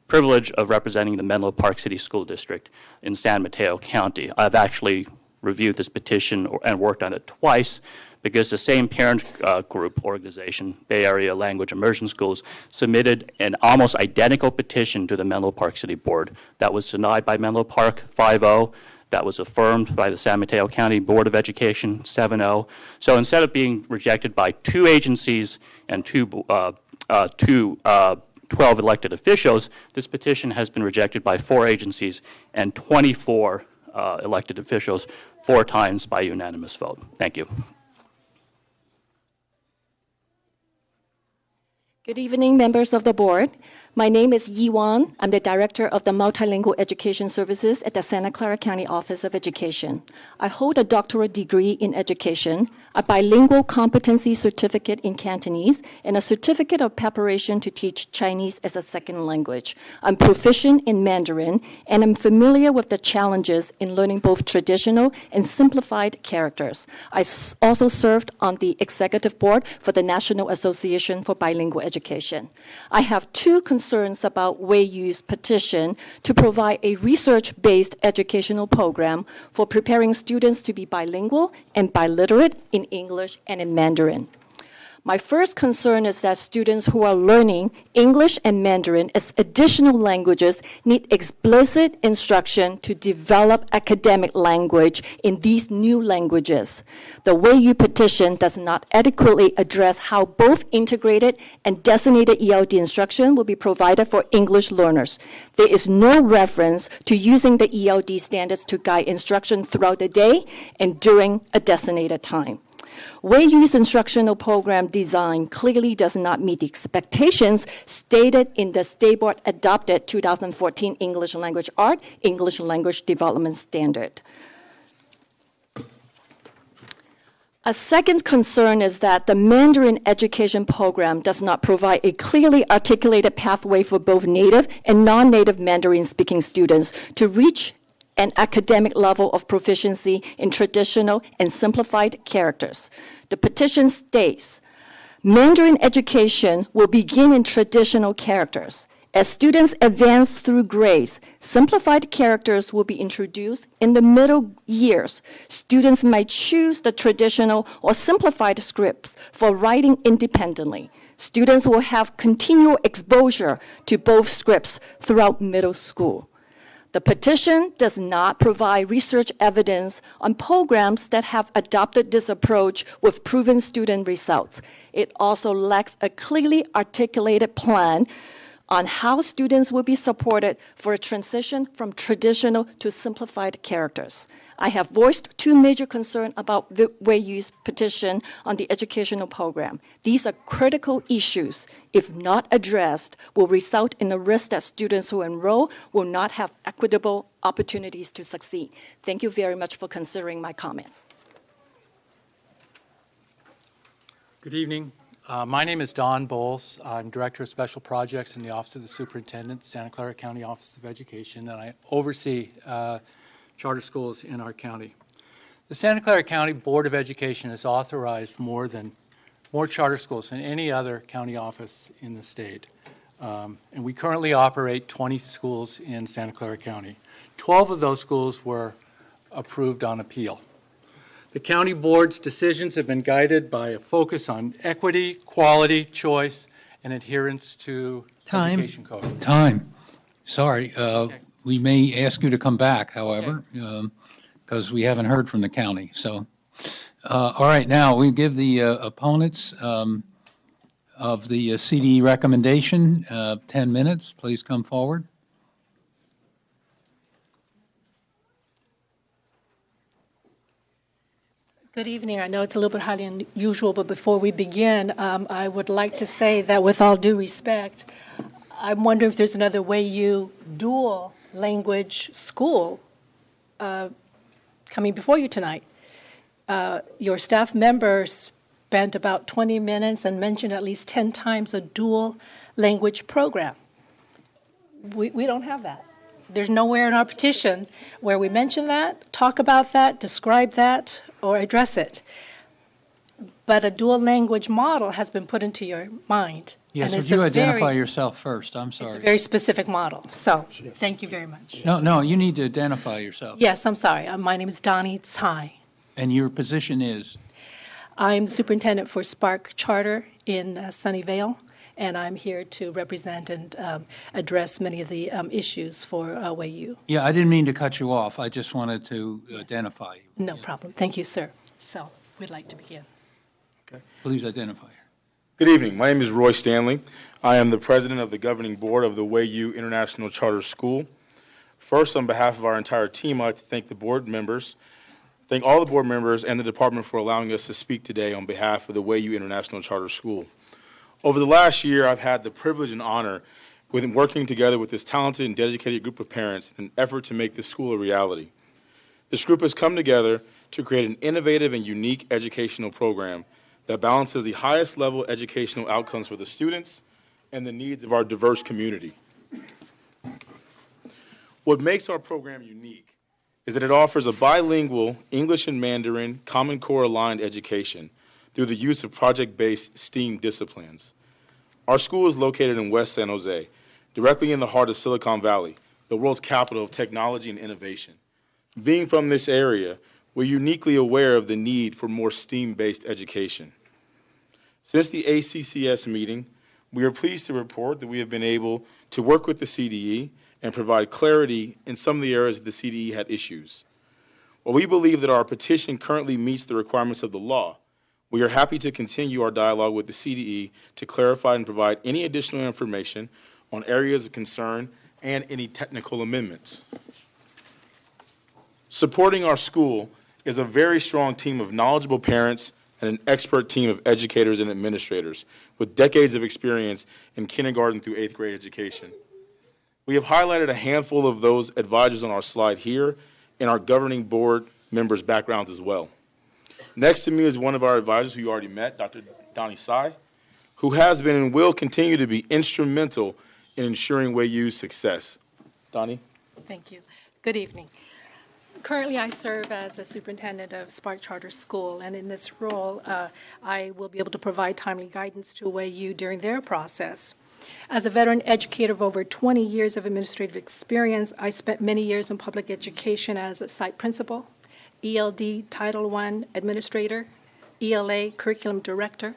Speaker 18: privilege of representing the Menlo Park City School District in San Mateo County. I've actually reviewed this petition and worked on it twice because the same parent group organization, Bay Area Language Immersion Schools, submitted an almost identical petition to the Menlo Park City Board that was denied by Menlo Park 5-0. That was affirmed by the San Mateo County Board of Education 7-0. So instead of being rejected by two agencies and 12 elected officials, this petition has been rejected by 4 agencies and 24 elected officials, 4 times by unanimous vote. Thank you.
Speaker 3: Good evening, members of the board. My name is Yi Wan. I'm the Director of the Multilingual Education Services at the Santa Clara County Office of Education. I hold a doctoral degree in education, a bilingual competency certificate in Cantonese, and a certificate of preparation to teach Chinese as a second language. I'm proficient in Mandarin, and I'm familiar with the challenges in learning both traditional and simplified characters. I also served on the executive board for the National Association for Bilingual Education. I have 2 concerns about Weiyu's petition to provide a research-based educational program for preparing students to be bilingual and biliterate in English and in Mandarin. My first concern is that students who are learning English and Mandarin as additional languages need explicit instruction to develop academic language in these new languages. The Weiyu petition does not adequately address how both integrated and designated ELD instruction will be provided for English learners. There is no reference to using the ELD standards to guide instruction throughout the day and during a designated time. Weiyu's instructional program design clearly does not meet the expectations stated in the State Board adopted 2014 English Language Art, English Language Development Standard. A second concern is that the Mandarin education program does not provide a clearly articulated pathway for both native and non-native Mandarin-speaking students to reach an academic level of proficiency in traditional and simplified characters. The petition states, Mandarin education will begin in traditional characters. As students advance through grades, simplified characters will be introduced in the middle years. Students might choose the traditional or simplified scripts for writing independently. Students will have continual exposure to both scripts throughout middle school. The petition does not provide research evidence on programs that have adopted this approach with proven student results. It also lacks a clearly articulated plan on how students will be supported for a transition from traditional to simplified characters. I have voiced 2 major concerns about Weiyu's petition on the educational program. These are critical issues. If not addressed, will result in a risk that students who enroll will not have equitable opportunities to succeed. Thank you very much for considering my comments.
Speaker 12: Good evening. My name is Don Bowles. I'm Director of Special Projects in the Office of the Superintendent, Santa Clara County Office of Education, and I oversee charter schools in our county. The Santa Clara County Board of Education has authorized more charter schools than any other county office in the state. And we currently operate 20 schools in Santa Clara County. 12 of those schools were approved on appeal. The county board's decisions have been guided by a focus on equity, quality, choice, and adherence to education code.
Speaker 22: Time. Sorry. We may ask you to come back, however, because we haven't heard from the county. So, all right, now we give the opponents of the CDE recommendation 10 minutes. Please come forward.
Speaker 19: Good evening. I know it's a little bit highly unusual, but before we begin, I would like to say that with all due respect, I'm wondering if there's another way you dual language school coming before you tonight. Your staff members spent about 20 minutes and mentioned at least 10 times a dual language program. We don't have that. There's nowhere in our petition where we mention that, talk about that, describe that, or address it. But a dual language model has been put into your mind.
Speaker 22: Yes,
Speaker 19: and
Speaker 22: would you identify yourself first? I'm sorry.
Speaker 19: It's a very specific model. So thank you very much.
Speaker 22: No, you need to identify yourself.
Speaker 19: Yes, I'm sorry. My name is Donnie Tsai.
Speaker 22: And your position is?
Speaker 19: I'm the superintendent for Spark Charter in Sunnyvale, and I'm here to represent and address many of the issues for WAU.
Speaker 22: Yeah, I didn't mean to cut you off. I just wanted to identify you.
Speaker 19: No problem. Thank you, sir. So we'd like to begin.
Speaker 22: Okay. Please identify.
Speaker 23: Good evening. My name is Roy Stanley. I am the president of the governing board of the WAU International Charter School. First, on behalf of our entire team, I'd like to thank all the board members and the department for allowing us to speak today on behalf of the WAU International Charter School. Over the last year, I've had the privilege and honor with working together with this talented and dedicated group of parents in an effort to make this school a reality. This group has come together to create an innovative and unique educational program that balances the highest level educational outcomes for the students and the needs of our diverse community. What makes our program unique is that it offers a bilingual English and Mandarin Common Core aligned education through the use of project-based STEAM disciplines. Our school is located in West San Jose, directly in the heart of Silicon Valley, the world's capital of technology and innovation. Being from this area, we're uniquely aware of the need for more STEAM-based education. Since the ACCS meeting, we are pleased to report that we have been able to work with the CDE and provide clarity in some of the areas the CDE had issues. While we believe that our petition currently meets the requirements of the law, we are happy to continue our dialogue with the CDE to clarify and provide any additional information on areas of concern and any technical amendments. Supporting our school is a very strong team of knowledgeable parents and an expert team of educators and administrators with decades of experience in kindergarten through 8th grade education. We have highlighted a handful of those advisors on our slide here and our governing board members' backgrounds as well. Next to me is one of our advisors who you already met, Dr. Donnie Tsai, who has been and will continue to be instrumental in ensuring WAU's success. Donnie?
Speaker 19: Thank you. Good evening. Currently, I serve as the superintendent of Spark Charter School, and in this role, I will be able to provide timely guidance to WAU during their process. As a veteran educator of over 20 years of administrative experience, I spent many years in public education as a site principal, ELD Title I administrator, ELA curriculum director,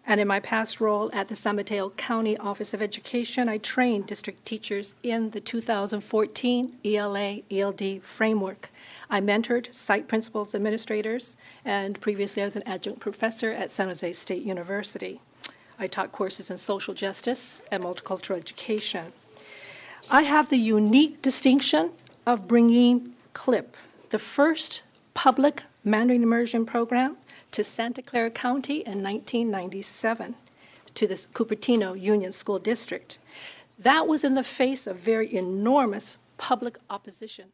Speaker 19: and in my past role at the San Mateo County Office of Education, I trained district teachers in the 2014 ELA-ELD framework. I mentored site principals, administrators, and previously I was an adjunct professor at San Jose State University. I taught courses in social justice and multicultural education. I have the unique distinction of bringing CLIP, the first public Mandarin immersion program, to Santa Clara County in 1997 to the Cupertino Union School District. That was in the face of very enormous public opposition.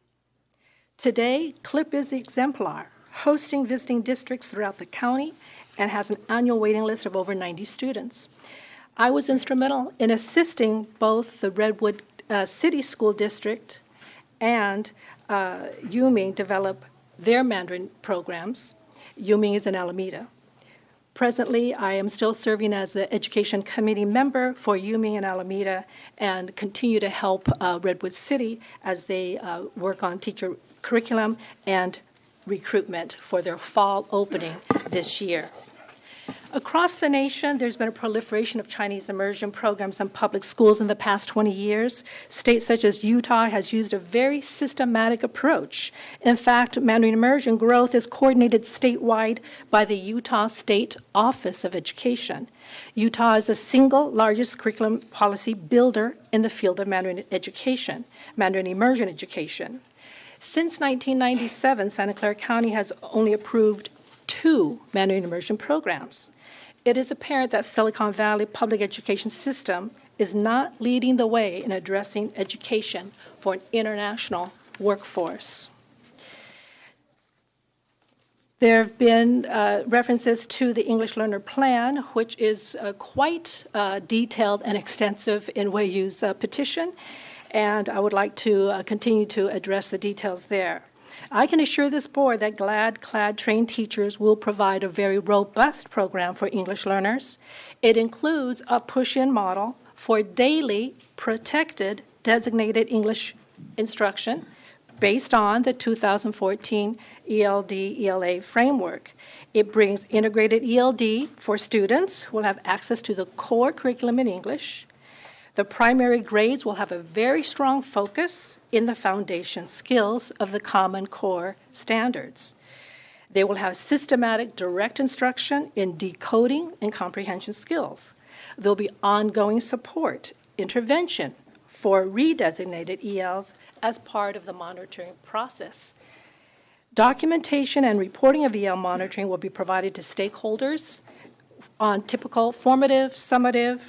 Speaker 19: Today, CLIP is the exemplar. hosting visiting districts throughout the county, and has an annual waiting list of over 90 students. I was instrumental in assisting both the Redwood City School District and Yuming develop their Mandarin programs. Yuming is in Alameda. Presently, I am still serving as the Education Committee member for Yuming and Alameda and continue to help Redwood City as they work on teacher curriculum and recruitment for their fall opening this year. Across the nation, there's been a proliferation of Chinese immersion programs in public schools in the past 20 years. States such as Utah has used a very systematic approach. In fact, Mandarin immersion growth is coordinated statewide by the Utah State Office of Education. Utah is the single largest curriculum policy builder in the field of Mandarin education, Mandarin immersion education. Since 1997, Santa Clara County has only approved 2 Mandarin immersion programs. It is apparent that Silicon Valley public education system is not leading the way in addressing education for an international workforce. There have been references to the English Learner Plan, which is quite detailed and extensive in Weiyu's petition, and I would like to continue to address the details there. I can assure this board that GLAD trained teachers will provide a very robust program for English learners. It includes a push-in model for daily protected designated English instruction based on the 2014 ELD-ELA framework. It brings integrated ELD for students who will have access to the core curriculum in English. The primary grades will have a very strong focus in the foundation skills of the Common Core standards. They will have systematic direct instruction in decoding and comprehension skills. There will be ongoing support, intervention for redesignated ELs as part of the monitoring process. Documentation and reporting of EL monitoring will be provided to stakeholders on typical formative, summative,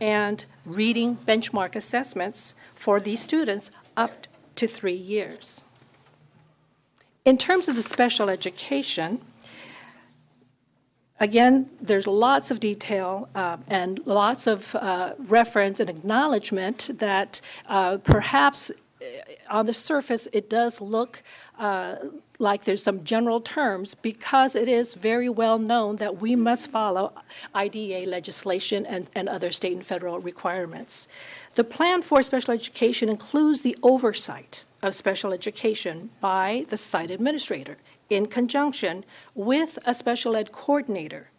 Speaker 19: and reading benchmark assessments for these students up to 3 years. In terms of the special education, again, there's lots of detail and lots of reference and acknowledgement that perhaps on the surface it does look like there's some general terms because it is very well known that we must follow IDEA legislation and other state and federal requirements. The plan for special education includes the oversight of special education by the site administrator in conjunction with a special ed coordinator.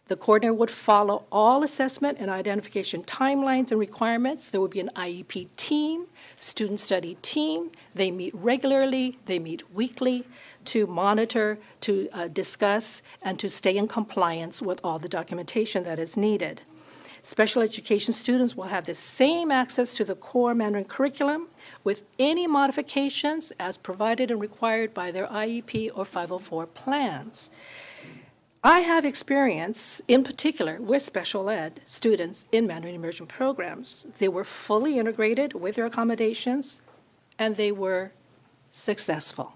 Speaker 19: The coordinator would follow all assessment and identification timelines and requirements. There would be an IEP team, student study team. They meet regularly, they meet weekly to monitor, to discuss, and to stay in compliance with all the documentation that is needed. Special education students will have the same access to the core Mandarin curriculum with any modifications as provided and required by their IEP or 504 plans. I have experience, in particular, with special ed students in Mandarin immersion programs. They were fully integrated with their accommodations, and they were successful.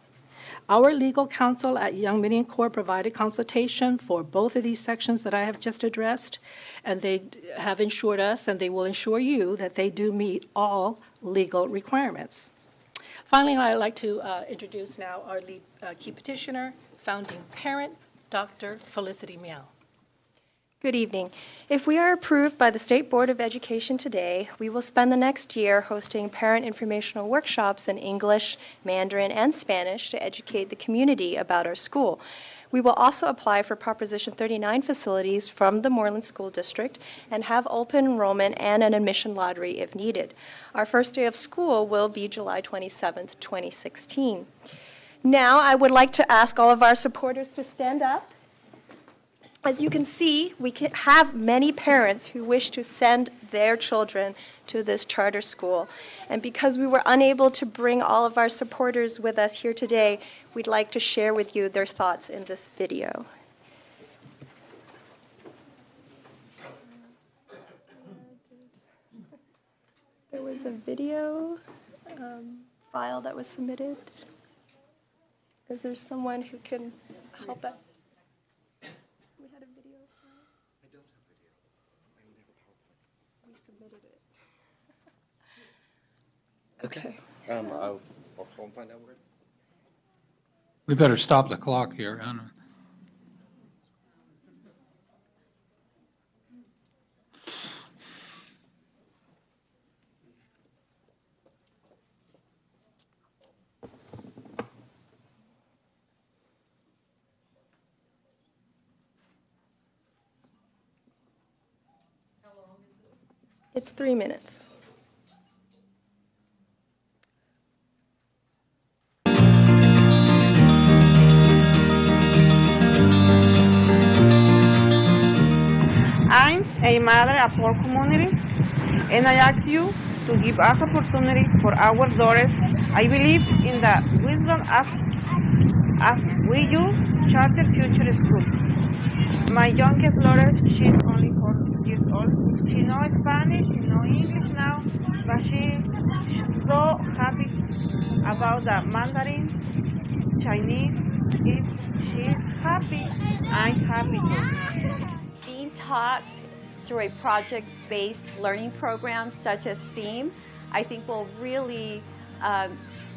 Speaker 19: Our legal counsel at Young Mini and Core provided consultation for both of these sections that I have just addressed, and they have ensured us, and they will ensure you, that they do meet all legal requirements. Finally, I'd like to introduce now our lead key petitioner, founding parent, Dr. Felicity Miao.
Speaker 1: Good evening. If we are approved by the State Board of Education today, we will spend the next year hosting parent informational workshops in English, Mandarin, and Spanish to educate the community about our school. We will also apply for Proposition 39 facilities from the Moreland School District and have open enrollment and an admission lottery if needed. Our first day of school will be July 27th, 2016. Now, I would like to ask all of our supporters to stand up. As you can see, we have many parents who wish to send their children to this charter school. And because we were unable to bring all of our supporters with us here today, we'd like to share with you their thoughts in this video. There was a video file that was submitted. Is there someone who can help us? We had a video. I don't have video. I only have a PowerPoint. We submitted it. Okay.
Speaker 2: I'll call and find out where.
Speaker 22: We better stop the clock here. Anna.
Speaker 1: It's 3 minutes.
Speaker 5: I'm a mother of our community, and I ask you to give us opportunity for our daughters. I believe in the wisdom of we use charter future school. My youngest daughter, she's only 4 years old. She knows Spanish, she knows English now, but she's so happy about the Mandarin, Chinese. If she's happy, I'm happy too.
Speaker 7: Being taught through a project-based learning program such as STEAM, I think will really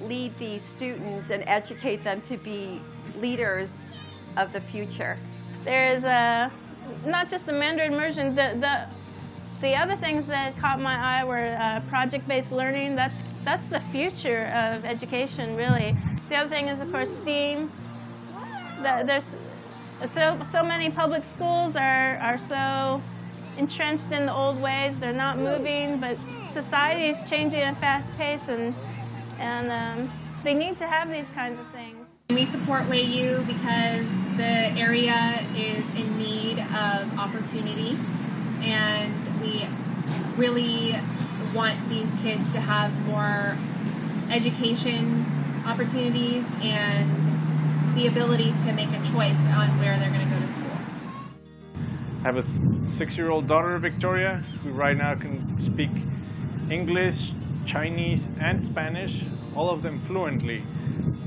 Speaker 7: lead these students and educate them to be leaders of the future.
Speaker 24: There's not just the Mandarin immersion, the other things that caught my eye were project-based learning. That's the future of education, really. The other thing is, of course, STEAM. There's so many public schools are so entrenched in the old ways. They're not moving, but society is changing at a fast pace, and they need to have these kinds of things.
Speaker 25: We support WayU because the area is in need of opportunity, and we really want these kids to have more education opportunities and the ability to make a choice on where they're going to go to school.
Speaker 26: I have a 6-year-old daughter, Victoria, who right now can speak English, Chinese, and Spanish, all of them fluently.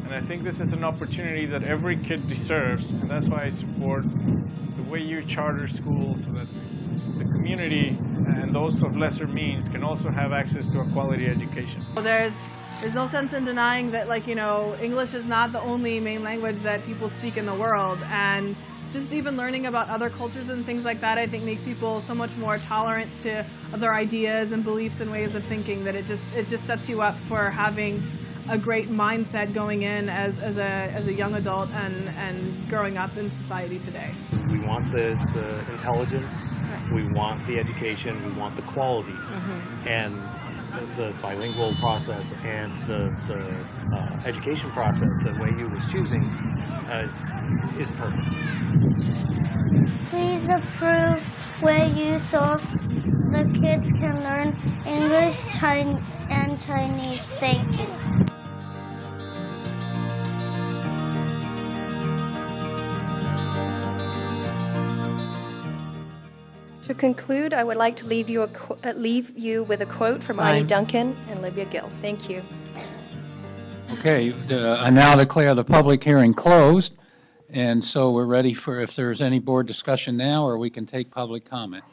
Speaker 26: And I think this is an opportunity that every kid deserves, and that's why I support the WayU charter school, so that the community and those of lesser means can also have access to a quality education.
Speaker 27: There's no sense in denying that, English is not the only main language that people speak in the world, and just even learning about other cultures and things like that, I think, makes people so much more tolerant to other ideas and beliefs and ways of thinking, that it just sets you up for having a great mindset going in as a young adult and growing up in society today.
Speaker 28: We want the intelligence, we want the education, we want the quality, and the bilingual process and the education process that WayU was choosing is perfect.
Speaker 29: Please approve WayU so the kids can learn English, and Chinese. Thank you.
Speaker 1: To conclude, I would like to leave you with a quote from Arnie Duncan and Libya Gill. Thank you.
Speaker 22: Okay, I now declare the public hearing closed, and so we're ready for if there's any board discussion now, or we can take public comment.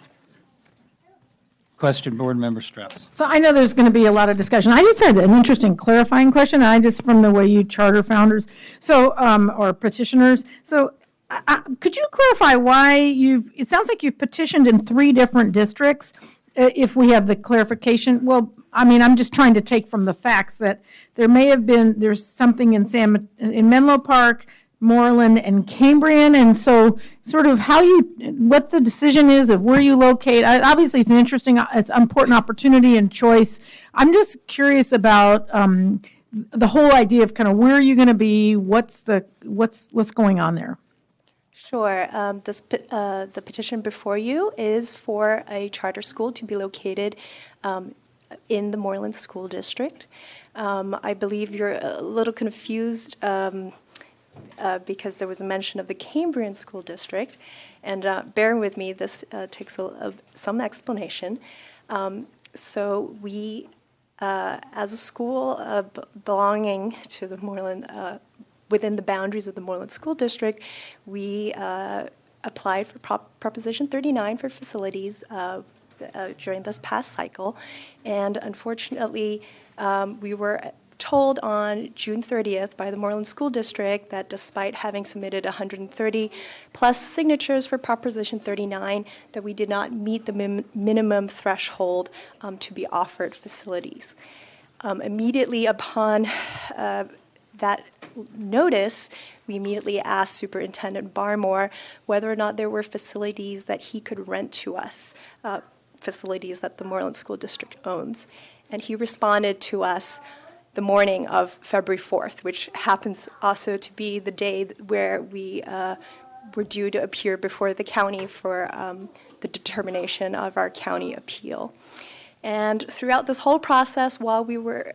Speaker 22: Question, Board Member Strauss.
Speaker 30: So I know there's going to be a lot of discussion. I just had an interesting clarifying question. From the WayU charter founders, or petitioners. So could you clarify why it sounds like you've petitioned in 3 different districts, if we have the clarification? Well, I'm just trying to take from the facts that there's something in Menlo Park, Moreland, and Cambrian, and so sort of what the decision is of where you locate. Obviously, it's it's an important opportunity and choice. I'm just curious about the whole idea of kind of where are you going to be, what's going on there.
Speaker 1: Sure. The petition before you is for a charter school to be located in the Moreland School District. I believe you're a little confused because there was a mention of the Cambrian School District, and bear with me, this takes some explanation. So we, as a school belonging to the Moreland within the boundaries of the Moreland School District, we applied for Proposition 39 for facilities during this past cycle. And unfortunately, we were told on June 30th by the Moreland School District that despite having submitted 130 plus signatures for Proposition 39, that we did not meet the minimum threshold to be offered facilities. Immediately upon that notice, we immediately asked Superintendent Barmore whether or not there were facilities that he could rent to us, facilities that the Moreland School District owns. And he responded to us the morning of February 4th, which happens also to be the day where we were due to appear before the county for the determination of our county appeal. And throughout this whole process, while we were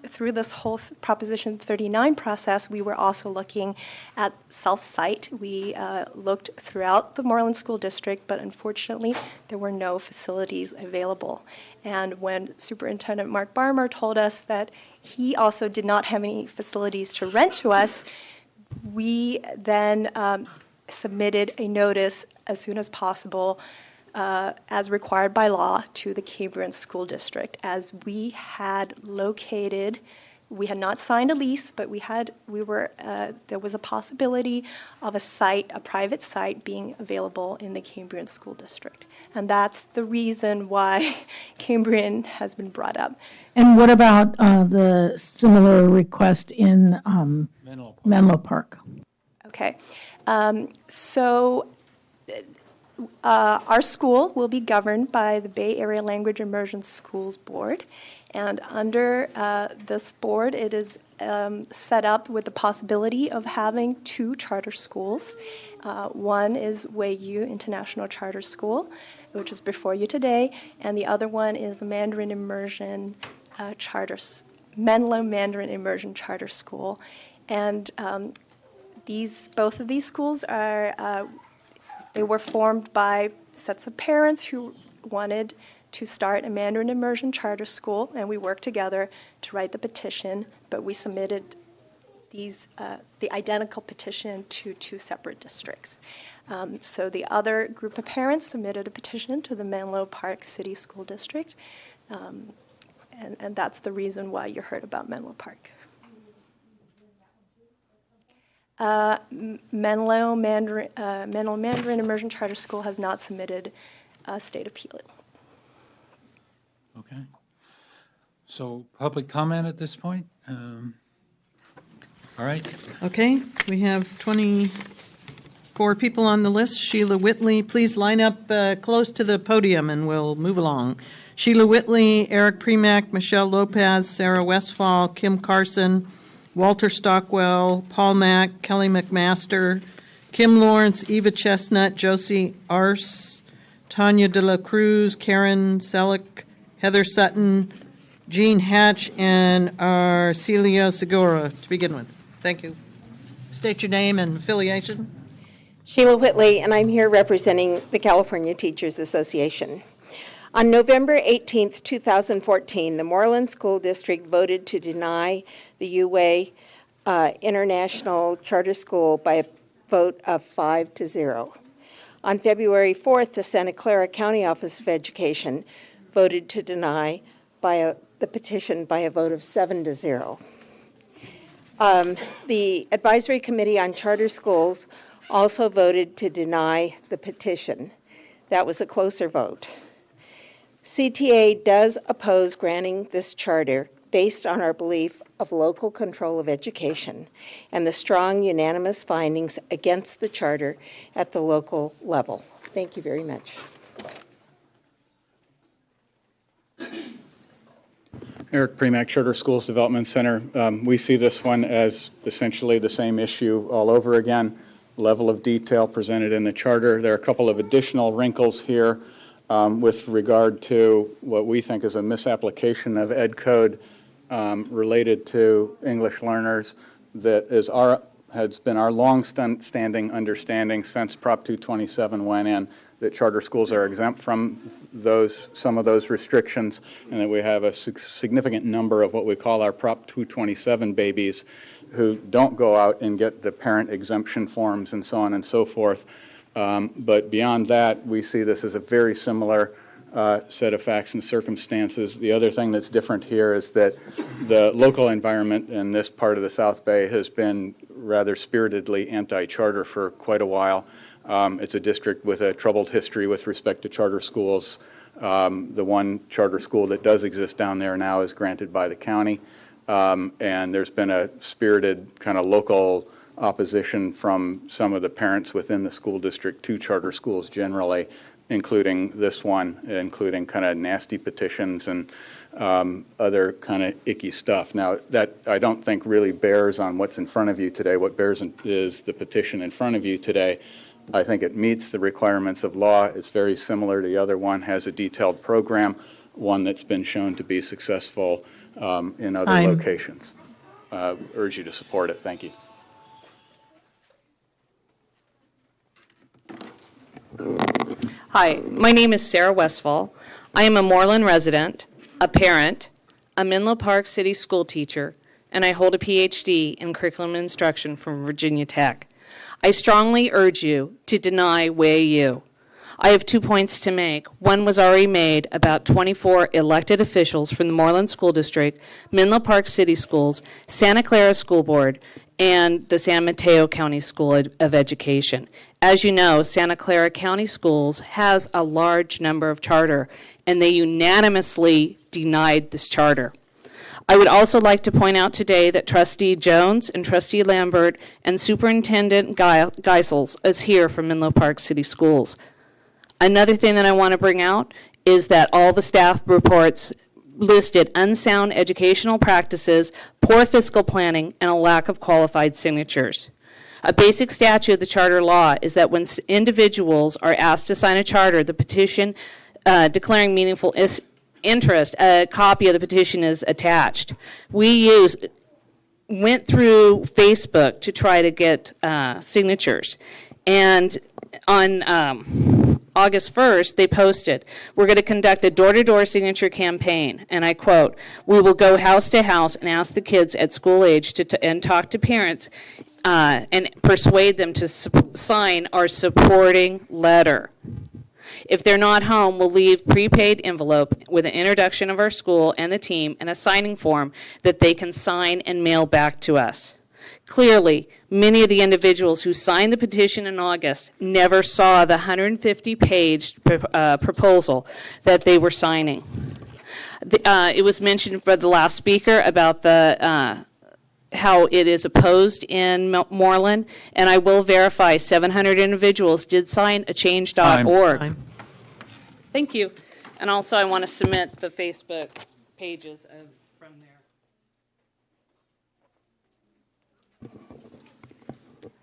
Speaker 1: through this whole Proposition 39 process, we were also looking at self-site. We looked throughout the Moreland School District, but unfortunately, there were no facilities available. And when Superintendent Mark Barmer told us that he also did not have any facilities to rent to us, we then submitted a notice as soon as possible, as required by law, to the Cambrian School District, as we had located, we had not signed a lease, but there was a possibility of a site, a private site, being available in the Cambrian School District. And that's the reason why Cambrian has been brought up.
Speaker 30: And what about the similar request in Menlo Park?
Speaker 1: Okay. So our school will be governed by the Bay Area Language Immersion Schools Board. And under this board, it is set up with the possibility of having 2 charter schools. One is Wei-Yu International Charter School, which is before you today, and the other one is Mandarin Immersion Menlo Mandarin Immersion Charter School. And both of these schools they were formed by sets of parents who wanted to start a Mandarin Immersion Charter School, and we worked together to write the petition, but we submitted the identical petition to 2 separate districts. So the other group of parents submitted a petition to the Menlo Park City School District, and that's the reason why you heard about Menlo Park. Menlo Mandarin Immersion Charter School has not submitted a state appeal.
Speaker 22: Okay. So public comment at this point? All right.
Speaker 4: Okay, we have 24 people on the list. Sheila Whitley, please line up close to the podium and we'll move along. Sheila Whitley, Eric Premack, Michelle Lopez, Sarah Westfall, Kim Carson, Walter Stockwell, Paul Mack, Kelly McMaster, Kim Lawrence, Eva Chestnut, Josie Arce, Tanya De La Cruz, Karen Selick, Heather Sutton, Jean Hatch, and Arcelio Segura to begin with. Thank you. State your name and affiliation.
Speaker 6: Sheila Whitley, and I'm here representing the California Teachers Association. On November 18, 2014, the Moreland School District voted to deny the UWay International Charter School by a vote of 5-0. On February 4th, the Santa Clara County Office of Education voted to deny the petition by a vote of 7-0. The Advisory Committee on Charter Schools also voted to deny the petition. That was a closer vote. CTA does oppose granting this charter based on our belief of local control of education and the strong unanimous findings against the charter at the local level. Thank you very much.
Speaker 8: Eric Premack, Charter Schools Development Center. We see this one as essentially the same issue all over again. Level of detail presented in the charter. There are a couple of additional wrinkles here with regard to what we think is a misapplication of Ed Code related to English learners that is our has been our long-standing understanding since Prop 227 went in that charter schools are exempt from some of those restrictions, and that we have a significant number of what we call our Prop 227 babies who don't go out and get the parent exemption forms and so on and so forth. But beyond that, we see this as a very similar set of facts and circumstances. The other thing that's different here is that the local environment in this part of the South Bay has been rather spiritedly anti-charter for quite a while. It's a district with a troubled history with respect to charter schools. The one charter school that does exist down there now is granted by the county, and there's been a spirited kind of local opposition from some of the parents within the school district to charter schools generally, including this one, including kind of nasty petitions and other kind of icky stuff. Now, that I don't think really bears on what's in front of you today. What bears is the petition in front of you today. I think it meets the requirements of law. It's very similar to the other one, has a detailed program, one that's been shown to be successful in other locations. Urge you to support it. Thank you.
Speaker 9: Hi, my name is Sarah Westfall. I am a Moreland resident, a parent, a Menlo Park City school teacher, and I hold a PhD in curriculum instruction from Virginia Tech. I strongly urge you to deny WAU. I have 2 points to make. One was already made about 24 elected officials from the Moreland School District, Menlo Park City Schools, Santa Clara School Board, and the San Mateo County School of Education. As you know, Santa Clara County Schools has a large number of charter, and they unanimously denied this charter. I would also like to point out today that Trustee Jones and Trustee Lambert and Superintendent Geisels is here from Menlo Park City Schools. Another thing that I want to bring out is that all the staff reports listed unsound educational practices, poor fiscal planning, and a lack of qualified signatures. A basic statute of the charter law is that when individuals are asked to sign a charter, the petition declaring meaningful interest, a copy of the petition is attached. We went through Facebook to try to get signatures, and on August 1st, they posted, "We're going to conduct a door-to-door signature campaign," and I quote, "We will go house to house and ask the kids at school age and talk to parents and persuade them to sign our supporting letter. If they're not home, we'll leave prepaid envelope with an introduction of our school and the team and a signing form that they can sign and mail back to us." Clearly, many of the individuals who signed the petition in August never saw the 150-page proposal that they were signing. It was mentioned by the last speaker about the how it is opposed in Moreland, and I will verify 700 individuals did sign a change.org. Thank you. And also I want to submit the Facebook pages from there.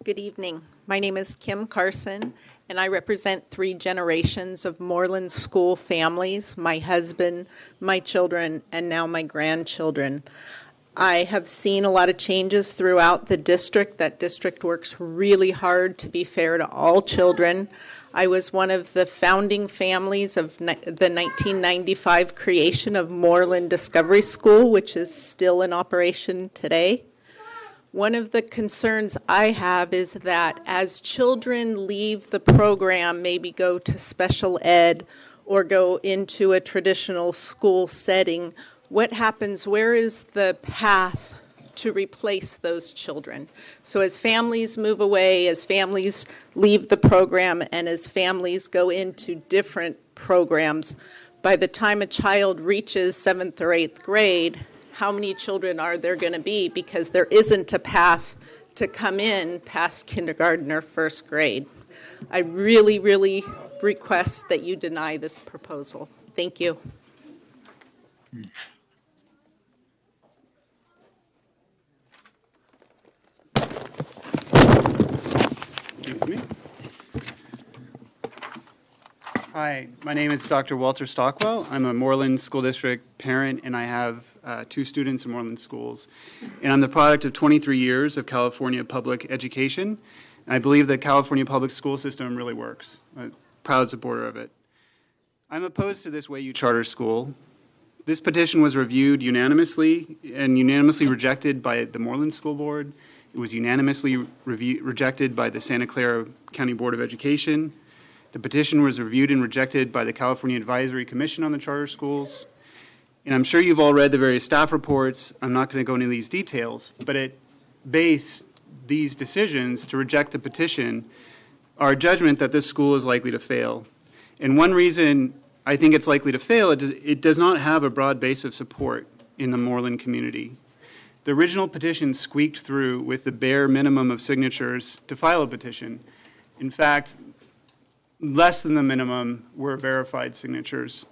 Speaker 10: Good evening. My name is Kim Carson, and I represent 3 generations of Moreland school families, my husband, my children, and now my grandchildren. I have seen a lot of changes throughout the district. That district works really hard to be fair to all children. I was one of the founding families of the 1995 creation of Moreland Discovery School, which is still in operation today. One of the concerns I have is that as children leave the program, maybe go to special ed or go into a traditional school setting, what happens? Where is the path to replace those children? So as families move away, as families leave the program, and as families go into different programs, by the time a child reaches 7th or 8th grade, how many children are there going to be? Because there isn't a path to come in past kindergarten or 1st grade. I really, really request that you deny this proposal. Thank you.
Speaker 11: Excuse me.
Speaker 3: Hi, my name is Dr. Walter Stockwell. I'm a Moreland School District parent, and I have 2 students in Moreland schools. And I'm the product of 23 years of California public education. And I believe the California public school system really works. I'm a proud supporter of it. I'm opposed to this Way You charter school. This petition was reviewed unanimously and unanimously rejected by the Moreland School Board. It was unanimously rejected by the Santa Clara County Board of Education. The petition was reviewed and rejected by the California Advisory Commission on the Charter Schools. And I'm sure you've all read the various staff reports. I'm not going to go into these details, but at base, these decisions to reject the petition are a judgment that this school is likely to fail. And one reason I think it's likely to fail, it does not have a broad base of support in the Moreland community. The original petition squeaked through with the bare minimum of signatures to file a petition. In fact, less than the minimum were verified signatures.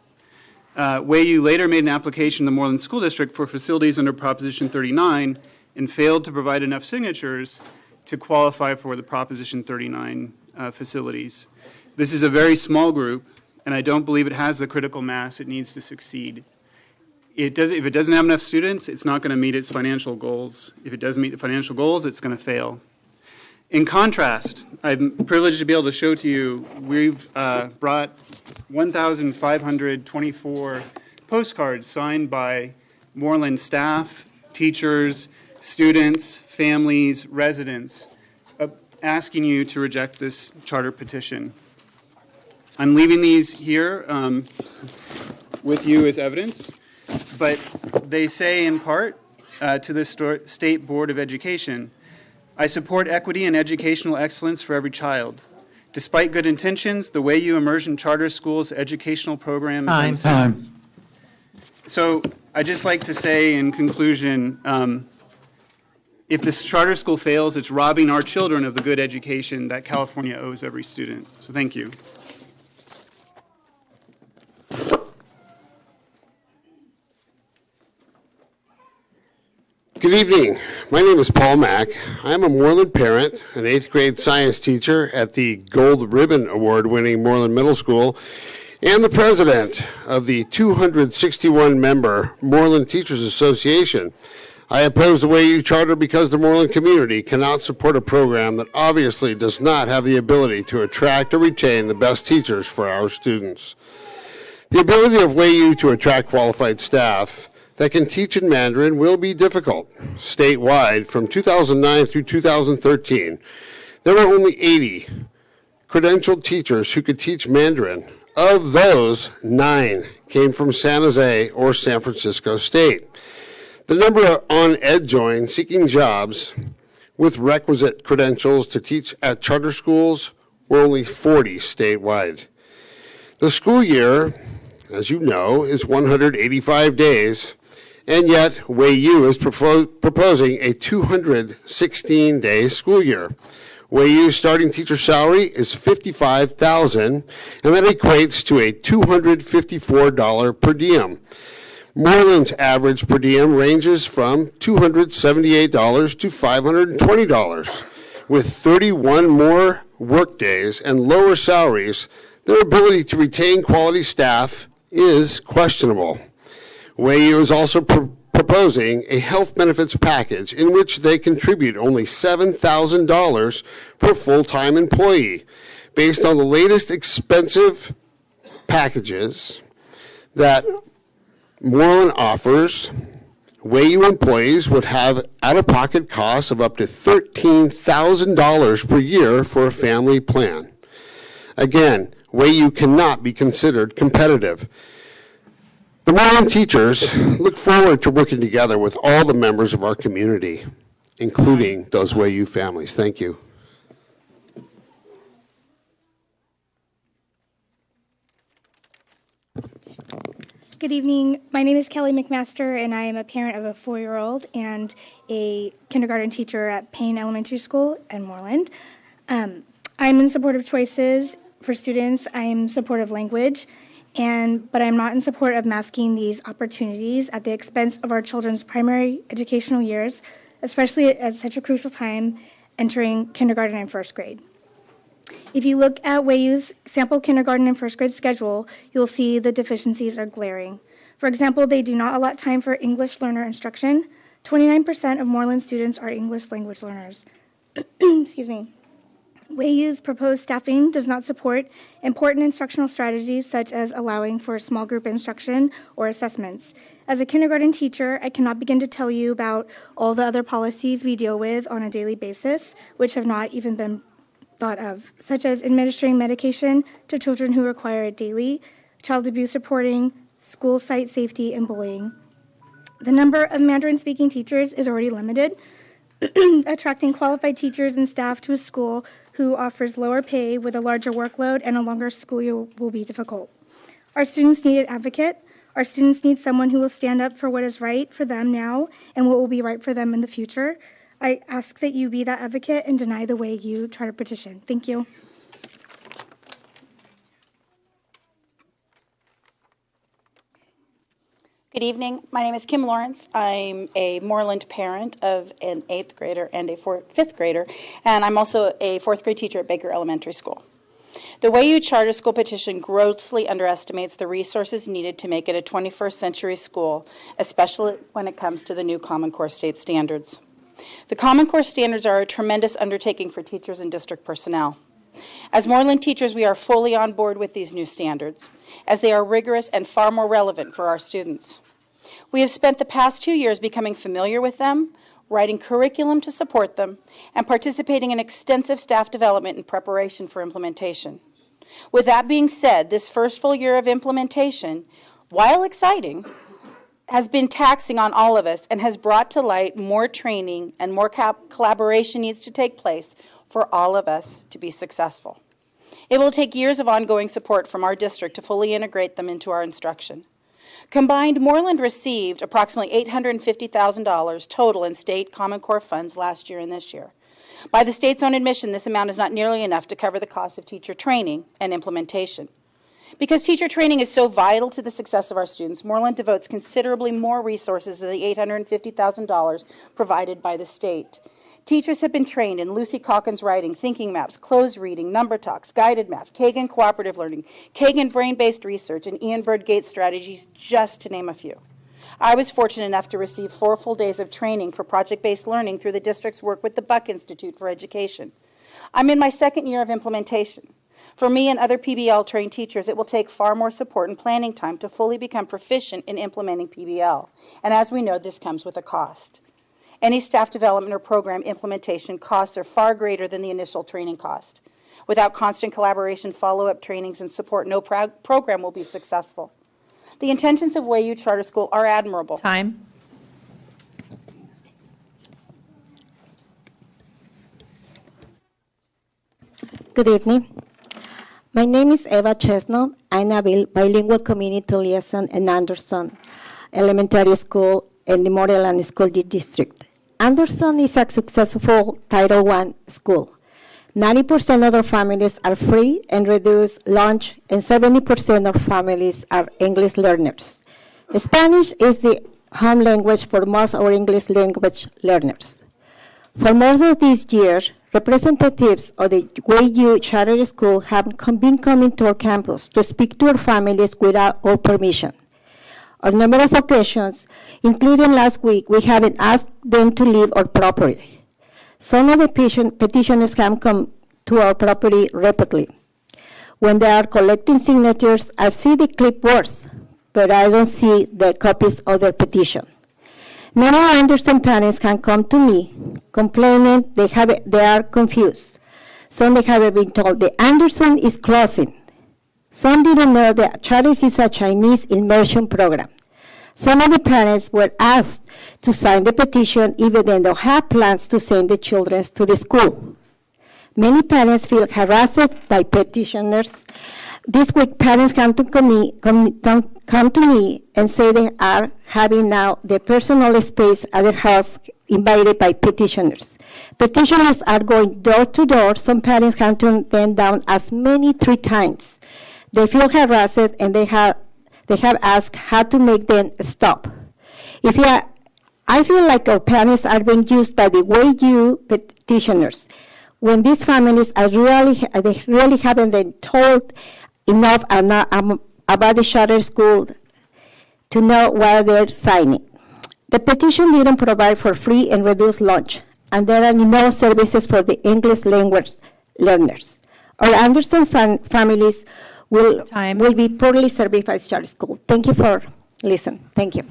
Speaker 3: WayU later made an application to the Moreland School District for facilities under Proposition 39 and failed to provide enough signatures to qualify for the Proposition 39 facilities. This is a very small group, and I don't believe it has the critical mass it needs to succeed. If it doesn't have enough students, it's not going to meet its financial goals. If it doesn't meet the financial goals, it's going to fail. In contrast, I'm privileged to be able to show to you, we've brought 1,524 postcards signed by Moreland staff, teachers, students, families, residents, asking you to reject this charter petition. I'm leaving these here with you as evidence, but they say in part to the State Board of Education, I support equity and educational excellence for every child. Despite good intentions, the WayU Immersion Charter School's educational program is unsafe.
Speaker 22: Time.
Speaker 3: So I'd just like to say in conclusion, if this charter school fails, it's robbing our children of the good education that California owes every student. So thank you.
Speaker 11: Good evening. My name is Paul Mack. I'm a Moreland parent, an 8th grade science teacher at the Gold Ribbon Award-winning Moreland Middle School, and the president of the 261-member Moreland Teachers Association. I oppose the WayU charter because the Moreland community cannot support a program that obviously does not have the ability to attract or retain the best teachers for our students. The ability of WayU to attract qualified staff that can teach in Mandarin will be difficult. Statewide, from 2009 through 2013, there were only 80 credentialed teachers who could teach Mandarin. Of those, 9 came from San Jose or San Francisco State. The number on EdJoin seeking jobs with requisite credentials to teach at charter schools were only 40 statewide. The school year, as you know, is 185 days, and yet WayU is proposing a 216-day school year. WayU's starting teacher salary is $55,000, and that equates to a $254 per diem. Moreland's average per diem ranges from $278 to $520. With 31 more workdays and lower salaries, their ability to retain quality staff is questionable. WayU is also proposing a health benefits package in which they contribute only $7,000 per full-time employee. Based on the latest expensive packages that Moreland offers, WayU employees would have out-of-pocket costs of up to $13,000 per year for a family plan. Again, WayU cannot be considered competitive. The Moreland teachers look forward to working together with all the members of our community, including those WayU families. Thank you.
Speaker 13: Good evening. My name is Kelly McMaster, and I am a parent of a 4-year-old and a kindergarten teacher at Payne Elementary School in Moreland. I'm in support of choices for students. I am in support of language, but I'm not in support of masking these opportunities at the expense of our children's primary educational years, especially at such a crucial time entering kindergarten and first grade. If you look at WAYU's sample kindergarten and first grade schedule, you'll see the deficiencies are glaring. For example, they do not allot time for English learner instruction. 29% of Moreland students are English language learners. Excuse me. WAYU's proposed staffing does not support important instructional strategies such as allowing for small group instruction or assessments. As a kindergarten teacher, I cannot begin to tell you about all the other policies we deal with on a daily basis, which have not even been thought of, such as administering medication to children who require it daily, child abuse reporting, school site safety, and bullying. The number of Mandarin-speaking teachers is already limited. Attracting qualified teachers and staff to a school who offers lower pay with a larger workload and a longer school year will be difficult. Our students need an advocate. Our students need someone who will stand up for what is right for them now and what will be right for them in the future. I ask that you be that advocate and deny the WAYU charter petition. Thank you.
Speaker 12: Good evening. My name is Kim Lawrence. I'm a Moreland parent of an 8th grader and a 5th grader, and I'm also a 4th grade teacher at Baker Elementary School. The WAYU charter school petition grossly underestimates the resources needed to make it a 21st century school, especially when it comes to the new Common Core state standards. The Common Core standards are a tremendous undertaking for teachers and district personnel. As Moreland teachers, we are fully on board with these new standards, as they are rigorous and far more relevant for our students. We have spent the past 2 years becoming familiar with them, writing curriculum to support them, and participating in extensive staff development in preparation for implementation. With that being said, this first full year of implementation, while exciting, has been taxing on all of us and has brought to light more training and more collaboration needs to take place for all of us to be successful. It will take years of ongoing support from our district to fully integrate them into our instruction. Combined, Moreland received approximately $850,000 total in state Common Core funds last year and this year. By the state's own admission, this amount is not nearly enough to cover the cost of teacher training and implementation. Because teacher training is so vital to the success of our students, Moreland devotes considerably more resources than the $850,000 provided by the state. Teachers have been trained in Lucy Calkins writing, thinking maps, closed reading, number talks, guided math, Kagan cooperative learning, Kagan brain-based research, and Ian Bird Gates strategies, just to name a few. I was fortunate enough to receive 4 full days of training for project-based learning through the district's work with the Buck Institute for Education. I'm in my 2nd year of implementation. For me and other PBL-trained teachers, it will take far more support and planning time to fully become proficient in implementing PBL. And as we know, this comes with a cost. Any staff development or program implementation costs are far greater than the initial training cost. Without constant collaboration, follow-up trainings, and support, no program will be successful. The intentions of WAYU Charter School are admirable.
Speaker 14: Time.
Speaker 15: Good evening. My name is Eva Chesno. I'm a bilingual community liaison in Anderson Elementary School in the Moreland School District. Anderson is a successful Title I school. 90% of their families are free and reduced lunch, and 70% of families are English learners. Spanish is the home language for most of our English language learners. For most of these years, representatives of the WAYU Charter School have been coming to our campus to speak to our families without our permission. On numerous occasions, including last week, we have been asked them to leave our property. Some of the petitioners have come to our property repeatedly. When they are collecting signatures, I see the clipboards, but I don't see the copies of their petition. Many Anderson parents can come to me complaining they are confused. Some they have been told the Anderson is closing. Some didn't know that charter is a Chinese immersion program. Some of the parents were asked to sign the petition even though they don't have plans to send the children to the school. Many parents feel harassed by petitioners. This week, parents come to me and say they are having now their personal space at their house invited by petitioners. Petitioners are going door to door. Some parents have turned them down as many 3 times. They feel harassed and they have asked how to make them stop. I feel like our parents are being used by the WAYU petitioners. when these families are they really haven't been told enough about the charter school to know what they're signing. The petition didn't provide for free and reduced lunch, and there are no services for the English language learners. Our Anderson families will be poorly served by charter school. Thank you for listening. Thank you.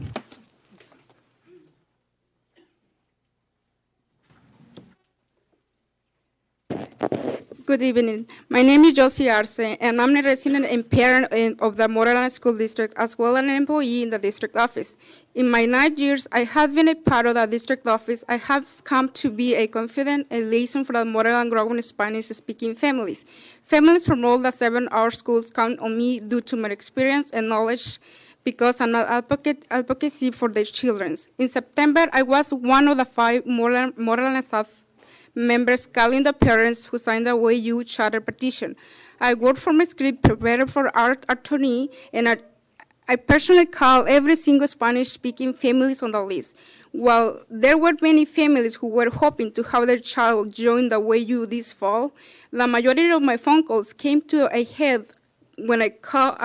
Speaker 2: Good evening. My name is Josie Arce, and I'm a resident and parent of the Moreland School District, as well as an employee in the district office. In my 9 years, I have been a part of the district office. I have come to be a confident liaison for the Moreland growing Spanish-speaking families. Families from all the 7 schools count on me due to my experience and knowledge, because I'm an advocacy for their children. In September, I was one of the 5 Moreland staff members calling the parents who signed the OAU charter petition. I worked for my script, prepared for our attorney, and I personally called every single Spanish-speaking families on the list. While there were many families who were hoping to have their child join the OAU this fall, the majority of my phone calls came to a head when I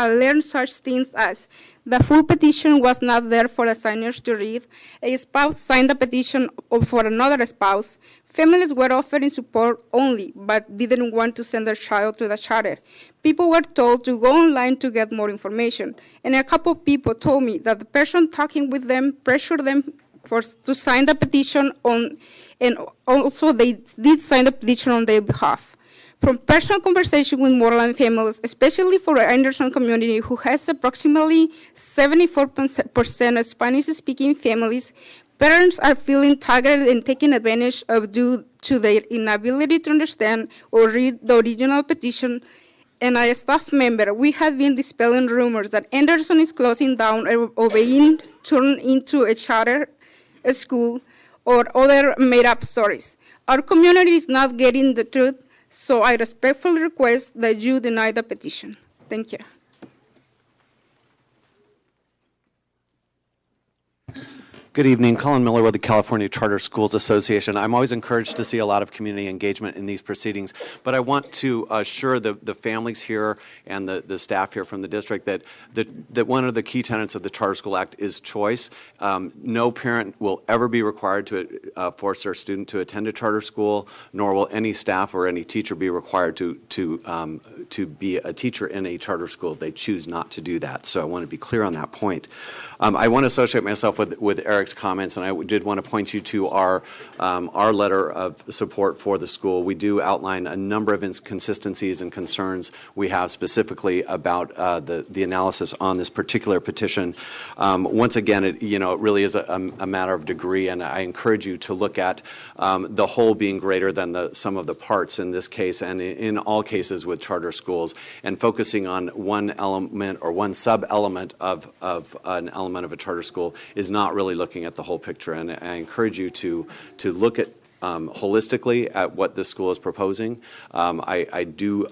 Speaker 2: learned such things as the full petition was not there for the signers to read, a spouse signed the petition for another spouse, families were offering support only, but didn't want to send their child to the charter. People were told to go online to get more information, and a couple of people told me that the person talking with them pressured them to sign the petition and also they did sign the petition on their behalf. From personal conversation with Moreland families, especially for the Anderson community, who has approximately 74% of Spanish-speaking families, parents are feeling targeted and taken advantage of due to their inability to understand or read the original petition. And as a staff member, we have been dispelling rumors that Anderson is closing down or being turned into a charter school or other made-up stories. Our community is not getting the truth, so I respectfully request that you deny the petition. Thank you.
Speaker 5: Good evening. Colin Miller with the California Charter Schools Association. I'm always encouraged to see a lot of community engagement in these proceedings, but I want to assure the families here and the staff here from the district that one of the key tenets of the Charter School Act is choice. No parent will ever be required to force their student to attend a charter school, nor will any staff or any teacher be required to be a teacher in a charter school if they choose not to do that. So I want to be clear on that point. I want to associate myself with Eric's comments, and I did want to point you to our letter of support for the school. We do outline a number of inconsistencies and concerns we have specifically about the analysis on this particular petition. Once again, it really is a matter of degree, and I encourage you to look at the whole being greater than the sum of the parts in this case, and in all cases with charter schools, and focusing on one element or one sub-element of an element of a charter school is not really looking at the whole picture. And I encourage you to look at holistically at what this school is proposing. I do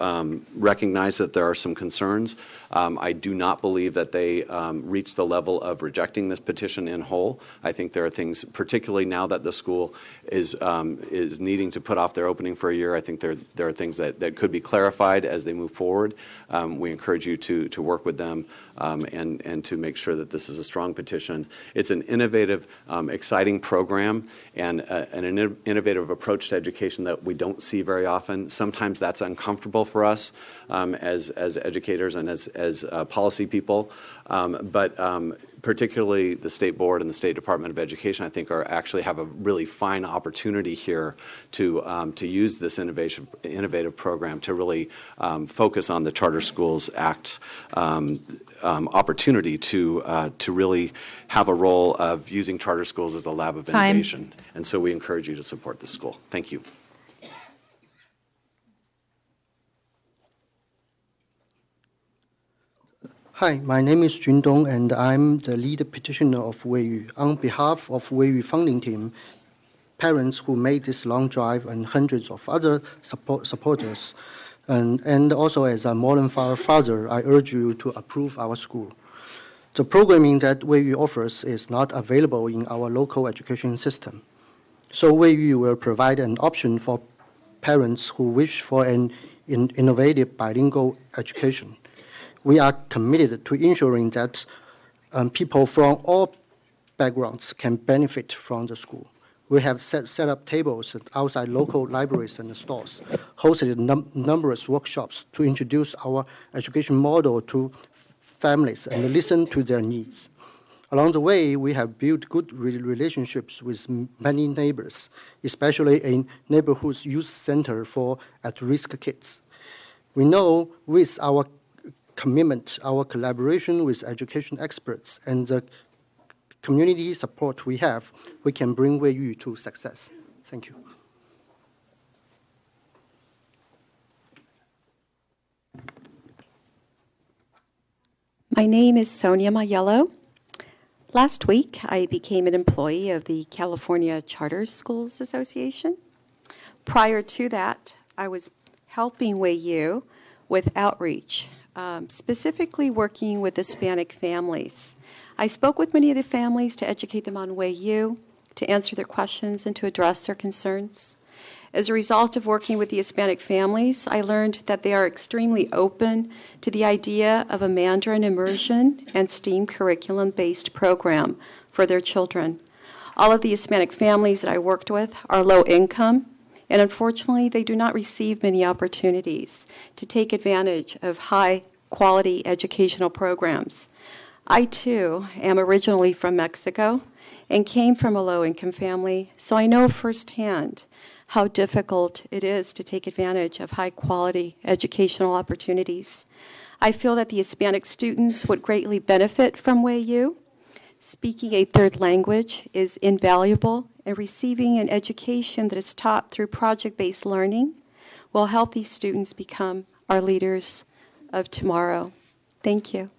Speaker 5: recognize that there are some concerns. I do not believe that they reach the level of rejecting this petition in whole. I think there are things, particularly now that the school is needing to put off their opening for a year, I think there are things that could be clarified as they move forward. We encourage you to work with them and to make sure that this is a strong petition. It's an innovative, exciting program and an innovative approach to education that we don't see very often. Sometimes that's uncomfortable for us as educators and as policy people, but particularly the State Board and the State Department of Education, I think, actually have a really fine opportunity here to use this innovative program to really focus on the Charter Schools Act's opportunity to really have a role of using charter schools as a lab of innovation. And so we encourage you to support this school. Thank you.
Speaker 14: Hi, my name is Jun Dong, and I'm the lead petitioner of Weiyu. On behalf of Weiyu funding team, parents who made this long drive, and hundreds of other supporters, and also as a Moreland father, I urge you to approve our school. The programming that Weiyu offers is not available in our local education system. So Weiyu will provide an option for parents who wish for an innovative bilingual education. We are committed to ensuring that people from all backgrounds can benefit from the school. We have set up tables outside local libraries and stores, hosted numerous workshops to introduce our education model to families and listen to their needs. Along the way, we have built good relationships with many neighbors, especially a neighborhood youth center for at-risk kids. We know with our commitment, our collaboration with education experts, and the community support we have, we can bring Weiyu to success. Thank you.
Speaker 7: My name is Sonia Mayello. Last week, I became an employee of the California Charter Schools Association. Prior to that, I was helping Weiyu with outreach, specifically working with Hispanic families. I spoke with many of the families to educate them on Weiyu, to answer their questions, and to address their concerns. As a result of working with the Hispanic families, I learned that they are extremely open to the idea of a Mandarin immersion and STEAM curriculum-based program for their children. All of the Hispanic families that I worked with are low income, and unfortunately, they do not receive many opportunities to take advantage of high-quality educational programs. I, too, am originally from Mexico and came from a low-income family, so I know firsthand how difficult it is to take advantage of high-quality educational opportunities. I feel that the Hispanic students would greatly benefit from Weiyu. Speaking a third language is invaluable, and receiving an education that is taught through project-based learning will help these students become our leaders of tomorrow. Thank you.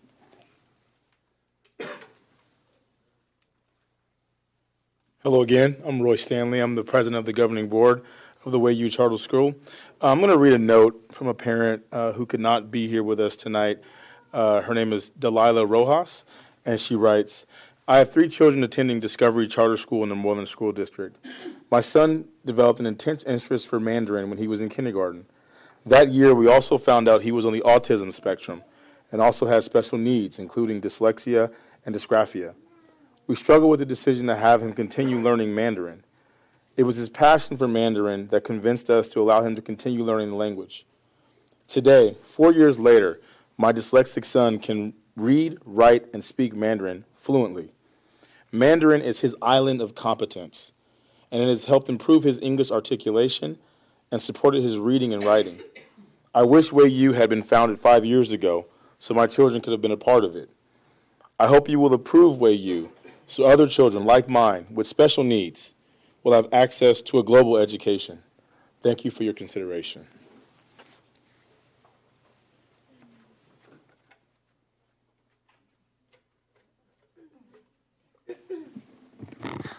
Speaker 16: Hello again. I'm Roy Stanley. I'm the president of the governing board of the Weiyu Charter School. I'm going to read a note from a parent who could not be here with us tonight. Her name is Delilah Rojas, and she writes, I have 3 children attending Discovery Charter School in the Moreland School District. My son developed an intense interest for Mandarin when he was in kindergarten. That year, we also found out he was on the autism spectrum and also had special needs, including dyslexia and dysgraphia. We struggled with the decision to have him continue learning Mandarin. It was his passion for Mandarin that convinced us to allow him to continue learning the language. Today, 4 years later, my dyslexic son can read, write, and speak Mandarin fluently. Mandarin is his island of competence, and it has helped improve his English articulation and supported his reading and writing. I wish Weiyu had been founded 5 years ago so my children could have been a part of it. I hope you will approve Weiyu so other children like mine with special needs will have access to a global education. Thank you for your consideration.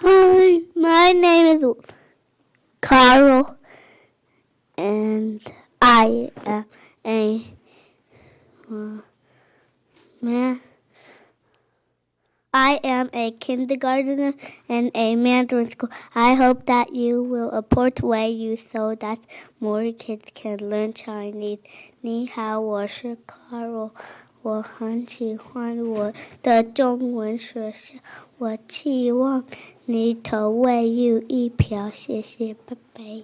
Speaker 29: Hi, my name is Carl, and I am a I am a kindergartner in a Mandarin school. I hope that you will support Weiyu so that more kids can learn Chinese. 你好，我是 Carl， 我很喜欢我的中文学校。我期望你投Weiyu一票，谢谢，拜拜。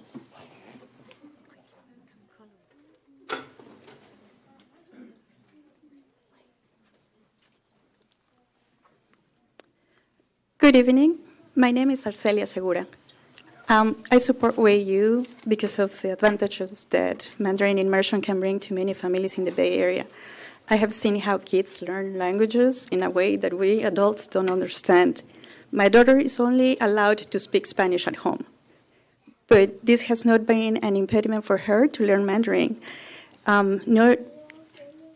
Speaker 17: Good evening. My name is Arcelia Segura. I support Weiyu because of the advantages that Mandarin immersion can bring to many families in the Bay Area. I have seen how kids learn languages in a way that we adults don't understand. My daughter is only allowed to speak Spanish at home, but this has not been an impediment for her to learn Mandarin.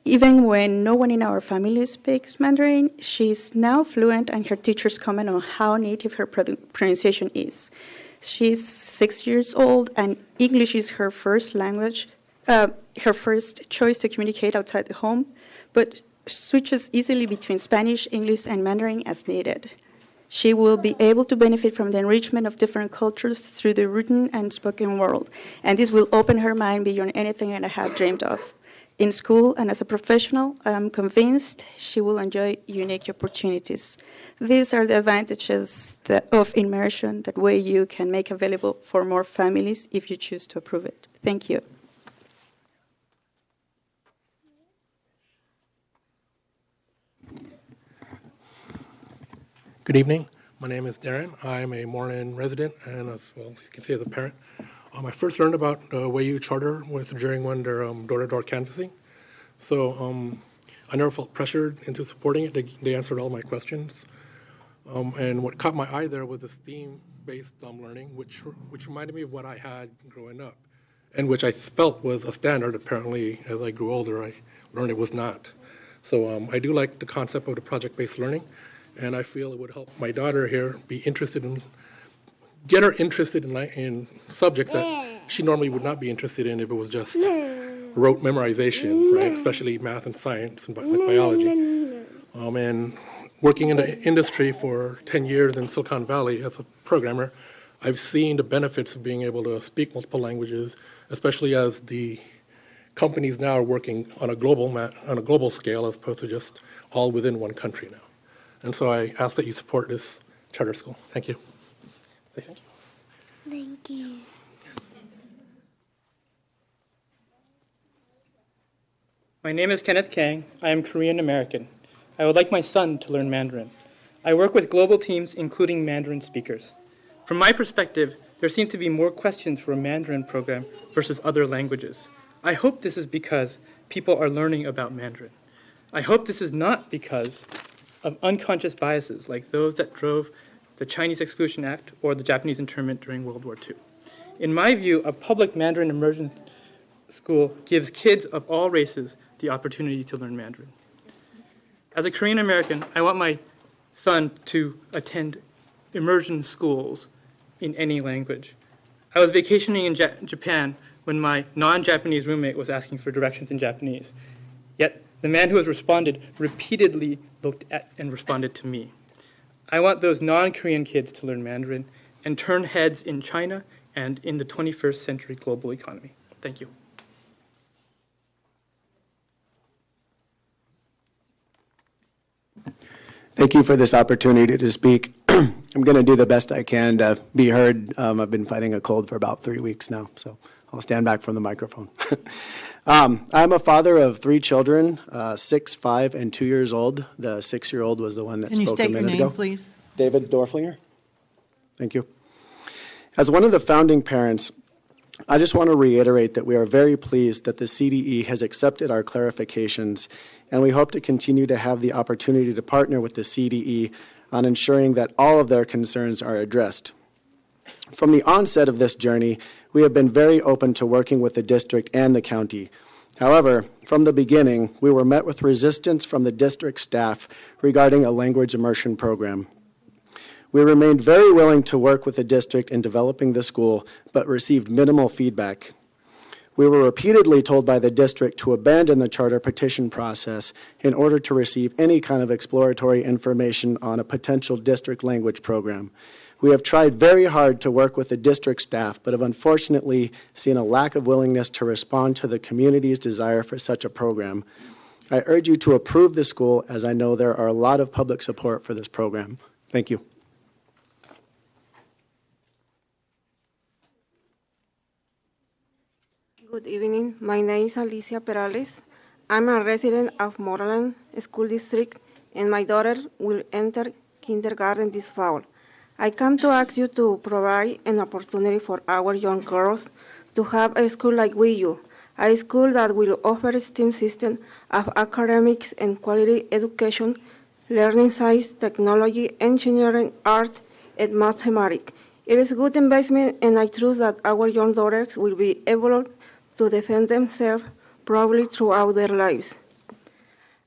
Speaker 17: Even when no one in our family speaks Mandarin, she's now fluent, and her teachers comment on how native her pronunciation is. She's 6 years old, and English is her first language, her first choice to communicate outside the home, but switches easily between Spanish, English, and Mandarin as needed. She will be able to benefit from the enrichment of different cultures through the written and spoken world, and this will open her mind beyond anything I have dreamed of. In school and as a professional, I am convinced she will enjoy unique opportunities. These are the advantages of immersion that WayU can make available for more families if you choose to approve it. Thank you.
Speaker 18: Good evening. My name is Darren. I'm a Moreland resident and, as well, as you can see, as a parent. I first learned about WayU Charter during one of their door-to-door canvassing. So I never felt pressured into supporting it. They answered all my questions. And what caught my eye there was the STEAM-based learning, which reminded me of what I had growing up, and which I felt was a standard. Apparently, as I grew older, I learned it was not. So I do like the concept of the project-based learning, and I feel it would help my daughter here get her interested in subjects that she normally would not be interested in if it was just rote memorization, right? Especially math and science and biology. And working in the industry for 10 years in Silicon Valley as a programmer, I've seen the benefits of being able to speak multiple languages, especially as the companies now are working on a global scale as opposed to just all within one country now. And so I ask that you support this charter school. Thank you. Say thank you.
Speaker 29: Thank you.
Speaker 19: My name is Kenneth Kang. I am Korean American. I would like my son to learn Mandarin. I work with global teams, including Mandarin speakers. From my perspective, there seem to be more questions for a Mandarin program versus other languages. I hope this is because people are learning about Mandarin. I hope this is not because of unconscious biases like those that drove the Chinese Exclusion Act or the Japanese internment during World War II. In my view, a public Mandarin immersion school gives kids of all races the opportunity to learn Mandarin. As a Korean American, I want my son to attend immersion schools in any language. I was vacationing in Japan when my non-Japanese roommate was asking for directions in Japanese. Yet the man who has responded repeatedly looked at and responded to me. I want those non-Korean kids to learn Mandarin and turn heads in China and in the 21st century global economy. Thank you.
Speaker 20: Thank you for this opportunity to speak. I'm going to do the best I can to be heard. I've been fighting a cold for about 3 weeks now, so I'll stand back from the microphone. I'm a father of 3 children, 6, 5, and 2 years old. The 6-year-old was the one that spoke a minute ago.
Speaker 4: Can you state your name, please?
Speaker 20: David Dorflinger. Thank you. As one of the founding parents, I just want to reiterate that we are very pleased that the CDE has accepted our clarifications, and we hope to continue to have the opportunity to partner with the CDE on ensuring that all of their concerns are addressed. From the onset of this journey, we have been very open to working with the district and the county. However, from the beginning, we were met with resistance from the district staff regarding a language immersion program. We remained very willing to work with the district in developing the school, but received minimal feedback. We were repeatedly told by the district to abandon the charter petition process in order to receive any kind of exploratory information on a potential district language program. We have tried very hard to work with the district staff, but have unfortunately seen a lack of willingness to respond to the community's desire for such a program. I urge you to approve the school, as I know there are a lot of public support for this program. Thank you.
Speaker 21: Good evening. My name is Alicia Perales. I'm a resident of Moreland School District, and my daughter will enter kindergarten this fall. I come to ask you to provide an opportunity for our young girls to have a school like WayU, a school that will offer a STEAM system of academics and quality education, learning science, technology, engineering, art, and mathematics. It is a good investment, and I trust that our young daughters will be able to defend themselves proudly throughout their lives.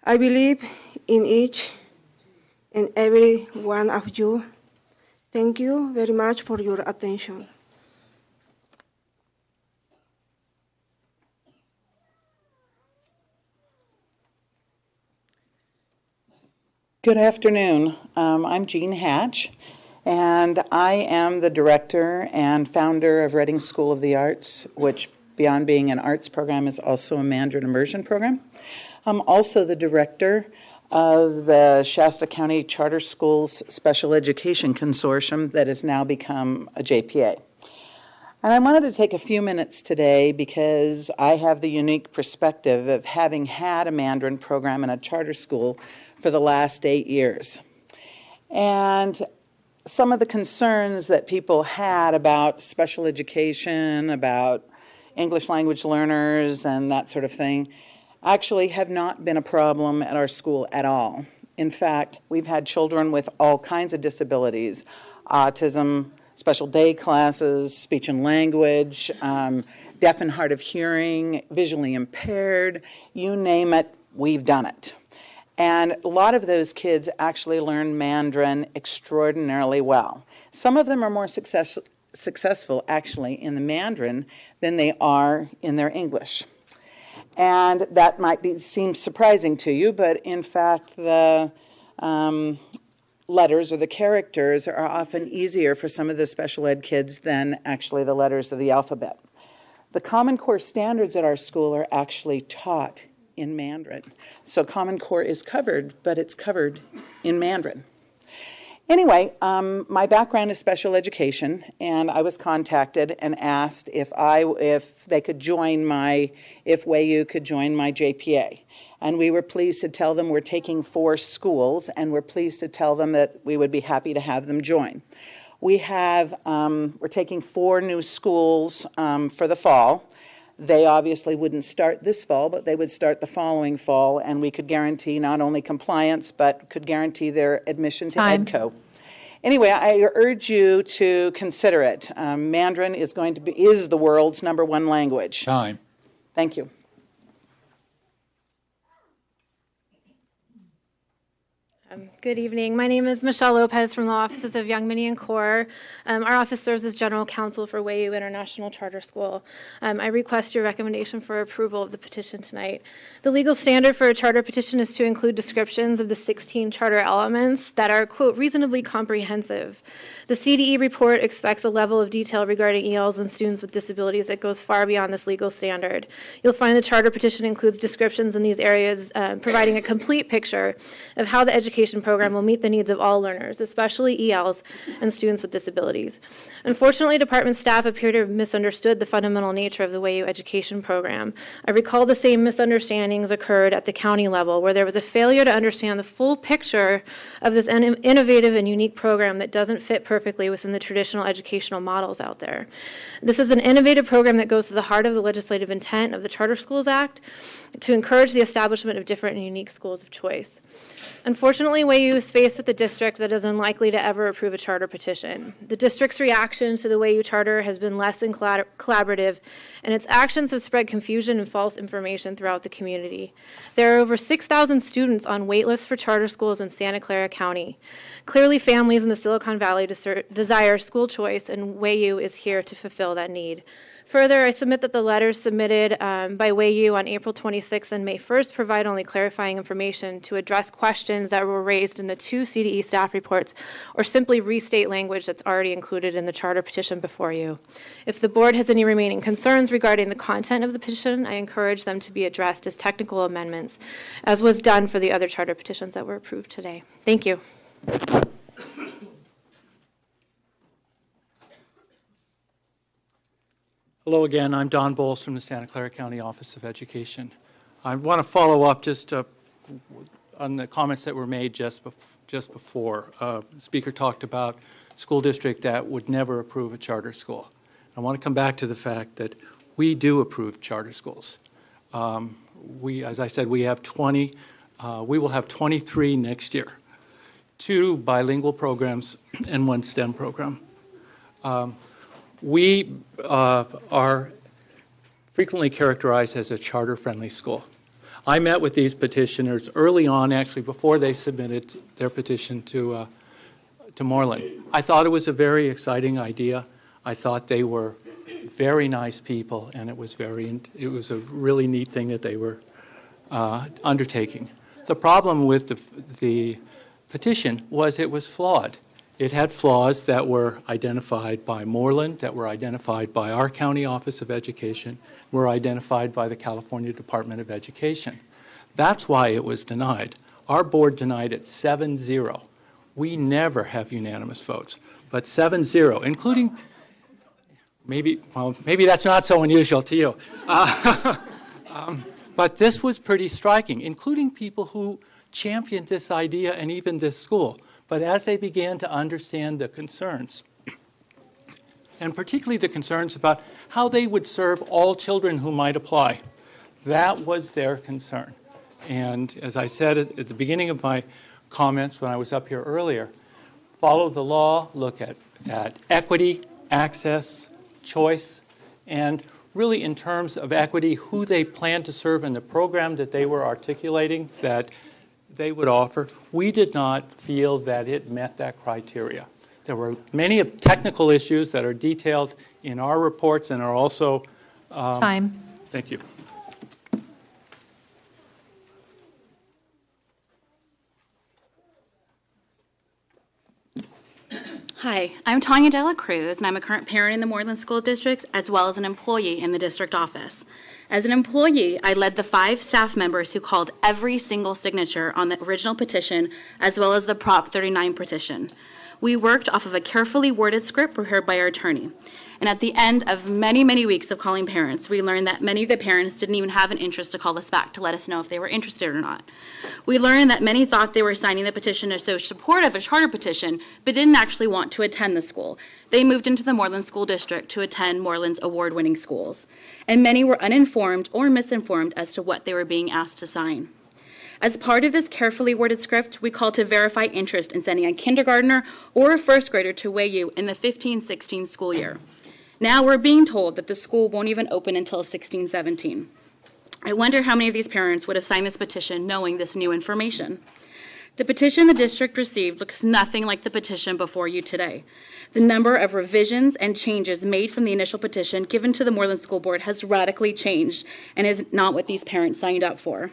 Speaker 21: I believe in each and every one of you. Thank you very much for your attention.
Speaker 1: Good afternoon. I'm Jean Hatch, and I am the director and founder of Reading School of the Arts, which, beyond being an arts program, is also a Mandarin immersion program. I'm also the director of the Shasta County Charter Schools Special Education Consortium that has now become a JPA. And I wanted to take a few minutes today because I have the unique perspective of having had a Mandarin program in a charter school for the last 8 years. And some of the concerns that people had about special education, about English language learners and that sort of thing, actually have not been a problem at our school at all. In fact, we've had children with all kinds of disabilities, autism, special day classes, speech and language, deaf and hard of hearing, visually impaired, you name it, we've done it. And a lot of those kids actually learn Mandarin extraordinarily well. Some of them are more successful actually in the Mandarin than they are in their English. And that might seem surprising to you, but in fact the letters or the characters are often easier for some of the special ed kids than actually the letters of the alphabet. The Common Core standards at our school are actually taught in Mandarin. So Common Core is covered, but it's covered in Mandarin. Anyway, my background is special education, and I was contacted and asked if they could join if WayU could join my JPA. And we were pleased to tell them we're taking 4 schools, and we're pleased to tell them that we would be happy to have them join. We're taking 4 new schools for the fall. They obviously wouldn't start this fall, but they would start the following fall, and we could guarantee not only compliance, but could guarantee their admission to EDCO. Anyway, I urge you to consider it. Mandarin is the world's #1 language.
Speaker 22: Time.
Speaker 1: Thank you.
Speaker 6: Good evening. My name is Michelle Lopez from the Offices of Young Mini and Core. Our office serves as General Counsel for WayU International Charter School. I request your recommendation for approval of the petition tonight. The legal standard for a charter petition is to include descriptions of the 16 charter elements that are, quote, reasonably comprehensive. The CDE report expects a level of detail regarding ELs and students with disabilities that goes far beyond this legal standard. You'll find the charter petition includes descriptions in these areas, providing a complete picture of how the education program will meet the needs of all learners, especially ELs and students with disabilities. Unfortunately, department staff appear to have misunderstood the fundamental nature of the WayU education program. I recall the same misunderstandings occurred at the county level, where there was a failure to understand the full picture of this innovative and unique program that doesn't fit perfectly within the traditional educational models out there. This is an innovative program that goes to the heart of the legislative intent of the Charter Schools Act to encourage the establishment of different and unique schools of choice. Unfortunately, WayU is faced with a district that is unlikely to ever approve a charter petition. The district's reaction to the WayU charter has been less than collaborative, and its actions have spread confusion and false information throughout the community. There are over 6,000 students on waitlists for charter schools in Santa Clara County. Clearly, families in the Silicon Valley desire school choice, and WayU is here to fulfill that need. Further, I submit that the letters submitted by WayU on April 26th and May 1st provide only clarifying information to address questions that were raised in the 2 CDE staff reports, or simply restate language that's already included in the charter petition before you. If the board has any remaining concerns regarding the content of the petition, I encourage them to be addressed as technical amendments, as was done for the other charter petitions that were approved today. Thank you.
Speaker 8: Hello again, I'm Don Bowles from the Santa Clara County Office of Education. I want to follow up just on the comments that were made just before. The speaker talked about a school district that would never approve a charter school. I want to come back to the fact that we do approve charter schools. As I said, we have 20. We will have 23 next year, 2 bilingual programs and 1 STEM program. We are frequently characterized as a charter-friendly school. I met with these petitioners early on, actually before they submitted their petition to Moreland. I thought it was a very exciting idea. I thought they were very nice people, and it was a really neat thing that they were undertaking. The problem with the petition was it was flawed. It had flaws that were identified by Moreland, that were identified by our County Office of Education, were identified by the California Department of Education. That's why it was denied. Our board denied it 7-0. We never have unanimous votes, but 7-0, including maybe that's not so unusual to you. But this was pretty striking, including people who championed this idea and even this school. But as they began to understand the concerns, and particularly the concerns about how they would serve all children who might apply, that was their concern. And as I said at the beginning of my comments when I was up here earlier, follow the law, look at equity, access, choice, and really in terms of equity, who they plan to serve in the program that they were articulating that they would offer. We did not feel that it met that criteria. There were many technical issues that are detailed in our reports and are also...
Speaker 3: Time.
Speaker 8: Thank you.
Speaker 3: Hi, I'm Tanya Dela Cruz, and I'm a current parent in the Moreland School District, as well as an employee in the district office. As an employee, I led the 5 staff members who called every single signature on the original petition, as well as the Prop 39 petition. We worked off of a carefully worded script prepared by our attorney. And at the end of many, many weeks of calling parents, we learned that many of the parents didn't even have an interest to call us back to let us know if they were interested or not. We learned that many thought they were signing the petition to show support of a charter petition, but didn't actually want to attend the school. They moved into the Moreland School District to attend Moreland's award-winning schools. And many were uninformed or misinformed as to what they were being asked to sign. As part of this carefully worded script, we called to verify interest in sending a kindergartner or a first grader to WAYU in the 15-16 school year. Now we're being told that the school won't even open until 16-17. I wonder how many of these parents would have signed this petition knowing this new information. The petition the district received looks nothing like the petition before you today. The number of revisions and changes made from the initial petition given to the Moreland School Board has radically changed and is not what these parents signed up for.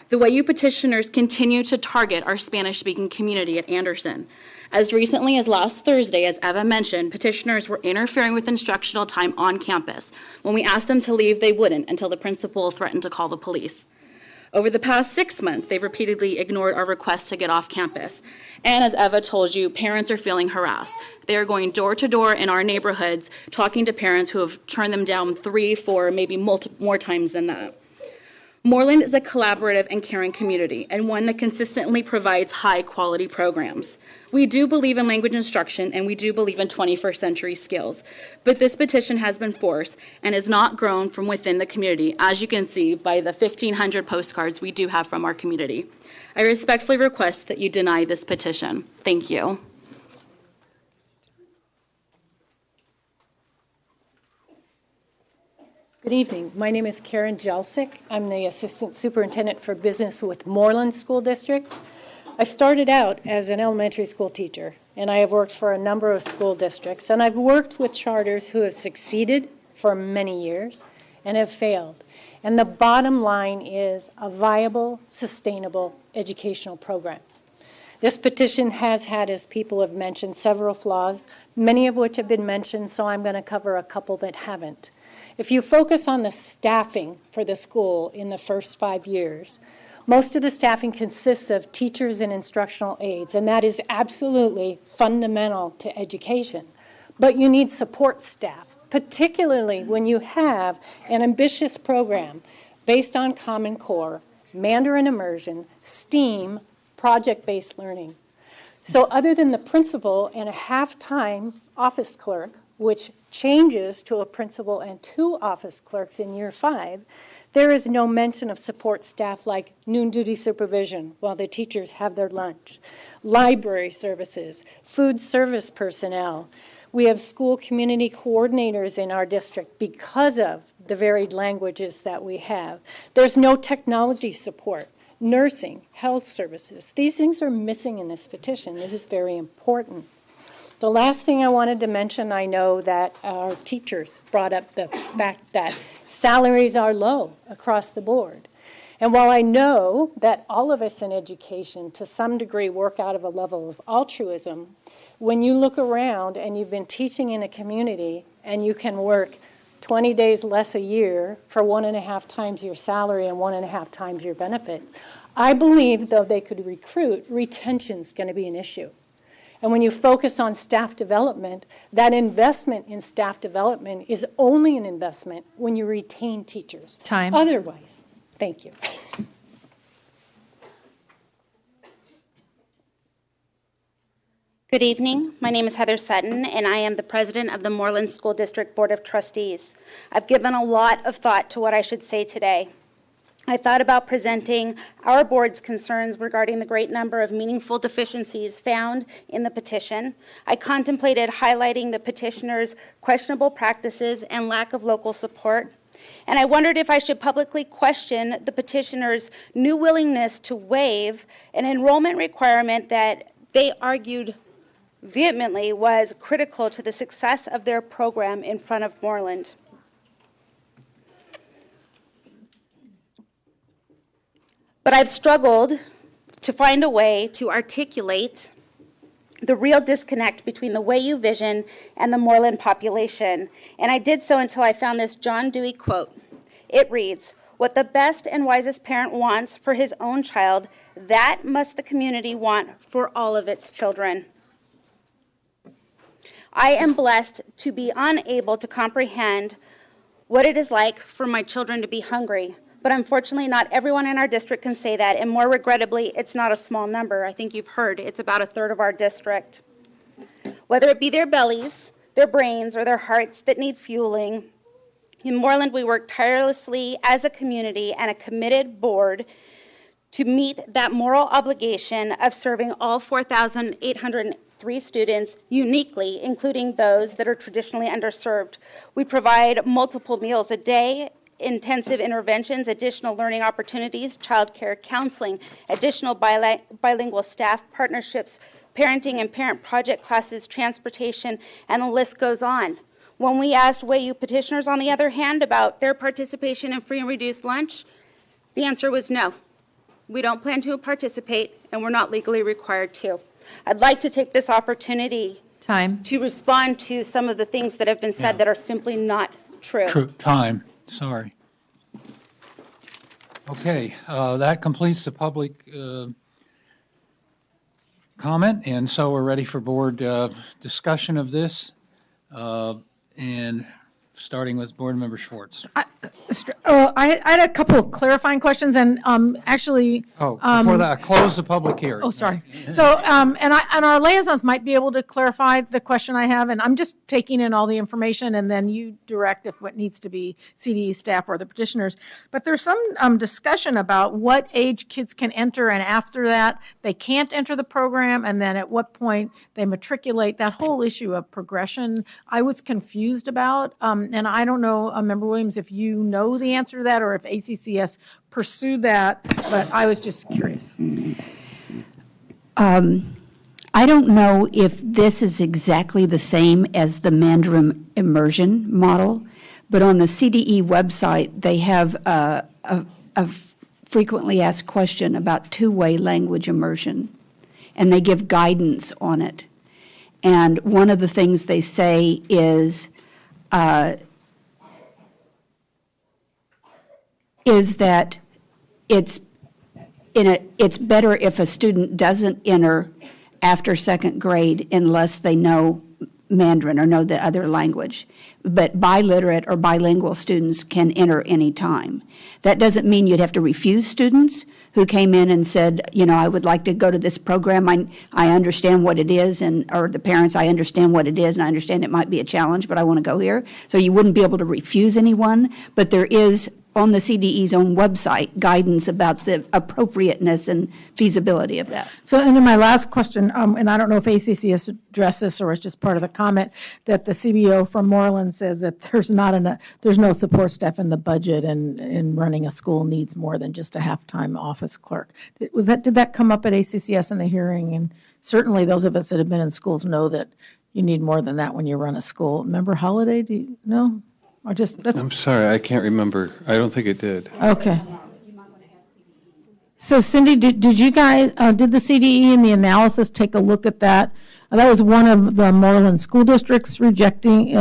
Speaker 3: The WAYU petitioners continue to target our Spanish-speaking community at Anderson. As recently as last Thursday, as Eva mentioned, petitioners were interfering with instructional time on campus. When we asked them to leave, they wouldn't until the principal threatened to call the police. Over the past 6 months, they've repeatedly ignored our request to get off campus. And as Eva told you, parents are feeling harassed. They are going door to door in our neighborhoods, talking to parents who have turned them down 3, 4, maybe more times than that. Moreland is a collaborative and caring community, and one that consistently provides high-quality programs. We do believe in language instruction, and we do believe in 21st century skills. But this petition has been forced and has not grown from within the community, as you can see by the 1,500 postcards we do have from our community. I respectfully request that you deny this petition. Thank you.
Speaker 9: Good evening. My name is Karen Jelsick. I'm the Assistant Superintendent for Business with Moreland School District. I started out as an elementary school teacher, and I have worked for a number of school districts, and I've worked with charters who have succeeded for many years and have failed. And the bottom line is a viable, sustainable educational program. This petition has had, as people have mentioned, several flaws, many of which have been mentioned, so I'm going to cover a couple that haven't. If you focus on the staffing for the school in the first 5 years, most of the staffing consists of teachers and instructional aides, and that is absolutely fundamental to education. But you need support staff, particularly when you have an ambitious program based on Common Core, Mandarin immersion, STEAM, project-based learning. So other than the principal and a half-time office clerk, which changes to a principal and 2 office clerks in year 5, there is no mention of support staff like noon duty supervision while the teachers have their lunch, library services, food service personnel. We have school community coordinators in our district because of the varied languages that we have. There's no technology support, nursing, health services. These things are missing in this petition. This is very important. The last thing I wanted to mention, I know that our teachers brought up the fact that salaries are low across the board. And while I know that all of us in education, to some degree, work out of a level of altruism, when you look around and you've been teaching in a community and you can work 20 days less a year for 1.5 times your salary and 1.5 times your benefit, I believe, though they could recruit, retention's going to be an issue. And when you focus on staff development, that investment in staff development is only an investment when you retain teachers.
Speaker 10: Time.
Speaker 9: Otherwise, thank you.
Speaker 3: Good evening. My name is Heather Sutton, and I am the president of the Moreland School District Board of Trustees. I've given a lot of thought to what I should say today. I thought about presenting our board's concerns regarding the great number of meaningful deficiencies found in the petition. I contemplated highlighting the petitioner's questionable practices and lack of local support. And I wondered if I should publicly question the petitioner's new willingness to waive an enrollment requirement that they argued vehemently was critical to the success of their program in front of Moreland. But I've struggled to find a way to articulate the real disconnect between the WAYU vision and the Moreland population. And I did so until I found this John Dewey quote. It reads, "What the best and wisest parent wants for his own child, that must the community want for all of its children." I am blessed to be unable to comprehend what it is like for my children to be hungry. But unfortunately, not everyone in our district can say that, and more regrettably, it's not a small number. I think you've heard it's about 1/3 of our district. Whether it be their bellies, their brains, or their hearts that need fueling, in Moreland we work tirelessly as a community and a committed board to meet that moral obligation of serving all 4,803 students uniquely, including those that are traditionally underserved. We provide multiple meals a day, intensive interventions, additional learning opportunities, childcare, counseling, additional bilingual staff, partnerships, parenting and parent project classes, transportation, and the list goes on. When we asked WAYU petitioners, on the other hand, about their participation in free and reduced lunch, the answer was no. We don't plan to participate, and we're not legally required to. I'd like to take this opportunity to respond to some of the things that have been said that are simply not true.
Speaker 22: Time. Sorry. Okay, that completes the public comment, and so we're ready for board discussion of this, and starting with Board Member Schwartz.
Speaker 10: I had a couple of clarifying questions, and actually.
Speaker 22: Before that, close the public hearing.
Speaker 10: Oh, sorry. So, and our liaisons might be able to clarify the question I have, and I'm just taking in all the information, and then you direct if what needs to be CDE staff or the petitioners. But there's some discussion about what age kids can enter, and after that they can't enter the program, and then at what point they matriculate. That whole issue of progression, I was confused about, and I don't know, Member Williams, if you know the answer to that or if ACCS pursued that, but I was just curious.
Speaker 11: I don't know if this is exactly the same as the Mandarin immersion model, but on the CDE website, they have a frequently asked question about two-way language immersion, and they give guidance on it. And one of the things they say is that it's better if a student doesn't enter after second grade unless they know Mandarin or know the other language. But biliterate or bilingual students can enter any time. That doesn't mean you'd have to refuse students who came in and said, you know, I would like to go to this program. I understand what it is, or the parents, I understand what it is, and I understand it might be a challenge, but I want to go here. So you wouldn't be able to refuse anyone, but there is on the CDE's own website guidance about the appropriateness and feasibility of that.
Speaker 10: So, and then my last question, and I don't know if ACC has addressed this or it's just part of the comment, that the CBO from Moreland says that there's no support staff in the budget, and running a school needs more than just a half-time office clerk. Did that come up at ACCS in the hearing? And certainly those of us that have been in schools know that you need more than that when you run a school. Member Holliday, do you know? Or just, that's.
Speaker 13: I'm sorry, I can't remember. I don't think it did.
Speaker 10: Okay. So Cindy, did you guys, did the CDE and the analysis take a look at that? That was one of the Moreland school districts rejecting,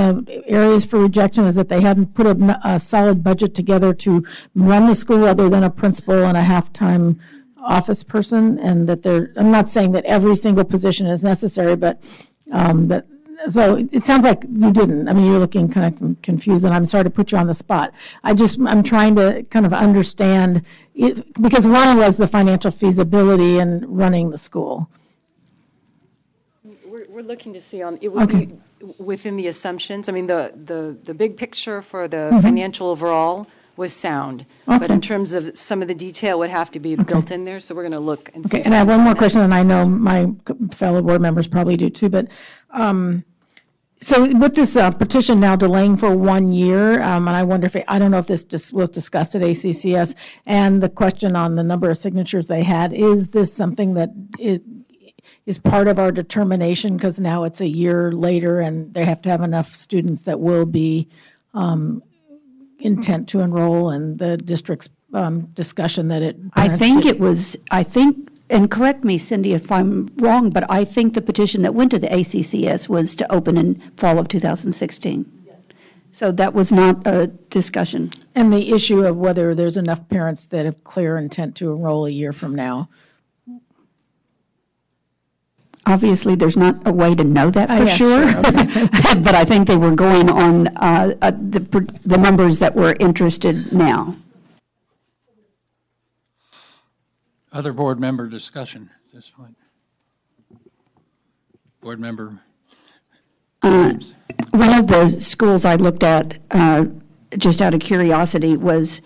Speaker 10: areas for rejection, is that they hadn't put a solid budget together to run the school other than a principal and a half-time office person, and that I'm not saying that every single position is necessary, but so it sounds like you didn't. I mean, you're looking kind of confused, and I'm sorry to put you on the spot. I'm trying to kind of understand it, because one was the financial feasibility in running the school.
Speaker 12: We're looking to see on, it would be within the assumptions. I mean, the big picture for the financial overall was sound. But in terms of some of the detail would have to be built in there, so we're going to look and see.
Speaker 10: Okay, and I have one more question, and I know my fellow board members probably do too, but so with this petition now delaying for 1 year, and I wonder if, I don't know if this just was discussed at ACCS, and the question on the number of signatures they had, is this something that is part of our determination, because now it's a year later and they have to have enough students that will be intent to enroll, and the district's discussion that it.
Speaker 11: I think it was, and correct me, Cindy, if I'm wrong, but I think the petition that went to the ACCS was to open in fall of 2016. Yes. So that was not a discussion.
Speaker 10: And the issue of whether there's enough parents that have clear intent to enroll a year from now.
Speaker 11: Obviously, there's not a way to know that for sure, okay. But I think they were going on the numbers that were interested now.
Speaker 22: Other board member discussion at this point. Board member.
Speaker 11: One of the schools I looked at, just out of curiosity, was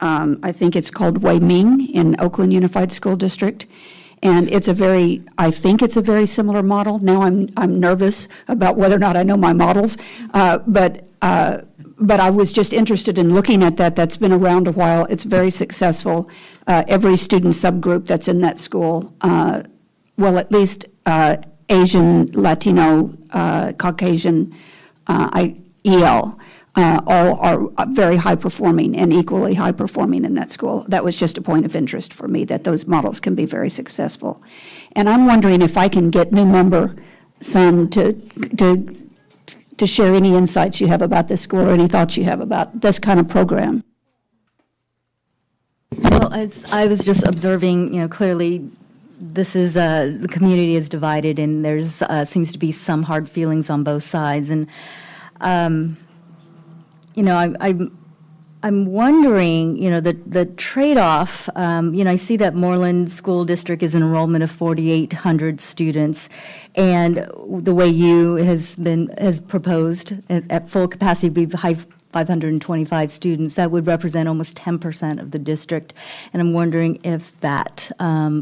Speaker 11: I think it's called Wei Ming in Oakland Unified School District. And I think it's a very similar model. Now I'm nervous about whether or not I know my models, but I was just interested in looking at that. That's been around a while. It's very successful. Every student subgroup that's in that school, well, at least Asian, Latino, Caucasian, EL, all are very high performing and equally high performing in that school. That was just a point of interest for me, that those models can be very successful. And I'm wondering if I can get new member Sun to share any insights you have about this school or any thoughts you have about this kind of program.
Speaker 13: Well, as I was just observing, clearly this is the community is divided, and there's seems to be some hard feelings on both sides, and I'm wondering, the trade-off. I see that Moreland School District is an enrollment of 4,800 students, and the way has proposed at full capacity be 525 students. That would represent almost 10% of the district, and I'm wondering if that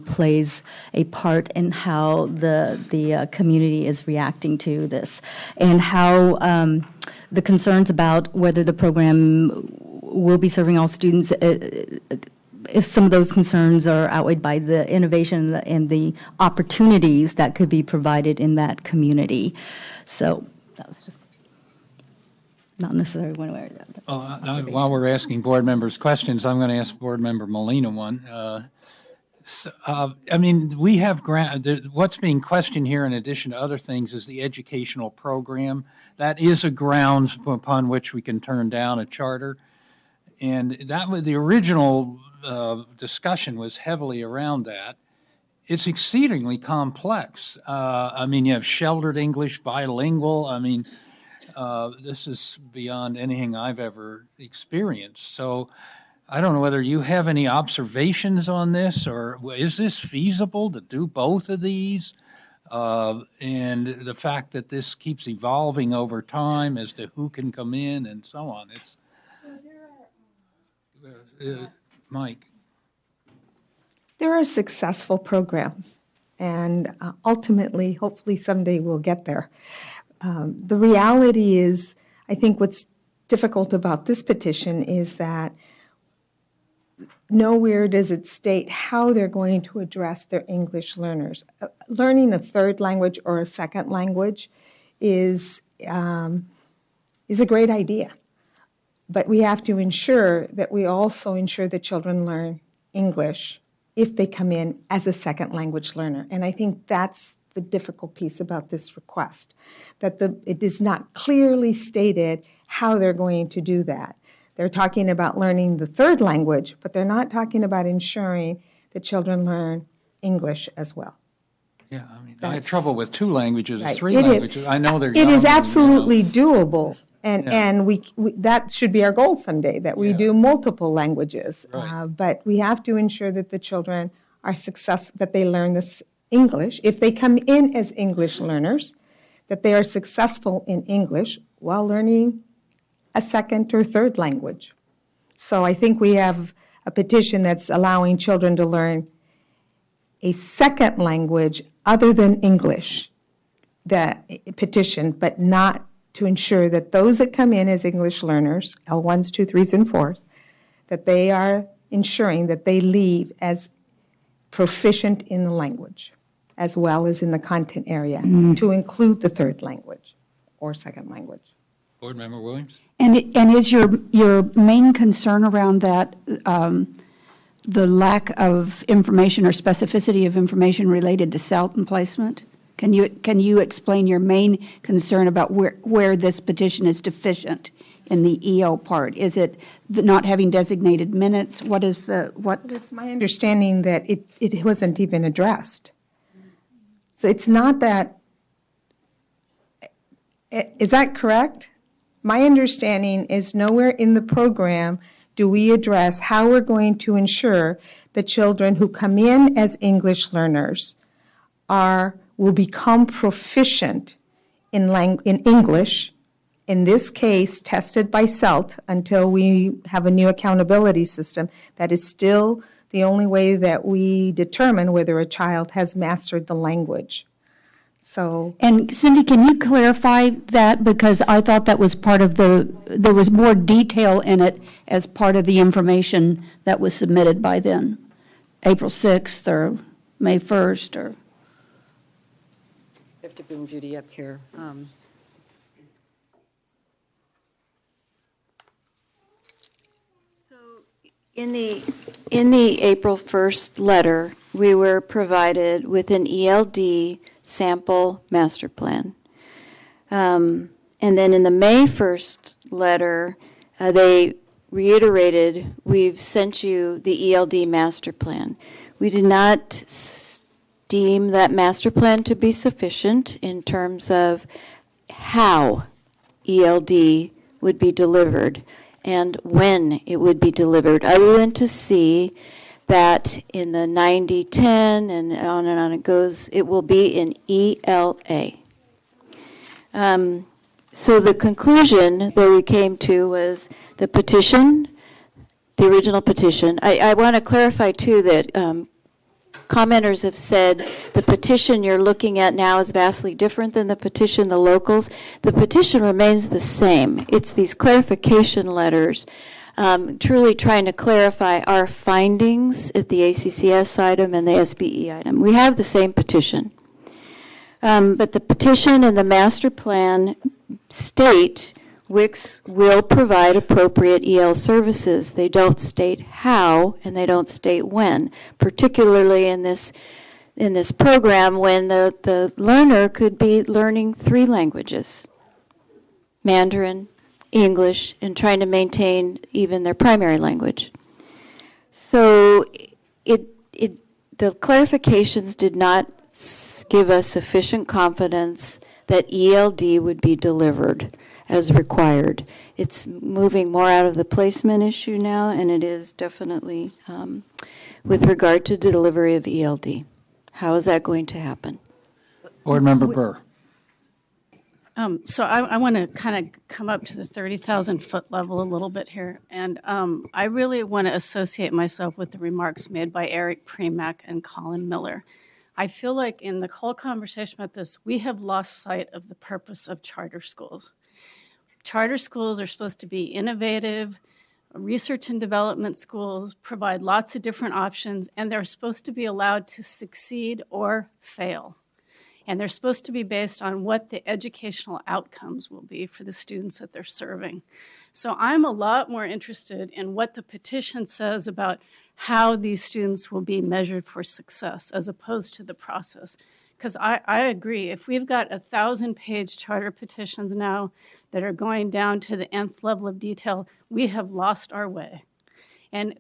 Speaker 13: plays a part in how the community is reacting to this, and how the concerns about whether the program will be serving all students, if some of those concerns are outweighed by the innovation and the opportunities that could be provided in that community. So that was just not necessarily one way or the other.
Speaker 22: While we're asking board members questions, I'm going to ask board member Molina one. We have what's being questioned here, in addition to other things, is the educational program. That is a grounds upon which we can turn down a charter. And that was the original discussion was heavily around that. It's exceedingly complex. You have sheltered English, bilingual. This is beyond anything I've ever experienced. So I don't know whether you have any observations on this, or is this feasible to do both of these? And the fact that this keeps evolving over time as to who can come in and so on. It's Mike.
Speaker 15: There are successful programs, and ultimately, hopefully someday we'll get there. The reality is, I think what's difficult about this petition is that nowhere does it state how they're going to address their English learners. Learning a third language or a second language is a great idea, but we have to ensure that we also ensure that children learn English if they come in as a second language learner. And I think that's the difficult piece about this request, that it is not clearly stated how they're going to do that. They're talking about learning the third language, but they're not talking about ensuring that children learn English as well.
Speaker 22: Yeah, I mean, I had trouble with 2 languages or
Speaker 15: Right.
Speaker 22: 3
Speaker 15: It is.
Speaker 22: languages. I know they're
Speaker 15: It is
Speaker 22: young and,
Speaker 15: absolutely doable, and
Speaker 22: Yeah.
Speaker 15: we that should be our goal someday, that we do multiple languages.
Speaker 22: Right.
Speaker 15: But we have to ensure that the children are successful, that they learn this English. If they come in as English learners, that they are successful in English while learning a second or third language. So I think we have a petition that's allowing children to learn a second language other than English, that petition, but not to ensure that those that come in as English learners, L1s, 2, 3s, and 4s, that they are ensuring that they leave as proficient in the language, as well as in the content area, to include the third language or second language.
Speaker 22: Board Member Williams?
Speaker 11: And is your main concern around that the lack of information or specificity of information related to SELT and placement? Can you explain your main concern about where this petition is deficient in the EL part? Is it not having designated minutes? What is what?
Speaker 15: It's my understanding that it wasn't even addressed. So it's not that. Is that correct? My understanding is nowhere in the program do we address how we're going to ensure the children who come in as English learners will become proficient in English, in this case tested by SELT until we have a new accountability system. That is still the only way that we determine whether a child has mastered the language. So,
Speaker 11: and Cindy, can you clarify that? Because I thought that was part of there was more detail in it as part of the information that was submitted by then, April 6th or May 1st or.
Speaker 2: I have to bring Judy up here. In the April 1st letter, we were provided with an ELD sample master plan. And then in the May 1st letter, they reiterated, we've sent you the ELD master plan. We did not deem that master plan to be sufficient in terms of how ELD would be delivered and when it would be delivered, other than to see that in the 90-10 and on it goes, it will be in ELA. So the conclusion that we came to was the petition, the original petition. I want to clarify, too, that commenters have said the petition you're looking at now is vastly different than the petition the locals. The petition remains the same. It's these clarification letters truly trying to clarify our findings at the ACCS item and the SBE item. We have the same petition. But the petition and the master plan state WICS will provide appropriate EL services. They don't state how and they don't state when, particularly in this program when the learner could be learning 3 languages, Mandarin, English, and trying to maintain even their primary language. So the clarifications did not give us sufficient confidence that ELD would be delivered as required. It's moving more out of the placement issue now, and it is definitely with regard to delivery of ELD. How is that going to happen?
Speaker 22: Board Member Burr.
Speaker 5: So I want to kind of come up to the 30,000-foot level a little bit here. And I really want to associate myself with the remarks made by Eric Premack and Colin Miller. I feel like in the whole conversation about this, we have lost sight of the purpose of charter schools. Charter schools are supposed to be innovative, research and development schools, provide lots of different options, and they're supposed to be allowed to succeed or fail. And they're supposed to be based on what the educational outcomes will be for the students that they're serving. So I'm a lot more interested in what the petition says about how these students will be measured for success as opposed to the process. Because I agree, if we've got 1,000-page charter petitions now that are going down to the nth level of detail, we have lost our way. And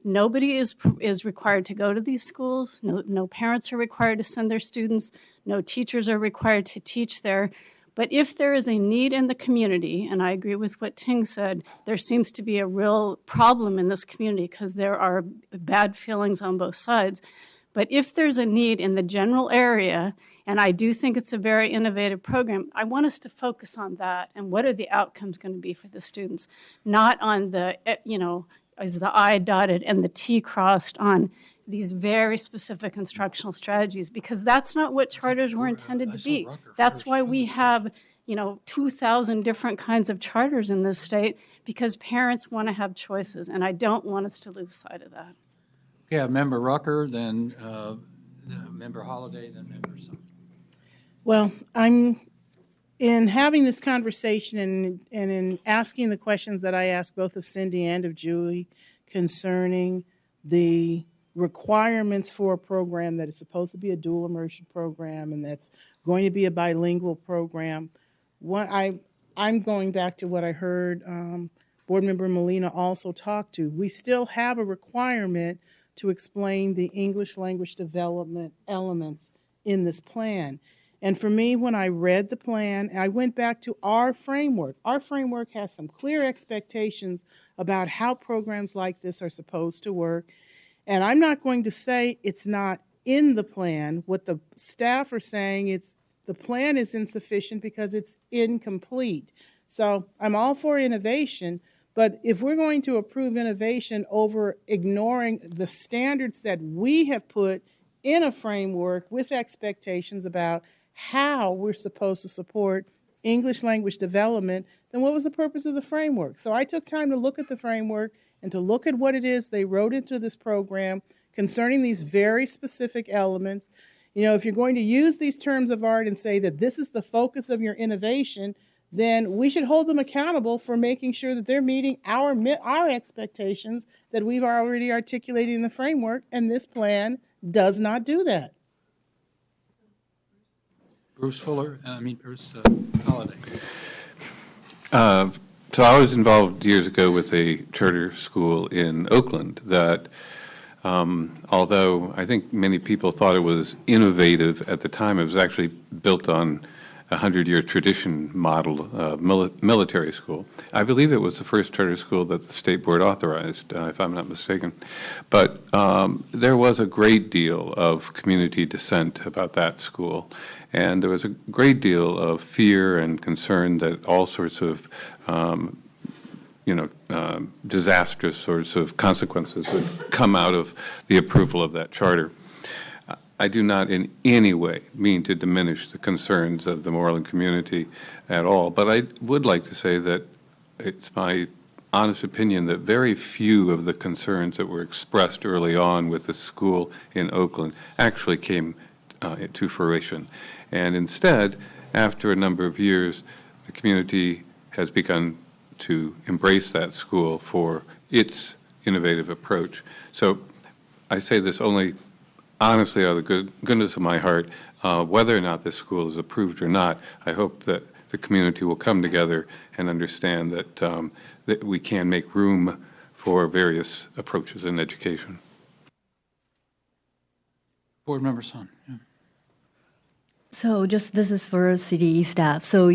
Speaker 5: nobody is required to go to these schools. No parents are required to send their students. No teachers are required to teach there. But if there is a need in the community, and I agree with what Ting said, there seems to be a real problem in this community because there are bad feelings on both sides. But if there's a need in the general area, and I do think it's a very innovative program, I want us to focus on that and what are the outcomes going to be for the students, not on the, is the I dotted and the T crossed on these very specific instructional strategies, because that's not what charters were intended to be. That's why we have, 2,000 different kinds of charters in this state, because parents want to have choices, and I don't want us to lose sight of that.
Speaker 22: Okay, Member Rucker, then Member Holliday, then Member Sung.
Speaker 7: Well, I'm in having this conversation and in asking the questions that I asked both of Cindy and of Julie concerning the requirements for a program that is supposed to be a dual immersion program and that's going to be a bilingual program. I'm going back to what I heard Board Member Molina also talk to. We still have a requirement to explain the English language development elements in this plan. And for me, when I read the plan, I went back to our framework. Our framework has some clear expectations about how programs like this are supposed to work. And I'm not going to say it's not in the plan. What the staff are saying, the plan is insufficient because it's incomplete. So I'm all for innovation, but if we're going to approve innovation over ignoring the standards that we have put in a framework with expectations about how we're supposed to support English language development, then what was the purpose of the framework? So I took time to look at the framework and to look at what it is they wrote into this program concerning these very specific elements. If you're going to use these terms of art and say that this is the focus of your innovation, then we should hold them accountable for making sure that they're meeting our expectations that we've already articulated in the framework, and this plan does not do that.
Speaker 22: Bruce Holliday.
Speaker 14: So I was involved years ago with a charter school in Oakland that, although I think many people thought it was innovative at the time, it was actually built on a 100-year tradition model military school. I believe it was the first charter school that the state board authorized, if I'm not mistaken. But there was a great deal of community dissent about that school. And there was a great deal of fear and concern that all sorts of disastrous sorts of consequences would come out of the approval of that charter. I do not in any way mean to diminish the concerns of the Moreland community at all, but I would like to say that it's my honest opinion that very few of the concerns that were expressed early on with the school in Oakland actually came to fruition. And instead, after a number of years, the community has begun to embrace that school for its innovative approach. So I say this only honestly out of the goodness of my heart. Whether or not this school is approved or not, I hope that the community will come together and understand that, that we can make room for various approaches in education.
Speaker 22: Board Member Sung. Yeah.
Speaker 13: So this is for CDE staff. So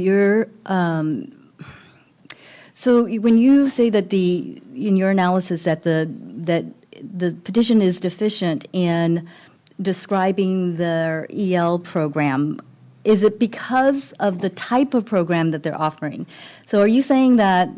Speaker 13: so when you say that in your analysis that the petition is deficient in describing the EL program, is it because of the type of program that they're offering? So are you saying that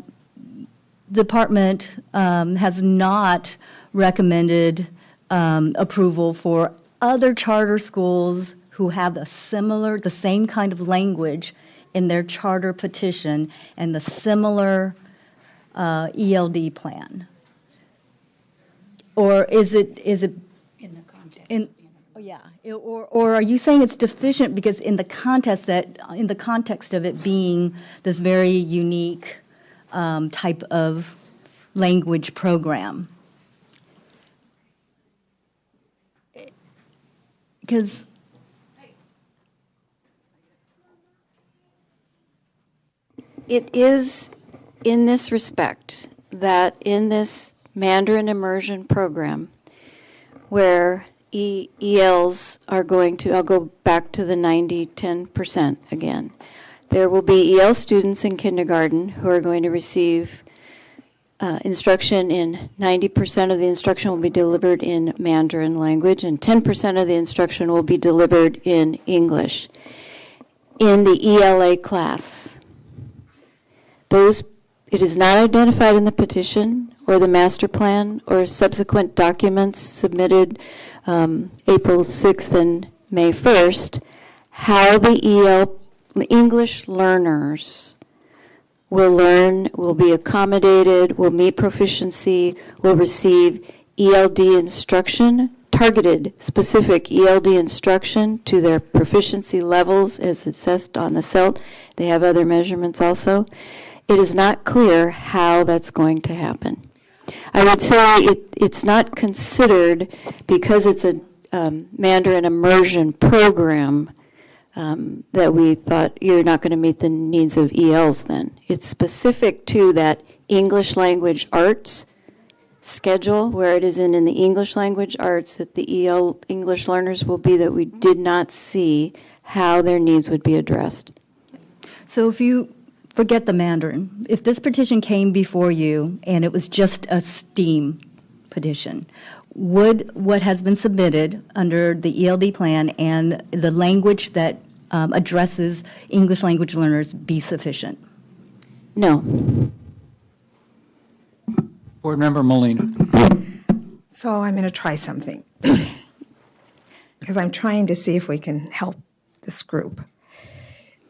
Speaker 13: the department has not recommended approval for other charter schools who have the same kind of language in their charter petition and the similar ELD plan? Or is it in the context? Yeah, or are you saying it's deficient because in the context of it being this very unique type of language program? Because
Speaker 2: it is in this respect that in this Mandarin immersion program, where ELs are going to, I'll go back to the 90-10% again. There will be EL students in kindergarten who are going to receive instruction in 90% of the instruction will be delivered in Mandarin language and 10% of the instruction will be delivered in English. In the ELA class, it is not identified in the petition or the master plan or subsequent documents submitted April 6th and May 1st, how the English learners will learn, will be accommodated, will meet proficiency, will receive ELD instruction, targeted, specific ELD instruction to their proficiency levels as assessed on the CELT. They have other measurements also. It is not clear how that's going to happen. I would say it's not considered because it's a Mandarin immersion program that we thought you're not going to meet the needs of ELs then. It's specific to that English language arts schedule where it is in the English language arts that the EL English learners will be that we did not see how their needs would be addressed.
Speaker 13: So if you forget the Mandarin, if this petition came before you and it was just a STEAM petition, would what has been submitted under the ELD plan and the language that addresses English language learners be sufficient?
Speaker 2: No.
Speaker 22: Board Member Molina.
Speaker 15: So I'm going to try something because I'm trying to see if we can help this group.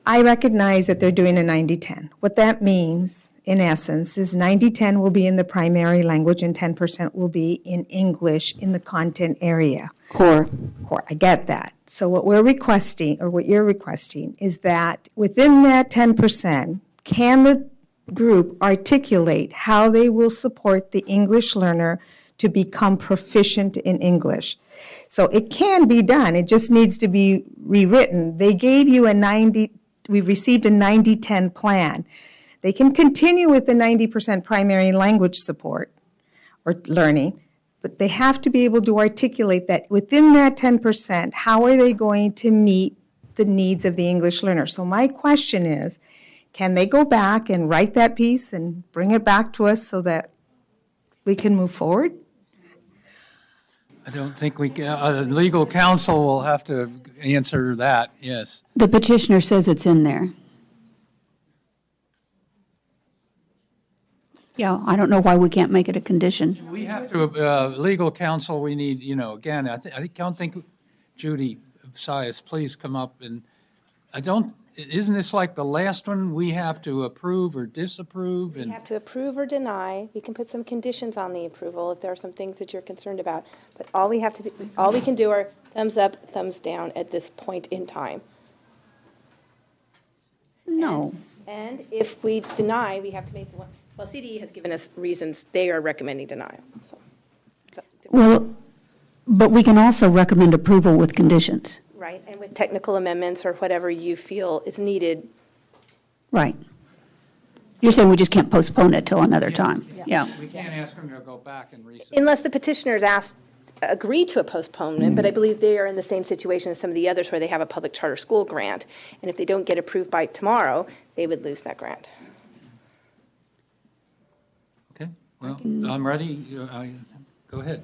Speaker 15: I recognize that they're doing a 90-10. What that means, in essence, is 90-10 will be in the primary language and 10% will be in English in the content area.
Speaker 2: Core.
Speaker 15: I get that. So what we're requesting, or what you're requesting, is that within that 10%, can the group articulate how they will support the English learner to become proficient in English? So it can be done. It just needs to be rewritten. They gave you we received a 90-10 plan. They can continue with the 90% primary language support or learning, but they have to be able to articulate that within that 10%, how are they going to meet the needs of the English learner? So my question is, can they go back and write that piece and bring it back to us so that we can move forward?
Speaker 22: I don't think we can. Legal counsel will have to answer that, yes.
Speaker 11: The petitioner says it's in there. Yeah, I don't know why we can't make it a condition.
Speaker 22: We have to, legal counsel, we need, again, I don't think, Judy Sias, please come up and, isn't this like the last one? We have to approve or disapprove?
Speaker 16: We have to approve or deny. We can put some conditions on the approval if there are some things that you're concerned about. But all we can do are thumbs up, thumbs down at this point in time.
Speaker 11: No.
Speaker 16: And if we deny, we have to make one. Well, CDE has given us reasons they are recommending denial. So.
Speaker 11: Well, but we can also recommend approval with conditions.
Speaker 16: Right, and with technical amendments or whatever you feel is needed.
Speaker 11: Right. You're saying we just can't postpone it till another time? Yeah.
Speaker 22: We can't ask them to go back and resubmit.
Speaker 16: Unless the petitioners agree to a postponement, but I believe they are in the same situation as some of the others where they have a public charter school grant, and if they don't get approved by tomorrow, they would lose that grant.
Speaker 22: Okay, well, I'm ready. Go ahead.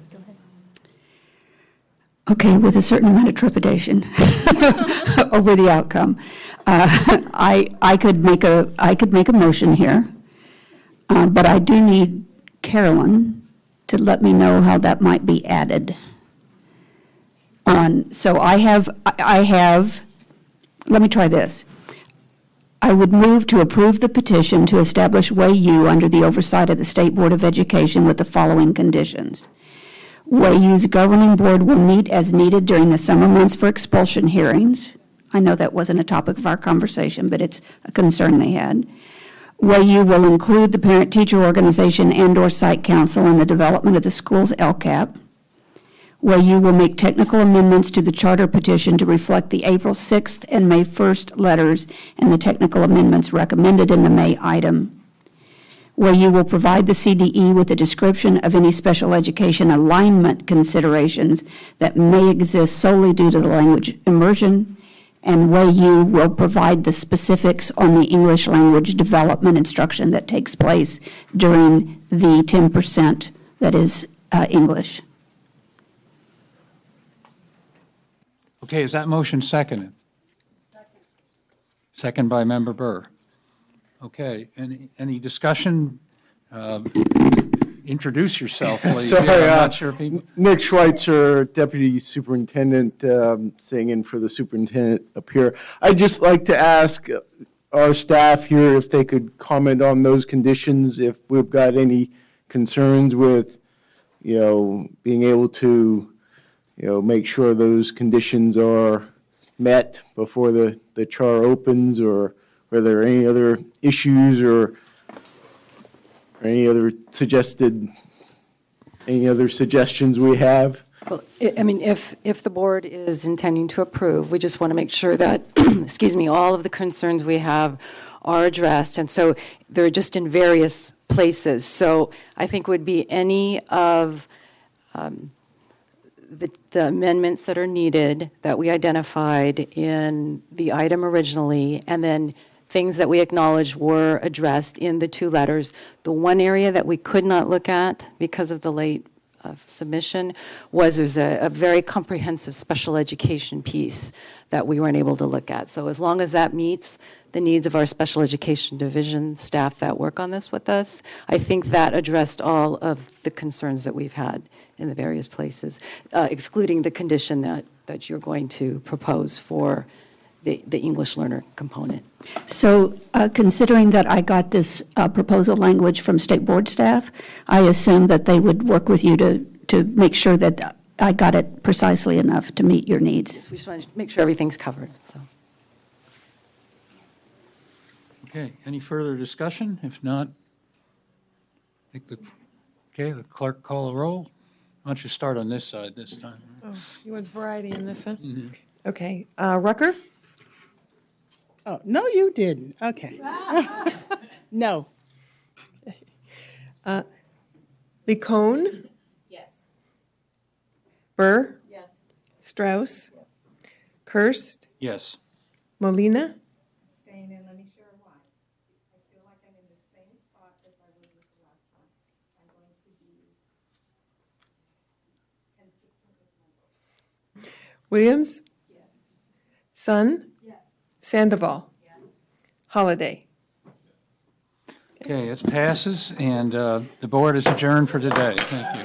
Speaker 11: Okay, with a certain amount of trepidation over the outcome, I could make a motion here, but I do need Carolyn to let me know how that might be added on. So I have. Let me try this. I would move to approve the petition to establish Way U under the oversight of the State Board of Education with the following conditions. WAYU's governing board will meet as needed during the summer months for expulsion hearings. I know that wasn't a topic of our conversation, but it's a concern they had. WAYU will include the parent-teacher organization and/or site council in the development of the school's LCAP. WAYU will make technical amendments to the charter petition to reflect the April 6th and May 1st letters and the technical amendments recommended in the May item. WAYU will provide the CDE with a description of any special education alignment considerations that may exist solely due to the language immersion, and WAYU will provide the specifics on the English language development instruction that takes place during the 10% that is English.
Speaker 22: Okay, is that motion seconded? Second by Member Burr. Okay, any discussion? Introduce yourself, please.
Speaker 17: Sorry,
Speaker 22: I'm not sure people.
Speaker 17: Nick Schweitzer, Deputy Superintendent, sitting in for the superintendent up here. I'd just like to ask our staff here if they could comment on those conditions, if we've got any concerns with, being able to, make sure those conditions are met before the char opens, or are there any other issues or any other suggestions we have?
Speaker 12: Well, I mean, if the board is intending to approve, we just want to make sure that, excuse me, all of the concerns we have are addressed. And so they're just in various places. So I think would be any of the amendments that are needed that we identified in the item originally, and then things that we acknowledge were addressed in the two letters. The one area that we could not look at because of the late submission was there's a very comprehensive special education piece that we weren't able to look at. So as long as that meets the needs of our special education division staff that work on this with us, I think that addressed all of the concerns that we've had in the various places, excluding the condition that you're going to propose for the English learner component.
Speaker 11: So considering that I got this proposal language from state board staff, I assume that they would work with you to make sure that I got it precisely enough to meet your needs.
Speaker 12: Yes, we just want to make sure everything's covered. So.
Speaker 22: Okay, any further discussion? If not, the clerk call a roll. Why don't you start on this side this time?
Speaker 18: Oh, you want variety in this, huh?
Speaker 22: Mm-hmm.
Speaker 18: Okay, Rucker?
Speaker 7: Oh, no, you didn't. Okay. No.
Speaker 18: Licone?
Speaker 9: Yes.
Speaker 18: Burr?
Speaker 9: Yes.
Speaker 18: Strauss? Yes. Kirst?
Speaker 22: Yes.
Speaker 18: Molina?
Speaker 10: Staying in, let me share why. I feel like I'm in the same spot as I was with the last time. I'm going to be consistent with my vote.
Speaker 18: Williams?
Speaker 10: Yes.
Speaker 18: Sun?
Speaker 10: Yes.
Speaker 18: Sandoval?
Speaker 10: Yes.
Speaker 18: Holiday?
Speaker 22: Okay, it passes, and the board is adjourned for today. Thank you.